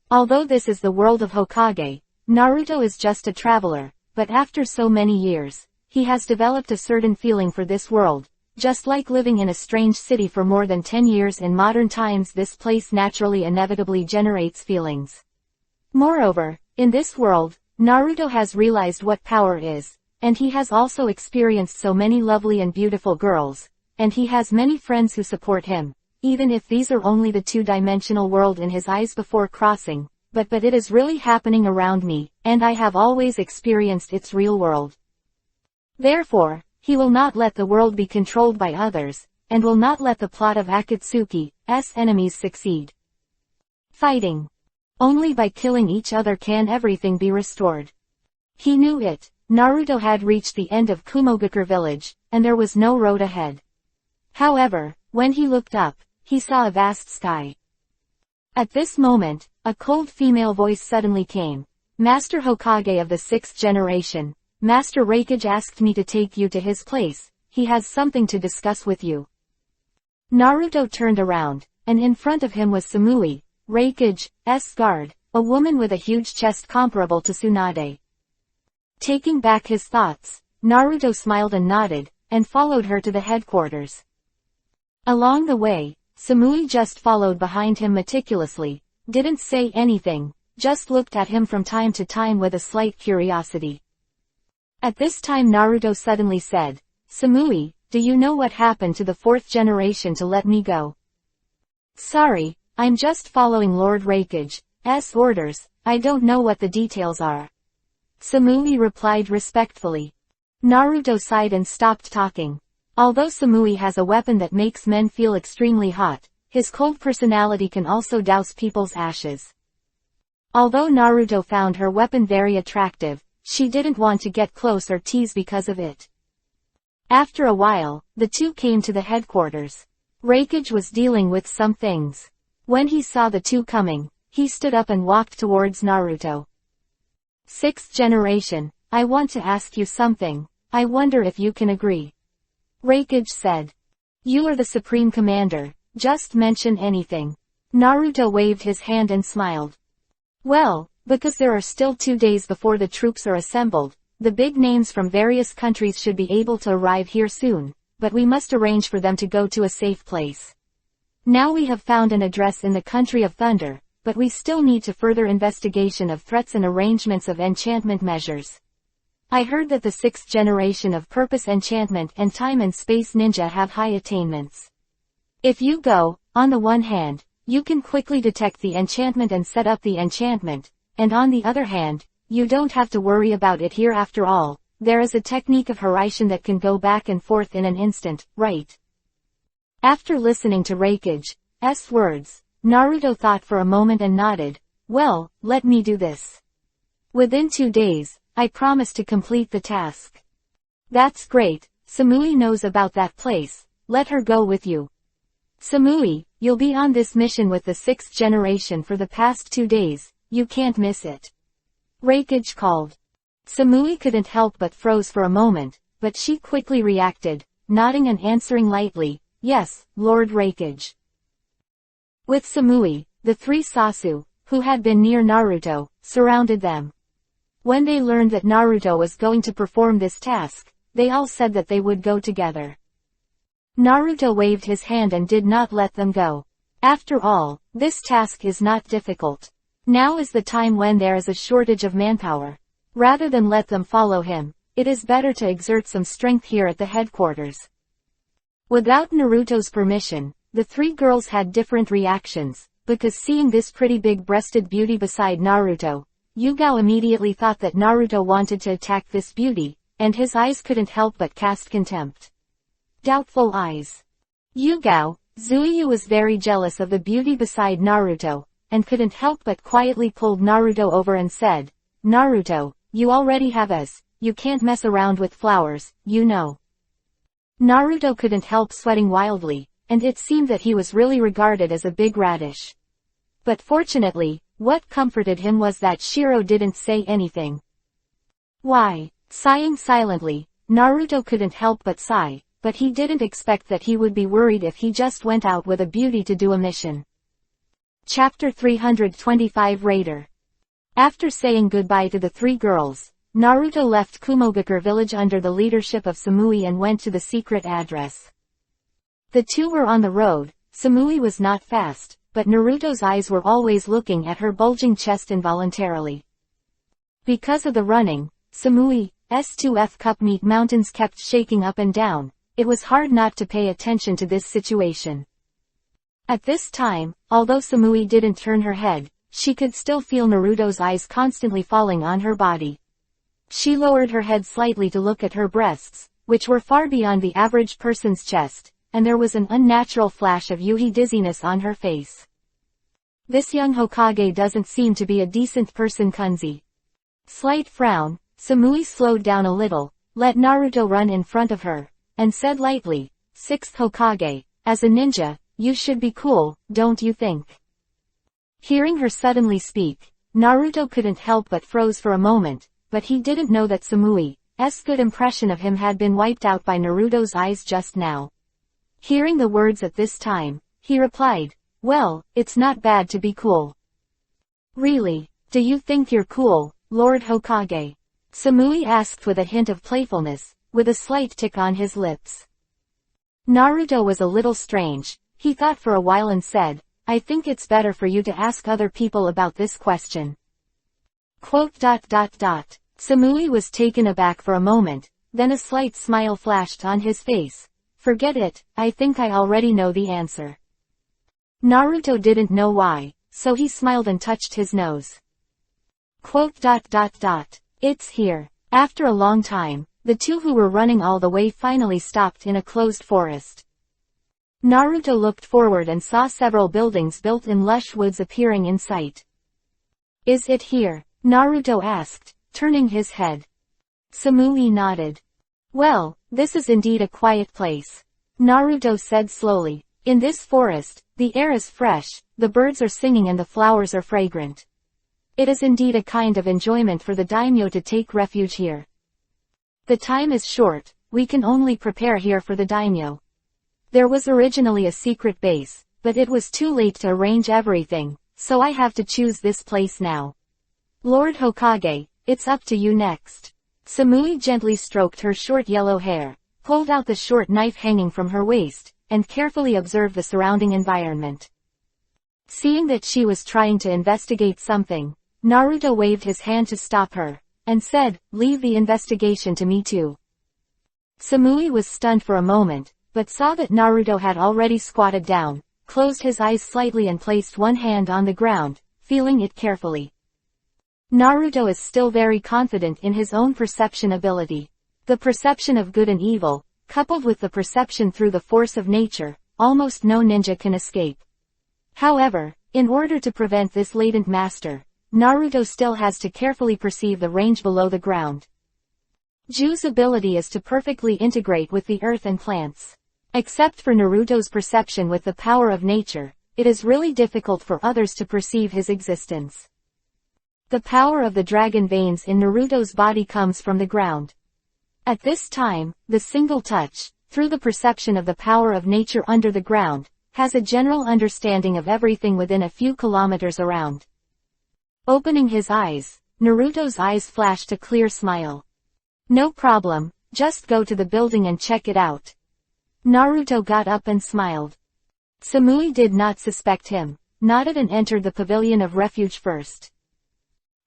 Although this is the world of Hokage, Naruto is just a traveler, but after so many years, he has developed a certain feeling for this world. Just like living in a strange city for more than 10 years in modern times, this place naturally inevitably generates feelings. Moreover, in this world, Naruto has realized what power is, and he has also experienced so many lovely and beautiful girls, and he has many friends who support him, even if these are only the two-dimensional world in his eyes before crossing, but it is really happening around me, and I have always experienced its real world. Therefore, he will not let the world be controlled by others, and will not let the plot of Akatsuki's enemies succeed. Fighting. Only by killing each other can everything be restored. He knew it. Naruto had reached the end of Kumogakure village, and there was no road ahead. However, when he looked up, he saw a vast sky. At this moment, a cold female voice suddenly came. Master Hokage of the 6th generation, Master Hokage asked me to take you to his place, he has something to discuss with you. Naruto turned around, and in front of him was Samui, Hokage's guard, a woman with a huge chest comparable to Tsunade. Taking back his thoughts, Naruto smiled and nodded, and followed her to the headquarters. Along the way, Samui just followed behind him meticulously, didn't say anything, just looked at him from time to time with a slight curiosity. At this time Naruto suddenly said, Samui, do you know what happened to the 4th generation to let me go? Sorry, I'm just following Lord Hokage's orders, I don't know what the details are. Samui replied respectfully. Naruto sighed and stopped talking. Although Samui has a weapon that makes men feel extremely hot, his cold personality can also douse people's ashes. Although Naruto found her weapon very attractive, she didn't want to get close or tease because of it. After a while, the two came to the headquarters. Hokage was dealing with some things. When he saw the two coming, he stood up and walked towards Naruto. 6th generation, I want to ask you something, I wonder if you can agree. Hokage said. You are the supreme commander, just mention anything. Naruto waved his hand and smiled. Well, because there are still 2 days before the troops are assembled, the big names from various countries should be able to arrive here soon, but we must arrange for them to go to a safe place. Now we have found an address in the country of thunder, but we still need to further investigation of threats and arrangements of enchantment measures. I heard that the 6th generation of purpose enchantment and time and space ninja have high attainments. If you go, on the one hand, you can quickly detect the enchantment and set up the enchantment, and on the other hand, you don't have to worry about it here after all, there is a technique of Hiraishin that can go back and forth in an instant, right? After listening to Hokage's words, Naruto thought for a moment and nodded, well, let me do this. Within 2 days, I promise to complete the task. That's great, Samui knows about that place, let her go with you. Samui, you'll be on this mission with the 6th generation for the past 2 days, you can't miss it. Hokage called. Samui couldn't help but froze for a moment, but she quickly reacted, nodding and answering lightly, yes, Lord Hokage. With Samui, the 3 Sasu, who had been near Naruto, surrounded them. When they learned that Naruto was going to perform this task, they all said that they would go together. Naruto waved his hand and did not let them go. After all, this task is not difficult. Now is the time when there is a shortage of manpower. Rather than let them follow him, it is better to exert some strength here at the headquarters. Without Naruto's permission, the 3 girls had different reactions, because seeing this pretty big-breasted beauty beside Naruto, Yugao immediately thought that Naruto wanted to attack this beauty, and his eyes couldn't help but cast contempt. Doubtful eyes. Zuiyu was very jealous of the beauty beside Naruto, and couldn't help but quietly pulled Naruto over and said, Naruto, you already have us, you can't mess around with flowers, you know. Naruto couldn't help sweating wildly, and it seemed that he was really regarded as a big radish. But fortunately, what comforted him was that Shiro didn't say anything. Why? Sighing silently, Naruto couldn't help but sigh, but he didn't expect that he would be worried if he just went out with a beauty to do a mission. Chapter 325 Raider. After saying goodbye to the three girls, Naruto left Kumogakure village under the leadership of Samui and went to the secret address. The two were on the road. Samui was not fast, but Naruto's eyes were always looking at her bulging chest involuntarily. Because of the running, Samui's 2F cup meat mountains kept shaking up and down. It was hard not to pay attention to this situation. At this time, although Samui didn't turn her head, she could still feel Naruto's eyes constantly falling on her body. She lowered her head slightly to look at her breasts, which were far beyond the average person's chest, and there was an unnatural flash of Yuhi dizziness on her face. This young Hokage doesn't seem to be a decent person, Kunzi. Slight frown, Samui slowed down a little, let Naruto run in front of her, and said lightly, "Sixth Hokage, as a ninja, you should be cool, don't you think?" Hearing her suddenly speak, Naruto couldn't help but froze for a moment, but he didn't know that Samui's good impression of him had been wiped out by Naruto's eyes just now. Hearing the words at this time, he replied, "Well, it's not bad to be cool." "Really, do you think you're cool, Lord Hokage?" Samui asked with a hint of playfulness, with a slight tick on his lips. Naruto was a little strange. He thought for a while and said, "I think it's better for you to ask other people about this question." Samui was taken aback for a moment, then a slight smile flashed on his face. "Forget it, I think I already know the answer." Naruto didn't know why, so he smiled and touched his nose. It's here. After a long time, the two who were running all the way finally stopped in a closed forest. Naruto looked forward and saw several buildings built in lush woods appearing in sight. "Is it here?" Naruto asked, turning his head. Samui nodded. "Well, this is indeed a quiet place," Naruto said slowly. "In this forest, the air is fresh, the birds are singing and the flowers are fragrant. It is indeed a kind of enjoyment for the daimyo to take refuge here. The time is short, we can only prepare here for the daimyo. There was originally a secret base, but it was too late to arrange everything, so I have to choose this place now. Lord Hokage, it's up to you next." Samui gently stroked her short yellow hair, pulled out the short knife hanging from her waist, and carefully observed the surrounding environment. Seeing that she was trying to investigate something, Naruto waved his hand to stop her, and said, "Leave the investigation to me too." Samui was stunned for a moment, but saw that Naruto had already squatted down, closed his eyes slightly and placed one hand on the ground, feeling it carefully. Naruto is still very confident in his own perception ability. The perception of good and evil, coupled with the perception through the force of nature, almost no ninja can escape. However, in order to prevent this latent master, Naruto still has to carefully perceive the range below the ground. Ju's ability is to perfectly integrate with the earth and plants. Except for Naruto's perception with the power of nature, it is really difficult for others to perceive his existence. The power of the dragon veins in Naruto's body comes from the ground. At this time, the single touch, through the perception of the power of nature under the ground, has a general understanding of everything within a few kilometers around. Opening his eyes, Naruto's eyes flashed a clear smile. "No problem, just go to the building and check it out." Naruto got up and smiled. Samui did not suspect him, nodded and entered the pavilion of refuge first.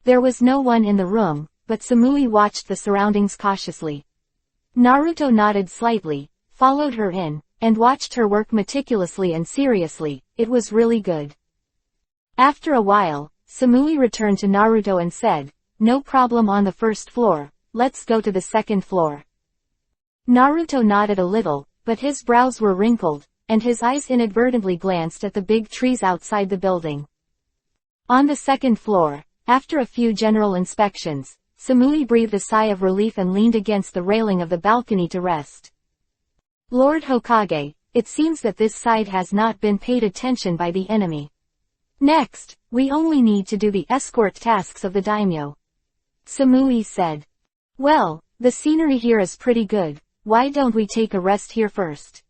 There was no one in the room, but Samui watched the surroundings cautiously. Naruto nodded slightly, followed her in, and watched her work meticulously and seriously. It was really good. After a while, Samui returned to Naruto and said, "No problem on the first floor, let's go to the second floor." Naruto nodded a little, but his brows were wrinkled, and his eyes inadvertently glanced at the big trees outside the building. On the second floor, After a few general inspections, Samui breathed a sigh of relief and leaned against the railing of the balcony to rest. Lord Hokage, it seems that this side has not been paid attention by the enemy. Next, we only need to do the escort tasks of the daimyo. Samui said. Well, the scenery here is pretty good, why don't we take a rest here first?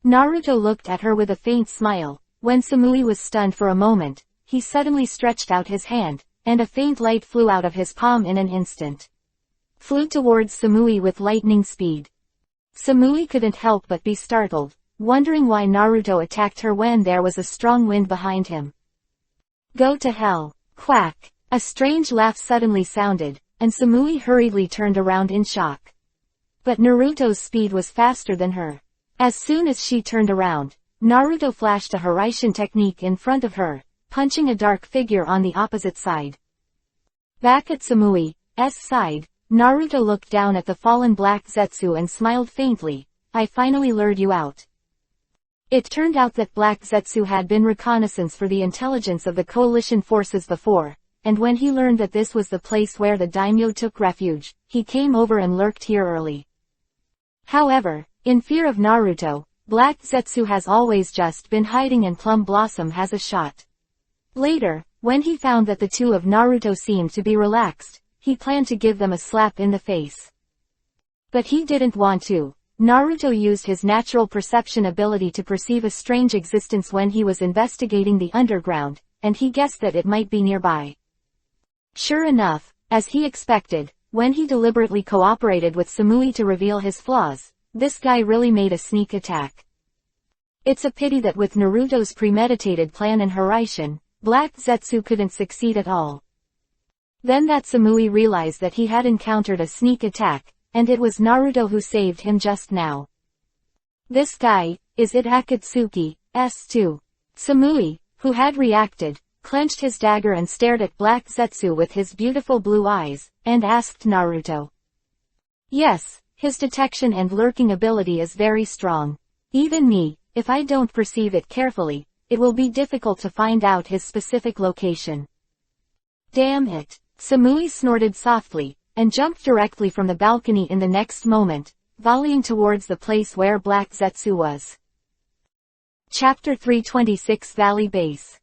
Naruto looked at her with a faint smile. When Samui was stunned for a moment, he suddenly stretched out his hand, and a faint light flew out of his palm in an instant. Flew towards Samui with lightning speed. Samui couldn't help but be startled, wondering why Naruto attacked her when there was a strong wind behind him. Go to hell. Quack. A strange laugh suddenly sounded, and Samui hurriedly turned around in shock. But Naruto's speed was faster than her. As soon as she turned around, Naruto flashed a Hiraishin technique in front of her, punching a dark figure on the opposite side. Back at Samui's side, Naruto looked down at the fallen Black Zetsu and smiled faintly. I finally lured you out. It turned out that Black Zetsu had been reconnaissance for the intelligence of the coalition forces before, and when he learned that this was the place where the daimyo took refuge, he came over and lurked here early. However, in fear of Naruto, Black Zetsu has always just been hiding and Plum Blossom has a shot. Later, when he found that the two of Naruto seemed to be relaxed, he planned to give them a slap in the face. But he didn't want to. Naruto used his natural perception ability to perceive a strange existence when he was investigating the underground, and he guessed that it might be nearby. Sure enough, as he expected, when he deliberately cooperated with Samui to reveal his flaws, this guy really made a sneak attack. It's a pity that with Naruto's premeditated plan and Hiraishin, Black Zetsu couldn't succeed at all. Then that Samui realized that he had encountered a sneak attack, and it was Naruto who saved him just now. This guy, is it Akatsuki, S2? Samui, who had reacted, clenched his dagger and stared at Black Zetsu with his beautiful blue eyes, and asked Naruto. Yes, his detection and lurking ability is very strong. Even me, if I don't perceive it carefully, it will be difficult to find out his specific location. Damn it. Samui snorted softly, and jumped directly from the balcony in the next moment, volleying towards the place where Black Zetsu was. Chapter 326 Valley Base.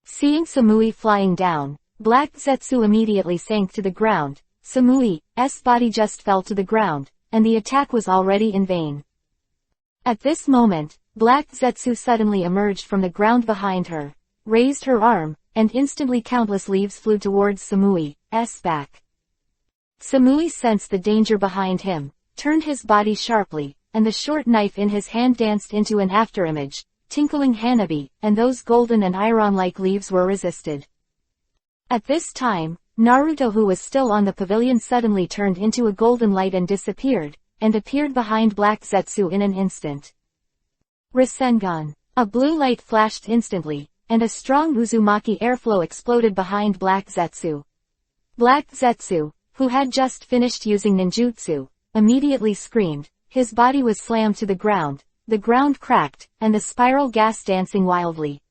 Seeing Samui flying down, Black Zetsu immediately sank to the ground. Samui's body just fell to the ground, and the attack was already in vain. At this moment, Black Zetsu suddenly emerged from the ground behind her, raised her arm, and instantly countless leaves flew towards Samui's back. Samui sensed the danger behind him, turned his body sharply, and the short knife in his hand danced into an afterimage, tinkling Hanabi, and those golden and iron-like leaves were resisted. At this time, Naruto, who was still on the pavilion, suddenly turned into a golden light and disappeared, and appeared behind Black Zetsu in an instant. Rasengan. A blue light flashed instantly, and a strong Uzumaki airflow exploded behind Black Zetsu. Black Zetsu, who had just finished using ninjutsu, immediately screamed. His body was slammed to the ground cracked, and the spiral gas dancing wildly.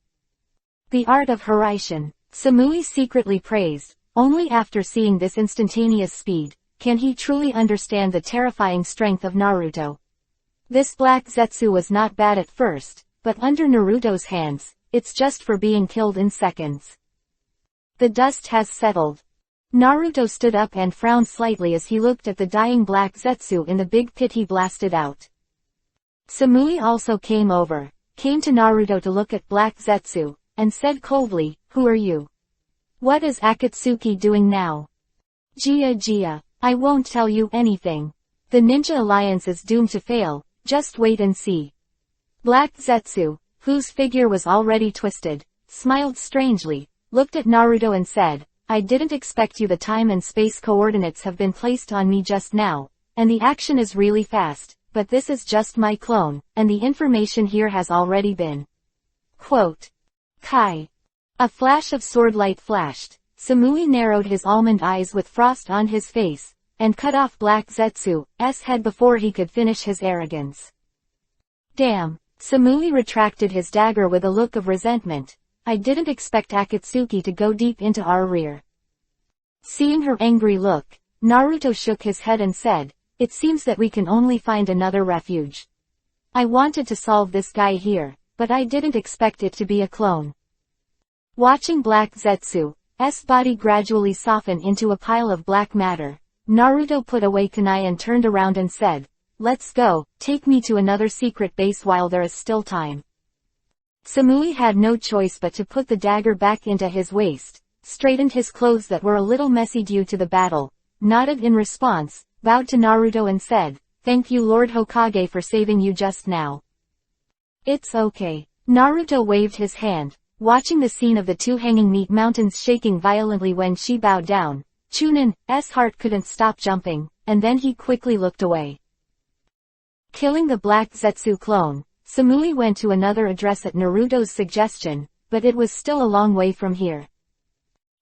The art of Hiraishin. Samui secretly praised. Only after seeing this instantaneous speed, can he truly understand the terrifying strength of Naruto. This Black Zetsu was not bad at first, but under Naruto's hands, it's just for being killed in seconds. The dust has settled. Naruto stood up and frowned slightly as he looked at the dying Black Zetsu in the big pit he blasted out. Samui also came to Naruto to look at Black Zetsu, and said coldly, "Who are you? What is Akatsuki doing now?" Gia, I won't tell you anything. The Ninja Alliance is doomed to fail, just wait and see. Black Zetsu, whose figure was already twisted, smiled strangely, looked at Naruto and said, I didn't expect you. The time and space coordinates have been placed on me just now, and the action is really fast, but this is just my clone, and the information here has already been. Quote. Kai. A flash of sword light flashed. Samui narrowed his almond eyes with frost on his face, and cut off Black Zetsu's head before he could finish his arrogance. Damn. Samui retracted his dagger with a look of resentment. I didn't expect Akatsuki to go deep into our rear. Seeing her angry look, Naruto shook his head and said, "It seems that we can only find another refuge. I wanted to solve this guy here, but I didn't expect it to be a clone." Watching Black Zetsu's body gradually soften into a pile of black matter, Naruto put away kunai and turned around and said, "Let's go, take me to another secret base while there is still time." Samui had no choice but to put the dagger back into his waist, straightened his clothes that were a little messy due to the battle, nodded in response, bowed to Naruto and said, "Thank you Lord Hokage for saving you just now." "It's okay." Naruto waved his hand, watching the scene of the two hanging meat mountains shaking violently when she bowed down. Chunin's heart couldn't stop jumping, and then he quickly looked away. Killing the Black Zetsu clone, Samui went to another address at Naruto's suggestion, but it was still a long way from here.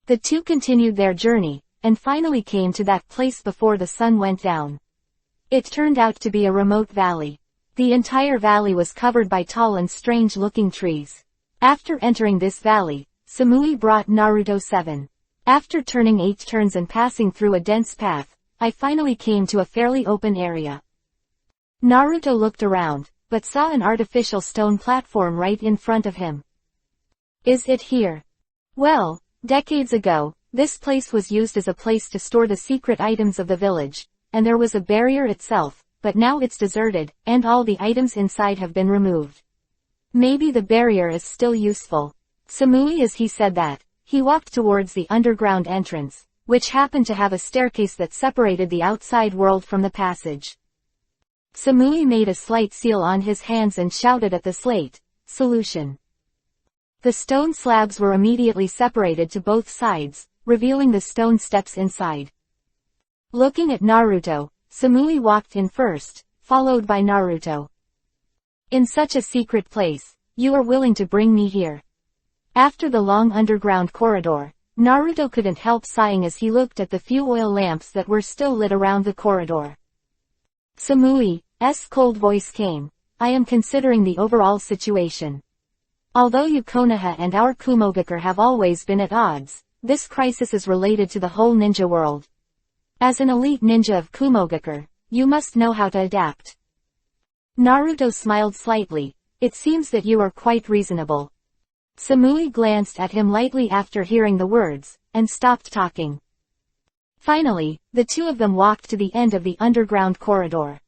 The two continued their journey, and finally came to that place before the sun went down. It turned out to be a remote valley. The entire valley was covered by tall and strange-looking trees. After entering this valley, Samui brought Naruto 7. After turning 8 turns and passing through a dense path, I finally came to a fairly open area. Naruto looked around, but saw an artificial stone platform right in front of him. "Is it here?" "Well, decades ago, this place was used as a place to store the secret items of the village, and there was a barrier itself, but now it's deserted, and all the items inside have been removed. Maybe the barrier is still useful." Samui as he said that, he walked towards the underground entrance, which happened to have a staircase that separated the outside world from the passage. Samui made a slight seal on his hands and shouted at the slate, "Solution." The stone slabs were immediately separated to both sides, revealing the stone steps inside. Looking at Naruto, Samui walked in first, followed by Naruto. "In such a secret place, you are willing to bring me here?" After the long underground corridor, Naruto couldn't help sighing as he looked at the few oil lamps that were still lit around the corridor. Samui's cold voice came, "I am considering the overall situation. Although you Konoha and our Kumogakure have always been at odds, this crisis is related to the whole ninja world. As an elite ninja of Kumogakure, you must know how to adapt." Naruto smiled slightly, "It seems that you are quite reasonable." Samui glanced at him lightly after hearing the words, and stopped talking. Finally, the two of them walked to the end of the underground corridor.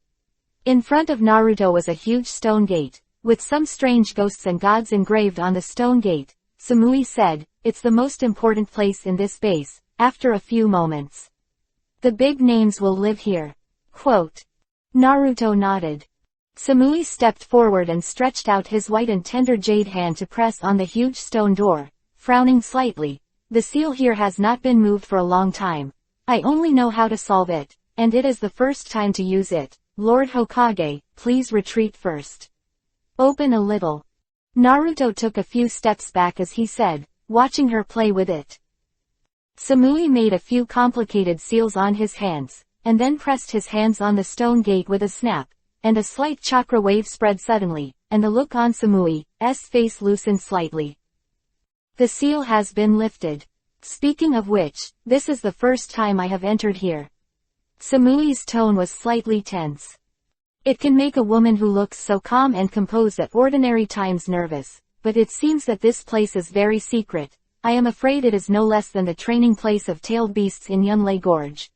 In front of Naruto was a huge stone gate, with some strange ghosts and gods engraved on the stone gate. Samui said, "It's the most important place in this base." After a few moments, "The big names will live here." Quote. Naruto nodded. Samui stepped forward and stretched out his white and tender jade hand to press on the huge stone door, frowning slightly. "The seal here has not been moved for a long time. I only know how to solve it, and it is the first time to use it. Lord Hokage, please retreat first. Open a little." Naruto took a few steps back as he said, watching her play with it. Samui made a few complicated seals on his hands, and then pressed his hands on the stone gate with a snap, and a slight chakra wave spread suddenly, and the look on Samui's face loosened slightly. "The seal has been lifted. Speaking of which, this is the first time I have entered here." Samui's tone was slightly tense. It can make a woman who looks so calm and composed at ordinary times nervous, but it seems that this place is very secret. I am afraid it is no less than the training place of tailed beasts in Yunlei Gorge.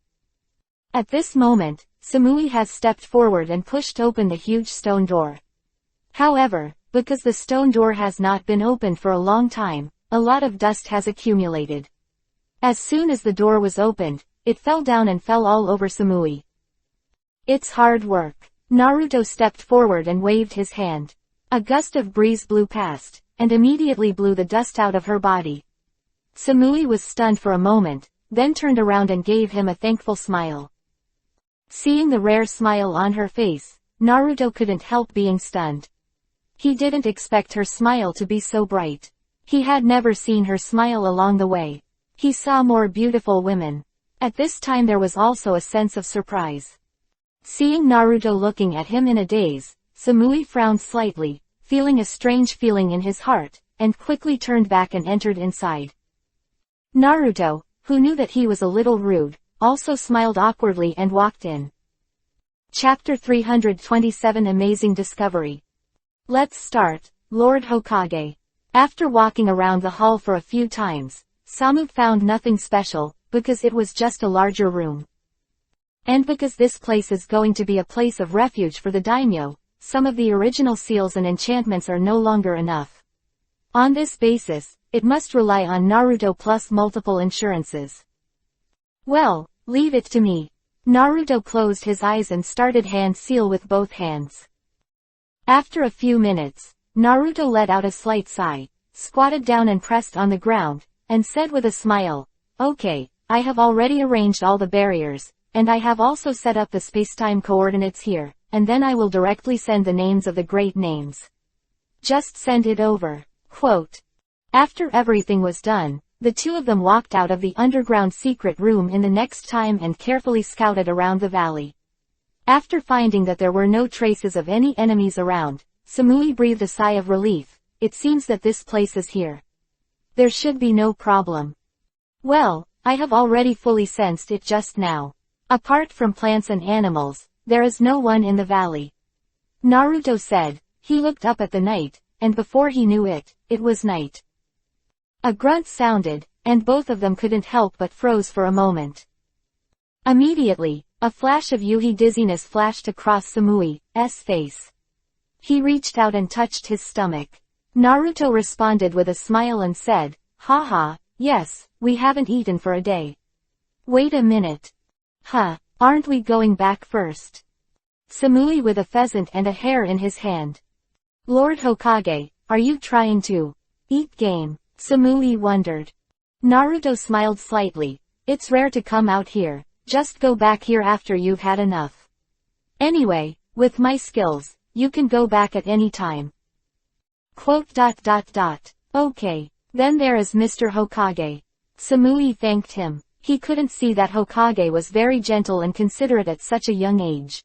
At this moment, Samui has stepped forward and pushed open the huge stone door. However, because the stone door has not been opened for a long time, a lot of dust has accumulated. As soon as the door was opened, it fell down and fell all over Samui. "It's hard work." Naruto stepped forward and waved his hand. A gust of breeze blew past, and immediately blew the dust out of her body. Samui was stunned for a moment, then turned around and gave him a thankful smile. Seeing the rare smile on her face, Naruto couldn't help being stunned. He didn't expect her smile to be so bright. He had never seen her smile along the way. He saw more beautiful women. At this time there was also a sense of surprise. Seeing Naruto looking at him in a daze, Samui frowned slightly, feeling a strange feeling in his heart, and quickly turned back and entered inside. "Naruto, who knew that he was a little rude, also smiled awkwardly and walked in. Chapter 327 Amazing Discovery. Let's start, Lord Hokage. After walking around the hall for a few times, Samu found nothing special, because it was just a larger room. And because this place is going to be a place of refuge for the daimyo, some of the original seals and enchantments are no longer enough. On this basis, it must rely on Naruto plus multiple insurances. Well, leave it to me. Naruto closed his eyes and started hand seal with both hands. After a few minutes, Naruto let out a slight sigh, squatted down and pressed on the ground, and said with a smile, "Okay, I have already arranged all the barriers, and I have also set up the spacetime coordinates here, and then I will directly send the names of the great names. Just send it over." Quote. After everything was done, the two of them walked out of the underground secret room in the next time and carefully scouted around the valley. After finding that there were no traces of any enemies around, Samui breathed a sigh of relief. It seems that this place is here. There should be no problem. Well, I have already fully sensed it just now. Apart from plants and animals, there is no one in the valley. Naruto said. He looked up at the night, and before he knew it, it was night. A grunt sounded, and both of them couldn't help but froze for a moment. Immediately, a flash of Yuhi dizziness flashed across Samui's face. He reached out and touched his stomach. Naruto responded with a smile and said, "Haha, yes, we haven't eaten for a day." "Wait a minute. Aren't we going back first?" Samui with a pheasant and a hare in his hand. "Lord Hokage, are you trying to eat game?" Samui wondered. Naruto smiled slightly. "It's rare to come out here, just go back here after you've had enough. Anyway, with my skills, you can go back at any time." "Okay, then there is Mr. Hokage." Samui thanked him. He couldn't see that Hokage was very gentle and considerate at such a young age.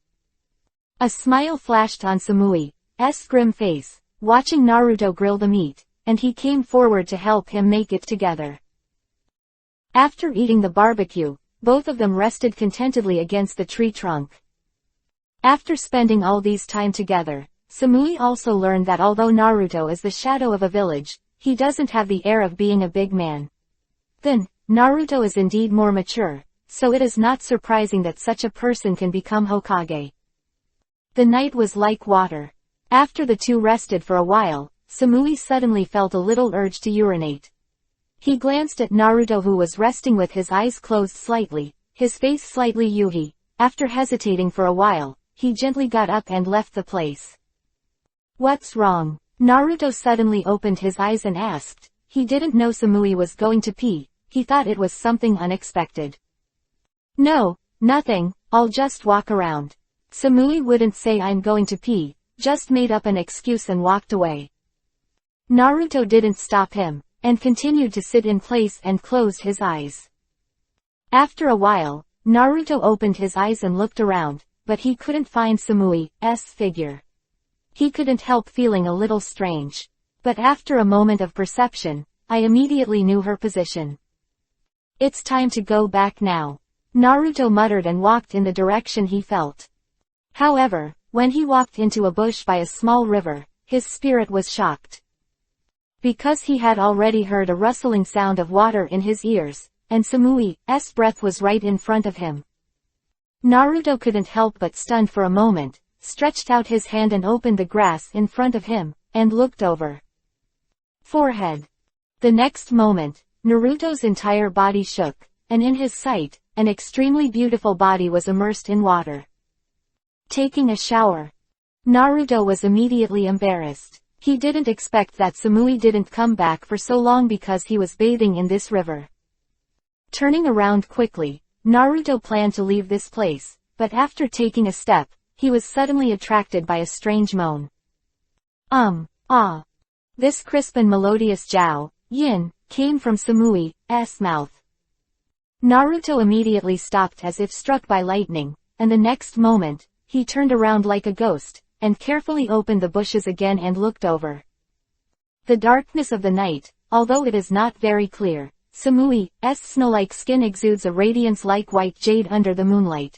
A smile flashed on Samui's grim face, watching Naruto grill the meat, and he came forward to help him make it together. After eating the barbecue, both of them rested contentedly against the tree trunk. After spending all these time together, Samui also learned that although Naruto is the shadow of a village, he doesn't have the air of being a big man. Then, Naruto is indeed more mature, so it is not surprising that such a person can become Hokage. The night was like water. After the two rested for a while, Samui suddenly felt a little urge to urinate. He glanced at Naruto who was resting with his eyes closed slightly, his face slightly Yuhi. After hesitating for a while, he gently got up and left the place. "What's wrong?" Naruto suddenly opened his eyes and asked. He didn't know Samui was going to pee, he thought it was something unexpected. "No, nothing, I'll just walk around." Samui wouldn't say "I'm going to pee," just made up an excuse and walked away. Naruto didn't stop him, and continued to sit in place and closed his eyes. After a while, Naruto opened his eyes and looked around, but he couldn't find Samui's figure. He couldn't help feeling a little strange. But after a moment of perception, I immediately knew her position. "It's time to go back now," Naruto muttered and walked in the direction he felt. However, when he walked into a bush by a small river, his spirit was shocked. Because he had already heard a rustling sound of water in his ears, and Samui's breath was right in front of him. Naruto couldn't help but stun for a moment, stretched out his hand and opened the grass in front of him, and looked over. Forehead. The next moment, Naruto's entire body shook, and in his sight, an extremely beautiful body was immersed in water. Taking a shower. Naruto was immediately embarrassed. He didn't expect that Samui didn't come back for so long because he was bathing in this river. Turning around quickly, Naruto planned to leave this place, but after taking a step, he was suddenly attracted by a strange moan. This crisp and melodious jiao, yin, came from Samui's mouth. Naruto immediately stopped as if struck by lightning, and the next moment, he turned around like a ghost, and carefully opened the bushes again and looked over. The darkness of the night, although it is not very clear, Samui's snow-like skin exudes a radiance like white jade under the moonlight.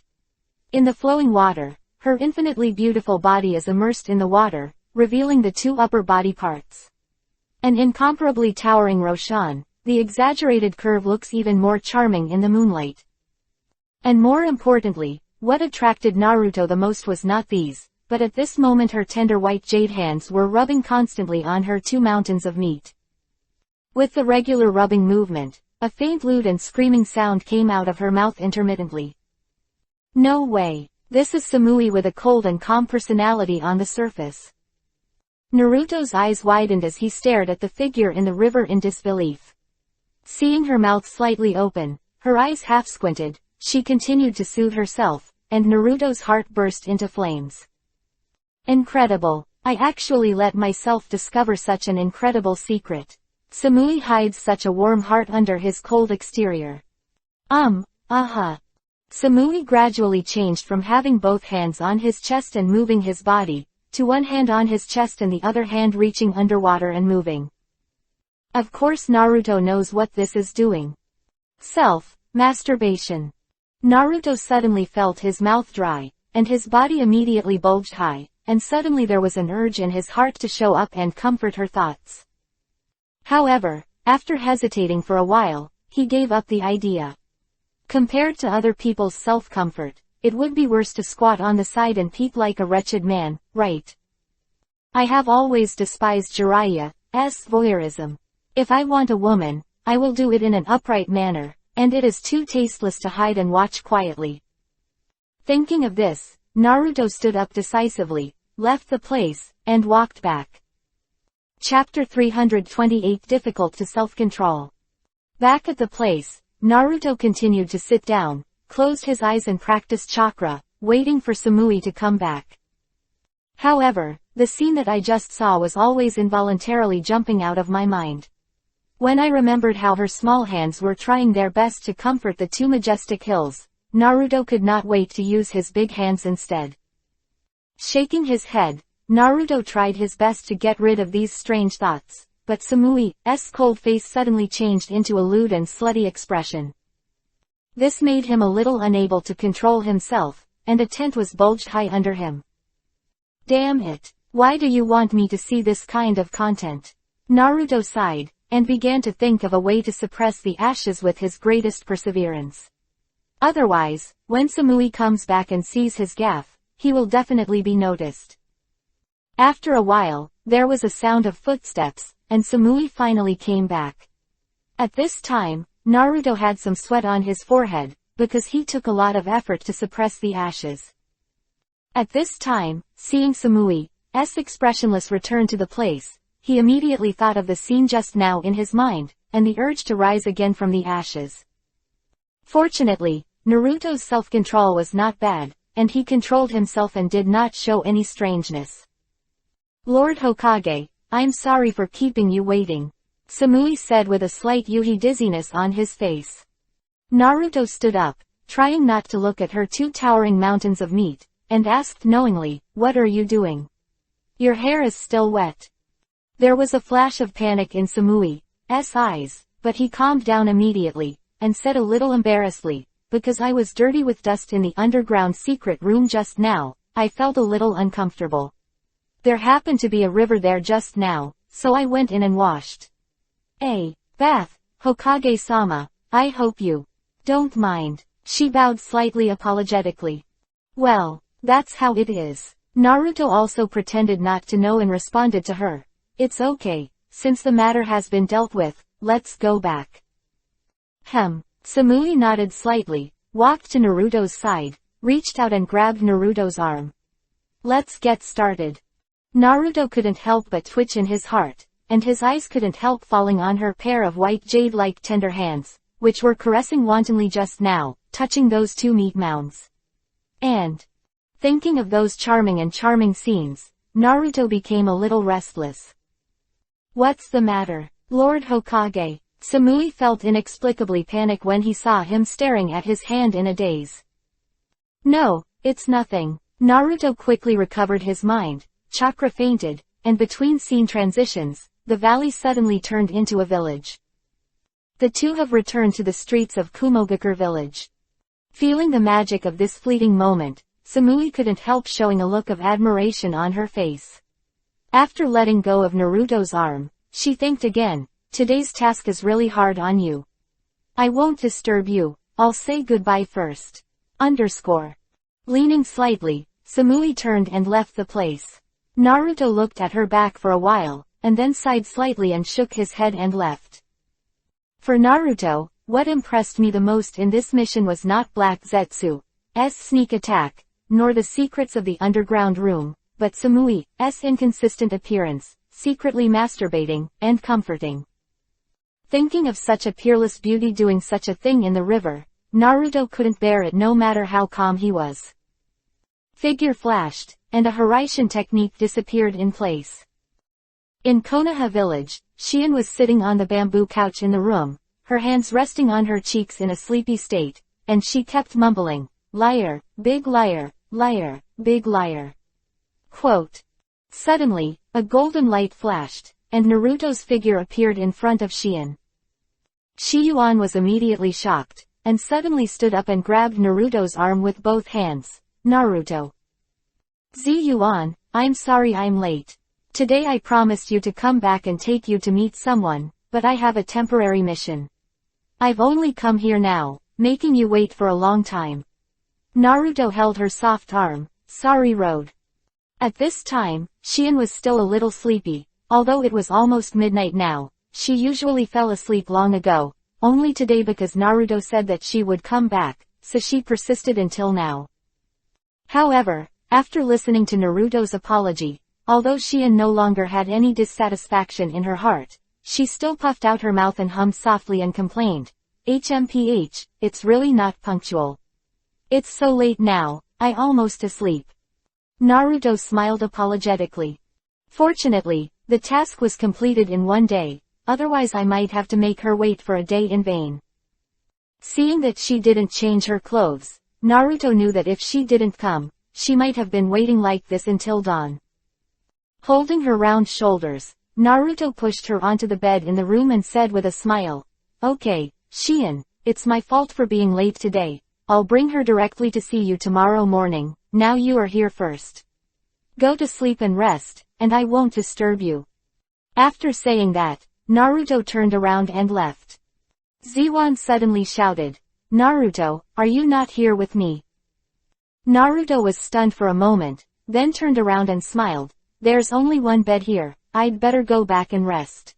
In the flowing water, her infinitely beautiful body is immersed in the water, revealing the two upper body parts. An incomparably towering Roshan, the exaggerated curve looks even more charming in the moonlight. And more importantly, what attracted Naruto the most was not these, but at this moment her tender white jade hands were rubbing constantly on her two mountains of meat. With the regular rubbing movement, a faint lewd and screaming sound came out of her mouth intermittently. No way, this is Samui with a cold and calm personality on the surface. Naruto's eyes widened as he stared at the figure in the river in disbelief. Seeing her mouth slightly open, her eyes half squinted, she continued to soothe herself, and Naruto's heart burst into flames. Incredible, I actually let myself discover such an incredible secret. Samui hides such a warm heart under his cold exterior. Samui gradually changed from having both hands on his chest and moving his body, to one hand on his chest and the other hand reaching underwater and moving. Of course Naruto knows what this is doing. Masturbation. Naruto suddenly felt his mouth dry, and his body immediately bulged high, and suddenly there was an urge in his heart to show up and comfort her thoughts. However, after hesitating for a while, he gave up the idea. Compared to other people's self-comfort, it would be worse to squat on the side and peep like a wretched man, right? I have always despised Jiraiya's voyeurism. If I want a woman, I will do it in an upright manner, and it is too tasteless to hide and watch quietly. Thinking of this, Naruto stood up decisively, left the place, and walked back. Chapter 328 Difficult to Self-Control. Back at the place, Naruto continued to sit down, closed his eyes and practiced chakra, waiting for Samui to come back. However, the scene that I just saw was always involuntarily jumping out of my mind. When I remembered how her small hands were trying their best to comfort the two majestic hills, Naruto could not wait to use his big hands instead. Shaking his head, Naruto tried his best to get rid of these strange thoughts, but Samui's cold face suddenly changed into a lewd and slutty expression. This made him a little unable to control himself, and a tent was bulged high under him. Damn it, why do you want me to see this kind of content? Naruto sighed, and began to think of a way to suppress the ashes with his greatest perseverance. Otherwise, when Samui comes back and sees his gaffe, he will definitely be noticed. After a while, there was a sound of footsteps, and Samui finally came back. At this time, Naruto had some sweat on his forehead, because he took a lot of effort to suppress the ashes. At this time, seeing Samui's expressionless return to the place, he immediately thought of the scene just now in his mind, and the urge to rise again from the ashes. Fortunately, Naruto's self-control was not bad, and he controlled himself and did not show any strangeness. Lord Hokage, I'm sorry for keeping you waiting, Samui said with a slight yuhi dizziness on his face. Naruto stood up, trying not to look at her two towering mountains of meat, and asked knowingly, what are you doing? Your hair is still wet. There was a flash of panic in Samui's eyes, but he calmed down immediately, and said a little embarrassedly, because I was dirty with dust in the underground secret room just now, I felt a little uncomfortable. There happened to be a river there just now, so I went in and washed. Bath, Hokage-sama, I hope you don't mind. She bowed slightly apologetically. Well, that's how it is. Naruto also pretended not to know and responded to her. It's okay, since the matter has been dealt with, let's go back. Samui nodded slightly, walked to Naruto's side, reached out and grabbed Naruto's arm. Let's get started. Naruto couldn't help but twitch in his heart, and his eyes couldn't help falling on her pair of white jade-like tender hands, which were caressing wantonly just now, touching those two meat mounds. And, thinking of those charming scenes, Naruto became a little restless. What's the matter, Lord Hokage? Samui felt inexplicably panic when he saw him staring at his hand in a daze. No, it's nothing. Naruto quickly recovered his mind, chakra fainted, and between scene transitions, the valley suddenly turned into a village. The two have returned to the streets of Kumogakure village. Feeling the magic of this fleeting moment, Samui couldn't help showing a look of admiration on her face. After letting go of Naruto's arm, she thanked again, today's task is really hard on you. I won't disturb you, I'll say goodbye first. Leaning slightly, Samui turned and left the place. Naruto looked at her back for a while, and then sighed slightly and shook his head and left. For Naruto, what impressed me the most in this mission was not Black Zetsu's sneak attack, nor the secrets of the underground room, but Samui's inconsistent appearance, secretly masturbating, and comforting. Thinking of such a peerless beauty doing such a thing in the river, Naruto couldn't bear it no matter how calm he was. Figure flashed, and a Hiraishin technique disappeared in place. In Konoha village, Shion was sitting on the bamboo couch in the room, her hands resting on her cheeks in a sleepy state, and she kept mumbling, liar, big liar, liar, big liar. Quote. Suddenly, a golden light flashed, and Naruto's figure appeared in front of Shion. Shiyuan was immediately shocked, and suddenly stood up and grabbed Naruto's arm with both hands. Naruto. Ziyuan, I'm sorry I'm late. Today I promised you to come back and take you to meet someone, but I have a temporary mission. I've only come here now, making you wait for a long time. Naruto held her soft arm. Sorry road. At this time, Shion was still a little sleepy, although it was almost midnight now. She usually fell asleep long ago, only today because Naruto said that she would come back, so she persisted until now. However, after listening to Naruto's apology, although Shion no longer had any dissatisfaction in her heart, she still puffed out her mouth and hummed softly and complained, HMPH, it's really not punctual. It's so late now, I almost asleep. Naruto smiled apologetically. Fortunately, the task was completed in one day, otherwise I might have to make her wait for a day in vain. Seeing that she didn't change her clothes, Naruto knew that if she didn't come, she might have been waiting like this until dawn. Holding her round shoulders, Naruto pushed her onto the bed in the room and said with a smile, Okay, Shion, it's my fault for being late today, I'll bring her directly to see you tomorrow morning, now you are here first. Go to sleep and rest, and I won't disturb you. After saying that, Naruto turned around and left. Ziwan suddenly shouted, Naruto, are you not here with me? Naruto was stunned for a moment, then turned around and smiled, there's only one bed here, I'd better go back and rest.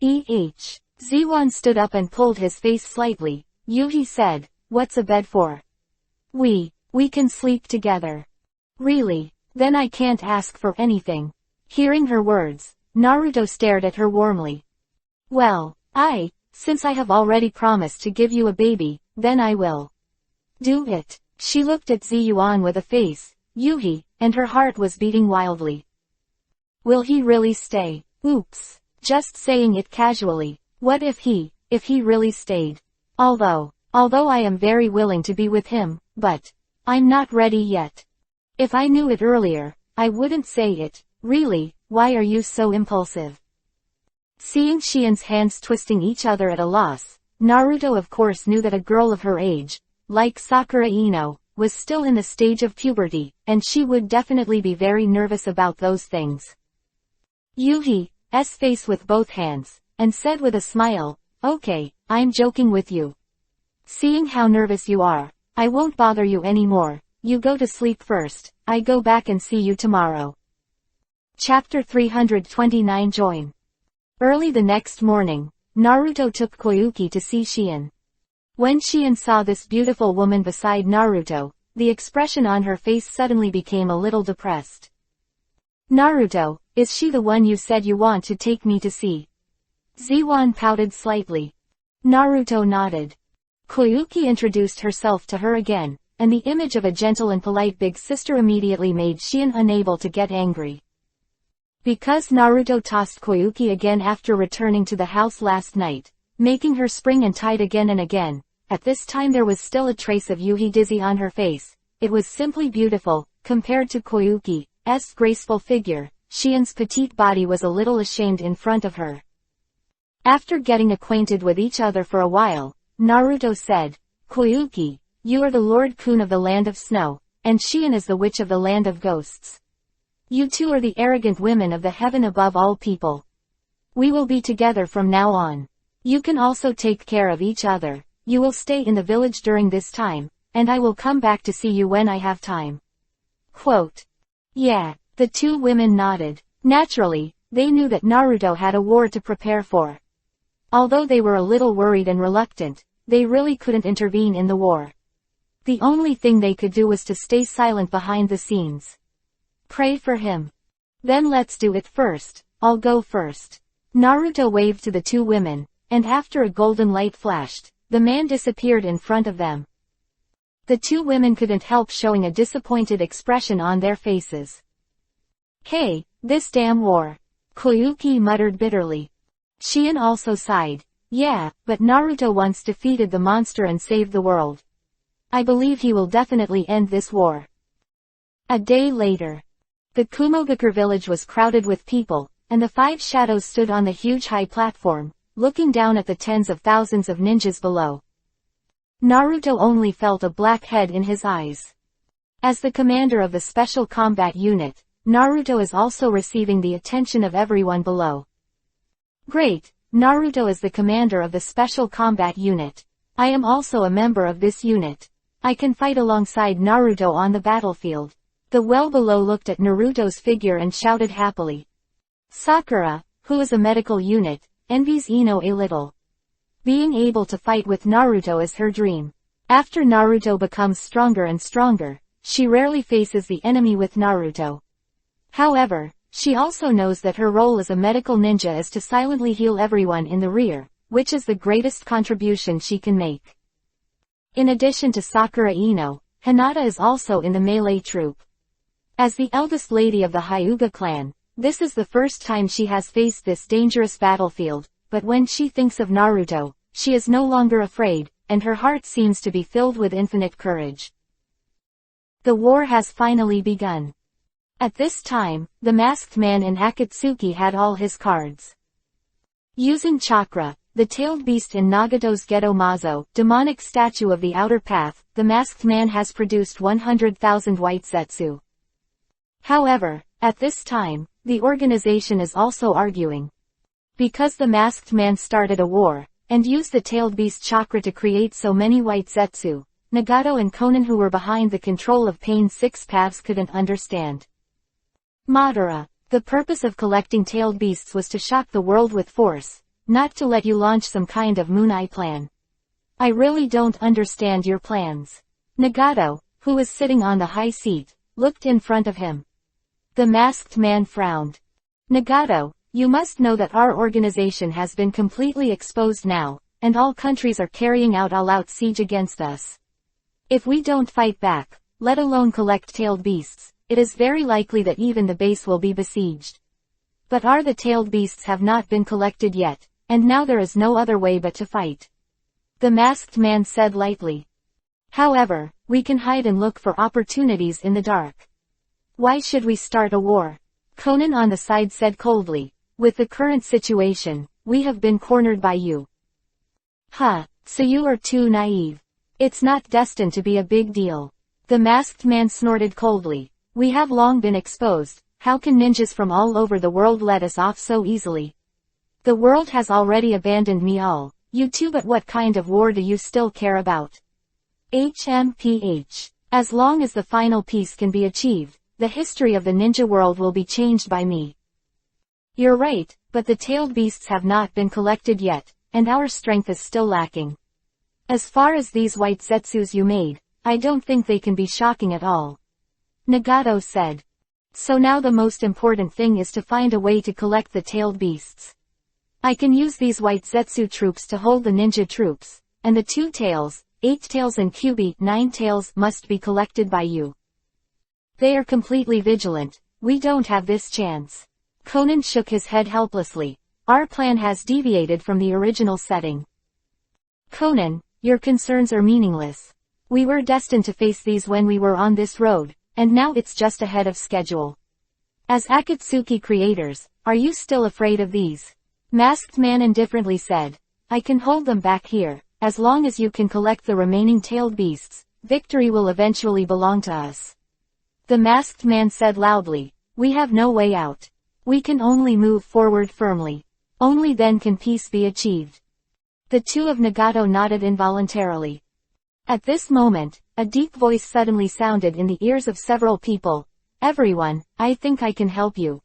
Ziwan stood up and pulled his face slightly. Yuhi said, what's a bed for? We can sleep together. Really? Then I can't ask for anything. Hearing her words, Naruto stared at her warmly. Well, since I have already promised to give you a baby, then I will. Do it. She looked at Ziyuan with a face, Yuhi, and her heart was beating wildly. Will he really stay? Oops. Just saying it casually. What if he really stayed? Although I am very willing to be with him, but I'm not ready yet. If I knew it earlier, I wouldn't say it. Really, why are you so impulsive? Seeing Shion's hands twisting each other at a loss, Naruto of course knew that a girl of her age, like Sakura Ino, was still in the stage of puberty, and she would definitely be very nervous about those things. Yuhi's face with both hands, and said with a smile, Okay, I'm joking with you. Seeing how nervous you are, I won't bother you anymore, you go to sleep first, I go back and see you tomorrow. Chapter 329 Join. Early the next morning, Naruto took Koyuki to see Shion. When Shion saw this beautiful woman beside Naruto, the expression on her face suddenly became a little depressed. Naruto, is she the one you said you want to take me to see? Ziwan pouted slightly. Naruto nodded. Koyuki introduced herself to her again, and the image of a gentle and polite big sister immediately made Shion unable to get angry. Because Naruto tossed Koyuki again after returning to the house last night, making her spring and tied again and again, at this time there was still a trace of Yuhi dizzy on her face. It was simply beautiful, compared to Koyuki's graceful figure. Shion's petite body was a little ashamed in front of her. After getting acquainted with each other for a while, Naruto said, Koyuki, you are the Lord Kun of the Land of Snow, and Shion is the Witch of the Land of Ghosts. You two are the arrogant women of the heaven above all people. We will be together from now on. You can also take care of each other. You will stay in the village during this time, and I will come back to see you when I have time. Quote. Yeah, the two women nodded. Naturally, they knew that Naruto had a war to prepare for. Although they were a little worried and reluctant, they really couldn't intervene in the war. The only thing they could do was to stay silent behind the scenes. Pray for him. Then let's do it first. I'll go first. Naruto waved to the two women, and after a golden light flashed, the man disappeared in front of them. The two women couldn't help showing a disappointed expression on their faces. Hey, this damn war. Koyuki muttered bitterly. Shion also sighed. Yeah, but Naruto once defeated the monster and saved the world. I believe he will definitely end this war. A day later. The Kumogakure village was crowded with people, and the five shadows stood on the huge high platform, looking down at the tens of thousands of ninjas below. Naruto only felt a black head in his eyes. As the commander of the Special Combat Unit, Naruto is also receiving the attention of everyone below. Great, Naruto is the commander of the Special Combat Unit. I am also a member of this unit. I can fight alongside Naruto on the battlefield. The well below looked at Naruto's figure and shouted happily. Sakura, who is a medical unit, envies Ino a little. Being able to fight with Naruto is her dream. After Naruto becomes stronger and stronger, she rarely faces the enemy with Naruto. However, she also knows that her role as a medical ninja is to silently heal everyone in the rear, which is the greatest contribution she can make. In addition to Sakura Ino, Hinata is also in the melee troupe. As the eldest lady of the Hyuga clan, this is the first time she has faced this dangerous battlefield, but when she thinks of Naruto, she is no longer afraid, and her heart seems to be filled with infinite courage. The war has finally begun. At this time, the masked man in Akatsuki had all his cards. Using chakra, the tailed beast in Nagato's Geto Mazo, demonic statue of the outer path, the masked man has produced 100,000 white zetsu. However, at this time, the organization is also arguing. Because the masked man started a war, and used the tailed beast chakra to create so many white zetsu, Nagato and Konan who were behind the control of Pain's six paths couldn't understand. Madara, the purpose of collecting tailed beasts was to shock the world with force, not to let you launch some kind of Moon Eye plan. I really don't understand your plans. Nagato, who was sitting on the high seat, looked in front of him. The masked man frowned. Nagato, you must know that our organization has been completely exposed now, and all countries are carrying out all-out siege against us. If we don't fight back, let alone collect tailed beasts, it is very likely that even the base will be besieged. But the tailed beasts have not been collected yet, and now there is no other way but to fight. The masked man said lightly. However, we can hide and look for opportunities in the dark. Why should we start a war? Konan on the side said coldly. With the current situation, we have been cornered by you. Huh, so you are too naive. It's not destined to be a big deal. The masked man snorted coldly. We have long been exposed, how can ninjas from all over the world let us off so easily? The world has already abandoned me all, you too, but what kind of war do you still care about? HMPH. As long as the final peace can be achieved, the history of the ninja world will be changed by me. You're right, but the tailed beasts have not been collected yet, and our strength is still lacking. As far as these white zetsus you made, I don't think they can be shocking at all. Nagato said. So now the most important thing is to find a way to collect the tailed beasts. I can use these white zetsu troops to hold the ninja troops, and the 2 tails, 8 tails and Kyubi 9 tails must be collected by you. They are completely vigilant, we don't have this chance. Konan shook his head helplessly. Our plan has deviated from the original setting. Konan, your concerns are meaningless. We were destined to face these when we were on this road, and now it's just ahead of schedule. As Akatsuki creators, are you still afraid of these? Masked Man indifferently said. I can hold them back here. As long as you can collect the remaining tailed beasts, victory will eventually belong to us. The Masked Man said loudly. We have no way out. We can only move forward firmly. Only then can peace be achieved. The two of Nagato nodded involuntarily. At this moment, a deep voice suddenly sounded in the ears of several people. Everyone, I think I can help you.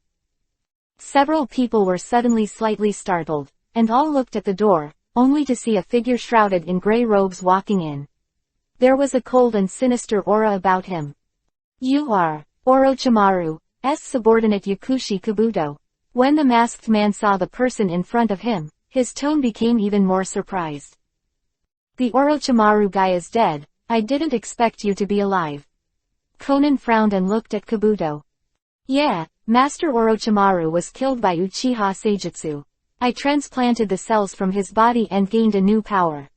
Several people were suddenly slightly startled, and all looked at the door, only to see a figure shrouded in gray robes walking in. There was a cold and sinister aura about him. You are Orochimaru's subordinate Yakushi Kabuto. When the Masked Man saw the person in front of him, his tone became even more surprised. The Orochimaru guy is dead. I didn't expect you to be alive. Conan frowned and looked at Kabuto. Yeah, Master Orochimaru was killed by Uchiha Seijutsu. I transplanted the cells from his body and gained a new power.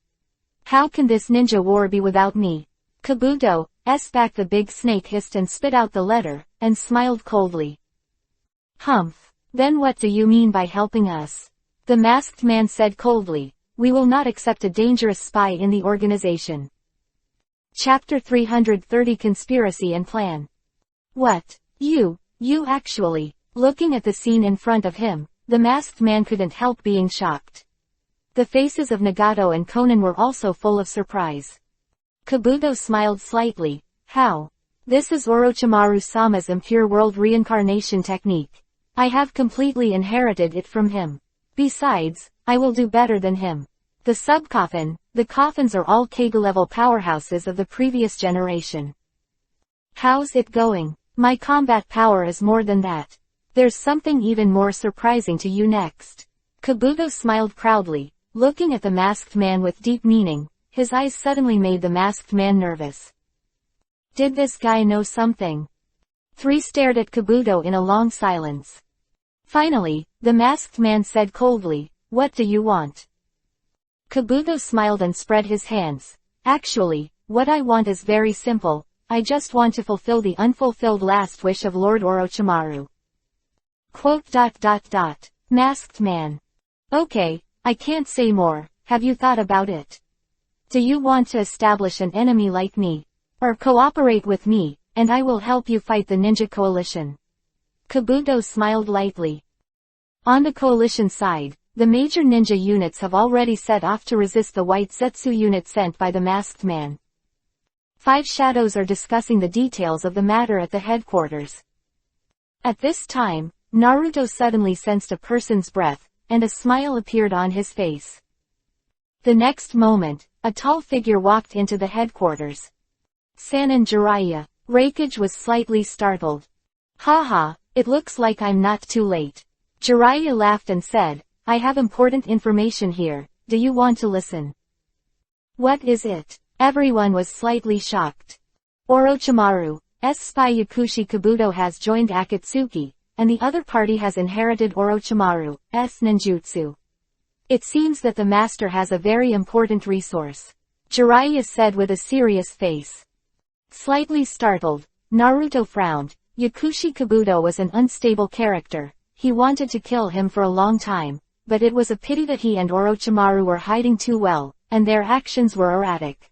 How can this ninja war be without me? Kabuto's back the big snake hissed and spit out the letter, and smiled coldly. Humph. Then what do you mean by helping us? The Masked Man said coldly. We will not accept a dangerous spy in the organization. Chapter 330 Conspiracy and Plan. What? You actually. Looking at the scene in front of him, the Masked Man couldn't help being shocked. The faces of Nagato and Conan were also full of surprise. Kabuto smiled slightly. How? This is Orochimaru-sama's impure world reincarnation technique. I have completely inherited it from him. Besides, I will do better than him. The coffins are all Kage-level powerhouses of the previous generation. How's it going? My combat power is more than that. There's something even more surprising to you next. Kabuto smiled proudly, looking at the Masked Man with deep meaning. His eyes suddenly made the Masked Man nervous. Did this guy know something? Three stared at Kabuto in a long silence. Finally, the Masked Man said coldly, What do you want? Kabuto smiled and spread his hands. Actually, what I want is very simple. I just want to fulfill the unfulfilled last wish of Lord Orochimaru. Masked Man. Okay, I can't say more. Have you thought about it? Do you want to establish an enemy like me? Or cooperate with me, and I will help you fight the ninja coalition? Kabuto smiled lightly. On the coalition side, the major ninja units have already set off to resist the White Zetsu unit sent by the Masked Man. 5 shadows are discussing the details of the matter at the headquarters. At this time, Naruto suddenly sensed a person's breath, and a smile appeared on his face. The next moment, a tall figure walked into the headquarters. Sannin Jiraiya. Raikage was slightly startled. Haha, it looks like I'm not too late. Jiraiya laughed and said, I have important information here, do you want to listen? What is it? Everyone was slightly shocked. Orochimaru's spy Yakushi Kabuto has joined Akatsuki, and the other party has inherited Orochimaru's ninjutsu. It seems that the master has a very important resource. Jiraiya said with a serious face. Slightly startled, Naruto frowned. Yakushi Kabuto was an unstable character. He wanted to kill him for a long time, but it was a pity that he and Orochimaru were hiding too well, and their actions were erratic.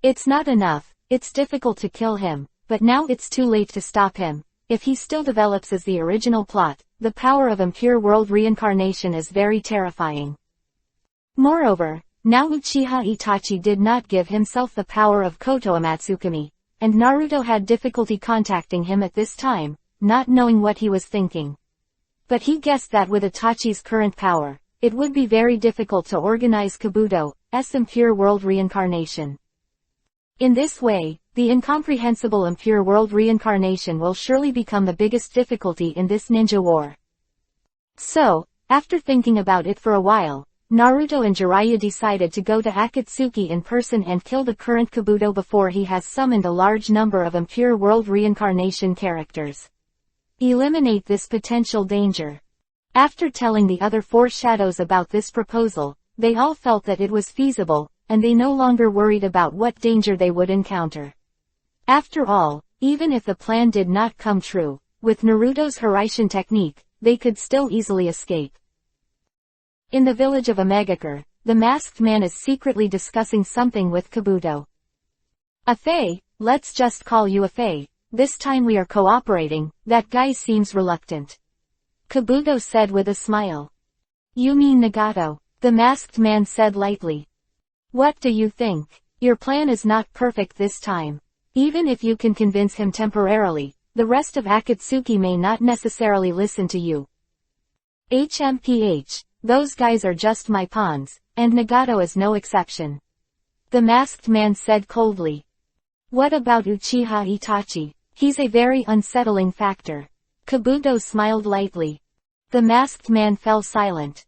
It's not enough, it's difficult to kill him, but now it's too late to stop him. If he still develops as the original plot, the power of impure world reincarnation is very terrifying. Moreover, now Uchiha Itachi did not give himself the power of Koto Amatsukami, and Naruto had difficulty contacting him at this time, not knowing what he was thinking. But he guessed that with Itachi's current power, it would be very difficult to organize Kabuto's impure world reincarnation. In this way, the incomprehensible impure world reincarnation will surely become the biggest difficulty in this ninja war. So, after thinking about it for a while, Naruto and Jiraiya decided to go to Akatsuki in person and kill the current Kabuto before he has summoned a large number of impure world reincarnation characters. Eliminate this potential danger. After telling the other 4 shadows about this proposal, they all felt that it was feasible, and they no longer worried about what danger they would encounter. After all, even if the plan did not come true, with Naruto's Hiraishin technique, they could still easily escape. In the village of Omegakure, the masked man is secretly discussing something with Kabuto. A fae, let's just call you a fae. This time we are cooperating, that guy seems reluctant. Kabuto said with a smile. You mean Nagato, the masked man said lightly. What do you think? Your plan is not perfect this time. Even if you can convince him temporarily, the rest of Akatsuki may not necessarily listen to you. HMPH, those guys are just my pawns, and Nagato is no exception. The masked man said coldly. What about Uchiha Itachi? He's a very unsettling factor. Kabuto smiled lightly. The masked man fell silent.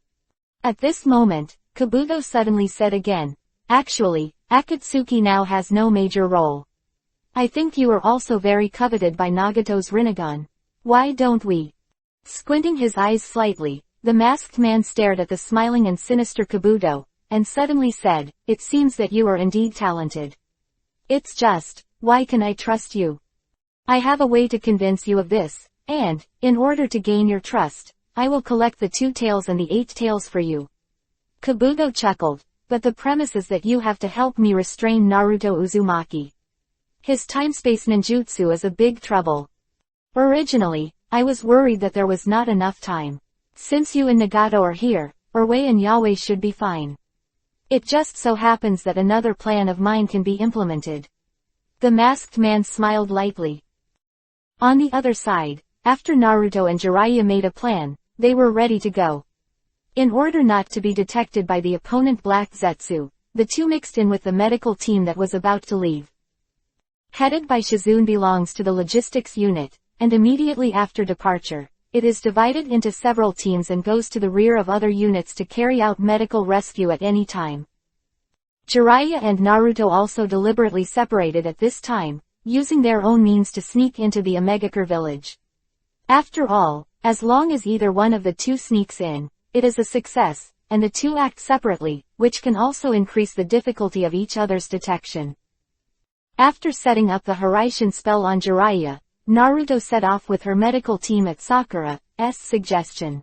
At this moment, Kabuto suddenly said again, actually, Akatsuki now has no major role. I think you are also very coveted by Nagato's Rinnegan. Why don't we? Squinting his eyes slightly, the masked man stared at the smiling and sinister Kabuto, and suddenly said, it seems that you are indeed talented. It's just, why can I trust you? I have a way to convince you of this, and, in order to gain your trust, I will collect the 2 tails and the 8 tails for you. Kabuto chuckled, but the premise is that you have to help me restrain Naruto Uzumaki. His time-space ninjutsu is a big trouble. Originally, I was worried that there was not enough time. Since you and Nagato are here, Orway and Yahweh should be fine. It just so happens that another plan of mine can be implemented. The masked man smiled lightly. On the other side, after Naruto and Jiraiya made a plan, they were ready to go. In order not to be detected by the opponent Black Zetsu, the two mixed in with the medical team that was about to leave. Headed by Shizune belongs to the logistics unit, and immediately after departure, it is divided into several teams and goes to the rear of other units to carry out medical rescue at any time. Jiraiya and Naruto also deliberately separated at this time, using their own means to sneak into the Omegakure village. After all, as long as either one of the two sneaks in, it is a success, and the two act separately, which can also increase the difficulty of each other's detection. After setting up the Hiraishin spell on Jiraiya, Naruto set off with her medical team at Sakura's suggestion.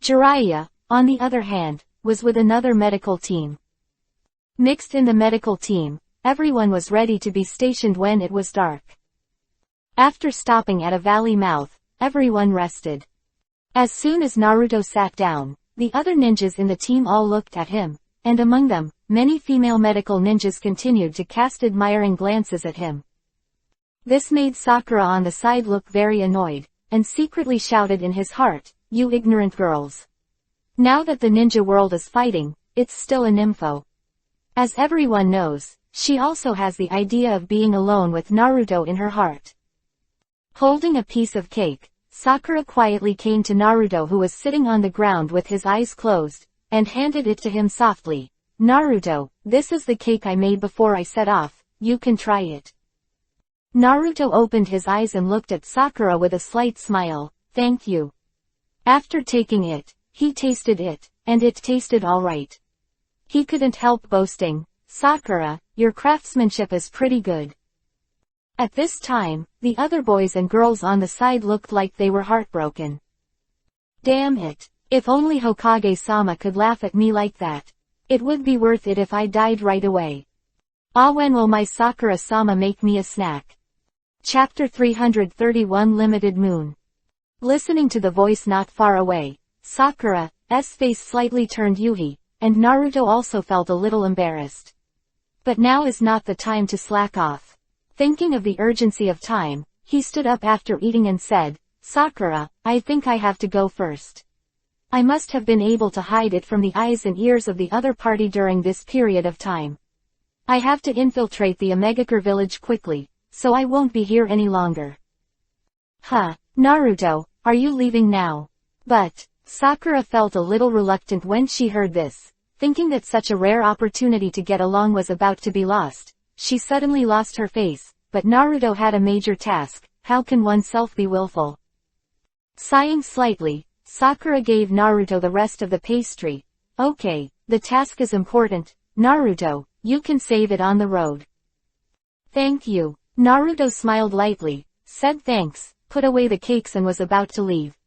Jiraiya, on the other hand, was with another medical team. Mixed in the medical team, everyone was ready to be stationed when it was dark. After stopping at a valley mouth, everyone rested. As soon as Naruto sat down, the other ninjas in the team all looked at him, and among them, many female medical ninjas continued to cast admiring glances at him. This made Sakura on the side look very annoyed, and secretly shouted in his heart, "You ignorant girls. Now that the ninja world is fighting, it's still a nympho." As everyone knows, she also has the idea of being alone with Naruto in her heart. Holding a piece of cake, Sakura quietly came to Naruto, who was sitting on the ground with his eyes closed, and handed it to him softly. "Naruto, this is the cake I made before I set off, you can try it." Naruto opened his eyes and looked at Sakura with a slight smile. "Thank you." After taking it, he tasted it, and it tasted alright. He couldn't help boasting, "Sakura, your craftsmanship is pretty good." At this time, the other boys and girls on the side looked like they were heartbroken. Damn it. If only Hokage-sama could laugh at me like that. It would be worth it if I died right away. Ah, when will my Sakura-sama make me a snack? Chapter 331 Limited Moon. Listening to the voice not far away, Sakura's face slightly turned Yuhi, and Naruto also felt a little embarrassed. But now is not the time to slack off. Thinking of the urgency of time, he stood up after eating and said, "Sakura, I think I have to go first. I must have been able to hide it from the eyes and ears of the other party during this period of time. I have to infiltrate the Omegakure village quickly, so I won't be here any longer." "Huh, Naruto, are you leaving now?" But Sakura felt a little reluctant when she heard this. Thinking that such a rare opportunity to get along was about to be lost, she suddenly lost her face. But Naruto had a major task. How can oneself be willful? Sighing slightly, Sakura gave Naruto the rest of the pastry. "Okay, the task is important. Naruto, you can save it on the road." "Thank you." Naruto smiled lightly, said thanks, put away the cakes and was about to leave.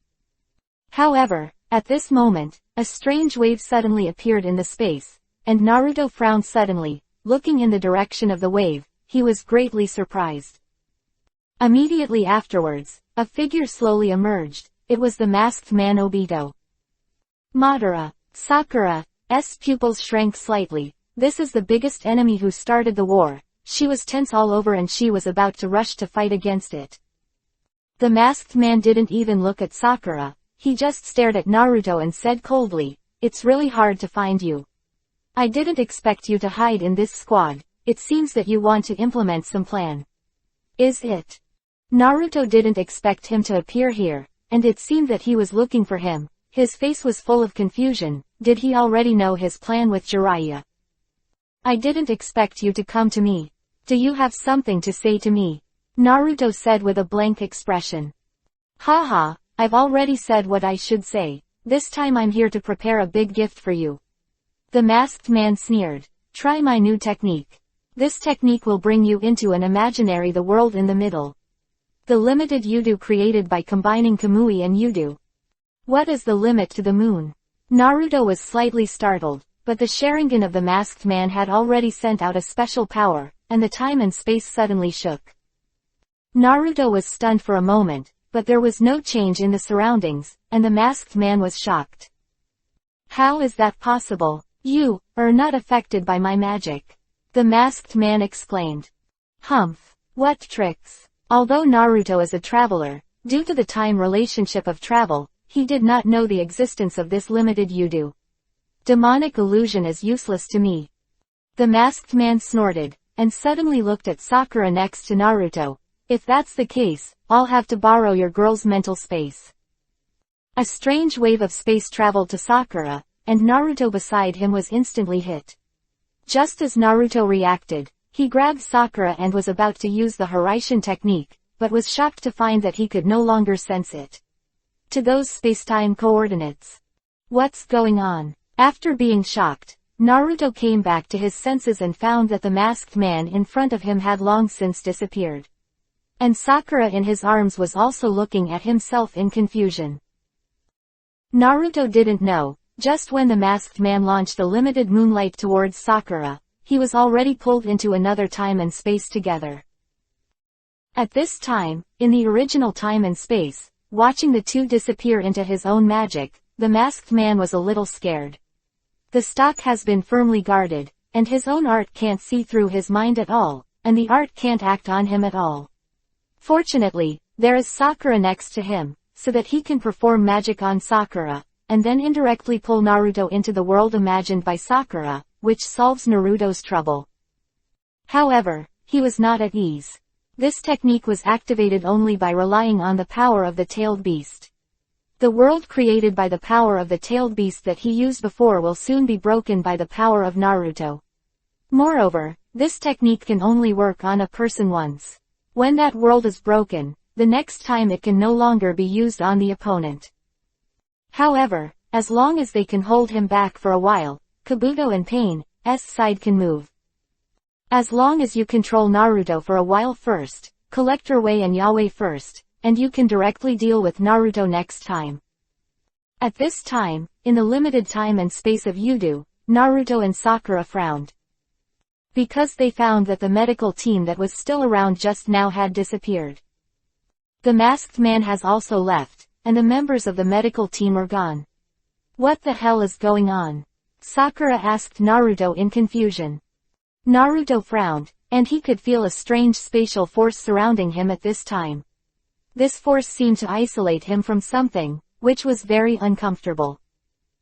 However, At this moment, a strange wave suddenly appeared in the space, and Naruto frowned suddenly, looking in the direction of the wave. He was greatly surprised. Immediately afterwards, a figure slowly emerged. It was the masked man Obito. Madara. Sakura's pupils shrank slightly. This is the biggest enemy who started the war. She was tense all over and she was about to rush to fight against it. The masked man didn't even look at Sakura. He just stared at Naruto and said coldly, "It's really hard to find you. I didn't expect you to hide in this squad. It seems that you want to implement some plan. Is it?" Naruto didn't expect him to appear here, and it seemed that he was looking for him. His face was full of confusion. Did he already know his plan with Jiraiya? "I didn't expect you to come to me. Do you have something to say to me?" Naruto said with a blank expression. "Haha, I've already said what I should say. This time I'm here to prepare a big gift for you." The masked man sneered. "Try my new technique. This technique will bring you into an imaginary the world in the middle. The limited Yudu created by combining Kamui and Yudu." "What is the limit to the moon?" Naruto was slightly startled, but the Sharingan of the masked man had already sent out a special power, and the time and space suddenly shook. Naruto was stunned for a moment, but there was no change in the surroundings, and the masked man was shocked. "How is that possible? You are not affected by my magic," the masked man exclaimed. "Humph, what tricks." Although Naruto is a traveler, due to the time relationship of travel, he did not know the existence of this limited Yudu. "Demonic illusion is useless to me." The masked man snorted, and suddenly looked at Sakura next to Naruto. "If that's the case, I'll have to borrow your girl's mental space." A strange wave of space traveled to Sakura, and Naruto beside him was instantly hit. Just as Naruto reacted, he grabbed Sakura and was about to use the Hiraishin technique, but was shocked to find that he could no longer sense it. To those space-time coordinates. What's going on? After being shocked, Naruto came back to his senses and found that the masked man in front of him had long since disappeared. And Sakura in his arms was also looking at himself in confusion. Naruto didn't know, just when the masked man launched a limited moonlight towards Sakura, he was already pulled into another time and space together. At this time, in the original time and space, watching the two disappear into his own magic, the masked man was a little scared. The stock has been firmly guarded, and his own art can't see through his mind at all, and the art can't act on him at all. Fortunately, there is Sakura next to him, so that he can perform magic on Sakura, and then indirectly pull Naruto into the world imagined by Sakura, which solves Naruto's trouble. However, he was not at ease. This technique was activated only by relying on the power of the tailed beast. The world created by the power of the tailed beast that he used before will soon be broken by the power of Naruto. Moreover, this technique can only work on a person once. When that world is broken, the next time it can no longer be used on the opponent. However, as long as they can hold him back for a while, Kabuto and Pain's side can move. As long as you control Naruto for a while first, Collector Wei and Yahweh first, and you can directly deal with Naruto next time. At this time, in the limited time and space of Yudu, Naruto and Sakura frowned. Because they found that the medical team that was still around just now had disappeared. The masked man has also left, and the members of the medical team are gone. What the hell is going on? Sakura asked Naruto in confusion. Naruto frowned, and he could feel a strange spatial force surrounding him at this time. This force seemed to isolate him from something, which was very uncomfortable.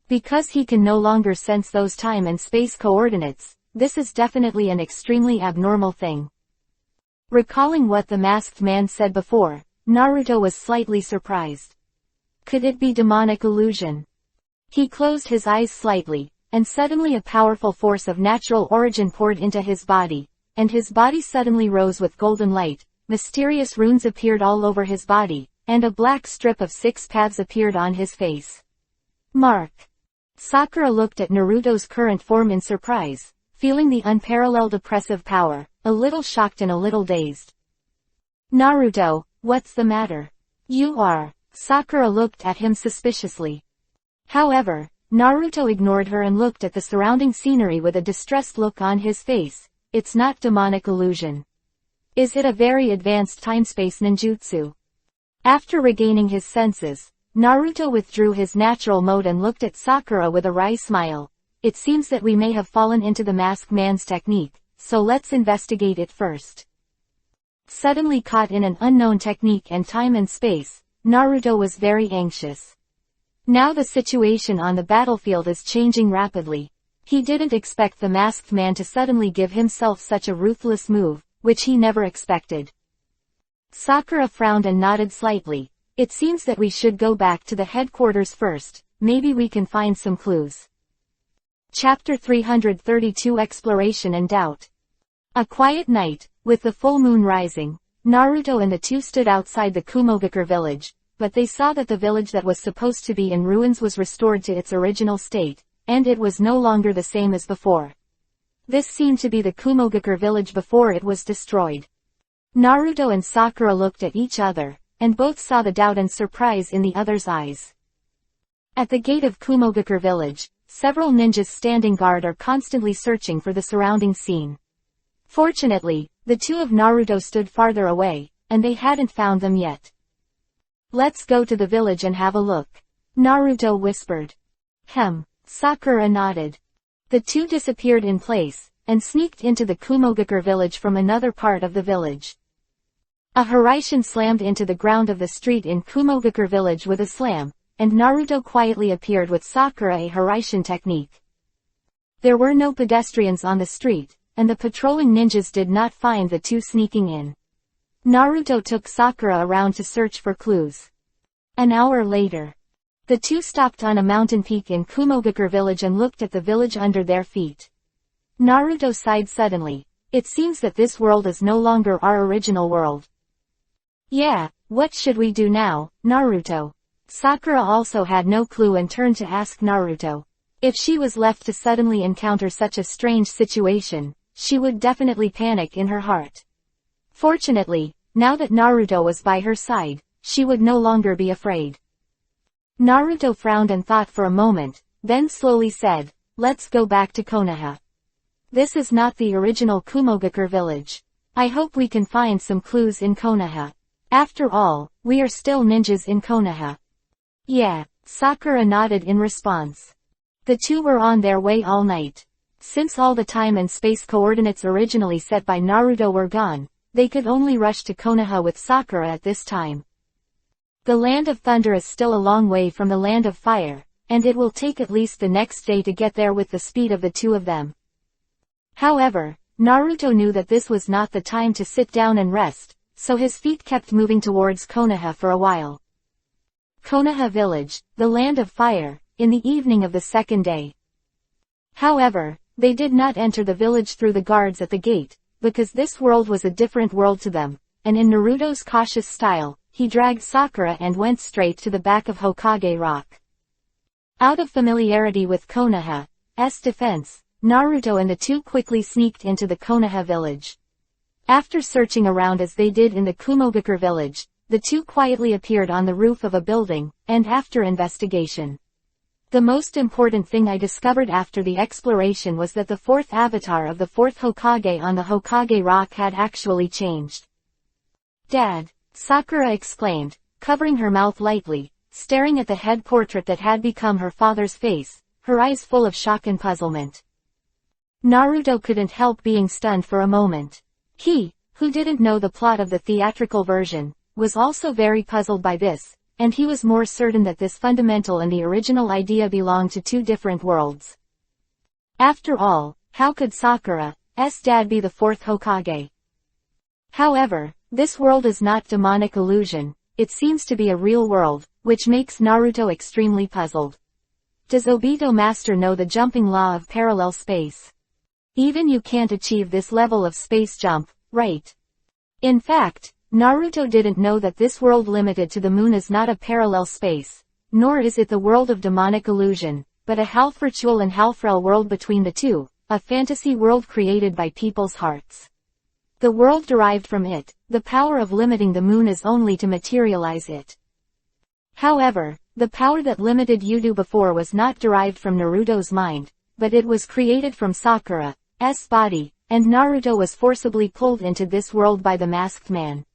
Because he can no longer sense those time and space coordinates, this is definitely an extremely abnormal thing. Recalling what the masked man said before, Naruto was slightly surprised. Could it be demonic illusion? He closed his eyes slightly, and suddenly a powerful force of natural origin poured into his body, and his body suddenly rose with golden light. Mysterious runes appeared all over his body, and a black strip of 6 paths appeared on his face. Mark. Sakura looked at Naruto's current form in surprise, feeling the unparalleled oppressive power, a little shocked and a little dazed. Naruto, what's the matter? You are. Sakura looked at him suspiciously. However, Naruto ignored her and looked at the surrounding scenery with a distressed look on his face. It's not demonic illusion. Is it a very advanced time-space ninjutsu? After regaining his senses, Naruto withdrew his natural mode and looked at Sakura with a wry smile. It seems that we may have fallen into the masked man's technique, so let's investigate it first. Suddenly caught in an unknown technique and time and space, Naruto was very anxious. Now the situation on the battlefield is changing rapidly. He didn't expect the masked man to suddenly give himself such a ruthless move, which he never expected. Sakura frowned and nodded slightly. It seems that we should go back to the headquarters first, maybe we can find some clues. Chapter 332 Exploration and Doubt. A quiet night, with the full moon rising, Naruto and the two stood outside the Kumogakure village, but they saw that the village that was supposed to be in ruins was restored to its original state, and it was no longer the same as before. This seemed to be the Kumogakure village before it was destroyed. Naruto and Sakura looked at each other, and both saw the doubt and surprise in the other's eyes. At the gate of Kumogakure village, several ninjas standing guard are constantly searching for the surrounding scene. Fortunately, the two of Naruto stood farther away, and they hadn't found them yet. Let's go to the village and have a look, Naruto whispered. Sakura nodded. The two disappeared in place, and sneaked into the Kumogakure village from another part of the village. A Hiraishin slammed into the ground of the street in Kumogakure village with a slam, and Naruto quietly appeared with Sakura a Hiraishin technique. There were no pedestrians on the street, and the patrolling ninjas did not find the two sneaking in. Naruto took Sakura around to search for clues. An hour later, the two stopped on a mountain peak in Kumogakure village and looked at the village under their feet. Naruto sighed suddenly. It seems that this world is no longer our original world. Yeah, what should we do now, Naruto? Sakura also had no clue and turned to ask Naruto. If she was left to suddenly encounter such a strange situation, she would definitely panic in her heart. Fortunately, now that Naruto was by her side, she would no longer be afraid. Naruto frowned and thought for a moment, then slowly said, let's go back to Konoha. This is not the original Kumogakure village. I hope we can find some clues in Konoha. After all, we are still ninjas in Konoha. Yeah, Sakura nodded in response. The two were on their way all night. Since all the time and space coordinates originally set by Naruto were gone, they could only rush to Konoha with Sakura at this time. The Land of Thunder is still a long way from the Land of Fire, and it will take at least the next day to get there with the speed of the two of them. However, Naruto knew that this was not the time to sit down and rest, so his feet kept moving towards Konoha for a while. Konoha Village, the Land of Fire, in the evening of the second day. However, they did not enter the village through the guards at the gate, because this world was a different world to them, and in Naruto's cautious style, he dragged Sakura and went straight to the back of Hokage Rock. Out of familiarity with Konoha's defense, Naruto and the two quickly sneaked into the Konoha village. After searching around as they did in the Kumogakure village, the two quietly appeared on the roof of a building, and after investigation. The most important thing I discovered after the exploration was that the fourth avatar of the fourth Hokage on the Hokage Rock had actually changed. Dad, Sakura exclaimed, covering her mouth lightly, staring at the head portrait that had become her father's face, her eyes full of shock and puzzlement. Naruto couldn't help being stunned for a moment. He, who didn't know the plot of the theatrical version, was also very puzzled by this, and he was more certain that this fundamental and the original idea belonged to two different worlds. After all, how could Sakura's dad be the fourth Hokage? However, this world is not demonic illusion, it seems to be a real world, which makes Naruto extremely puzzled. Does Obito Master know the jumping law of parallel space? Even you can't achieve this level of space jump, right? In fact, Naruto didn't know that this world limited to the moon is not a parallel space, nor is it the world of demonic illusion, but a half virtual and half real world between the two, a fantasy world created by people's hearts. The world derived from it, the power of limiting the moon is only to materialize it. However, the power that limited Yudu before was not derived from Naruto's mind, but it was created from Sakura's body, and Naruto was forcibly pulled into this world by the masked man.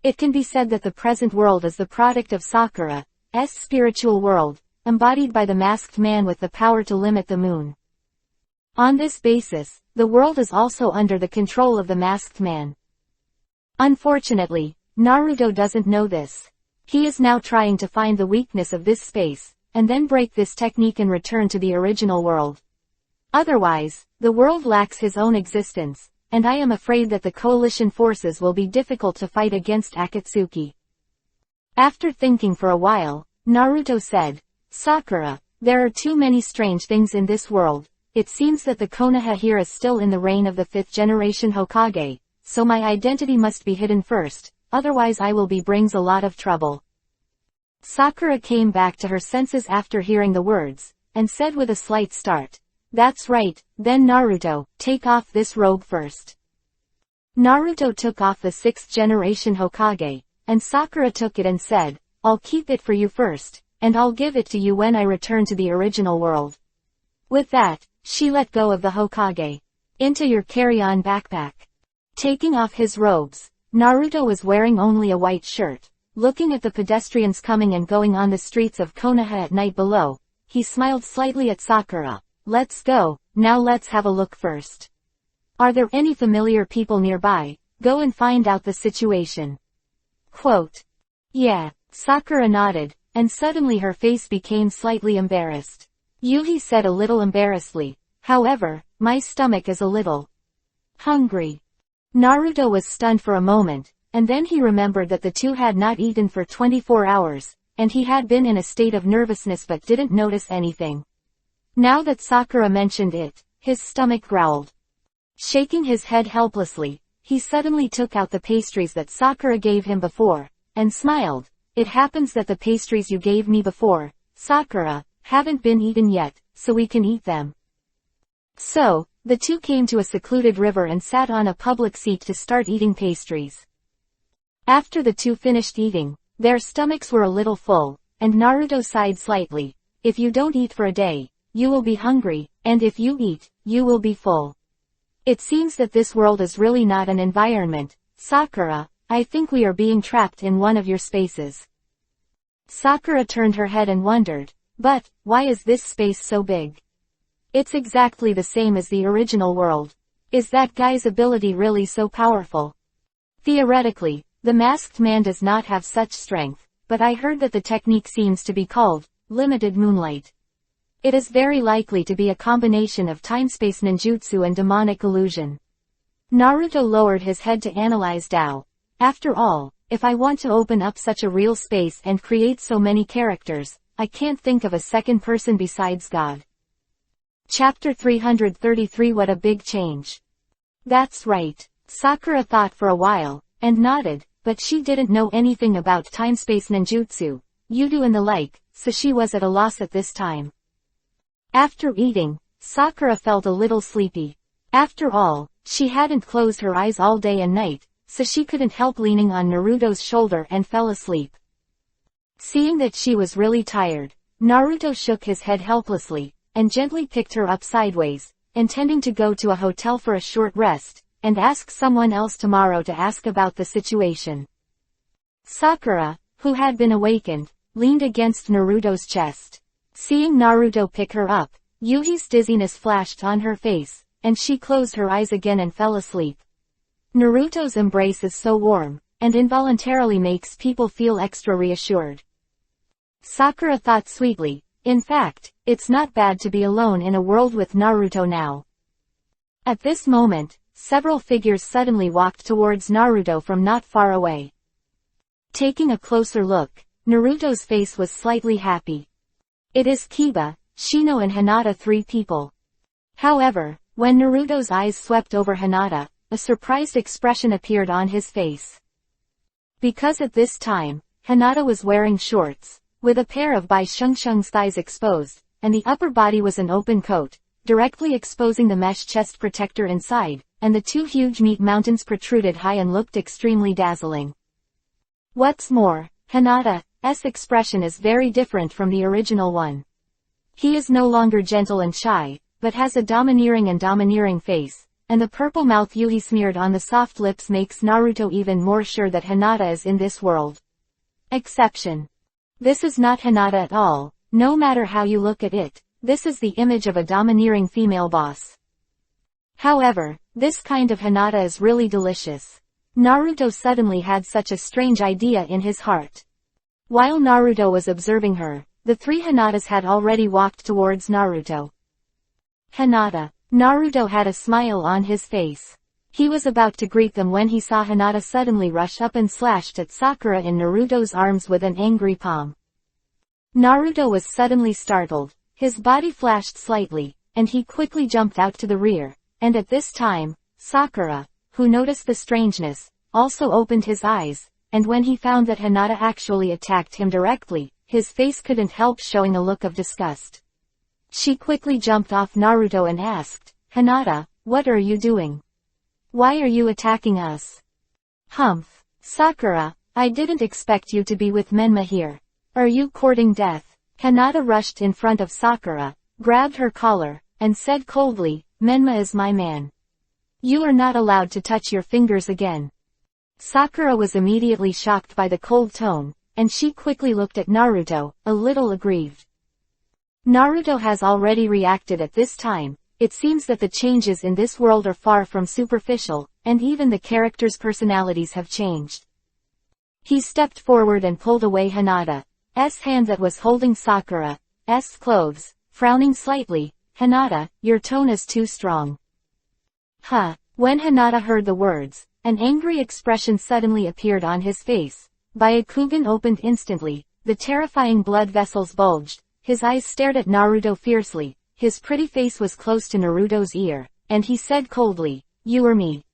It can be said that the present world is the product of Sakura's spiritual world, embodied by the masked man with the power to limit the moon. On this basis, the world is also under the control of the masked man. Unfortunately, Naruto doesn't know this. He is now trying to find the weakness of this space, and then break this technique and return to the original world. Otherwise, the world lacks his own existence, and I am afraid that the coalition forces will be difficult to fight against Akatsuki. After thinking for a while, Naruto said, Sakura, there are too many strange things in this world. It seems that the Konoha here is still in the reign of the 5th generation Hokage, so my identity must be hidden first, otherwise I will brings a lot of trouble. Sakura came back to her senses after hearing the words, and said with a slight start, That's right, then Naruto, take off this robe first. Naruto took off the 6th generation Hokage, and Sakura took it and said, I'll keep it for you first, and I'll give it to you when I return to the original world. With that, she let go of the Hokage. Into your carry-on backpack. Taking off his robes, Naruto was wearing only a white shirt. Looking at the pedestrians coming and going on the streets of Konoha at night below, he smiled slightly at Sakura. Let's go, now let's have a look first. Are there any familiar people nearby? Go and find out the situation. Quote. Yeah, Sakura nodded, and suddenly her face became slightly embarrassed. Yuhi said a little embarrassedly, however, my stomach is a little hungry. Naruto was stunned for a moment, and then he remembered that the two had not eaten for 24 hours, and he had been in a state of nervousness but didn't notice anything. Now that Sakura mentioned it, his stomach growled. Shaking his head helplessly, he suddenly took out the pastries that Sakura gave him before, and smiled. It happens that the pastries you gave me before, Sakura, haven't been eaten yet, so we can eat them. So, the two came to a secluded river and sat on a public seat to start eating pastries. After the two finished eating, their stomachs were a little full, and Naruto sighed slightly. If you don't eat for a day, you will be hungry, and if you eat, you will be full. It seems that this world is really not an environment. Sakura, I think we are being trapped in one of your spaces. Sakura turned her head and wondered, but, why is this space so big? It's exactly the same as the original world. Is that guy's ability really so powerful? Theoretically, the masked man does not have such strength, but I heard that the technique seems to be called limited moonlight. It is very likely to be a combination of time-space ninjutsu and demonic illusion. Naruto lowered his head to analyze Tao. After all, if I want to open up such a real space and create so many characters, I can't think of a second person besides God. Chapter 333 What a big change. That's right. Sakura thought for a while, and nodded, but she didn't know anything about time-space ninjutsu, Yudu and the like, so she was at a loss at this time. After eating, Sakura felt a little sleepy. After all, she hadn't closed her eyes all day and night, so she couldn't help leaning on Naruto's shoulder and fell asleep. Seeing that she was really tired, Naruto shook his head helplessly, and gently picked her up sideways, intending to go to a hotel for a short rest, and ask someone else tomorrow to ask about the situation. Sakura, who had been awakened, leaned against Naruto's chest. Seeing Naruto pick her up, Yuhi's dizziness flashed on her face, and she closed her eyes again and fell asleep. Naruto's embrace is so warm, and involuntarily makes people feel extra reassured. Sakura thought sweetly, in fact, it's not bad to be alone in a world with Naruto now. At this moment, several figures suddenly walked towards Naruto from not far away. Taking a closer look, Naruto's face was slightly happy. It is Kiba, Shino and Hinata, three people. However, when Naruto's eyes swept over Hinata, a surprised expression appeared on his face. Because at this time, Hinata was wearing shorts, with a pair of Bai Shengsheng's thighs exposed, and the upper body was an open coat, directly exposing the mesh chest protector inside, and the two huge meat mountains protruded high and looked extremely dazzling. What's more, Hinata, S expression is very different from the original one. He is no longer gentle and shy, but has a domineering face, and the purple mouth Yui smeared on the soft lips makes Naruto even more sure that Hinata is in this world. Exception. This is not Hinata at all, no matter how you look at it, this is the image of a domineering female boss. However, this kind of Hinata is really delicious. Naruto suddenly had such a strange idea in his heart. While Naruto was observing her, the three Hinatas had already walked towards Naruto. Hinata. Naruto had a smile on his face. He was about to greet them when he saw Hinata suddenly rush up and slashed at Sakura in Naruto's arms with an angry palm. Naruto was suddenly startled, his body flashed slightly, and he quickly jumped out to the rear, and at this time, Sakura, who noticed the strangeness, also opened his eyes, and when he found that Hinata actually attacked him directly, his face couldn't help showing a look of disgust. She quickly jumped off Naruto and asked, "Hinata, what are you doing? Why are you attacking us?" "Humph. Sakura, I didn't expect you to be with Menma here. Are you courting death?" Hinata rushed in front of Sakura, grabbed her collar, and said coldly, "Menma is my man. You are not allowed to touch your fingers again." Sakura was immediately shocked by the cold tone, and she quickly looked at Naruto, a little aggrieved. Naruto has already reacted at this time. It seems that the changes in this world are far from superficial, and even the characters' personalities have changed. He stepped forward and pulled away Hinata's hand that was holding Sakura's clothes, frowning slightly. "Hinata, your tone is too strong." "Huh." When Hinata heard the words, an angry expression suddenly appeared on his face. Byakugan opened instantly, the terrifying blood vessels bulged, his eyes stared at Naruto fiercely, his pretty face was close to Naruto's ear, and he said coldly, "You or me?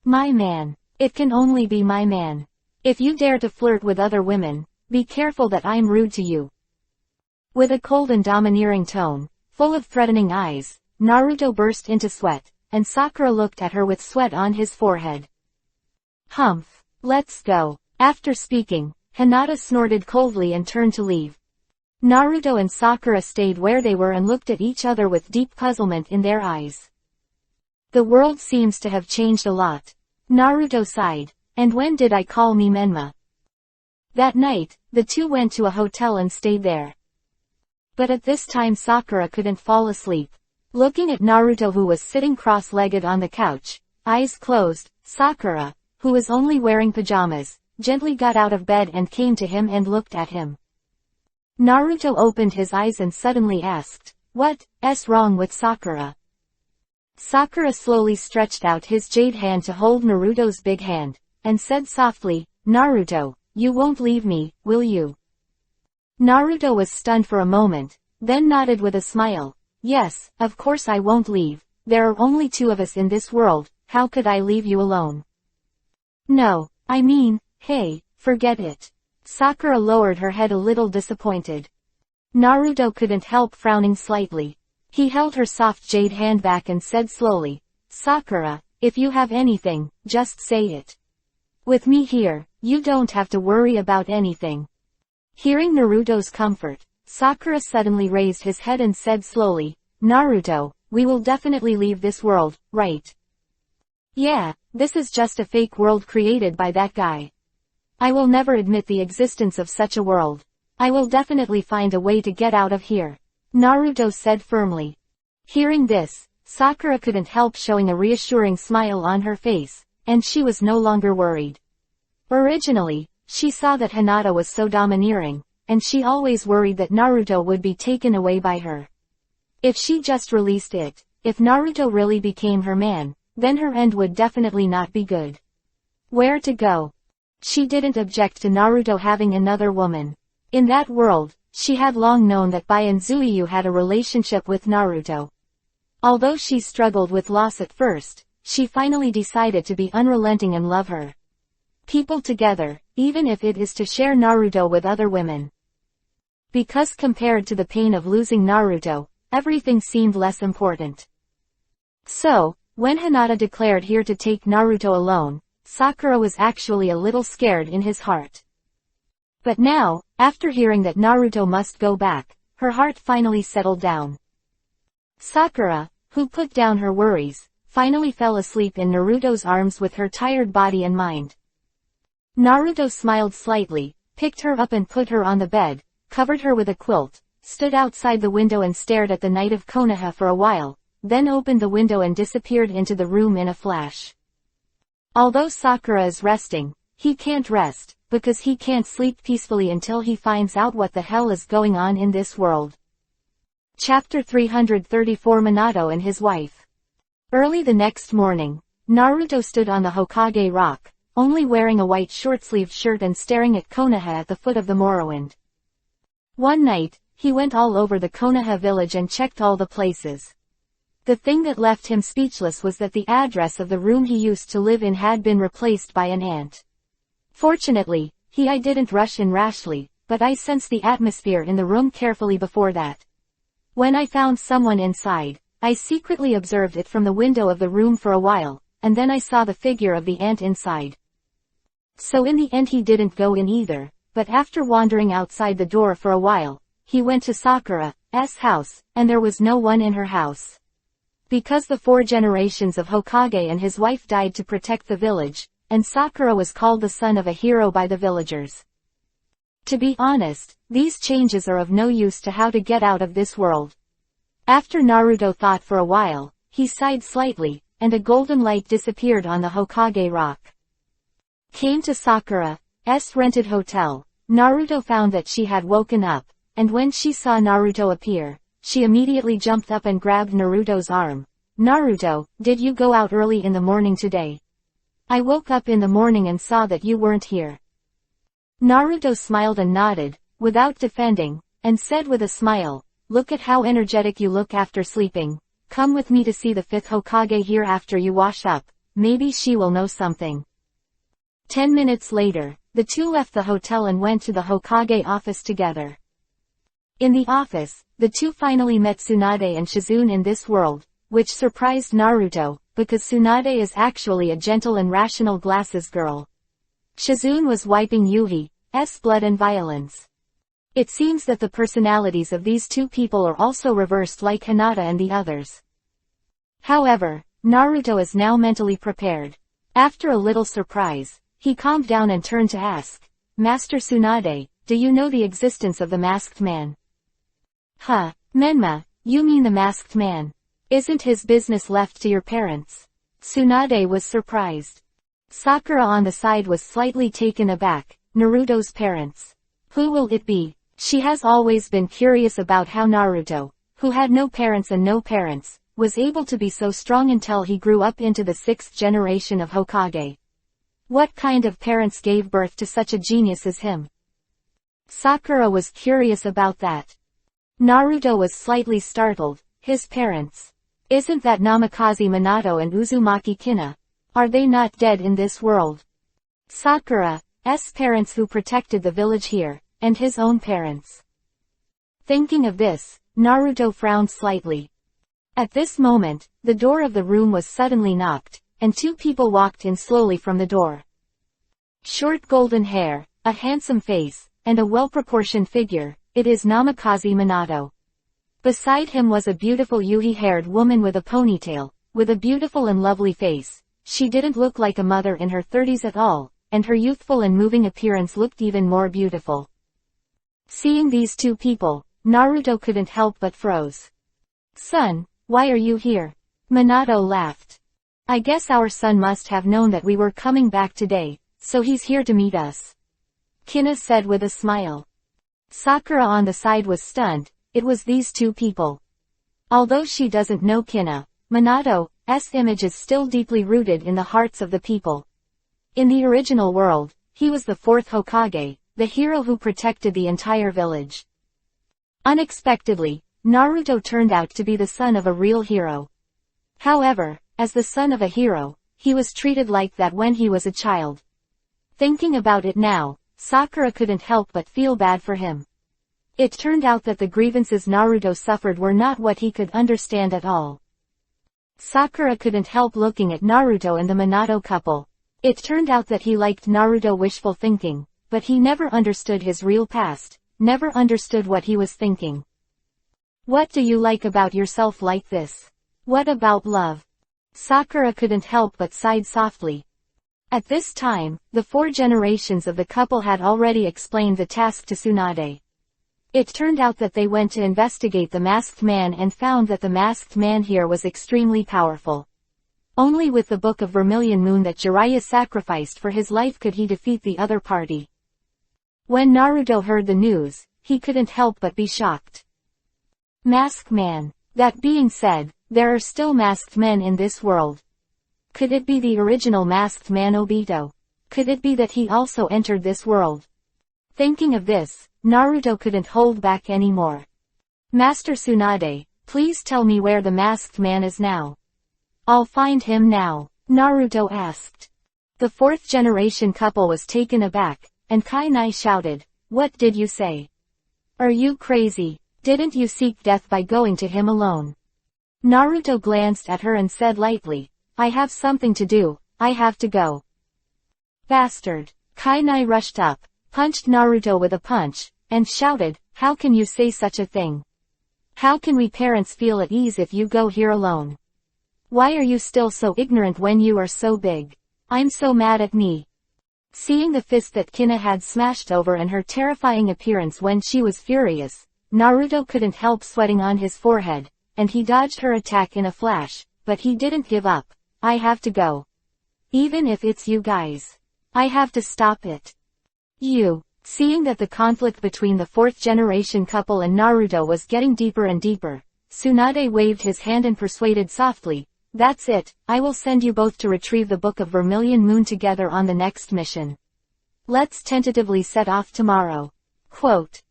My man. It can only be my man. If you dare to flirt with other women, be careful that I'm rude to you." With a cold and domineering tone, full of threatening eyes, Naruto burst into sweat, and Sakura looked at her with sweat on his forehead. "Humph. Let's go." After speaking, Hinata snorted coldly and turned to leave. Naruto and Sakura stayed where they were and looked at each other with deep puzzlement in their eyes. The world seems to have changed a lot. Naruto sighed. "And when did I call me Menma?" That night, the two went to a hotel and stayed there. But at this time Sakura couldn't fall asleep. Looking at Naruto who was sitting cross-legged on the couch, eyes closed, Sakura, who was only wearing pajamas, gently got out of bed and came to him and looked at him. Naruto opened his eyes and suddenly asked, "What's wrong with Sakura?" Sakura slowly stretched out his jade hand to hold Naruto's big hand, and said softly, "Naruto, you won't leave me, will you?" Naruto was stunned for a moment, then nodded with a smile. "Yes, of course I won't leave. There are only two of us in this world, how could I leave you alone?" "No, I mean, hey, forget it." Sakura lowered her head a little disappointed. Naruto couldn't help frowning slightly. He held her soft jade hand back and said slowly, "Sakura, if you have anything, just say it. With me here, you don't have to worry about anything." Hearing Naruto's comfort, Sakura suddenly raised his head and said slowly, "Naruto, we will definitely leave this world, right?" "Yeah, this is just a fake world created by that guy. I will never admit the existence of such a world. I will definitely find a way to get out of here," Naruto said firmly. Hearing this, Sakura couldn't help showing a reassuring smile on her face, and she was no longer worried. Originally, she saw that Hinata was so domineering, and she always worried that Naruto would be taken away by her. If she just released it, if Naruto really became her man, then her end would definitely not be good. Where to go? She didn't object to Naruto having another woman. In that world, she had long known that Bai and Zuiyu had a relationship with Naruto. Although she struggled with loss at first, she finally decided to be unrelenting and love her people together, even if it is to share Naruto with other women. Because compared to the pain of losing Naruto, everything seemed less important. So, when Hinata declared here to take Naruto alone, Sakura was actually a little scared in his heart. But now, After hearing that Naruto must go back, her heart finally settled down. Sakura, who put down her worries, finally fell asleep in Naruto's arms with her tired body and mind. Naruto smiled slightly, picked her up and put her on the bed, covered her with a quilt, stood outside the window and stared at the night of Konoha for a while, then opened the window and disappeared into the room in a flash. Although Sakura is resting, he can't rest, because he can't sleep peacefully until he finds out what the hell is going on in this world. Chapter 334 Minato and his wife. Early the next morning, Naruto stood on the Hokage rock, only wearing a white short-sleeved shirt and staring at Konoha at the foot of the Morrowind. One night, he went all over the Konoha village and checked all the places. The thing that left him speechless was that the address of the room he used to live in had been replaced by an ant. Fortunately, I didn't rush in rashly, but I sensed the atmosphere in the room carefully before that. When I found someone inside, I secretly observed it from the window of the room for a while, and then I saw the figure of the ant inside. So in the end he didn't go in either, but after wandering outside the door for a while, he went to Sakura's house, and there was no one in her house. Because the 4 generations of Hokage and his wife died to protect the village, and Sakura was called the son of a hero by the villagers. To be honest, these changes are of no use to how to get out of this world. After Naruto thought for a while, he sighed slightly, and a golden light disappeared on the Hokage rock. Came to Sakura's rented hotel. Naruto found that she had woken up, and when she saw Naruto appear, she immediately jumped up and grabbed Naruto's arm. Naruto, did you go out early in the morning today? I woke up in the morning and saw that you weren't here. Naruto smiled and nodded, without defending, and said with a smile, look at how energetic you look after sleeping. Come with me to see the 5th Hokage here after you wash up, maybe she will know something. 10 minutes later, the two left the hotel and went to the Hokage office together. In the office, the two finally met Tsunade and Shizune in this world, which surprised Naruto, because Tsunade is actually a gentle and rational glasses girl. Shizune was wiping Yuhi's blood and violence. It seems that the personalities of these two people are also reversed like Hinata and the others. However, Naruto is now mentally prepared. After a little surprise, he calmed down and turned to ask, Master Tsunade, do you know the existence of the masked man? Huh, Menma, you mean the masked man? Isn't his business left to your parents? Tsunade was surprised. Sakura on the side was slightly taken aback. Naruto's parents. Who will it be? She has always been curious about how Naruto, who had no parents and no parents, was able to be so strong until he grew up into the 6th generation of Hokage. What kind of parents gave birth to such a genius as him? Sakura was curious about that. Naruto was slightly startled. His parents. Isn't that Namikaze Minato and Uzumaki Kina? Are they not dead in this world? Sakura's parents who protected the village here, and his own parents. Thinking of this, Naruto frowned slightly. At this moment, the door of the room was suddenly knocked, and two people walked in slowly from the door. Short golden hair, a handsome face, and a well-proportioned figure, it is Namikaze Minato. Beside him was a beautiful Yuhi-haired woman with a ponytail, with a beautiful and lovely face. She didn't look like a mother in her 30s at all, and her youthful and moving appearance looked even more beautiful. Seeing these two people, Naruto couldn't help but froze. Son, why are you here? Minato laughed. I guess our son must have known that we were coming back today, so he's here to meet us. Kina said with a smile. Sakura on the side was stunned. It was these two people. Although she doesn't know Kina, Minato's image is still deeply rooted in the hearts of the people. In the original world, he was the 4th Hokage, the hero who protected the entire village. Unexpectedly, Naruto turned out to be the son of a real hero. However, as the son of a hero, he was treated like that when he was a child. Thinking about it now, Sakura couldn't help but feel bad for him. It turned out that the grievances Naruto suffered were not what he could understand at all. Sakura couldn't help looking at Naruto and the Minato couple. It turned out that he liked Naruto wishful thinking, but he never understood his real past, never understood what he was thinking. What do you like about yourself like this? What about love? Sakura couldn't help but sighed softly. At this time, the 4 generations of the couple had already explained the task to Tsunade. It turned out that they went to investigate the masked man and found that the masked man here was extremely powerful. Only with the Book of Vermilion Moon that Jiraiya sacrificed for his life could he defeat the other party. When Naruto heard the news, he couldn't help but be shocked. Masked man. That being said, there are still masked men in this world. Could it be the original masked man Obito? Could it be that he also entered this world? Thinking of this, Naruto couldn't hold back anymore. Master Tsunade, please tell me where the masked man is now. I'll find him now, Naruto asked. The 4th generation couple was taken aback, and Kainai shouted, "What did you say? Are you crazy? Didn't you seek death by going to him alone?" Naruto glanced at her and said lightly, "I have something to do, I have to go." Bastard. Kainai rushed up, punched Naruto with a punch, and shouted, "How can you say such a thing? How can we parents feel at ease if you go here alone? Why are you still so ignorant when you are so big? I'm so mad at me." Seeing the fist that Kina had smashed over and her terrifying appearance when she was furious, Naruto couldn't help sweating on his forehead, and he dodged her attack in a flash, but he didn't give up. "I have to go. Even if it's you guys. I have to stop it." Seeing that the conflict between the 4th generation couple and Naruto was getting deeper and deeper, Tsunade waved his hand and persuaded softly, "That's it, I will send you both to retrieve the Book of Vermilion Moon together on the next mission. Let's tentatively set off tomorrow." Quote.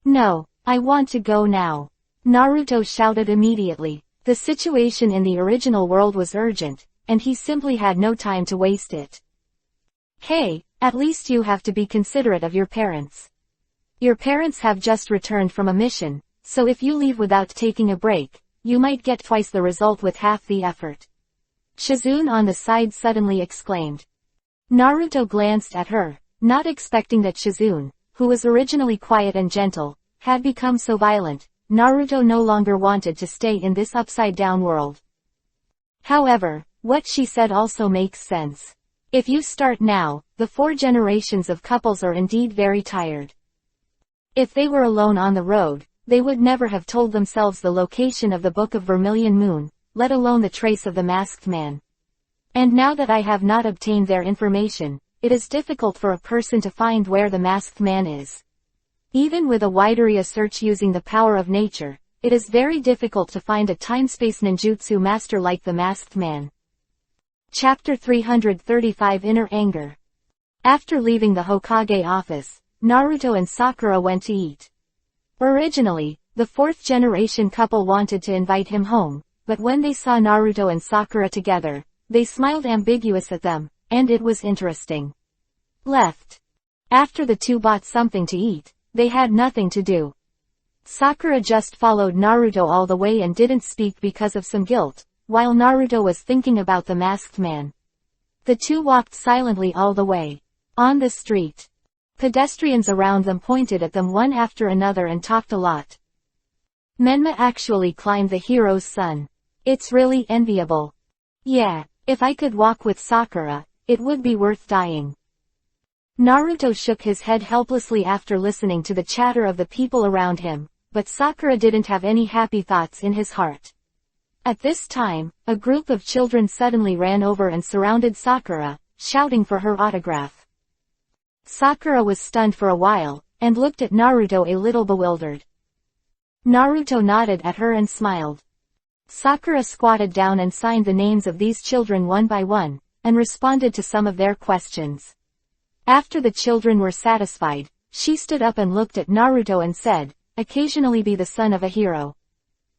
"No, I want to go now," Naruto shouted immediately. The situation in the original world was urgent, and he simply had no time to waste it. "Hey, at least you have to be considerate of your parents. Your parents have just returned from a mission, so if you leave without taking a break, you might get twice the result with half the effort." Shizune on the side suddenly exclaimed. Naruto glanced at her, not expecting that Shizune, who was originally quiet and gentle, had become so violent. Naruto no longer wanted to stay in this upside-down world. However, what she said also makes sense. If you start now, the 4 generations of couples are indeed very tired. If they were alone on the road, they would never have told themselves the location of the Book of Vermilion Moon, let alone the trace of the masked man. And now that I have not obtained their information, it is difficult for a person to find where the masked man is. Even with a wide area search using the power of nature, it is very difficult to find a time-space ninjutsu master like the masked man. Chapter 335 Inner Anger. After leaving the Hokage office, Naruto and Sakura went to eat. Originally, the 4th generation couple wanted to invite him home, but when they saw Naruto and Sakura together, they smiled ambiguous at them, and it was interesting. Left. After the two bought something to eat, they had nothing to do. Sakura just followed Naruto all the way and didn't speak because of some guilt, while Naruto was thinking about the masked man. The two walked silently all the way. On the street, pedestrians around them pointed at them one after another and talked a lot. Menma actually climbed the hero's son. It's really enviable. Yeah, if I could walk with Sakura, it would be worth dying. Naruto shook his head helplessly after listening to the chatter of the people around him, but Sakura didn't have any happy thoughts in his heart. At this time, a group of children suddenly ran over and surrounded Sakura, shouting for her autograph. Sakura was stunned for a while, and looked at Naruto a little bewildered. Naruto nodded at her and smiled. Sakura squatted down and signed the names of these children one by one, and responded to some of their questions. After the children were satisfied, she stood up and looked at Naruto and said, "Occasionally be the son of a hero.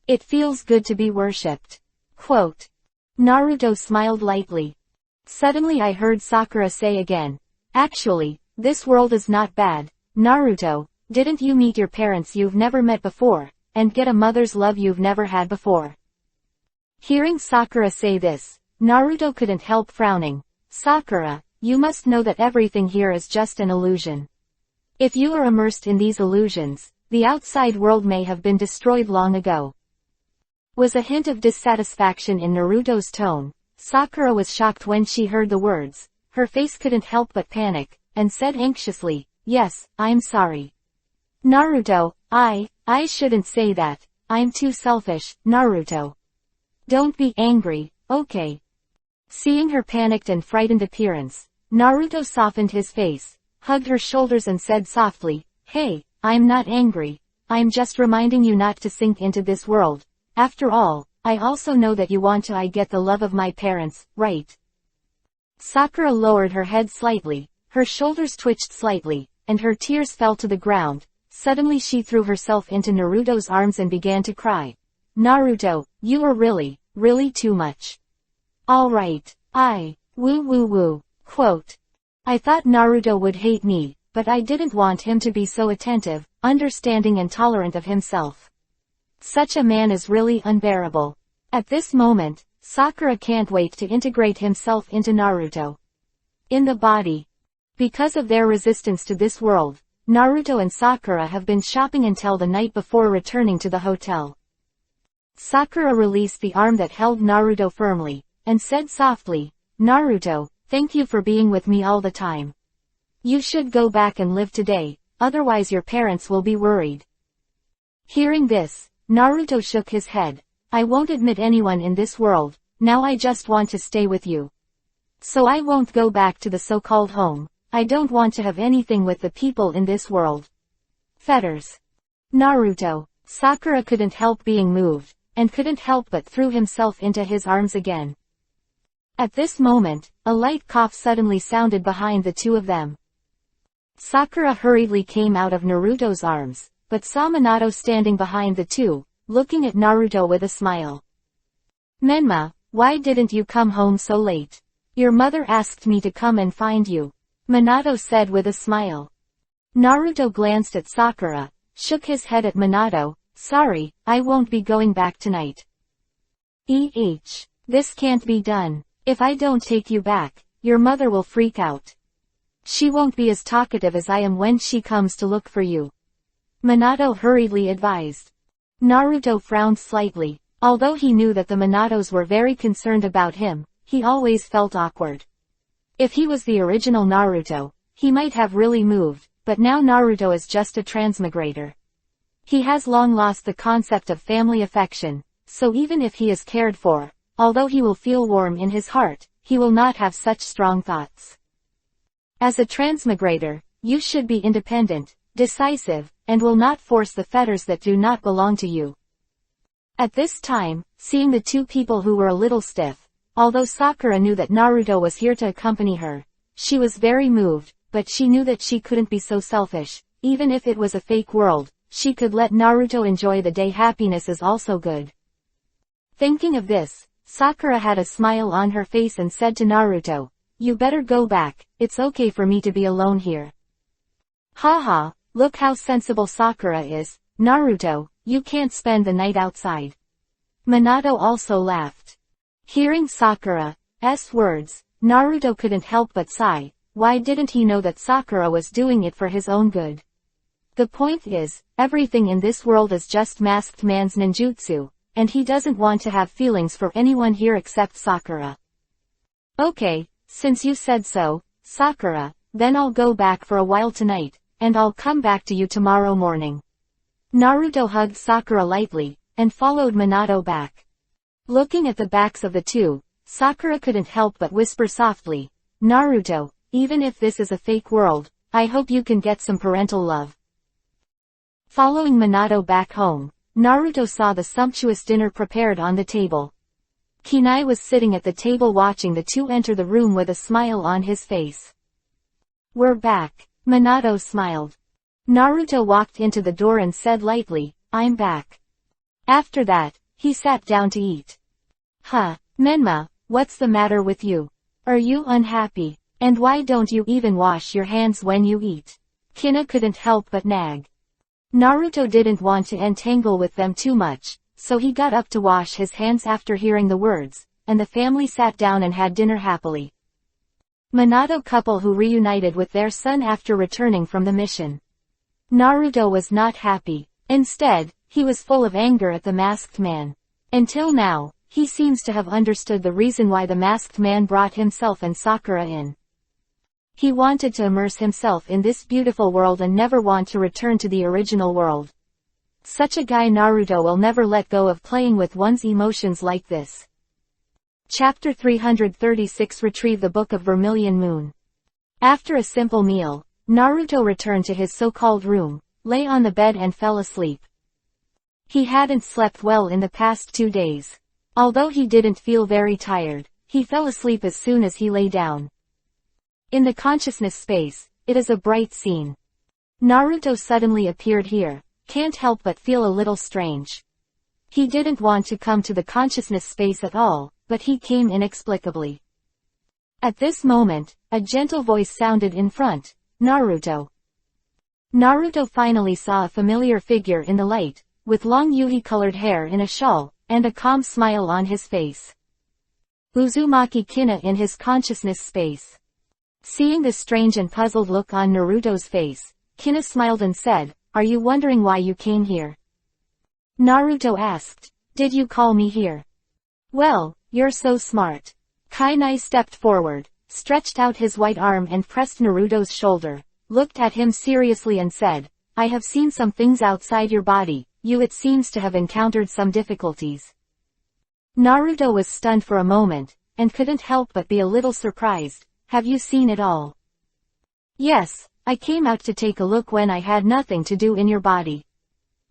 It feels good to be worshipped." Quote. Naruto smiled lightly. Suddenly I heard Sakura say again, "Actually, this world is not bad, Naruto. Didn't you meet your parents you've never met before, and get a mother's love you've never had before?" Hearing Sakura say this, Naruto couldn't help frowning. "Sakura, you must know that everything here is just an illusion. If you are immersed in these illusions, the outside world may have been destroyed long ago. Was a hint of dissatisfaction in Naruto's tone. Sakura was shocked when she heard the words. Her face couldn't help but panic, and said anxiously, "Yes, I'm sorry. Naruto, I shouldn't say that. I'm too selfish, Naruto. Don't be angry, okay?" Seeing her panicked and frightened appearance, Naruto softened his face, hugged her shoulders and said softly, "Hey, I'm not angry. I'm just reminding you not to sink into this world. After all, I also know that you want to get the love of my parents, right?" Sakura lowered her head slightly, her shoulders twitched slightly, and her tears fell to the ground. Suddenly she threw herself into Naruto's arms and began to cry. "Naruto, you are really too much. Alright, woo. Quote. I thought Naruto would hate me, but I didn't want him to be so attentive, understanding and tolerant of himself. Such a man is really unbearable. At this moment, Sakura can't wait to integrate himself into Naruto. In the body. Because of their resistance to this world, Naruto and Sakura have been shopping until the night before returning to the hotel. Sakura released the arm that held Naruto firmly, and said softly, "Naruto, thank you for being with me all the time. You should go back and live today, otherwise your parents will be worried." Hearing this, Naruto shook his head. "I won't admit anyone in this world, now I just want to stay with you. So I won't go back to the so-called home. I don't want to have anything with the people in this world. Fetters." Naruto. Sakura couldn't help being moved, and couldn't help but threw himself into his arms again. At this moment, a light cough suddenly sounded behind the two of them. Sakura hurriedly came out of Naruto's arms, but saw Minato standing behind the two, looking at Naruto with a smile. "Menma, why didn't you come home so late? Your mother asked me to come and find you," Minato said with a smile. Naruto glanced at Sakura, shook his head at Minato. "Sorry, I won't be going back tonight. This can't be done. If I don't take you back, your mother will freak out. She won't be as talkative as I am when she comes to look for you," Minato hurriedly advised. Naruto frowned slightly. Although he knew that the Minatos were very concerned about him, he always felt awkward. If he was the original Naruto, he might have really moved, but now Naruto is just a transmigrator. He has long lost the concept of family affection, so even if he is cared for, although he will feel warm in his heart, he will not have such strong thoughts. As a transmigrator, you should be independent, decisive, and will not force the fetters that do not belong to you. At this time, seeing the two people who were a little stiff, although Sakura knew that Naruto was here to accompany her, she was very moved, but she knew that she couldn't be so selfish. Even if it was a fake world, she could let Naruto enjoy the day. Happiness is also good. Thinking of this, Sakura had a smile on her face and said to Naruto, "You better go back, it's okay for me to be alone here." Haha, look how sensible Sakura is. "Naruto, you can't spend the night outside." Minato also laughed. Hearing Sakura's words, Naruto couldn't help but sigh. Why didn't he know that Sakura was doing it for his own good? The point is, everything in this world is just masked man's ninjutsu, and he doesn't want to have feelings for anyone here except Sakura. "Okay, since you said so, Sakura, then I'll go back for a while tonight, and I'll come back to you tomorrow morning." Naruto hugged Sakura lightly, and followed Minato back. Looking at the backs of the two, Sakura couldn't help but whisper softly, "Naruto, even if this is a fake world, I hope you can get some parental love." Following Minato back home, Naruto saw the sumptuous dinner prepared on the table. Kunai was sitting at the table watching the two enter the room with a smile on his face. "We're back," Minato smiled. Naruto walked into the door and said lightly, "I'm back." After that, he sat down to eat. Menma, what's the matter with you? Are you unhappy? And why don't you even wash your hands when you eat? Kina couldn't help but nag. Naruto didn't want to entangle with them too much, so he got up to wash his hands after hearing the words, and the family sat down and had dinner happily. Minato couple who reunited with their son after returning from the mission. Naruto was not happy. Instead, he was full of anger at the masked man. Until now, he seems to have understood the reason why the masked man brought himself and Sakura in. He wanted to immerse himself in this beautiful world and never want to return to the original world. Such a guy Naruto will never let go of playing with one's emotions like this. Chapter 336 Retrieve the Book of Vermilion Moon. After a simple meal, Naruto returned to his so-called room, lay on the bed and fell asleep. He hadn't slept well in the past 2 days. Although he didn't feel very tired, he fell asleep as soon as he lay down. In the consciousness space, it is a bright scene. Naruto suddenly appeared here, can't help but feel a little strange. He didn't want to come to the consciousness space at all, but he came inexplicably. At this moment, a gentle voice sounded in front, Naruto. Naruto finally saw a familiar figure in the light, with long yuhi-colored hair in a shawl, and a calm smile on his face. Uzumaki Kina in his consciousness space. Seeing the strange and puzzled look on Naruto's face, Kina smiled and said, "Are you wondering why you came here?" Naruto asked, "Did you call me here?" "Well, you're so smart." Kainai stepped forward, stretched out his white arm and pressed Naruto's shoulder, looked at him seriously and said, "I have seen some things outside your body. It seems to have encountered some difficulties." Naruto was stunned for a moment, and couldn't help but be a little surprised. "Have you seen it all?" "Yes, I came out to take a look when I had nothing to do in your body.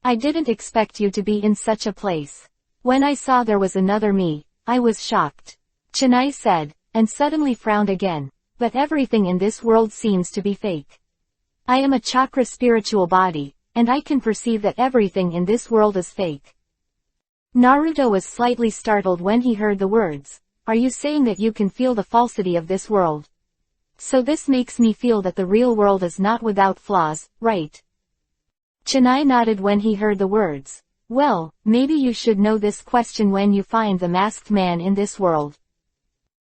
I didn't expect you to be in such a place. When I saw there was another me, I was shocked," Chennai said, and suddenly frowned again. "But everything in this world seems to be fake. I am a chakra spiritual body, and I can perceive that everything in this world is fake." Naruto was slightly startled when he heard the words, "Are you saying that you can feel the falsity of this world? So this makes me feel that the real world is not without flaws, right?" Chennai nodded when he heard the words. "Well, maybe you should know this question when you find the masked man in this world."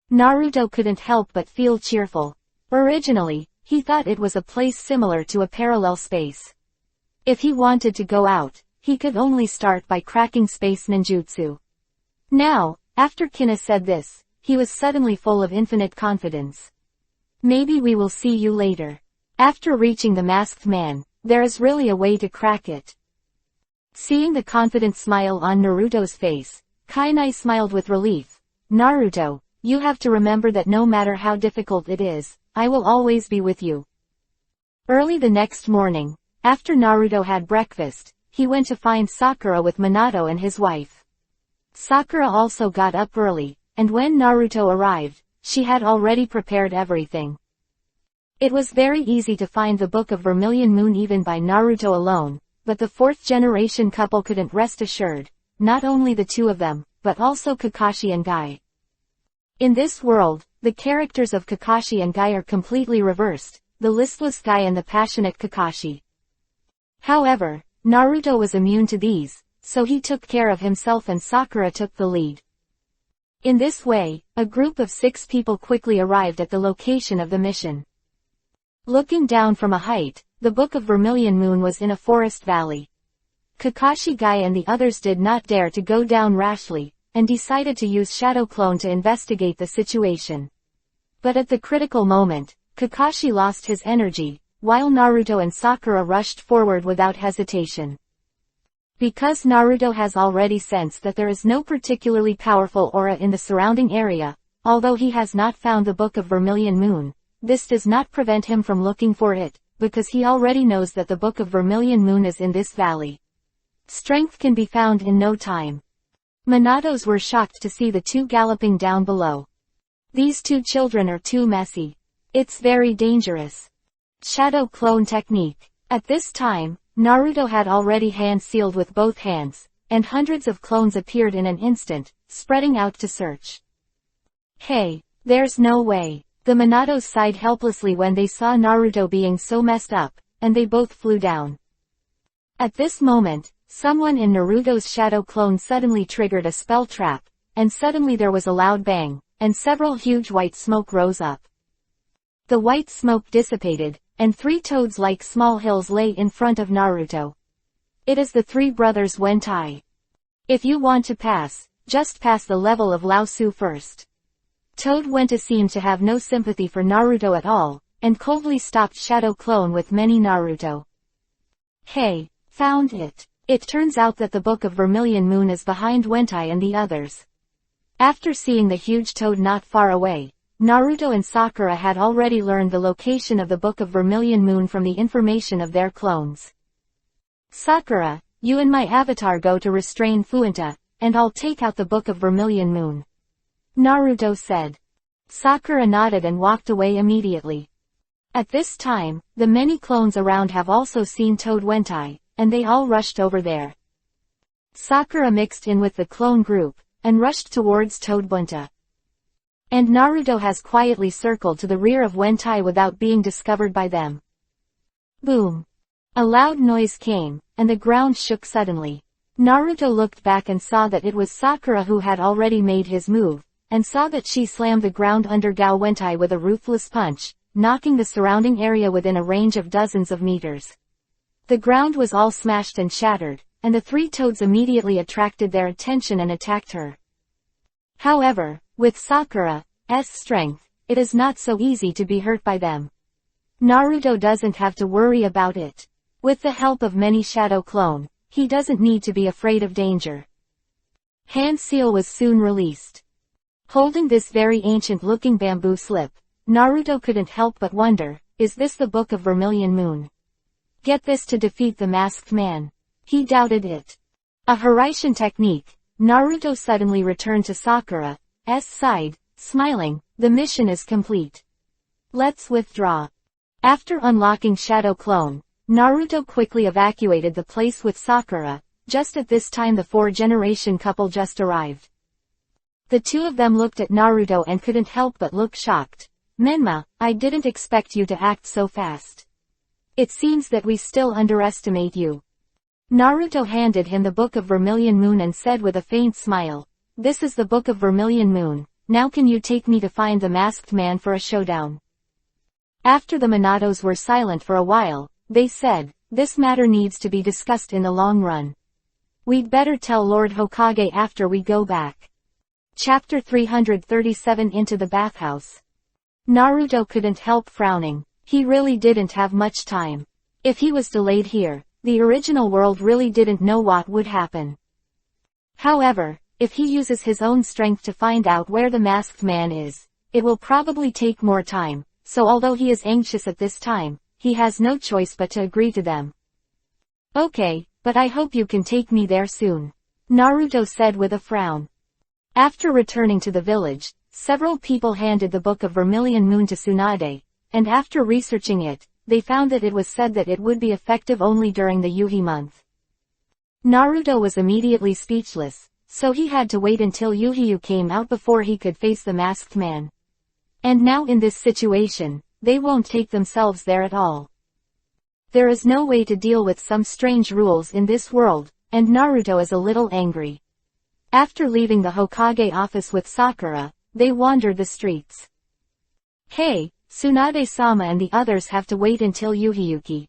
Naruto couldn't help but feel cheerful. Originally, he thought it was a place similar to a parallel space. If he wanted to go out, he could only start by cracking space ninjutsu. Now, after Kina said this, he was suddenly full of infinite confidence. "Maybe we will see you later. After reaching the masked man, there is really a way to crack it." Seeing the confident smile on Naruto's face, Kainai smiled with relief. "Naruto, you have to remember that no matter how difficult it is, I will always be with you." Early the next morning, after Naruto had breakfast, he went to find Sakura with Minato and his wife. Sakura also got up early, and when Naruto arrived, she had already prepared everything. It was very easy to find the Book of Vermilion Moon even by Naruto alone, but the fourth-generation couple couldn't rest assured, not only the two of them, but also Kakashi and Guy. In this world, the characters of Kakashi and Guy are completely reversed, the listless Guy and the passionate Kakashi. However, Naruto was immune to these, so he took care of himself and Sakura took the lead. In this way, a group of 6 people quickly arrived at the location of the mission. Looking down from a height, the Book of Vermilion Moon was in a forest valley. Kakashi, Guy and the others did not dare to go down rashly, and decided to use Shadow Clone to investigate the situation. But at the critical moment, Kakashi lost his energy, while Naruto and Sakura rushed forward without hesitation. Because Naruto has already sensed that there is no particularly powerful aura in the surrounding area, although he has not found the Book of Vermilion Moon, this does not prevent him from looking for it, because he already knows that the Book of Vermilion Moon is in this valley. Strength can be found in no time. Minatos were shocked to see the two galloping down below. These two children are too messy. It's very dangerous. Shadow Clone Technique. At this time, Naruto had already hand-sealed with both hands, and hundreds of clones appeared in an instant, spreading out to search. "Hey, there's no way." The Minatos sighed helplessly when they saw Naruto being so messed up, and they both flew down. At this moment, someone in Naruto's shadow clone suddenly triggered a spell trap, and suddenly there was a loud bang, and several huge white smoke rose up. The white smoke dissipated, and 3 toads like small hills lay in front of Naruto. It is the 3 brothers Wentai. If you want to pass, just pass the level of Lao Su first. Toad Wenta seemed to have no sympathy for Naruto at all, and coldly stopped Shadow Clone with many Naruto. Hey, found it. It turns out that the Book of Vermilion Moon is behind Wentai and the others. After seeing the huge toad not far away, Naruto and Sakura had already learned the location of the Book of Vermilion Moon from the information of their clones. Sakura, you and my avatar go to restrain Fuenta, and I'll take out the Book of Vermilion Moon. Naruto said. Sakura nodded and walked away immediately. At this time, the many clones around have also seen Toad Wentai, and they all rushed over there. Sakura mixed in with the clone group, and rushed towards Toad Bunta. And Naruto has quietly circled to the rear of Wentai without being discovered by them. Boom! A loud noise came, and the ground shook suddenly. Naruto looked back and saw that it was Sakura who had already made his move, and saw that she slammed the ground under Gao Wentai with a ruthless punch, knocking the surrounding area within a range of dozens of meters. The ground was all smashed and shattered, and the 3 toads immediately attracted their attention and attacked her. However, with Sakura's strength, it is not so easy to be hurt by them. Naruto doesn't have to worry about it. With the help of many Shadow Clone, he doesn't need to be afraid of danger. Hand Seal was soon released. Holding this very ancient-looking bamboo slip, Naruto couldn't help but wonder, is this the Book of Vermilion Moon? Get this to defeat the masked man. He doubted it. A Hiraishin technique, Naruto suddenly returned to Sakura's side, smiling, the mission is complete. Let's withdraw. After unlocking Shadow Clone, Naruto quickly evacuated the place with Sakura. Just at this time the 4-generation couple just arrived. The 2 of them looked at Naruto and couldn't help but look shocked. Menma, I didn't expect you to act so fast. It seems that we still underestimate you. Naruto handed him the Book of Vermilion Moon and said with a faint smile, this is the Book of Vermilion Moon, now can you take me to find the masked man for a showdown? After the Minatos were silent for a while, they said, this matter needs to be discussed in the long run. We'd better tell Lord Hokage after we go back. Chapter 337 Into the Bathhouse. Naruto couldn't help frowning. He really didn't have much time. If he was delayed here, the original world really didn't know what would happen. However, if he uses his own strength to find out where the masked man is, it will probably take more time, so although he is anxious at this time, he has no choice but to agree to them. Okay, but I hope you can take me there soon, Naruto said with a frown. After returning to the village, several people handed the Book of Vermilion Moon to Tsunade, and after researching it, they found that it was said that it would be effective only during the Yuhi month. Naruto was immediately speechless, so he had to wait until Yuhiyu came out before he could face the masked man. And now in this situation, they won't take themselves there at all. There is no way to deal with some strange rules in this world, and Naruto is a little angry. After leaving the Hokage office with Sakura, they wandered the streets. Hey, Tsunade-sama and the others have to wait until Yuhiyuki.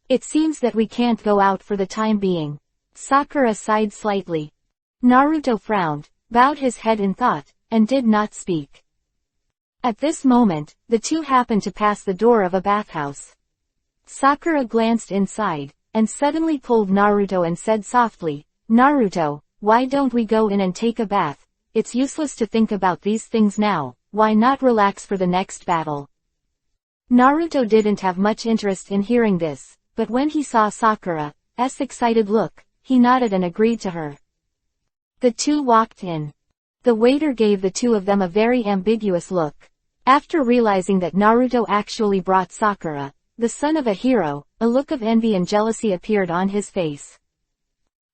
It seems that we can't go out for the time being. Sakura sighed slightly. Naruto frowned, bowed his head in thought, and did not speak. At this moment, the 2 happened to pass the door of a bathhouse. Sakura glanced inside, and suddenly pulled Naruto and said softly, Naruto, why don't we go in and take a bath? It's useless to think about these things now, why not relax for the next battle? Naruto didn't have much interest in hearing this, but when he saw Sakura's excited look, he nodded and agreed to her. The 2 walked in. The waiter gave the 2 of them a very ambiguous look. After realizing that Naruto actually brought Sakura, the son of a hero, a look of envy and jealousy appeared on his face.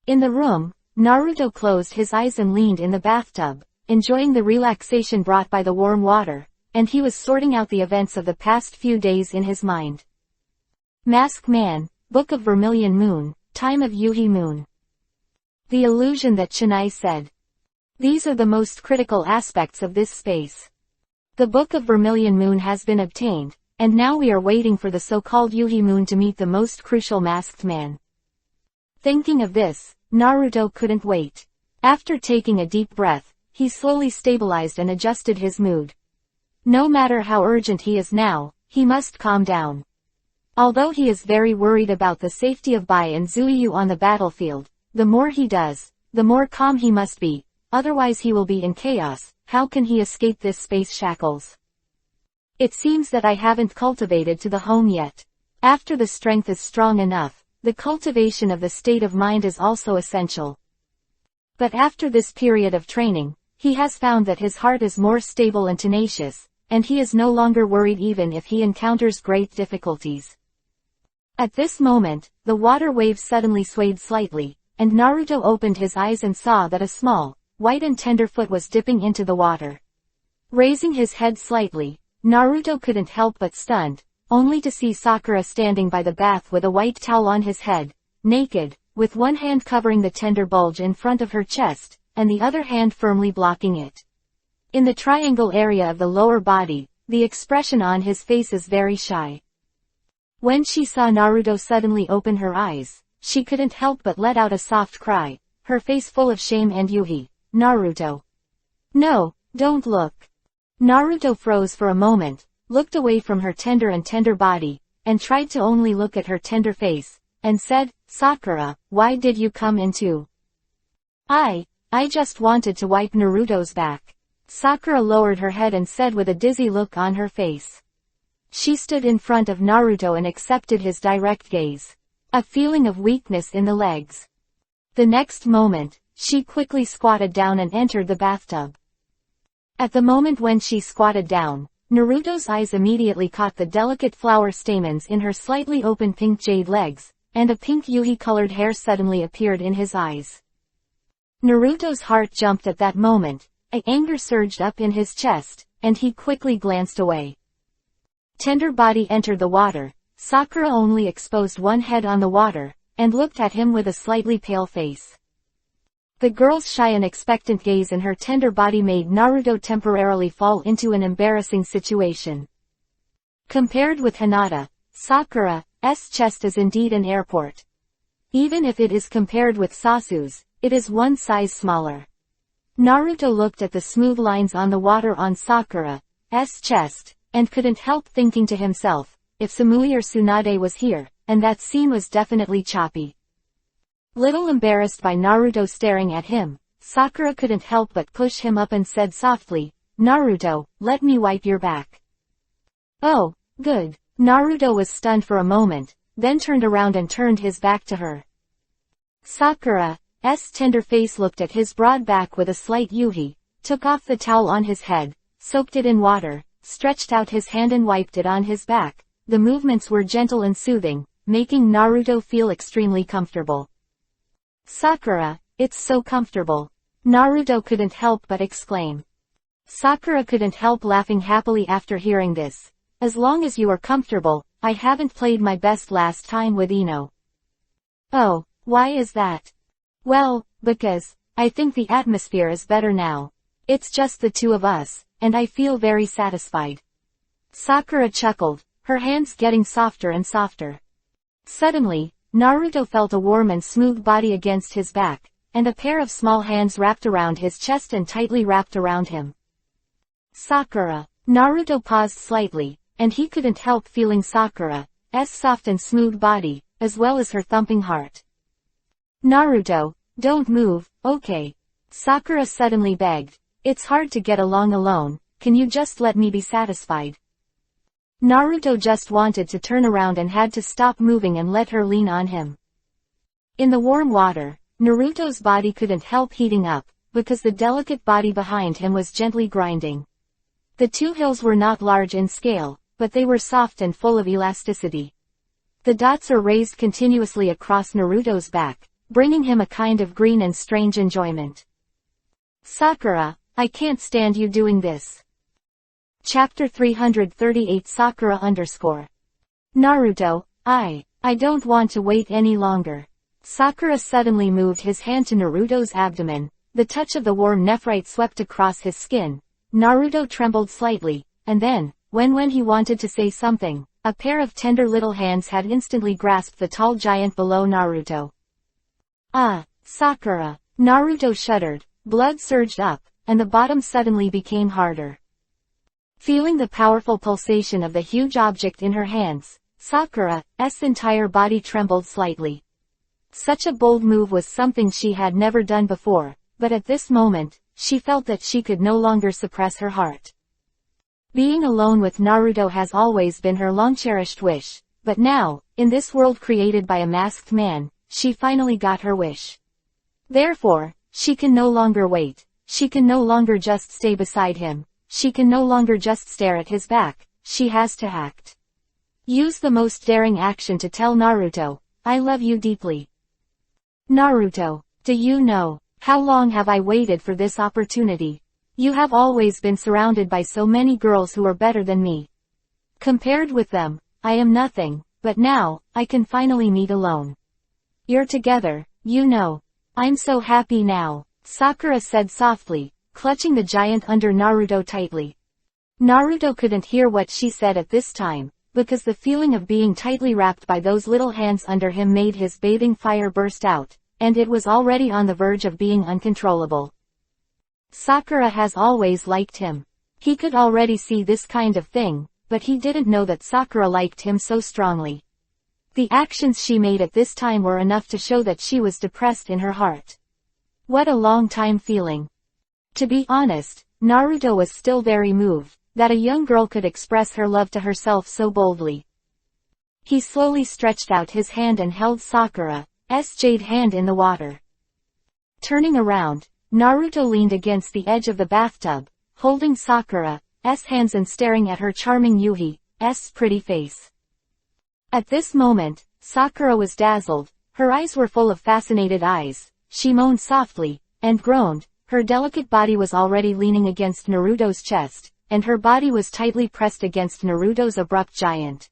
In the room, Naruto closed his eyes and leaned in the bathtub, enjoying the relaxation brought by the warm water, and he was sorting out the events of the past few days in his mind. Masked Man, Book of Vermilion Moon, Time of Yuhi Moon. The illusion that Chennai said. These are the most critical aspects of this space. The Book of Vermilion Moon has been obtained, and now we are waiting for the so-called Yuhi moon to meet the most crucial masked man. Thinking of this, Naruto couldn't wait. After taking a deep breath, he slowly stabilized and adjusted his mood. No matter how urgent he is now, he must calm down. Although he is very worried about the safety of Bai and Zuiyu on the battlefield, the more he does, the more calm he must be, otherwise he will be in chaos. How can he escape this space shackles? It seems that I haven't cultivated to the home yet. After the strength is strong enough, the cultivation of the state of mind is also essential. But after this period of training, he has found that his heart is more stable and tenacious, and he is no longer worried even if he encounters great difficulties. At this moment, the water waves suddenly swayed slightly, and Naruto opened his eyes and saw that a small, white and tender foot was dipping into the water. Raising his head slightly, Naruto couldn't help but stunned, only to see Sakura standing by the bath with a white towel on his head, naked, with one hand covering the tender bulge in front of her chest, and the other hand firmly blocking it. In the triangle area of the lower body, the expression on his face is very shy. When she saw Naruto suddenly open her eyes, she couldn't help but let out a soft cry, her face full of shame and Yuhi. Naruto. No, don't look. Naruto froze for a moment, looked away from her tender body, and tried to only look at her tender face, and said, Sakura, why did you come in too? I just wanted to wipe Naruto's back. Sakura lowered her head and said with a dizzy look on her face. She stood in front of Naruto and accepted his direct gaze. A feeling of weakness in the legs. The next moment, she quickly squatted down and entered the bathtub. At the moment when she squatted down, Naruto's eyes immediately caught the delicate flower stamens in her slightly open pink jade legs, and a pink Yuhi-colored hair suddenly appeared in his eyes. Naruto's heart jumped at that moment, anger surged up in his chest, and he quickly glanced away. Tender body entered the water, Sakura only exposed one head on the water, and looked at him with a slightly pale face. The girl's shy and expectant gaze in her tender body made Naruto temporarily fall into an embarrassing situation. Compared with Hinata, Sakura's chest is indeed an airport. Even if it is compared with Sasu's, it is one size smaller. Naruto looked at the smooth lines on the water on Sakura's chest, and couldn't help thinking to himself, if Samui or Tsunade was here, and that scene was definitely choppy. Little embarrassed by Naruto staring at him, Sakura couldn't help but push him up and said softly, Naruto, let me wipe your back. Oh, good. Naruto was stunned for a moment, then turned around and turned his back to her. Sakura's tender face looked at his broad back with a slight Yuhi, took off the towel on his head, soaked it in water, stretched out his hand and wiped it on his back. The movements were gentle and soothing, making Naruto feel extremely comfortable. Sakura, it's so comfortable. Naruto couldn't help but exclaim. Sakura couldn't help laughing happily after hearing this. As long as you are comfortable, I haven't played my best last time with Ino. Oh, why is that? Well, because, I think the atmosphere is better now. It's just the two of us, and I feel very satisfied. Sakura chuckled, her hands getting softer and softer. Suddenly, Naruto felt a warm and smooth body against his back, and a pair of small hands wrapped around his chest and tightly wrapped around him. Sakura. Naruto paused slightly, and he couldn't help feeling Sakura's soft and smooth body, as well as her thumping heart. Naruto, don't move, okay? Sakura suddenly begged. It's hard to get along alone, can you just let me be satisfied? Naruto just wanted to turn around and had to stop moving and let her lean on him. In the warm water, Naruto's body couldn't help heating up, because the delicate body behind him was gently grinding. The two hills were not large in scale, but they were soft and full of elasticity. The dots are raised continuously across Naruto's back, bringing him a kind of green and strange enjoyment. Sakura, I can't stand you doing this. Chapter 338 Sakura _ Naruto, I don't want to wait any longer. Sakura suddenly moved his hand to Naruto's abdomen, the touch of the warm nephrite swept across his skin. Naruto trembled slightly, and then, when he wanted to say something, a pair of tender little hands had instantly grasped the tall giant below Naruto. Ah, Sakura! Naruto shuddered, blood surged up, and the bottom suddenly became harder. Feeling the powerful pulsation of the huge object in her hands, Sakura's entire body trembled slightly. Such a bold move was something she had never done before, but at this moment, she felt that she could no longer suppress her heart. Being alone with Naruto has always been her long-cherished wish, but now, in this world created by a masked man, she finally got her wish. Therefore, she can no longer wait, she can no longer just stay beside him, she can no longer just stare at his back, she has to act. Use the most daring action to tell Naruto, I love you deeply. Naruto, do you know, how long have I waited for this opportunity? You have always been surrounded by so many girls who are better than me. Compared with them, I am nothing, but now, I can finally meet alone. You're together, you know. I'm so happy now, Sakura said softly, clutching the giant under Naruto tightly. Naruto couldn't hear what she said at this time, because the feeling of being tightly wrapped by those little hands under him made his bathing fire burst out, and it was already on the verge of being uncontrollable. Sakura has always liked him. He could already see this kind of thing, but he didn't know that Sakura liked him so strongly. The actions she made at this time were enough to show that she was depressed in her heart. What a long time feeling. To be honest, Naruto was still very moved, that a young girl could express her love to herself so boldly. He slowly stretched out his hand and held Sakura's jade hand in the water. Turning around, Naruto leaned against the edge of the bathtub, holding Sakura's hands and staring at her charming Yuhi's pretty face. At this moment, Sakura was dazzled, her eyes were full of fascinated eyes, she moaned softly, and groaned, her delicate body was already leaning against Naruto's chest, and her body was tightly pressed against Naruto's abrupt giant.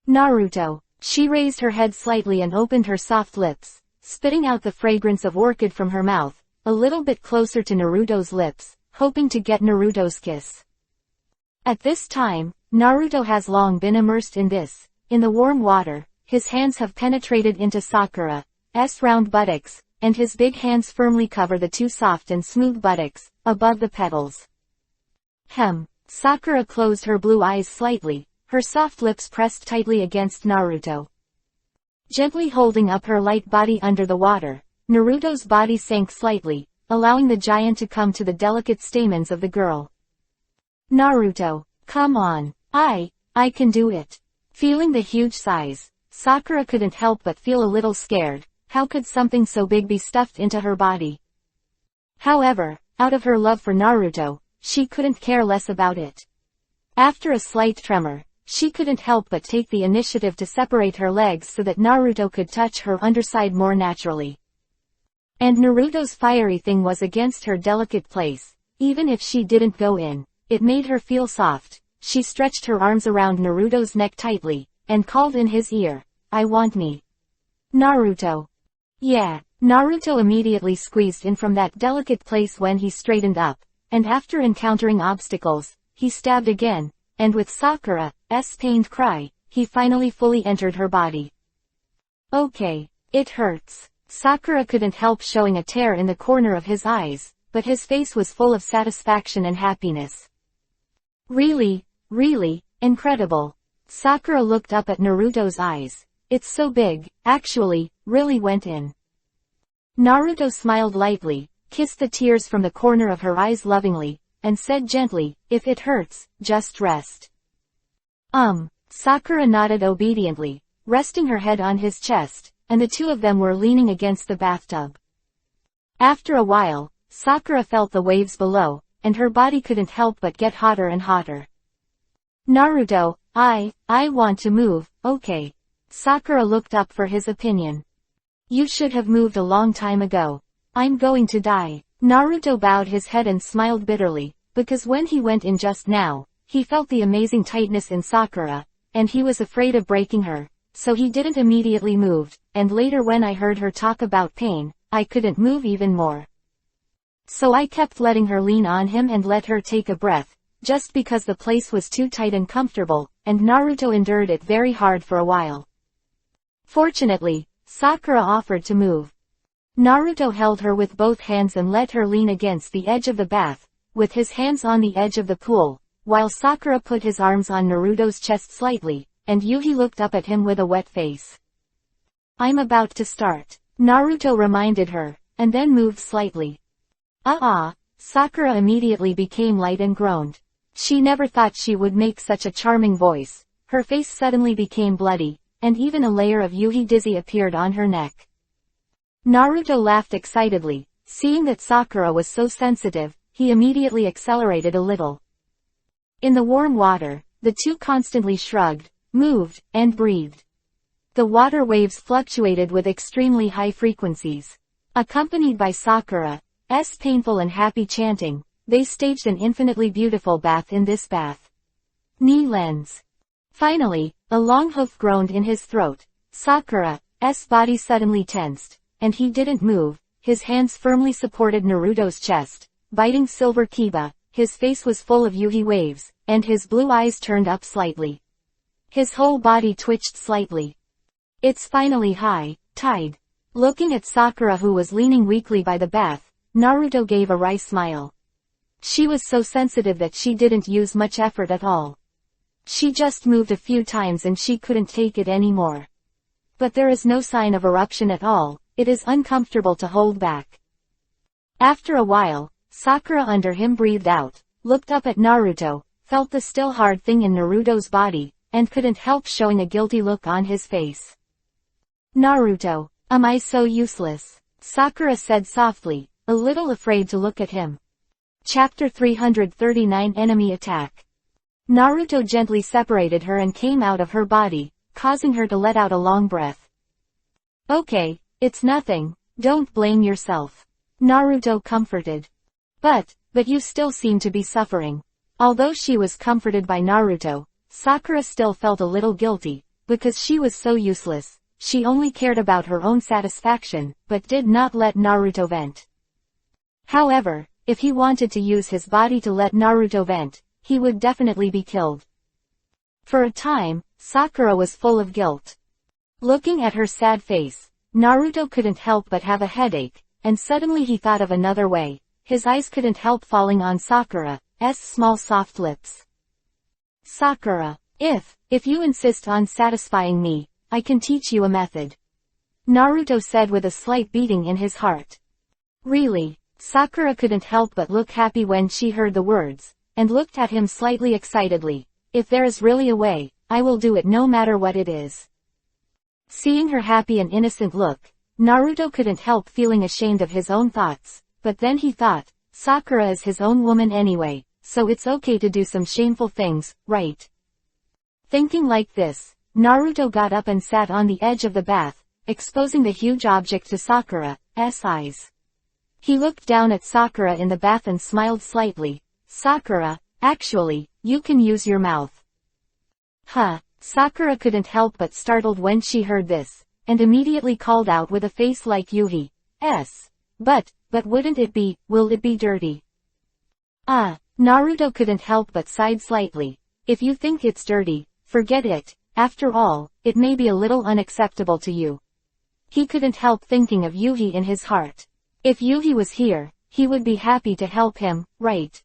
Naruto. She raised her head slightly and opened her soft lips, spitting out the fragrance of orchid from her mouth, a little bit closer to Naruto's lips, hoping to get Naruto's kiss. At this time, Naruto has long been immersed in the warm water, his hands have penetrated into Sakura's round buttocks, and his big hands firmly cover the two soft and smooth buttocks, above the petals. Sakura closed her blue eyes slightly, her soft lips pressed tightly against Naruto. Gently holding up her light body under the water, Naruto's body sank slightly, allowing the giant to come to the delicate stamens of the girl. Naruto, come on, I can do it. Feeling the huge size, Sakura couldn't help but feel a little scared. How could something so big be stuffed into her body? However, out of her love for Naruto, she couldn't care less about it. After a slight tremor, she couldn't help but take the initiative to separate her legs so that Naruto could touch her underside more naturally. And Naruto's fiery thing was against her delicate place. Even if she didn't go in, it made her feel soft. She stretched her arms around Naruto's neck tightly, and called in his ear, I want me. Naruto. Yeah, Naruto immediately squeezed in from that delicate place when he straightened up, and after encountering obstacles, he stabbed again, and with Sakura's pained cry, he finally fully entered her body. Okay, it hurts. Sakura couldn't help showing a tear in the corner of his eyes, but his face was full of satisfaction and happiness. Really, incredible. Sakura looked up at Naruto's eyes. It's so big, actually, really went in. Naruto smiled lightly, kissed the tears from the corner of her eyes lovingly, and said gently, if it hurts, just rest. Sakura nodded obediently, resting her head on his chest, and the two of them were leaning against the bathtub. After a while, Sakura felt the waves below, and her body couldn't help but get hotter and hotter. Naruto, I want to move, okay. Sakura looked up for his opinion. You should have moved a long time ago. I'm going to die. Naruto bowed his head and smiled bitterly, because when he went in just now, he felt the amazing tightness in Sakura, and he was afraid of breaking her, so he didn't immediately move, and later when I heard her talk about pain, I couldn't move even more. So I kept letting her lean on him and let her take a breath, just because the place was too tight and comfortable, and Naruto endured it very hard for a while. Fortunately, Sakura offered to move. Naruto held her with both hands and let her lean against the edge of the bath, with his hands on the edge of the pool, while Sakura put his arms on Naruto's chest slightly, and Yuhi looked up at him with a wet face. "I'm about to start," Naruto reminded her, and then moved slightly. Sakura immediately became light and groaned. She never thought she would make such a charming voice. Her face suddenly became bloody, and even a layer of Yuhi dizzy appeared on her neck. Naruto laughed excitedly. Seeing that Sakura was so sensitive, he immediately accelerated a little. In the warm water, the two constantly shrugged, moved, and breathed. The water waves fluctuated with extremely high frequencies. Accompanied by Sakura's painful and happy chanting, they staged an infinitely beautiful bath in this bath. Knee lens. Finally, a long hoof groaned in his throat. Sakura's body suddenly tensed, and he didn't move. His hands firmly supported Naruto's chest, biting silver kiba. His face was full of Yuhi waves, and his blue eyes turned up slightly. His whole body twitched slightly. "It's finally high tide." Looking at Sakura, who was leaning weakly by the bath, Naruto gave a wry smile. She was so sensitive that she didn't use much effort at all. She just moved a few times and she couldn't take it anymore. But there is no sign of eruption at all. It is uncomfortable to hold back. After a while, Sakura under him breathed out, looked up at Naruto, felt the still hard thing in Naruto's body, and couldn't help showing a guilty look on his face. "Naruto, am I so useless?" Sakura said softly, a little afraid to look at him. Chapter 339 Enemy Attack. Naruto gently separated her and came out of her body, causing her to let out a long breath. "Okay, it's nothing, don't blame yourself," Naruto comforted. But you still seem to be suffering." Although she was comforted by Naruto, Sakura still felt a little guilty, because she was so useless. She only cared about her own satisfaction, but did not let Naruto vent. However, if he wanted to use his body to let Naruto vent, he would definitely be killed. For a time, Sakura was full of guilt. Looking at her sad face, Naruto couldn't help but have a headache, and suddenly he thought of another way. His eyes couldn't help falling on Sakura's small soft lips. "Sakura, if you insist on satisfying me, I can teach you a method," Naruto said with a slight beating in his heart. "Really?" Sakura couldn't help but look happy when she heard the words, and looked at him slightly excitedly. "If there is really a way, I will do it no matter what it is." Seeing her happy and innocent look, Naruto couldn't help feeling ashamed of his own thoughts, but then he thought, Sakura is his own woman anyway, so it's okay to do some shameful things, right? Thinking like this, Naruto got up and sat on the edge of the bath, exposing the huge object to Sakura's eyes. He looked down at Sakura in the bath and smiled slightly. "Sakura, actually, you can use your mouth." Sakura couldn't help but startled when she heard this, and immediately called out with a face like Yuhi's. But wouldn't it be, will it be dirty?" Naruto couldn't help but sighed slightly. "If you think it's dirty, forget it. After all, it may be a little unacceptable to you." He couldn't help thinking of Yuhi in his heart. If Yuhi was here, he would be happy to help him, right?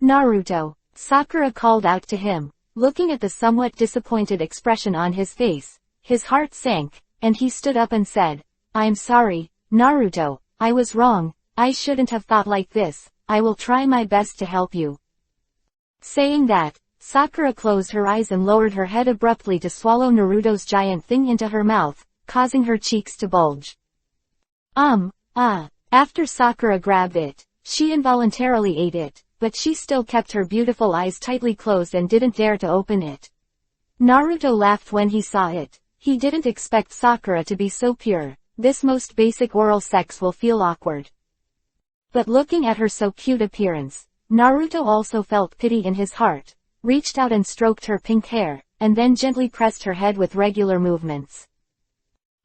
"Naruto," Sakura called out to him. Looking at the somewhat disappointed expression on his face, his heart sank, and he stood up and said, "I'm sorry, Naruto, I was wrong, I shouldn't have thought like this, I will try my best to help you." Saying that, Sakura closed her eyes and lowered her head abruptly to swallow Naruto's giant thing into her mouth, causing her cheeks to bulge. After Sakura grabbed it, she involuntarily ate it, but she still kept her beautiful eyes tightly closed and didn't dare to open it. Naruto laughed when he saw it. He didn't expect Sakura to be so pure. This most basic oral sex will feel awkward. But looking at her so cute appearance, Naruto also felt pity in his heart, reached out and stroked her pink hair, and then gently pressed her head with regular movements.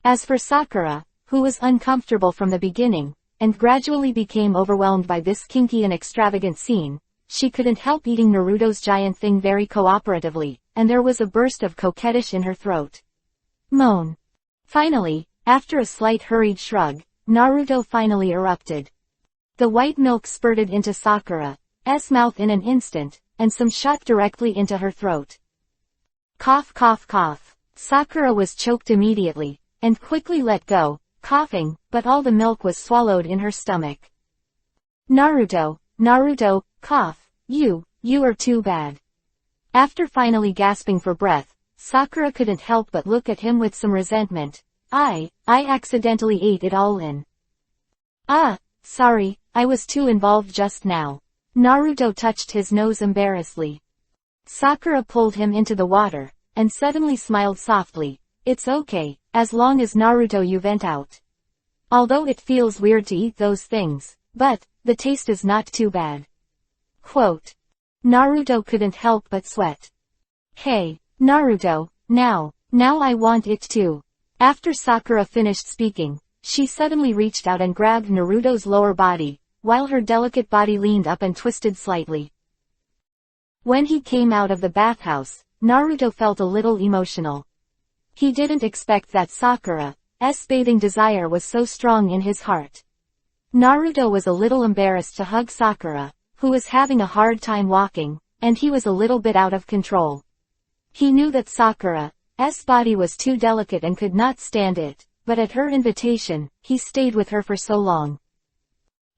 As for Sakura, who was uncomfortable from the beginning, and gradually became overwhelmed by this kinky and extravagant scene, she couldn't help eating Naruto's giant thing very cooperatively, and there was a burst of coquettish in her throat. Moan. Finally, after a slight hurried shrug, Naruto finally erupted. The white milk spurted into Sakura's mouth in an instant, and some shot directly into her throat. Cough cough cough. Sakura was choked immediately, and quickly let go, coughing, but all the milk was swallowed in her stomach. Naruto, cough, you are too bad. After finally gasping for breath, Sakura couldn't help but look at him with some resentment. I accidentally ate it all in. Sorry, I was too involved just now. Naruto touched his nose embarrassedly. Sakura pulled him into the water, and suddenly smiled softly. It's okay, as long as Naruto you vent out. Although it feels weird to eat those things, but, the taste is not too bad. Quote. Naruto couldn't help but sweat. Hey, Naruto, now I want it too. After Sakura finished speaking, she suddenly reached out and grabbed Naruto's lower body, while her delicate body leaned up and twisted slightly. When he came out of the bathhouse, Naruto felt a little emotional. He didn't expect that Sakura's bathing desire was so strong in his heart. Naruto was a little embarrassed to hug Sakura, who was having a hard time walking, and he was a little bit out of control. He knew that Sakura's body was too delicate and could not stand it, but at her invitation, he stayed with her for so long.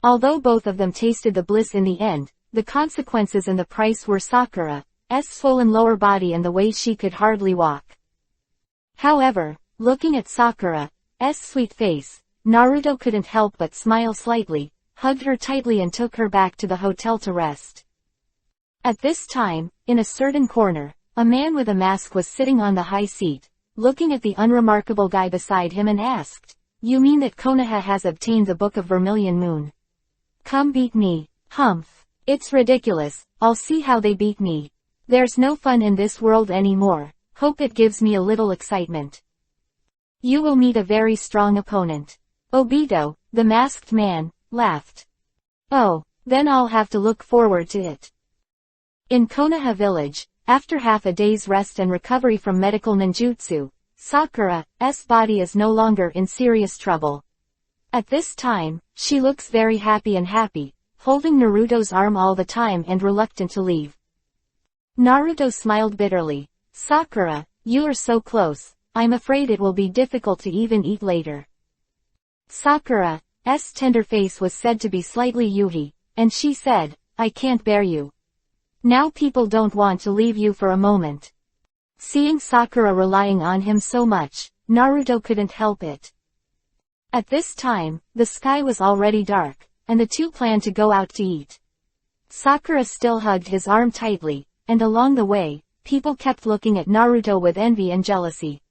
Although both of them tasted the bliss in the end, the consequences and the price were Sakura's swollen lower body and the way she could hardly walk. However, looking at Sakura's sweet face, Naruto couldn't help but smile slightly, hugged her tightly and took her back to the hotel to rest. At this time, in a certain corner, a man with a mask was sitting on the high seat, looking at the unremarkable guy beside him and asked, "You mean that Konoha has obtained the Book of Vermilion Moon? Come beat me, humph. It's ridiculous, I'll see how they beat me. There's no fun in this world anymore, hope it gives me a little excitement. You will meet a very strong opponent." Obito, the masked man, laughed. Oh, then I'll have to look forward to it. In Konoha village, after half a day's rest and recovery from medical ninjutsu, Sakura's body is no longer in serious trouble. At this time, she looks very happy, holding Naruto's arm all the time and reluctant to leave. Naruto smiled bitterly. Sakura, you are so close, I'm afraid it will be difficult to even eat later. Sakura's tender face was said to be slightly yuhi, and she said, I can't bear you. Now people don't want to leave you for a moment. Seeing Sakura relying on him so much, Naruto couldn't help it. At this time, the sky was already dark, and the two planned to go out to eat. Sakura still hugged his arm tightly, and along the way, people kept looking at Naruto with envy and jealousy.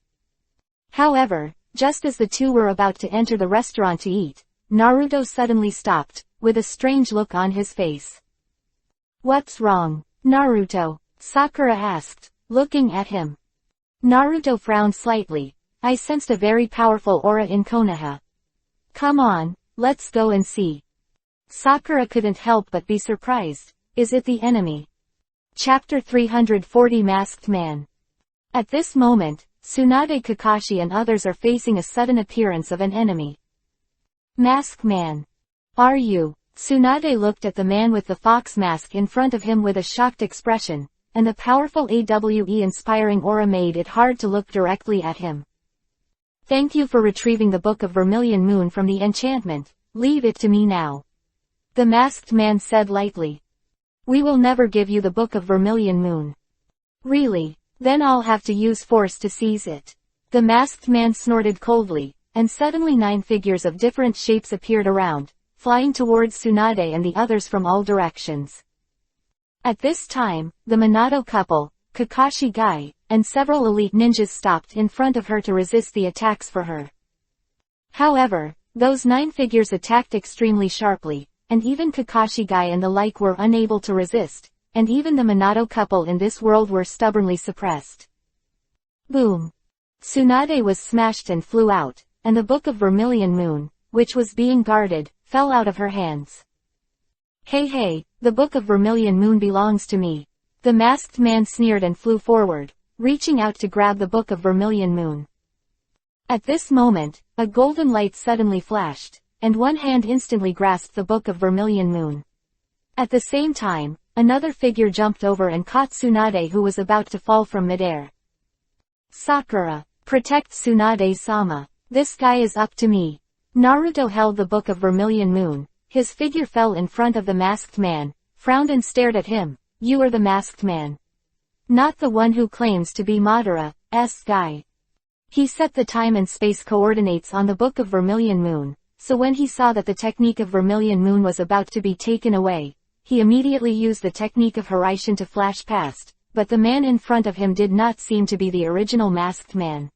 However, just as the two were about to enter the restaurant to eat, Naruto suddenly stopped, with a strange look on his face. What's wrong, Naruto? Sakura asked, looking at him. Naruto frowned slightly. I sensed a very powerful aura in Konoha. Come on, let's go and see. Sakura couldn't help but be surprised. Is it the enemy? Chapter 340 Masked Man. At this moment, Tsunade Kakashi and others are facing a sudden appearance of an enemy. Masked Man. Are you? Tsunade looked at the man with the fox mask in front of him with a shocked expression, and the powerful AWE-inspiring aura made it hard to look directly at him. Thank you for retrieving the Book of Vermilion Moon from the enchantment, leave it to me now. The masked man said lightly. We will never give you the Book of Vermilion Moon. Really? Then I'll have to use force to seize it. The masked man snorted coldly, and suddenly 9 figures of different shapes appeared around, flying towards Tsunade and the others from all directions. At this time, the Minato couple, Kakashi Gai, and several elite ninjas stopped in front of her to resist the attacks for her. However, those 9 figures attacked extremely sharply, and even Kakashi Gai and the like were unable to resist, and even the Minato couple in this world were stubbornly suppressed. Boom! Tsunade was smashed and flew out, and the Book of Vermilion Moon, which was being guarded, fell out of her hands. Hey hey, the Book of Vermilion Moon belongs to me. The masked man sneered and flew forward, reaching out to grab the Book of Vermilion Moon. At this moment, a golden light suddenly flashed, and one hand instantly grasped the Book of Vermilion Moon. At the same time, another figure jumped over and caught Tsunade, who was about to fall from midair. Sakura, protect Tsunade-sama. This guy is up to me. Naruto held the Book of Vermilion Moon. His figure fell in front of the masked man, frowned and stared at him. You are the masked man. Not the one who claims to be Madara's guy. He set the time and space coordinates on the Book of Vermilion Moon, so when he saw that the technique of Vermilion Moon was about to be taken away, he immediately used the technique of Hiraishin to flash past, but the man in front of him did not seem to be the original masked man.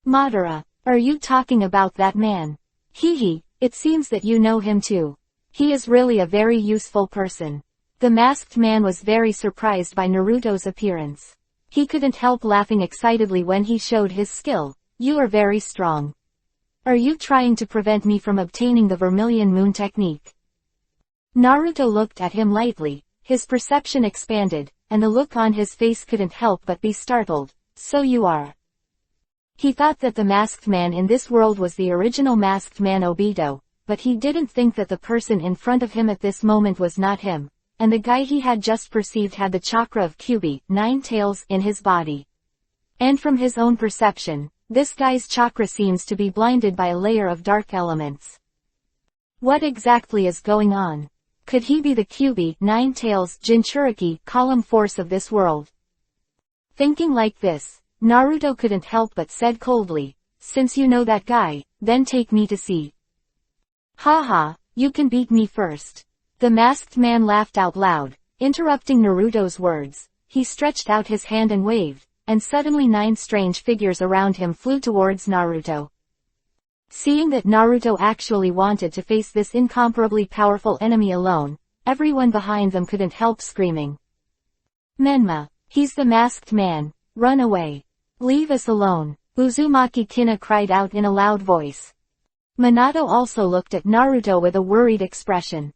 Madara, are you talking about that man? Hehe, it seems that you know him too. He is really a very useful person. The masked man was very surprised by Naruto's appearance. He couldn't help laughing excitedly when he showed his skill. You are very strong. Are you trying to prevent me from obtaining the Vermilion Moon technique? Naruto looked at him lightly, his perception expanded, and the look on his face couldn't help but be startled. So you are. He thought that the masked man in this world was the original masked man Obito, but he didn't think that the person in front of him at this moment was not him, and the guy he had just perceived had the chakra of Kyuubi, 9 tails, in his body. And from his own perception, this guy's chakra seems to be blinded by a layer of dark elements. What exactly is going on? Could he be the Kyuubi, 9 tails, Jinchuriki, column force of this world? Thinking like this, Naruto couldn't help but said coldly, since you know that guy, then take me to see. Haha, you can beat me first. The masked man laughed out loud, interrupting Naruto's words. He stretched out his hand and waved, and suddenly 9 strange figures around him flew towards Naruto. Seeing that Naruto actually wanted to face this incomparably powerful enemy alone, everyone behind them couldn't help screaming. Menma, he's the masked man, run away. Leave us alone, Uzumaki Kina cried out in a loud voice. Minato also looked at Naruto with a worried expression.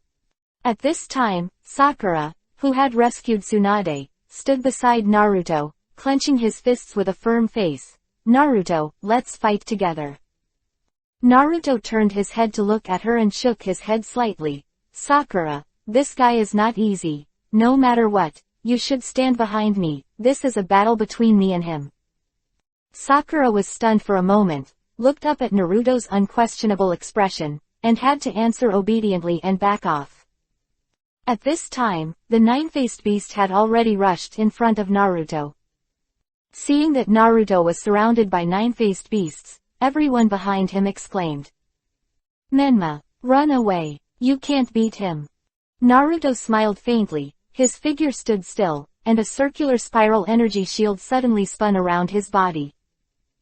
At this time, Sakura, who had rescued Tsunade, stood beside Naruto, clenching his fists with a firm face. Naruto, let's fight together. Naruto turned his head to look at her and shook his head slightly. Sakura, this guy is not easy. No matter what, you should stand behind me. This is a battle between me and him. Sakura was stunned for a moment, looked up at Naruto's unquestionable expression, and had to answer obediently and back off. At this time, the 9-faced beast had already rushed in front of Naruto. Seeing that Naruto was surrounded by 9-faced beasts, everyone behind him exclaimed. Menma, run away, you can't beat him. Naruto smiled faintly, his figure stood still, and a circular spiral energy shield suddenly spun around his body.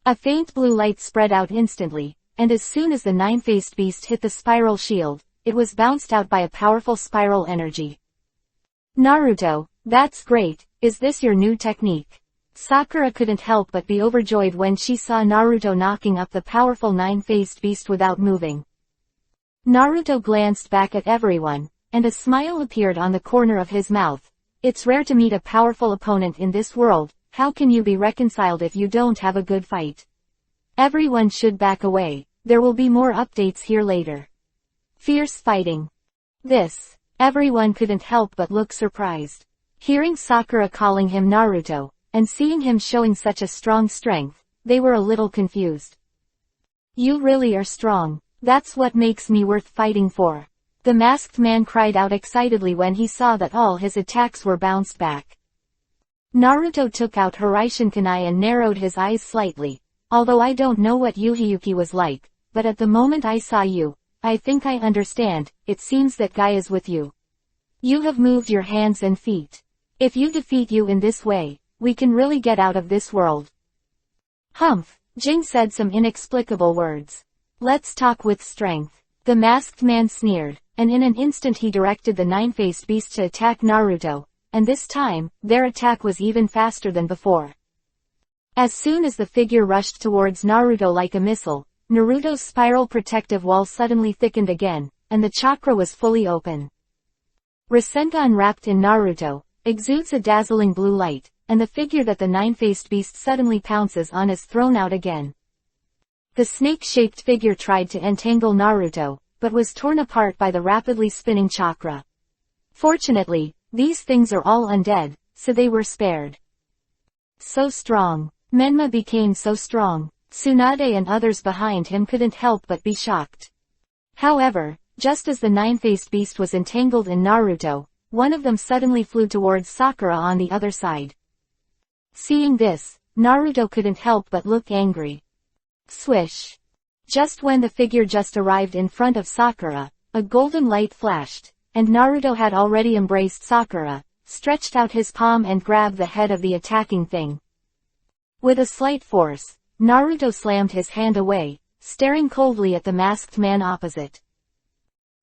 A faint blue light spread out instantly, and as soon as the 9-faced beast hit the spiral shield, it was bounced out by a powerful spiral energy. Naruto, that's great, is this your new technique? Sakura couldn't help but be overjoyed when she saw Naruto knocking up the powerful 9-faced beast without moving. Naruto glanced back at everyone, and a smile appeared on the corner of his mouth. It's rare to meet a powerful opponent in this world. How can you be reconciled if you don't have a good fight? Everyone should back away. There will be more updates here later. Fierce fighting. Everyone couldn't help but look surprised. Hearing Sakura calling him Naruto, and seeing him showing such a strong strength, they were a little confused. You really are strong. That's what makes me worth fighting for. The masked man cried out excitedly when he saw that all his attacks were bounced back. Naruto took out Hiraishin Kunai and narrowed his eyes slightly. Although I don't know what Yuhiyuki was like, but at the moment I saw you, I think I understand. It seems that guy is with you. You have moved your hands and feet. If you defeat you in this way, we can really get out of this world. Humph, Jing said some inexplicable words. Let's talk with strength. The masked man sneered, and in an instant he directed the 9-faced beast to attack Naruto. And this time, their attack was even faster than before. As soon as the figure rushed towards Naruto like a missile, Naruto's spiral protective wall suddenly thickened again, and the chakra was fully open. Rasengan wrapped in Naruto, exudes a dazzling blue light, and the figure that the nine-faced beast suddenly pounces on is thrown out again. The snake-shaped figure tried to entangle Naruto, but was torn apart by the rapidly spinning chakra. Fortunately, these things are all undead, so they were spared. So strong. Menma became so strong. Tsunade and others behind him couldn't help but be shocked. However, just as the nine-faced beast was entangled in Naruto, one of them suddenly flew towards Sakura on the other side. Seeing this, Naruto couldn't help but look angry. Swish! Just when the figure just arrived in front of Sakura, a golden light flashed, and Naruto had already embraced Sakura, stretched out his palm and grabbed the head of the attacking thing. With a slight force, Naruto slammed his hand away, staring coldly at the masked man opposite.